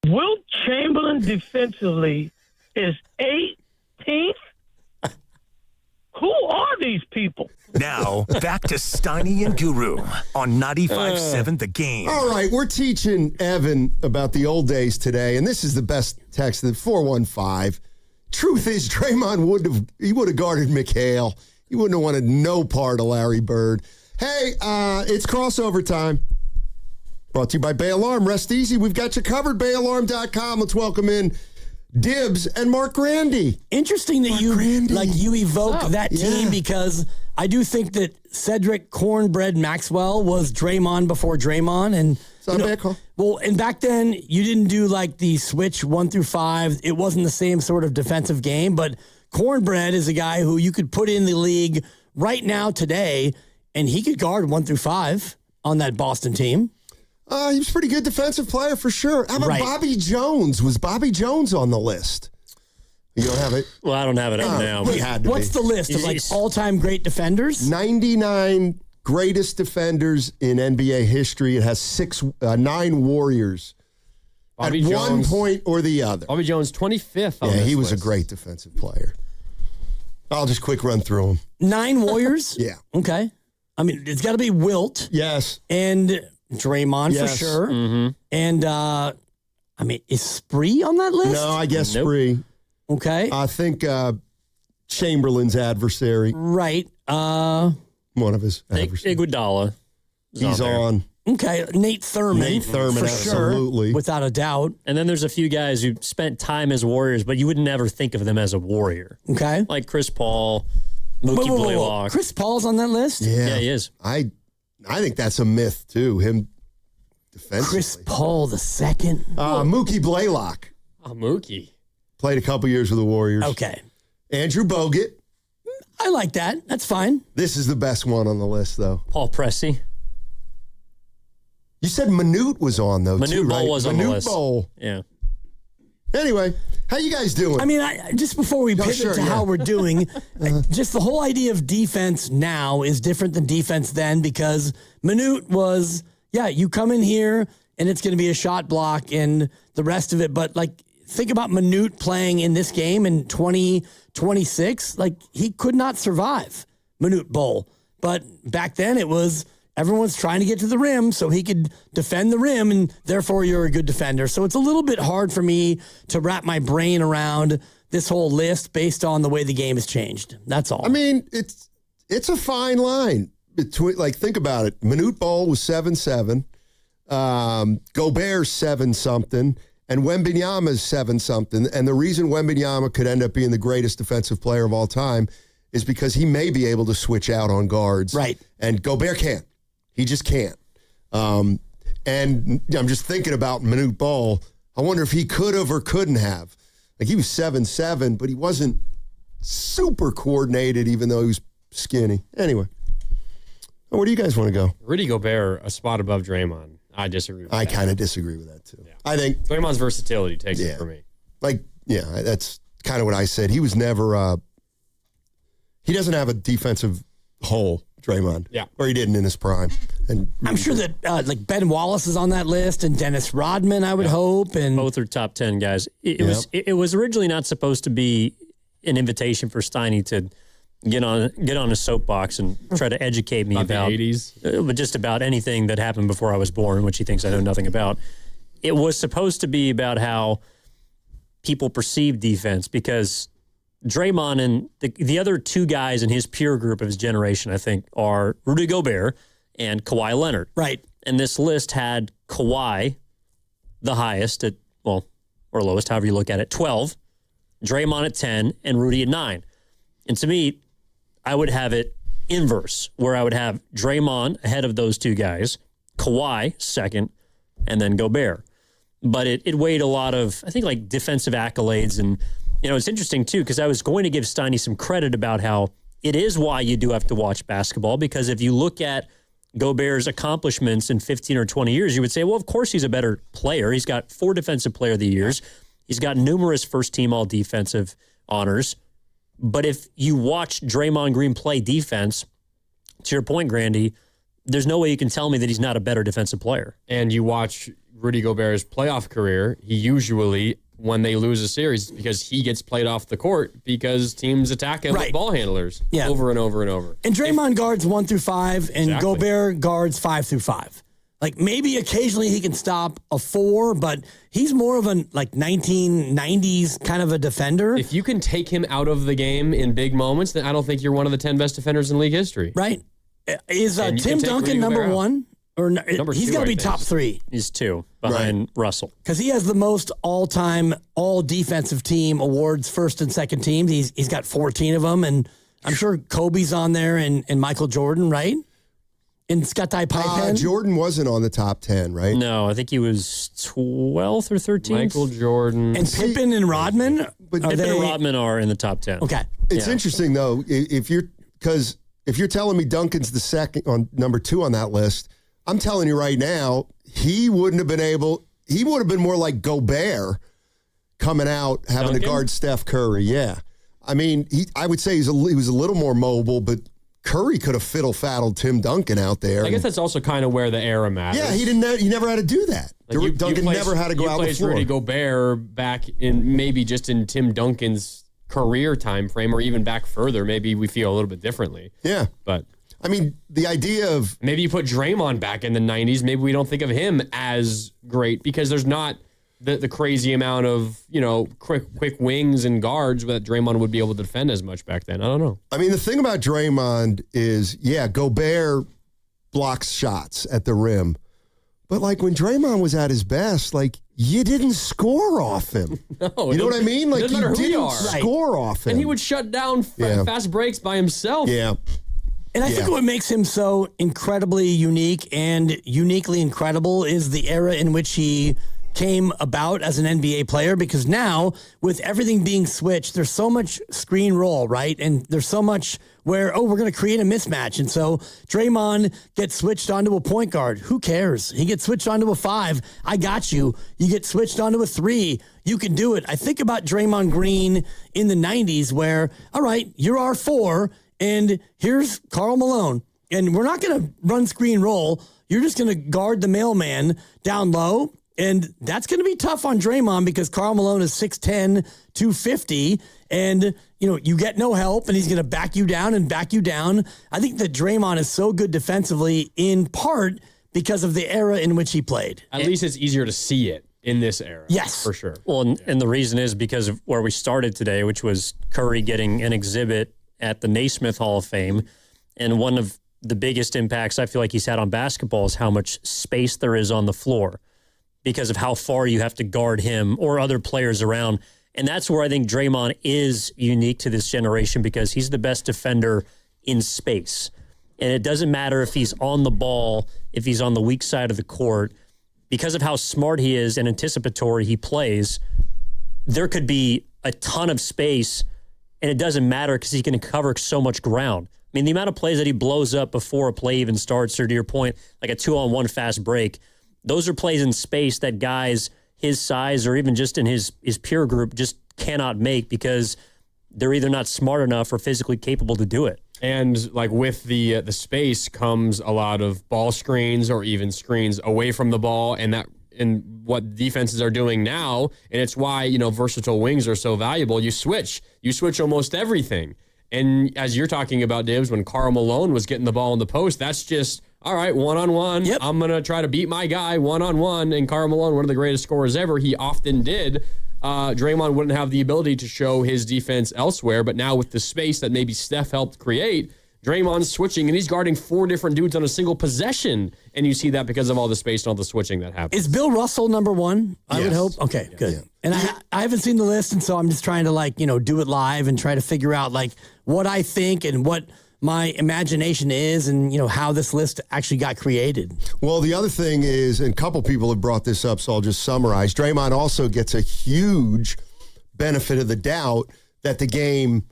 Wilt Chamberlain defensively is 18th? Who are these people? Now, back to Steiny and Guru on 95.7 The Game. All right, we're teaching Evan about the old days today, and this is the best text, the 415. Truth is, Draymond would have guarded McHale. He wouldn't have wanted no part of Larry Bird. Hey, it's crossover time. Brought to you by Bay Alarm. Rest easy. We've got you covered. BayAlarm.com. Let's welcome in Dibbs and Mark Grandy. Interesting that you evoke that team because I do think that Cedric Cornbread Maxwell was Draymond before Draymond, and well, and back then you didn't do like the switch 1 through 5. It wasn't the same sort of defensive game, but Cornbread is a guy who you could put in the league right now today, and he could guard 1 through 5 on that Boston team. He was a pretty good defensive player for sure. How about Bobby Jones? Was Bobby Jones on the list? You don't have it? Well, I don't have it up now. He had to What's be. the list of like all-time great defenders? 99 greatest defenders in NBA history. It has 9 Warriors Bobby at Jones, one point or the other. Bobby Jones, 25th on Yeah, this he was list. a great defensive player. I'll just quick run through them. 9 Warriors? Yeah. Okay. I mean, it's got to be Wilt. Yes. And Draymond for sure. Mm-hmm. And, I mean, is Spree on that list? No, I guess Spree. Okay. I think Chamberlain's adversary. Right. One of his adversaries. Iguodala. He's on. Okay. Nate Thurman. For absolutely. Sure, without a doubt. And then there's a few guys who spent time as Warriors, but you would never think of them as a Warrior. Okay. Like Chris Paul, Mookie Blaylock. Chris Paul's on that list? Yeah, he is. I think that's a myth, too. Him defensively. Chris Paul the second? Mookie Blaylock. Oh, Mookie. Played a couple years with the Warriors. Okay. Andrew Bogut. I like that. That's fine. This is the best one on the list, though. Paul Pressey. You said Manute was on, though, Manute too, right? Bol was on the Manute list. Bol. Yeah. Anyway, how you guys doing? I mean, just before we pivot to how we're doing, just the whole idea of defense now is different than defense then because Manute was, you come in here and it's going to be a shot block and the rest of it. But, like, think about Manute playing in this game in 2026. Like, he could not survive Manute Bol But back then it was everyone's trying to get to the rim so he could defend the rim, and therefore you're a good defender. So it's a little bit hard for me to wrap my brain around this whole list based on the way the game has changed. That's all. I mean, it's a fine line between, like, think about it. Manute Bol was 7-7. Gobert's 7-something. And Wembanyama's 7-something. And the reason Wembanyama could end up being the greatest defensive player of all time is because he may be able to switch out on guards. Right. And Gobert can't. He just can't. And I'm just thinking about Manute Bol. I wonder if he could have or couldn't have. Like, he was 7-7, but he wasn't super coordinated, even though he was skinny. Anyway, where do you guys want to go? Rudy Gobert, a spot above Draymond. I disagree with that. I kind of disagree with that, too. Yeah. I think Draymond's versatility takes it for me. Like, yeah, that's kind of what I said. He was never, he doesn't have a defensive hole, Draymond. Yeah. Or he didn't in his prime. And I'm sure that like Ben Wallace is on that list, and Dennis Rodman, I would hope. And both are top 10 guys. It was originally not supposed to be an invitation for Steiny to get on a soapbox and try to educate me about the 80s, but just about anything that happened before I was born, which he thinks I know nothing about. It was supposed to be about how people perceive defense, because Draymond and the other two guys in his peer group of his generation, I think, are Rudy Gobert and Kawhi Leonard. Right. And this list had Kawhi the highest at, well, or lowest, however you look at it, 12, Draymond at 10, and Rudy at 9. And to me, I would have it inverse, where I would have Draymond ahead of those two guys, Kawhi second, and then Gobert. But it weighed a lot of, I think, like defensive accolades. And, you know, it's interesting, too, because I was going to give Steiny some credit about how it is why you do have to watch basketball, because if you look at Gobert's accomplishments in 15 or 20 years, you would say, well, of course he's a better player. He's got 4 Defensive Player of the Years. He's got numerous first-team all-defensive honors. But if you watch Draymond Green play defense, to your point, Grandy, there's no way you can tell me that he's not a better defensive player. And you watch Rudy Gobert's playoff career, he usually, when they lose a series, because he gets played off the court because teams attack him with ball handlers over and over and over. And Draymond guards 1 through 5, and Gobert guards 5 through 5. Like, maybe occasionally he can stop a 4, but he's more of a, like, 1990s kind of a defender. If you can take him out of the game in big moments, then I don't think you're one of the 10 best defenders in league history. Right. Is Tim Duncan number 1? Or number he's got to be top 3. He's 2 behind Russell. Because he has the most all-time all-defensive team awards, first and second teams. He's got 14 of them, and I'm sure Kobe's on there and Michael Jordan, right? And Scottie Pippen. Jordan wasn't on the top 10, right? No, I think he was 12th or 13th. Michael Jordan. And Pippen and Rodman? Pippen and Rodman are in the top 10. Okay. It's interesting, though, if you're telling me Duncan's the second on number 2 on that list, I'm telling you right now, he would have been more like Gobert coming out, having to guard Steph Curry. Yeah. I mean, I would say he was a little more mobile, but Curry could have fiddle-faddled Tim Duncan out there. I guess that's also kind of where the era matters. Yeah, he never had to do that. Like Duncan never had to go out the floor. Rudy Gobert back in maybe just in Tim Duncan's career time frame, or even back further, maybe we feel a little bit differently. Yeah. But I mean, the idea of maybe you put Draymond back in the 90s, maybe we don't think of him as great because there's not the crazy amount of, quick wings and guards that Draymond would be able to defend as much back then. I don't know. I mean, the thing about Draymond is, Gobert blocks shots at the rim. But, like, when Draymond was at his best, like, you didn't score off him. No, you know what I mean? Like, you didn't score off him. And he would shut down fast breaks by himself. Yeah. And I think what makes him so incredibly unique and uniquely incredible is the era in which he came about as an NBA player, because now with everything being switched, there's so much screen roll, right? And there's so much where, we're going to create a mismatch. And so Draymond gets switched onto a point guard. Who cares? He gets switched onto a 5. I got you. You get switched onto a 3. You can do it. I think about Draymond Green in the 90s where, all right, you're our 4 and here's Karl Malone. And we're not going to run screen roll. You're just going to guard the mailman down low. And that's going to be tough on Draymond because Karl Malone is 6'10", 250, and you get no help, and he's going to back you down and back you down. I think that Draymond is so good defensively in part because of the era in which he played. At least it's easier to see it in this era. Yes. For sure. Well, and the reason is because of where we started today, which was Curry getting an exhibit at the Naismith Hall of Fame. And one of the biggest impacts I feel like he's had on basketball is how much space there is on the floor because of how far you have to guard him or other players around. And that's where I think Draymond is unique to this generation because he's the best defender in space. And it doesn't matter if he's on the ball, if he's on the weak side of the court. Because of how smart he is and anticipatory he plays, there could be a ton of space, and it doesn't matter because he can cover so much ground. I mean, the amount of plays that he blows up before a play even starts, or to your point, like a 2-on-1 fast break, those are plays in space that guys his size or even just in his peer group just cannot make because they're either not smart enough or physically capable to do it. And like with the space comes a lot of ball screens or even screens away from the ball, and what defenses are doing now, and it's why versatile wings are so valuable. You switch almost everything. And as you're talking about, Dibs, when Karl Malone was getting the ball in the post, that's just all right, one-on-one. Yep. I'm gonna try to beat my guy one-on-one. And Karl Malone, one of the greatest scorers ever, he often did. Draymond wouldn't have the ability to show his defense elsewhere, but now with the space that maybe Steph helped create, Draymond's switching, and he's guarding 4 different dudes on a single possession, and you see that because of all the space and all the switching that happens. Is Bill Russell number one? I would hope. Okay, good. Yeah. And I haven't seen the list, and so I'm just trying to do it live and try to figure out what I think and what my imagination is and, how this list actually got created. Well, the other thing is, and a couple people have brought this up, so I'll just summarize. Draymond also gets a huge benefit of the doubt that the game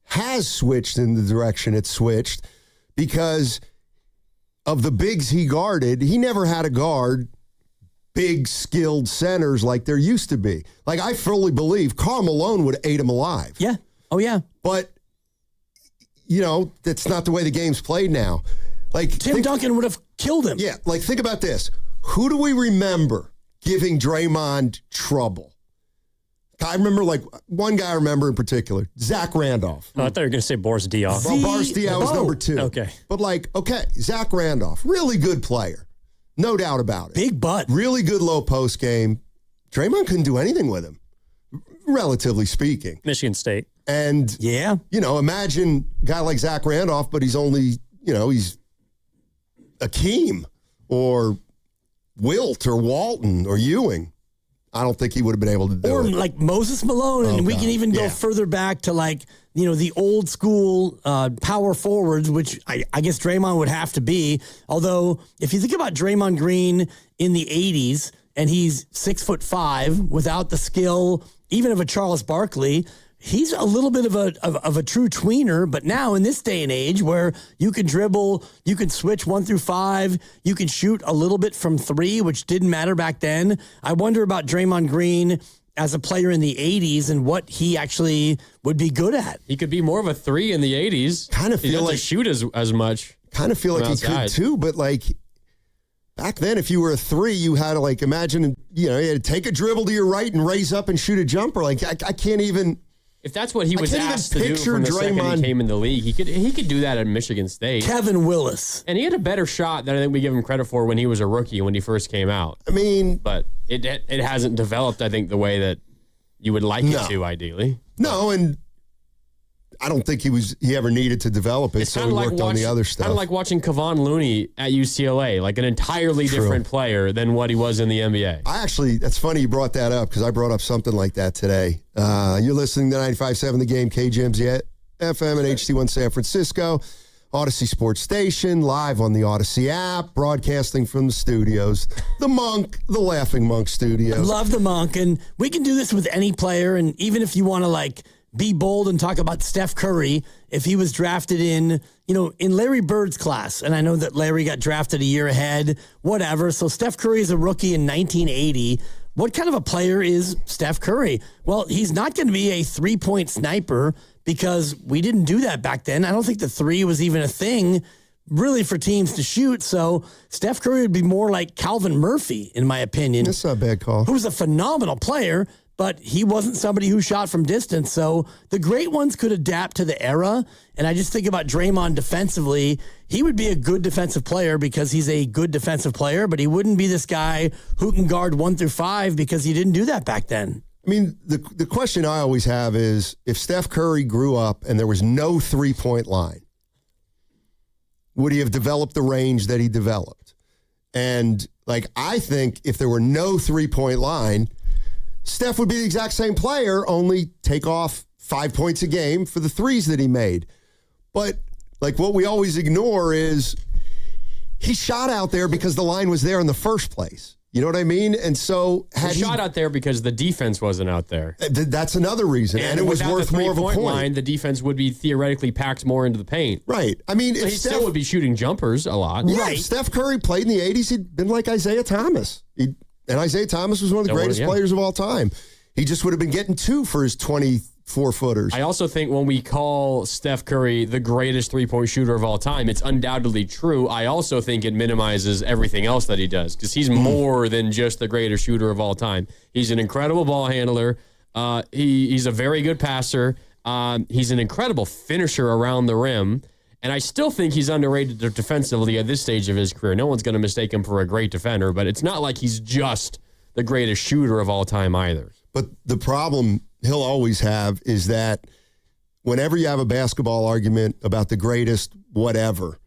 has switched in the direction it switched because of the bigs he guarded. He never had to guard big, skilled centers like there used to be. I fully believe Karl Malone would have ate him alive. Yeah. Oh, yeah. But that's not the way the game's played now. Tim Duncan would have killed him. Yeah, think about this. Who do we remember giving Draymond trouble? I remember, one guy I remember in particular, Zach Randolph. Oh, I thought you were going to say Boris Diaw. Well, Boris Diaw was number 2. Okay. But, Zach Randolph, really good player. No doubt about it. Big butt. Really good low post game. Draymond couldn't do anything with him, relatively speaking. Michigan State. And, yeah, imagine a guy like Zach Randolph, but he's only, he's Akeem or Wilt or Walton or Ewing. I don't think he would have been able to do it. Or Moses Malone, and we can even go further back to the old school power forwards, which I guess Draymond would have to be. Although, if you think about Draymond Green in the 80s, and he's 6'5", without the skill even of a Charles Barkley, he's a little bit of a true tweener. But now in this day and age where you can dribble, you can switch 1 through 5, you can shoot a little bit from 3, which didn't matter back then. I wonder about Draymond Green as a player in the 80s and what he actually would be good at. He could be more of a 3 in the 80s. Kind of feel like shoot as much. Kind of feel like he could too, but back then, if you were a 3, you had to imagine, you had to take a dribble to your right and raise up and shoot a jumper. I can't even. If that's what he was asked to do from the second he came in the league, he could do that at Michigan State. Kevin Willis. And he had a better shot than I think we give him credit for when he was a rookie, when he first came out. I mean. But it hasn't developed, I think, the way that you would like it to, ideally. No, and I don't think he ever needed to develop it, so he worked on the other stuff. Kind of like watching Kevon Looney at UCLA, an entirely different player than what he was in the NBA. That's funny you brought that up because I brought up something like that today. You're listening to 95.7 The Game, KGM's FM and HD1 San Francisco, Odyssey Sports Station, live on the Odyssey app, broadcasting from the studios. The Laughing Monk Studios. I love the Monk, and we can do this with any player, and even if you want to, be bold and talk about Steph Curry if he was drafted in Larry Bird's class. And I know that Larry got drafted a year ahead, whatever. So Steph Curry is a rookie in 1980. What kind of a player is Steph Curry? Well, he's not going to be a 3-point sniper because we didn't do that back then. I don't think the 3 was even a thing really for teams to shoot. So Steph Curry would be more like Calvin Murphy, in my opinion. That's not a bad call. Who's a phenomenal player, but he wasn't somebody who shot from distance. So the great ones could adapt to the era. And I just think about Draymond defensively. He would be a good defensive player because he's a good defensive player, but he wouldn't be this guy who can guard 1 through 5 because he didn't do that back then. I mean, the question I always have is if Steph Curry grew up and there was no 3-point line, would he have developed the range that he developed? And, I think if there were no 3-point line, Steph would be the exact same player, only take off 5 points a game for the threes that he made. But, what we always ignore is he shot out there because the line was there in the first place. You know what I mean? And so he shot out there because the defense wasn't out there. That's another reason. And it was worth more of a point. Line, the defense would be theoretically packed more into the paint. Right. I mean, so he still would be shooting jumpers a lot. Yeah, right. If Steph Curry played in the 80s, he'd been like Isaiah Thomas. And Isaiah Thomas was one of the greatest players of all time. He just would have been getting 2 for his 24-footers. I also think when we call Steph Curry the greatest three-point shooter of all time, it's undoubtedly true. I also think it minimizes everything else that he does because he's more than just the greatest shooter of all time. He's an incredible ball handler. He's a very good passer. He's an incredible finisher around the rim. And I still think he's underrated defensively at this stage of his career. No one's going to mistake him for a great defender, but it's not like he's just the greatest shooter of all time either. But the problem he'll always have is that whenever you have a basketball argument about the greatest whatever,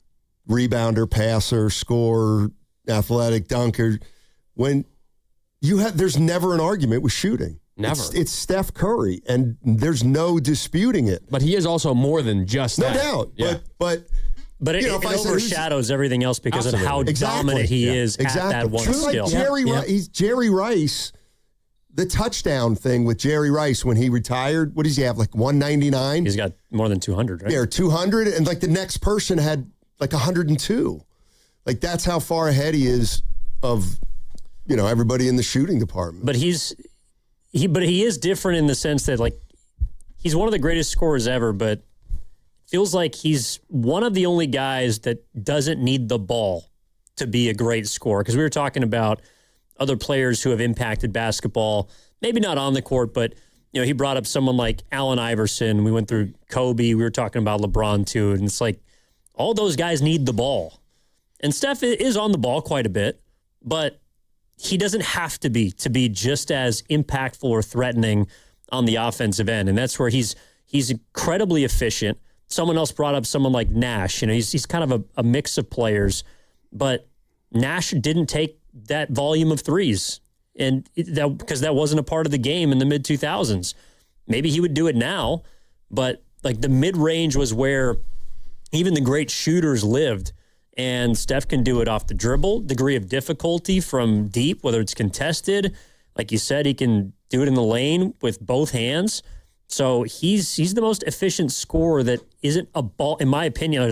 rebounder, passer, scorer, athletic, dunker, there's never an argument with shooting. Never. It's Steph Curry, and there's no disputing it. But he is also more than just no that. doubt. Yeah. But it overshadows everything else because of how dominant he is at that one skill. He's Jerry Rice. The touchdown thing with Jerry Rice when he retired, what does he have, 199? He's got more than 200, right? Yeah, 200, and the next person had 102. That's how far ahead he is of, everybody in the shooting department. But he is different in the sense that he's one of the greatest scorers ever, but feels like he's one of the only guys that doesn't need the ball to be a great scorer. Because we were talking about other players who have impacted basketball, maybe not on the court, but he brought up someone like Allen Iverson. We went through Kobe. We were talking about LeBron too, and it's all those guys need the ball. And Steph is on the ball quite a bit, but he doesn't have to be just as impactful or threatening on the offensive end. And that's where he's incredibly efficient. Someone else brought up someone like Nash. He's kind of a mix of players, but Nash didn't take that volume of threes, and because that wasn't a part of the game in the mid-2000s. Maybe he would do it now, but the mid-range was where even the great shooters lived, and Steph can do it off the dribble, degree of difficulty from deep, whether it's contested. Like you said, he can do it in the lane with both hands. So he's the most efficient scorer that isn't a ball, in my opinion,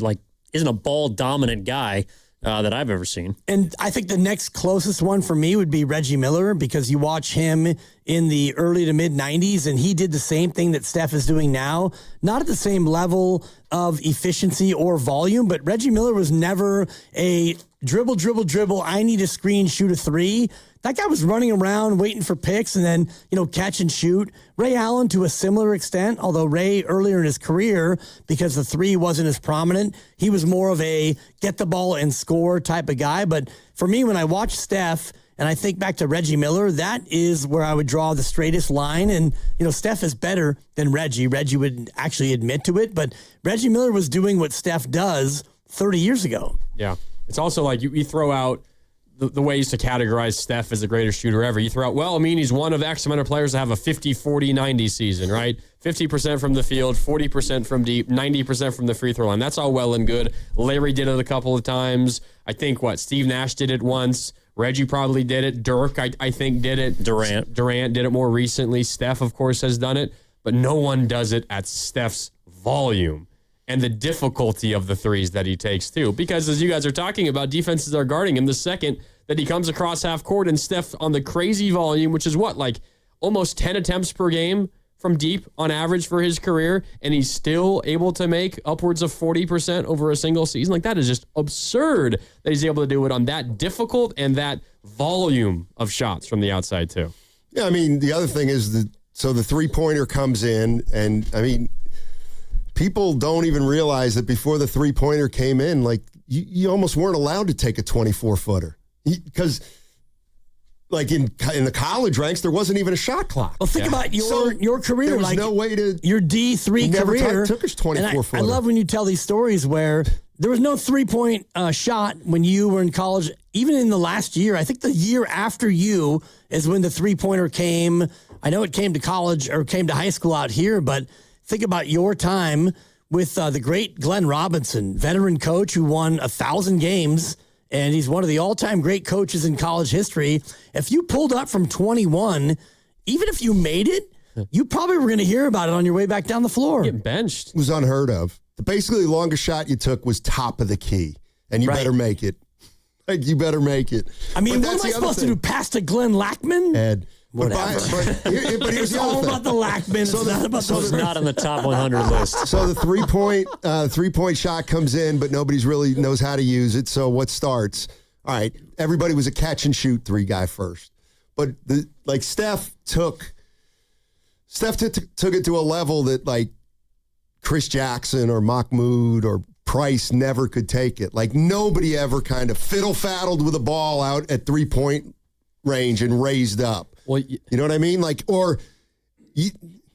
isn't a ball-dominant guy that I've ever seen. And I think the next closest one for me would be Reggie Miller, because you watch him in the early to mid 90s and he did the same thing that Steph is doing now, not at the same level of efficiency or volume, but Reggie Miller was never a dribble, I need a screen, shoot a three. That guy was running around waiting for picks and then, catch and shoot. Ray Allen to a similar extent, although Ray earlier in his career, because the three wasn't as prominent, he was more of a get the ball and score type of guy. But for me, when I watch Steph and I think back to Reggie Miller, that is where I would draw the straightest line. And, Steph is better than Reggie. Reggie would actually admit to it, but Reggie Miller was doing what Steph does 30 years ago. Yeah. It's also you throw out the ways to categorize Steph as the greatest shooter ever. You throw out, he's one of X amount of players that have a 50-40-90 season, right? 50% from the field, 40% from deep, 90% from the free throw line. That's all well and good. Larry did it a couple of times. I think, Steve Nash did it once. Reggie probably did it. Dirk, I think, did it. Durant did it more recently. Steph, of course, has done it. But no one does it at Steph's volume and the difficulty of the threes that he takes, too. Because as you guys are talking about, defenses are guarding him the second that he comes across half court, and Steph on the crazy volume, which is almost 10 attempts per game from deep on average for his career, and he's still able to make upwards of 40% over a single season. Like, that is just absurd that he's able to do it on that difficult and that volume of shots from the outside, too. Yeah, I mean, the other thing is the three-pointer comes in, and, I mean, people don't even realize that before the three-pointer came in, like, you almost weren't allowed to take a 24-footer. Because, like, in the college ranks, there wasn't even a shot clock. Well, think about your career. There was like, no way to... Your D3 career. Took his 24-footer. I love when you tell these stories where there was no three-point shot when you were in college. Even in the last year, I think the year after you is when the three-pointer came. I know it came to college or came to high school out here, but think about your time with the great Glenn Robinson, veteran coach who won 1,000 games, and he's one of the all-time great coaches in college history. If you pulled up from 21, even if you made it, you probably were going to hear about it on your way back down the floor. Getting benched. It was unheard of. Basically, the longest shot you took was top of the key, and you better make it. Like, you better make it. I mean, what am I supposed to do? Pass to Glenn Lackman? Ed. Whatever. But here's it's all about the Lackman. It's not about the It's not on the top 100 list. So the three-point shot comes in, but nobody's really knows how to use it. So what starts? All right, everybody was a catch-and-shoot three guy first. But, Steph took it to a level that, like, Chris Jackson or Mahmoud or Price never could take it. Like, nobody ever kind of fiddle-faddled with a ball out at three-point range and raised up. Well, you know what I mean? Like,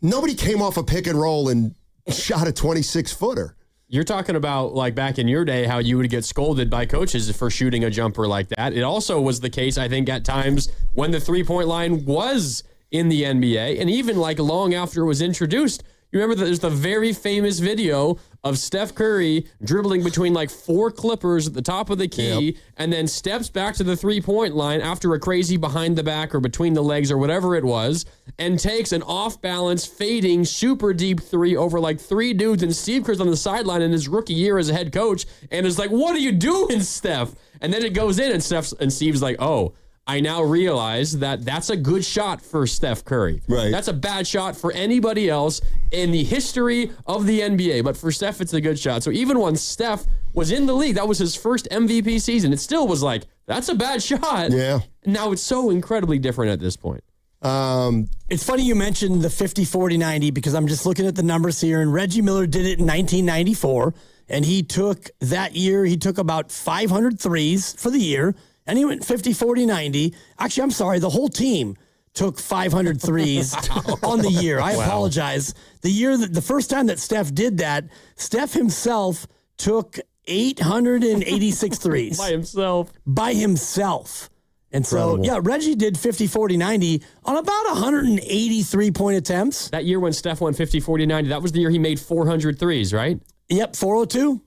nobody came off a pick and roll and shot a 26-footer. You're talking about, like, back in your day, how you would get scolded by coaches for shooting a jumper like that. It also was the case, I think, at times when the three-point line was in the NBA, and even, like, long after it was introduced. You remember that there's the very famous video of Steph Curry dribbling between like 4 Clippers at the top of the key and then steps back to the three-point line after a crazy behind the back or between the legs or whatever it was and takes an off-balance, fading, super deep three over like 3 dudes, and Steve Kerr's on the sideline in his rookie year as a head coach and is like, "What are you doing, Steph?" And then it goes in and Steve's like, "Oh, I now realize that that's a good shot for Steph Curry. Right. That's a bad shot for anybody else in the history of the NBA. But for Steph, it's a good shot." So even when Steph was in the league, that was his first MVP season, it still was like, that's a bad shot. Yeah. Now it's so incredibly different at this point. It's funny you mentioned the 50, 40, 90 because I'm just looking at the numbers here, and Reggie Miller did it in 1994, and he took about 500 threes for the year. And he went 50, 40, 90. Actually, I'm sorry. The whole team took 500 threes on the year. I apologize. The first time that Steph did that, Steph himself took 886 threes. By himself. And so, Reggie did 50, 40, 90 on about 180 three-point attempts. That year when Steph won 50, 40, 90, that was the year he made 400 threes, right? Yep, 402.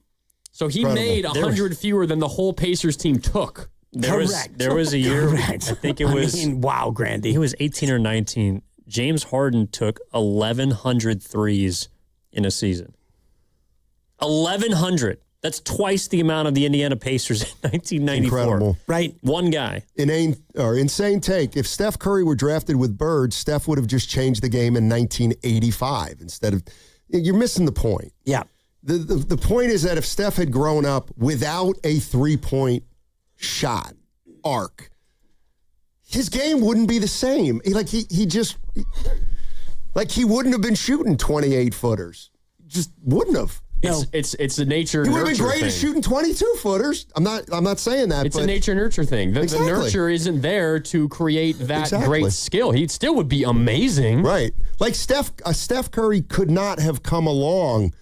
So he made 100 fewer than the whole Pacers team took. There was a year, I think it was... wow, Grandy. He was 18 or 19. James Harden took 1,100 threes in a season. 1,100. That's twice the amount of the Indiana Pacers in 1994. Incredible. Right. One guy. Insane take. If Steph Curry were drafted with Bird, Steph would have just changed the game in 1985 instead of... You're missing the point. Yeah. The point is that if Steph had grown up without a three-point shot arc, his game wouldn't be the same. He wouldn't have been shooting 28 footers. Just wouldn't have. It's a nature. He would have been great at shooting 22 footers. I'm not saying that. It's a nature nurture thing. The nurture isn't there to create that great skill. He still would be amazing, right? Like Steph Curry could not have come along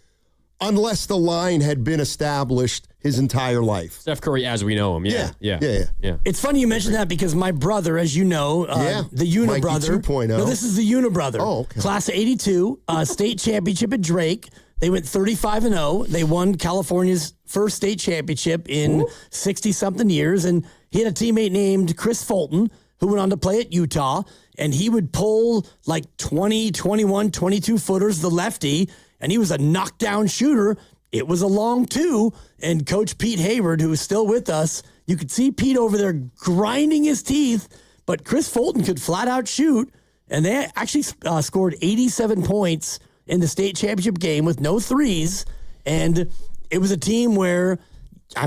unless the line had been established his entire life. Steph Curry as we know him. Yeah. It's funny you mentioned that because my brother, as you know, the Unibrother. 2.0. No, this is the Unibrother. Oh, okay. Class of 82, state championship at Drake. They went 35-0. They won California's first state championship in 60-something years. And he had a teammate named Chris Fulton who went on to play at Utah. And he would pull like 20, 21, 22 footers, the lefty. And he was a knockdown shooter. It was a long 2. And Coach Pete Hayward, who is still with us, you could see Pete over there grinding his teeth. But Chris Fulton could flat out shoot. and they actually scored 87 points in the state championship game with no threes. And it was a team where,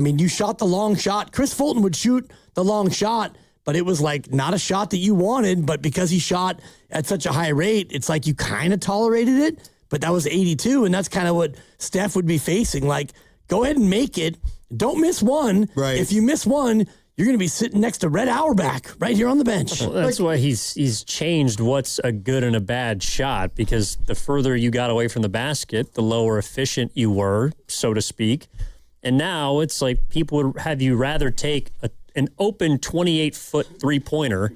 you shot the long shot. Chris Fulton would shoot the long shot, but it was like not a shot that you wanted. But because he shot at such a high rate, it's like you kind of tolerated it. But that was 82, and that's kind of what Steph would be facing. Like, go ahead and make it. Don't miss one. Right. If you miss one, you're going to be sitting next to Red Auerbach right here on the bench. Well, that's why he's changed what's a good and a bad shot, because the further you got away from the basket, the lower efficient you were, so to speak. And now it's like people would have you rather take an open 28-foot three-pointer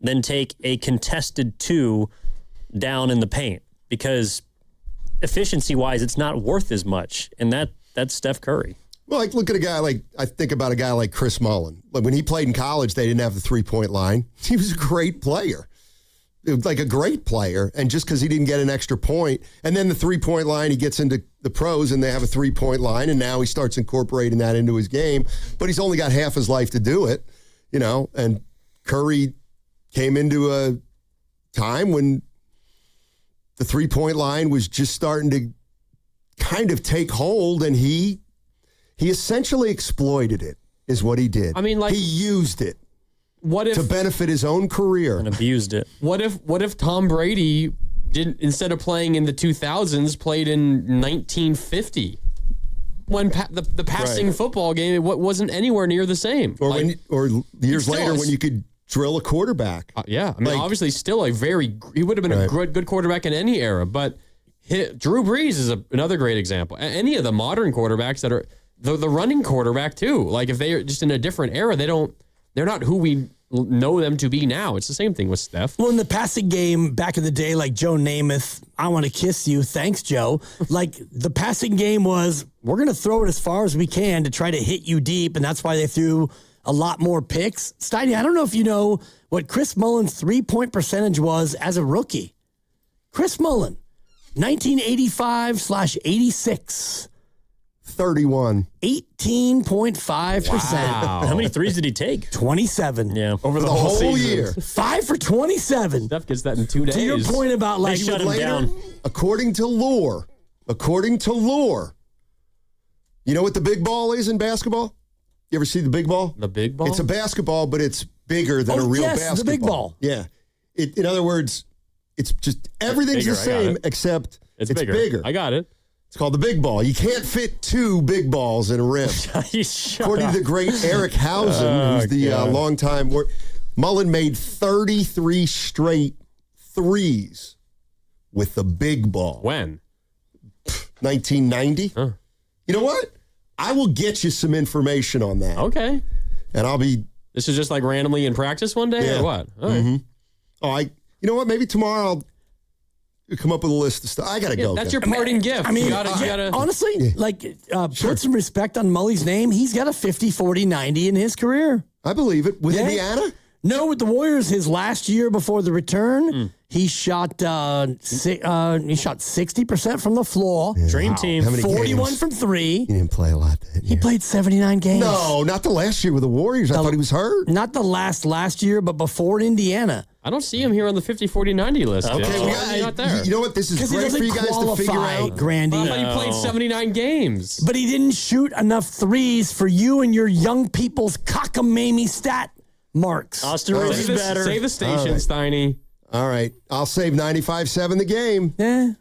than take a contested 2 down in the paint, because efficiency-wise, it's not worth as much. And that's Steph Curry. Well, look at I think about a guy like Chris Mullin. When he played in college, they didn't have the three-point line. He was a great player. A great player. And just because he didn't get an extra point, and then the three-point line, he gets into the pros and they have a three-point line, and now he starts incorporating that into his game. But he's only got half his life to do it, and Curry came into a time when the three-point line was just starting to kind of take hold, and he essentially exploited it, is what he did. He used it to benefit his own career. And abused it. What if Tom Brady didn't, instead of playing in the 2000s, played in 1950? When the passing football game, it wasn't anywhere near the same. Or years later when you could drill a quarterback. Obviously still he would have been a good quarterback in any era, but Drew Brees is another great example. Any of the modern quarterbacks that are the running quarterback too. Like if they are just in a different era, they're not who we know them to be now. It's the same thing with Steph. Well, in the passing game back in the day, like Joe Namath, I want to kiss you. Thanks, Joe. Like the passing game was, we're going to throw it as far as we can to try to hit you deep. And that's why they threw a lot more picks. Steiny, I don't know if you know what Chris Mullin's 3-point percentage was as a rookie. Chris Mullin, 1985/86. 31. 18.5%. Wow. How many threes did he take? 27. Yeah. Over the whole year. 5 for 27. Steph gets that in 2 days. To your point about They shut him down. According to lore, you know what the big ball is in basketball? You ever see the big ball? The big ball? It's a basketball, but it's bigger than a real basketball. The big ball. Yeah. In other words, it's just everything's bigger, the same except it's bigger. I got it. It's called the big ball. You can't fit 2 big balls in a rim. According to the great Eric Hausen, who's the longtime Mullin made 33 straight threes with the big ball. When? 1990. Huh. You know what? I will get you some information on that. Okay. And I'll be... This is just like randomly in practice one day or what? All right. You know what? Maybe tomorrow I'll come up with a list of stuff. I got to go. That's your parting gift. I mean, you gotta honestly, put some respect on Mully's name. He's got a 50, 40, 90 in his career. I believe it. With Indiana? No, with the Warriors, his last year before the return, he shot 60% from the floor. Yeah. Dream team. 41 games? from 3. He didn't play a lot that He year. played 79 games. No, not the last year with the Warriors. I thought he was hurt. Not the last year, but before in Indiana. I don't see him here on the 50, 40, 90 list. Okay, He's not there. You know what? This is great for you guys to figure out. Grandy. I thought he played 79 games. But he didn't shoot enough threes for you and your young people's cockamamie stat marks. Austin Rose is better. Save the station, Steiny. All right. I'll save 95.7 the game. Yeah.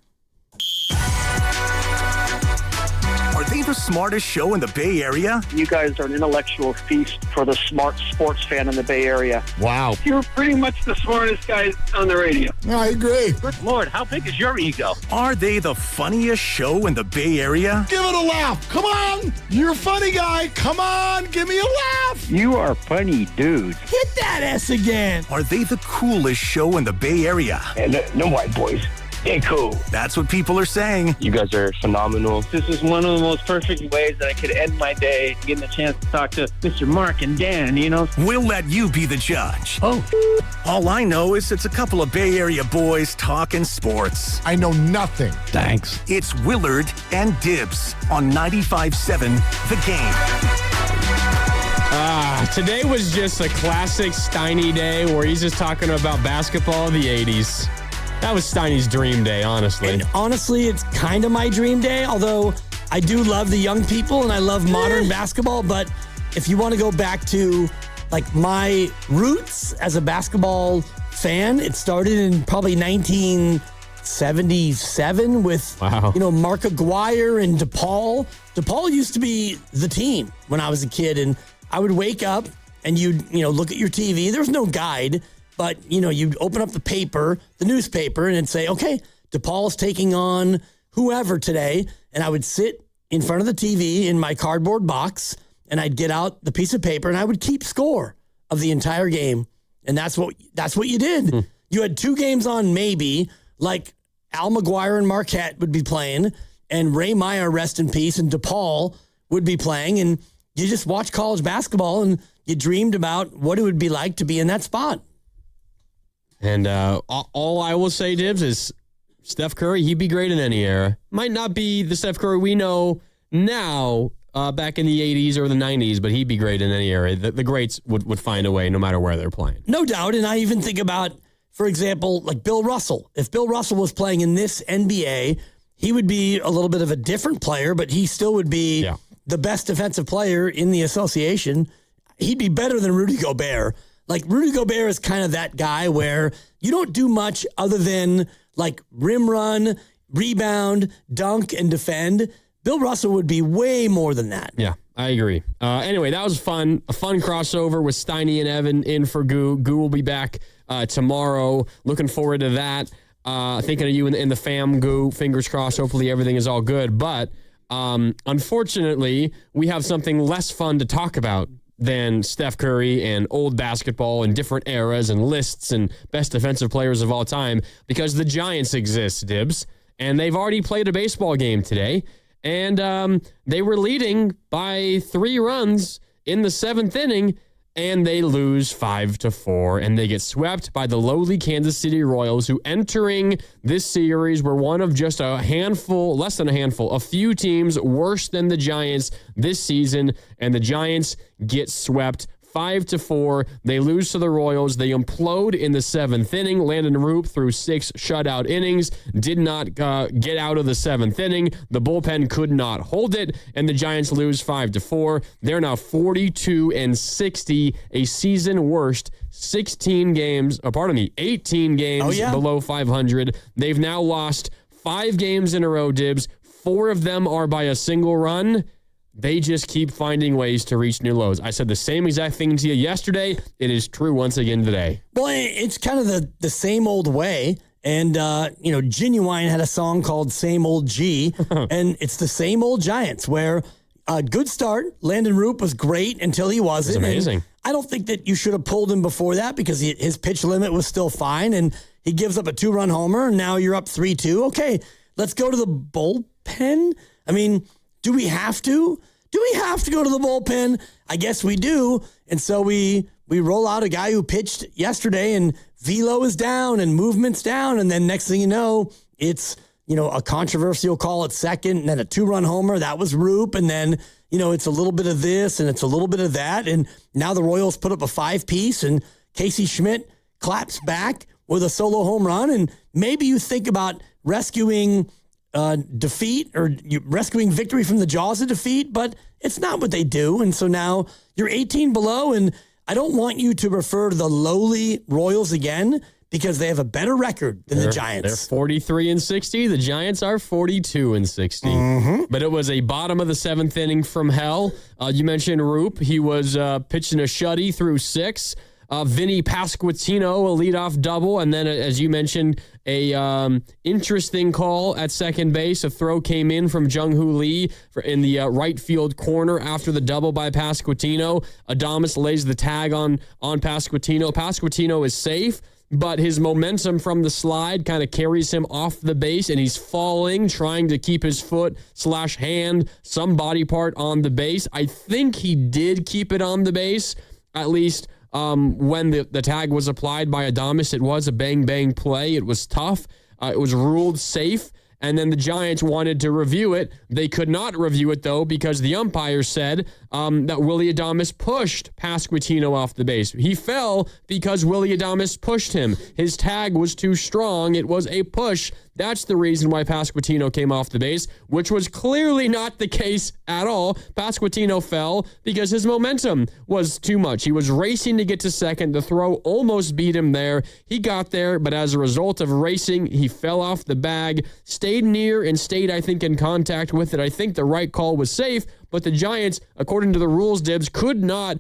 Are they the smartest show in the Bay Area? You guys are an intellectual feast for the smart sports fan in the Bay Area. Wow. You're pretty much the smartest guys on the radio. I agree. Good Lord, how big is your ego? Are they the funniest show in the Bay Area? Give it a laugh. Come on. You're a funny guy. Come on. Give me a laugh. You are funny, dude. Hit that S again. Are they the coolest show in the Bay Area? And no white boys. They're cool. That's what people are saying. You guys are phenomenal. This is one of the most perfect ways that I could end my day, getting the chance to talk to Mr. Mark and Dan, you know? We'll let you be the judge. Oh. All I know is it's a couple of Bay Area boys talking sports. I know nothing. Thanks. It's Willard and Dibs on 95.7 The Game. Today was just a classic Steiny day where he's just talking about basketball of the 80s. That was Steiny's dream day, honestly. And honestly, it's kind of my dream day, although I do love the young people and I love modern basketball. But if you want to go back to like my roots as a basketball fan, it started in probably 1977 with, Mark Aguirre and DePaul. DePaul used to be the team when I was a kid, and I would wake up and you'd, look at your TV. There was no guide, but, you'd open up the newspaper, and it'd say, okay, DePaul's taking on whoever today. And I would sit in front of the TV in my cardboard box, and I'd get out the piece of paper, and I would keep score of the entire game. And that's what you did. You had 2 games on maybe, like Al McGuire and Marquette would be playing, and Ray Meyer, rest in peace, and DePaul would be playing, and you just watched college basketball, and you dreamed about what it would be like to be in that spot. And all I will say, Dibs, is Steph Curry, he'd be great in any era. Might not be the Steph Curry we know now back in the 80s or the 90s, but he'd be great in any era. The greats would find a way no matter where they're playing. No doubt, and I even think about, for example, like Bill Russell. If Bill Russell was playing in this NBA, he would be a little bit of a different player, but he still would be the best defensive player in the association. He'd be better than Rudy Gobert. Like, Rudy Gobert is kind of that guy where you don't do much other than, like, rim run, rebound, dunk, and defend. Bill Russell would be way more than that. Yeah, I agree. Anyway, that was fun. A fun crossover with Steiny and Evan in for Goo. Goo will be back tomorrow. Looking forward to that. Thinking of you in the fam, Goo. Fingers crossed. Hopefully everything is all good. But unfortunately, we have something less fun to talk about than Steph Curry and old basketball and different eras and lists and best defensive players of all time, because the Giants exist, Dibs. And they've already played a baseball game today. And they were leading by 3 runs in the 7th inning, and they lose 5-4, and they get swept by the lowly Kansas City Royals, who entering this series were one of just a few teams worse than the Giants this season, and the Giants get swept 5-4. They lose to the Royals. They implode in the 7th inning. Landon Roop threw 6 shutout innings, did not get out of the 7th inning. The bullpen could not hold it, and the Giants lose 5-4. They're now 42-60, a season worst. 18 games below 500. They've now lost 5 games in a row, Dibs. 4 of them are by a single run. They just keep finding ways to reach new lows. I said the same exact thing to you yesterday. It is true once again today. Well, it's kind of the same old way. And, Genuine had a song called Same Old G. And it's the same old Giants where a good start. Landon Roop was great until he wasn't. It's amazing. And I don't think that you should have pulled him before that because his pitch limit was still fine. And he gives up a 2-run homer. And now you're up 3-2. Okay, let's go to the bullpen. I mean, do we have to? Do we have to go to the bullpen? I guess we do. And so we roll out a guy who pitched yesterday, and velo is down and movement's down. And then next thing you know, it's, a controversial call at second and then a 2-run homer. That was Roop. And then, it's a little bit of this and it's a little bit of that. And now the Royals put up a 5-piece, and Casey Schmidt claps back with a solo home run. And maybe you think about rescuing defeat or rescuing victory from the jaws of defeat, but it's not what they do. And so now you're 18 below, and I don't want you to refer to the lowly Royals again because they have a better record than the Giants. They're 43-60. The Giants are 42-60. Mm-hmm. But it was a bottom of the 7th inning from hell. You mentioned Roop. He was pitching a shutty through 6. Vinny Pasquantino, a leadoff double, and then, as you mentioned, a interesting call at second base. A throw came in from Jung-Hoo Lee in the right field corner after the double by Pasquantino. Adames lays the tag on Pasquantino. Pasquantino is safe, but his momentum from the slide kind of carries him off the base, and he's falling, trying to keep his foot/hand, some body part on the base. I think he did keep it on the base, at least. When the tag was applied by Adames, it was a bang-bang play. It was tough. It was ruled safe, and then the Giants wanted to review it. They could not review it, though, because the umpire said that Willy Adames pushed Pasquantino off the base. He fell because Willy Adames pushed him. His tag was too strong. It was a push. That's the reason why Pasquantino came off the base, which was clearly not the case at all. Pasquantino fell because his momentum was too much. He was racing to get to second. The throw almost beat him there. He got there, but as a result of racing, he fell off the bag, stayed near and stayed, I think, in contact with it. I think the right call was safe, but the Giants, according to the rules, Dibs, could not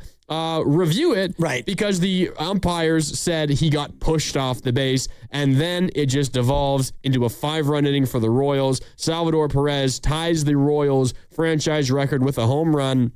review it because the umpires said he got pushed off the base, and then it just devolves into a 5-run inning for the Royals. Salvador Perez ties the Royals franchise record with a home run.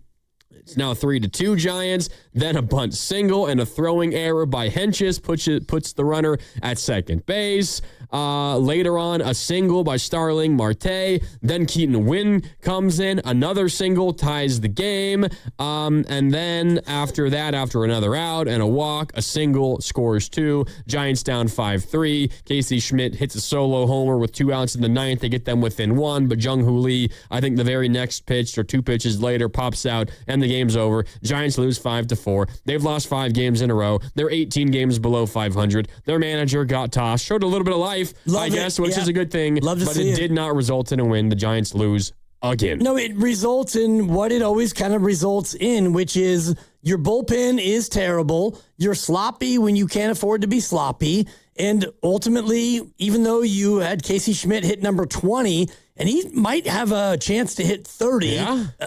It's now 3-2 Giants, then a bunt single and a throwing error by Hentges puts the runner at second base. Later on, a single by Starling Marte. Then Keaton Winn comes in. Another single ties the game. And then after that, after another out and a walk, a single scores 2. Giants down 5-3. Casey Schmidt hits a solo homer with 2 outs in the 9th. They get them within 1. But Jung-Hoo Lee, I think the very next pitch or 2 pitches later, pops out and the game's over. Giants lose 5-4. They've lost 5 games in a row. They're 18 games below 500. Their manager got tossed. Showed a little bit of life, I guess, which is a good thing. But it did not result in a win. The Giants lose again. No, it results in what it always kind of results in, which is your bullpen is terrible. You're sloppy when you can't afford to be sloppy. And ultimately, even though you had Casey Schmidt hit number 20, and he might have a chance to hit 30,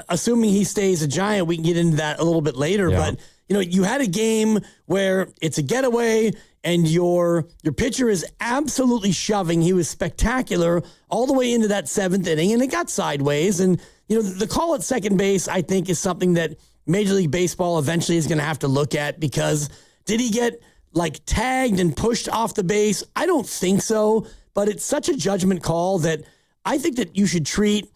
assuming he stays a Giant. We can get into that a little bit later. Yeah. But, you had a game where it's a getaway and your pitcher is absolutely shoving. He was spectacular all the way into that 7th inning, and it got sideways. And, the call at second base, I think, is something that Major League Baseball eventually is going to have to look at, because did he get tagged and pushed off the base? I don't think so, but it's such a judgment call that I think that you should treat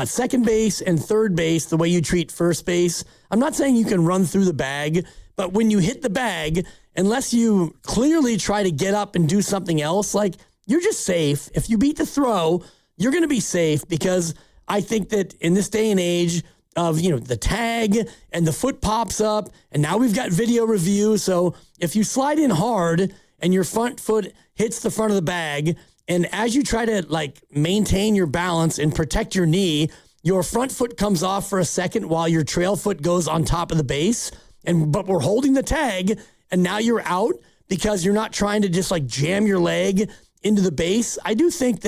second base and third base the way you treat first base. I'm not saying you can run through the bag, but when you hit the bag, unless you clearly try to get up and do something else, you're just safe. If you beat the throw, you're going to be safe, because I think that in this day and age of, the tag and the foot pops up, and now we've got video review. So if you slide in hard and your front foot hits the front of the bag, and as you try to maintain your balance and protect your knee, your front foot comes off for a second while your trail foot goes on top of the base. But we're holding the tag, and now you're out because you're not trying to just jam your leg into the base. I do think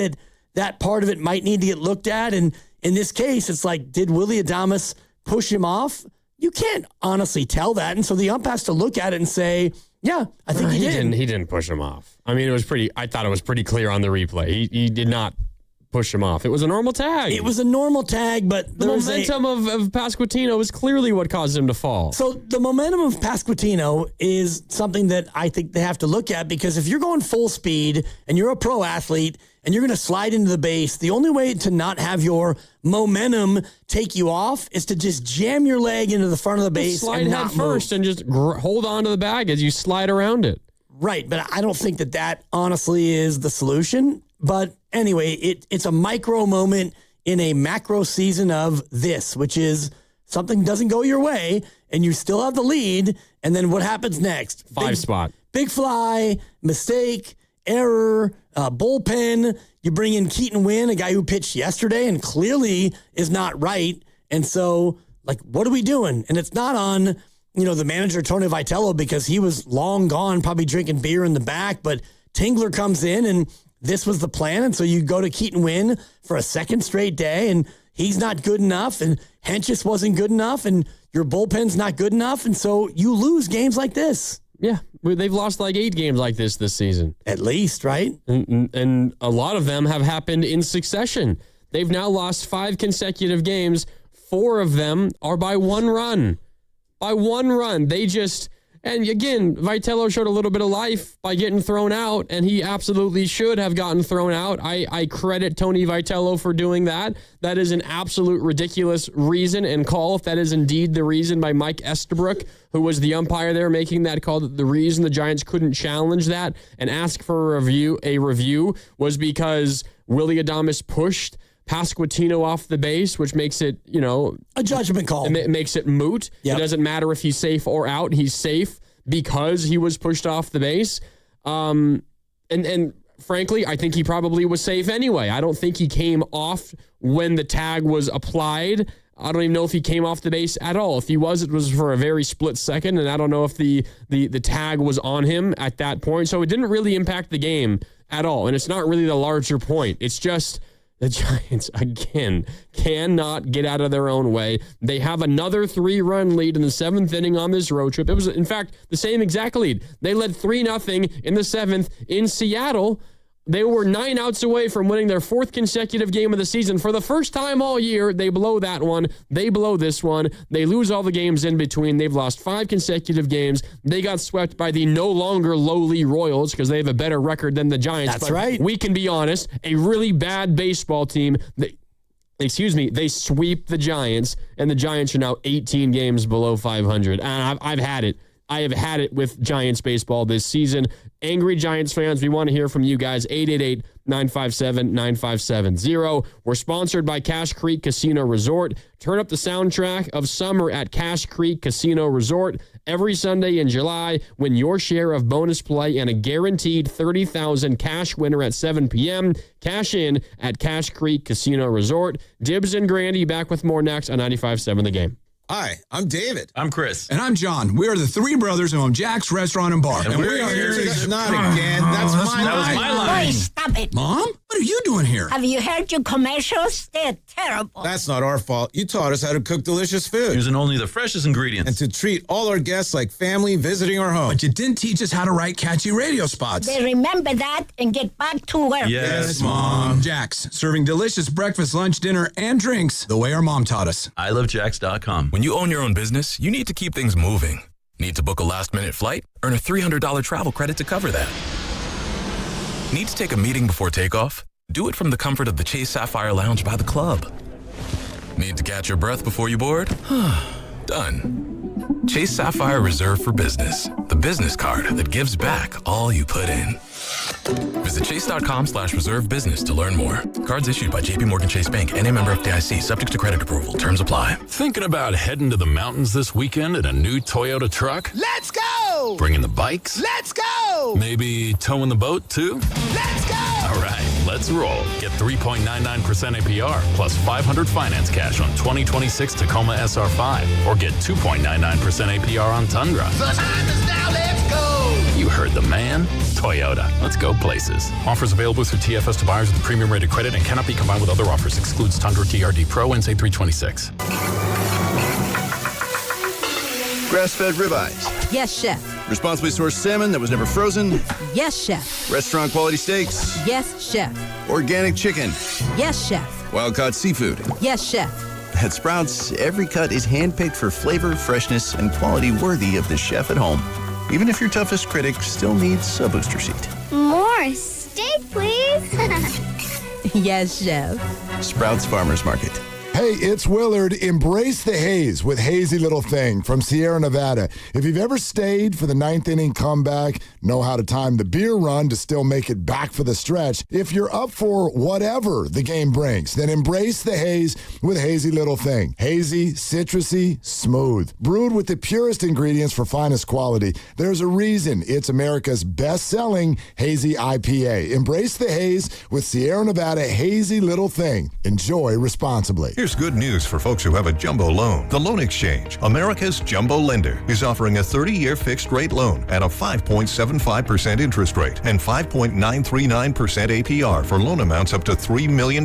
that part of it might need to get looked at. And in this case, it's did Willy Adames push him off? You can't honestly tell that. And so the ump has to look at it and say, yeah, I think he did. He didn't push him off. I mean, I thought it was pretty clear on the replay. He did not push him off. It was a normal tag. It was a normal tag, but the momentum of Pasquantino was clearly what caused him to fall. So the momentum of Pasquantino is something that I think they have to look at, because if you're going full speed and you're a pro athlete and you're going to slide into the base, the only way to not have your momentum take you off is to just jam your leg into the front of the base slide and not head first move. And just hold on to the bag as you slide around it. Right, but I don't think that honestly is the solution. But anyway, it's a micro moment in a macro season of this, which is something doesn't go your way and you still have the lead. And then what happens next? 5 spot. Big fly, mistake, error, bullpen. You bring in Keaton Winn, a guy who pitched yesterday and clearly is not right. And so, what are we doing? And it's not on, the manager, Tony Vitello, because he was long gone, probably drinking beer in the back. But Tingler comes in, and this was the plan. And so you go to Keaton Winn for a second straight day, and he's not good enough, and Hentges wasn't good enough, and your bullpen's not good enough. And so you lose games like this. Yeah, they've lost 8 games like this season. At least, right? And a lot of them have happened in succession. They've now lost 5 consecutive games. 4 of them are by 1 run. By 1 run. They just And again, Vitello showed a little bit of life by getting thrown out, and he absolutely should have gotten thrown out. I credit Tony Vitello for doing that. That is an absolute ridiculous reason and call, if that is indeed the reason by Mike Estabrook, who was the umpire there making that call, that the reason the Giants couldn't challenge that and ask for a review was because Willy Adames pushed Pasquantino off the base, which makes it, a judgment call. It makes it moot. Yep. It doesn't matter if he's safe or out. He's safe because he was pushed off the base. And frankly, I think he probably was safe anyway. I don't think he came off when the tag was applied. I don't even know if he came off the base at all. If he was, it was for a very split second, and I don't know if the tag was on him at that point. So it didn't really impact the game at all, and it's not really the larger point. It's just the Giants, again, cannot get out of their own way. They have another 3-run lead in the 7th inning on this road trip. It was, in fact, the same exact lead. They led 3-0 in the 7th in Seattle. They were 9 outs away from winning their 4th consecutive game of the season. For the first time all year, they blow that one. They blow this one. They lose all the games in between. They've lost 5 consecutive games. They got swept by the no longer lowly Royals because they have a better record than the Giants. That's right. We can be honest. A really bad baseball team. They sweep the Giants, and the Giants are now 18 games below 500. And I've had it. I have had it with Giants baseball this season. Angry Giants fans, we want to hear from you guys. 888-957-9570. We're sponsored by Cache Creek Casino Resort. Turn up the soundtrack of summer at Cache Creek Casino Resort. Every Sunday in July, win your share of bonus play and a guaranteed $30,000 cash winner at 7 p.m. Cash in at Cache Creek Casino Resort. Dibs and Grandy back with more next on 95.7 The Game. Hi, I'm David. I'm Chris. And I'm John. We are the 3 brothers who own Jack's Restaurant and Bar. And we are here to... Not again. That's my line. Boy, stop it. Mom? What are you doing here? Have you heard your commercials? They're terrible. That's not our fault. You taught us how to cook delicious food. Using only the freshest ingredients. And to treat all our guests like family visiting our home. But you didn't teach us how to write catchy radio spots. They remember that and get back to work. Yes, Mom. Jack's, serving delicious breakfast, lunch, dinner, and drinks the way our mom taught us. ilovejacks.com. When you own your own business, you need to keep things moving. Need to book a last-minute flight? Earn a $300 travel credit to cover that. Need to take a meeting before takeoff? Do it from the comfort of the Chase Sapphire Lounge by the club. Need to catch your breath before you board? Done. Chase Sapphire Reserve for Business, the business card that gives back all you put in. Visit chase.com/reserve business to learn more. Cards issued by JPMorgan Chase Bank and a member FDIC, subject to credit approval. Terms apply. Thinking about heading to the mountains this weekend in a new Toyota truck? Let's go! Bringing the bikes? Let's go! Maybe towing the boat too? Let's go! All right, let's roll. Get 3.99% APR plus 500 finance cash on 2026 Tacoma SR5 or get 2.99% APR on Tundra. The time is now, let's go! You heard the man. Toyota. Let's go places. Offers available through TFS to buyers with a premium rated credit and cannot be combined with other offers. Excludes Tundra TRD Pro and say 326. Grass-fed ribeyes. Yes, chef. Responsibly sourced salmon that was never frozen. Yes, chef. Restaurant quality steaks. Yes, chef. Organic chicken. Yes, chef. Wild-caught seafood. Yes, chef. At Sprouts, every cut is handpicked for flavor, freshness, and quality worthy of the chef at home. Even if your toughest critic still needs a booster seat. More steak, please. Yes, chef. Sprouts Farmers Market. Hey, it's Willard. Embrace the haze with Hazy Little Thing from Sierra Nevada. If you've ever stayed for the 9th inning comeback, know how to time the beer run to still make it back for the stretch. If you're up for whatever the game brings, then embrace the haze with Hazy Little Thing. Hazy, citrusy, smooth. Brewed with the purest ingredients for finest quality. There's a reason it's America's best-selling Hazy IPA. Embrace the haze with Sierra Nevada Hazy Little Thing. Enjoy responsibly. Here's good news for folks who have a jumbo loan. The Loan Exchange, America's jumbo lender, is offering a 30-year fixed-rate loan at a 5.75% interest rate and 5.939% APR for loan amounts up to $3 million.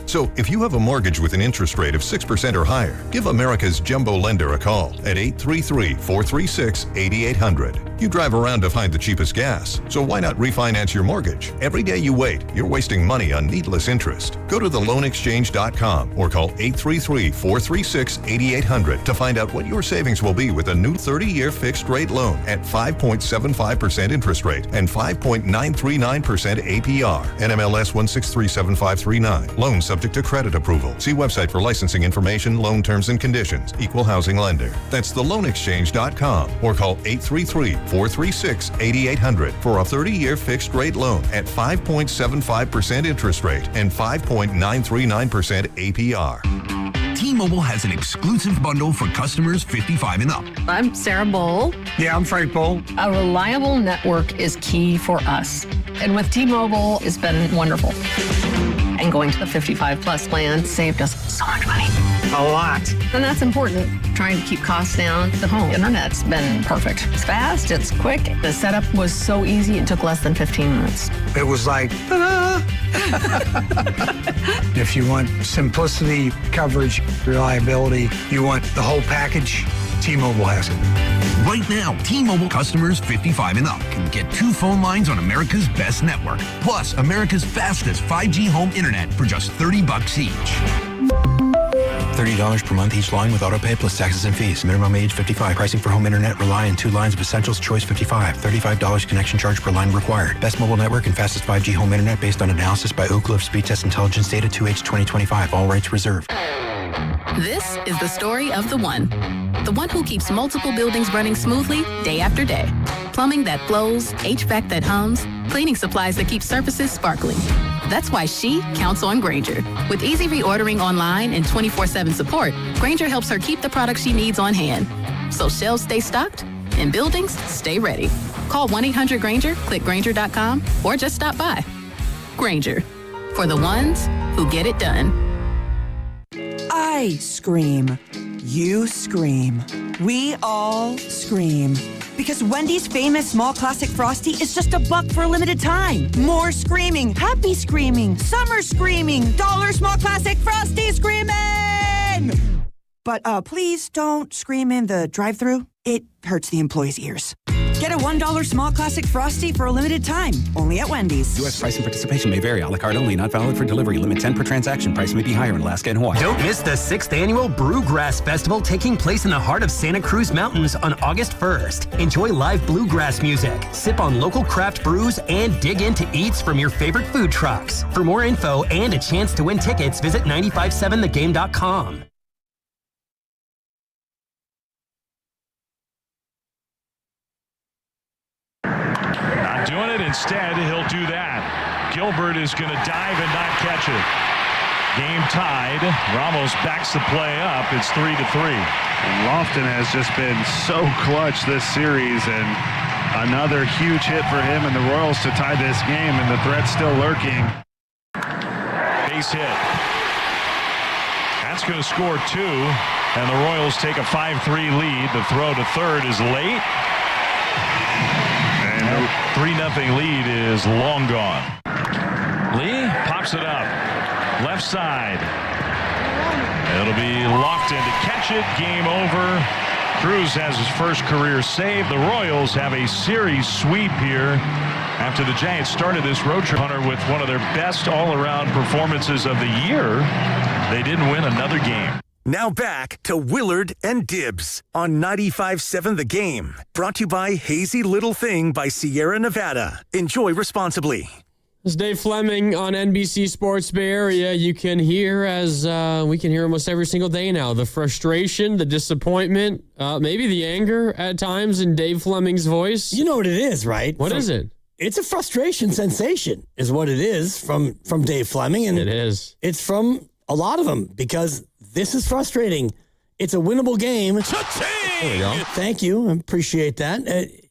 So if you have a mortgage with an interest rate of 6% or higher, give America's jumbo lender a call at 833-436-8800. You drive around to find the cheapest gas. So why not refinance your mortgage? Every day you wait, you're wasting money on needless interest. Go to theloanexchange.com or call 833-436-8800 to find out what your savings will be with a new 30-year fixed rate loan at 5.75% interest rate and 5.939% APR. NMLS 1637539. Loan subject to credit approval. See website for licensing information, loan terms and conditions. Equal housing lender. That's theloanexchange.com or call 833-436-8800 for a 30-year fixed rate loan at 5.75% interest rate and 5.939% APR. T-Mobile has an exclusive bundle for customers 55 and up. I'm Sarah Bowl. Yeah, I'm Frank Bowl. A reliable network is key for us. And with T-Mobile, it's been wonderful. And going to the 55 plus plan saved us so much money. A lot. And that's important. Trying to keep costs down. The home internet's been perfect. It's fast, it's quick. The setup was so easy, it took less than 15 minutes. It was like, ta-da! If you want simplicity, coverage, reliability, you want the whole package, T-Mobile has it. Right now, T-Mobile customers 55 and up can get 2 phone lines on America's best network, plus America's fastest 5G home internet for just $30 each. $30 per month each line with autopay plus taxes and fees. Minimum age 55. Pricing for home internet rely on 2 lines of Essentials Choice 55. $35 connection charge per line required. Best mobile network and fastest 5G home internet based on analysis by Ookla of Speed Test Intelligence data 2H 2025. All rights reserved. This is the story of the one. The one who keeps multiple buildings running smoothly day after day. Plumbing that flows, HVAC that hums, cleaning supplies that keep surfaces sparkling. That's why she counts on Grainger. With easy reordering online and 24/7 support, Grainger helps her keep the products she needs on hand. So shelves stay stocked and buildings stay ready. Call 1-800-GRAINGER, click Grainger.com, or just stop by. Grainger, for the ones who get it done. I scream. You scream. We all scream. Because Wendy's famous small classic Frosty is just $1 for a limited time. More screaming, happy screaming, summer screaming, dollar small classic Frosty screaming! But please don't scream in the drive-thru. It hurts the employees' ears. Get a $1 small classic Frosty for a limited time. Only at Wendy's. U.S. price and participation may vary. A la carte only. Not valid for delivery. Limit 10 per transaction. Price may be higher in Alaska and Hawaii. Don't miss the 6th annual Brewgrass Festival taking place in the heart of Santa Cruz Mountains on August 1st. Enjoy live bluegrass music, sip on local craft brews, and dig into eats from your favorite food trucks. For more info and a chance to win tickets, visit 957thegame.com. Doing it instead, he'll do that. Gilbert is going to dive and not catch it. Game tied. Ramos backs the play up. It's 3-3. And Lofton has just been so clutch this series, and another huge hit for him and the Royals to tie this game, and the threat's still lurking. Base hit. That's going to score 2, and the Royals take a 5-3 lead. The throw to third is late. 3-0 lead is long gone. Lee pops it up. Left side. It'll be Lofton to catch it. Game over. Cruz has his first career save. The Royals have a series sweep here after the Giants started this road trip with one of their best all-around performances of the year. They didn't win another game. Now back to Willard and Dibbs on 95.7 The Game. Brought to you by Hazy Little Thing by Sierra Nevada. Enjoy responsibly. This is Dave Fleming on NBC Sports Bay Area. You can hear, as we can hear almost every single day now, the frustration, the disappointment, maybe the anger at times in Dave Fleming's voice. You know what it is, right? What is it? It's a frustration sensation is what it is from Dave Fleming. And it is. It's from a lot of them because this is frustrating. It's a winnable game. There we go. Thank you. I appreciate that.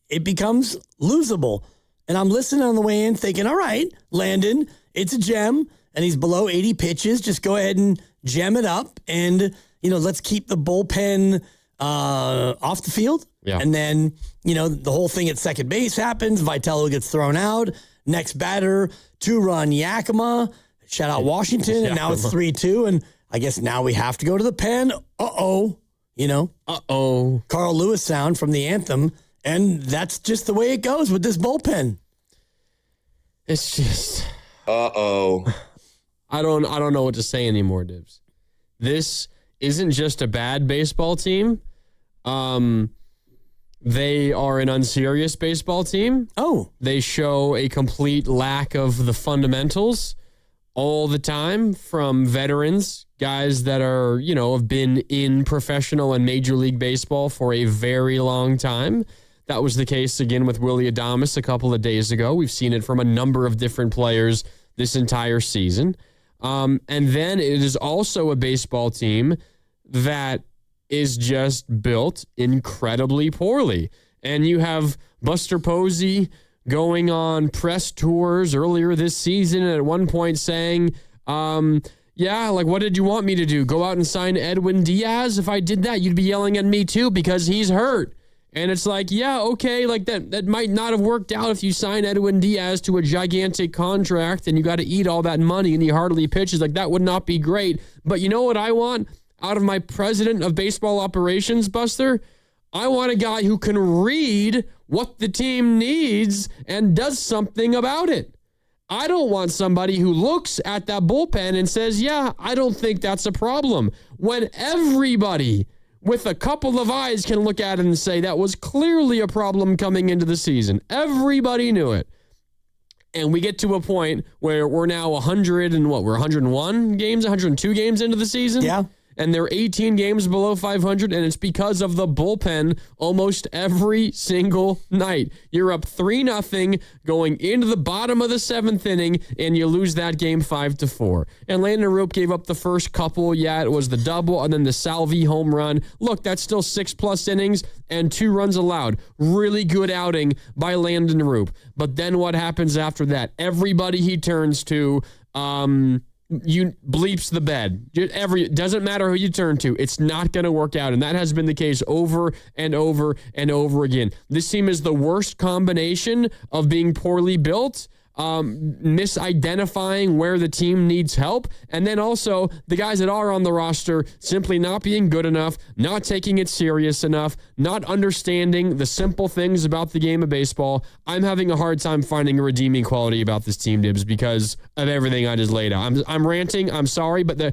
It becomes losable. And I'm listening on the way in thinking, all right, Landon, it's a gem, and he's below 80 pitches. Just go ahead and gem it up, and, let's keep the bullpen off the field. Yeah. And then, the whole thing at second base happens. Vitello gets thrown out. Next batter, 2-run Yakima. Shout out Washington, and now it's 3-2, and I guess now we have to go to the pen. Uh-oh. Uh-oh. Carl Lewis sound from the anthem And that's just the way it goes with this bullpen. It's just... Uh-oh. I don't know what to say anymore, Dibs. This isn't just a bad baseball team. They are an unserious baseball team. Oh. They show a complete lack of the fundamentals all the time from veterans, guys that are, have been in professional and Major League Baseball for a very long time. That was the case again with Willy Adames a couple of days ago. We've seen it from a number of different players this entire season. And then it is also a baseball team that is just built incredibly poorly. And you have Buster Posey going on press tours earlier this season and at one point saying, what did you want me to do? Go out and sign Edwin Diaz? If I did that, you'd be yelling at me too because he's hurt. And it's like, yeah, okay, like that might not have worked out if you sign Edwin Diaz to a gigantic contract and you got to eat all that money and he hardly pitches. Like, that would not be great. But you know what I want out of my president of baseball operations, Buster? I want a guy who can read what the team needs and does something about it. I don't want somebody who looks at that bullpen and says, yeah, I don't think that's a problem. When everybody with a couple of eyes can look at it and say that was clearly a problem coming into the season. Everybody knew it. And we get to a point where we're now 101 games, 102 games into the season. Yeah. And they're 18 games below 500, and it's because of the bullpen almost every single night. You're up 3-0 going into the bottom of the 7th inning, and you lose that game 5-4. And Landon Roop gave up the first couple. Yeah, it was the double, and then the Salvi home run. Look, that's still 6+ innings and 2 runs allowed. Really good outing by Landon Roop. But then what happens after that? Everybody he turns to, you bleeps the bed. Doesn't matter who you turn to. It's not going to work out. And that has been the case over and over and over again. This team is the worst combination of being poorly built, misidentifying where the team needs help, and then also the guys that are on the roster simply not being good enough, not taking it serious enough, not understanding the simple things about the game of baseball. I'm having a hard time finding a redeeming quality about this team, Dibs, because of everything I just laid out. I'm ranting. I'm sorry, but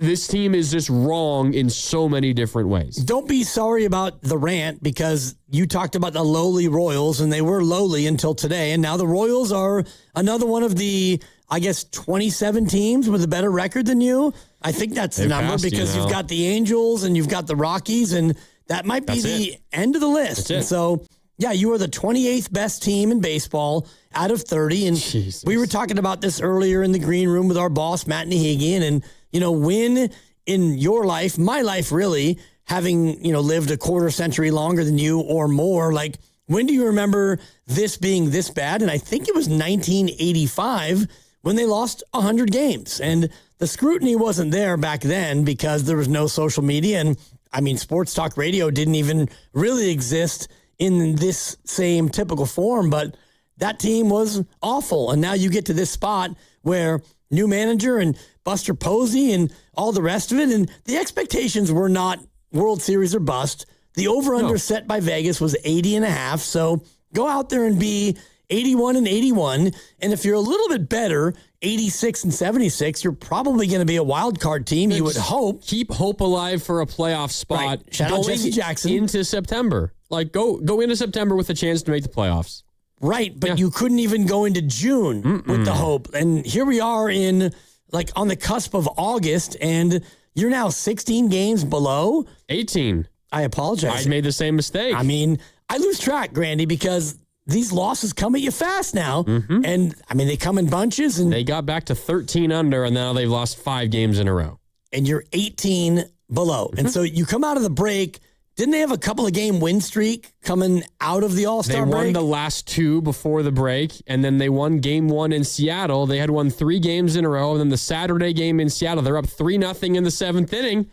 this team is just wrong in so many different ways. Don't be sorry about the rant because you talked about the lowly Royals, and they were lowly until today. And now the Royals are another one of the, 27 teams with a better record than you. I think that's the number because you've got the Angels and you've got the Rockies, and that might be the end of the list. And so, yeah, you are the 28th best team in baseball out of 30. And we were talking about this earlier in the green room with our boss, Matt Nahigian, and when in your life, my life really, having, lived a quarter century longer than you or more, like, when do you remember this being this bad? And I think it was 1985 when they lost 100 games. And the scrutiny wasn't there back then because there was no social media. And, sports talk radio didn't even really exist in this same typical form. But that team was awful. And now you get to this spot where new manager and Buster Posey and all the rest of it. And the expectations were not World Series or bust. The over-under set by Vegas was 80.5. So go out there and be 81-81. And if you're a little bit better, 86-76, you're probably going to be a wild card team. You would hope. Keep hope alive for a playoff spot. Right. Shout out Jesse Jackson. Into September. Like, go into September with a chance to make the playoffs. Right, but you couldn't even go into June with the hope. And here we are on the cusp of August, and you're now 16 games below. 18. I apologize. I made the same mistake. I lose track, Grandy, because these losses come at you fast now. Mm-hmm. And, they come in bunches. And they got back to 13 under, and now they've lost 5 games in a row. And you're 18 below. Mm-hmm. And so you come out of the break. Didn't they have a couple of game win streak coming out of the All-Star break? They won the last 2 before the break, and then they won game 1 in Seattle. They had won 3 games in a row, and then the Saturday game in Seattle, they're up 3-0 in the 7th inning,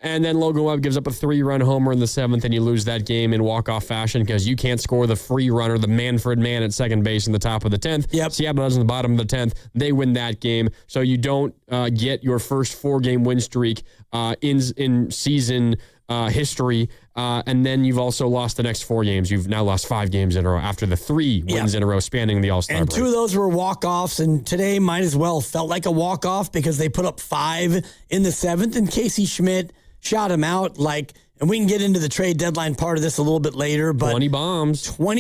and then Logan Webb gives up a 3-run homer in the 7th, and you lose that game in walk-off fashion because you can't score the free runner, the Manfred man at second base in the top of the 10th. Yep. Seattle does in the bottom of the 10th. They win that game, so you don't get your first 4-game win streak in season history. And then you've also lost the next 4 games. You've now lost 5 games in a row after the 3 wins in a row spanning the All-Star And break. 2 of those were walk-offs, and today might as well felt like a walk-off because they put up 5 in the 7th, and Casey Schmidt shot him out and we can get into the trade deadline part of this a little bit later, but 20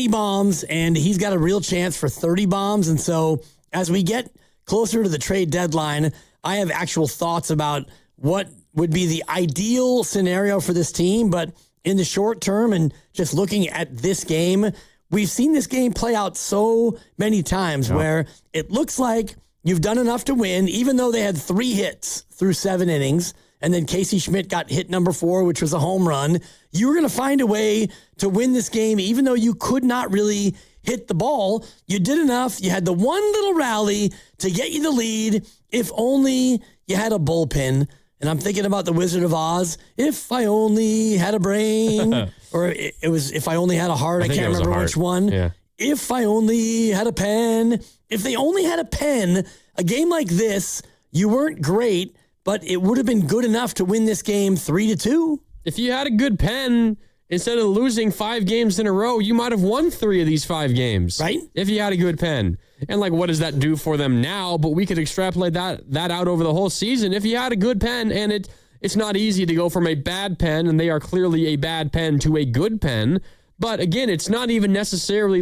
bombs, and he's got a real chance for 30 bombs. And so as we get closer to the trade deadline, I have actual thoughts about what would be the ideal scenario for this team, but in the short term and just looking at this game, we've seen this game play out so many times where it looks like you've done enough to win, even though they had 3 hits through 7 innings. And then Casey Schmidt got hit number 4, which was a home run. You were going to find a way to win this game, even though you could not really hit the ball. You did enough. You had the one little rally to get you the lead. If only you had a bullpen. And I'm thinking about the Wizard of Oz. If I only had a brain, or it was if I only had a heart. I can't remember which one. Yeah. If I only had a pen. If they only had a pen, a game like this, you weren't great, but it would have been good enough to win this game 3-2. If you had a good pen, instead of losing 5 games in a row, you might have won 3 of these 5 games. Right. If you had a good pen. And what does that do for them now? But we could extrapolate that out over the whole season. If you had a good pen, and it's not easy to go from a bad pen, and they are clearly a bad pen, to a good pen. But again, it's not even necessarily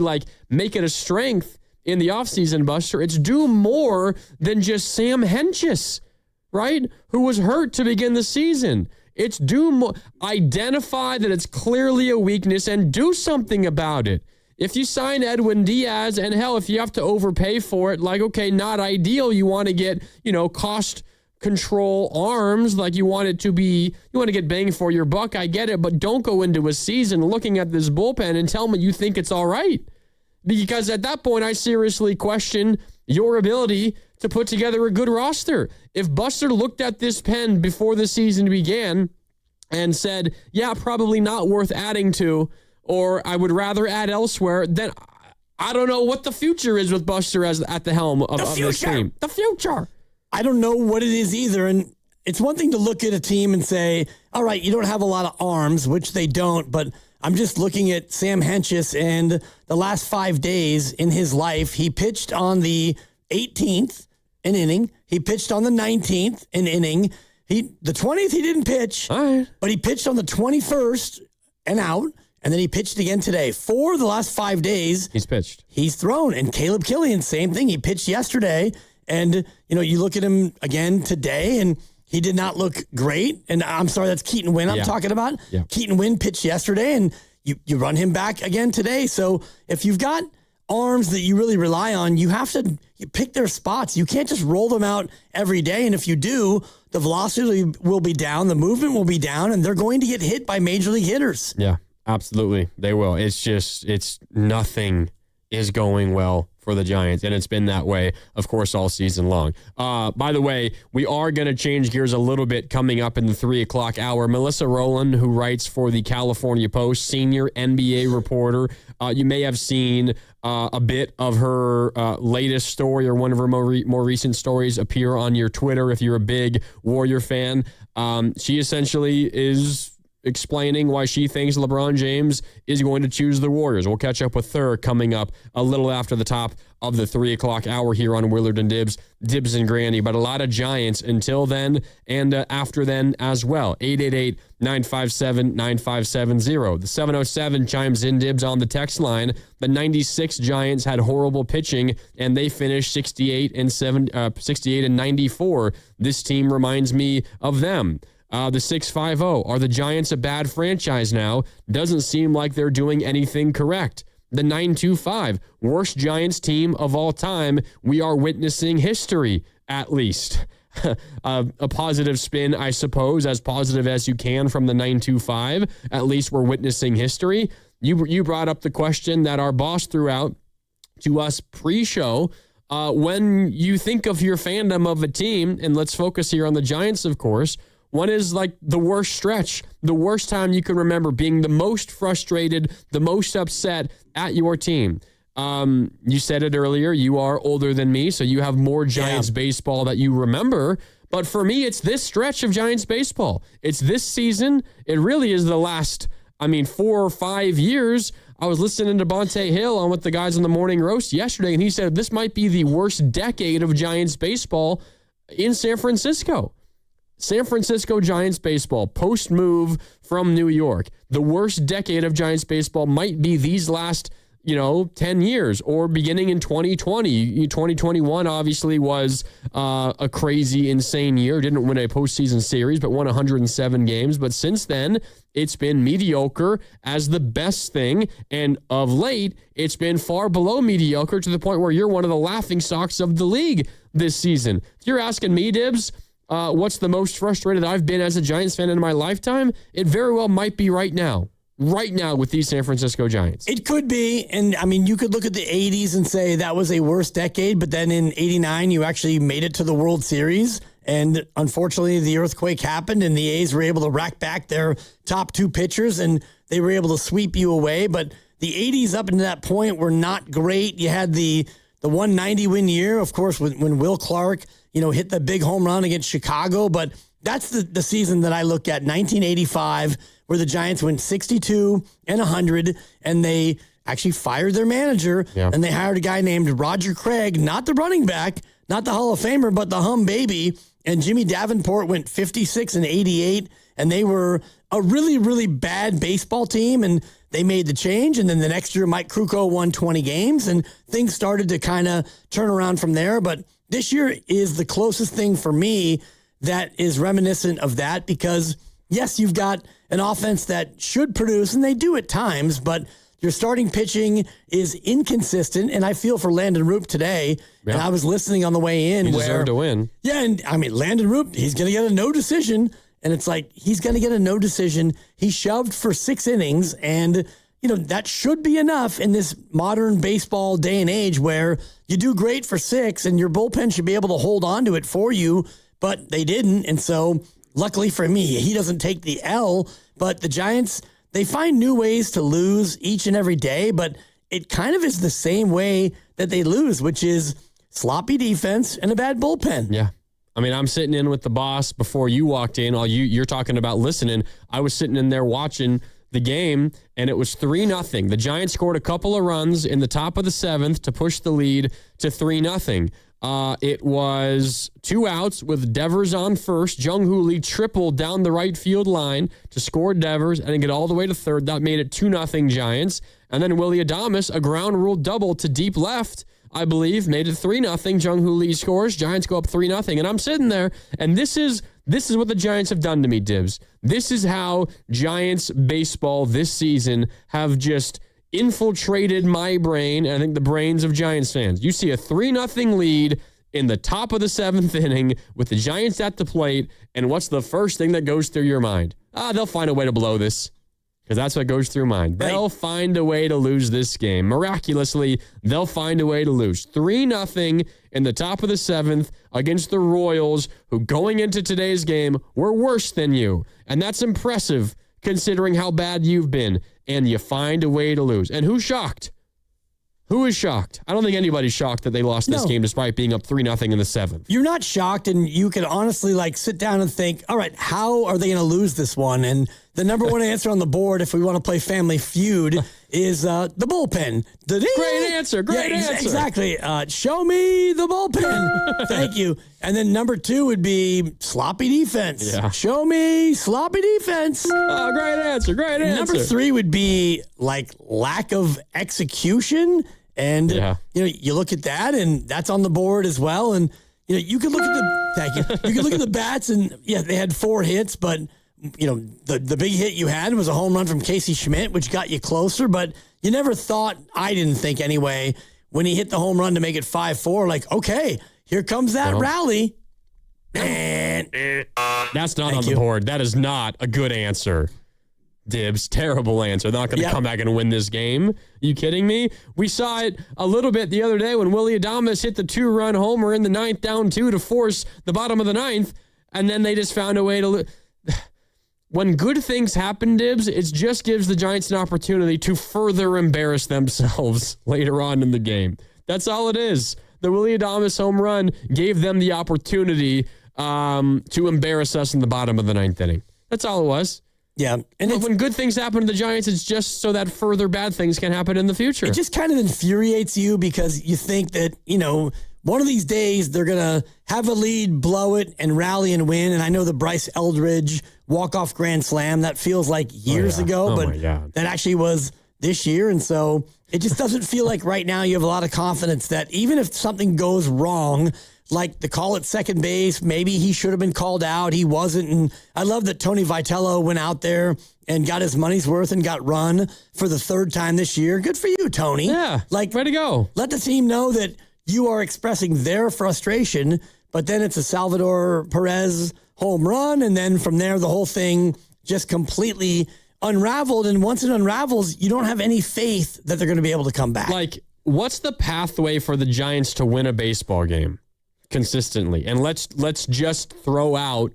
make it a strength in the offseason, Buster. It's do more than just Sam Hentges, right? Who was hurt to begin the season. It's do more. Identify that it's clearly a weakness and do something about it. If you sign Edwin Diaz, and hell, if you have to overpay for it, okay, not ideal. You want to get, cost control arms, you want it to be, you want to get bang for your buck. I get it, but don't go into a season looking at this bullpen and tell me you think it's all right. Because at that point, I seriously question your ability to put together a good roster. If Buster looked at this pen before the season began and said, yeah, probably not worth adding to, or I would rather add elsewhere, then I don't know what the future is with Buster at the helm of this team. The future. I don't know what it is either. And it's one thing to look at a team and say, all right, you don't have a lot of arms, which they don't, but I'm just looking at Sam Hentges, and the last 5 days in his life, he pitched on the 18th an inning. He pitched on the 19th an inning. The 20th he didn't pitch, but he pitched on the 21st and out. And then he pitched again today. 4 of the last 5 days, he's pitched. He's thrown. And Caleb Killian, same thing. He pitched yesterday. And, you look at him again today, and he did not look great. And I'm sorry, that's Keaton Wynn I'm talking about. Yeah. Keaton Wynn pitched yesterday, and you run him back again today. So if you've got arms that you really rely on, you have to pick their spots. You can't just roll them out every day. And if you do, the velocity will be down, the movement will be down, and they're going to get hit by major league hitters. Yeah. Absolutely. They will. It's nothing is going well for the Giants, and it's been that way, of course, all season long. By the way, we are going to change gears a little bit coming up in the 3 o'clock hour. Melissa Rowland, who writes for the California Post, senior NBA reporter, you may have seen a bit of her latest story or one of her more recent stories appear on your Twitter if you're a big Warrior fan. She essentially is explaining why she thinks LeBron James is going to choose the Warriors. We'll catch up with her coming up a little after the top of the 3 o'clock hour here on Willard and Dibs and Granny, but a lot of Giants until then and after then as well. 888-957-9570. The 707 chimes in. Dibs on the text line. The 96 Giants had horrible pitching, and they finished 68 and 94. This team reminds me of them. The 650, are the Giants a bad franchise now? Doesn't seem like they're doing anything correct. The 925, worst Giants team of all time. We are witnessing history, at least. A positive spin, I suppose, as positive as you can from the 925. At least we're witnessing history. You brought up the question that our boss threw out to us pre-show. When you think of your fandom of a team, and let's focus here on the Giants, of course, what is the worst stretch, the worst time you can remember being the most frustrated, the most upset at your team? You said it earlier, you are older than me, so you have more Giants baseball that you remember. But for me, it's this stretch of Giants baseball. It's this season. It really is the last, 4 or 5 years. I was listening to Bonte Hill on with the guys on the Morning Roast yesterday, and he said this might be the worst decade of Giants baseball in San Francisco. San Francisco Giants baseball, post-move from New York. The worst decade of Giants baseball might be these last 10 years, or beginning in 2020. 2021 obviously was a crazy, insane year. Didn't win a postseason series, but won 107 games. But since then, it's been mediocre as the best thing. And of late, it's been far below mediocre to the point where you're one of the laughingstocks of the league this season. If you're asking me, Dibs, what's the most frustrated I've been as a Giants fan in my lifetime, it very well might be right now. Right now with these San Francisco Giants. It could be. And you could look at the 80s and say that was a worse decade, but then in 89, you actually made it to the World Series. And unfortunately, the earthquake happened and the A's were able to rack back their top 2 pitchers and they were able to sweep you away. But the 80s up until that point were not great. You had the 190 win year, of course, when Will Clark, hit the big home run against Chicago. But that's the season that I look at, 1985, where the Giants went 62 and 100, and they actually fired their manager, and they hired a guy named Roger Craig, not the running back, not the Hall of Famer, but the hum baby. And Jimmy Davenport went 56 and 88, and they were a really, really bad baseball team, and they made the change. And then the next year, Mike Krukow won 20 games, and things started to kind of turn around from there. But this year is the closest thing for me that is reminiscent of that, because yes, you've got an offense that should produce, and they do at times, but your starting pitching is inconsistent, and I feel for Landon Roop today, and I was listening on the way in. He deserved to win. Yeah, and Landon Roop, he's going to get a no decision, and it's like he's going to get a no decision. He shoved for 6 innings, and that should be enough in this modern baseball day and age where you do great for 6, and your bullpen should be able to hold on to it for you, but they didn't, and so luckily for me, he doesn't take the L, but the Giants, they find new ways to lose each and every day, but it kind of is the same way that they lose, which is sloppy defense and a bad bullpen. Yeah. I'm sitting in with the boss before you walked in. You're talking about listening. I was sitting in there watching the game, and it was 3-0. The Giants scored a couple of runs in the top of the 7th to push the lead to 3-0. It was 2 outs with Devers on first. Jung-Hoo Lee tripled down the right field line to score Devers and get all the way to third. That made it 2-0 Giants. And then Willie Adames, a ground rule double to deep left, I believe, made it 3-0. Jung-Hoo Lee scores. Giants go up 3-0. And I'm sitting there, and this is what the Giants have done to me, Dibs. This is how Giants baseball this season have just infiltrated my brain, and I think the brains of Giants fans. You see a 3-0 lead in the top of the 7th inning with the Giants at the plate, and what's the first thing that goes through your mind? They'll find a way to blow this, because that's what goes through mine. They'll find a way to lose this game. Miraculously, they'll find a way to lose. 3-0 in the top of the 7th against the Royals, who going into today's game were worse than you, and that's impressive considering how bad you've been, and you find a way to lose. And who's shocked? Who is shocked? I don't think anybody's shocked that they lost this game despite being up 3-0 in the 7th. You're not shocked, and you can honestly sit down and think, all right, how are they going to lose this one? And the number one answer on the board, if we want to play Family Feud, is the bullpen. Great answer. Great answer. Exactly. Show me the bullpen. Thank you. And then number 2 would be sloppy defense. Yeah. Show me sloppy defense. Great answer. Great answer. Number 3 would be lack of execution. And you look at that, and that's on the board as well. And you could look at the you could look at the bats, and they had 4 hits, but the big hit you had was a home run from Casey Schmidt, which got you closer. But you never thought, I didn't think anyway, when he hit the home run to make it 5-4, okay, here comes that rally. That's not on the board. That is not a good answer. Dibs, terrible answer. They're not going to come back and win this game. Are you kidding me? We saw it a little bit the other day when Willie Adames hit the 2-run homer in the 9th, down 2 to force the bottom of the 9th, and then they just found a way to when good things happen, Dibs, it just gives the Giants an opportunity to further embarrass themselves later on in the game. That's all it is. The Willie Adames home run gave them the opportunity to embarrass us in the bottom of the ninth inning. That's all it was. Yeah. And when good things happen to the Giants, it's just so that further bad things can happen in the future. It just kind of infuriates you because you think that, one of these days they're going to have a lead, blow it, and rally and win. And I know the Bryce Eldridge walk-off grand slam, that feels like years ago, but that actually was this year. And so it just doesn't feel like right now you have a lot of confidence that even if something goes wrong, like the call at second base, maybe he should have been called out. He wasn't. And I love that Tony Vitello went out there and got his money's worth and got run for the third time this year. Good for you, Tony. Yeah. Way to go. Let the team know that you are expressing their frustration, but then it's a Salvador Perez home run. And then from there, the whole thing just completely unraveled. And once it unravels, you don't have any faith that they're going to be able to come back. Like, what's the pathway for the Giants to win a baseball game consistently? And let's just throw out,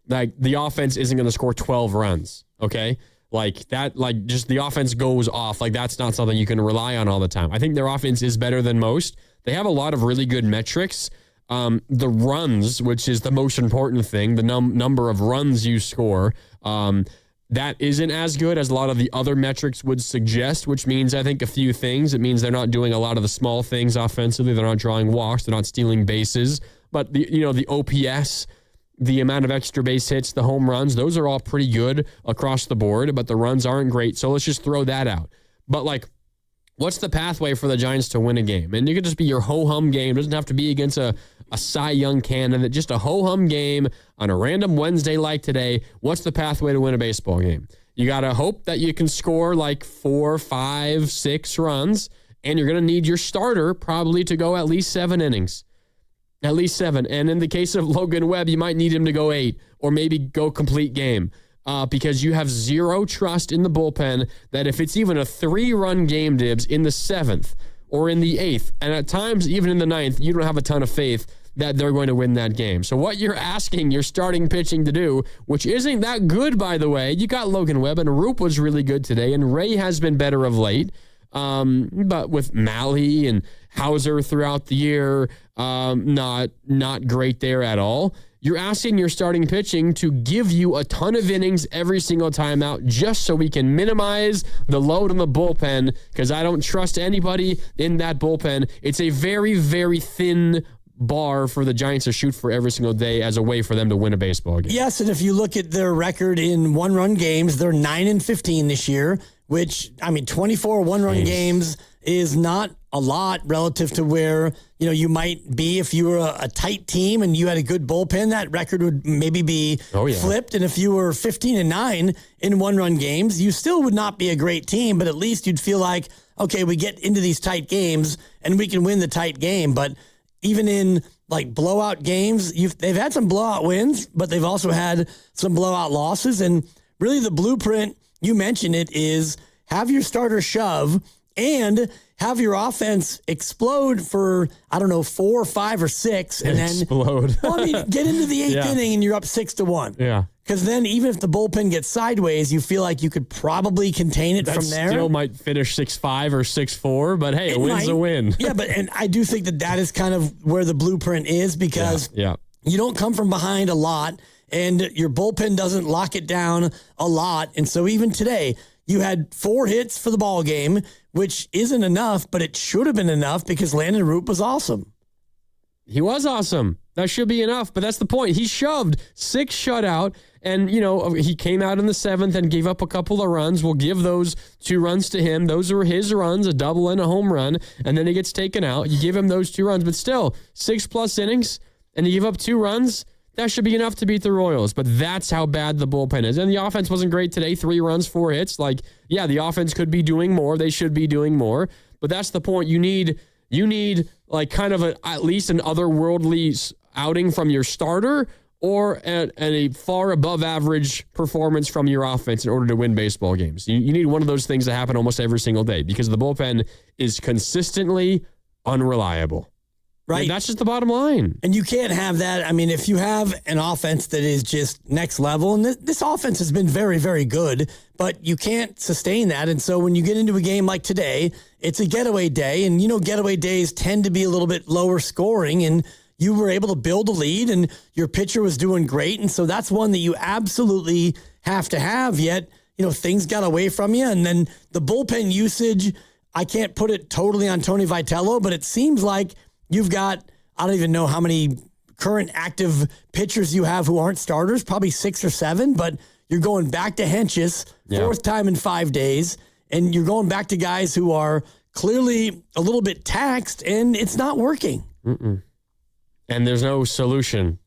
like, the offense isn't going to score 12 runs, okay? Like, that, like, just the offense goes off. Like, that's not something you can rely on all the time. I think their offense is better than most. They have a lot of really good metrics. The runs, which is the most important thing, the number of runs you score, that isn't as good as a lot of the other metrics would suggest, which means I think a few things. It means they're not doing a lot of the small things offensively. They're not drawing walks. They're not stealing bases. But the OPS, the amount of extra base hits, the home runs, those are all pretty good across the board, but the runs aren't great. So let's just throw that out. But, like, what's the pathway for the Giants to win a game? And it could just be your ho-hum game. It doesn't have to be against a Cy Young candidate. Just a ho-hum game on a random Wednesday like today. What's the pathway to win a baseball game? You got to hope that you can score like 4, 5, 6 runs, and you're going to need your starter probably to go at least 7 innings. At least 7. And in the case of Logan Webb, you might need him to go 8 or maybe go complete game. Because you have zero trust in the bullpen that if it's even a 3-run game, Dibs, in the 7th or in the 8th, and at times even in the 9th, you don't have a ton of faith that they're going to win that game. So what you're asking your starting pitching to do, which isn't that good, by the way, you got Logan Webb, and Roop was really good today, and Ray has been better of late. But with Malley and Hauser throughout the year, not great there at all. You're asking your starting pitching to give you a ton of innings every single time out just so we can minimize the load on the bullpen, because I don't trust anybody in that bullpen. It's a very, very thin bar for the Giants to shoot for every single day as a way for them to win a baseball game. Yes, and if you look at their record in one-run games, they're 9-15 this year, which, 24 one-run games is not a lot relative to where, you might be if you were a tight team and you had a good bullpen. That record would maybe be flipped. And if you were 15-9 in one-run games, you still would not be a great team, but at least you'd feel like, okay, we get into these tight games and we can win the tight game. But even in like blowout games, they've had some blowout wins, but they've also had some blowout losses. And really the blueprint, you mentioned it, is have your starter shove and have your offense explode for, 4, 5, or 6. And then explode. Get into the 8th inning and you're up 6-1. Yeah. Because then even if the bullpen gets sideways, you feel like you could probably contain it from there. Still might finish 6-5 or 6-4, but hey, a win's a win. Yeah, and I do think that is kind of where the blueprint is, because you don't come from behind a lot and your bullpen doesn't lock it down a lot. And so even today, you had 4 hits for the ball game, which isn't enough, but it should have been enough because Landon Roop was awesome. He was awesome. That should be enough, but that's the point. He shoved 6 shutout, and, he came out in the 7th and gave up a couple of runs. We'll give those 2 runs to him. Those were his runs, a double and a home run, and then he gets taken out. You give him those 2 runs, but still, 6+ innings, and you give up 2 runs. That should be enough to beat the Royals, but that's how bad the bullpen is. And the offense wasn't great today. 3 runs, 4 hits. The offense could be doing more. They should be doing more, but that's the point. You need like kind of at least an otherworldly outing from your starter, or a far above average performance from your offense in order to win baseball games. You need one of those things to happen almost every single day, because the bullpen is consistently unreliable. Right. And that's just the bottom line. And you can't have that. If you have an offense that is just next level, and this offense has been very, very good, but you can't sustain that. And so when you get into a game like today, it's a getaway day, and getaway days tend to be a little bit lower scoring, and you were able to build a lead and your pitcher was doing great. And so that's one that you absolutely have to have. Yet, things got away from you. And then the bullpen usage, I can't put it totally on Tony Vitello, but it seems like you've got, I don't even know how many current active pitchers you have who aren't starters, probably 6 or 7, but you're going back to Hentges, fourth time in 5 days, and you're going back to guys who are clearly a little bit taxed, and it's not working. Mm-mm. And there's no solution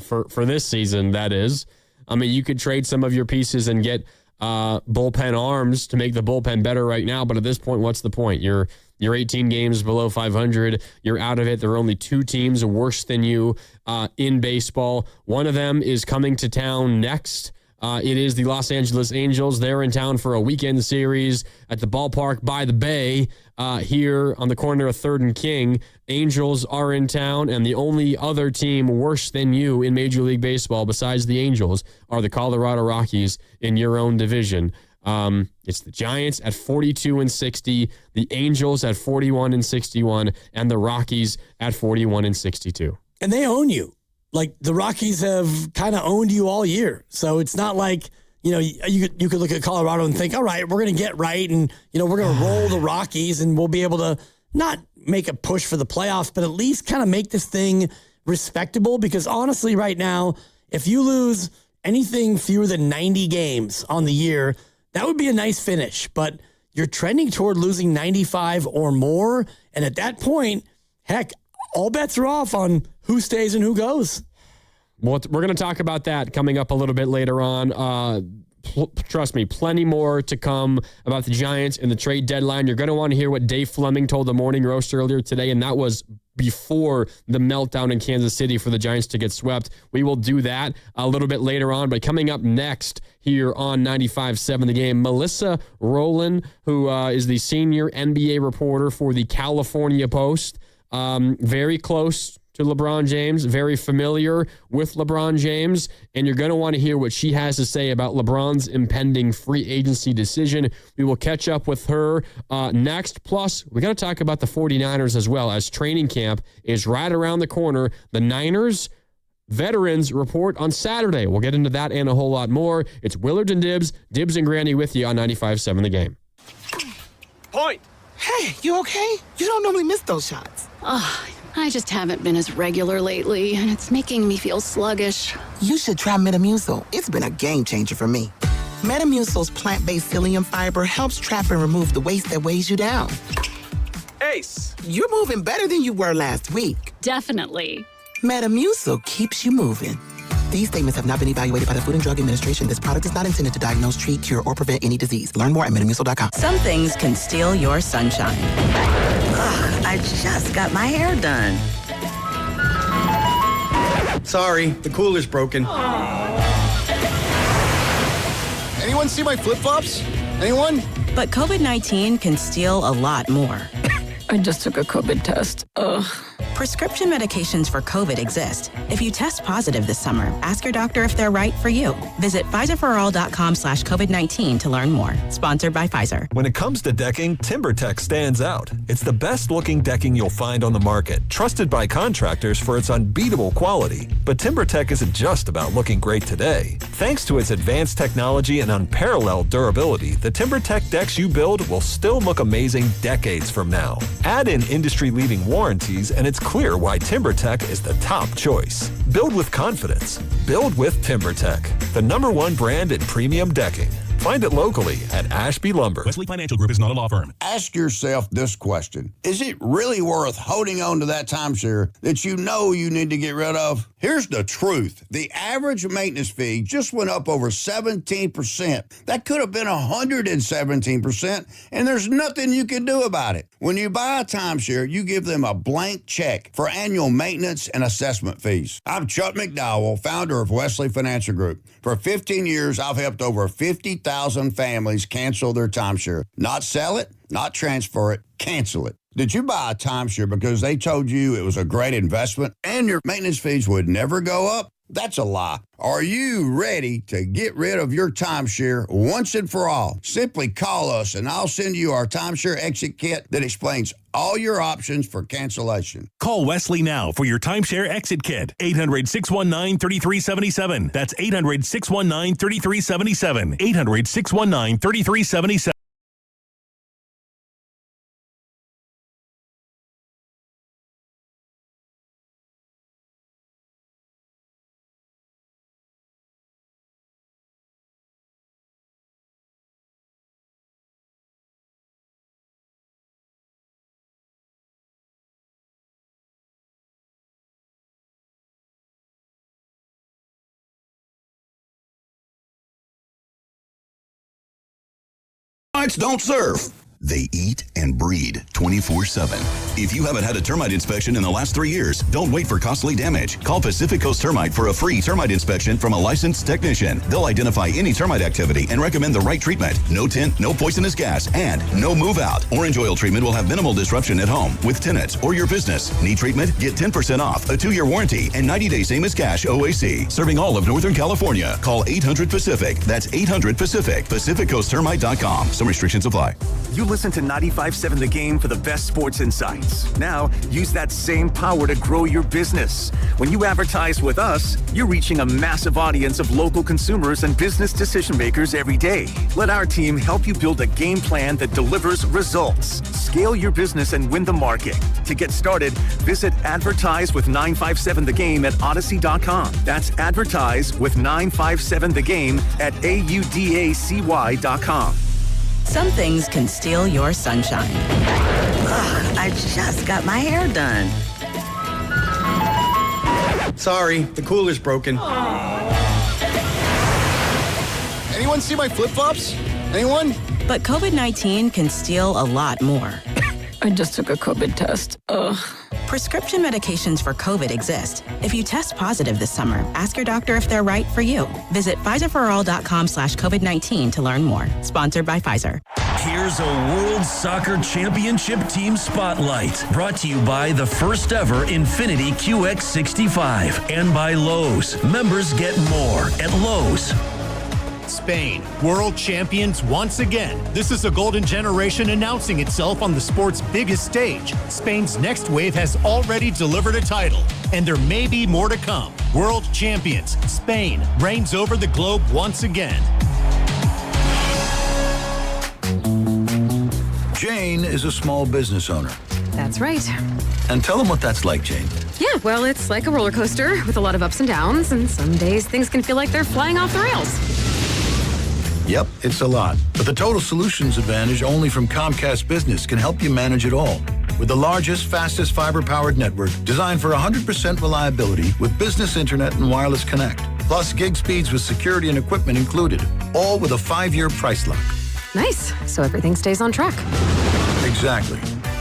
for this season, that is. I mean, you could trade some of your pieces and get bullpen arms to make the bullpen better right now, but at this point, what's the point? You're 18 games below 500. You're out of it. There are only 2 teams worse than you in baseball. One of them is coming to town next. It is the Los Angeles Angels. They're in town for a weekend series at the ballpark by the Bay here on the corner of 3rd and King. Angels are in town, and the only other team worse than you in Major League Baseball besides the Angels are the Colorado Rockies in your own division. It's the Giants at 42-60, the Angels at 41-61, and the Rockies at 41-62. And they own you. Like, the Rockies have kind of owned you all year. So it's not like, you could look at Colorado and think, all right, we're going to get right. And, we're going to roll the Rockies and we'll be able to not make a push for the playoffs, but at least kind of make this thing respectable. Because honestly, right now, if you lose anything fewer than 90 games on the year, that would be a nice finish. But you're trending toward losing 95 or more. And at that point, heck, all bets are off on who stays and who goes. Well, we're going to talk about that coming up a little bit later on. Trust me, plenty more to come about the Giants and the trade deadline. You're going to want to hear what Dave Fleming told the Morning Roast earlier today, and that was before the meltdown in Kansas City for the Giants to get swept. We will do that a little bit later on, but coming up next here on 95.7 The Game, Melissa Rowland, who is the senior NBA reporter for the California Post, very close to LeBron James, very familiar with LeBron James, and you're going to want to hear what she has to say about LeBron's impending free agency decision. We will catch up with her next. Plus, we got to talk about the 49ers as well, as training camp is right around the corner. The Niners veterans report on Saturday. We'll get into that and a whole lot more. It's Willard and Dibs and Granny with you on 95.7 The Game. Point. Hey, you okay? You don't normally miss those shots. I just haven't been as regular lately, and it's making me feel sluggish. You should try Metamucil. It's been a game changer for me. Metamucil's plant-based psyllium fiber helps trap and remove the waste that weighs you down. Ace. You're moving better than you were last week. Definitely. Metamucil keeps you moving. These statements have not been evaluated by the Food and Drug Administration. This product is not intended to diagnose, treat, cure, or prevent any disease. Learn more at Metamucil.com. Some things can steal your sunshine. Ugh, I just got my hair done. Sorry, the cooler's broken. Anyone see my flip-flops? Anyone? But COVID-19 can steal a lot more. I just took a COVID test. Ugh. Prescription medications for COVID exist. If you test positive this summer, ask your doctor if they're right for you. Visit PfizerForAll.com/COVID-19 to learn more. Sponsored by Pfizer. When it comes to decking, TimberTech stands out. It's the best looking decking you'll find on the market, trusted by contractors for its unbeatable quality. But TimberTech isn't just about looking great today. Thanks to its advanced technology and unparalleled durability, the TimberTech decks you build will still look amazing decades from now. Add in industry-leading warranties, and it's clear why TimberTech is the top choice. Build with confidence. Build with TimberTech, the #1 brand in premium decking. Find it locally at Ashby Lumber. Wesley Financial Group is not a law firm. Ask yourself this question. Is it really worth holding on to that timeshare that you know you need to get rid of? Here's the truth. The average maintenance fee just went up over 17%. That could have been 117%, and there's nothing you can do about it. When you buy a timeshare, you give them a blank check for annual maintenance and assessment fees. I'm Chuck McDowell, founder of Wesley Financial Group. For 15 years, I've helped over 50,000 families cancel their timeshare. Not sell it, not transfer it, cancel it. Did you buy a timeshare because they told you it was a great investment and your maintenance fees would never go up? That's a lie. Are you ready to get rid of your timeshare once and for all? Simply call us and I'll send you our timeshare exit kit that explains all your options for cancellation. Call Wesley now for your timeshare exit kit. 800-619-3377. That's 800-619-3377. 800-619-3377. Termites don't surf. They eat and breed 24/7. If you haven't had a termite inspection in the last 3 years, don't wait for costly damage. Call Pacific Coast Termite for a free termite inspection from a licensed technician. They'll identify any termite activity and recommend the right treatment. No tint, no poisonous gas, and no move out. Orange oil treatment will have minimal disruption at home, with tenants, or your business. Need treatment? Get 10% off, a 2-year warranty, and 90-day same as cash OAC. Serving all of Northern California. Call 800-PACIFIC. That's 800-PACIFIC. PacificCoastTermite.com. Some restrictions apply. You listen to 95.7 The Game for the best sports insights. Now, use that same power to grow your business. When you advertise with us, you're reaching a massive audience of local consumers and business decision makers every day. Let our team help you build a game plan that delivers results. Scale your business and win the market. To get started, visit Advertise with 957 The Game at Odyssey.com. That's Advertise with 957 The Game at AUDACY.com. Some things can steal your sunshine. Ugh, I just got my hair done. Sorry, the cooler's broken. Anyone see my flip-flops? Anyone? But COVID-19 can steal a lot more. I just took a COVID test. Ugh. Prescription medications for COVID exist. If you test positive this summer, ask your doctor if they're right for you. Visit PfizerForAll.com/COVID-19 to learn more. Sponsored by Pfizer. Here's a World Soccer Championship Team Spotlight. Brought to you by the first ever Infiniti QX65 and by Lowe's. Members get more at Lowe's. Spain, world champions once again. This is a golden generation announcing itself on the sport's biggest stage. Spain's next wave has already delivered a title, and there may be more to come. World champions, Spain reigns over the globe once again. Jane is a small business owner. That's right. And tell them what that's like, Jane. Yeah, well, it's like a roller coaster with a lot of ups and downs, and some days things can feel like they're flying off the rails. Yep, it's a lot. But the Total Solutions Advantage only from Comcast Business can help you manage it all. With the largest, fastest fiber-powered network designed for 100% reliability with business internet and wireless connect. Plus gig speeds with security and equipment included. All with a 5-year price lock. Nice. So everything stays on track. Exactly.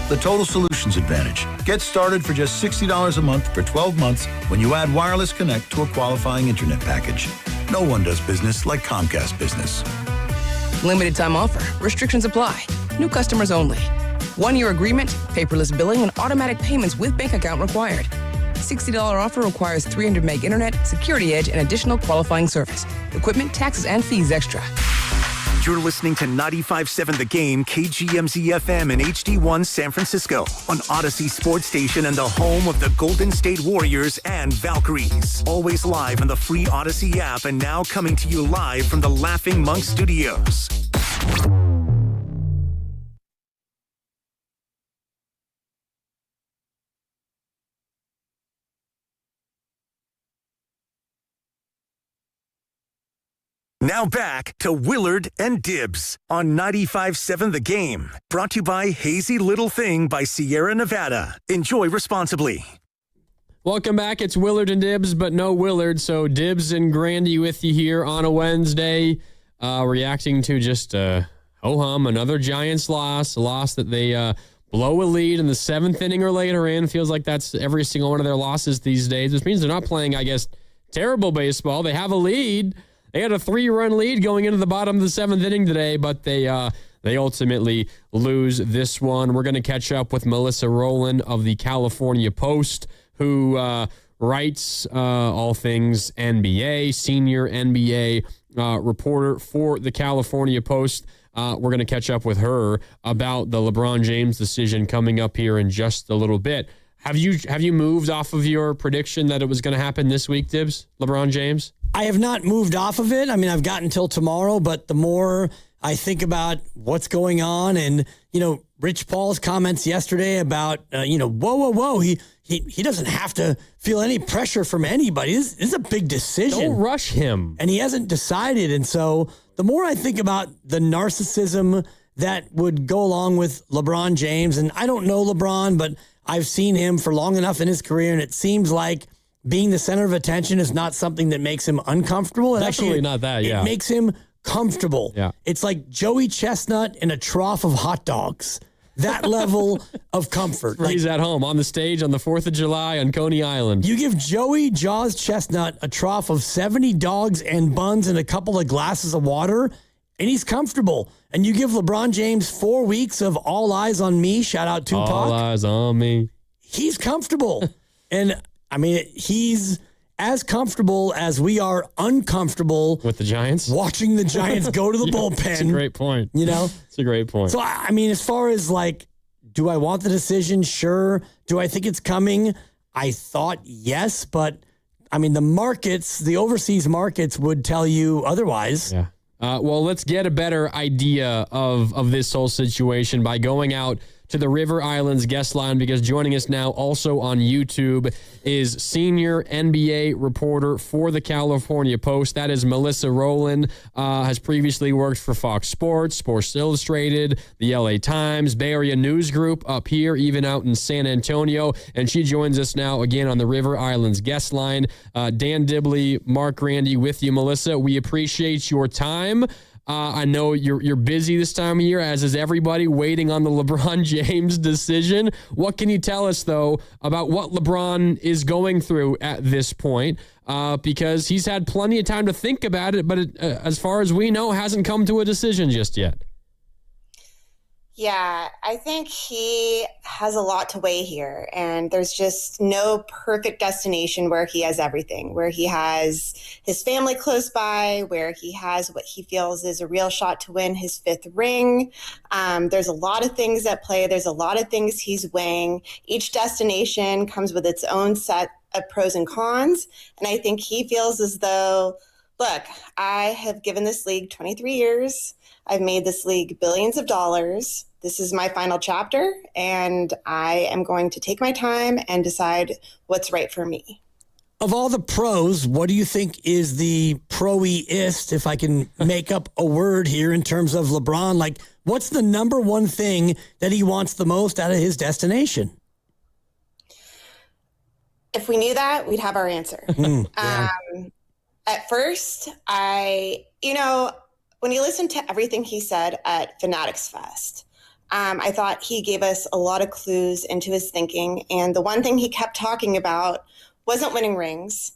The Total Solutions Advantage. Get started for just $60 a month for 12 months when you add wireless connect to a qualifying internet package. No one does business like Comcast Business. Limited time offer. Restrictions apply. New customers only. 1-year agreement, paperless billing, and automatic payments with bank account required. $60 offer requires 300 meg internet, security edge, and additional qualifying service. Equipment, taxes, and fees extra. You're listening to 95.7 The Game, KGMZ-FM and HD1 San Francisco on Odyssey Sports Station and the home of the Golden State Warriors and Valkyries. Always live on the free Odyssey app and now coming to you live from the Laughing Monk Studios. Now back to Willard and Dibbs on 95.7 The Game. Brought to you by Hazy Little Thing by Sierra Nevada. Enjoy responsibly. Welcome back. It's Willard and Dibbs, but no Willard. So Dibbs and Grandy with you here on a Wednesday, reacting to just ho-hum, another Giants loss, a loss that they blow a lead in the 7th inning or later in. Feels like that's every single one of their losses these days, which means they're not playing, I guess, terrible baseball. They have a lead. They had a 3-run lead going into the bottom of the 7th inning today, but they ultimately lose this one. We're going to catch up with Melissa Rowland of the California Post, who writes all things NBA, senior NBA reporter for the California Post. We're going to catch up with her about the LeBron James decision coming up here in just a little bit. Have you moved off of your prediction that it was going to happen this week, Dibs? LeBron James? I have not moved off of it. I mean, I've got until tomorrow, but the more I think about what's going on and, Rich Paul's comments yesterday about, whoa. He doesn't have to feel any pressure from anybody. This is a big decision. Don't rush him. And he hasn't decided. And so the more I think about the narcissism that would go along with LeBron James, and I don't know LeBron, but I've seen him for long enough in his career, and it seems like being the center of attention is not something that makes him uncomfortable. Definitely not that, yeah. It makes him comfortable. Yeah. It's like Joey Chestnut in a trough of hot dogs. That level of comfort. He's at home on the stage on the 4th of July on Coney Island. You give Joey Jaws Chestnut a trough of 70 dogs and buns and a couple of glasses of water, and he's comfortable. And you give LeBron James 4 weeks of all eyes on me, shout out Tupac. All eyes on me. He's comfortable. And, I mean, he's as comfortable as we are uncomfortable with the Giants, watching the Giants go to the bullpen. That's a great point. It's a great point. So, I mean, as far as do I want the decision? Sure. Do I think it's coming? I thought yes, but I mean, the overseas markets would tell you otherwise. Yeah. Well, let's get a better idea of this whole situation by going out to the River Islands guest line, because joining us now also on YouTube is senior NBA reporter for the California Post. That is Melissa Rowland, has previously worked for Fox Sports, Sports Illustrated, the LA Times, Bay Area News Group up here, even out in San Antonio. And she joins us now again on the River Islands guest line. Dan Dibley, Mark Randy with you, Melissa. We appreciate your time. I know you're busy this time of year, as is everybody, waiting on the LeBron James decision. What can you tell us, though, about what LeBron is going through at this point? Because he's had plenty of time to think about it, but as far as we know, hasn't come to a decision just yet. Yeah, I think he has a lot to weigh here, and there's just no perfect destination where he has everything, where he has his family close by, where he has what he feels is a real shot to win his 5th ring. There's a lot of things at play. There's a lot of things he's weighing. Each destination comes with its own set of pros and cons, and I think he feels as though, look, I have given this league 23 years. I've made this league billions of dollars. This is my final chapter, and I am going to take my time and decide what's right for me. Of all the pros, what do you think is the pro-iest, if I can make up a word here, in terms of LeBron? What's the number one thing that he wants the most out of his destination? If we knew that, we'd have our answer. Yeah. At first, when you listen to everything he said at Fanatics Fest, I thought he gave us a lot of clues into his thinking. And the one thing he kept talking about wasn't winning rings.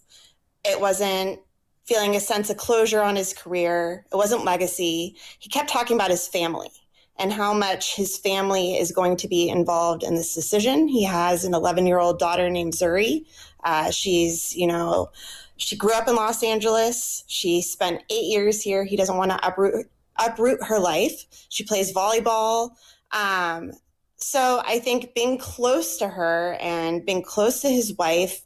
It wasn't feeling a sense of closure on his career. It wasn't legacy. He kept talking about his family and how much his family is going to be involved in this decision. He has an 11-year-old daughter named Zuri. She grew up in Los Angeles. She spent 8 years here. He doesn't want to uproot her life. She plays volleyball. So I think being close to her and being close to his wife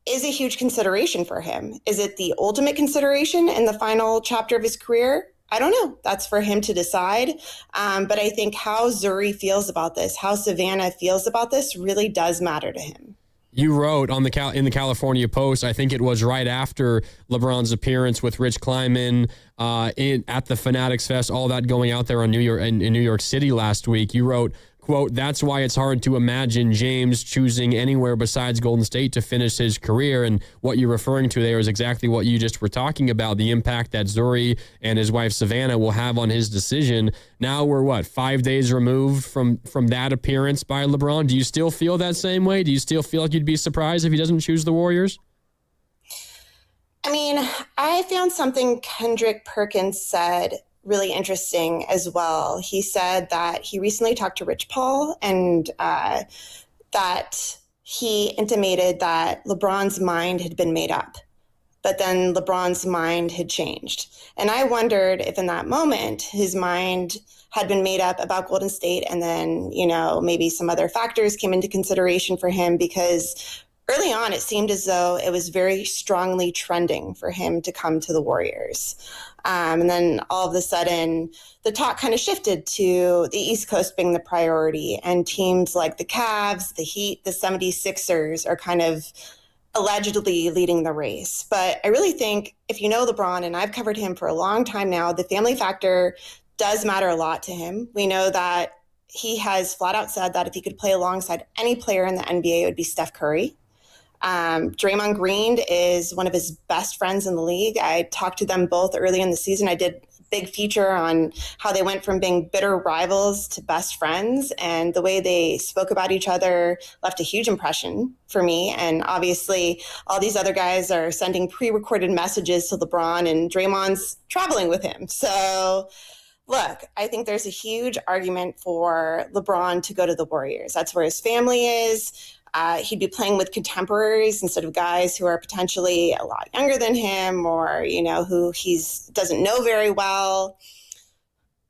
is a huge consideration for him. Is it the ultimate consideration in the final chapter of his career? I don't know. That's for him to decide. But I think how Zuri feels about this, how Savannah feels about this, really does matter to him. You wrote in the California Post, I think it was right after LeBron's appearance with Rich Kleiman at the Fanatics Fest, all that going out there in New York City last week. You wrote, quote, "That's why it's hard to imagine James choosing anywhere besides Golden State to finish his career." And what you're referring to there is exactly what you just were talking about, the impact that Zuri and his wife Savannah will have on his decision. Now we're 5 days removed from that appearance by LeBron. Do you still feel that same way? Do you still feel like you'd be surprised if he doesn't choose the Warriors? I mean, I found something Kendrick Perkins said really interesting as well. He said that he recently talked to Rich Paul and that he intimated that LeBron's mind had been made up. But then LeBron's mind had changed. And I wondered if in that moment his mind had been made up about Golden State, and then, maybe some other factors came into consideration for him, because early on it seemed as though it was very strongly trending for him to come to the Warriors. And then all of a sudden, the talk kind of shifted to the East Coast being the priority, and teams like the Cavs, the Heat, the 76ers are kind of allegedly leading the race. But I really think if you know LeBron, and I've covered him for a long time now, the family factor does matter a lot to him. We know that he has flat out said that if he could play alongside any player in the NBA, it would be Steph Curry. Draymond Green is one of his best friends in the league. I talked to them both early in the season. I did a big feature on how they went from being bitter rivals to best friends, and the way they spoke about each other left a huge impression for me. And obviously all these other guys are sending pre-recorded messages to LeBron, and Draymond's traveling with him. So look, I think there's a huge argument for LeBron to go to the Warriors. That's where his family is. He'd be playing with contemporaries instead of guys who are potentially a lot younger than him, or, who he doesn't know very well.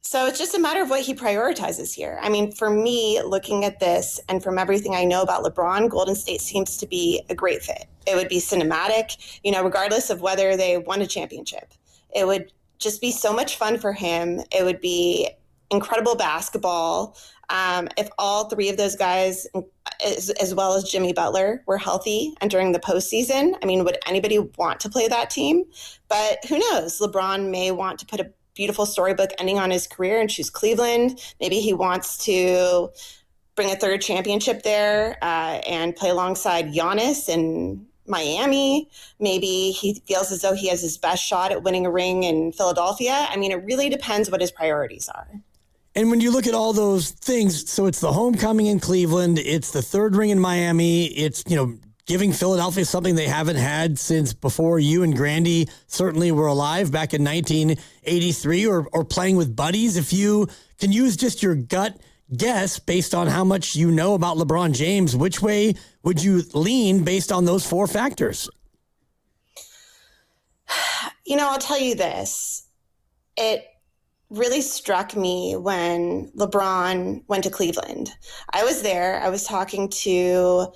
So it's just a matter of what he prioritizes here. I mean, for me, looking at this and from everything I know about LeBron, Golden State seems to be a great fit. It would be cinematic, regardless of whether they won a championship. It would just be so much fun for him. It would be incredible basketball. If all three of those guys, as well as Jimmy Butler, were healthy entering the postseason, I mean, would anybody want to play that team? But who knows? LeBron may want to put a beautiful storybook ending on his career and choose Cleveland. Maybe he wants to bring a third championship there and play alongside Giannis in Miami. Maybe he feels as though he has his best shot at winning a ring in Philadelphia. I mean, it really depends what his priorities are. And when you look at all those things, so it's the homecoming in Cleveland, it's the third ring in Miami, it's, giving Philadelphia something they haven't had since before you and Grandy certainly were alive back in 1983, or playing with buddies. If you can use just your gut guess based on how much you know about LeBron James, which way would you lean based on those four factors? I'll tell you this. It really struck me when LeBron went to Cleveland. I was there. I was talking to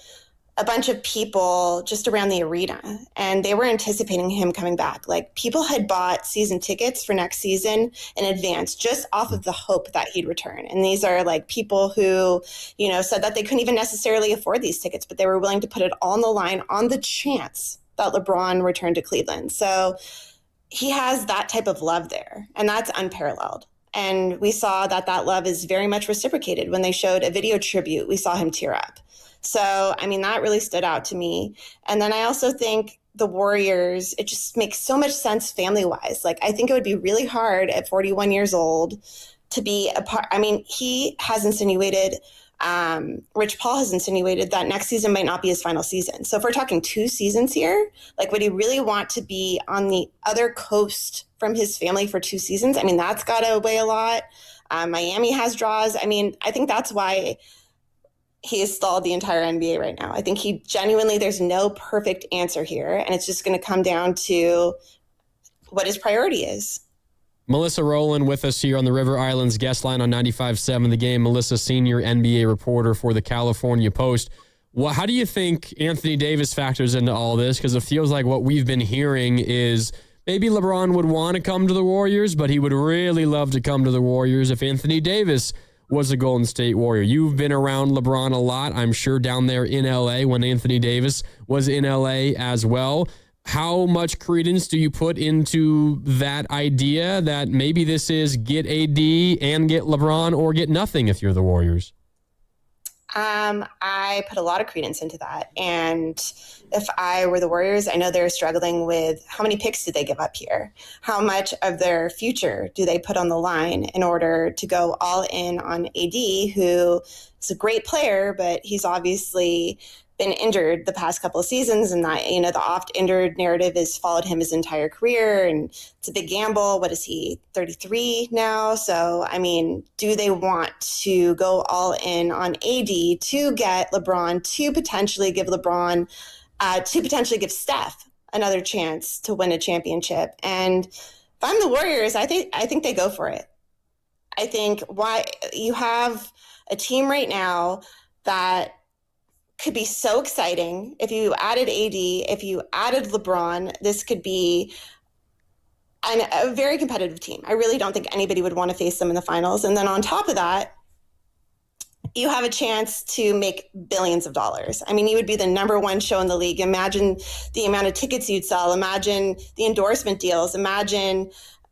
a bunch of people just around the arena, and they were anticipating him coming back. Like, people had bought season tickets for next season in advance just off of the hope that he'd return. And these are like people who, said that they couldn't even necessarily afford these tickets, but they were willing to put it on the line on the chance that LeBron returned to Cleveland. So he has that type of love there, and that's unparalleled. And we saw that love is very much reciprocated. When they showed a video tribute, we saw him tear up. So, I mean, that really stood out to me. And then I also think the Warriors, it just makes so much sense family-wise. Like, I think it would be really hard at 41 years old to be a part. I mean, he has insinuated, Rich Paul has insinuated that next season might not be his final season. So if we're talking 2 seasons here, like, would he really want to be on the other coast from his family for 2 seasons? I mean, that's got to weigh a lot. Miami has draws. I mean, I think that's why he has stalled the entire NBA right now. I think there's no perfect answer here, and it's just going to come down to what his priority is. Melissa Rowland with us here on the River Islands guest line on 95.7 The Game. Melissa, senior NBA reporter for the California Post. How do you think Anthony Davis factors into all this? Because it feels like what we've been hearing is maybe LeBron would want to come to the Warriors, but he would really love to come to the Warriors if Anthony Davis was a Golden State Warrior. You've been around LeBron a lot, I'm sure, down there in L.A. when Anthony Davis was in L.A. as well. How much credence do you put into that idea that maybe this is get AD and get LeBron, or get nothing if you're the Warriors? I put a lot of credence into that. And if I were the Warriors, I know they're struggling with how many picks did they give up here? How much of their future do they put on the line in order to go all in on AD, who is a great player, but he's obviously been injured the past couple of seasons, and that, the oft injured narrative has followed him his entire career, and it's a big gamble. What is he, 33 now? So, I mean, do they want to go all in on AD to get LeBron, to potentially give Steph another chance to win a championship. And if I'm the Warriors, I think they go for it. I think why you have a team right now that could be so exciting. If you added AD, if you added LeBron, this could be a very competitive team. I really don't think anybody would want to face them in the finals. And then on top of that, you have a chance to make billions of dollars. I mean, you would be the number one show in the league. Imagine the amount of tickets you'd sell. Imagine the endorsement deals. Imagine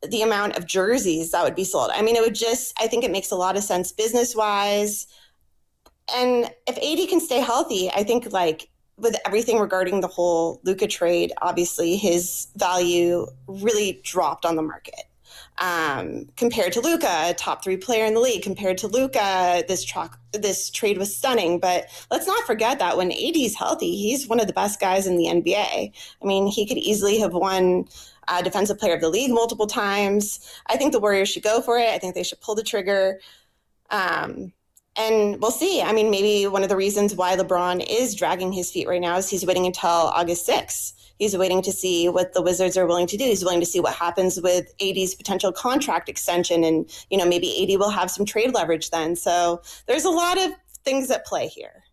the amount of jerseys that would be sold. I mean, I think it makes a lot of sense business-wise. And if AD can stay healthy, I think like with everything regarding the whole Luka trade, obviously his value really dropped on the market. Compared to Luka, a top 3 player in the league, compared to Luka, this trade was stunning. But let's not forget that when AD's healthy, he's one of the best guys in the NBA. I mean, he could easily have won Defensive Player of the League multiple times. I think the Warriors should go for it. I think they should pull the trigger. And we'll see. I mean, maybe one of the reasons why LeBron is dragging his feet right now is he's waiting until August 6th. He's waiting to see what the Wizards are willing to do. He's willing to see what happens with AD's potential contract extension. And, maybe AD will have some trade leverage then. So there's a lot of things at play here.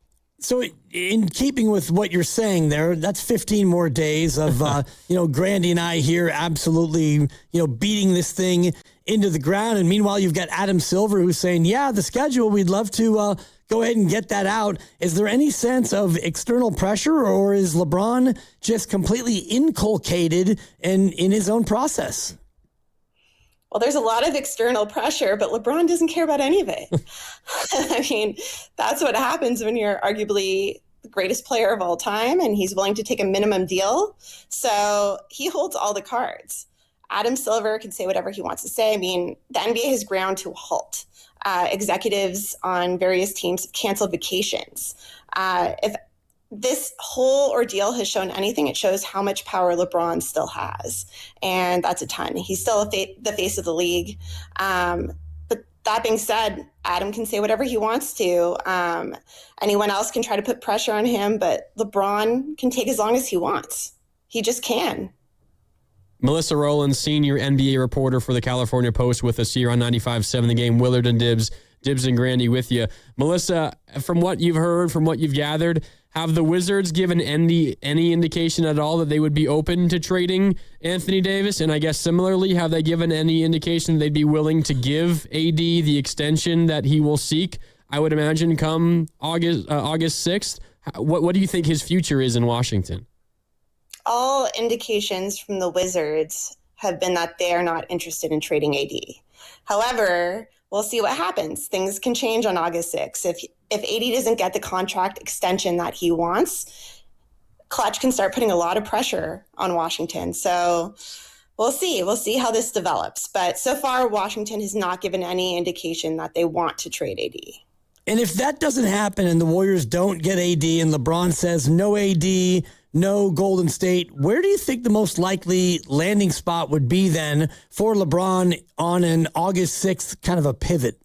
So in keeping with what you're saying there, that's 15 more days of, Grandy and I here absolutely, beating this thing into the ground. And meanwhile, you've got Adam Silver who's saying, yeah, the schedule, we'd love to go ahead and get that out. Is there any sense of external pressure, or is LeBron just completely inculcated in his own process? Well, there's a lot of external pressure, but LeBron doesn't care about any of it. I mean, that's what happens when you're arguably the greatest player of all time and he's willing to take a minimum deal. So he holds all the cards. Adam Silver can say whatever he wants to say. I mean, the NBA has ground to a halt. Executives on various teams have canceled vacations. If this whole ordeal has shown anything, it shows how much power LeBron still has. And that's a ton. He's still the face of the league. But that being said, Adam can say whatever he wants to. Anyone else can try to put pressure on him, but LeBron can take as long as he wants. He just can. Melissa Rowland, senior NBA reporter for the California Post, with us here on 95.7 The Game. Willard and Dibs and Grandy with you. Melissa, from what you've heard, from what you've gathered, have the Wizards given any indication at all that they would be open to trading Anthony Davis? And I guess similarly, have they given any indication they'd be willing to give AD the extension that he will seek, I would imagine, come August 6th? What do you think his future is in Washington? All indications from the Wizards have been that they are not interested in trading AD. However, we'll see what happens. Things can change on August 6th. If AD doesn't get the contract extension that he wants, Clutch can start putting a lot of pressure on Washington. So we'll see. We'll see how this develops. But so far, Washington has not given any indication that they want to trade AD. And if that doesn't happen and the Warriors don't get AD and LeBron says no AD, no Golden State, where do you think the most likely landing spot would be then for LeBron on an August 6th kind of a pivot?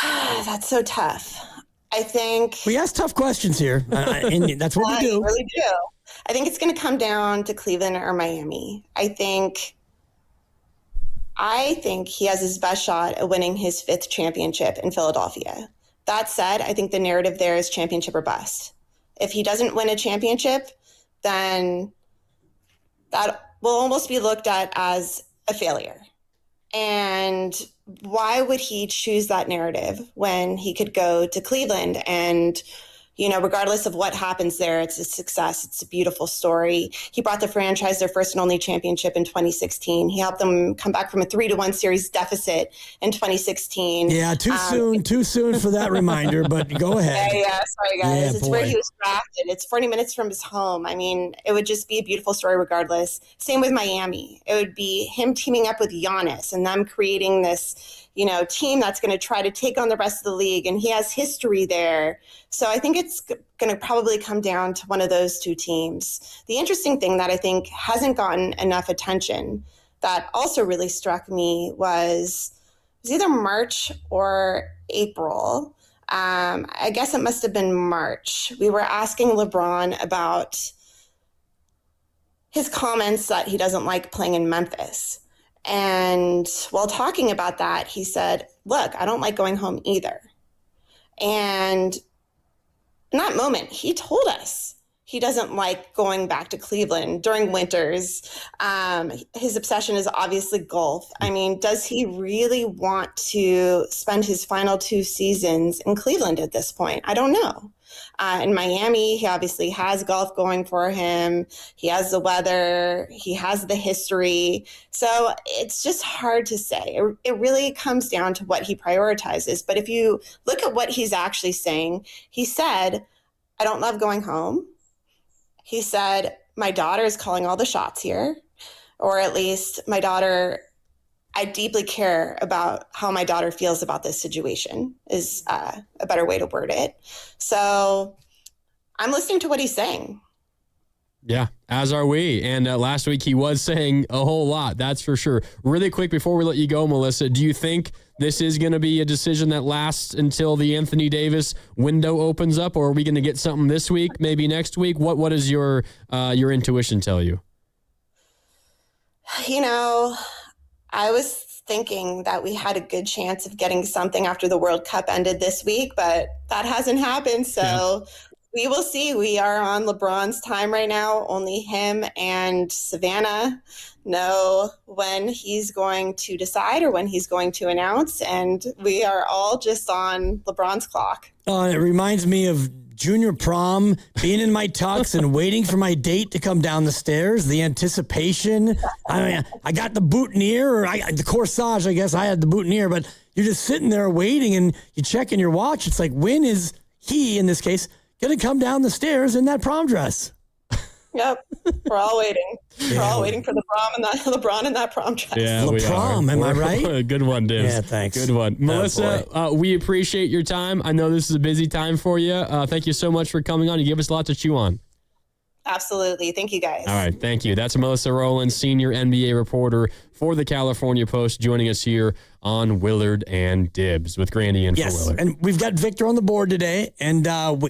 That's so tough. I think... We ask tough questions here, and that's what we do. We really do. I think it's going to come down to Cleveland or Miami. I think he has his best shot at winning his 5th championship in Philadelphia. That said, I think the narrative there is championship or bust. If he doesn't win a championship, then that will almost be looked at as a failure. And why would he choose that narrative when he could go to Cleveland and, regardless of what happens there, it's a success. It's a beautiful story. He brought the franchise their first and only championship in 2016. He helped them come back from a 3-1 series deficit in 2016. Yeah, too soon for that reminder, but go ahead. Yeah, sorry guys. It's where he was drafted. It's 40 minutes from his home. I mean, it would just be a beautiful story regardless. Same with Miami. It would be him teaming up with Giannis and them creating this team that's going to try to take on the rest of the league. And he has history there. So I think it's going to probably come down to one of those two teams. The interesting thing that I think hasn't gotten enough attention that also really struck me was either March or April. I guess it must have been March. We were asking LeBron about his comments that he doesn't like playing in Memphis. And while talking about that, he said, look, I don't like going home either. And in that moment, he told us he doesn't like going back to Cleveland during winters. His obsession is obviously golf. I mean, does he really want to spend his final 2 seasons in Cleveland at this point? I don't know. In Miami, he obviously has golf going for him. He has the weather. He has the history. So it's just hard to say. It really comes down to what he prioritizes. But if you look at what he's actually saying, he said, I don't love going home. He said, my daughter is calling all the shots here, or at least my daughter, I deeply care about how my daughter feels about this situation is a better way to word it. So I'm listening to what he's saying. Yeah, as are we. And last week he was saying a whole lot, that's for sure. Really quick before we let you go, Melissa, do you think this is going to be a decision that lasts until the Anthony Davis window opens up, or are we going to get something this week, maybe next week? What does your intuition tell you? You know, I was thinking that we had a good chance of getting something after the World Cup ended this week, but that hasn't happened. So we will see. We are on LeBron's time right now. Only him and Savannah know when he's going to decide or when he's going to announce. And we are all just on LeBron's clock. It reminds me of junior prom, being in my tux and waiting for my date to come down the stairs, the anticipation. I got the boutonniere, or the corsage, I guess I had the boutonniere, but you're just sitting there waiting and you check in your watch. It's like, when is he, in this case, going to come down the stairs in that prom dress? Yep. We're all waiting. We're all waiting for LeBron in that prom dress. Yeah, LeBron, am I right? Good one, Dibs. Yeah, thanks. Good one. Melissa, we appreciate your time. I know this is a busy time for you. Thank you so much for coming on. You gave us a lot to chew on. Absolutely. Thank you, guys. All right. Thank you. That's Melissa Rowland, senior NBA reporter for the California Post, joining us here on Willard and Dibs with Grandy and for Willard. And we've got Victor on the board today, and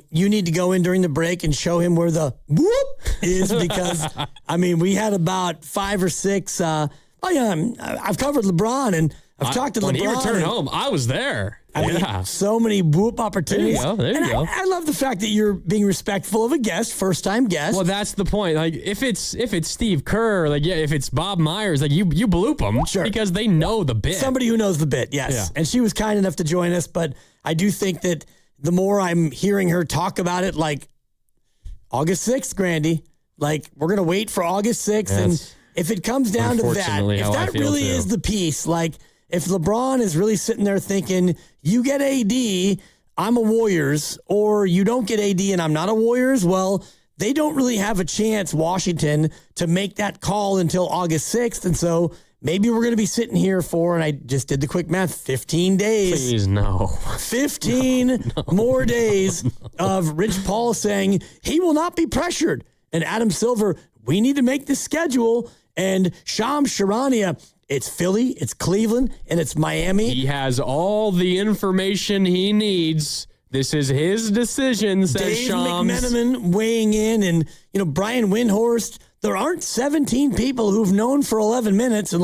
you need to go in during the break and show him where the whoop is, because, I mean, we had about 5 or 6. I've covered LeBron, and I've talked to LeBron. When he returned home, I was there. I mean, so many whoop opportunities. There you go. I love the fact that you're being respectful of a guest, first-time guest. Well, that's the point. Like, if it's Steve Kerr, if it's Bob Myers, you bloop them, because they know the bit. Somebody who knows the bit, yes. Yeah. And she was kind enough to join us, but I do think that the more I'm hearing her talk about it, like August 6th, Grandy, we're going to wait for August 6th, and if it comes down to that, if that really is the piece, if LeBron is really sitting there thinking, you get AD, I'm a Warriors, or you don't get AD and I'm not a Warriors, well, they don't really have a chance, Washington, to make that call until August 6th. And so maybe we're going to be sitting here for, and I just did the quick math, 15 days. Please, no. 15 more days of Rich Paul saying he will not be pressured. And Adam Silver, we need to make this schedule. And Shams Charania, it's Philly, it's Cleveland, and it's Miami. He has all the information he needs. This is his decision, says Dave Shams. McMenamin weighing in, and Brian Windhorst. There aren't 17 people who've known for 11 minutes, and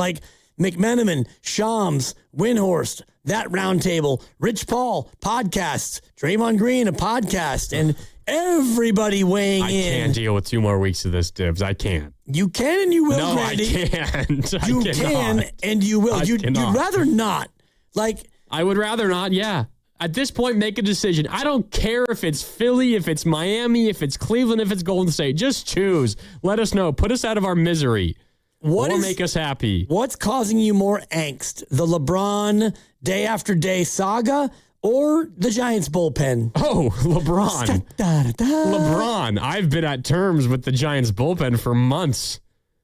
McMenamin, Shams, Windhorst, that roundtable, Rich Paul, podcasts, Draymond Green, a podcast, and everybody weighing in. I can't deal with 2 more weeks of this, Dibs. I can't. You can and you will, No, Randy. I can't. You can and you will. You'd rather not. I would rather not, yeah. At this point, make a decision. I don't care if it's Philly, if it's Miami, if it's Cleveland, if it's Golden State. Just choose. Let us know. Put us out of our misery. Or make us happy. What's causing you more angst? The LeBron day after day saga or the Giants bullpen? Oh, LeBron. LeBron. I've been at terms with the Giants bullpen for months.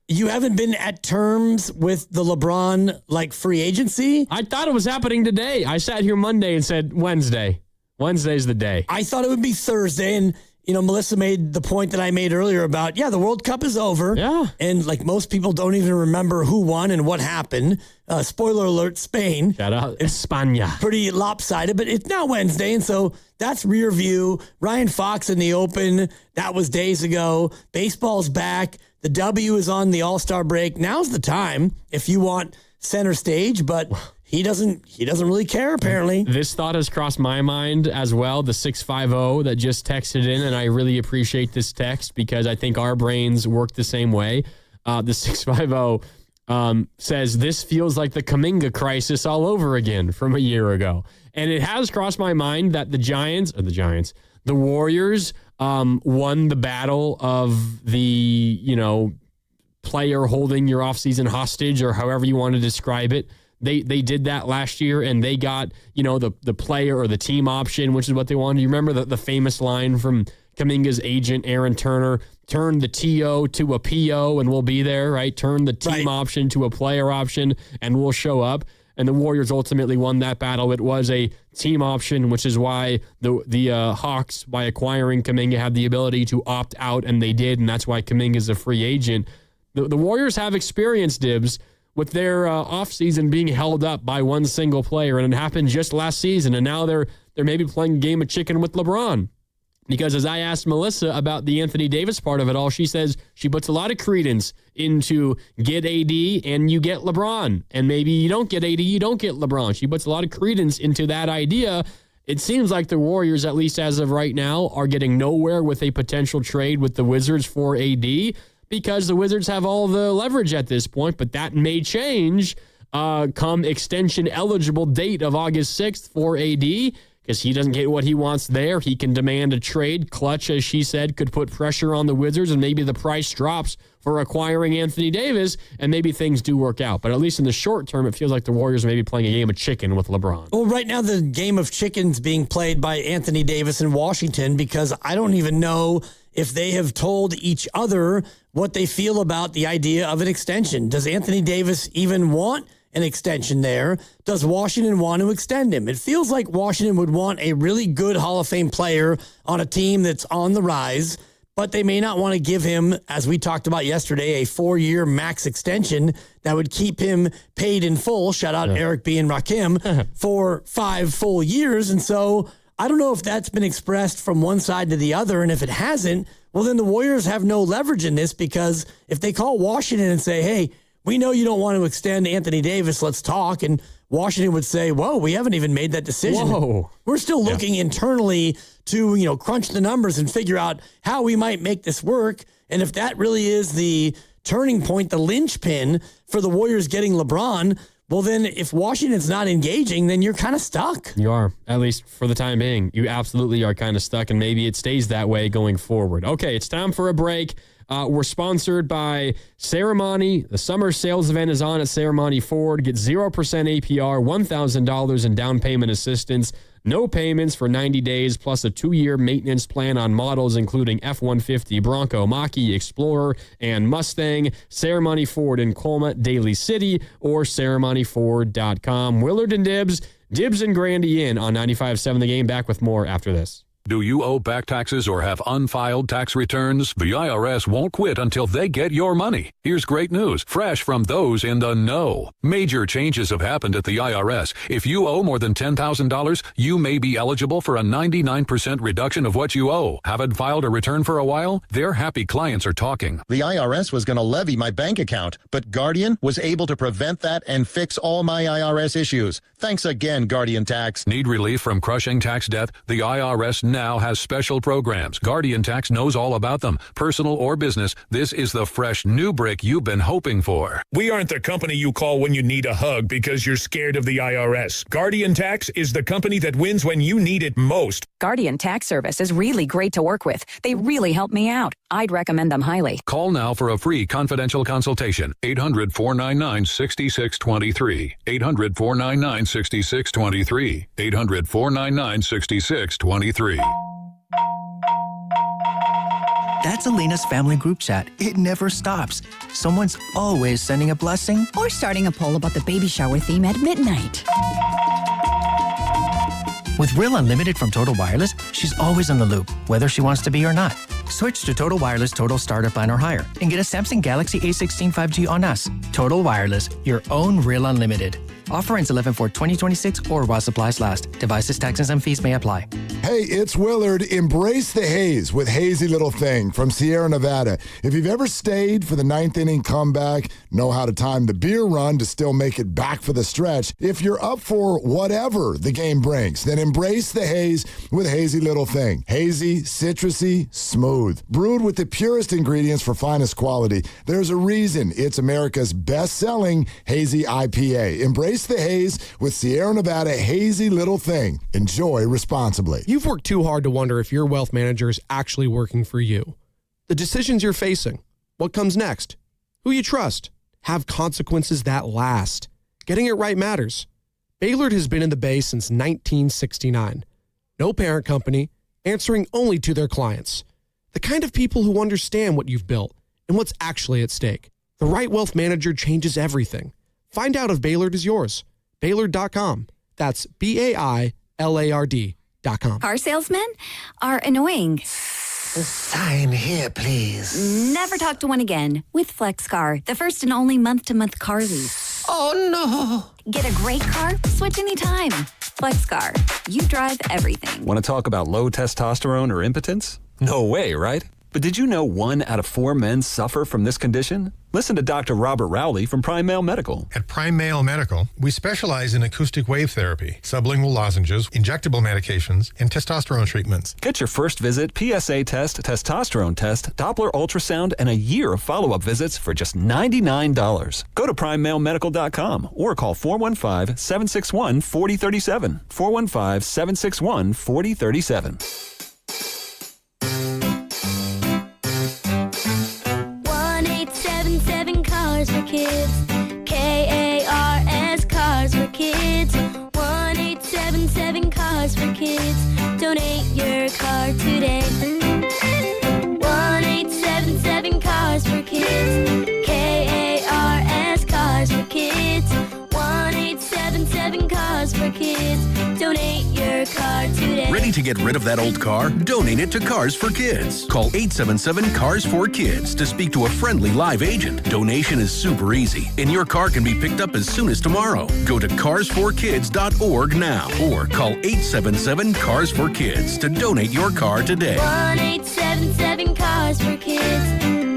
You haven't been at terms with the LeBron, free agency? I thought it was happening today. I sat here Monday and said Wednesday. Wednesday's the day. I thought it would be Thursday, and Melissa made the point that I made earlier about, the World Cup is over. Yeah. And most people don't even remember who won and what happened. Spoiler alert, Spain. Shout out España. Pretty lopsided, but it's now Wednesday, and so that's rear view. Ryan Fox in the Open, that was days ago. Baseball's back. The W is on the All-Star break. Now's the time if you want center stage, but he doesn't really care, apparently. This thought has crossed my mind as well, the 650 that just texted in, and I really appreciate this text because I think our brains work the same way. The 650 says, this feels like the Kuminga crisis all over again from a year ago. And it has crossed my mind that the Warriors won the battle of the, player holding your offseason hostage, or however you want to describe it. They did that last year, and they got, the player or the team option, which is what they wanted. You remember the famous line from Kuminga's agent, Aaron Turner, turn the TO to a PO and we'll be there, right? Turn the team option to a player option and we'll show up. And the Warriors ultimately won that battle. It was a team option, which is why the Hawks, by acquiring Kuminga, had the ability to opt out, and they did, and that's why Kuminga is a free agent. The Warriors have experience, Dibs, with their offseason being held up by one single player, and it happened just last season, and now they're maybe playing a game of chicken with LeBron. Because as I asked Melissa about the Anthony Davis part of it all, she says she puts a lot of credence into get AD and you get LeBron. And maybe you don't get AD, you don't get LeBron. She puts a lot of credence into that idea. It seems like the Warriors, at least as of right now, are getting nowhere with a potential trade with the Wizards for AD because the Wizards have all the leverage at this point, but that may change come extension eligible date of August 6th for AD. Because he doesn't get what he wants there. He can demand a trade. Clutch, as she said, could put pressure on the Wizards, and maybe the price drops for acquiring Anthony Davis, and maybe things do work out. But at least in the short term, it feels like the Warriors may be playing a game of chicken with LeBron. Well, right now the game of chicken's being played by Anthony Davis in Washington because I don't even know if they have told each other what they feel about the idea of an extension. Does Anthony Davis even want an extension there? Does Washington want to extend him? It feels like Washington would want a really good Hall of Fame player on a team that's on the rise, but they may not want to give him, as we talked about yesterday, a 4-year max extension that would keep him paid in full. Shout out Eric B. and Rakim for 5 full years. And so I don't know if that's been expressed from one side to the other. And if it hasn't, well, then the Warriors have no leverage in this because if they call Washington and say, hey, we know you don't want to extend Anthony Davis, let's talk. And Washington would say, whoa, we haven't even made that decision. Whoa. We're still looking internally to, crunch the numbers and figure out how we might make this work. And if that really is the turning point, the linchpin for the Warriors getting LeBron, well, then if Washington's not engaging, then you're kind of stuck. You are, at least for the time being. You absolutely are kind of stuck, and maybe it stays that way going forward. Okay, it's time for a break. We're sponsored by Ceremony. The summer sales event is on at Ceremony Ford. Get 0% APR, $1,000 in down payment assistance, no payments for 90 days, plus a 2-year maintenance plan on models including F-150, Bronco, Mach-E, Explorer, and Mustang. Ceremony Ford in Colma, Daly City, or ceremonyford.com. Willard and Dibs and Grandy in on 95.7 The Game. Back with more after this. Do you owe back taxes or have unfiled tax returns? The IRS won't quit until they get your money. Here's great news, fresh from those in the know. Major changes have happened at the IRS. If you owe more than $10,000, you may be eligible for a 99% reduction of what you owe. Haven't filed a return for a while? Their happy clients are talking. The IRS was going to levy my bank account, but Guardian was able to prevent that and fix all my IRS issues. Thanks again, Guardian Tax. Need relief from crushing tax debt? The IRS now has special programs. Guardian Tax knows all about them. Personal or business, this is the fresh new brick you've been hoping for. We aren't the company you call when you need a hug because you're scared of the IRS. Guardian Tax is the company that wins when you need it most. Guardian Tax Service is really great to work with. They really help me out. I'd recommend them highly. Call now for a free confidential consultation. 800-499-6623. 800-499-6623. 800-499-6623. That's Elena's family group chat. It never stops. Someone's always sending a blessing or starting a poll about the baby shower theme at midnight. With Real Unlimited from Total Wireless, she's always in the loop, whether she wants to be or not. Switch to Total Wireless Total Starter Plan or higher and get a Samsung Galaxy A16 5G on us. Total Wireless, your own Real Unlimited. Offer ends 11/4/2026 or while supplies last. Devices, taxes, and fees may apply. Hey, it's Willard. Embrace the haze with Hazy Little Thing from Sierra Nevada. If you've ever stayed for the ninth inning comeback, know how to time the beer run to still make it back for the stretch. If you're up for whatever the game brings, then embrace the haze with Hazy Little Thing. Hazy, citrusy, smooth. Brewed with the purest ingredients for finest quality. There's a reason it's America's best-selling Hazy IPA. Embrace the haze with Sierra Nevada Hazy Little Thing. Enjoy responsibly. You've worked too hard to wonder if your wealth manager is actually working for you. The decisions you're facing, what comes next, who you trust, have consequences that last. Getting it right matters. Baylord has been in the Bay since 1969. No parent company, answering only to their clients. The kind of people who understand what you've built and what's actually at stake. The right wealth manager changes everything. Find out if Baylord is yours. Baylord.com. That's BAILARD.com. Car salesmen are annoying. Sign here, please. Never talk to one again with FlexCar, the first and only month-to-month car lease. Oh, no. Get a great car? Switch anytime. FlexCar. You drive everything. Want to talk about low testosterone or impotence? No way, right? But did you know 1 out of 4 men suffer from this condition? Listen to Dr. Robert Rowley from Prime Male Medical. At Prime Male Medical, we specialize in acoustic wave therapy, sublingual lozenges, injectable medications, and testosterone treatments. Get your first visit, PSA test, testosterone test, Doppler ultrasound, and a year of follow-up visits for just $99. Go to PrimeMaleMedical.com or call 415-761-4037. 415-761-4037. 1-877 Cars for Kids. KARS Cars for Kids. 1-877 Cars for Kids. Donate your car today. 1-877 Cars for Kids. KARS Cars for Kids. 1-877 Cars for Kids. Donate your car today. Ready to get rid of that old car? Donate it to Cars for Kids. Call 877-CARS4KIDS to speak to a friendly live agent. Donation is super easy, and your car can be picked up as soon as tomorrow. Go to cars4kids.org now or call 877-CARS4KIDS to donate your car today. 1-877 Cars for Kids.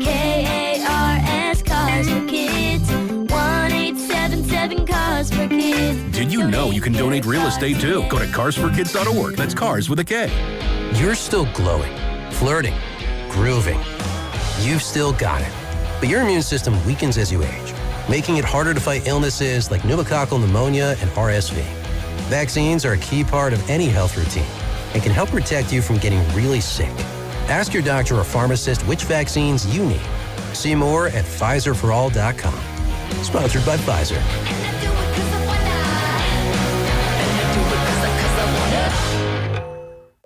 KARS Cars for Kids. 1-877 Cars for Kids. Did you know you can donate real estate too? Go to carsforkids.org. That's cars with a K. You're still glowing, flirting, grooving. You've still got it. But your immune system weakens as you age, making it harder to fight illnesses like pneumococcal pneumonia and RSV. Vaccines are a key part of any health routine and can help protect you from getting really sick. Ask your doctor or pharmacist which vaccines you need. See more at PfizerForAll.com. Sponsored by Pfizer.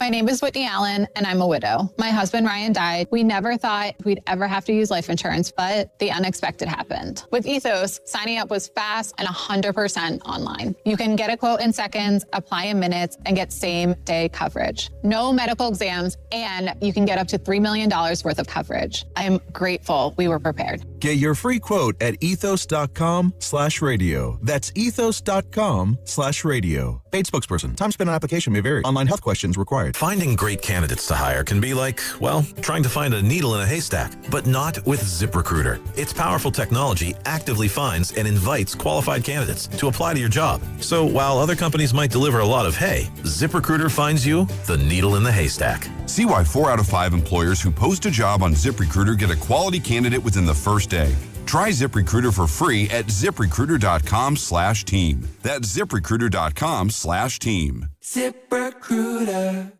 My name is Whitney Allen, and I'm a widow. My husband, Ryan, died. We never thought we'd ever have to use life insurance, but the unexpected happened. With Ethos, signing up was fast and 100% online. You can get a quote in seconds, apply in minutes, and get same-day coverage. No medical exams, and you can get up to $3 million worth of coverage. I am grateful we were prepared. Get your free quote at ethos.com/radio. That's ethos.com/radio. Paid spokesperson. Time spent on application may vary. Online health questions required. Finding great candidates to hire can be like, well, trying to find a needle in a haystack, but not with ZipRecruiter. Its powerful technology actively finds and invites qualified candidates to apply to your job. So while other companies might deliver a lot of hay, ZipRecruiter finds you the needle in the haystack. See why 4 out of 5 employers who post a job on ZipRecruiter get a quality candidate within the first day. Try ZipRecruiter for free at ZipRecruiter.com/team. That's ZipRecruiter.com/team. ZipRecruiter.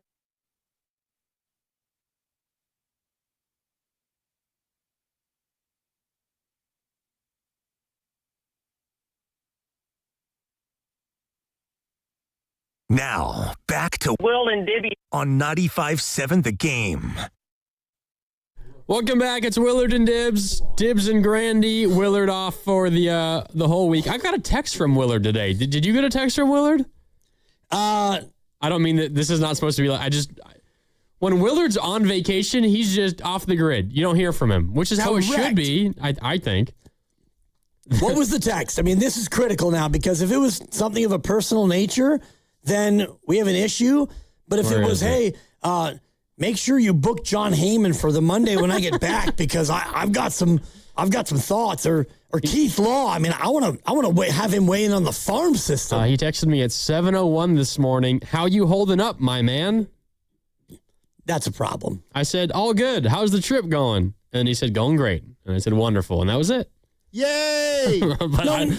Now, back to Will and Dibby on 95.7 The Game. Welcome back. It's Willard and Dibs. Dibs and Grandy. Willard off for the whole week. I got a text from Willard today. Did you get a text from Willard? I don't mean that this is not supposed to be like, when Willard's on vacation, he's just off the grid. You don't hear from him, which is how it should be, I think. What was the text? I mean, this is critical now because if it was something of a personal nature, then we have an issue. But if it was, hey, make sure you book John Heyman for the Monday when I get back because I've got some thoughts, or Keith Law. I mean, I want to have him weigh in on the farm system. He texted me at 7:01 this morning. How you holding up, my man? That's a problem. I said, all good. How's the trip going? And he said, going great. And I said, wonderful. And that was it. Yay!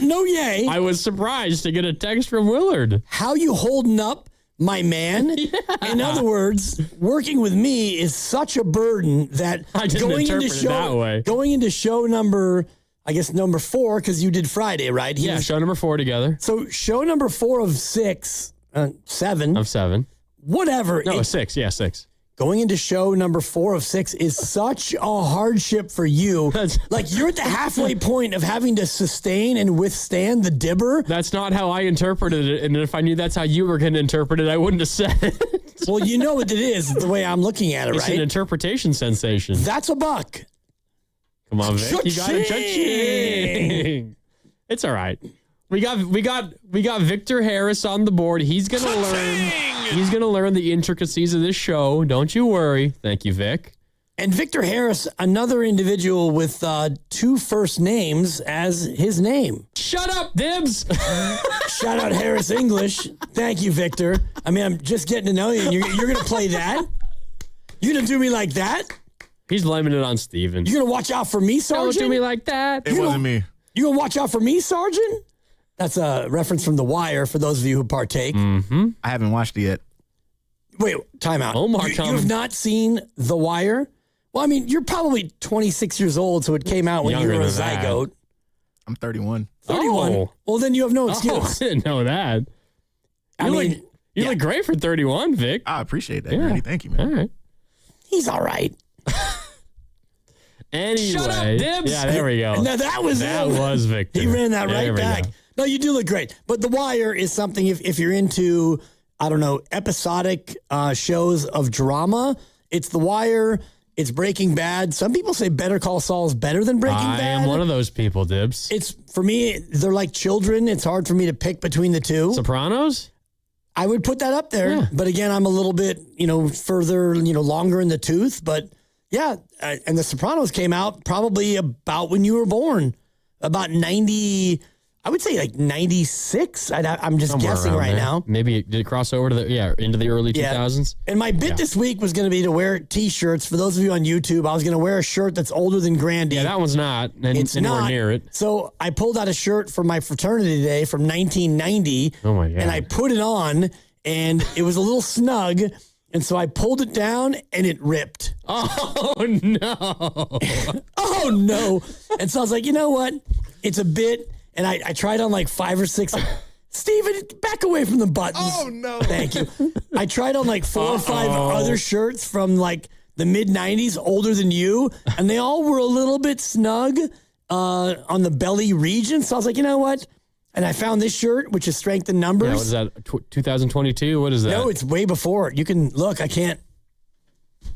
No yay. I was surprised to get a text from Willard. How you holding up, my man? Yeah. In other words, working with me is such a burden that I didn't interpret it that way. Going into show number 4, because you did Friday, right? Show number 4 together. So show number 4 of 6, 7. Of 7. Whatever. No, 6. Yeah, 6. Going into show number 4 of 6 is such a hardship for you. Like, you're at the halfway point of having to sustain and withstand the dibber. That's not how I interpreted it. And if I knew that's how you were going to interpret it, I wouldn't have said it. Well, you know what it is, the way I'm looking at it, it's right? It's an interpretation sensation. That's a buck. Come on, Vic. You got a cha-ching. It's all right. We got Victor Harris on the board. He's gonna learn the intricacies of this show. Don't you worry. Thank you, Vic. And Victor Harris, another individual with 2 first names as his name. Shut up, Dibs. Shout out Harris English. Thank you, Victor. I mean, I'm just getting to know you, and you're gonna play that. You're gonna do me like that. He's blaming it on Steven. You're gonna watch out for me, Sergeant. Don't do me like that. It wasn't me. You gonna watch out for me, Sergeant? That's a reference from The Wire for those of you who partake. Mm-hmm. I haven't watched it yet. Wait, time out. Omar, you have not seen The Wire? Well, I mean, you're probably 26 years old, so it came out when you were a zygote. I'm 31. 31? Oh. Well, then you have no excuse. Oh, I didn't know that. You look great for 31, Vic. I appreciate that, Randy. Thank you, man. All right. He's all right. Anyway. Shut up, Dibs. Yeah, there we go. No, that was Victor. He ran that right back. No, you do look great. But The Wire is something, if you're into, I don't know, episodic shows of drama, it's The Wire, it's Breaking Bad. Some people say Better Call Saul is better than Breaking Bad. I am one of those people, Dibs. It's, for me, they're like children. It's hard for me to pick between the two. Sopranos? I would put that up there. Yeah. But again, I'm a little bit, further, longer in the tooth. But yeah, and The Sopranos came out probably about when you were born, about 90, I would say like 96. I'm just somewhere guessing right now. Maybe did it cross over to into the early 2000s? And my bit this week was going to be to wear T-shirts. For those of you on YouTube, I was going to wear a shirt that's older than Grandy. Yeah, that one's not. It's anywhere near it. So I pulled out a shirt from my fraternity today from 1990. Oh my God. And I put it on, and it was a little snug. And so I pulled it down, and it ripped. Oh, no. Oh, no. And so I was like, you know what? It's a bit. And I tried on like 5 or 6. Steven, back away from the buttons. Oh, no. Thank you. I tried on like 4 or 5 other shirts from like the mid-90s, older than you. And they all were a little bit snug on the belly region. So I was like, you know what? And I found this shirt, which is Strength in Numbers. Yeah, what is that, 2022? What is that? No, it's way before. You can look. I can't.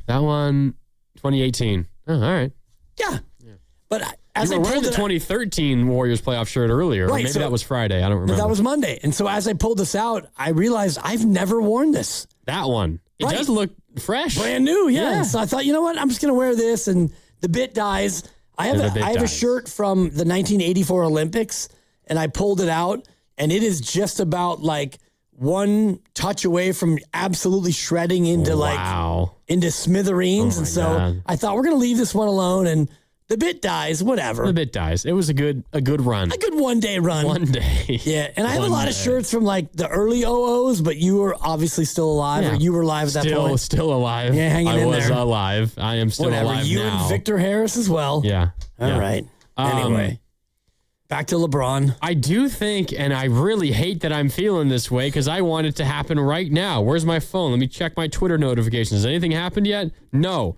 That one, 2018. Oh, all right. Yeah. But as you were wearing the 2013 Warriors playoff shirt earlier. Right, or maybe that was Friday. I don't remember. That was Monday. And so as I pulled this out, I realized I've never worn this. That one. It does look fresh. Brand new, yeah. So I thought, you know what? I'm just going to wear this, and the bit dies. I have a shirt from the 1984 Olympics, and I pulled it out, and it is just about like one touch away from absolutely shredding into into smithereens. And so God. I thought we're going to leave this one alone, and the bit dies, whatever. The bit dies. It was a good run. A good one-day run. One day. Yeah, and I have a lot of shirts from like the early 00s, but you were obviously still alive, or you were alive at that point. Still alive. Yeah, hanging in there. I was alive. I am still alive you now. And Victor Harris as well. Yeah. All right. Anyway, back to LeBron. I do think, and I really hate that I'm feeling this way because I want it to happen right now. Where's my phone? Let me check my Twitter notifications. Has anything happened yet? No.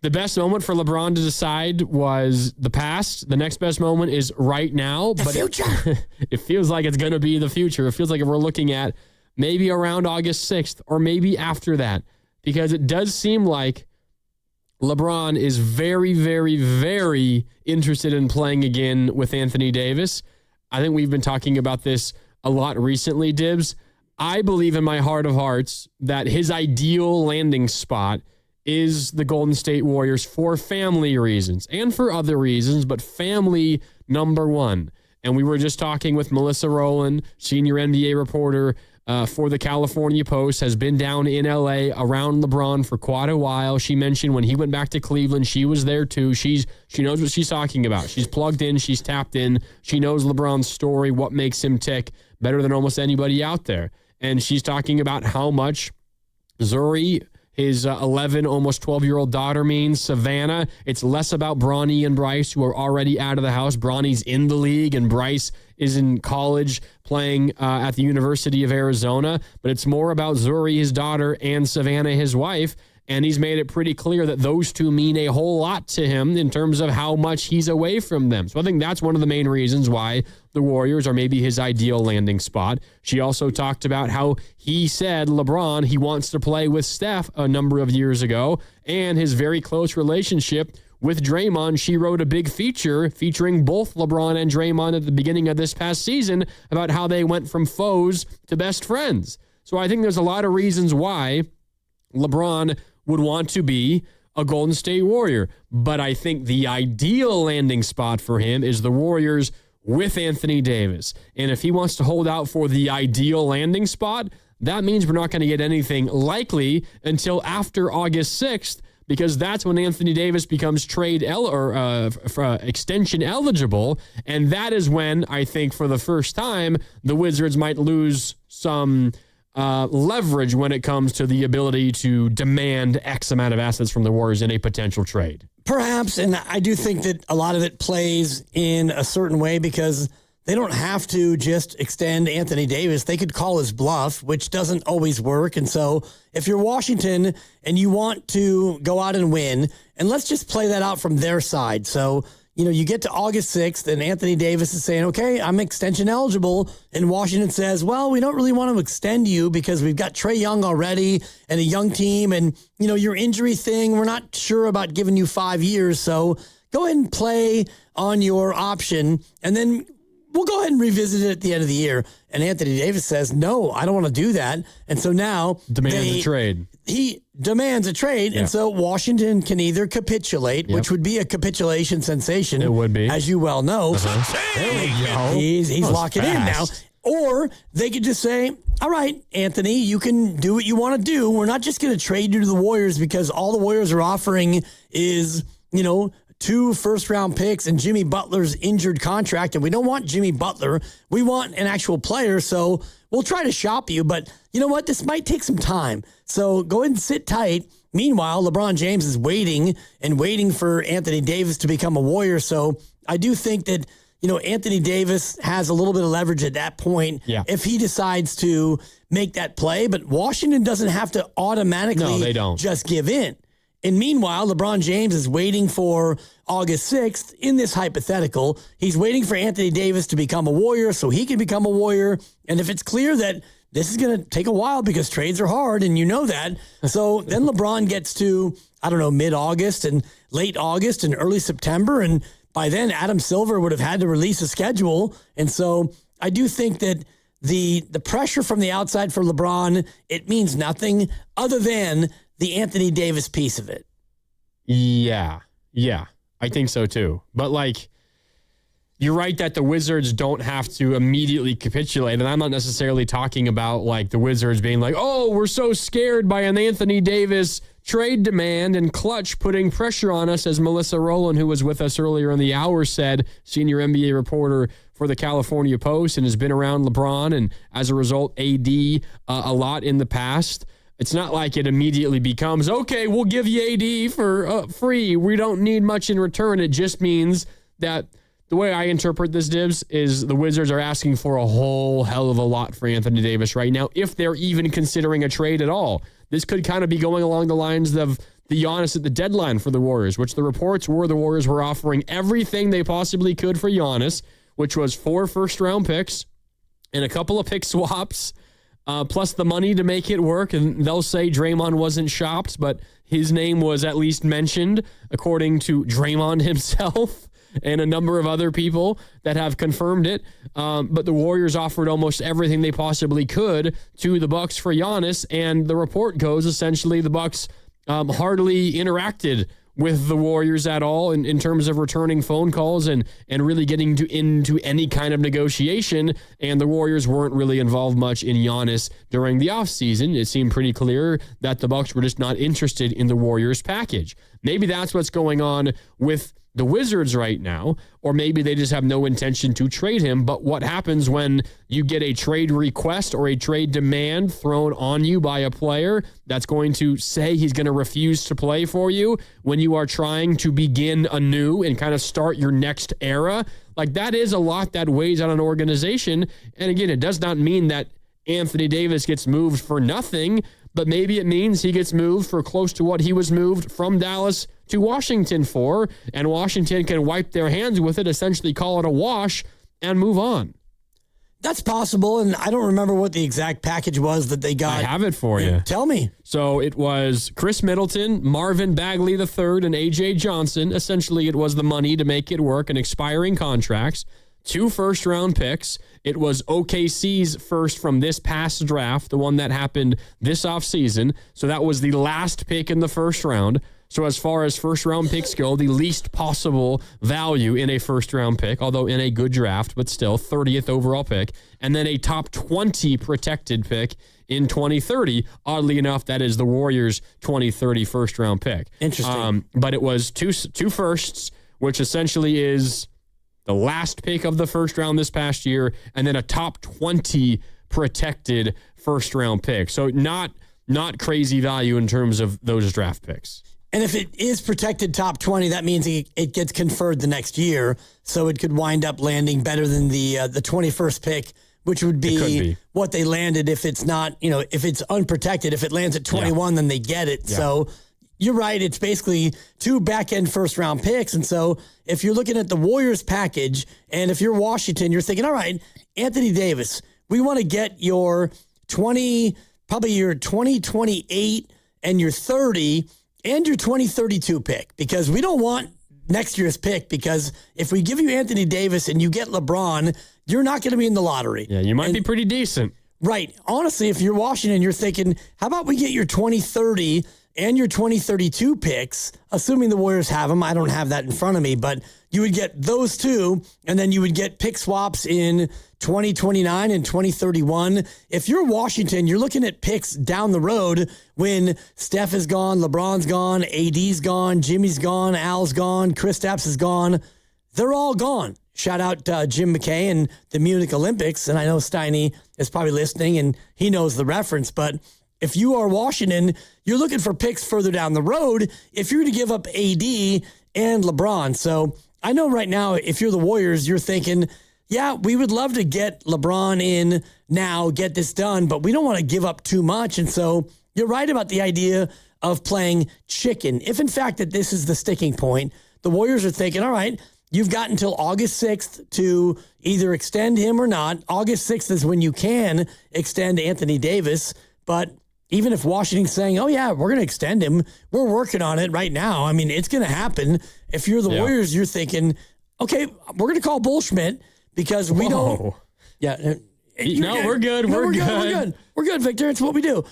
The best moment for LeBron to decide was the past. The next best moment is right now. The future. It feels like it's going to be the future. It feels like if we're looking at maybe around August 6th or maybe after that, because it does seem like LeBron is very, very, very interested in playing again with Anthony Davis. I think we've been talking about this a lot recently, Dibs. I believe in my heart of hearts that his ideal landing spot is the Golden State Warriors for family reasons and for other reasons, but family number one. And we were just talking with Melissa Rowland, senior NBA reporter for the California Post, has been down in LA around LeBron for quite a while. She mentioned when he went back to Cleveland, she was there too. She knows what she's talking about. She's plugged in. She's tapped in. She knows LeBron's story, what makes him tick better than almost anybody out there. And she's talking about how much Zuri, his 11, almost 12-year-old daughter, means Savannah. It's less about Bronny and Bryce, who are already out of the house. Bronny's in the league, and Bryce is in college playing at the University of Arizona. But it's more about Zuri, his daughter, and Savannah, his wife. And he's made it pretty clear that those two mean a whole lot to him in terms of how much he's away from them. So I think that's one of the main reasons why the Warriors are maybe his ideal landing spot. She also talked about how he said, LeBron, he wants to play with Steph a number of years ago, and his very close relationship with Draymond. She wrote a big feature featuring both LeBron and Draymond at the beginning of this past season about how they went from foes to best friends. So I think there's a lot of reasons why LeBron would want to be a Golden State Warrior. But I think the ideal landing spot for him is the Warriors with Anthony Davis. And if he wants to hold out for the ideal landing spot, that means we're not going to get anything likely until after August 6th, because that's when Anthony Davis becomes extension eligible. And that is when I think for the first time, the Wizards might lose some leverage when it comes to the ability to demand X amount of assets from the Warriors in a potential trade. Perhaps, and I do think that a lot of it plays in a certain way because they don't have to just extend Anthony Davis. They could call his bluff, which doesn't always work. And so if you're Washington and you want to go out and win, and let's just play that out from their side. So, you get to August 6th and Anthony Davis is saying, okay, I'm extension eligible. And Washington says, well, we don't really want to extend you because we've got Trae Young already and a young team. And, your injury thing, we're not sure about giving you 5 years. So go ahead and play on your option. And then we'll go ahead and revisit it at the end of the year. And Anthony Davis says, no, I don't want to do that. And so now demands a trade. He demands a trade. Yeah. And so Washington can either capitulate, which would be a capitulation sensation. It would be. As you well know. There we go. He's locking in now. Or they could just say, all right, Anthony, you can do what you want to do. We're not just going to trade you to the Warriors because all the Warriors are offering is, 2 first-round picks and Jimmy Butler's injured contract, and we don't want Jimmy Butler. We want an actual player, so we'll try to shop you, but you know what? This might take some time, so go ahead and sit tight. Meanwhile, LeBron James is waiting for Anthony Davis to become a Warrior, so I do think that, Anthony Davis has a little bit of leverage at that point if he decides to make that play, but Washington doesn't have to automatically just give in. And meanwhile, LeBron James is waiting for August 6th in this hypothetical. He's waiting for Anthony Davis to become a Warrior so he can become a Warrior. And if it's clear that this is going to take a while because trades are hard and you know that, so then LeBron gets to, mid-August and late August and early September. And by then, Adam Silver would have had to release a schedule. And so I do think that the pressure from the outside for LeBron, it means nothing other than the Anthony Davis piece of it. Yeah, I think so too. But you're right that the Wizards don't have to immediately capitulate. And I'm not necessarily talking about the Wizards being oh, we're so scared by an Anthony Davis trade demand and Clutch putting pressure on us, as Melissa Rowland, who was with us earlier in the hour, said, senior NBA reporter for the California Post and has been around LeBron and as a result AD a lot in the past. It's not like it immediately becomes, okay, we'll give you AD for free. We don't need much in return. It just means that the way I interpret this, Dibs, is the Wizards are asking for a whole hell of a lot for Anthony Davis right now, if they're even considering a trade at all. This could kind of be going along the lines of the Giannis at the deadline for the Warriors, which the reports were the Warriors were offering everything they possibly could for Giannis, which was 4 first-round picks and a couple of pick swaps, plus the money to make it work. And they'll say Draymond wasn't shopped, but his name was at least mentioned, according to Draymond himself. and a number of other people that have confirmed it. But the Warriors offered almost everything they possibly could to the Bucks for Giannis, and the report goes essentially the Bucks hardly interacted with the Warriors at all in terms of returning phone calls and really getting into any kind of negotiation. And the Warriors weren't really involved much in Giannis during the offseason. It seemed pretty clear that the Bucks were just not interested in the Warriors package. Maybe that's what's going on with the Wizards right now, or maybe they just have no intention to trade him. But what happens when you get a trade request or a trade demand thrown on you by a player that's going to say he's going to refuse to play for you when you are trying to begin anew and kind of start your next era? Like, that is a lot that weighs on an organization. And again, it does not mean that Anthony Davis gets moved for nothing, but maybe it means he gets moved for close to what he was moved from Dallas to Washington for, and Washington can wipe their hands with it, essentially call it a wash, and move on. That's possible, and I don't remember what the exact package was that they got. I have it for you. Tell me. So it was Chris Middleton, Marvin Bagley III, and A.J. Johnson. Essentially, it was the money to make it work and expiring contracts. 2 first-round picks. It was OKC's first from this past draft, the one that happened this offseason. So that was the last pick in the first round. So as far as first-round picks go, the least possible value in a first-round pick, although in a good draft, but still 30th overall pick. And then a top 20 protected pick in 2030. Oddly enough, that is the Warriors' 2030 first-round pick. Interesting. But it was two firsts, which essentially is the last pick of the first round this past year, and then a top 20 protected first-round pick. So not crazy value in terms of those draft picks. And if it is protected top 20, that means it gets conferred the next year. So it could wind up landing better than the 21st pick, which would be what they landed if it's not, if it's unprotected. If it lands at 21, then they get it. Yeah. So you're right. It's basically 2 back-end first-round picks. And so if you're looking at the Warriors package, and if you're Washington, you're thinking, all right, Anthony Davis, we want to get your 2028 and your 30 and your 2032 pick, because we don't want next year's pick, because if we give you Anthony Davis and you get LeBron, you're not going to be in the lottery. Yeah, you might be pretty decent. Right. Honestly, if you're Washington, you're thinking, how about we get your 2030 and your 2032 picks, assuming the Warriors have them. I don't have that in front of me, but you would get those 2, and then you would get pick swaps in 2029 and 2031. If you're Washington, you're looking at picks down the road when Steph is gone, LeBron's gone, AD's gone, Jimmy's gone, Al's gone, Kristaps is gone. They're all gone. Shout out Jim McKay and the Munich Olympics, and I know Steiny is probably listening, and he knows the reference, but if you are Washington, you're looking for picks further down the road if you're to give up AD and LeBron. So I know right now, if you're the Warriors, you're thinking, yeah, we would love to get LeBron in now, get this done, but we don't want to give up too much. And so you're right about the idea of playing chicken. If in fact that this is the sticking point, the Warriors are thinking, all right, you've got until August 6th to either extend him or not. August 6th is when you can extend Anthony Davis, but even if Washington's saying, oh, yeah, we're going to extend him, we're working on it right now. I mean, it's going to happen. If you're the Warriors, you're thinking, okay, we're going to call Bullshit because we don't. Yeah. We're good. We're good. We're good, Victor. It's what we do.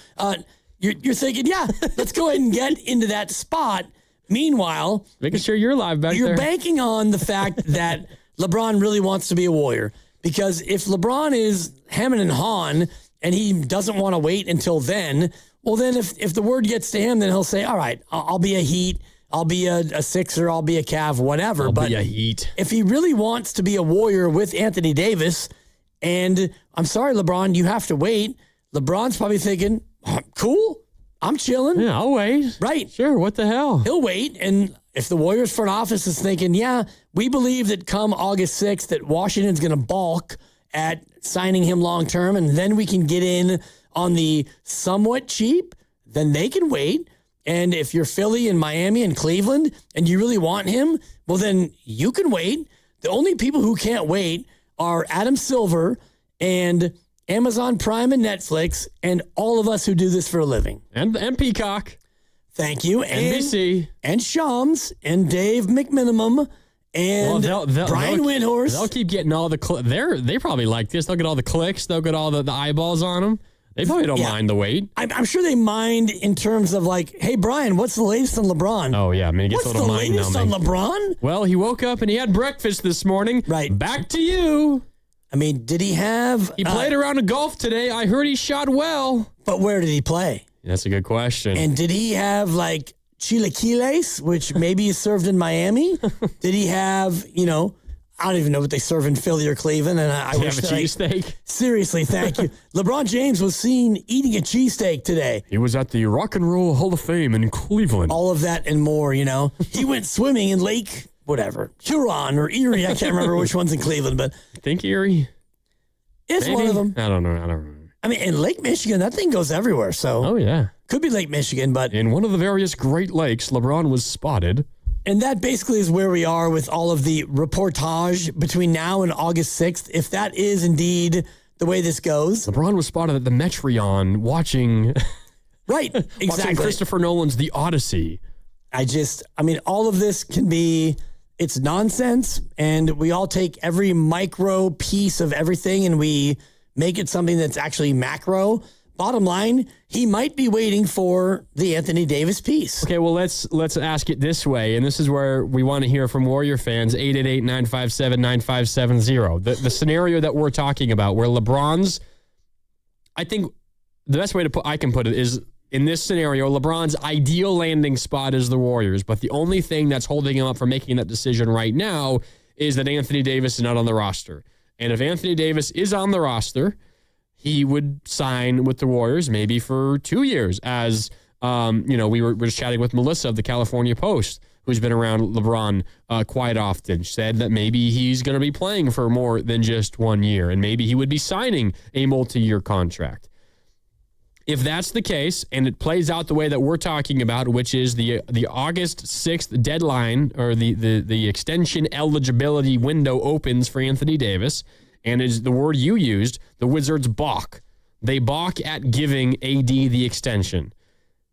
You're thinking, yeah, let's go ahead and get into that spot. Meanwhile, making sure you're alive back there. You're banking on the fact that LeBron really wants to be a Warrior, because if LeBron is hemming and hawing and he doesn't want to wait until then, well, then if the word gets to him, then he'll say, all right, I'll be a Heat, I'll be a Sixer, I'll be a Cav, whatever. I'll be a Heat. If he really wants to be a Warrior with Anthony Davis, and I'm sorry, LeBron, you have to wait, LeBron's probably thinking, cool, I'm chilling. Yeah, I'll wait. Right. Sure, what the hell? He'll wait, and if the Warriors front office is thinking, yeah, we believe that come August 6th that Washington's going to balk at signing him long-term, and then we can get in on the somewhat cheap, then they can wait. And if you're Philly and Miami and Cleveland and you really want him, well, then you can wait. The only people who can't wait are Adam Silver and Amazon Prime and Netflix and all of us who do this for a living. And Peacock. Thank you. NBC. And Shams and Dave McMinimum and Brian Windhorst. They'll keep getting all the they probably like this. They'll get all the clicks. They'll get all the eyeballs on them. They probably don't mind the wait. I'm sure they mind in terms of like, hey, Brian, what's the latest on LeBron? Oh, yeah. I mean, it gets what's a little the latest on LeBron? Well, he woke up and he had breakfast this morning. Right. Back to you. I mean, did he have... He played around a golf today. I heard he shot well. But where did he play? That's a good question. And did he have, like, chilaquiles, which maybe is served in Miami? Did he have, I don't even know what they serve in Philly or Cleveland. And I wish have a cheesesteak? Seriously, thank you. LeBron James was seen eating a cheesesteak today. He was at the Rock and Roll Hall of Fame in Cleveland. All of that and more, He went swimming in Lake, whatever, Huron or Erie. I can't remember which one's in Cleveland, but... I think Erie. It's Maybe? one of them. I don't know. I mean, in Lake Michigan, that thing goes everywhere, so... Oh, yeah. Could be Lake Michigan, but... In one of the various Great Lakes, LeBron was spotted. And that basically is where we are with all of the reportage between now and August 6th, if that is indeed the way this goes. LeBron was spotted at the Metreon watching... Right, exactly. Watching Christopher Nolan's The Odyssey. All of this can be... It's nonsense, and we all take every micro piece of everything and we make it something that's actually macro. Bottom line, he might be waiting for the Anthony Davis piece. Okay, well, let's ask it this way, and this is where we want to hear from Warrior fans, 888-957-9570. The scenario that we're talking about, where LeBron's, I think the best way I can put it is, in this scenario, LeBron's ideal landing spot is the Warriors, but the only thing that's holding him up from making that decision right now is that Anthony Davis is not on the roster. And if Anthony Davis is on the roster, he would sign with the Warriors maybe for 2 years, as we were just chatting with Melissa of the California Post, who's been around LeBron quite often, said that maybe he's going to be playing for more than just 1 year, and maybe he would be signing a multi-year contract. If that's the case, and it plays out the way that we're talking about, which is the August 6th deadline, or the extension eligibility window opens for Anthony Davis, and is the word you used, the Wizards balk. They balk at giving AD the extension.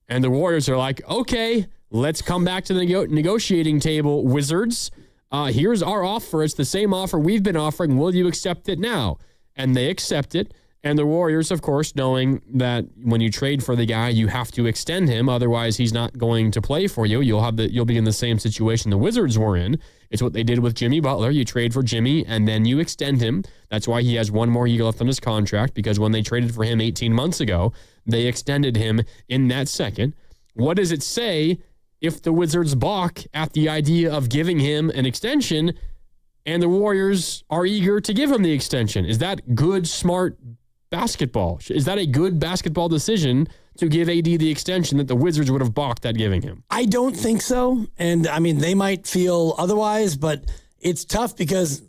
And the Warriors are like, okay, let's come back to the negotiating table, Wizards. Here's our offer. It's the same offer we've been offering. Will you accept it now? And they accept it. And the Warriors, of course, knowing that when you trade for the guy, you have to extend him. Otherwise, he's not going to play for you. You'll be in the same situation the Wizards were in. It's what they did with Jimmy Butler. You trade for Jimmy, and then you extend him. That's why he has one more year left on his contract, because when they traded for him 18 months ago, they extended him in that second. What does it say if the Wizards balk at the idea of giving him an extension and the Warriors are eager to give him the extension? Is that good, smart basketball? Is that a good basketball decision to give AD the extension that the Wizards would have balked at giving him? I don't think so. And they might feel otherwise, but it's tough because,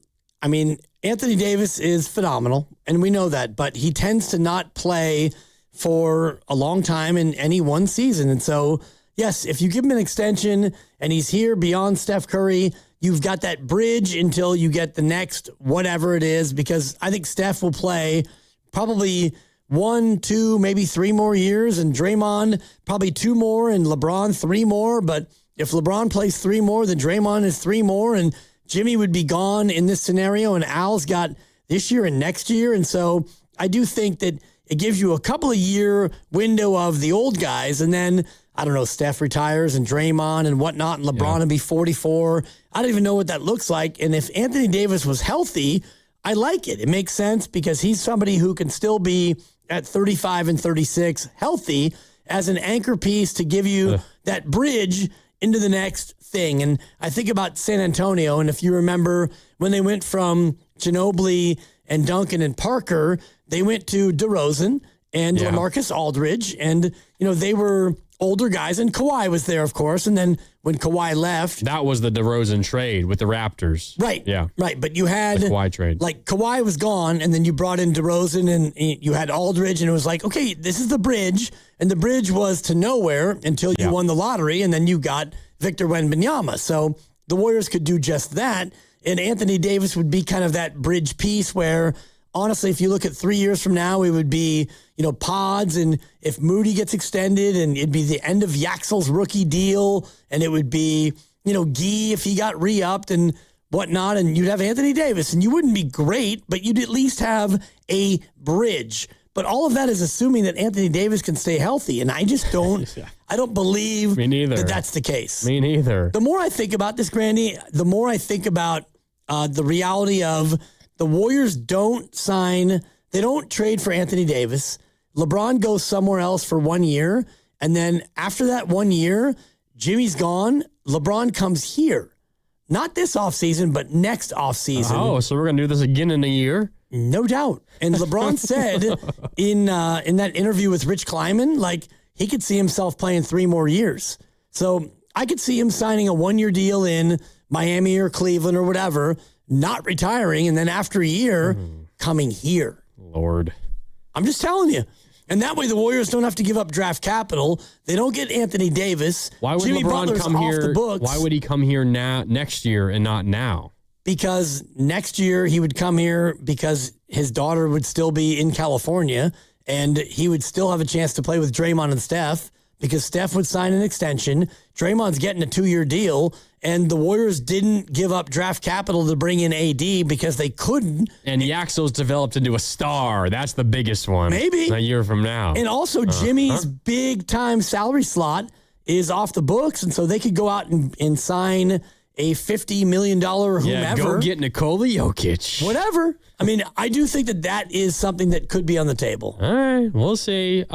Anthony Davis is phenomenal, and we know that, but he tends to not play for a long time in any one season. And so, yes, if you give him an extension and he's here beyond Steph Curry, you've got that bridge until you get the next whatever it is, because I think Steph will play probably 1, 2, maybe 3 more years, and Draymond probably 2 more, and LeBron 3 more. But if LeBron plays 3 more, then Draymond is 3 more, and Jimmy would be gone in this scenario, and Al's got this year and next year. And so I do think that it gives you a couple of year window of the old guys, and then, I don't know, Steph retires and Draymond and whatnot, and LeBron will be 44. I don't even know what that looks like. And if Anthony Davis was healthy, I like it. It makes sense because he's somebody who can still be at 35 and 36 healthy as an anchor piece to give you that bridge into the next thing. And I think about San Antonio, and if you remember when they went from Ginobili and Duncan and Parker, they went to DeRozan and LaMarcus Aldridge, and they were older guys, and Kawhi was there, of course. And then when Kawhi left, that was the DeRozan trade with the Raptors, right? Yeah, right. But you had the Kawhi trade. Like Kawhi was gone, and then you brought in DeRozan, and you had Aldridge, and it was like, okay, this is the bridge, and the bridge was to nowhere until you won the lottery, and then you got Victor Wembanyama. So the Warriors could do just that, and Anthony Davis would be kind of that bridge piece where, honestly, if you look at 3 years from now, it would be, pods. And if Moody gets extended, and it'd be the end of Yaxel's rookie deal, and it would be, Gee if he got re-upped, and whatnot, and you'd have Anthony Davis, and you wouldn't be great, but you'd at least have a bridge. But all of that is assuming that Anthony Davis can stay healthy, and I just don't. I don't believe that that's the case. Me neither. The more I think about this, Grandy, the more I think about the reality of the Warriors don't sign. They don't trade for Anthony Davis. LeBron goes somewhere else for 1 year, and then after that 1 year, Jimmy's gone. LeBron comes here, not this offseason, but next offseason. Oh, so we're gonna do this again in a year? No doubt. And LeBron said in that interview with Rich Kleiman, like he could see himself playing 3 more years. So I could see him signing a 1-year deal in Miami or Cleveland or whatever, not retiring, and then after a year, coming here. Lord. I'm just telling you. And that way the Warriors don't have to give up draft capital. They don't get Anthony Davis. Why would Jimmy LeBron Butler's come off here? the books. Why would he come here next year and not now? Because next year he would come here because his daughter would still be in California and he would still have a chance to play with Draymond and Steph because Steph would sign an extension. Draymond's getting a 2-year deal, and the Warriors didn't give up draft capital to bring in AD because they couldn't. And Yaxel's developed into a star. That's the biggest one. Maybe. A year from now. And also Jimmy's big-time salary slot is off the books, and so they could go out and sign a $50 million whomever. Yeah, go get Nikola Jokic. Whatever. I mean, I do think that is something that could be on the table. All right, we'll see.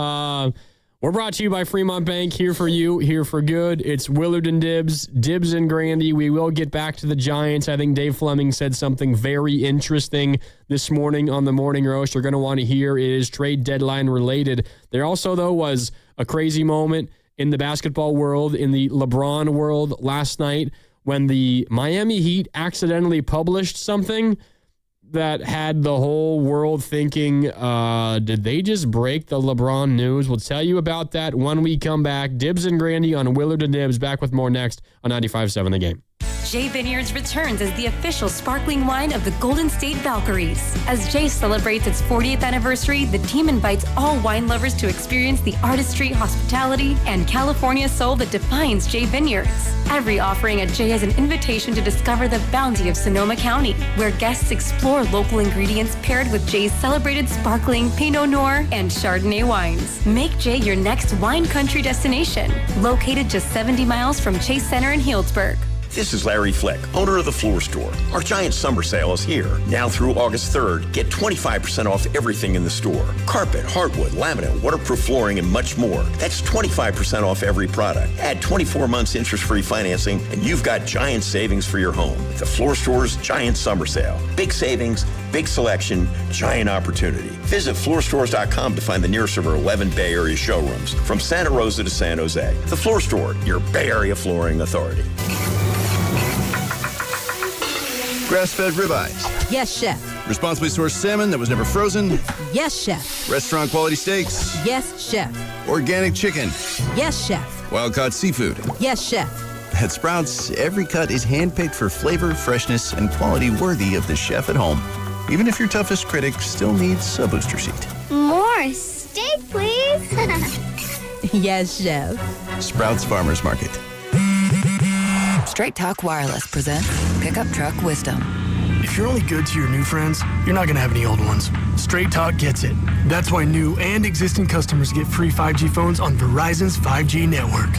We're brought to you by Fremont Bank, here for you, here for good. It's Willard and Dibs and Grandy. We will get back to the Giants. I think Dave Fleming said something very interesting this morning on the Morning Roast. You're going to want to hear. It is trade deadline related. There also, though, was a crazy moment in the basketball world, in the LeBron world last night, when the Miami Heat accidentally published something that had the whole world thinking, did they just break the LeBron news? We'll tell you about that when we come back. Dibs and Grandy on Willard and Dibs. Back with more next on 95.7 The Game. Jay Vineyards returns as the official sparkling wine of the Golden State Valkyries. As Jay celebrates its 40th anniversary, the team invites all wine lovers to experience the artistry, hospitality, and California soul that defines Jay Vineyards. Every offering at Jay is an invitation to discover the bounty of Sonoma County, where guests explore local ingredients paired with Jay's celebrated sparkling Pinot Noir and Chardonnay wines. Make Jay your next wine country destination, located just 70 miles from Chase Center in Healdsburg. This is Larry Flick, owner of The Floor Store. Our giant summer sale is here. Now through August 3rd, get 25% off everything in the store. Carpet, hardwood, laminate, waterproof flooring, and much more. That's 25% off every product. Add 24 months interest-free financing, and you've got giant savings for your home. The Floor Store's giant summer sale. Big savings, big selection, giant opportunity. Visit floorstores.com to find the nearest of our 11 Bay Area showrooms, from Santa Rosa to San Jose. The Floor Store, your Bay Area flooring authority. Grass-fed ribeyes. Yes, chef. Responsibly sourced salmon that was never frozen. Yes, chef. Restaurant quality steaks. Yes, chef. Organic chicken. Yes, chef. Wild-caught seafood. Yes, chef. At Sprouts, every cut is handpicked for flavor, freshness, and quality worthy of the chef at home. Even if your toughest critic still needs a booster seat. More steak, please. Yes, chef. Sprouts Farmers Market. Straight Talk Wireless presents Pickup Truck Wisdom. If you're only good to your new friends, you're not going to have any old ones. Straight Talk gets it. That's why new and existing customers get free 5G phones on Verizon's 5G network.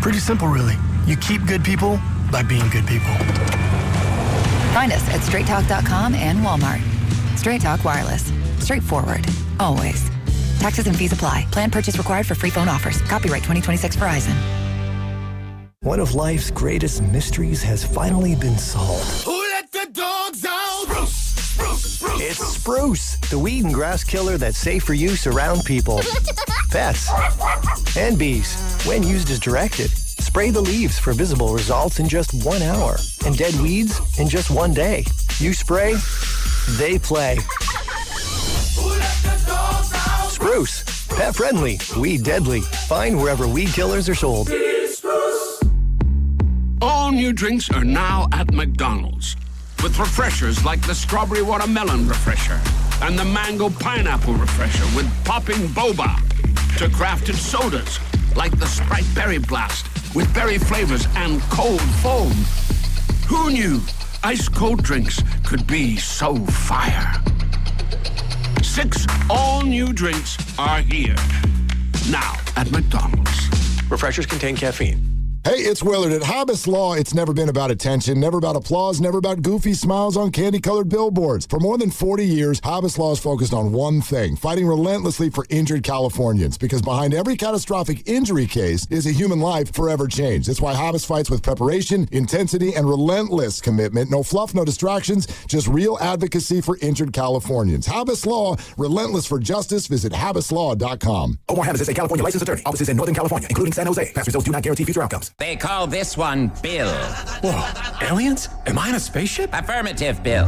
Pretty simple, really. You keep good people by being good people. Find us at straighttalk.com and Walmart. Straight Talk Wireless. Straightforward. Always. Taxes and fees apply. Plan purchase required for free phone offers. Copyright 2026 Verizon. One of life's greatest mysteries has finally been solved. Who let the dogs out? Spruce. It's Spruce, the weed and grass killer that's safe for use around people, pets, and bees. When used as directed, spray the leaves for visible results in just 1 hour, and dead weeds in just 1 day. You spray, they play. Who let the dogs out? Spruce, pet friendly, weed deadly. Find wherever weed killers are sold. All new drinks are now at McDonald's, with refreshers like the Strawberry Watermelon Refresher and the Mango Pineapple Refresher with popping boba, to crafted sodas like the Sprite Berry Blast with berry flavors and cold foam. Who knew ice-cold drinks could be so fire. 6 all-new drinks are here. Now at McDonald's. Refreshers contain caffeine. Hey, it's Willard. At Habas Law, it's never been about attention, never about applause, never about goofy smiles on candy-colored billboards. For more than 40 years, Habas Law is focused on one thing, fighting relentlessly for injured Californians, because behind every catastrophic injury case is a human life forever changed. That's why Habas fights with preparation, intensity, and relentless commitment. No fluff, no distractions, just real advocacy for injured Californians. Habas Law, relentless for justice. Visit habaslaw.com. Omar Habas is a California licensed attorney. Offices in Northern California, including San Jose. Past results do not guarantee future outcomes. They call this one Bill. Whoa, aliens? Am I in a spaceship? Affirmative, Bill.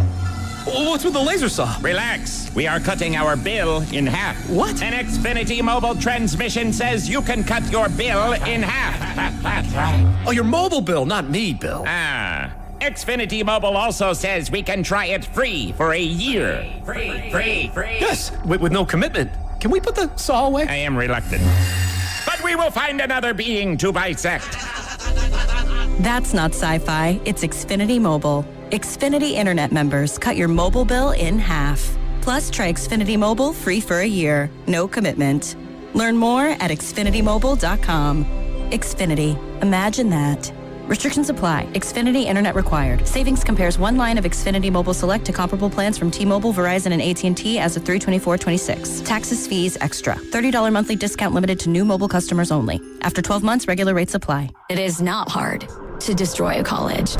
What's with the laser saw? Relax. We are cutting our bill in half. What? An Xfinity mobile transmission says you can cut your bill in half. Oh, your mobile bill, not me, Bill. Xfinity Mobile also says we can try it free for a year. Free. Yes, with no commitment. Can we put the saw away? I am reluctant. But we will find another being to bisect. That's not sci-fi. It's Xfinity Mobile. Xfinity Internet members cut your mobile bill in half. Plus, try Xfinity Mobile free for a year. No commitment. Learn more at xfinitymobile.com. Xfinity. Imagine that. Restrictions apply. Xfinity Internet required. Savings compares one line of Xfinity Mobile Select to comparable plans from T-Mobile, Verizon, and AT&T as of 3/24/26. Taxes, fees, extra. $30 monthly discount limited to new mobile customers only. After 12 months, regular rates apply. It is not hard to destroy a college.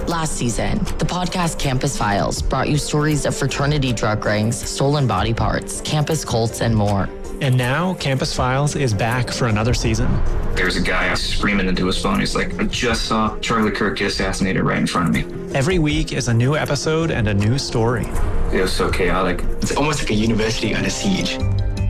Last season, the podcast Campus Files brought you stories of fraternity drug rings, stolen body parts, campus cults, and more. And now, Campus Files is back for another season. There's a guy screaming into his phone. He's like, I just saw Charlie Kirk get assassinated right in front of me. Every week is a new episode and a new story. It was so chaotic. It's almost like a university under siege.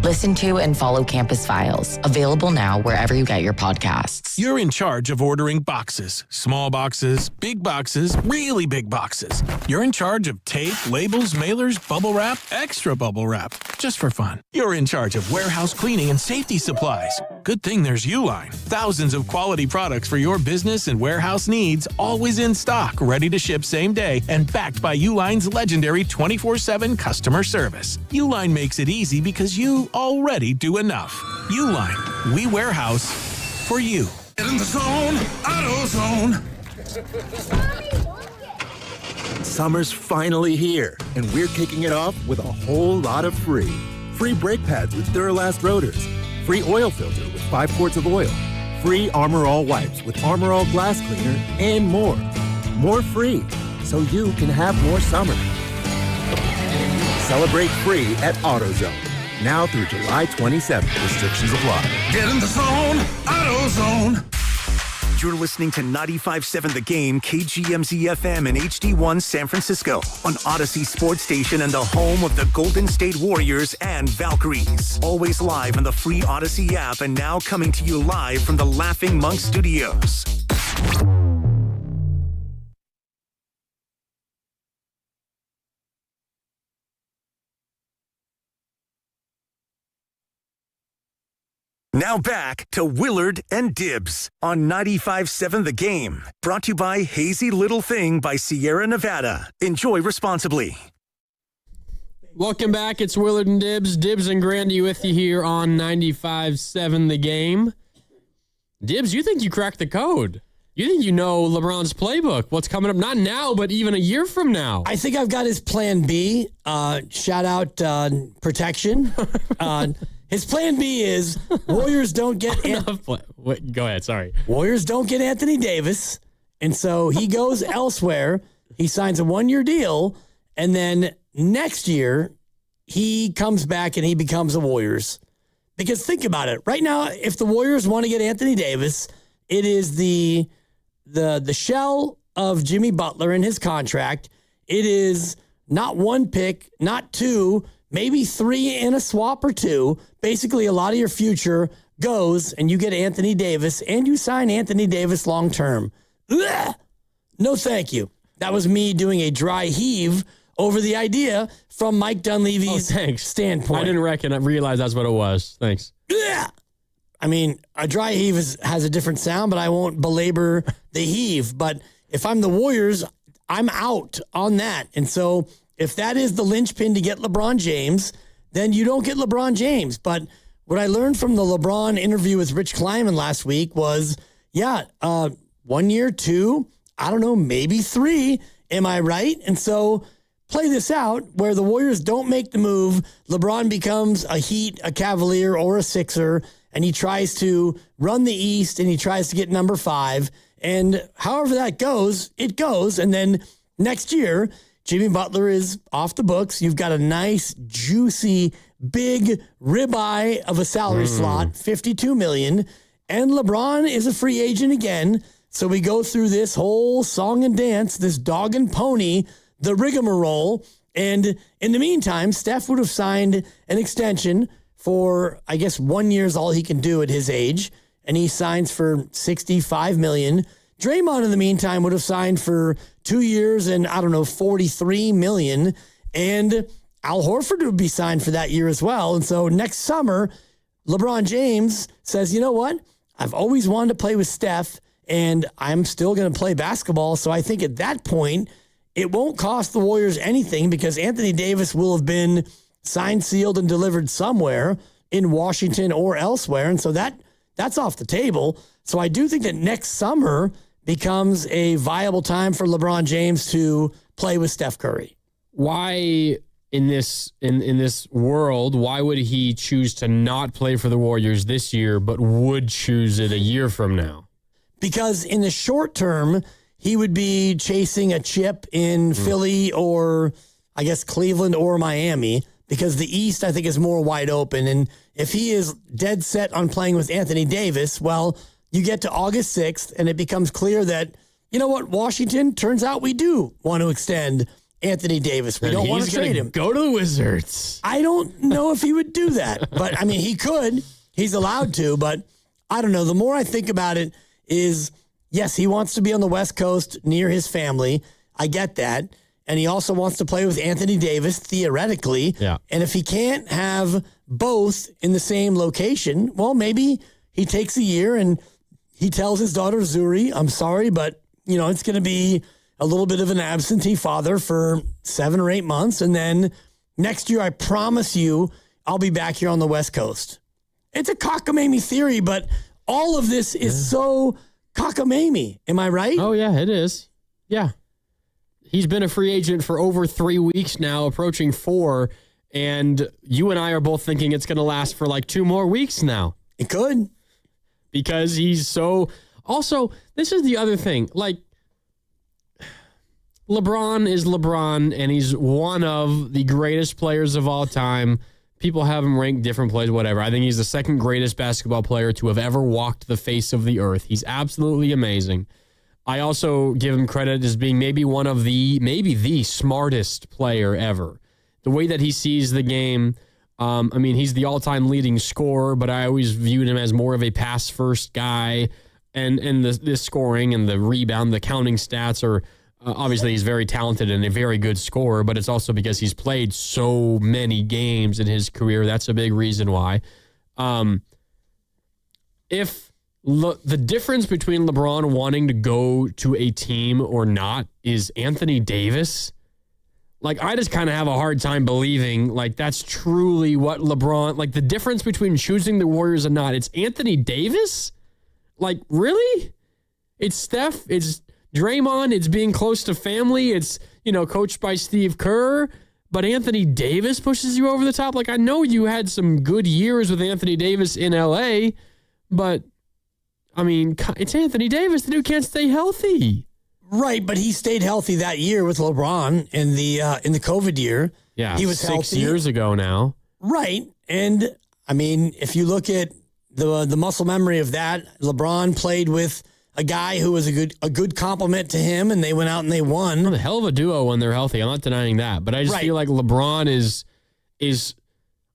Listen to and follow Campus Files. Available now wherever you get your podcasts. You're in charge of ordering boxes. Small boxes, big boxes, really big boxes. You're in charge of tape, labels, mailers, bubble wrap, extra bubble wrap, just for fun. You're in charge of warehouse cleaning and safety supplies. Good thing there's Uline. Thousands of quality products for your business and warehouse needs, always in stock, ready to ship same day, and backed by Uline's legendary 24/7 customer service. Uline makes it easy because you already do enough. Uline, we warehouse for you. Get in the zone, AutoZone. Summer's finally here, and we're kicking it off with a whole lot of free. Free brake pads with Duralast rotors. Free oil filter with 5 quarts of oil. Free Armor All wipes with Armor All glass cleaner, and more. More free, so you can have more summer. Celebrate free at AutoZone. Now through July 27th. Restrictions apply. Get in the zone, AutoZone. You're listening to 95.7 The Game, KGMZ-FM and HD1 San Francisco on Odyssey Sports Station and the home of the Golden State Warriors and Valkyries. Always live on the free Odyssey app and now coming to you live from the Laughing Monk Studios. Now back to Willard and Dibbs on 95.7 The Game. Brought to you by Hazy Little Thing by Sierra Nevada. Enjoy responsibly. Welcome back. It's Willard and Dibbs. Dibbs and Grandy with you here on 95.7 The Game. Dibbs, you think you cracked the code. You think you know LeBron's playbook. What's coming up? Not now, but even a year from now. I think I've got his plan B. Shout out protection. His plan B is Warriors don't get... Wait, go ahead, sorry. Warriors don't get Anthony Davis, and so he goes elsewhere. He signs a 1-year deal, and then next year, he comes back and he becomes a Warriors. Because think about it. Right now, if the Warriors want to get Anthony Davis, it is the shell of Jimmy Butler in his contract. It is not 1 pick, not 2, maybe 3 in a swap or 2. Basically, a lot of your future goes and you get Anthony Davis and you sign Anthony Davis long term. No, thank you. That was me doing a dry heave over the idea from Mike Dunleavy's standpoint. I didn't realize that's what it was. Thanks. I mean, a dry heave has a different sound, but I won't belabor the heave. But if I'm the Warriors, I'm out on that. And so if that is the linchpin to get LeBron James, then you don't get LeBron James. But what I learned from the LeBron interview with Rich Kleiman last week was, 1 year, 2, I don't know, maybe 3. Am I right? And so play this out where the Warriors don't make the move. LeBron becomes a Heat, a Cavalier, or a Sixer, and he tries to run the East and he tries to get number 5. And however that goes, it goes. And then next year, Jimmy Butler is off the books. You've got a nice, juicy, big ribeye of a salary slot, $52 million. And LeBron is a free agent again. So we go through this whole song and dance, this dog and pony, the rigmarole. And in the meantime, Steph would have signed an extension for, I guess, 1 year is all he can do at his age. And he signs for $65 million. Draymond, in the meantime, would have signed for 2 years and, $43 million. And Al Horford would be signed for that year as well. And so next summer, LeBron James says, you know what? I've always wanted to play with Steph, and I'm still going to play basketball. So I think at that point, it won't cost the Warriors anything because Anthony Davis will have been signed, sealed, and delivered somewhere in Washington or elsewhere. And so that's off the table. So I do think that next summer becomes a viable time for LeBron James to play with Steph Curry. Why in this world, why would he choose to not play for the Warriors this year, but would choose it a year from now? Because in the short term, he would be chasing a chip in Philly or, I guess, Cleveland or Miami, because the East, I think, is more wide open. And if he is dead set on playing with Anthony Davis, well, you get to August 6th, and it becomes clear that, you know what, Washington, turns out we do want to extend Anthony Davis. We don't want to trade him. Go to the Wizards. I don't know if he would do that, but I mean, he could. He's allowed to, but I don't know. The more I think about it is, yes, he wants to be on the West Coast near his family. I get that. And he also wants to play with Anthony Davis, theoretically. Yeah. And if he can't have both in the same location, well, maybe he takes a year and he tells his daughter, Zuri, I'm sorry, but, it's going to be a little bit of an absentee father for 7 or 8 months. And then next year, I promise you, I'll be back here on the West Coast. It's a cockamamie theory, but all of this is so cockamamie. Am I right? Oh, yeah, it is. Yeah. He's been a free agent for over 3 weeks now, approaching 4. And you and I are both thinking it's going to last for like 2 more weeks now. It could. Because he's so... Also, this is the other thing. Like, LeBron is LeBron, and he's one of the greatest players of all time. People have him ranked different plays, whatever. I think he's the second greatest basketball player to have ever walked the face of the earth. He's absolutely amazing. I also give him credit as being maybe the smartest player ever. The way that he sees the game, he's the all-time leading scorer, but I always viewed him as more of a pass-first guy. And the scoring and the rebound, the counting stats are... obviously, he's very talented and a very good scorer, but it's also because he's played so many games in his career. That's a big reason why. The difference between LeBron wanting to go to a team or not is Anthony Davis. Like, I just kind of have a hard time believing, like, that's truly what LeBron... Like, the difference between choosing the Warriors and not, it's Anthony Davis? Like, really? It's Steph, it's Draymond, it's being close to family, it's, coached by Steve Kerr, but Anthony Davis pushes you over the top. Like, I know you had some good years with Anthony Davis in LA, but, it's Anthony Davis. The dude can't stay healthy. Right, but he stayed healthy that year with LeBron in the COVID year. Yeah, he was 6 healthy. years ago now. Right, and, if you look at the muscle memory of that, LeBron played with a guy who was a good compliment to him, and they went out and they won. Well, a hell of a duo when they're healthy. I'm not denying that, but I just feel like LeBron is.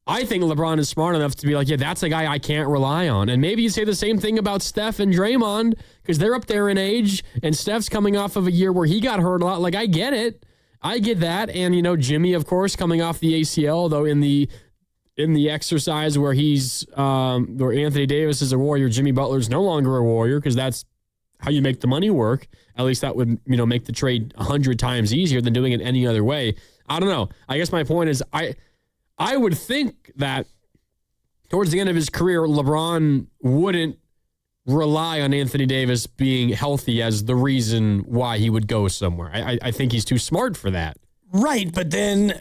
I think LeBron is smart enough to be like, yeah, that's a guy I can't rely on. And maybe you say the same thing about Steph and Draymond because they're up there in age, and Steph's coming off of a year where he got hurt a lot. Like, I get it, I get that, and Jimmy, of course, coming off the ACL, though in the exercise where where Anthony Davis is a Warrior, Jimmy Butler's no longer a Warrior because that's how you make the money work, at least that would, make the trade 100 times easier than doing it any other way. I don't know. I guess my point is I would think that towards the end of his career, LeBron wouldn't rely on Anthony Davis being healthy as the reason why he would go somewhere. I think he's too smart for that. Right, but then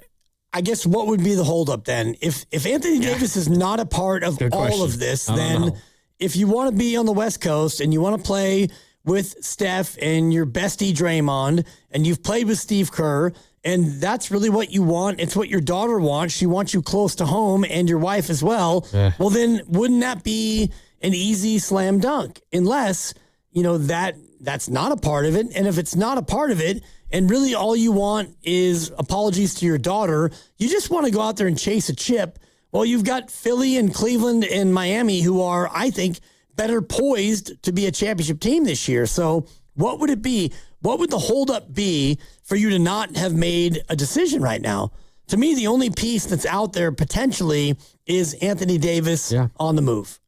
I guess what would be the holdup then? If Anthony Davis is not a part of all of this, then if you want to be on the West Coast and you want to play with Steph and your bestie Draymond, and you've played with Steve Kerr, and that's really what you want, it's what your daughter wants, she wants you close to home and your wife as well, well then wouldn't that be an easy slam dunk? Unless, that's not a part of it. And if it's not a part of it, and really all you want is apologies to your daughter, you just want to go out there and chase a chip, well, you've got Philly and Cleveland and Miami who are, I think, better poised to be a championship team this year. So what would it be? What would the holdup be for you to not have made a decision right now? To me, the only piece that's out there potentially is Anthony Davis on the move.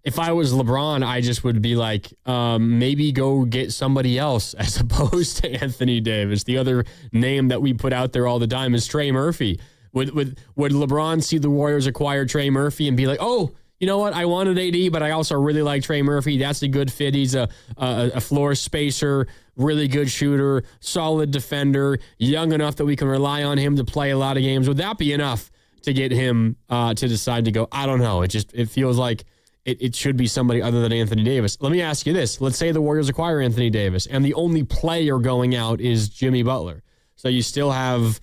If I was LeBron, I just would be like, maybe go get somebody else as opposed to Anthony Davis. The other name that we put out there all the time is Trey Murphy. Would LeBron see the Warriors acquire Trey Murphy and be like, oh, you know what? I wanted AD, but I also really like Trey Murphy. That's a good fit. He's a floor spacer, really good shooter, solid defender, young enough that we can rely on him to play a lot of games. Would that be enough to get him to decide to go? I don't know. It feels like it should be somebody other than Anthony Davis. Let me ask you this. Let's say the Warriors acquire Anthony Davis, and the only player going out is Jimmy Butler. So you still have,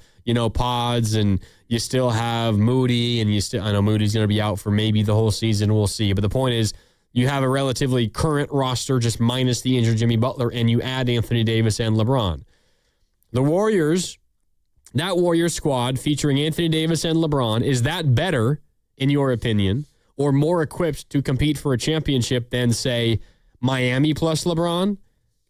Pods, and you still have Moody, and I know Moody's going to be out for maybe the whole season. We'll see. But the point is, you have a relatively current roster, just minus the injured Jimmy Butler, and you add Anthony Davis and LeBron. The Warriors, that Warriors squad featuring Anthony Davis and LeBron, is that better, in your opinion, or more equipped to compete for a championship than, say, Miami plus LeBron,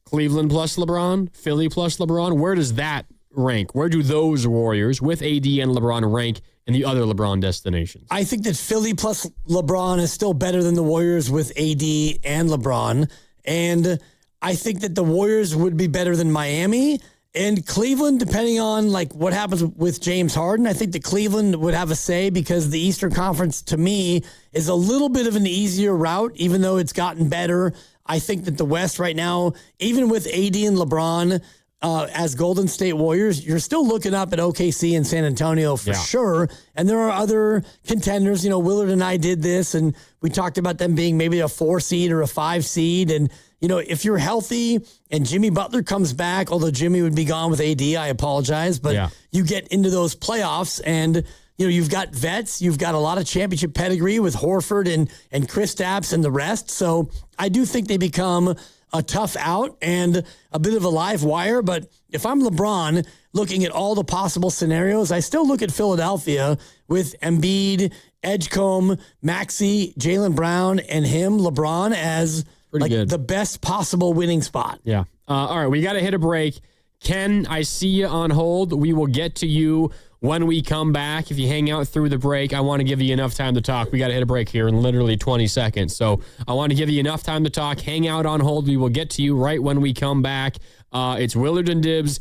Cleveland plus LeBron, Philly plus LeBron? Where does that rank? Where do those Warriors with AD and LeBron rank in the other LeBron destinations? I think that Philly plus LeBron is still better than the Warriors with AD and LeBron. And I think that the Warriors would be better than Miami and Cleveland, depending on what happens with James Harden. I think that Cleveland would have a say because the Eastern Conference, to me, is a little bit of an easier route, even though it's gotten better. I think that the West right now, even with AD and LeBron, as Golden State Warriors, you're still looking up at OKC and San Antonio for sure. And there are other contenders. Willard and I did this, and we talked about them being maybe a 4 seed or a 5 seed. And, if you're healthy and Jimmy Butler comes back, although Jimmy would be gone with AD, I apologize. But you get into those playoffs and, you've got vets. You've got a lot of championship pedigree with Horford and Kristaps and the rest. So I do think they become a tough out and a bit of a live wire. But if I'm LeBron, looking at all the possible scenarios, I still look at Philadelphia with Embiid, Edgecombe, Maxey, Jaylen Brown, and him, LeBron, as the best possible winning spot. Yeah. All right, we got to hit a break. Ken, I see you on hold. We will get to you when we come back. If you hang out through the break, I want to give you enough time to talk. We got to hit a break here in literally 20 seconds. So I want to give you enough time to talk. Hang out on hold. We will get to you right when we come back. It's Willard and Dibs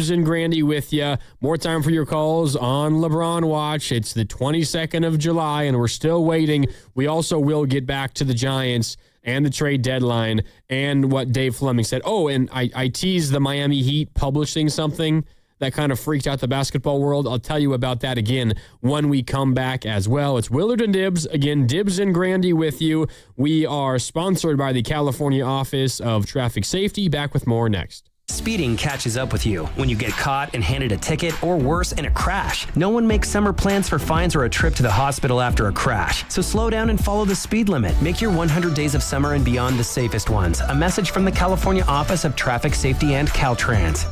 and Grandy with you. More time for your calls on LeBron Watch. It's the 22nd of July, and we're still waiting. We also will get back to the Giants and the trade deadline and what Dave Fleming said. Oh, and I teased the Miami Heat publishing something that kind of freaked out the basketball world. I'll tell you about that again when we come back as well. It's Willard and Dibs. Again, Dibs and Grandy with you. We are sponsored by the California Office of Traffic Safety. Back with more next. Speeding catches up with you when you get caught and handed a ticket, or worse, in a crash. No one makes summer plans for fines or a trip to the hospital after a crash. So slow down and follow the speed limit. Make your 100 days of summer and beyond the safest ones. A message from the California Office of Traffic Safety and Caltrans.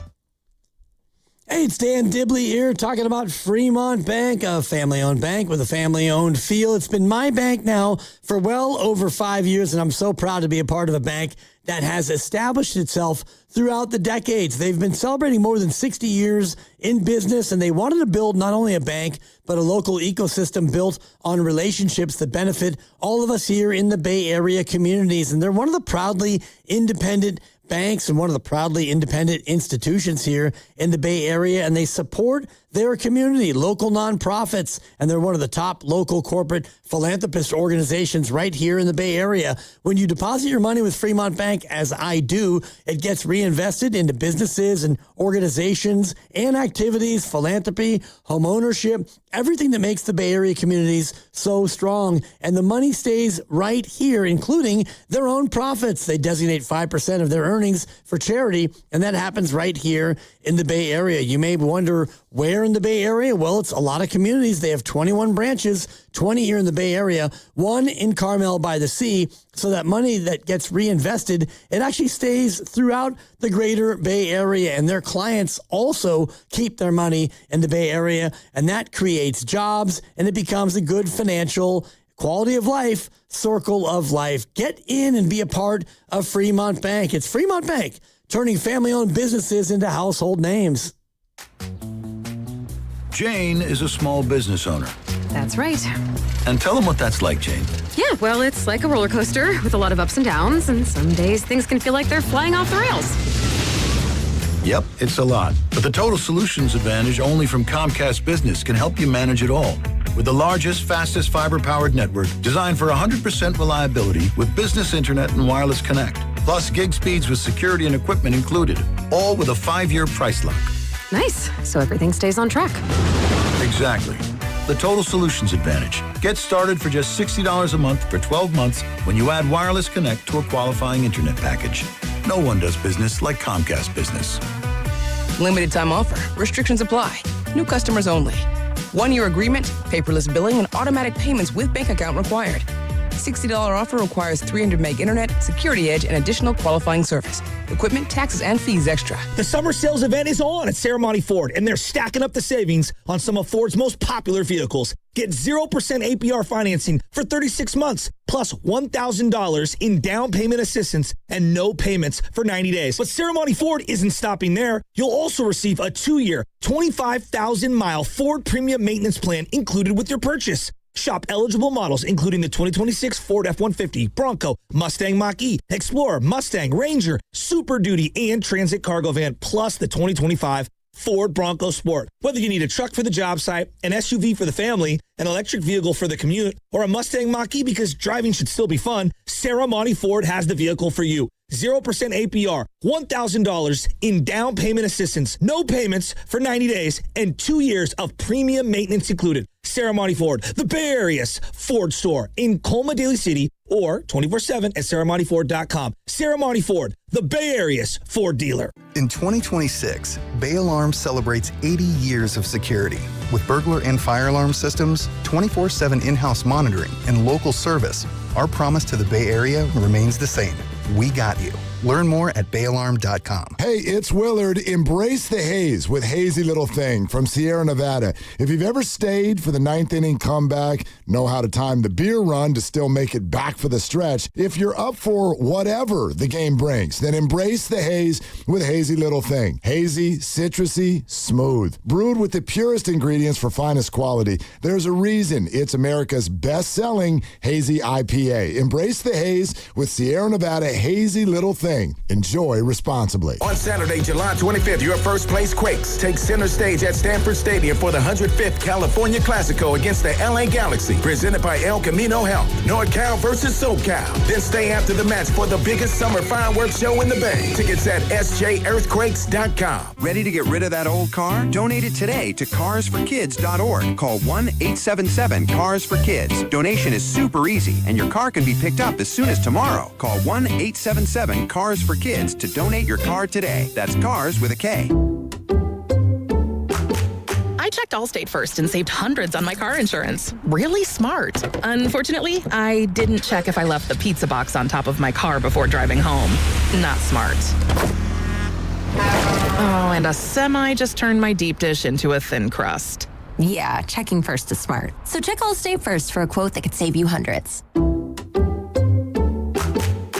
Hey, it's Dan Dibley here talking about Fremont Bank, a family-owned bank with a family-owned feel. It's been my bank now for well over 5 years, and I'm so proud to be a part of a bank that has established itself throughout the decades. They've been celebrating more than 60 years in business, and they wanted to build not only a bank, but a local ecosystem built on relationships that benefit all of us here in the Bay Area communities. And they're one of the proudly independent banks and one of the proudly independent institutions here in the Bay Area, and they support their community, local nonprofits, and they're one of the top local corporate philanthropist organizations right here in the Bay Area. When you deposit your money with Fremont Bank, as I do, it gets reinvested into businesses and organizations and activities, philanthropy, home ownership, everything that makes the Bay Area communities so strong. And the money stays right here, including their own profits. They designate 5% of their earnings for charity, and that happens right here in the Bay Area. You may wonder where in the Bay Area? Well, it's a lot of communities. They have 21 branches, 20 here in the Bay Area, one in Carmel by the Sea. So that money that gets reinvested, it actually stays throughout the greater Bay Area. And their clients also keep their money in the Bay Area. And that creates jobs, and it becomes a good financial quality of life circle of life. Get in and be a part of Fremont Bank. It's Fremont Bank, turning family-owned businesses into household names. Jane is a small business owner. That's right. And tell them what that's like, Jane. Yeah, well, it's like a roller coaster with a lot of ups and downs, and some days things can feel like they're flying off the rails. Yep, it's a lot. But the Total Solutions Advantage only from Comcast Business can help you manage it all. With the largest, fastest fiber-powered network designed for 100% reliability with business internet and wireless connect. Plus gig speeds with security and equipment included. All with a 5-year price lock. Nice. So everything stays on track. Exactly. The Total Solutions Advantage. Get started for just $60 a month for 12 months when you add wireless connect to a qualifying internet package. No one does business like Comcast Business. Limited time offer. Restrictions apply. New customers only. 1-year agreement, paperless billing, and automatic payments with bank account required. $60 offer requires 300 meg internet, security edge, and additional qualifying service. Equipment, taxes, and fees extra. The summer sales event is on at Serramonte Ford, and they're stacking up the savings on some of Ford's most popular vehicles. Get 0% APR financing for 36 months, plus $1,000 in down payment assistance and no payments for 90 days. But Serramonte Ford isn't stopping there. You'll also receive a 2-year, 25,000-mile Ford Premium Maintenance Plan included with your purchase. Shop eligible models, including the 2026 Ford F-150, Bronco, Mustang Mach-E, Explorer, Mustang, Ranger, Super Duty, and Transit Cargo Van, plus the 2025 Ford Bronco Sport. Whether you need a truck for the job site, an SUV for the family, an electric vehicle for the commute, or a Mustang Mach-E because driving should still be fun, Serramonte Ford has the vehicle for you. 0% APR, $1,000 in down payment assistance, no payments for 90 days, and 2 years of premium maintenance included. Serramonte Ford, the Bay Area's Ford store in Colma, Daly City, or 24/7 at SerramonteFord.com. Serramonte Ford, the Bay Area's Ford dealer. In 2026, Bay Alarm celebrates 80 years of security. With burglar and fire alarm systems, 24/7 in-house monitoring, and local service, our promise to the Bay Area remains the same. We got you. Learn more at bayalarm.com. Hey, it's Willard. Embrace the haze with Hazy Little Thing from Sierra Nevada. If you've ever stayed for the 9th inning comeback, know how to time the beer run to still make it back for the stretch. If you're up for whatever the game brings, then embrace the haze with Hazy Little Thing. Hazy, citrusy, smooth. Brewed with the purest ingredients for finest quality. There's a reason it's America's best-selling Hazy IPA. Embrace the haze with Sierra Nevada Hazy Little Thing. Enjoy responsibly. On Saturday, July 25th, your first place Quakes take center stage at Stanford Stadium for the 105th California Classico against the LA Galaxy, presented by El Camino Health. NorCal versus SoCal. Then stay after the match for the biggest summer fireworks show in the Bay. Tickets at SJEarthquakes.com. Ready to get rid of that old car? Donate it today to carsforkids.org. Call 1-877-CARS-FOR-KIDS. Donation is super easy, and your car can be picked up as soon as tomorrow. Call 1-877-CARS-FOR-KIDS to donate your car today. That's cars with a K. I checked Allstate first and saved hundreds on my car insurance. Really smart. Unfortunately, I didn't check if I left the pizza box on top of my car before driving home. Not smart. Oh, and a semi just turned my deep dish into a thin crust. Yeah, checking first is smart. So check Allstate first for a quote that could save you hundreds.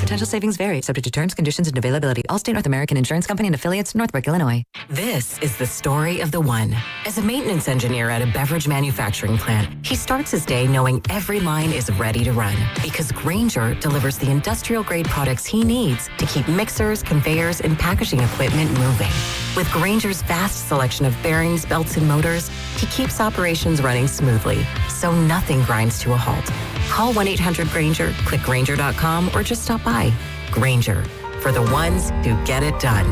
Potential savings vary, subject to terms, conditions, and availability. Allstate North American Insurance Company and affiliates, Northbrook, Illinois. This is the story of the one. As a maintenance engineer at a beverage manufacturing plant, he starts his day knowing every line is ready to run because Grainger delivers the industrial-grade products he needs to keep mixers, conveyors, and packaging equipment moving. With Grainger's vast selection of bearings, belts, and motors, he keeps operations running smoothly, so nothing grinds to a halt. Call 1-800-GRAINGER, click Grainger.com, or just stop by. Grainger, for the ones who get it done.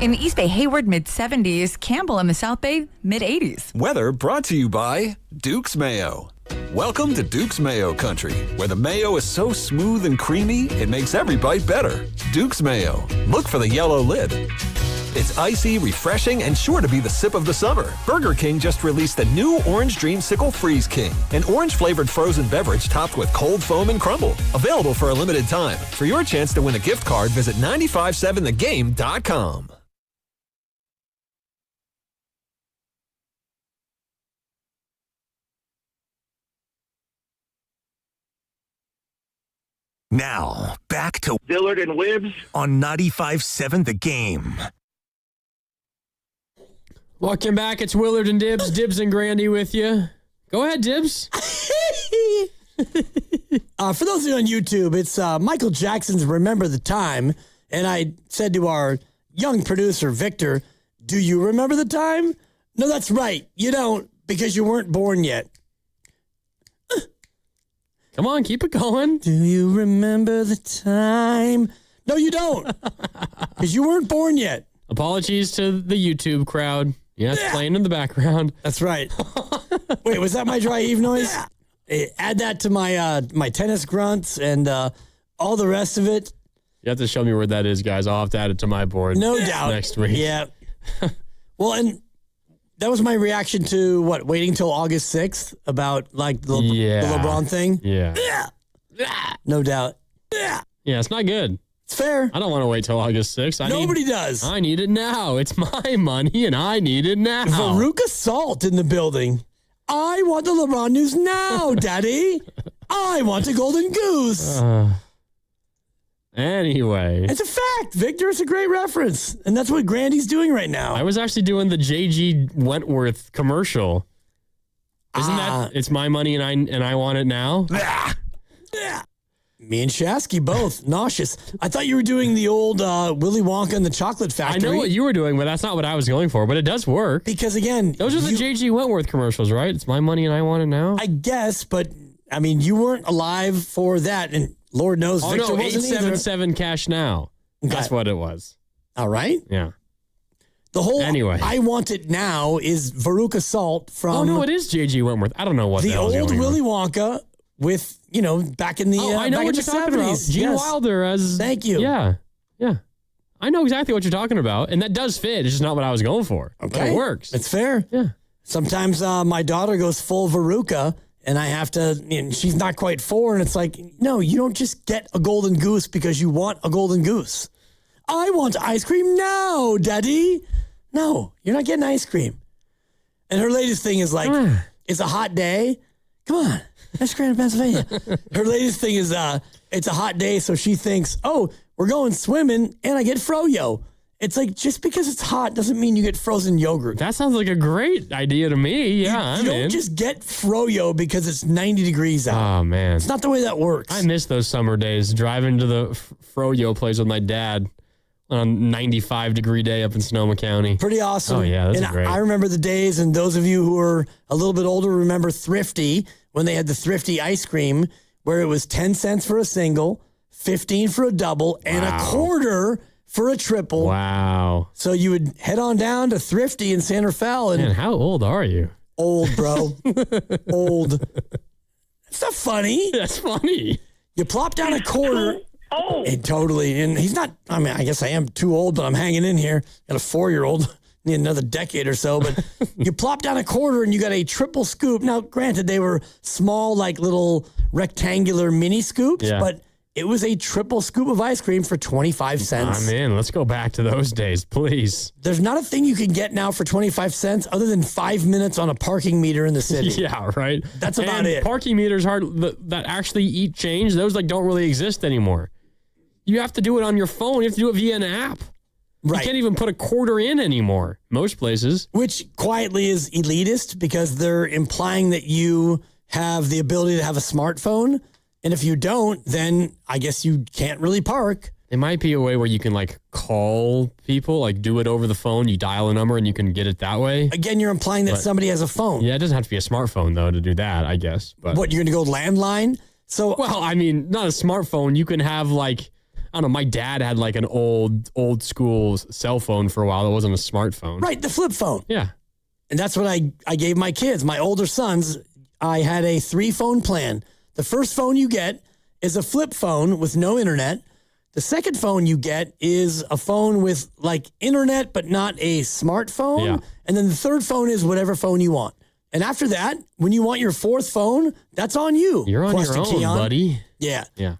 In the East Bay, Hayward, mid-70s. Campbell in the South Bay, mid-80s. Weather brought to you by Duke's Mayo. Welcome to Duke's Mayo Country, where the mayo is so smooth and creamy, it makes every bite better. Duke's Mayo. Look for the yellow lid. It's icy, refreshing, and sure to be the sip of the summer. Burger King just released the new Orange Dreamsicle Freeze King, an orange-flavored frozen beverage topped with cold foam and crumble. Available for a limited time. For your chance to win a gift card, visit 957thegame.com. Now, back to Dillard and Wibbs on 95.7 The Game. Welcome back. It's Willard and Dibs. Dibs and Grandy with you. Go ahead, Dibs. For those of you on YouTube, it's Michael Jackson's Remember the Time. And I said to our young producer, Victor, do you remember the time? No, that's right. You don't, because you weren't born yet. Come on, keep it going. Do you remember the time? No, you don't, because you weren't born yet. Apologies to the YouTube crowd. Yeah, it's playing in the background. That's right. Wait, was that my dry heave noise? Yeah. Add that to my my tennis grunts and all the rest of it. You have to show me where that is, guys. I'll have to add it to my board. No doubt. Next week. Yeah. Well, and that was my reaction to waiting till August 6th about like the LeBron thing. Yeah. No doubt. Yeah, it's not good. It's fair. I don't want to wait till August 6th. Nobody does. I need it now. It's my money, and I need it now. Veruca Salt in the building. I want the LeBron news now, Daddy. I want a golden goose. Anyway. It's a fact, Victor. It's a great reference. And that's what Grandy's doing right now. I was actually doing the J.G. Wentworth commercial. Isn't that, it's my money and I want it now? Me and Shasky both nauseous. I thought you were doing the old Willy Wonka and the Chocolate Factory. I know what you were doing, but that's not what I was going for. But it does work. Because again, those are the J.G. Wentworth commercials, right? It's my money and I want it now. I guess, but I mean, you weren't alive for that, and Lord knows Victor wasn't 877 cash now. That's what it was. All right. Yeah. The whole anyway. I want it now is Veruca Salt from. Oh no, it is J.G. Wentworth. I don't know what the old Willy Wonka. With, back in the I know what you're talking about. Gene Wilder as... Thank you. Yeah. I know exactly what you're talking about, and that does fit. It's just not what I was going for. Okay. But it works. It's fair. Yeah. Sometimes my daughter goes full Veruca, and I have to... she's not quite 4, and it's like, no, you don't just get a golden goose because you want a golden goose. I want ice cream now, Daddy. No, you're not getting ice cream. And her latest thing is like, it's a hot day. Come on. That's Grand Pennsylvania. Her latest thing is it's a hot day, so she thinks, oh, we're going swimming, and I get froyo. It's like, just because it's hot doesn't mean you get frozen yogurt. That sounds like a great idea to me. Yeah, you don't just get froyo because it's 90 degrees out. Oh, man. It's not the way that works. I miss those summer days, driving to the froyo place with my dad on a 95-degree day up in Sonoma County. Pretty awesome. Oh, yeah, that's great. I remember the days, and those of you who are a little bit older remember Thrifty, when they had the Thrifty ice cream, where it was 10 cents for a single, 15 for a double, and a quarter for a triple. Wow. So you would head on down to Thrifty in San Rafael. And man, how old are you? Old, bro. Old. It's not funny. That's funny. You plop down a quarter. Oh. Totally. And he's not, I mean, I guess I am too old, but I'm hanging in here. Got a 4-year-old. Need another decade or so, but you plop down a quarter and you got a triple scoop. Now, granted, they were small, like little rectangular mini scoops, but it was a triple scoop of ice cream for 25 cents. Oh, man, let's go back to those days, please. There's not a thing you can get now for 25 cents other than 5 minutes on a parking meter in the city. Yeah, right. That's about it. Parking meters that actually eat change, those like don't really exist anymore. You have to do it on your phone. You have to do it via an app. Right. You can't even put a quarter in anymore, most places. Which quietly is elitist because they're implying that you have the ability to have a smartphone. And if you don't, then I guess you can't really park. It might be a way where you can like call people, like do it over the phone. You dial a number and you can get it that way. Again, you're implying that somebody has a phone. Yeah, it doesn't have to be a smartphone though to do that, I guess. But what, you're going to go landline? So, well, I mean, not a smartphone. You can have like, I don't know, my dad had like an old school cell phone for a while. That wasn't a smartphone. Right, the flip phone. Yeah. And that's what I gave my kids. My older sons, I had a 3-phone plan. The first phone you get is a flip phone with no internet. The second phone you get is a phone with like internet, but not a smartphone. Yeah. And then the third phone is whatever phone you want. And after that, when you want your fourth phone, that's on you. You're on your own, Keon. buddy. Yeah. Yeah.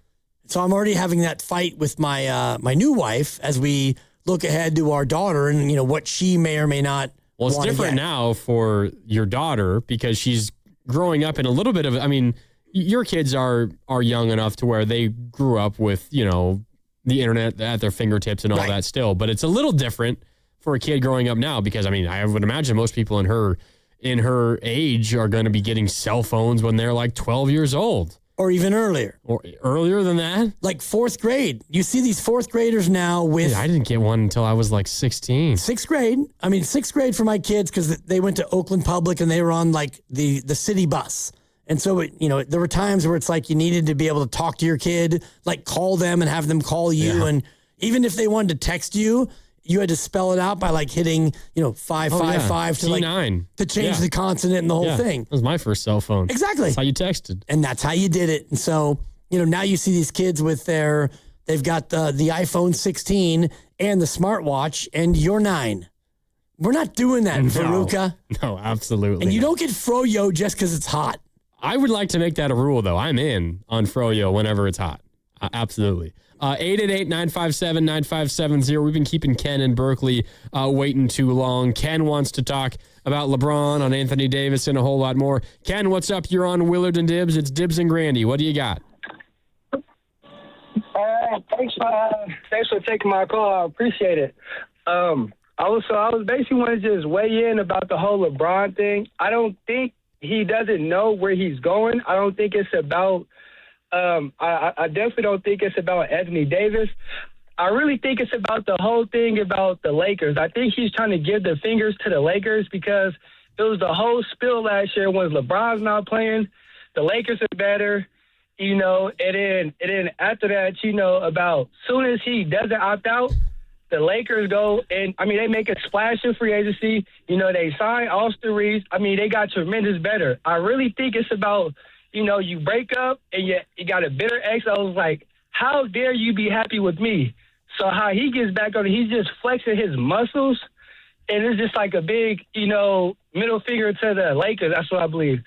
So I'm already having that fight with my my new wife as we look ahead to our daughter and, you know, what she may or may not Well, it's different now for your daughter because she's growing up in a little bit of, I mean, your kids are young enough to where they grew up with, you know, the internet at their fingertips and all that still. But it's a little different for a kid growing up now because, I mean, I would imagine most people in her age are going to be getting cell phones when they're like 12 years old. Or even earlier. Or earlier than that? Like 4th grade. You see these 4th graders now with... Dude, I didn't get one until I was like 16. 6th grade. I mean, 6th grade for my kids because they went to Oakland Public and they were on like the city bus. And so, you know, there were times where it's like you needed to be able to talk to your kid, like call them and have them call you. Yeah. And even if they wanted to text you, you had to spell it out by like hitting, you know, 555 to T9. To change the consonant and the whole thing. That was my first cell phone. Exactly. That's how you texted. And that's how you did it. And so, you know, now you see these kids with they've got the iPhone 16 and the smartwatch, and you're 9. We're not doing that, Veruca. No, absolutely. And you don't get froyo just because it's hot. I would like to make that a rule, though. I'm in on froyo whenever it's hot. Absolutely. 888-957-9570. We've been keeping Ken in Berkeley waiting too long. Ken wants to talk about LeBron, on Anthony Davis, and a whole lot more. Ken, what's up? You're on Willard and Dibs. It's Dibs and Grandy. What do you got? Thanks for taking my call. I appreciate it. I was basically want to just weigh in about the whole LeBron thing. I don't think he doesn't know where he's going. I don't think it's about I definitely don't think it's about Anthony Davis. I really think it's about the whole thing about the Lakers. I think he's trying to give the fingers to the Lakers because it was the whole spill last year when LeBron's not playing. The Lakers are better, you know, and then after that, you know, about soon as he doesn't opt out, the Lakers go and, I mean, they make a splash in free agency. You know, they sign Austin Reeves. I mean, they got tremendous better. I really think it's about, you know, you break up and you got a bitter ex. I was like, how dare you be happy with me? So how he gets back on it, he's just flexing his muscles. And it's just like a big, you know, middle finger to the Lakers. That's what I believe.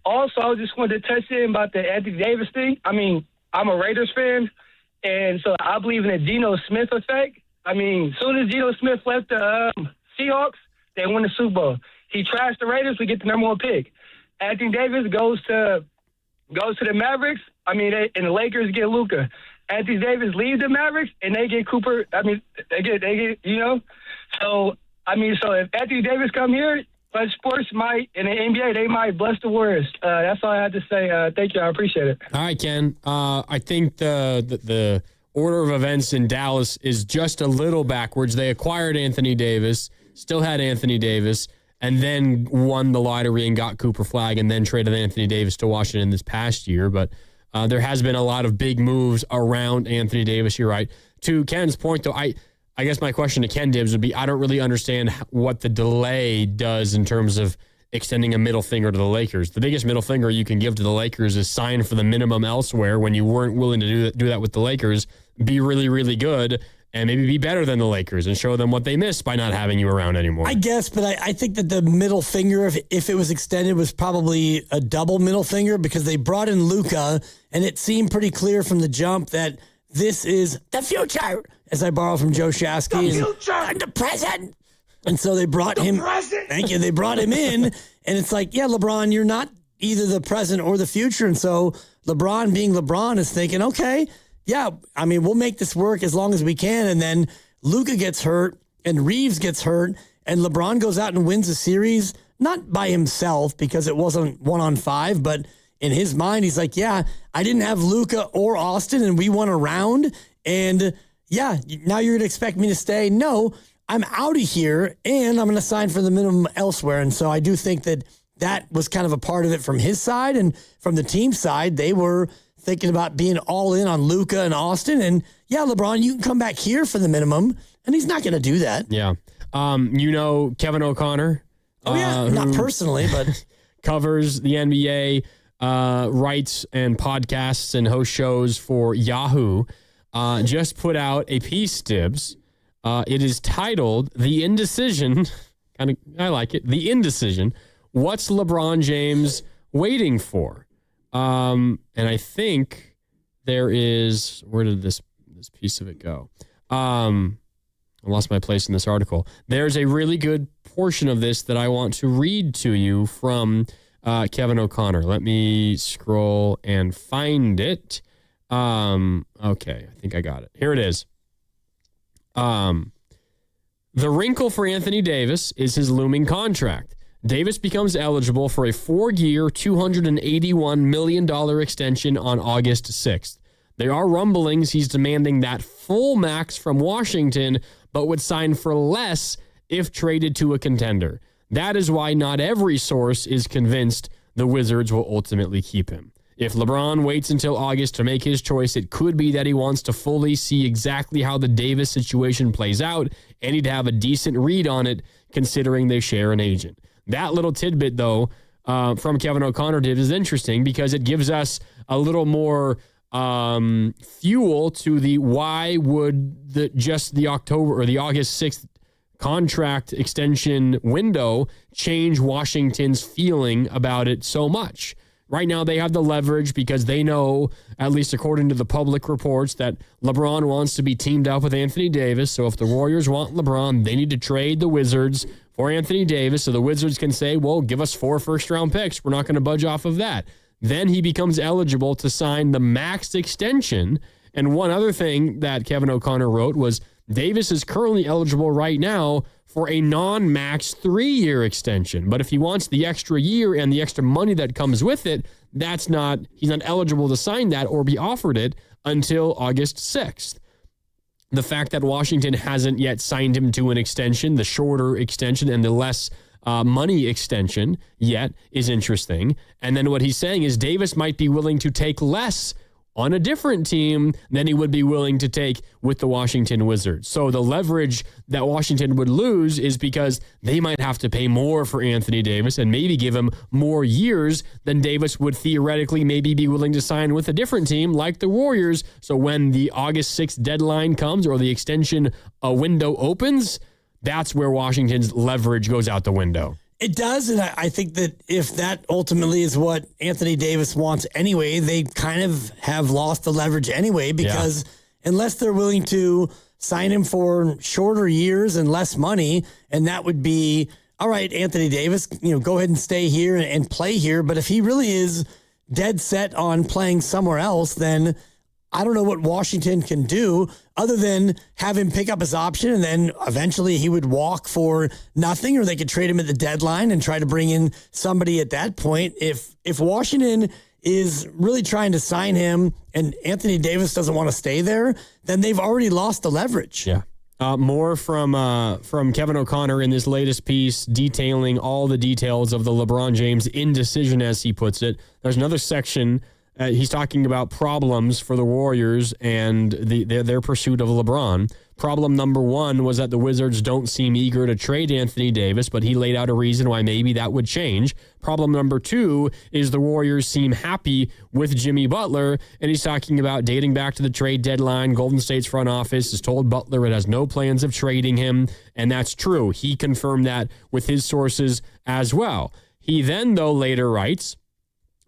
Also, I just wanted to touch in about the Anthony Davis thing. I mean, I'm a Raiders fan, and so I believe in the Geno Smith effect. I mean, as soon as Geno Smith left the Seahawks, they won the Super Bowl. He trashed the Raiders, we get the number 1 pick. Anthony Davis goes to the Mavericks. I mean, and the Lakers get Luka. Anthony Davis leaves the Mavericks, and they get Cooper. I mean, they get, you know. So I mean, so if Anthony Davis come here, but sports might, in the NBA, they might bless the Warriors. That's all I have to say. Thank you. I appreciate it. All right, Ken. I think the order of events in Dallas is just a little backwards. They acquired Anthony Davis, still had Anthony Davis, and then won the lottery and got Cooper Flagg and then traded Anthony Davis to Washington this past year. But there has been a lot of big moves around Anthony Davis. You're right. To Ken's point, though, I guess my question to Ken Dibs would be, I don't really understand what the delay does in terms of extending a middle finger to the Lakers. The biggest middle finger you can give to the Lakers is sign for the minimum elsewhere when you weren't willing to do that with the Lakers. Be really, really good and maybe be better than the Lakers and show them what they missed by not having you around anymore. I guess, but I think that the middle finger, if it was extended, was probably a double middle finger because they brought in Luka, and it seemed pretty clear from the jump that this is the future, as I borrow from Joe Shasky. The future! And the present! And so they brought him. Present. Thank you. They brought him in, and it's like, yeah, LeBron, you're not either the present or the future. And so LeBron, being LeBron, is thinking, okay, yeah, I mean, we'll make this work as long as we can. And then Luka gets hurt and Reeves gets hurt and LeBron goes out and wins a series, not by himself because it wasn't 1-on-5, but in his mind, he's like, yeah, I didn't have Luka or Austin and we won a round. And yeah, now you're going to expect me to stay? No, I'm out of here and I'm going to sign for the minimum elsewhere. And so I do think that was kind of a part of it from his side. And from the team side, they were thinking about being all in on Luka and Austin. And yeah, LeBron, you can come back here for the minimum. And he's not going to do that. Yeah. Kevin O'Connor. Oh, yeah. Not personally, but covers the NBA, writes and podcasts and hosts shows for Yahoo. Just put out a piece, Dibs. It is titled The Indecision. I like it. The Indecision. What's LeBron James waiting for? And I think there is, where did this piece of it go? I lost my place in this article. There's a really good portion of this that I want to read to you from Kevin O'Connor. Let me scroll and find it. Okay, I think I got it. Here it is. The wrinkle for Anthony Davis is his looming contract. Davis becomes eligible for a 4-year, $281 million extension on August 6th. There are rumblings he's demanding that full max from Washington, but would sign for less if traded to a contender. That is why not every source is convinced the Wizards will ultimately keep him. If LeBron waits until August to make his choice, it could be that he wants to fully see exactly how the Davis situation plays out, and he'd have a decent read on it, considering they share an agent. That little tidbit, though, from Kevin O'Connor is interesting because it gives us a little more fuel to the why would the October or the August 6th contract extension window change Washington's feeling about it so much. Right now, they have the leverage because they know, at least according to the public reports, that LeBron wants to be teamed up with Anthony Davis. So if the Warriors want LeBron, they need to trade the Wizards for Anthony Davis so the Wizards can say, well, give us 4 first-round picks. We're not going to budge off of that. Then he becomes eligible to sign the max extension. And one other thing that Kevin O'Connor wrote was Davis is currently eligible right now for a non-max 3-year extension. But if he wants the extra year and the extra money that comes with it, he's not eligible to sign that or be offered it until August 6th. The fact that Washington hasn't yet signed him to an extension, the shorter extension and the less money extension yet, is interesting. And then what he's saying is Davis might be willing to take less on a different team than he would be willing to take with the Washington Wizards. So the leverage that Washington would lose is because they might have to pay more for Anthony Davis and maybe give him more years than Davis would theoretically maybe be willing to sign with a different team like the Warriors. So when the August 6th deadline comes or the extension window opens, that's where Washington's leverage goes out the window. It does, and I think that if that ultimately is what Anthony Davis wants anyway, they kind of have lost the leverage anyway because unless they're willing to sign him for shorter years and less money, and that would be, all right, Anthony Davis, go ahead and stay here and play here. But if he really is dead set on playing somewhere else, then I don't know what Washington can do other than have him pick up his option and then eventually he would walk for nothing, or they could trade him at the deadline and try to bring in somebody at that point. If Washington is really trying to sign him and Anthony Davis doesn't want to stay there, then they've already lost the leverage. Yeah. More from Kevin O'Connor in this latest piece detailing all the details of the LeBron James indecision, as he puts it. There's another section. He's talking about problems for the Warriors and their pursuit of LeBron. Problem number 1 was that the Wizards don't seem eager to trade Anthony Davis, but he laid out a reason why maybe that would change. Problem number 2 is the Warriors seem happy with Jimmy Butler, and he's talking about dating back to the trade deadline. Golden State's front office has told Butler it has no plans of trading him, and that's true. He confirmed that with his sources as well. He then, though, later writes,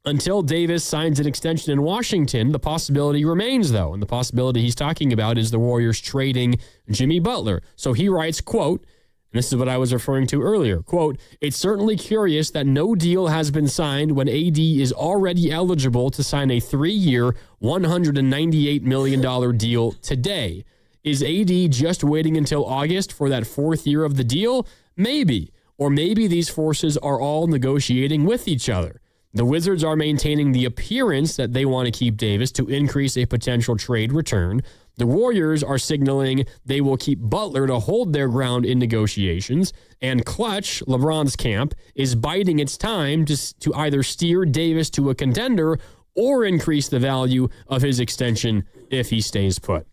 until Davis signs an extension in Washington, the possibility remains, though. And the possibility he's talking about is the Warriors trading Jimmy Butler. So he writes, quote, And this is what I was referring to earlier. Quote, it's certainly curious that no deal has been signed when AD is already eligible to sign a 3-year, $198 million deal today. Is AD just waiting until August for that 4th year of the deal? Maybe. Or maybe these forces are all negotiating with each other. The Wizards are maintaining the appearance that they want to keep Davis to increase a potential trade return. The Warriors are signaling they will keep Butler to hold their ground in negotiations. And Clutch, LeBron's camp, is biding its time to either steer Davis to a contender or increase the value of his extension if he stays put,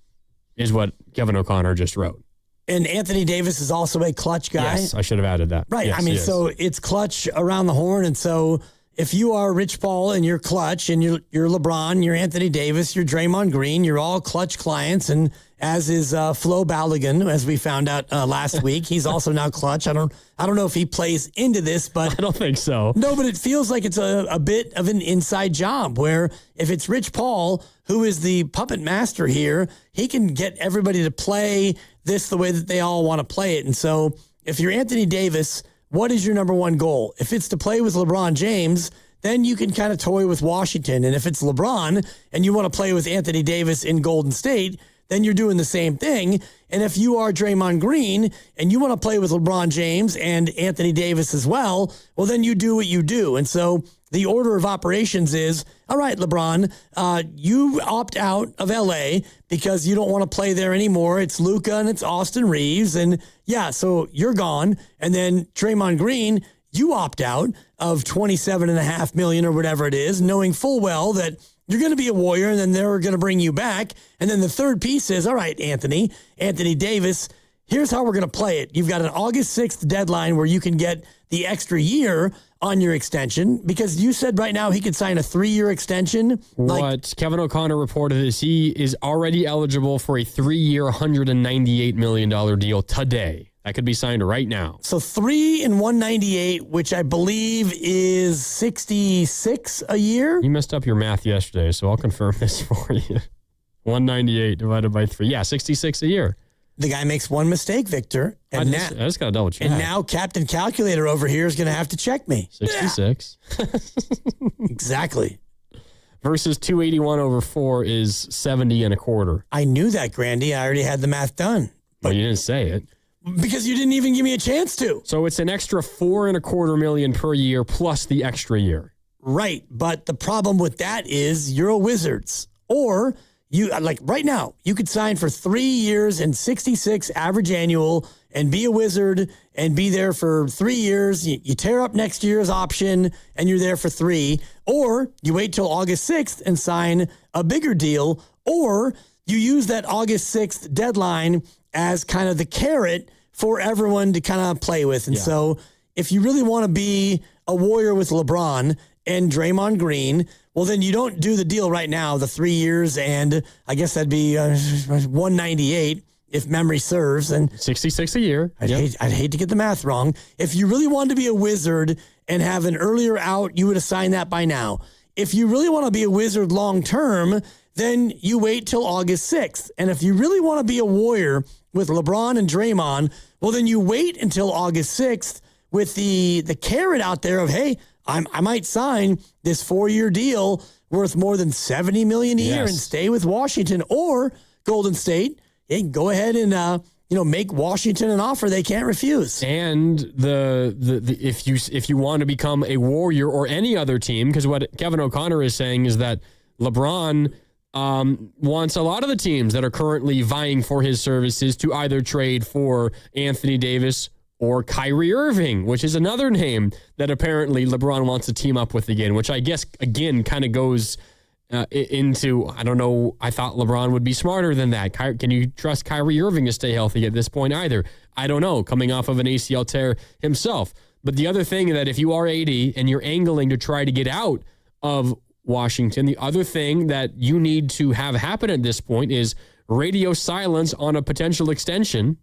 is what Kevin O'Connor just wrote. And Anthony Davis is also a clutch guy. Yes, I should have added that. Right. Yes, I mean, so it's clutch around the horn. And so if you are Rich Paul and you're Clutch and you're LeBron, you're Anthony Davis, you're Draymond Green, you're all Clutch clients. And as is Flo Balogun, as we found out last week, he's also now Clutch. I don't know if he plays into this, but I don't think so. No, but it feels like it's a bit of an inside job where if it's Rich Paul, who is the puppet master here, he can get everybody to play this the way that they all want to play it. And so if you're Anthony Davis, what is your number one goal? If it's to play with LeBron James, then you can kind of toy with Washington. And if it's LeBron and you want to play with Anthony Davis in Golden State, then you're doing the same thing. And if you are Draymond Green and you want to play with LeBron James and Anthony Davis as well, well, then you do what you do. And so the order of operations is, all right, LeBron, you opt out of LA because you don't want to play there anymore. It's Luka and it's Austin Reeves. And yeah, so you're gone. And then Draymond Green, you opt out of $27.5 million or whatever it is, knowing full well that you're going to be a Warrior and then they're going to bring you back. And then the third piece is, all right, Anthony Davis, here's how we're going to play it. You've got an August 6th deadline where you can get the extra year on your extension because you said right now he could sign a 3-year extension. What Kevin O'Connor reported is he is already eligible for a 3-year, $198 million deal today. That could be signed right now. So 3 and 198, which I believe is 66 a year. You messed up your math yesterday, so I'll confirm this for you. 198 divided by 3. Yeah, 66 a year. The guy makes one mistake, Victor. And I just got to double check. And now Captain Calculator over here is going to have to check me. 66. Yeah. Exactly. Versus 281 over 4 is 70 and a quarter. I knew that, Grandy. I already had the math done. But you didn't say it. Because you didn't even give me a chance to. So it's an extra $4.25 million per year plus the extra year. Right. But the problem with that is you're a Wizards. Or you, like right now, you could sign for 3 years and 66 average annual and be a Wizard and be there for 3 years. You tear up next year's option and you're there for 3. Or you wait till August 6th and sign a bigger deal. Or you use that August 6th deadline as kind of the carrot for everyone to kind of play with. And so if you really want to be a Warrior with LeBron and Draymond Green, well, then you don't do the deal right now, the 3 years, and I guess that'd be 198 if memory serves. And 66 a year. I'd hate to get the math wrong. If you really wanted to be a Wizard and have an earlier out, you would have signed that by now. If you really want to be a Wizard long term, then you wait till August 6th. And if you really want to be a Warrior with LeBron and Draymond, well, then you wait until August 6th with the carrot out there of, hey, I might sign this 4-year deal worth more than $70 million a year and stay with Washington or Golden State. Hey, go ahead and make Washington an offer they can't refuse. And if you want to become a Warrior or any other team, because what Kevin O'Connor is saying is that LeBron wants a lot of the teams that are currently vying for his services to either trade for Anthony Davis or Kyrie Irving, which is another name that apparently LeBron wants to team up with again, which I guess, again, kind of goes into, I don't know, I thought LeBron would be smarter than that. Can you trust Kyrie Irving to stay healthy at this point either? I don't know, coming off of an ACL tear himself. But the other thing that if you are 80 and you're angling to try to get out of Washington, the other thing that you need to have happen at this point is radio silence on a potential extension.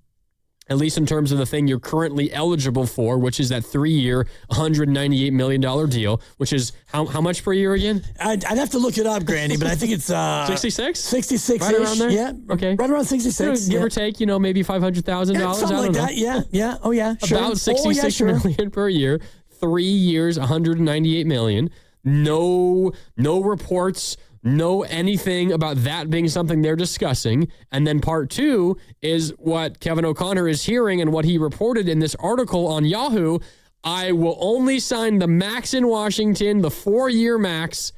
at least in terms of the thing you're currently eligible for, which is that 3-year, $198 million deal, which is how much per year again? I'd have to look it up, Grandy, but I think it's 66? 66 Right around there? Yeah. Okay. Right around 66. Give or take, maybe $500,000. Something like that. Yeah. Oh, yeah. Sure. About $66 million per year, 3 years, $198 million. No reports, no anything about that being something they're discussing. And then part 2 is what Kevin O'Connor is hearing and what he reported in this article on Yahoo. I will only sign the max in Washington, the 4-year max,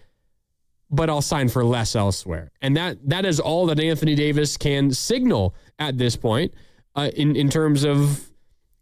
but I'll sign for less elsewhere. And that is all that Anthony Davis can signal at this point in terms of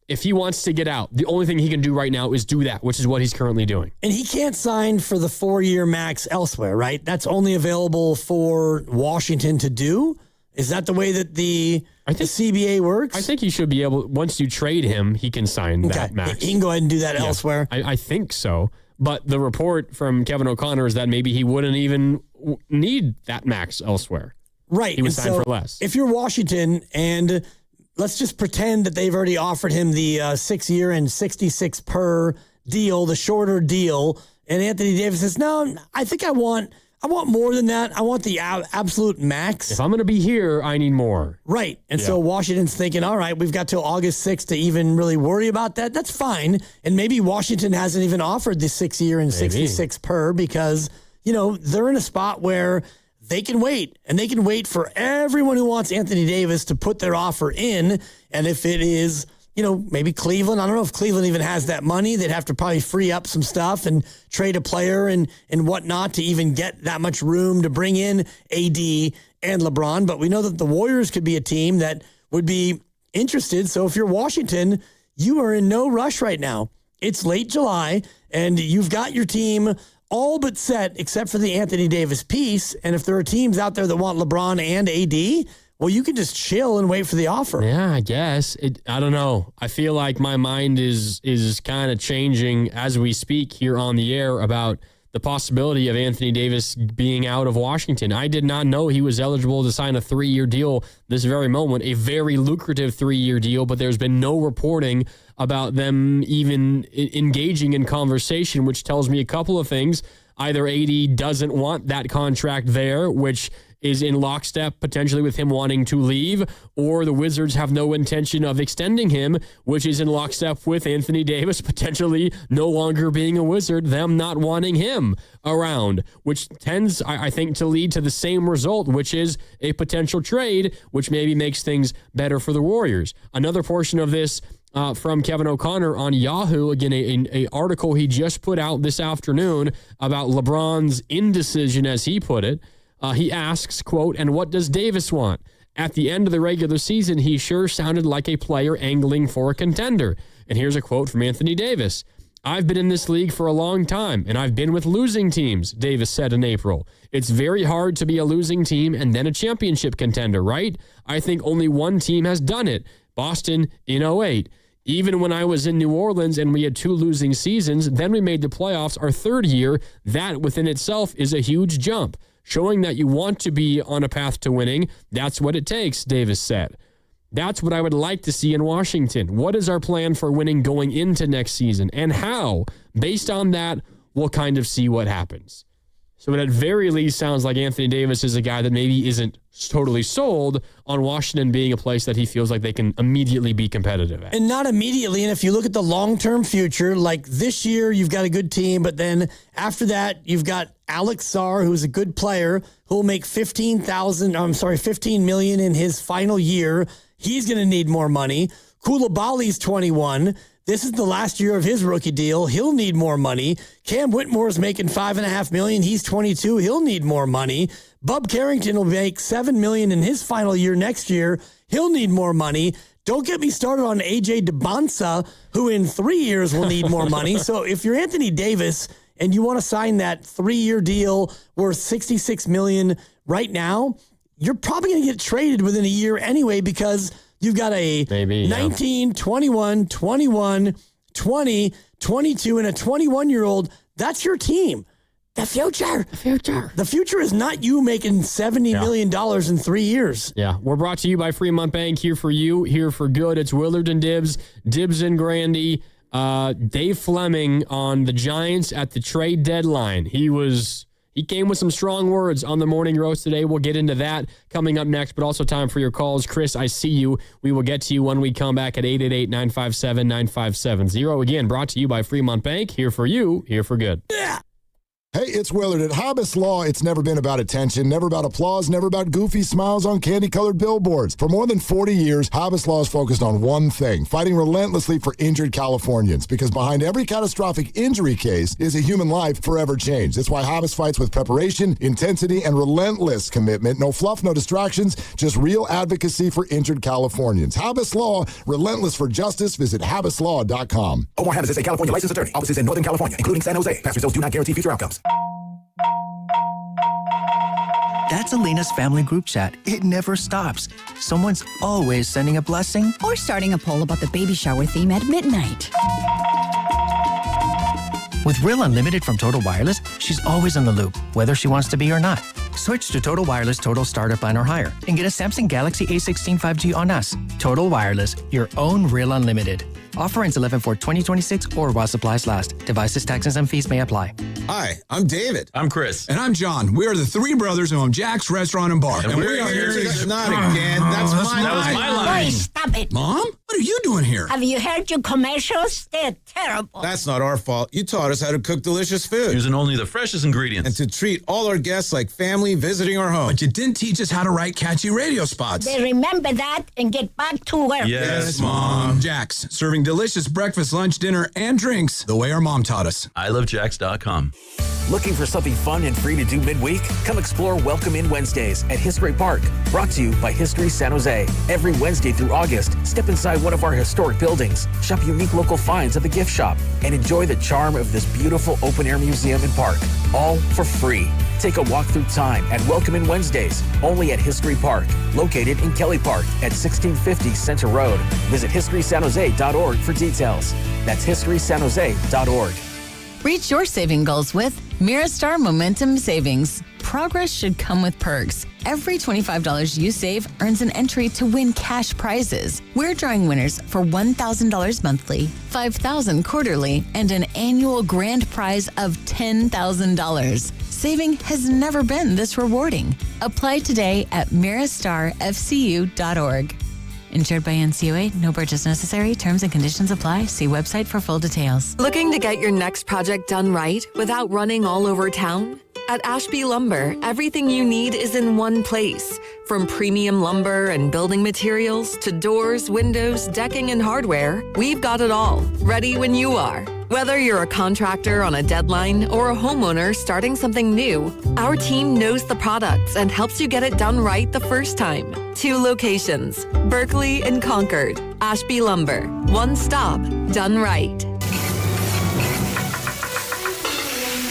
if he wants to get out. The only thing he can do right now is do that, which is what he's currently doing. And he can't sign for the 4-year max elsewhere, right? That's only available for Washington to do? Is that the way that the CBA works? I think he should be able, once you trade him, he can sign that max. He can go ahead and do that elsewhere? I think so. But the report from Kevin O'Connor is that maybe he wouldn't even need that max elsewhere. Right. He would sign for less. If you're Washington and let's just pretend that they've already offered him the 6-year and 66 per deal, the shorter deal, and Anthony Davis says, no, I think I want more than that. I want the absolute max. If I'm going to be here, I need more. Right. And so Washington's thinking, all right, we've got till August 6th to even really worry about that. That's fine. And maybe Washington hasn't even offered the 6-year and 66 per because, they're in a spot where they can wait, and they can wait for everyone who wants Anthony Davis to put their offer in. And if it is, maybe Cleveland, I don't know if Cleveland even has that money. They'd have to probably free up some stuff and trade a player and whatnot to even get that much room to bring in AD and LeBron. But we know that the Warriors could be a team that would be interested. So if you're Washington, you are in no rush right now. It's late July, and you've got your team all but set except for the Anthony Davis piece. And if there are teams out there that want LeBron and AD, well, you can just chill and wait for the offer. Yeah, I guess. I don't know. I feel like my mind is kind of changing as we speak here on the air about the possibility of Anthony Davis being out of Washington. I did not know he was eligible to sign a 3-year deal this very moment, a very lucrative 3-year deal, but there's been no reporting about them even engaging in conversation, which tells me a couple of things. Either AD doesn't want that contract there, which is in lockstep potentially with him wanting to leave, or the Wizards have no intention of extending him, which is in lockstep with Anthony Davis potentially no longer being a Wizard, them not wanting him around, which tends, I think, to lead to the same result, which is a potential trade, which maybe makes things better for the Warriors. Another portion of this from Kevin O'Connor on Yahoo, again, a article he just put out this afternoon about LeBron's indecision, as he put it. He asks, quote, and what does Davis want? At the end of the regular season, he sure sounded like a player angling for a contender. And here's a quote from Anthony Davis. I've been in this league for a long time, and I've been with losing teams, Davis said in April. It's very hard to be a losing team and then a championship contender, right? I think only one team has done it, Boston in 2008. Even when I was in New Orleans and we had 2 losing seasons, then we made the playoffs our 3rd year. That within itself is a huge jump. Showing that you want to be on a path to winning, that's what it takes, Davis said. That's what I would like to see in Washington. What is our plan for winning going into next season, and how? Based on that, we'll kind of see what happens. So it at very least sounds like Anthony Davis is a guy that maybe isn't totally sold on Washington being a place that he feels like they can immediately be competitive at. And not immediately. And if you look at the long-term future, like this year, you've got a good team, but then after that, you've got Alex Sarr, who's a good player, who will make $15 million in his final year. He's going to need more money. Koulibaly's 21. This is the last year of his rookie deal. He'll need more money. Cam Whitmore's making $5.5 million. He's 22. He'll need more money. Bub Carrington will make $7 million in his final year next year. He'll need more money. Don't get me started on AJ DeBonsa, who in 3 years will need more money. So if you're Anthony Davis and you want to sign that 3-year deal worth $66 million right now, you're probably going to get traded within a year anyway because you've got a 19, 21, 21, 20, 22, and a 21-year-old. That's your team. The future. The future is not you making $70 million in 3 years. Yeah, we're brought to you by Fremont Bank. Here for you, here for good. It's Willard and Dibbs and Grandy. Dave Fleming on the Giants at the trade deadline. He came with some strong words on the morning roast today. We'll get into that coming up next, but also time for your calls. Chris, I see you. We will get to you when we come back at 888-957-9570. Again, brought to you by Fremont Bank. Here for you, here for good. Yeah. Hey, it's Willard. At Hobbs Law, it's never been about attention, never about applause, never about goofy smiles on candy-colored billboards. For more than 40 years, Hobbs Law is focused on one thing, fighting relentlessly for injured Californians, because behind every catastrophic injury case is a human life forever changed. That's why Hobbs fights with preparation, intensity, and relentless commitment. No fluff, no distractions, just real advocacy for injured Californians. Hobbs Law, relentless for justice. Visit HobbsLaw.com. Omar Harris is a California licensed attorney. Offices in Northern California, including San Jose. Past results do not guarantee future outcomes. That's Elena's family group chat. It never stops. Someone's always sending a blessing or starting a poll about the baby shower theme at midnight. With Real Unlimited from Total Wireless, she's always in the loop, whether she wants to be or not. Switch to Total Wireless Total Starter Plan or higher and get a Samsung Galaxy A16 5G on us. Total Wireless, your own Real Unlimited. Offer ends 11/4/2026 or while supplies last. Devices, taxes, and fees may apply. Hi, I'm David. I'm Chris. And I'm John. We are the three brothers who own Jack's Restaurant and Bar. And we are here to... Not again. That's my line. Boy, stop it. Mom? What are you doing here? Have you heard your commercials? They're terrible. That's not our fault. You taught us how to cook delicious food. Using only the freshest ingredients. And to treat all our guests like family visiting our home. But you didn't teach us how to write catchy radio spots. They remember that and get back to work. Yes, Mom. Jack's, serving delicious breakfast, lunch, dinner, and drinks the way our mom taught us. ilovejacks.com. Looking for something fun and free to do midweek? Come explore Welcome In Wednesdays at History Park. Brought to you by History San Jose. Every Wednesday through August, step inside one of our historic buildings, shop unique local finds at the gift shop, and enjoy the charm of this beautiful open-air museum and park. All for free. Take a walk through time at Welcome In Wednesdays, only at History Park, located in Kelly Park at 1650 Center Road. Visit historysanjose.org for details. That's historysanjose.org. Reach your saving goals with Miristar Momentum Savings. Progress should come with perks. Every $25 you save earns an entry to win cash prizes. We're drawing winners for $1,000 monthly, $5,000 quarterly, and an annual grand prize of $10,000. Saving has never been this rewarding. Apply today at miristarfcu.org. Insured by NCUA, no purchase necessary. Terms and conditions apply. See website for full details. Looking to get your next project done right without running all over town? At Ashby Lumber, everything you need is in one place. From premium lumber and building materials to doors, windows, decking, and hardware, we've got it all, ready when you are. Whether you're a contractor on a deadline or a homeowner starting something new, our team knows the products and helps you get it done right the first time. 2 locations, Berkeley and Concord. Ashby Lumber, one stop, done right.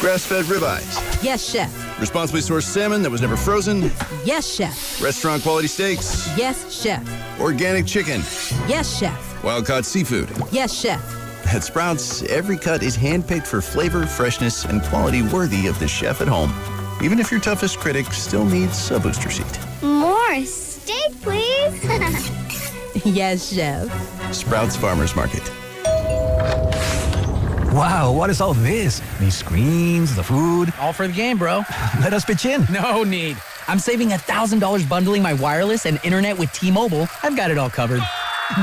Grass-fed ribeyes. Yes, chef. Responsibly sourced salmon that was never frozen. Yes, chef. Restaurant quality steaks. Yes, chef. Organic chicken. Yes, chef. Wild-caught seafood. Yes, chef. At Sprouts, every cut is handpicked for flavor, freshness, and quality worthy of the chef at home. Even if your toughest critic still needs a booster seat. More steak, please. Yes, chef. Sprouts Farmers Market. Wow, what is all this? These screens, the food. All for the game, bro. Let us pitch in. No need. I'm saving $1,000 bundling my wireless and internet with T-Mobile. I've got it all covered.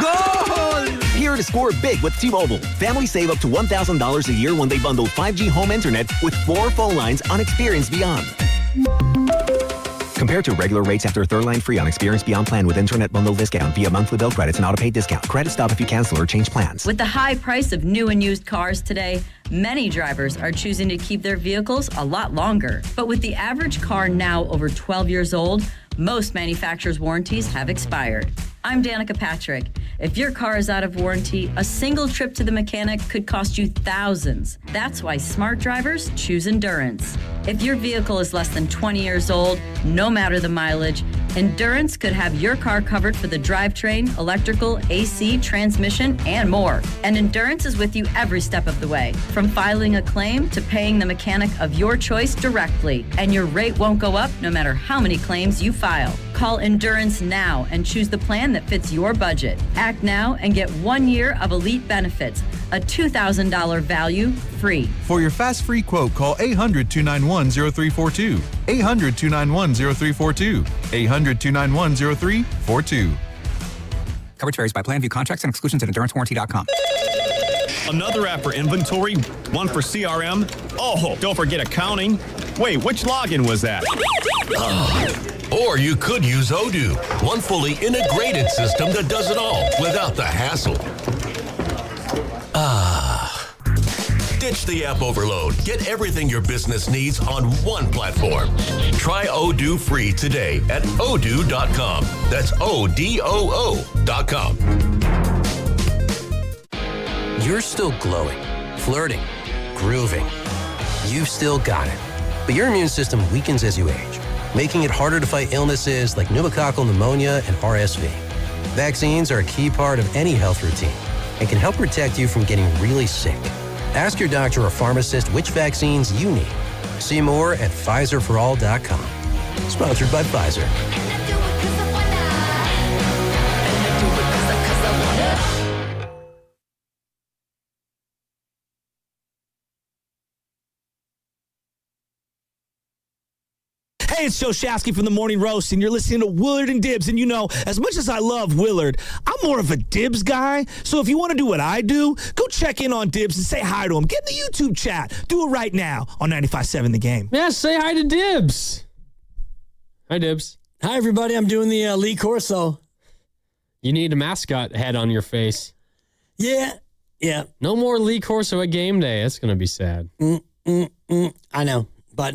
Goal! Here to score big with T-Mobile. Families save up to $1,000 a year when they bundle 5G home internet with 4 phone lines on Experience Beyond. Compared to regular rates after third line free on Experience Beyond plan with internet bundle discount via monthly bill credits and auto-pay discount. Credit stop if you cancel or change plans. With the high price of new and used cars today, many drivers are choosing to keep their vehicles a lot longer. But with the average car now over 12 years old, most manufacturers' warranties have expired. I'm Danica Patrick. If your car is out of warranty, a single trip to the mechanic could cost you thousands. That's why smart drivers choose Endurance. If your vehicle is less than 20 years old, no matter the mileage, Endurance could have your car covered for the drivetrain, electrical, AC, transmission, and more. And Endurance is with you every step of the way, from filing a claim to paying the mechanic of your choice directly. And your rate won't go up no matter how many claims you file. Call Endurance now and choose the plan that fits your budget. Act now and get 1 year of elite benefits, a $2,000 value free. For your fast free quote, call 800-291-0342. 800-291-0342. 800-291-0342. Coverage varies by plan. View contracts and exclusions at endurancewarranty.com. Another app for inventory, one for CRM. Oh, don't forget accounting. Wait, which login was that? Or you could use Odoo, one fully integrated system that does it all without the hassle. Ditch the app overload. Get everything your business needs on one platform. Try Odoo free today at odoo.com. That's ODOO.com. You're still glowing, flirting, grooving. You've still got it. But your immune system weakens as you age, making it harder to fight illnesses like pneumococcal pneumonia and RSV. Vaccines are a key part of any health routine and can help protect you from getting really sick. Ask your doctor or pharmacist which vaccines you need. See more at PfizerForAll.com. Sponsored by Pfizer. Hey, it's Joe Shasky from the Morning Roast, and you're listening to Willard and Dibs. And you know, as much as I love Willard, I'm more of a Dibs guy. So if you want to do what I do, go check in on Dibs and say hi to him. Get in the YouTube chat. Do it right now on 95.7 The Game. Yeah, say hi to Dibs. Hi, Dibs. Hi, everybody. I'm doing the Lee Corso. You need a mascot head on your face. Yeah. No more Lee Corso at game day. That's going to be sad. I know, but...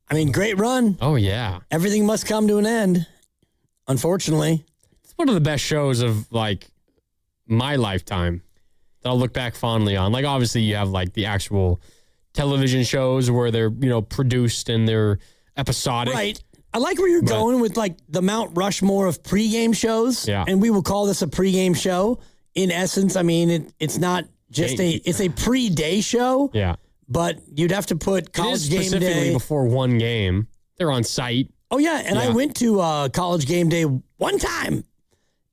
I mean, great run. Oh, yeah. Everything must come to an end, unfortunately. It's one of the best shows of, like, my lifetime that I'll look back fondly on. Like, obviously, you have, like, the actual television shows where they're, produced and they're episodic. Right. I like where you're going with, like, the Mount Rushmore of pregame shows. Yeah. And we will call this a pregame show. In essence, I mean, it's not just it's a pre-day show. Yeah. But you'd have to put College Game specifically Day before one game. They're on site. Oh, yeah. And I went to College Game Day one time.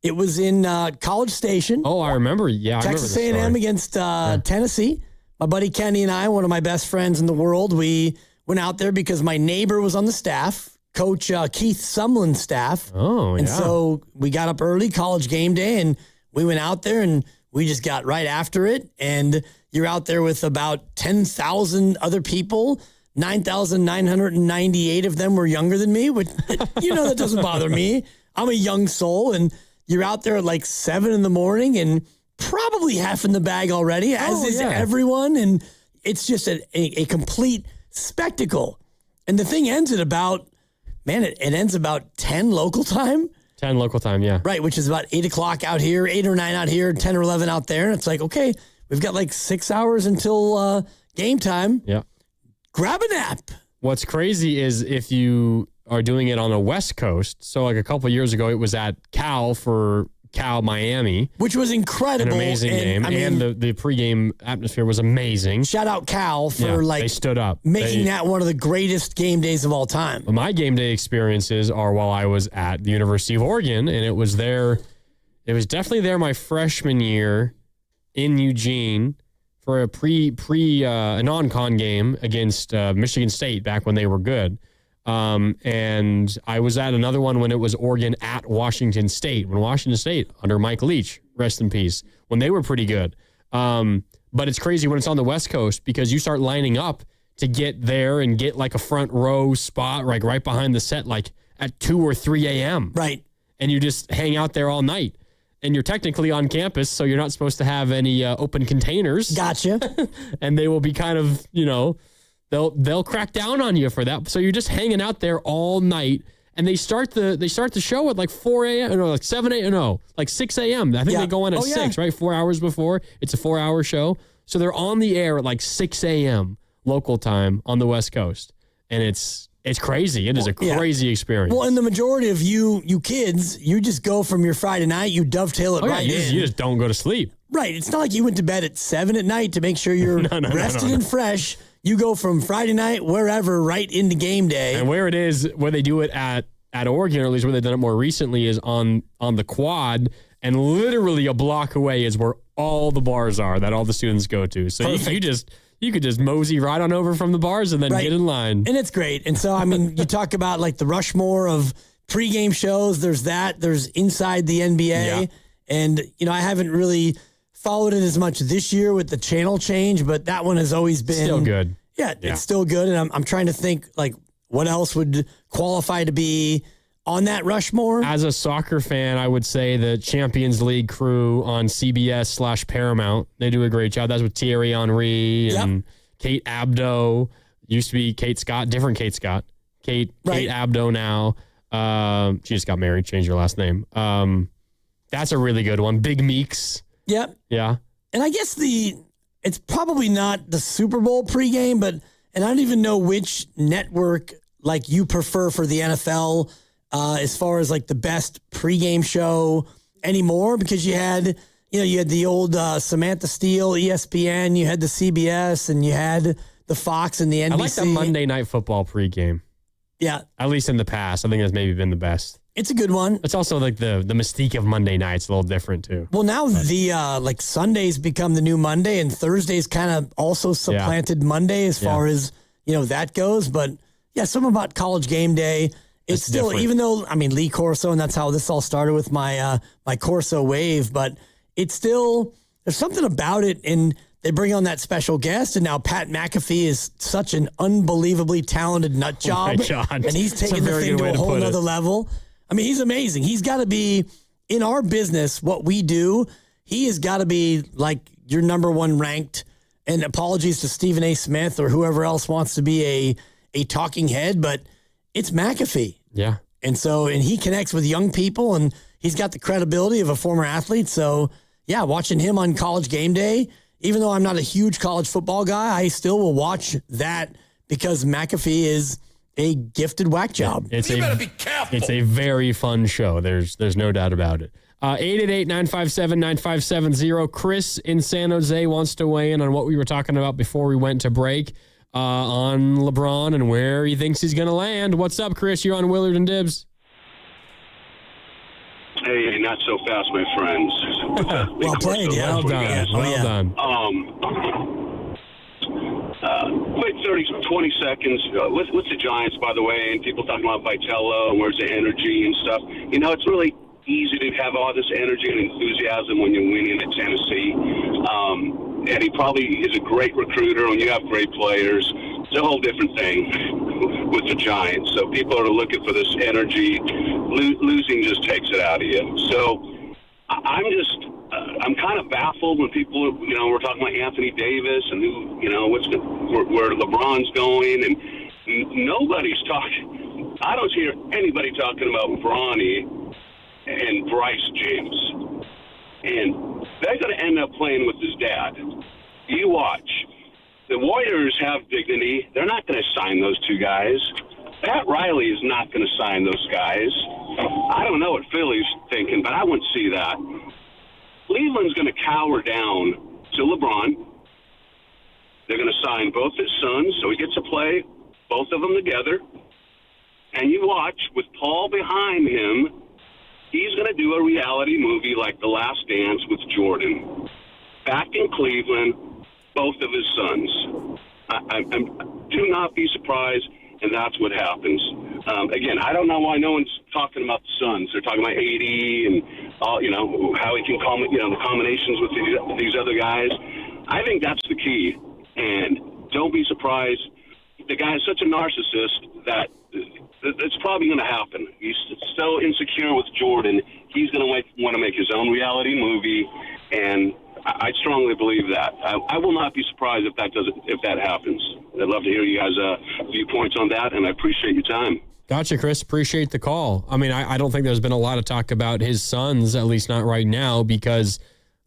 It was in College Station. Oh, I remember. Yeah, Texas A&M against Tennessee. My buddy Kenny and I, one of my best friends in the world, we went out there because my neighbor was on the staff, Coach Keith Sumlin's staff. Oh, And so we got up early, College Game Day, and we went out there and we just got right after it. And you're out there with about 10,000 other people. 9,998 of them were younger than me, which, that doesn't bother me. I'm a young soul, and you're out there at like 7 in the morning and probably half in the bag already, as is everyone. And it's just a complete spectacle. And the thing ends at about, it ends about 10 local time. 10 local time, yeah. Right, which is about 8 o'clock out here, 8 or 9 out here, 10 or 11 out there. And it's like, okay, we've got like 6 hours until game time. Yeah. Grab a nap. What's crazy is if you are doing it on the West Coast. So like a couple of years ago, it was at Cal for Cal Miami. Which was incredible. An amazing game. And the pregame atmosphere was amazing. Shout out Cal for they stood up. Making that one of the greatest game days of all time. My game day experiences are while I was at the University of Oregon, and it was definitely there my freshman year in Eugene for a a non-con game against Michigan State back when they were good. And I was at another one when it was Oregon at Washington State, when Washington State under Mike Leach, rest in peace, when they were pretty good. But it's crazy when it's on the West Coast because you start lining up to get there and get like a front row spot, like right behind the set, like at 2 or 3 a.m. Right. And you just hang out there all night. And you're technically on campus, so you're not supposed to have any open containers. Gotcha. And they will be kind of, they'll crack down on you for that. So you're just hanging out there all night, and they start the show at like 4 a.m. or like 7 a.m. No, like 6 a.m. I think they go on at 6, right? 4 hours before. It's a 4-hour show, so they're on the air at like 6 a.m. local time on the West Coast, and it's It's crazy. It is a crazy experience. Well, and the majority of you kids, you just go from your Friday night, you dovetail it right in. You just don't go to sleep. Right. It's not like you went to bed at 7 at night to make sure you're rested and fresh. You go from Friday night, wherever, right into game day. And where they do it at Oregon, or at least where they've done it more recently, is on the quad. And literally a block away is where all the bars are that all the students go to. So you could just mosey right on over from the bars and then get in line. And it's great. And so, I mean, you talk about like the Rushmore of pregame shows. There's that. There's Inside the NBA. Yeah. And, I haven't really followed it as much this year with the channel change, but that one has always been still good. Yeah, it's still good. And I'm trying to think like what else would qualify to be on that Rushmore. As a soccer fan, I would say the Champions League crew on CBS/Paramount. They do a great job. That's with Thierry Henry and Kate Abdo. Used to be Kate Scott, different Kate Scott. Kate Abdo now. She just got married, changed her last name. That's a really good one. Big Meeks. Yep. Yeah. And I guess it's probably not the Super Bowl pregame, and I don't even know which network like you prefer for the NFL as far as like the best pregame show anymore, because you had the old Samantha Steele, ESPN, you had the CBS, and you had the Fox and the NBC. I like the Monday Night Football pregame. Yeah. At least in the past. I think that's maybe been the best. It's a good one. It's also like the mystique of Monday nights a little different too. Well, now the like Sundays become the new Monday, and Thursdays kind of also supplanted Monday as far as that goes. But yeah, something about College Game Day. It's still different. Even though Lee Corso, and that's how this all started with my my Corso wave, but it's still there's something about it, and they bring on that special guest, and now Pat McAfee is such an unbelievably talented nut job, and he's taking the thing to a whole nother level. I mean, he's amazing. He's got to be, in our business, what we do, he has got to be like your number one ranked, and apologies to Stephen A. Smith or whoever else wants to be a talking head, but it's McAfee. Yeah. And he connects with young people, and he's got the credibility of a former athlete. So, yeah, watching him on College Game Day, even though I'm not a huge college football guy, I still will watch that because McAfee is a gifted whack job. You better be careful. It's a very fun show. There's no doubt about it. 888-957-9570. Chris in San Jose wants to weigh in on what we were talking about before we went to break on LeBron and where he thinks he's going to land. What's up, Chris? You're on Willard and Dibs. Hey, not so fast, my friends. Well played, yeah. Well done. Well done. Quick 20 seconds. With the Giants, by the way, and people talking about Vitello and where's the energy and stuff. It's really easy to have all this energy and enthusiasm when you're winning at Tennessee. And he probably is a great recruiter when you have great players. It's a whole different thing with the Giants. So people are looking for this energy. Losing just takes it out of you. So I'm kind of baffled when people, we're talking about Anthony Davis and where LeBron's going, and nobody's talking. I don't hear anybody talking about Bronny and Bryce James, and they're going to end up playing with his dad. You watch. The Warriors have dignity. They're not going to sign those two guys. Pat Riley is not going to sign those guys. I don't know what Philly's thinking, but I wouldn't see that. Cleveland's going to cower down to LeBron. They're going to sign both his sons, so he gets to play both of them together. And you watch, with Paul behind him, he's going to do a reality movie like The Last Dance with Jordan. Back in Cleveland, both of his sons. Do not be surprised, and that's what happens. Again, I don't know why no one's talking about the Suns. They're talking about 80 and all, how he can the combinations with these other guys. I think that's the key. And don't be surprised. The guy is such a narcissist that it's probably going to happen. He's so insecure with Jordan. He's going to want to make his own reality movie, and I strongly believe that. I will not be surprised if that happens. I'd love to hear you guys' viewpoints on that, and I appreciate your time. Gotcha, Chris. Appreciate the call. I mean, I don't think there's been a lot of talk about his sons, at least not right now, because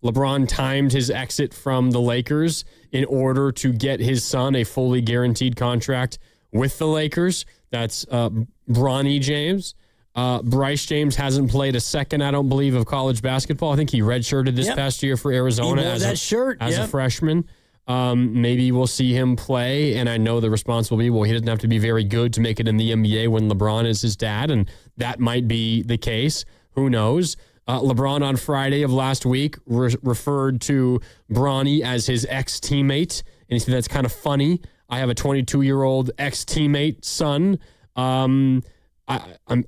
LeBron timed his exit from the Lakers in order to get his son a fully guaranteed contract with the Lakers. That's Bronny James. Bryce James hasn't played a second, I don't believe, of college basketball. I think he redshirted this past year for Arizona as a freshman. Maybe we'll see him play, and I know the response will be, well, he doesn't have to be very good to make it in the NBA when LeBron is his dad, and that might be the case. Who knows? LeBron on Friday of last week referred to Bronny as his ex-teammate, and he said that's kind of funny. I have a 22-year-old ex-teammate son. I'm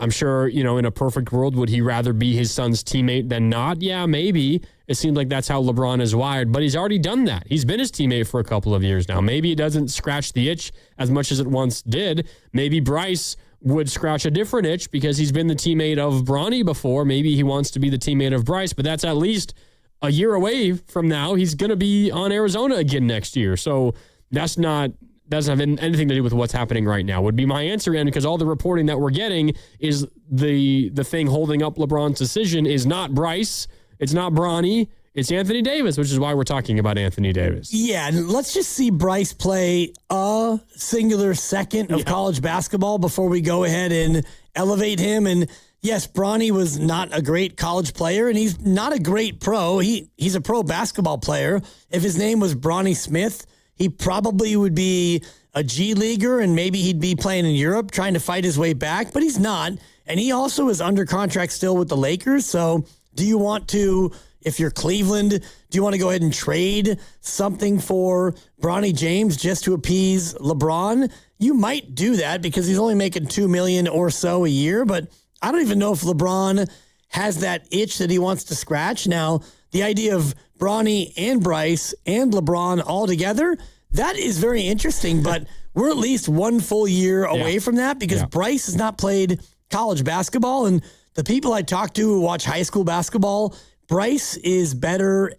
sure, in a perfect world, would he rather be his son's teammate than not? Yeah, maybe. It seems like that's how LeBron is wired, but he's already done that. He's been his teammate for a couple of years now. Maybe it doesn't scratch the itch as much as it once did. Maybe Bryce would scratch a different itch because he's been the teammate of Bronny before. Maybe he wants to be the teammate of Bryce, but that's at least a year away from now. He's going to be on Arizona again next year. So doesn't have anything to do with what's happening right now, would be my answer. And because all the reporting that we're getting is the thing holding up LeBron's decision is not Bryce, it's not Bronny, it's Anthony Davis, which is why we're talking about Anthony Davis. Yeah, and let's just see Bryce play a singular second of college basketball before we go ahead and elevate him. And yes, Bronny was not a great college player, and he's not a great pro. He's a pro basketball player. If his name was Bronny Smith, he probably would be a G leaguer, and maybe he'd be playing in Europe trying to fight his way back, but he's not. And he also is under contract still with the Lakers. So do you want to, if you're Cleveland, do you want to go ahead and trade something for Bronny James just to appease LeBron? You might do that because he's only making $2 million or so a year, but I don't even know if LeBron has that itch that he wants to scratch. Now, the idea of Bronny and Bryce and LeBron all together, that is very interesting, but we're at least one full year away from that because Bryce has not played college basketball, and the people I talk to who watch high school basketball, Bryce is better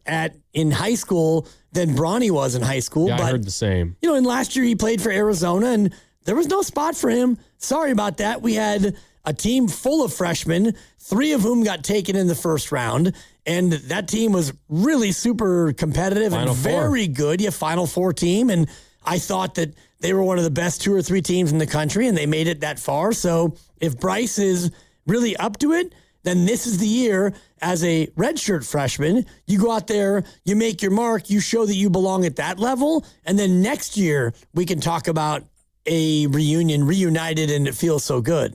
in high school than Bronny was in high school. Yeah, but, I heard the same. And last year he played for Arizona, and there was no spot for him. Sorry about that. We had a team full of freshmen, 3 of whom got taken in the first round, and that team was really super competitive and very good. Final Four team, and I thought that they were one of the best 2 or 3 teams in the country, and they made it that far. So if Bryce is really up to it, then this is the year as a redshirt freshman. You go out there, you make your mark, you show that you belong at that level, and then next year we can talk about a reunited, and it feels so good.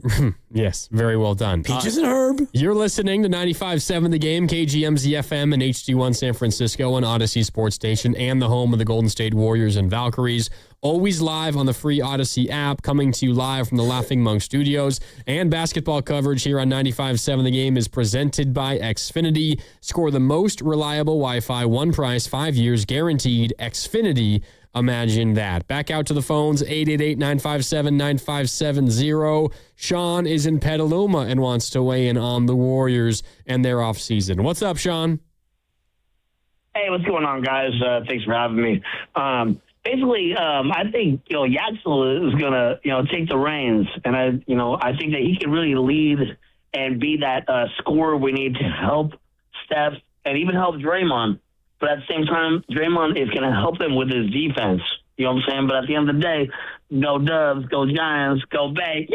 Yes, very well done. Peaches and Herb. You're listening to 95.7 The Game, KGMZ FM and HD1 San Francisco on Odyssey Sports Station, and the home of the Golden State Warriors and Valkyries. Always live on the free Odyssey app, coming to you live from the Laughing Monk Studios. And basketball coverage here on 95.7 The Game is presented by Xfinity. Score the most reliable Wi-Fi, one price, 5 years guaranteed. Xfinity. Imagine that. Back out to the phones, 888-957-9570. Sean is in Petaluma and wants to weigh in on the Warriors and their offseason. What's up, Sean? Hey, what's going on, guys? Thanks for having me. Basically, I think, Yaxel is going to, take the reins. And I think that he can really lead and be that scorer we need to help Steph and even help Draymond. But at the same time, Draymond is going to help them with his defense. You know what I'm saying? But at the end of the day, go Dubs, go Giants, go Bay.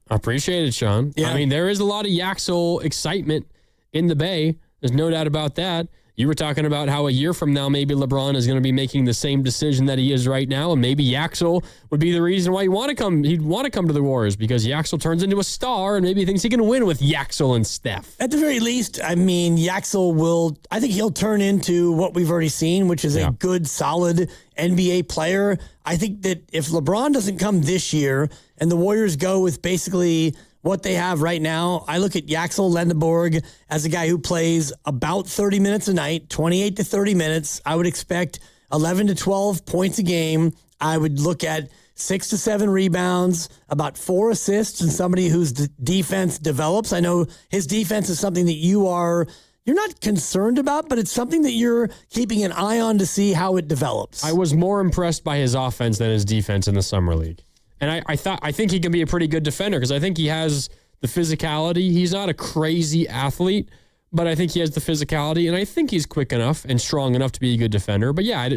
I appreciate it, Sean. Yeah. I mean, there is a lot of Yaxel excitement in the Bay. There's no doubt about that. You were talking about how a year from now, maybe LeBron is going to be making the same decision that he is right now, and maybe Yaxel would be the reason why he'd want to come to the Warriors, because Yaxel turns into a star, and maybe he thinks he can win with Yaxel and Steph. At the very least, I mean, Yaxel I think he'll turn into what we've already seen, which is a good, solid NBA player. I think that if LeBron doesn't come this year and the Warriors go with basically what they have right now, I look at Yaxel Lendeborg as a guy who plays about 30 minutes a night, 28 to 30 minutes. I would expect 11 to 12 points a game. I would look at 6 to 7 rebounds, about 4 assists, and somebody whose defense develops. I know his defense is something that you're not concerned about, but it's something that you're keeping an eye on to see how it develops. I was more impressed by his offense than his defense in the summer league. And I think he can be a pretty good defender because I think he has the physicality. He's not a crazy athlete, but I think he has the physicality, and I think he's quick enough and strong enough to be a good defender. But yeah,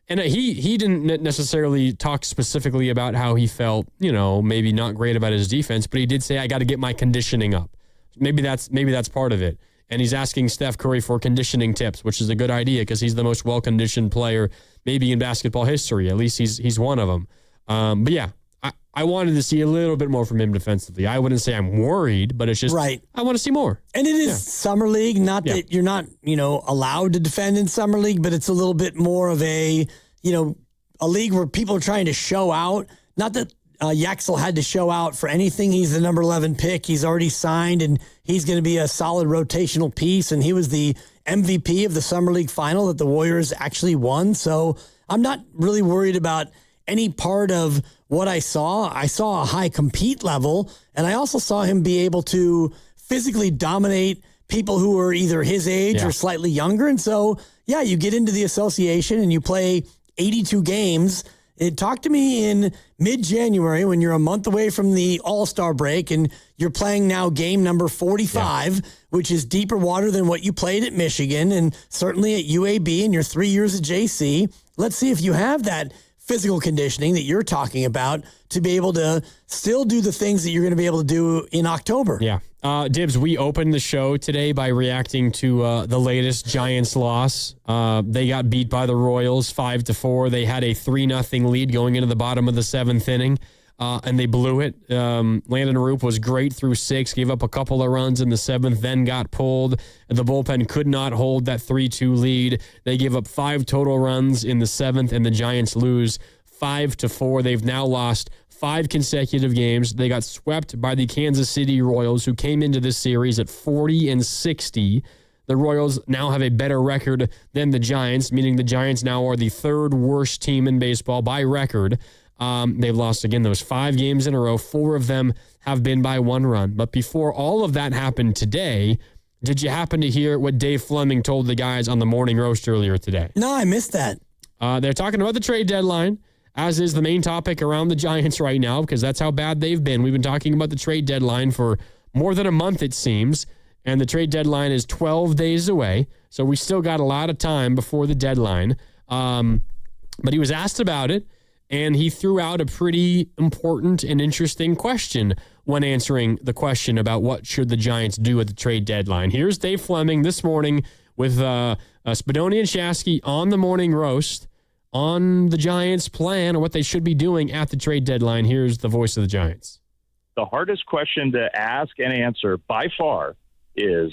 And he didn't necessarily talk specifically about how he felt, maybe not great about his defense, but he did say, I got to get my conditioning up. Maybe that's part of it. And he's asking Steph Curry for conditioning tips, which is a good idea because he's the most well-conditioned player maybe in basketball history. At least he's one of them. But yeah, I wanted to see a little bit more from him defensively. I wouldn't say I'm worried, but it's just I want to see more. And it is Summer League, not that you're not, allowed to defend in Summer League, but it's a little bit more of a league where people are trying to show out. Not that Yaxel had to show out for anything. He's the number 11 pick. He's already signed, and he's going to be a solid rotational piece. And he was the MVP of the Summer League final that the Warriors actually won. So I'm not really worried about any part of what I saw. I saw a high compete level, and I also saw him be able to physically dominate people who are either his age or slightly younger. And so, you get into the association and you play 82 games. Talk to me in mid-January when you're a month away from the All-Star break and you're playing now game number 45, which is deeper water than what you played at Michigan and certainly at UAB in your 3 years at JC. Let's see if you have that physical conditioning that you're talking about to be able to still do the things that you're going to be able to do in October. Yeah. Dibs, we opened the show today by reacting to the latest Giants loss. They got beat by the Royals 5-4. They had a 3-0 lead going into the bottom of the 7th inning, and they blew it. Landon Roop was great through 6, gave up a couple of runs in the 7th, then got pulled. The bullpen could not hold that 3-2 lead. They gave up 5 total runs in the 7th, and the Giants lose 5-4. They've now lost 5 consecutive games. They got swept by the Kansas City Royals, who came into this series at 40-60. The Royals now have a better record than the Giants, meaning the Giants now are the 3rd worst team in baseball by record. They've lost, again, those 5 games in a row. 4 of them have been by 1 run. But before all of that happened today, did you happen to hear what Dave Fleming told the guys on the Morning Roast earlier today? No, I missed that. They're talking about the trade deadline, as is the main topic around the Giants right now, because that's how bad they've been. We've been talking about the trade deadline for more than a month, it seems, and the trade deadline is 12 days away, so we still got a lot of time before the deadline. But he was asked about it, and he threw out a pretty important and interesting question when answering the question about what should the Giants do at the trade deadline. Here's Dave Fleming this morning with Spadoni and Shasky on the Morning Roast on the Giants' plan or what they should be doing at the trade deadline. Here's the voice of the Giants. The hardest question to ask and answer by far is,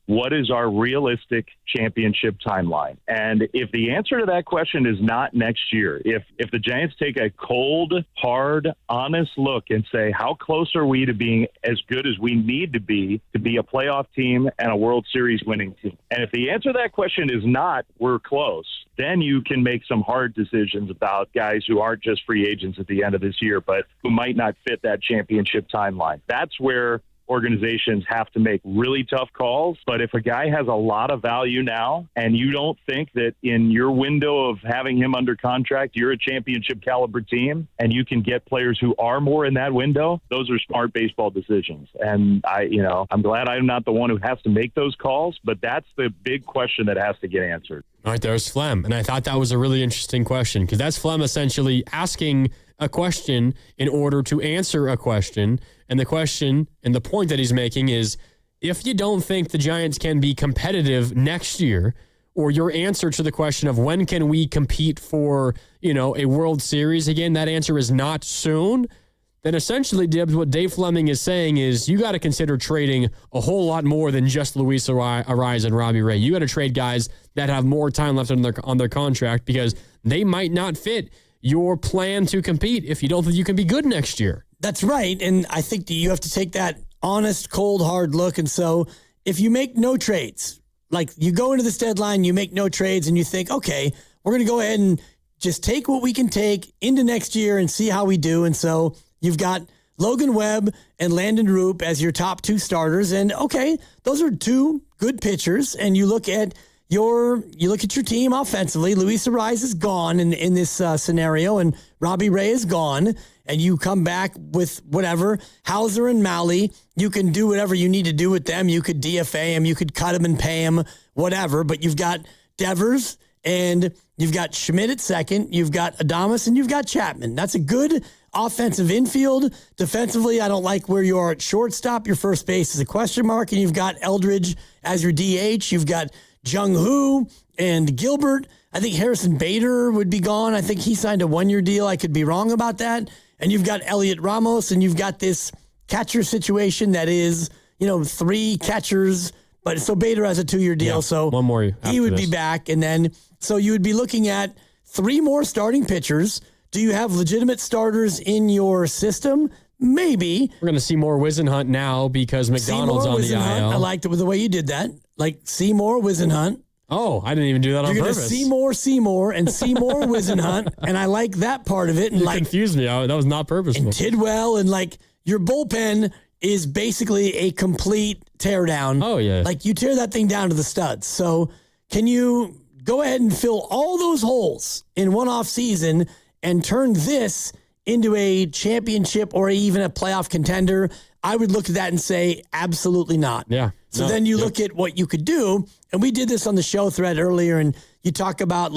what is our realistic championship timeline? And if the answer to that question is not next year, if the Giants take a cold, hard, honest look and say, how close are we to being as good as we need to be a playoff team and a World Series winning team? And if the answer to that question is not, we're close, then you can make some hard decisions about guys who aren't just free agents at the end of this year, but who might not fit that championship timeline. That's where organizations have to make really tough calls. But if a guy has a lot of value now and you don't think that in your window of having him under contract, you're a championship caliber team and you can get players who are more in that window, those are smart baseball decisions. And I'm glad I'm not the one who has to make those calls, but that's the big question that has to get answered. All right, there's Flem. And I thought that was a really interesting question because that's Flem essentially asking a question in order to answer a question. And the question and the point that he's making is, if you don't think the Giants can be competitive next year, or your answer to the question of when can we compete for, a World Series again, that answer is not soon, then essentially, Dibs, what Dave Fleming is saying is you got to consider trading a whole lot more than just Luis Ariz and Robbie Ray. You got to trade guys that have more time left on their contract because they might not fit your plan to compete if you don't think you can be good next year. That's right. And I think that you have to take that honest, cold, hard look. And so if you make no trades, like you go into this deadline, you make no trades and you think, okay, we're going to go ahead and just take what we can take into next year and see how we do. And so you've got Logan Webb and Landon Roop as your top 2 starters. And okay, those are 2 good pitchers. And you look at your team offensively. Luis Ariz is gone in this scenario, and Robbie Ray is gone. And you come back with whatever, Hauser and Malley. You can do whatever you need to do with them. You could DFA him, you could cut him and pay him, whatever. But you've got Devers And you've got Schmidt at second, you've got Adames, and you've got Chapman. That's a good offensive infield. Defensively, I don't like where you are at shortstop. Your first base is a question mark, and you've got Eldridge as your DH. You've got Jung Hoo and Gilbert. I think Harrison Bader would be gone. I think he signed a 1-year deal. I could be wrong about that. And you've got Elliot Ramos, and you've got this catcher situation that is, 3 catchers. But so Bader has a 2-year deal, so one more he would be back. And then, so you would be looking at 3 more starting pitchers. Do you have legitimate starters in your system? Maybe. We're going to see more Wisenhunt now because McDonald's on the IL. I liked it with the way you did that. Like Seymour, Wisenhunt. Oh, I didn't even do that on purpose. You're going to Seymour, and Seymour Wisenhunt, and I like that part of it. And you confused me. That was not purposeful. And Tidwell, and your bullpen is basically a complete teardown. Oh, yeah. You tear that thing down to the studs. So can you go ahead and fill all those holes in one off season and turn this into a championship or even a playoff contender? I would look at that and say, absolutely not. Yeah. So then you look at what you could do, and we did this on the show thread earlier, and you talk about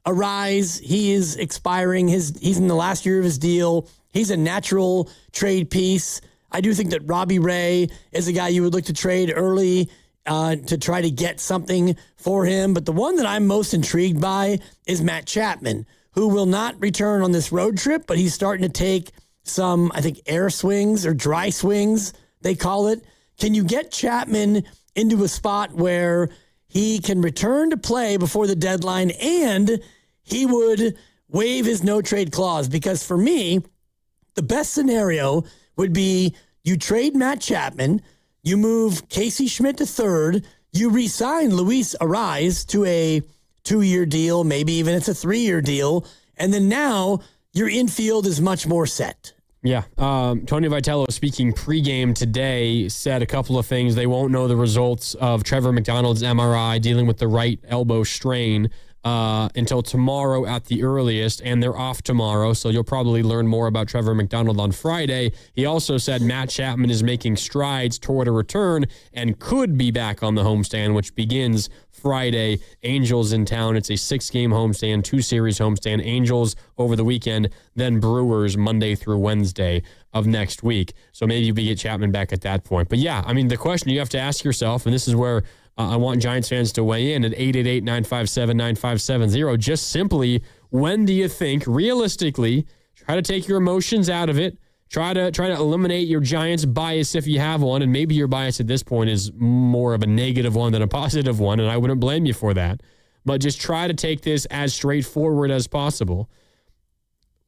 Arise. He is expiring. He's in the last year of his deal. He's a natural trade piece. I do think that Robbie Ray is a guy you would look to trade early to try to get something for him. But the one that I'm most intrigued by is Matt Chapman, who will not return on this road trip, but he's starting to take some, I think, air swings or dry swings, they call it. Can you get Chapman into a spot where he can return to play before the deadline and he would waive his no-trade clause? Because for me, the best scenario would be you trade Matt Chapman, you move Casey Schmidt to third, you re-sign Luis Arise to a 2-year deal, maybe even it's a 3-year deal, and then now your infield is much more set. Yeah. Tony Vitello, speaking pregame today, said a couple of things. They won't know the results of Trevor McDonald's MRI dealing with the right elbow strain until tomorrow at the earliest, and they're off tomorrow, so you'll probably learn more about Trevor McDonald on Friday. He also said Matt Chapman is making strides toward a return and could be back on the homestand, which begins Friday. Angels in town. It's a 6-game homestand, 2-series homestand. Angels over the weekend, then Brewers Monday through Wednesday of next week. So maybe we get Chapman back at that point. But yeah, I mean, the question you have to ask yourself, and this is where I want Giants fans to weigh in at 888-957-9570, just simply, when do you think, realistically, try to take your emotions out of it, try to eliminate your Giants bias if you have one, and maybe your bias at this point is more of a negative one than a positive one, and I wouldn't blame you for that. But just try to take this as straightforward as possible.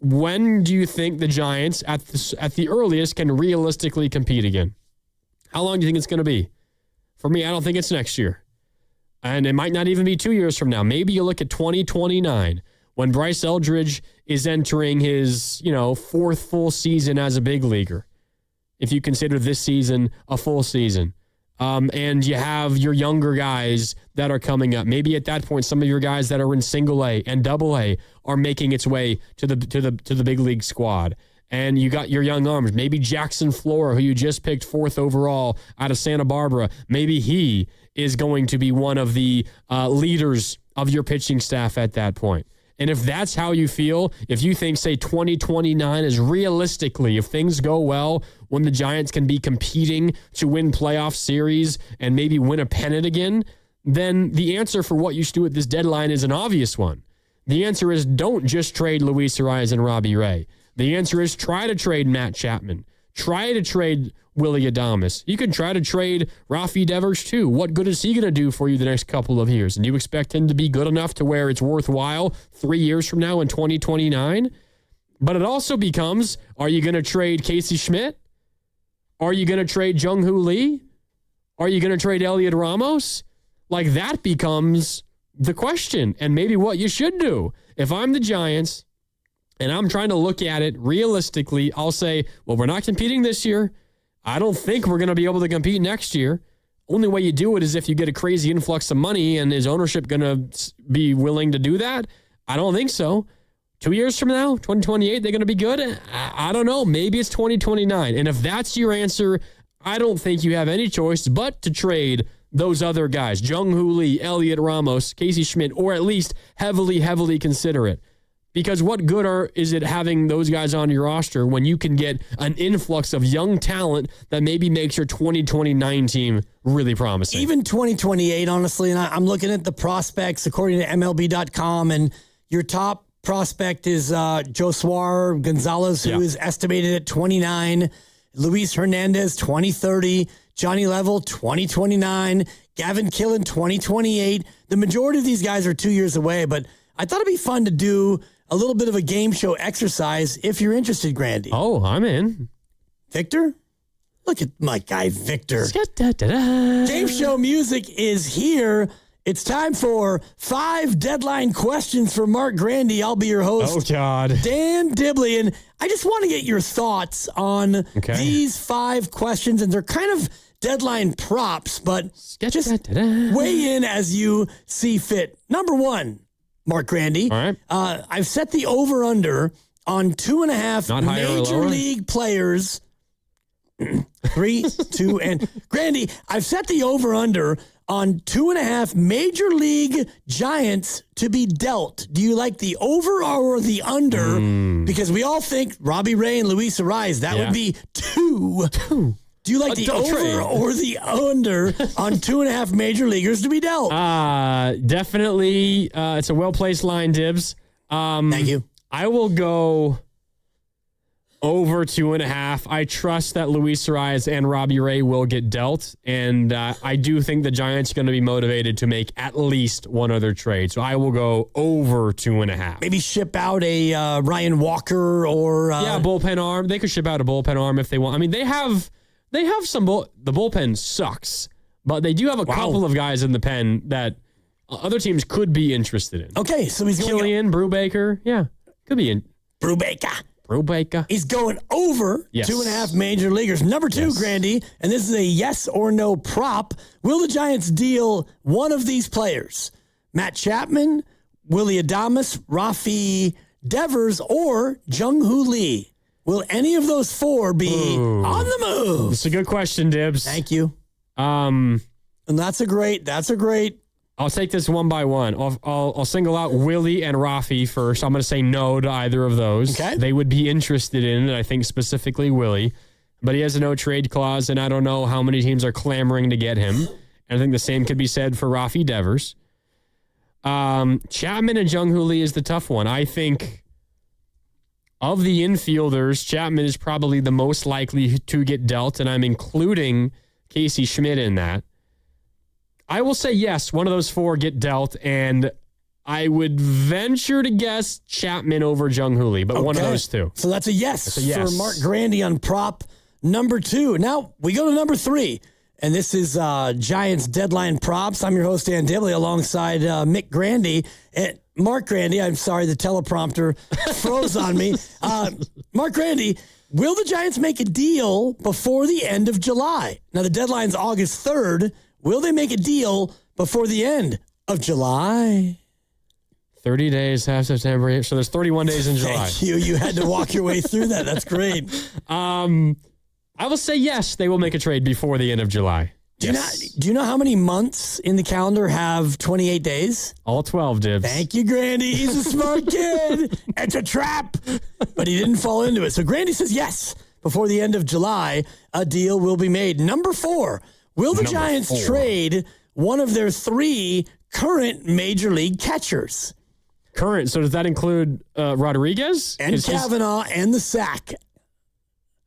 When do you think the Giants, at the earliest, can realistically compete again? How long do you think it's going to be? For me, I don't think it's next year. And it might not even be 2 years from now. Maybe you look at 2029 when Bryce Eldridge is entering his, 4th full season as a big leaguer, if you consider this season a full season. And you have your younger guys that are coming up. Maybe at that point, some of your guys that are in single A and double A are making its way to the big league squad. And you got your young arms. Maybe Jackson Flora, who you just picked 4th overall out of Santa Barbara. Maybe he is going to be one of the leaders of your pitching staff at that point. And if that's how you feel, if you think, say, 2029 is realistically, if things go well, when the Giants can be competing to win playoff series and maybe win a pennant again, then the answer for what you should do at this deadline is an obvious one. The answer is don't just trade Luis Arias and Robbie Ray. The answer is try to trade Matt Chapman. Try to trade Willy Adames. You can try to trade Rafi Devers too. What good is he going to do for you the next couple of years? And you expect him to be good enough to where it's worthwhile 3 years from now in 2029? But it also becomes, are you going to trade Casey Schmidt? Are you going to trade Jung-Hoo Lee? Are you going to trade Elliot Ramos? That becomes the question, and maybe what you should do. If I'm the Giants and I'm trying to look at it realistically, I'll say, well, we're not competing this year. I don't think we're going to be able to compete next year. Only way you do it is if you get a crazy influx of money, and is ownership going to be willing to do that? I don't think so. 2 years from now, 2028, they're going to be good? I don't know. Maybe it's 2029. And if that's your answer, I don't think you have any choice but to trade those other guys, Jung-Hoo Lee, Elliot Ramos, Casey Schmidt, or at least heavily consider it. Because what good is it having those guys on your roster when you can get an influx of young talent that maybe makes your 2029 team really promising? Even 2028, honestly, and I'm looking at the prospects according to MLB.com, and your top prospect is Josuar Gonzalez, who is estimated at 29, Luis Hernandez, 2030, Johnny Level, 2029, Gavin Killen, 2028. The majority of these guys are 2 years away, but I thought it'd be fun to do a little bit of a game show exercise if you're interested, Grandy. Oh, I'm in. Victor? Look at my guy, Victor. Game show music is here. It's time for 5 deadline questions for Mark Grandy. I'll be your host. Oh, God. Dan Dibley. And I just want to get your thoughts on these 5 questions. And they're kind of deadline props, but just weigh in as you see fit. Number 1. Mark Grandy. All right. I've set the over-under on 2.5 major league players. 3, 2, and Grandy, I've set the over-under on 2.5 major league giants to be dealt. Do you like the over or the under? Because we all think Robbie Ray and Luis Ariz, that would be 2. Do you like the over or the under on 2.5 major leaguers to be dealt? Definitely. It's a well-placed line, Dibs. Thank you. I will go over 2.5. I trust that Luis Ariz and Robbie Ray will get dealt, and I do think the Giants are going to be motivated to make at least one other trade. So I will go over 2.5. Maybe ship out a Ryan Walker or... bullpen arm. They could ship out a bullpen arm if they want. I mean, they have some... the bullpen sucks, but they do have a couple of guys in the pen that other teams could be interested in. Okay, so he's going... Killian, Brubaker. Yeah, could be in... Brubaker. He's going over 2.5 major leaguers. Number 2, Grandy, and this is a yes or no prop. Will the Giants deal one of these players? Matt Chapman, Willie Adames, Rafi Devers, or Jung-Hoo Lee? Will any of those 4 be on the move? It's a good question, Dibs. Thank you. And that's a great. I'll take this one by one. I'll single out Willie and Rafi first. I'm going to say no to either of those. Okay. They would be interested in it, I think specifically Willie. But he has a no-trade clause, and I don't know how many teams are clamoring to get him. And I think the same could be said for Rafi Devers. Chapman and Jung-Hoo Lee is the tough one. I think of the infielders, Chapman is probably the most likely to get dealt, and I'm including Casey Schmidt in that. I will say yes, one of those 4 get dealt, and I would venture to guess Chapman over Jung-Hoo Lee, but one of those 2. So that's a yes for Mark Grandy on prop number 2. Now we go to number 3, and this is Giants deadline props. I'm your host, Dan Dibley, alongside Mick Grandy. And Mark Grandy, I'm sorry, the teleprompter froze on me. Mark Grandy, will the Giants make a deal before the end of July? Now the deadline's August 3rd. Will they make a deal before the end of July? 30 days, half September. So there's 31 days in July. Thank you. You had to walk your way through that. That's great. I will say yes, they will make a trade before the end of July. Do you know how many months in the calendar have 28 days? All 12, Dibs. Thank you, Grandy. He's a smart kid. It's a trap. But he didn't fall into it. So Grandy says yes. Before the end of July, a deal will be made. Number 4. Will the Giants trade one of their 3 current major league catchers? Current. So does that include Rodriguez? And Kavanaugh and the Sack?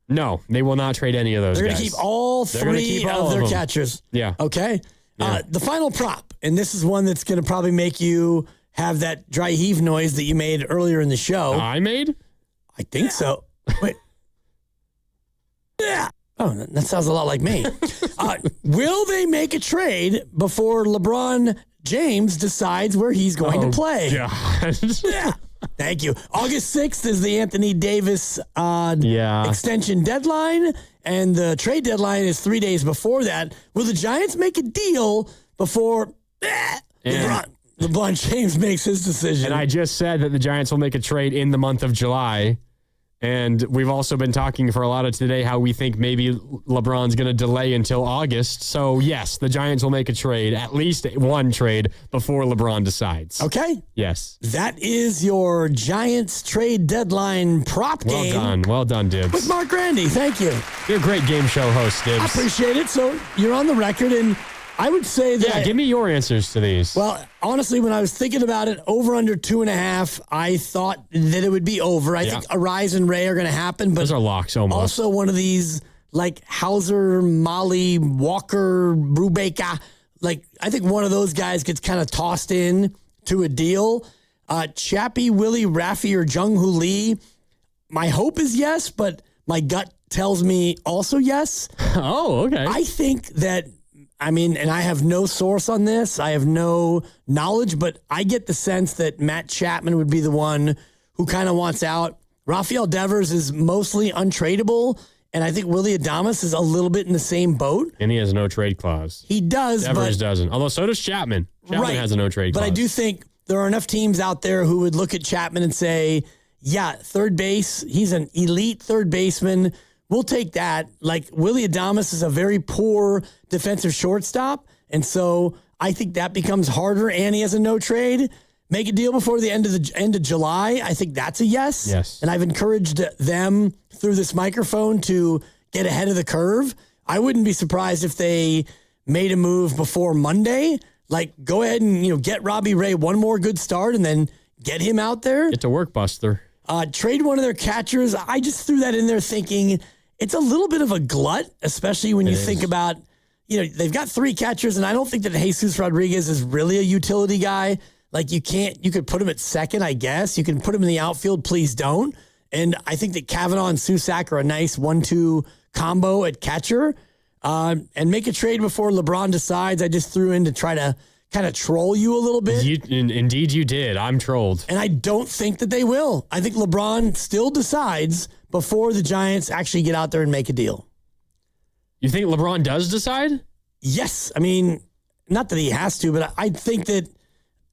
No, they will not trade any of those They're guys. They're going to keep all 3 of their catchers. Yeah. Okay. Yeah. The final prop, and this is one that's going to probably make you have that dry heave noise that you made earlier in the show. I made? I think so. Wait. Yeah. Oh, that sounds a lot like me. Will they make a trade before LeBron James decides where he's going to play? Yeah. Thank you. August 6th is the Anthony Davis extension deadline, and the trade deadline is 3 days before that. Will the Giants make a deal before LeBron James makes his decision? And I just said that the Giants will make a trade in the month of July. And we've also been talking for a lot of today how we think maybe LeBron's going to delay until August. So, yes, the Giants will make a trade, at least one trade, before LeBron decides. Okay. Yes. That is your Giants trade deadline prop game. Well done, Dibs. With Mark Grandy. Thank you. You're a great game show host, Dibs. I appreciate it. So you're on the record, and I would say that... Yeah, give me your answers to these. Well, honestly, when I was thinking about it, over under 2.5, I thought that it would be over. I think Arise and Ray are going to happen. But those are locks almost. Also one of these, like Hauser, Molly, Walker, Brubaker. Like, I think one of those guys gets kind of tossed in to a deal. Chappie, Willie, Raffy, or Jung-Hoo Lee. My hope is yes, but my gut tells me also yes. Oh, okay. I think that... and I have no source on this. I have no knowledge, but I get the sense that Matt Chapman would be the one who kind of wants out. Rafael Devers is mostly untradeable, and I think Willie Adames is a little bit in the same boat. And he has no trade clause. He does, Devers doesn't. Although so does Chapman. Chapman has a no trade clause. But I do think there are enough teams out there who would look at Chapman and say, yeah, third base, he's an elite third baseman. We'll take that. Like, Willie Adames is a very poor defensive shortstop, and so I think that becomes harder, and he has a no trade. Make a deal before the end of July. I think that's a yes. Yes. And I've encouraged them through this microphone to get ahead of the curve. I wouldn't be surprised if they made a move before Monday. Like, go ahead and get Robbie Ray one more good start, and then get him out there. Get to work, Buster. Trade one of their catchers. I just threw that in there thinking it's a little bit of a glut, especially when you think about, they've got 3 catchers, and I don't think that Jesus Rodriguez is really a utility guy. Like, you could put him at second, I guess. You can put him in the outfield, please don't. And I think that Kavanaugh and Susak are a nice 1-2 combo at catcher. And make a trade before LeBron decides. I just threw in to try to kind of troll you a little bit. Indeed you did. I'm trolled. And I don't think that they will. I think LeBron still decides before the Giants actually get out there and make a deal. You think LeBron does decide? Yes. Not that he has to, but I think that...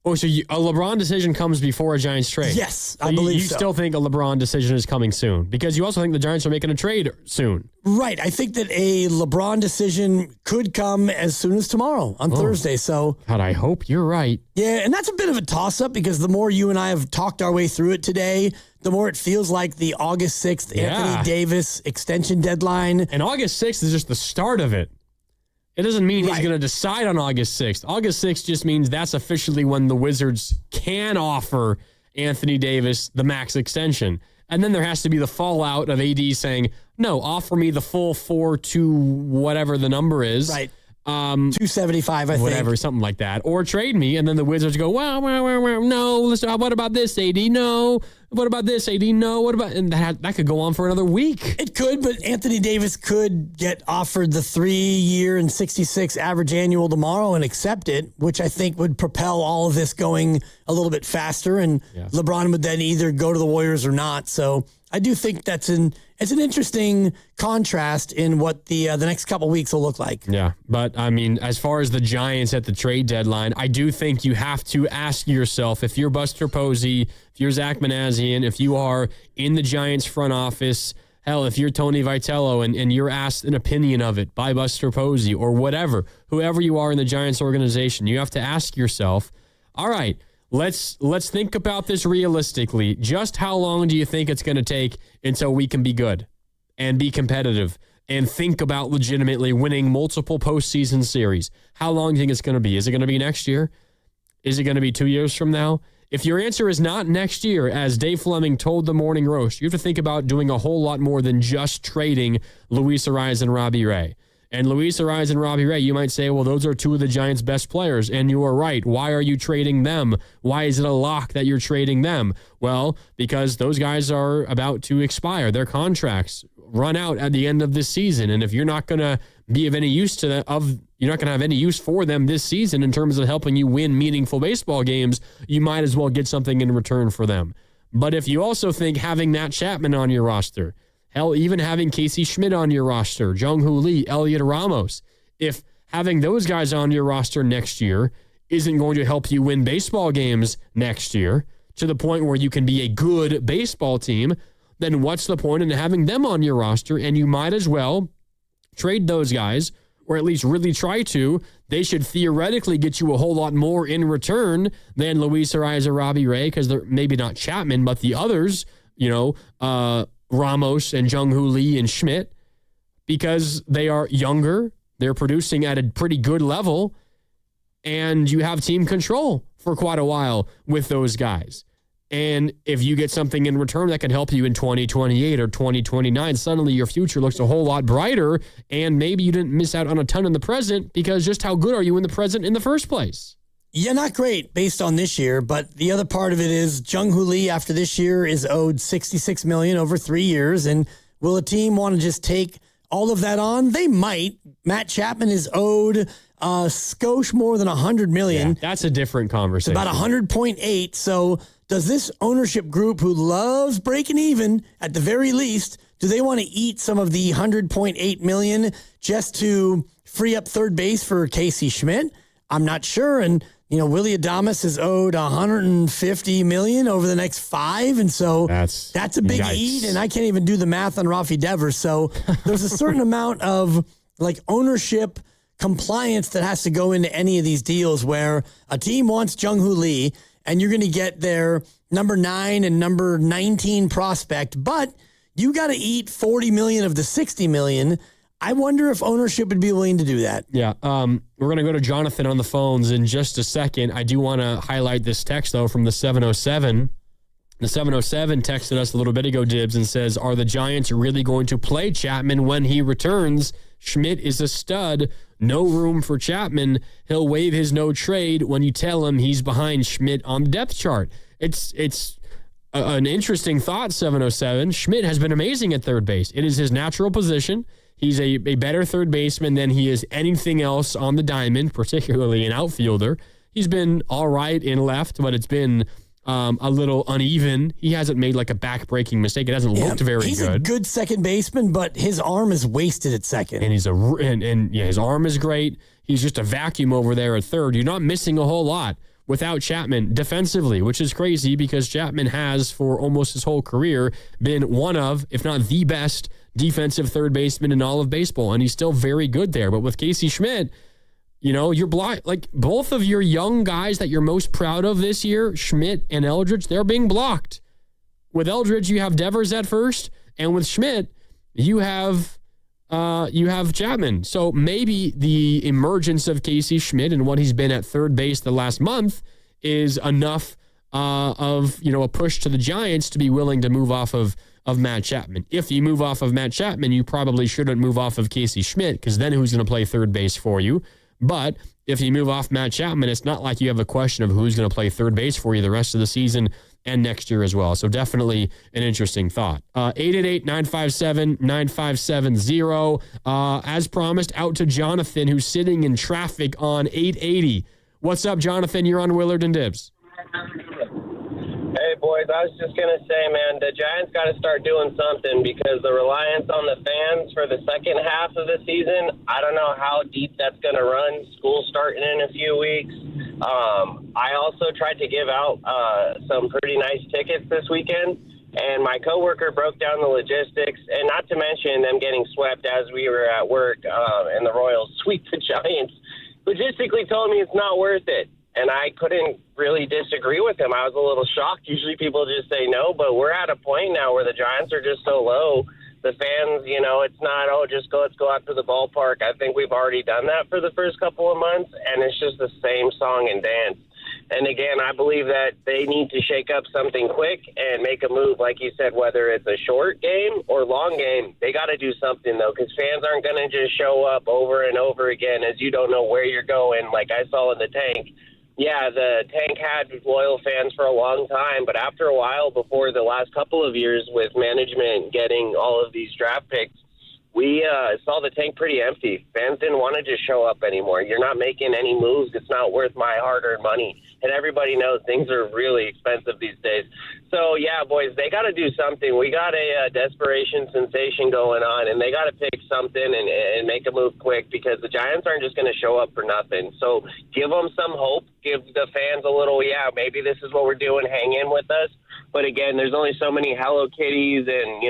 Oh, so a LeBron decision comes before a Giants trade? Yes, so I believe so. You still think a LeBron decision is coming soon? Because you also think the Giants are making a trade soon. Right. I think that a LeBron decision could come as soon as tomorrow on Thursday. So, God, I hope you're right. Yeah, and that's a bit of a toss-up because the more you and I have talked our way through it today, the more it feels like the August 6th Anthony Davis extension deadline. And August 6th is just the start of it. It doesn't mean he's going to decide on August 6th. August 6th just means that's officially when the Wizards can offer Anthony Davis the max extension. And then there has to be the fallout of AD saying, no, offer me the full 4-2 whatever the number is. Right. 275, I think. Whatever, something like that. Or trade me, and then the Wizards go, wow, no, listen, what about this, AD? No. What about this, AD? No. What about... And that could go on for another week. It could, but Anthony Davis could get offered the 3-year and 66 average annual tomorrow and accept it, which I think would propel all of this going a little bit faster, and LeBron would then either go to the Warriors or not. So I do think it's an interesting contrast in what the next couple weeks will look like. Yeah, but as far as the Giants at the trade deadline, I do think you have to ask yourself, if you're Buster Posey, if you're Zach Manassian, if you are in the Giants front office, hell, if you're Tony Vitello and you're asked an opinion of it by Buster Posey or whoever you are in the Giants organization, you have to ask yourself, all right, let's think about this realistically. Just how long do you think it's going to take until we can be good and be competitive and think about legitimately winning multiple postseason series? How long do you think it's going to be? Is it going to be next year? Is it going to be 2 years from now? If your answer is not next year, as Dave Fleming told the Morning Roast, you have to think about doing a whole lot more than just trading Luis Ariz and Robbie Ray. And Luis Ariz and Robbie Ray, you might say, well, those are 2 of the Giants' best players, and you are right. Why are you trading them? Why is it a lock that you're trading them? Well, because those guys are about to expire. Their contracts run out at the end of this season, and if you're not going to be of any use to them, you're not going to have any use for them this season in terms of helping you win meaningful baseball games, you might as well get something in return for them. But if you also think having Matt Chapman on your roster, hell, even having Casey Schmidt on your roster, Jung-Hoo Lee, Elliot Ramos, if having those guys on your roster next year isn't going to help you win baseball games next year to the point where you can be a good baseball team, then what's the point in having them on your roster? And you might as well trade those guys, or at least really try to. They should theoretically get you a whole lot more in return than Luis Arias or Robbie Ray, because they're maybe not Chapman, but the others, Ramos and Jung-Hoo Lee and Schmidt, because they are younger, they're producing at a pretty good level, and you have team control for quite a while with those guys. And if you get something in return that can help you in 2028 or 2029, suddenly your future looks a whole lot brighter, and maybe you didn't miss out on a ton in the present, because just how good are you in the present in the first place? Yeah, not great based on this year, but the other part of it is Jung-Hoo Lee after this year is owed $66 million over 3 years, and will a team want to just take all of that on? They might. Matt Chapman is owed a skosh more than $100 million. Yeah, that's a different conversation. It's about 100.8. So does this ownership group, who loves breaking even at the very least, do they want to eat some of the $100.8 million just to free up third base for Casey Schmidt? I'm not sure. And Willie Adames is owed $150 million over the next 5, and so that's a big eat. And I can't even do the math on Rafi Devers. So there's a certain amount of ownership compliance that has to go into any of these deals, where a team wants Jung-Hoo Lee, and you're going to get their number 9 and number 19 prospect, but you got to eat $40 million of the $60 million. I wonder if ownership would be willing to do that. Yeah. We're going to go to Jonathan on the phones in just a second. I do want to highlight this text, though, from the 707. The 707 texted us a little bit ago, Dibs, and says, are the Giants really going to play Chapman when he returns? Schmidt is a stud. No room for Chapman. He'll waive his no trade when you tell him he's behind Schmidt on the depth chart. It's an interesting thought, 707. Schmidt has been amazing at third base. It is his natural position. He's a better third baseman than he is anything else on the diamond, particularly an outfielder. He's been all right in left, but it's been a little uneven. He hasn't made a back-breaking mistake. It hasn't looked very good. He's a good second baseman, but his arm is wasted at second. And his arm is great. He's just a vacuum over there at third. You're not missing a whole lot without Chapman defensively, which is crazy, because Chapman has, for almost his whole career, been one of, if not the best, defensive third baseman in all of baseball, and he's still very good there. But with Casey Schmidt, you're blocked. Both of your young guys that you're most proud of this year, Schmidt and Eldridge, they're being blocked. With Eldridge, you have Devers at first, and with Schmidt, you have Chapman. So maybe the emergence of Casey Schmidt and what he's been at third base the last month is enough of a push to the Giants to be willing to move off of Matt Chapman. If you move off of Matt Chapman, you probably shouldn't move off of Casey Schmidt, because then who's going to play third base for you? But if you move off Matt Chapman, it's not like you have a question of who's going to play third base for you the rest of the season and next year as well. So definitely an interesting thought. 888-957-9570. As promised, out to Jonathan, who's sitting in traffic on 880. What's up, Jonathan? You're on Willard and Dibs. Hey, boys, I was just going to say, man, the Giants got to start doing something, because the reliance on the fans for the second half of the season, I don't know how deep that's going to run. School's starting in a few weeks. I also tried to give out some pretty nice tickets this weekend, and my coworker broke down the logistics, and not to mention them getting swept as we were at work, and the Royals sweep the Giants. Logistically told me it's not worth it. And I couldn't really disagree with him. I was a little shocked. Usually people just say no, but we're at a point now where the Giants are just so low. The fans, it's not, let's go out to the ballpark. I think we've already done that for the first couple of months, and it's just the same song and dance. And again, I believe that they need to shake up something quick and make a move, like you said, whether it's a short game or long game. They got to do something, though, because fans aren't going to just show up over and over again as you don't know where you're going, like I saw in the tank. Yeah, the tank had loyal fans for a long time, but after a while, before the last couple of years with management getting all of these draft picks, we saw the tank pretty empty. Fans didn't want to just show up anymore. You're not making any moves. It's not worth my hard-earned money. And everybody knows things are really expensive these days. So, yeah, boys, they got to do something. We got a desperation sensation going on, and they got to pick something and make a move quick because the Giants aren't just going to show up for nothing. So give them some hope. Give the fans a little, maybe this is what we're doing. Hang in with us. But again, there's only so many Hello Kitties and,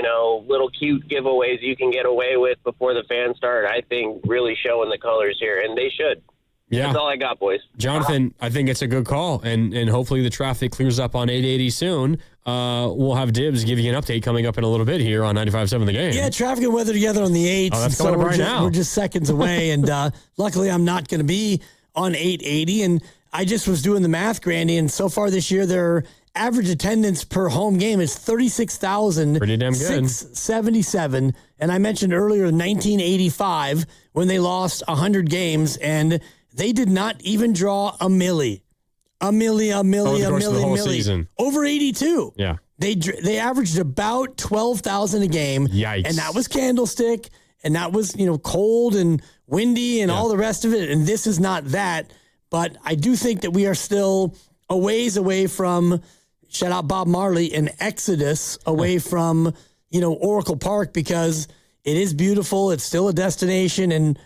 little cute giveaways you can get away with before the fans start, I think, really showing the colors here. And they should. Yeah. That's all I got, boys. Jonathan, I think it's a good call. And hopefully the traffic clears up on 880 soon. We'll have Dibs give you an update coming up in a little bit here on 95.7 The Game. Yeah, traffic and weather together on the 8th. Oh, that's coming up right now. We're just seconds away. And luckily, I'm not going to be on 880. And I just was doing the math, Grandy. And so far this year, their average attendance per home game is 36,000. Pretty damn good. 677. And I mentioned earlier 1985 when they lost 100 games and they did not even draw a milli. Season. Over 82. Yeah. They averaged about 12,000 a game. Yikes. And that was Candlestick, and that was, cold and windy and all the rest of it. And this is not that. But I do think that we are still a ways away from, shout out Bob Marley, an exodus away from, Oracle Park because it is beautiful. It's still a destination. And,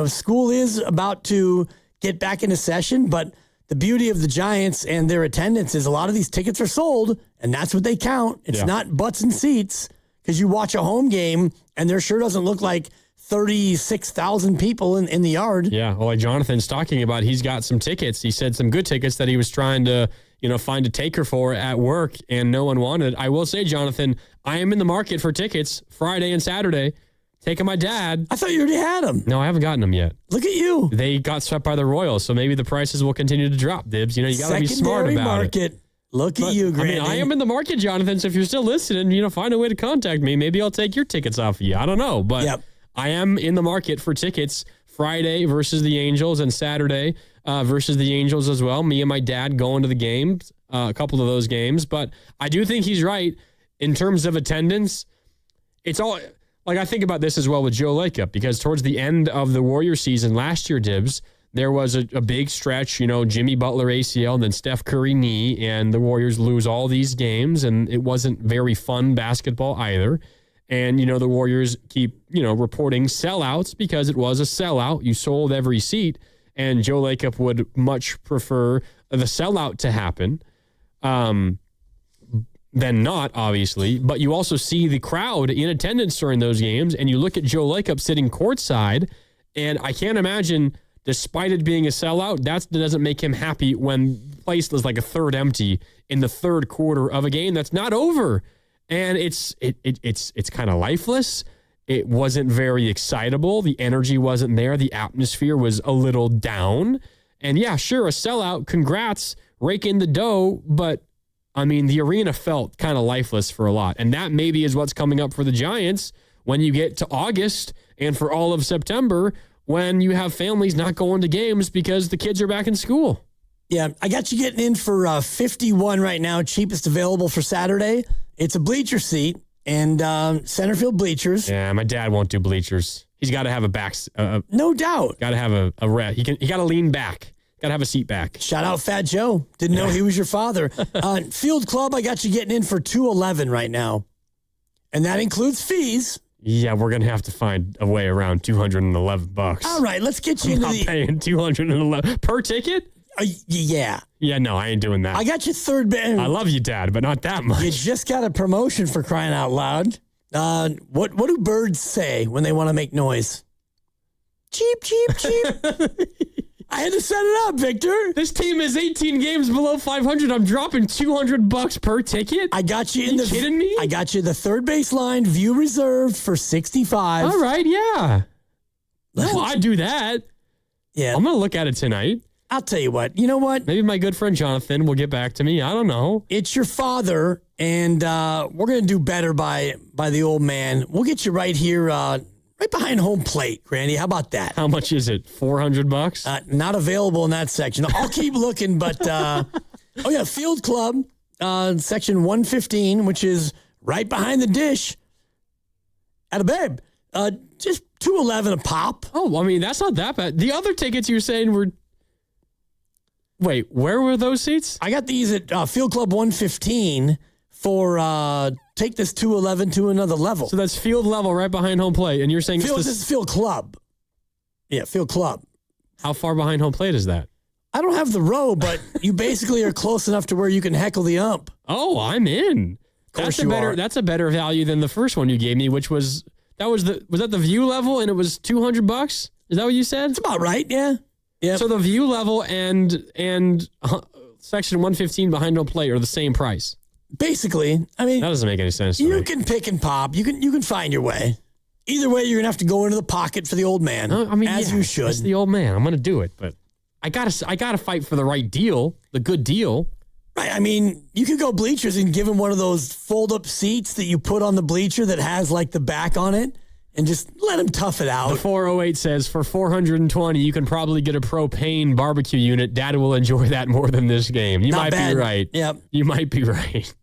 school is about to get back into session, but the beauty of the Giants and their attendance is a lot of these tickets are sold, and that's what they count. It's not butts and seats because you watch a home game, and there sure doesn't look like 36,000 people in the yard. Yeah, well, like Jonathan's talking about, he's got some tickets. He said some good tickets that he was trying to, find a taker for at work, and no one wanted. I will say, Jonathan, I am in the market for tickets Friday and Saturday. Taking my dad. I thought you already had them. No, I haven't gotten them yet. Look at you. They got swept by the Royals, so maybe the prices will continue to drop, Dibs. You got to be smart about market. it. Look at you, Granny. I am in the market, Jonathan, so if you're still listening, find a way to contact me. Maybe I'll take your tickets off of you. I don't know, but I am in the market for tickets Friday versus the Angels and Saturday versus the Angels as well. Me and my dad going to the games, a couple of those games. But I do think he's right in terms of attendance. It's all... Like, I think about this as well with Joe Lacob, because towards the end of the Warrior season last year, Dibs, there was a big stretch, Jimmy Butler ACL and then Steph Curry knee, and the Warriors lose all these games, and it wasn't very fun basketball either. And, the Warriors keep, reporting sellouts because it was a sellout. You sold every seat, and Joe Lacob would much prefer the sellout to happen. Than not, obviously, but you also see the crowd in attendance during those games, and you look at Joe Lacob sitting courtside, and I can't imagine, despite it being a sellout, that doesn't make him happy when the place is like a third empty in the third quarter of a game that's not over, and it's kind of lifeless. It wasn't very excitable. The energy wasn't there. The atmosphere was a little down, and yeah, sure, a sellout. Congrats, rake in the dough, but the arena felt kind of lifeless for a lot. And that maybe is what's coming up for the Giants when you get to August and for all of September when you have families not going to games because the kids are back in school. Yeah, I got you getting in for 51 right now, cheapest available for Saturday. It's a bleacher seat and center field bleachers. Yeah, my dad won't do bleachers. He's got to have a back. No doubt. Got to have a rest. He got to lean back. Got to have a seat back. Shout out Fat Joe. Didn't know he was your father. Field Club, I got you getting in for $211 right now. And that includes fees. Yeah, we're going to have to find a way around $211. All right, let's get you into paying $211 per ticket? Yeah. Yeah, no, I ain't doing that. I got you third band. I love you, Dad, but not that much. You just got a promotion for crying out loud. What do birds say when they want to make noise? Cheep, cheep, cheep. I had to set it up, Victor. This team is 18 games below 500. I'm dropping $200 per ticket. I got you. Are you kidding me? I got you the third baseline view reserved for 65. All right, yeah. No, I do that. Yeah, I'm gonna look at it tonight. I'll tell you what. You know what? Maybe my good friend Jonathan will get back to me. I don't know. It's your father, and we're gonna do better by the old man. We'll get you right here. Right behind home plate, Grandy. How about that? How much is it? $400? Not available in that section. I'll keep looking, but Field Club, section 115, which is right behind the dish. Atta babe. Just $211 a pop. Oh, I mean, that's not that bad. The other tickets you were saying were... Wait, where were those seats? I got these at Field Club 115 for take this $211 to another level. So that's field level right behind home plate. And you're saying this is Field Club. Yeah, Field Club. How far behind home plate is that? I don't have the row, but you basically are close enough to where you can heckle the ump. Oh, I'm in. That's That's a better value than the first one you gave me, which was that the view level and it was $200? Is that what you said? That's about right, yeah. Yeah. So the view level and section 115 behind home plate are the same price. Basically, I mean, that doesn't make any sense. You can pick and pop. You can find your way. Either way, you're gonna have to go into the pocket for the old man. You should. It's the old man. I'm gonna do it, but I gotta fight for the right deal, the good deal. Right. I mean, you could go bleachers and give him one of those fold-up seats that you put on the bleacher that has like the back on it, and just let him tough it out. The 408 says for $420, you can probably get a propane barbecue unit. Dad will enjoy that more than this game. You might be right. Yep. You might be right.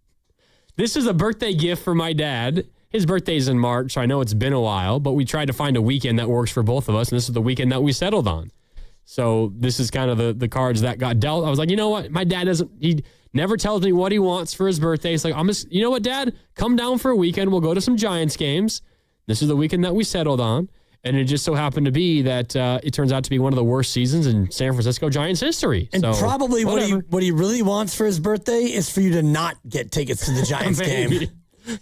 This is a birthday gift for my dad. His birthday's in March, so I know it's been a while, but we tried to find a weekend that works for both of us, and this is the weekend that we settled on. So this is kind of the cards that got dealt. I was like, you know what? My dad he never tells me what he wants for his birthday. It's like, you know what, Dad? Come down for a weekend. We'll go to some Giants games. This is the weekend that we settled on. And it just so happened to be that it turns out to be one of the worst seasons in San Francisco Giants history. And probably what he really wants for his birthday is for you to not get tickets to the Giants game.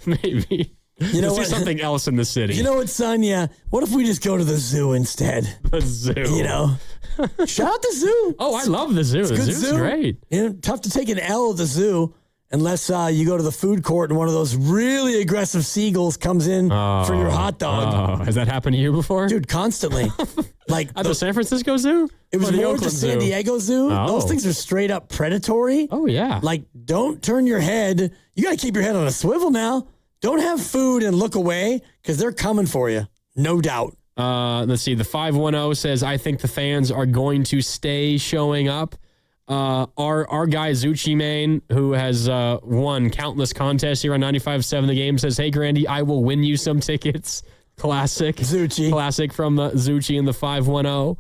Maybe. You know what? See something else in the city. You know what, son? Yeah. What if we just go to the zoo instead? The zoo. You know? Shout out the zoo. Oh, I love the zoo. The zoo's great. You know, tough to take an L at the zoo unless you go to the food court and one of those really aggressive seagulls comes in for your hot dog. Oh, has that happened to you before? Dude, constantly. Like at the San Francisco Zoo? It was more the San Diego Zoo. Oh. Those things are straight up predatory. Oh, yeah. Like, don't turn your head. You got to keep your head on a swivel now. Don't have food and look away because they're coming for you. No doubt. Let's see. The 510 says, I think the fans are going to stay showing up. Our guy, Zucci Main, who has won countless contests here on 95.7 The Game, says, hey, Grandy, I will win you some tickets. Classic. Zucci. Classic from Zucci and the 510.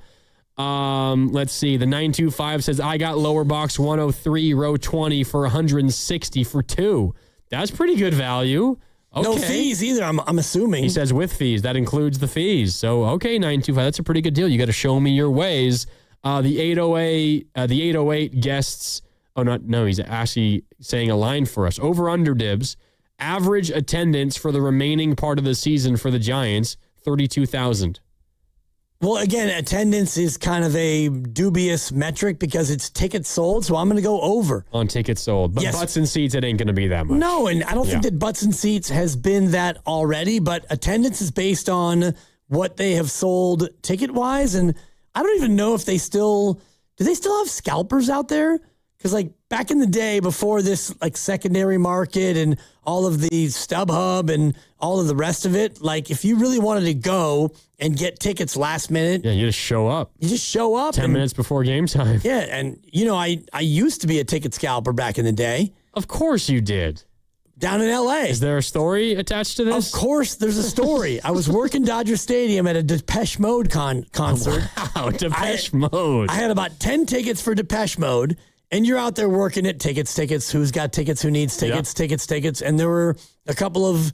Let's see. The 925 says, I got lower box 103, row 20 for 160 for two. That's pretty good value. Okay. No fees either, I'm assuming. He says with fees. That includes the fees. So, okay, 925. That's a pretty good deal. You got to show me your ways. The 808 guests. Oh, no, he's actually saying a line for us. Over under dibs. Average attendance for the remaining part of the season for the Giants, 32,000. Well, again, attendance is kind of a dubious metric because it's tickets sold, so I'm going to go over. On tickets sold. But butts and seats, it ain't going to be that much. No, and I don't think that butts and seats has been that already, but attendance is based on what they have sold ticket-wise, and I don't even know if do they still have scalpers out there? Because, like, back in the day, before this, like, secondary market and all of the StubHub and all of the rest of it, like, if you really wanted to go and get tickets last minute. Yeah, you just show up. 10 minutes before game time. Yeah, and, you know, I used to be a ticket scalper back in the day. Of course you did. Down in L.A. Is there a story attached to this? Of course there's a story. I was working Dodger Stadium at a Depeche Mode concert. Wow, Depeche Mode. I had about 10 tickets for Depeche Mode. And you're out there working it, tickets, who's got tickets, who needs tickets, tickets. And there were a couple of,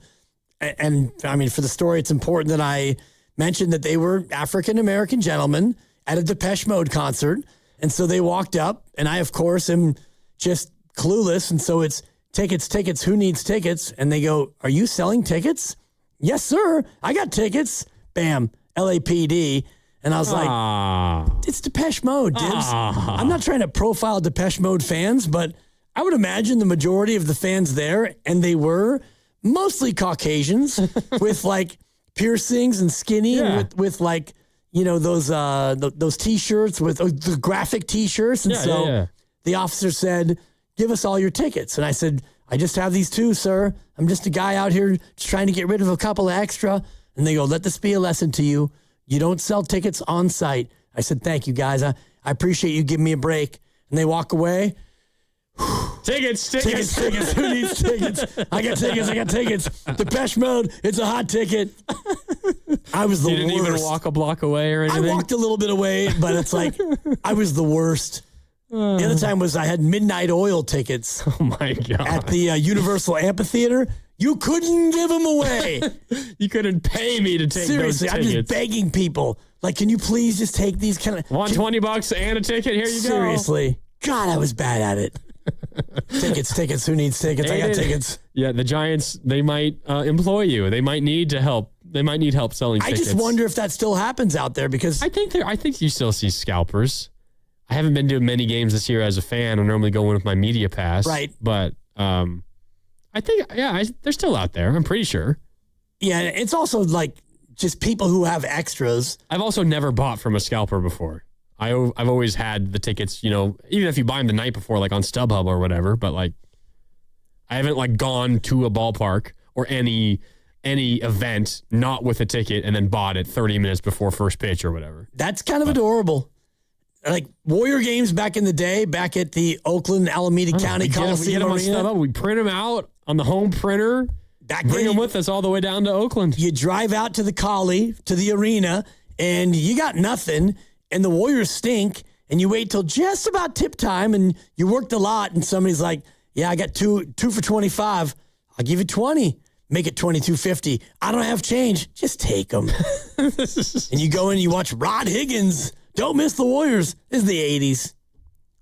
and I mean, for the story, it's important that I mentioned that they were African-American gentlemen at a Depeche Mode concert. And so they walked up, and I, of course, am just clueless. And so it's tickets, who needs tickets? And they go, are you selling tickets? Yes, sir. I got tickets. Bam, LAPD. And I was like, it's Depeche Mode, Dibs. I'm not trying to profile Depeche Mode fans, but I would imagine the majority of the fans there, and they were mostly Caucasians with like piercings and skinny and with like, you know, those T-shirts with the graphic T-shirts. And the officer said, give us all your tickets. And I said, I just have these two, sir. I'm just a guy out here just trying to get rid of a couple of extra. And they go, let this be a lesson to you. You don't sell tickets on site. I said, thank you, guys. I appreciate you giving me a break. And they walk away. Tickets. Who needs tickets? I got tickets. Depeche Mode. It's a hot ticket. I was the worst. You didn't even walk a block away or anything? I walked a little bit away, but it's like I was the worst. The other time was I had midnight oil tickets. Oh, my God. At the Universal Amphitheater. You couldn't give them away. You couldn't pay me to take Seriously, those tickets. I'm just begging people. Like, can you please just take these kind of... Want $20 and a ticket? Here you go. Seriously. God, I was bad at it. Tickets. Who needs tickets? I got tickets. Yeah, the Giants, they might employ you. They might need to help. They might need help selling tickets. I just wonder if that still happens out there because... I think you still see scalpers. I haven't been to many games this year as a fan. I normally go in with my media pass. Right. But I think, they're still out there. I'm pretty sure. Yeah, it's also like just people who have extras. I've also never bought from a scalper before. I've always had the tickets, even if you buy them the night before, like on StubHub or whatever, but like I haven't like gone to a ballpark or any event not with a ticket and then bought it 30 minutes before first pitch or whatever. That's kind of adorable. Like Warrior games back in the day, back at the Oakland Alameda County Coliseum Arena. We print them out on the home printer. Bring them with us all the way down to Oakland. You drive out to the Collie, to the arena, and you got nothing, and the Warriors stink, and you wait till just about tip time, and you worked a lot, and somebody's like, yeah, I got two for 25. I'll give you 20. Make it $22.50. I don't have change. Just take them. And you go in, you watch Rod Higgins. Don't miss the Warriors. This is the 80s.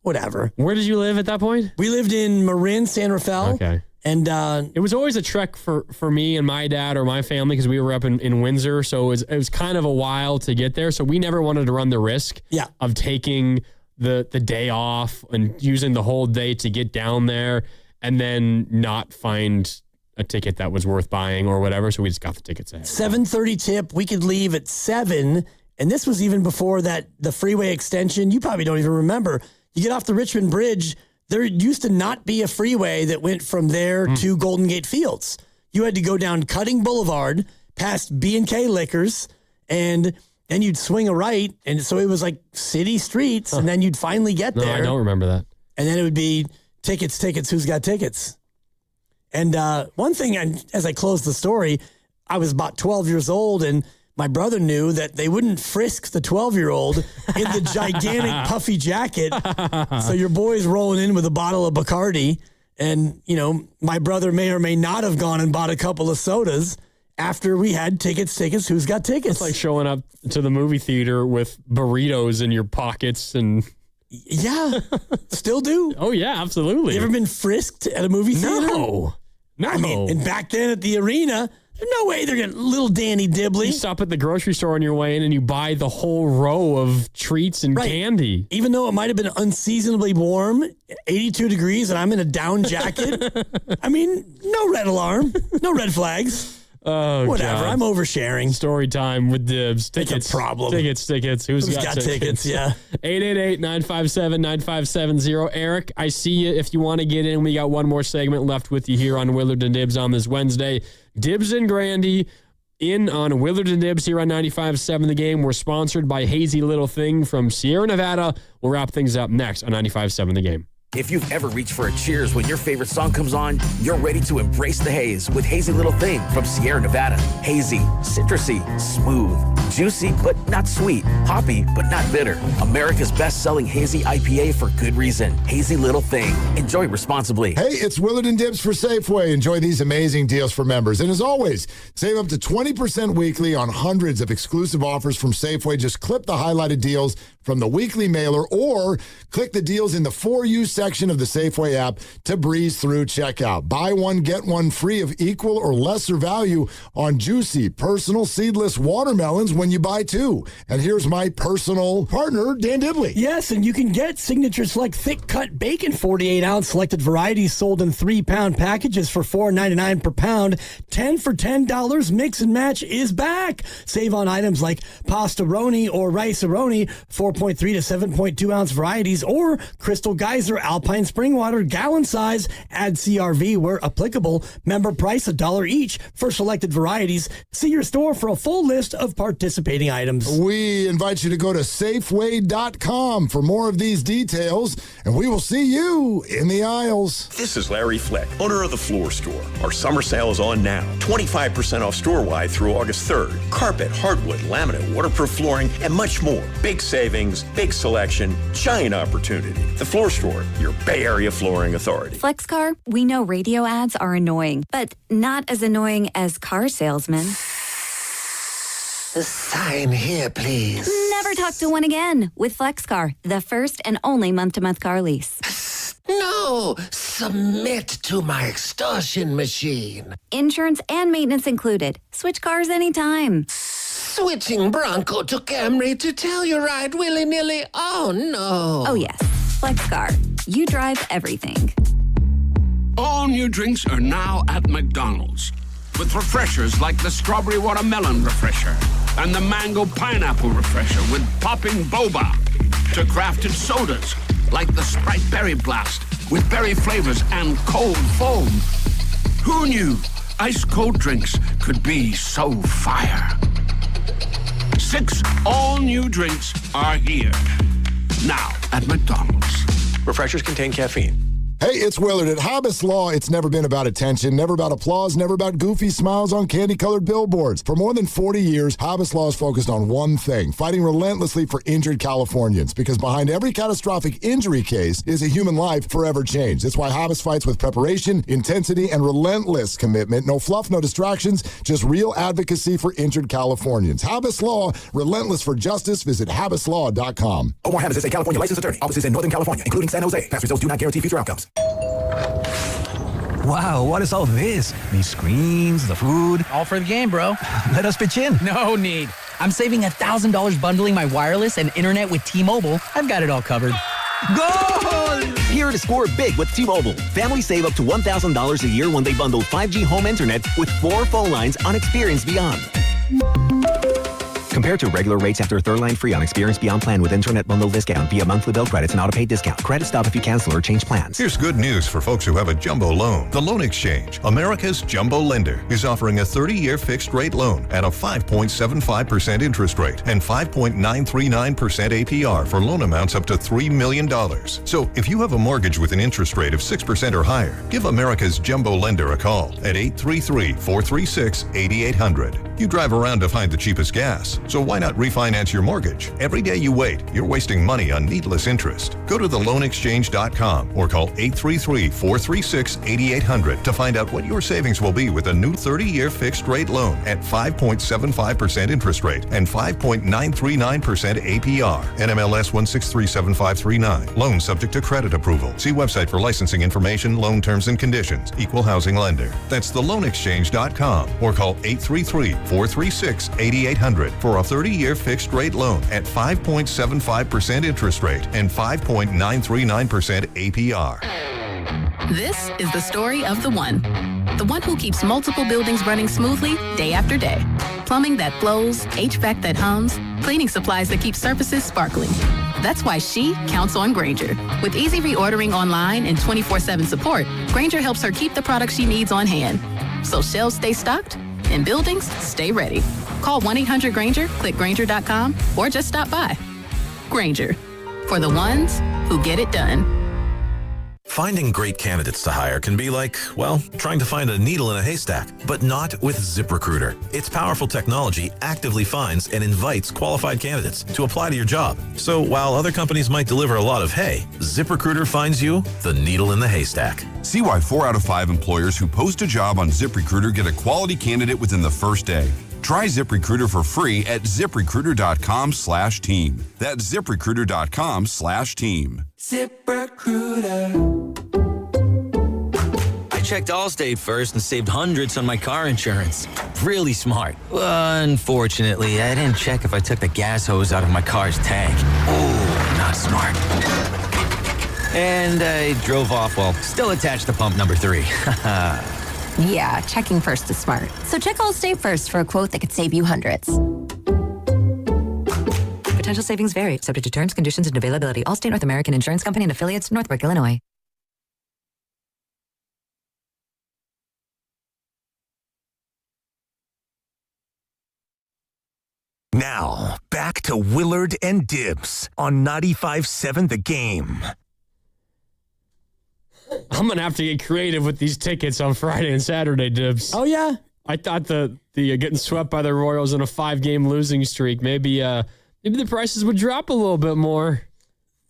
Whatever. Where did you live at that point? We lived in Marin, San Rafael. Okay. And it was always a trek for me and my dad or my family because we were up in Windsor. So it was kind of a while to get there. So we never wanted to run the risk of taking the day off and using the whole day to get down there and then not find a ticket that was worth buying or whatever. So we just got the tickets ahead. 7:30 tip. We could leave at 7. And this was even before the freeway extension. You probably don't even remember. You get off the Richmond Bridge. There used to not be a freeway that went from there to Golden Gate Fields. You had to go down Cutting Boulevard, past B&K Liquors, and then you'd swing a right. And so it was like city streets, and then you'd finally get there. No, I don't remember that. And then it would be tickets, who's got tickets? And one thing, as I closed the story, I was about 12 years old, and my brother knew that they wouldn't frisk the 12-year-old in the gigantic puffy jacket. So your boy's rolling in with a bottle of Bacardi. And, my brother may or may not have gone and bought a couple of sodas after we had tickets, who's got tickets? It's like showing up to the movie theater with burritos in your pockets and... Yeah, still do. Oh, yeah, absolutely. You ever been frisked at a movie theater? No. I mean, and back then at the arena... There's no way they're getting little Danny Dibley. You stop at the grocery store on your way in and you buy the whole row of treats and candy. Even though it might have been unseasonably warm, 82 degrees, and I'm in a down jacket. I mean, no red alarm, no red flags. Oh, whatever. God. I'm oversharing. Story time with Dibs. Tickets. It's a problem. Tickets. Who's got tickets? Yeah. 888-957-9570. Eric, I see you. If you want to get in, we got one more segment left with you here on Willard and Dibs on this Wednesday. Dibs and Grandy in on Willard and Dibs here on 95.7 The Game. We're sponsored by Hazy Little Thing from Sierra Nevada. We'll wrap things up next on 95.7 The Game. If you've ever reached for a cheers when your favorite song comes on, you're ready to embrace the haze with Hazy Little Thing from Sierra Nevada. Hazy, citrusy, smooth, juicy but not sweet, hoppy but not bitter. America's best-selling hazy IPA for good reason. Hazy Little Thing. Enjoy responsibly. Hey, it's Willard and Dibs for Safeway. Enjoy these amazing deals for members. And as always, save up to 20% weekly on hundreds of exclusive offers from Safeway. Just clip the highlighted deals from the weekly mailer or click the deals in the For You section of the Safeway app to breeze through checkout. Buy one, get one free of equal or lesser value on juicy, personal, seedless watermelons when you buy two. And here's my personal partner, Dan Dibley. Yes, and you can get Signature Select Thick Cut Bacon 48-ounce selected varieties sold in 3-pound packages for $4.99 per pound. 10 for $10 mix and match is back. Save on items like Pastaroni or Rice-A-Roni, 4.3 to 7.2 ounce varieties, or Crystal Geyser Alpine spring water, gallon size. Add CRV where applicable. Member price $1 each for selected varieties. See your store for a full list of participating items. We invite you to go to Safeway.com for more of these details, and we will see you in the aisles. This is Larry Fleck, owner of The Floor Store. Our summer sale is on now. 25% off store-wide through August 3rd. Carpet, hardwood, laminate, waterproof flooring, and much more. Big savings, big selection, giant opportunity. The Floor Store, your Bay Area flooring authority. FlexCar, we know radio ads are annoying, but not as annoying as car salesmen. Sign here, please. Never talk to one again with FlexCar, the first and only month-to-month car lease. No, submit to my extortion machine. Insurance and maintenance included. Switch cars anytime. Switching Bronco to Camry to Telluride willy-nilly? Oh, no. Oh, yes. FlexCar. You drive everything. All new drinks are now at McDonald's. With refreshers like the Strawberry Watermelon Refresher and the Mango Pineapple Refresher with popping boba. To crafted sodas like the Sprite Berry Blast with berry flavors and cold foam. Who knew ice cold drinks could be so fire? 6 all-new drinks are here. Now at McDonald's. Refreshers contain caffeine. Hey, it's Willard. At Habas Law, it's never been about attention, never about applause, never about goofy smiles on candy-colored billboards. For more than 40 years, Habas Law is focused on one thing, fighting relentlessly for injured Californians, because behind every catastrophic injury case is a human life forever changed. That's why Habas fights with preparation, intensity, and relentless commitment. No fluff, no distractions, just real advocacy for injured Californians. Habas Law, relentless for justice. Visit habaslaw.com. Omar Habas is a California licensed attorney. Offices in Northern California, including San Jose. Past results do not guarantee future outcomes. Wow, what is all this? These screens, the food. All for the game, bro. Let us pitch in. No need. I'm saving $1,000 bundling my wireless and internet with T-Mobile. I've got it all covered. Goal! Here to score big with T-Mobile. Families save up to $1,000 a year when they bundle 5G home internet with 4 phone lines on Experience Beyond. Compared to regular rates after third line free on Experience Beyond plan with internet bundle discount via monthly bill credits and auto-pay discount. Credit stop if you cancel or change plans. Here's good news for folks who have a jumbo loan. The Loan Exchange, America's jumbo lender, is offering a 30-year fixed-rate loan at a 5.75% interest rate and 5.939% APR for loan amounts up to $3 million. So if you have a mortgage with an interest rate of 6% or higher, give America's jumbo lender a call at 833-436-8800. You drive around to find the cheapest gas. So why not refinance your mortgage? Every day you wait, you're wasting money on needless interest. Go to theloanexchange.com or call 833-436-8800 to find out what your savings will be with a new 30-year fixed-rate loan at 5.75% interest rate and 5.939% APR. NMLS 1637539. Loan subject to credit approval. See website for licensing information, loan terms and conditions. Equal housing lender. That's theloanexchange.com or call 833-436-8800 for a 30-year fixed-rate loan at 5.75% interest rate and 5.939% APR. This is the story of the one who keeps multiple buildings running smoothly day after day. Plumbing that flows, HVAC that hums, cleaning supplies that keep surfaces sparkling. That's why she counts on Grainger. With easy reordering online and 24/7 support, Grainger helps her keep the products she needs on hand. So shelves stay stocked and buildings stay ready. Call 1-800-GRAINGER, click Grainger.com, or just stop by. Grainger, for the ones who get it done. Finding great candidates to hire can be like, well, trying to find a needle in a haystack, but not with ZipRecruiter. Its powerful technology actively finds and invites qualified candidates to apply to your job. So while other companies might deliver a lot of hay, ZipRecruiter finds you the needle in the haystack. See why 4 out of 5 employers who post a job on ZipRecruiter get a quality candidate within the first day. Try ZipRecruiter for free at ZipRecruiter.com/team. That's ZipRecruiter.com/team. ZipRecruiter. I checked Allstate first and saved hundreds on my car insurance. Really smart. Unfortunately, I didn't check if I took the gas hose out of my car's tank. Ooh, not smart. And I drove off while still attached to pump number 3. Yeah, checking first is smart. So check Allstate first for a quote that could save you hundreds. Potential savings vary, subject to terms, conditions, and availability. Allstate North American Insurance Company and affiliates, Northbrook, Illinois. Now, back to Willard and Dibs on 95.7 The Game. I'm going to have to get creative with these tickets on Friday and Saturday, Dibs. Oh, yeah? I thought the getting swept by the Royals in a 5-game losing streak, maybe the prices would drop a little bit more.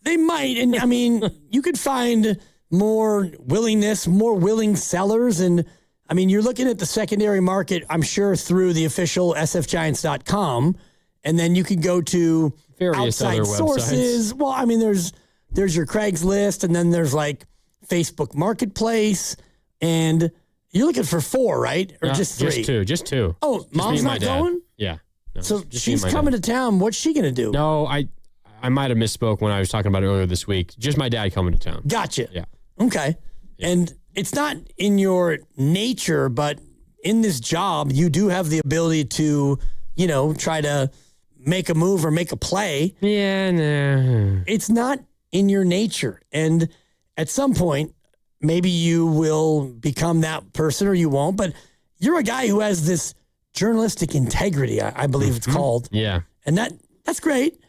They might. And, I mean, you could find more willingness, more willing sellers. And, I mean, you're looking at the secondary market, I'm sure, through the official sfgiants.com. And then you can go to various outside other sources. websites. Well, I mean, there's your Craigslist, and then there's like Facebook Marketplace, and you're looking for 4, right? Or just 3? Just two. Oh, just mom's not going? Yeah. No, so she's coming to town. What's she going to do? No, I might have misspoke when I was talking about it earlier this week. Just my dad coming to town. Gotcha. Yeah. Okay. Yeah. And it's not in your nature, but in this job, you do have the ability to, try to make a move or make a play. Yeah, no. It's not in your nature. And at some point, maybe you will become that person or you won't. But you're a guy who has this journalistic integrity, I believe it's called. Yeah. And that's great.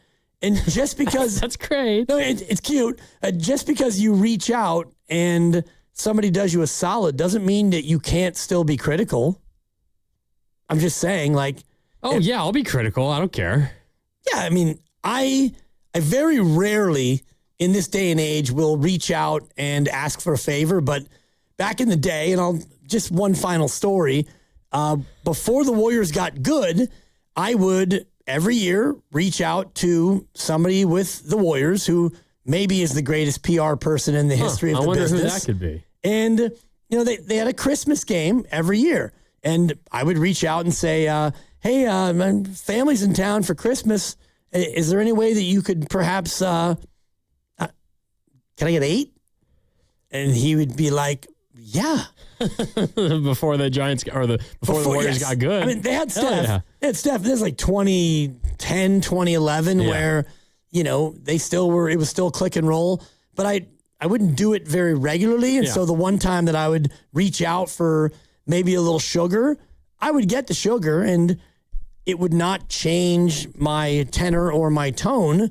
And just because... That's great. No, it's cute. Just because you reach out and somebody does you a solid doesn't mean that you can't still be critical. I'm just saying, like... Oh, yeah, I'll be critical. I don't care. Yeah, I mean, I very rarely in this day and age will reach out and ask for a favor, but back in the day, and just one final story, before the Warriors got good, I would every year reach out to somebody with the Warriors who maybe is the greatest PR person in the history of the business. I wonder who that could be. And, they had a Christmas game every year, and I would reach out and say, hey, my family's in town for Christmas. Is there any way that you could perhaps, can I get 8? And he would be like, yeah. Before the Giants before the Warriors got good. I mean, they had Steph. Yeah. They had Steph. This was like 2010, 2011, where, they still were, it was still click and roll. But I wouldn't do it very regularly. And so the one time that I would reach out for maybe a little sugar, I would get the sugar and it would not change my tenor or my tone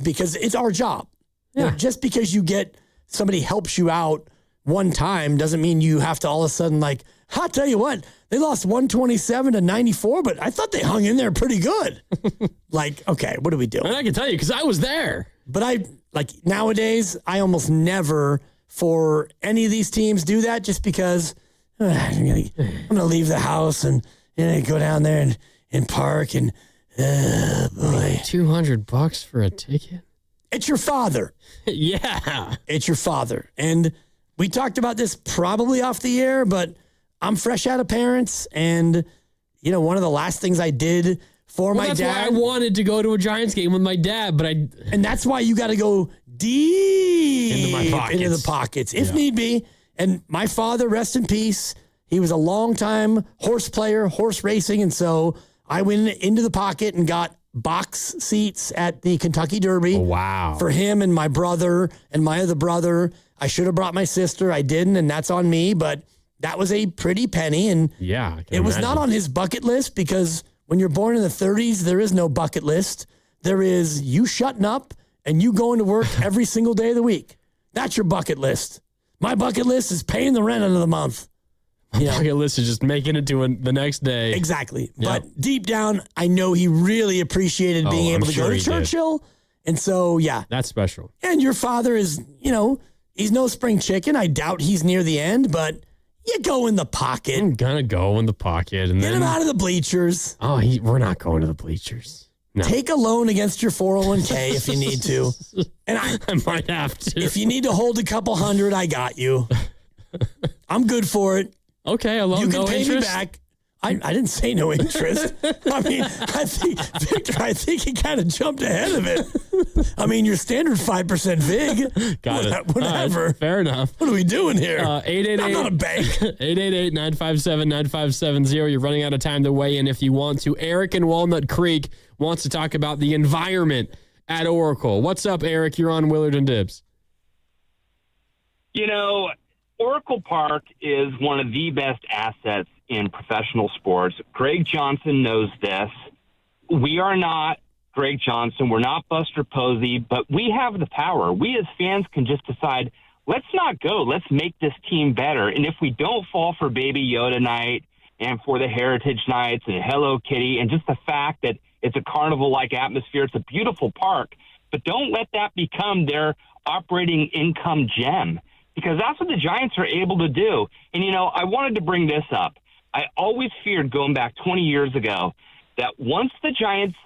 because it's our job. Yeah. Just because you get somebody helps you out one time doesn't mean you have to all of a sudden like, I'll tell you what, they lost 127-94, but I thought they hung in there pretty good. Like, okay, what do we do? And I can tell you because I was there. But nowadays, I almost never for any of these teams do that just because I'm going to leave the house and go down there and park and, boy. $200 for a ticket? It's your father. Yeah. It's your father. And we talked about this probably off the air, but I'm fresh out of parents. And, one of the last things I did for my dad. That's why I wanted to go to a Giants game with my dad, but and that's why you got to go deep into the pockets, if need be. And my father, rest in peace, he was a longtime horse player, horse racing. And so I went into the pocket and got box seats at the Kentucky Derby. Oh, wow. For him and my brother and my other brother. I should have brought my sister. I didn't, and that's on me. But that was a pretty penny. And yeah, it was not on his bucket list because when you're born in the 30s, there is no bucket list. There is you shutting up and you going to work every single day of the week. That's your bucket list. My bucket list is paying the rent end of the month. My bucket list is just making it to the next day. Exactly. Yep. But deep down, I know he really appreciated being able to go to Churchill. Did. And so, yeah. That's special. And your father is, he's no spring chicken. I doubt he's near the end, but you go in the pocket. I'm going to go in the pocket. And get him out of the bleachers. Oh, we're not going to the bleachers. No. Take a loan against your 401k if you need to. And I might have to. If you need to hold a couple hundred, I got you. I'm good for it. Okay, a loan, you can no pay interest? me back. I didn't say no interest. I mean, I think he kind of jumped ahead of it. I mean, your standard 5% VIG. Got it. Whatever. Right, fair enough. What are we doing here? 888. I'm not a bank. 888-957-9570. You're running out of time to weigh in if you want to. Eric in Walnut Creek wants to talk about the environment at Oracle. What's up, Eric? You're on Willard and Dibs. You know, Oracle Park is one of the best assets in professional sports. Greg Johnson knows this. We are not Greg Johnson. We're not Buster Posey, but we have the power. We as fans can just decide, let's not go. Let's make this team better. And if we don't fall for Baby Yoda night and for the Heritage Nights and Hello Kitty and just the fact that it's a carnival-like atmosphere, it's a beautiful park, but don't let that become their operating income gem, because that's what the Giants are able to do. And, you know, I wanted to bring this up. I always feared, going back 20 years ago, that once the Giants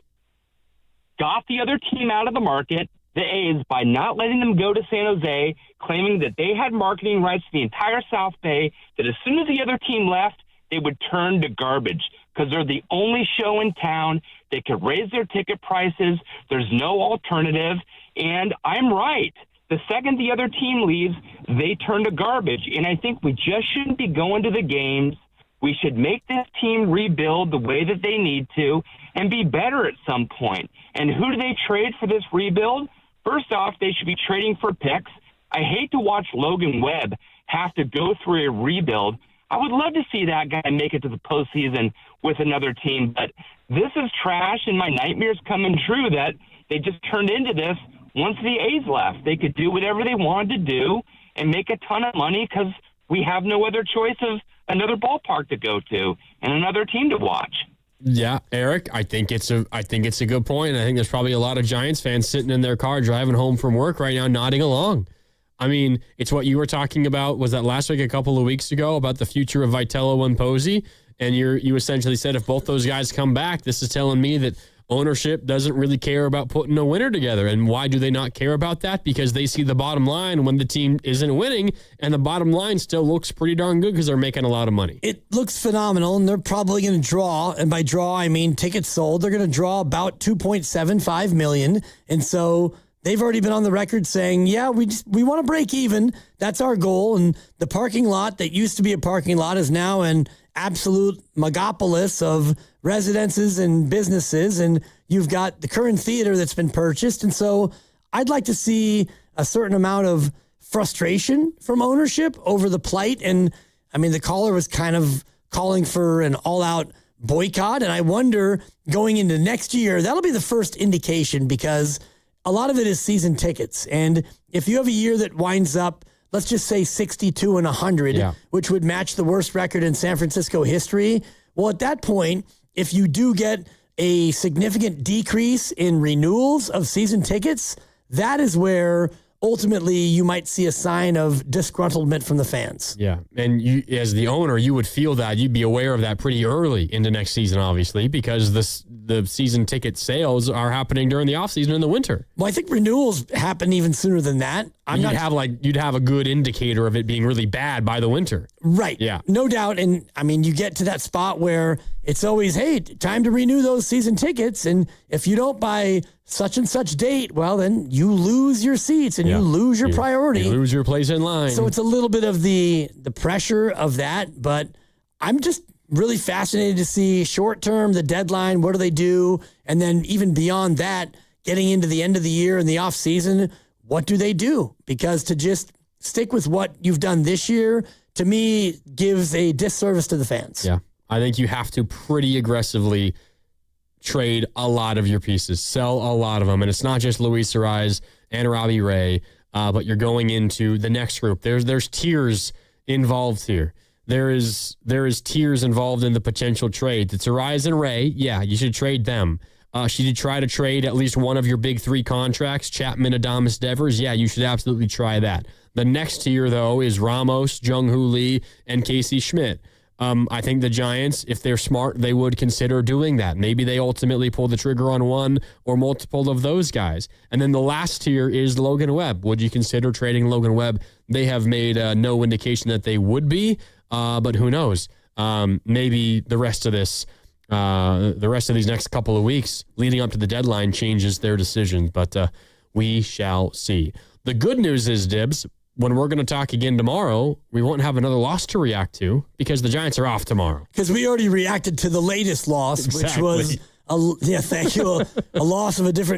got the other team out of the market, the A's, by not letting them go to San Jose, claiming that they had marketing rights to the entire South Bay, that as soon as the other team left, they would turn to garbage because they're the only show in town. They could raise their ticket prices. There's no alternative. And I'm right. The second the other team leaves, they turn to garbage. And I think we just shouldn't be going to the games. We should make this team rebuild the way that they need to and be better at some point. And who do they trade for this rebuild? First off, they should be trading for picks. I hate to watch Logan Webb have to go through a rebuild. I would love to see that guy make it to the postseason with another team. But this is trash, and my nightmare's coming true that they just turned into this once the A's left. They could do whatever they wanted to do and make a ton of money because we have no other choice of another ballpark to go to and another team to watch. Yeah, Eric, I think it's a good point. I think there's probably a lot of Giants fans sitting in their car driving home from work right now nodding along. I mean, it's what you were talking about, was that last week, a couple of weeks ago, about the future of Vitello and Posey, and you essentially said if both those guys come back, this is telling me that ownership doesn't really care about putting a winner together. And why do they not care about that? Because they see the bottom line when the team isn't winning, and the bottom line still looks pretty darn good because they're making a lot of money. It looks phenomenal, and they're probably going to draw, and by draw, I mean tickets sold. They're going to draw about 2.75 million, and so they've already been on the record saying, yeah, we want to break even. That's our goal. And the parking lot that used to be a parking lot is now an absolute megapolis of residences and businesses. And you've got the current theater that's been purchased. And so I'd like to see a certain amount of frustration from ownership over the plight. And I mean, the caller was kind of calling for an all-out boycott. And I wonder, going into next year, that'll be the first indication, because a lot of it is season tickets. And if you have a year that winds up, let's just say 62 and 100, which would match the worst record in San Francisco history, well, at that point, if you do get a significant decrease in renewals of season tickets, that is where ultimately you might see a sign of disgruntlement from the fans. Yeah, and you, as the owner, you would feel that. You'd be aware of that pretty early into next season, obviously, because the season ticket sales are happening during the offseason in the winter. Well, I think renewals happen even sooner than that. You'd have a good indicator of it being really bad by the winter. Right. Yeah. No doubt. And I mean, you get to that spot where it's always, hey, time to renew those season tickets. And if you don't by such and such date, well, then you lose your seats and you lose your priority. You lose your place in line. So it's a little bit of the pressure of that. But I'm just really fascinated to see short term, the deadline, what do they do? And then even beyond that, getting into the end of the year and the off season, what do they do? Because to just stick with what you've done this year, to me, gives a disservice to the fans. Yeah. I think you have to pretty aggressively trade a lot of your pieces, sell a lot of them. And it's not just Luis Suarez and Robbie Ray, but you're going into the next group. There's tiers involved here. There is tiers involved in the potential trade. It's Suarez and Ray. Yeah, you should trade them. Should you try to trade at least one of your big three contracts, Chapman, Adames, Devers? Yeah, you should absolutely try that. The next tier, though, is Ramos, Jung-Hoo Lee, and Casey Schmidt. I think the Giants, if they're smart, they would consider doing that. Maybe they ultimately pull the trigger on one or multiple of those guys. And then the last tier is Logan Webb. Would you consider trading Logan Webb? They have made no indication that they would be, but who knows? maybe the rest of these next couple of weeks leading up to the deadline changes their decision, but we shall see. The good news is, Dibs, when we're going to talk again tomorrow, we won't have another loss to react to because the Giants are off tomorrow. Because we already reacted to the latest loss, which was, thank you, a loss of a different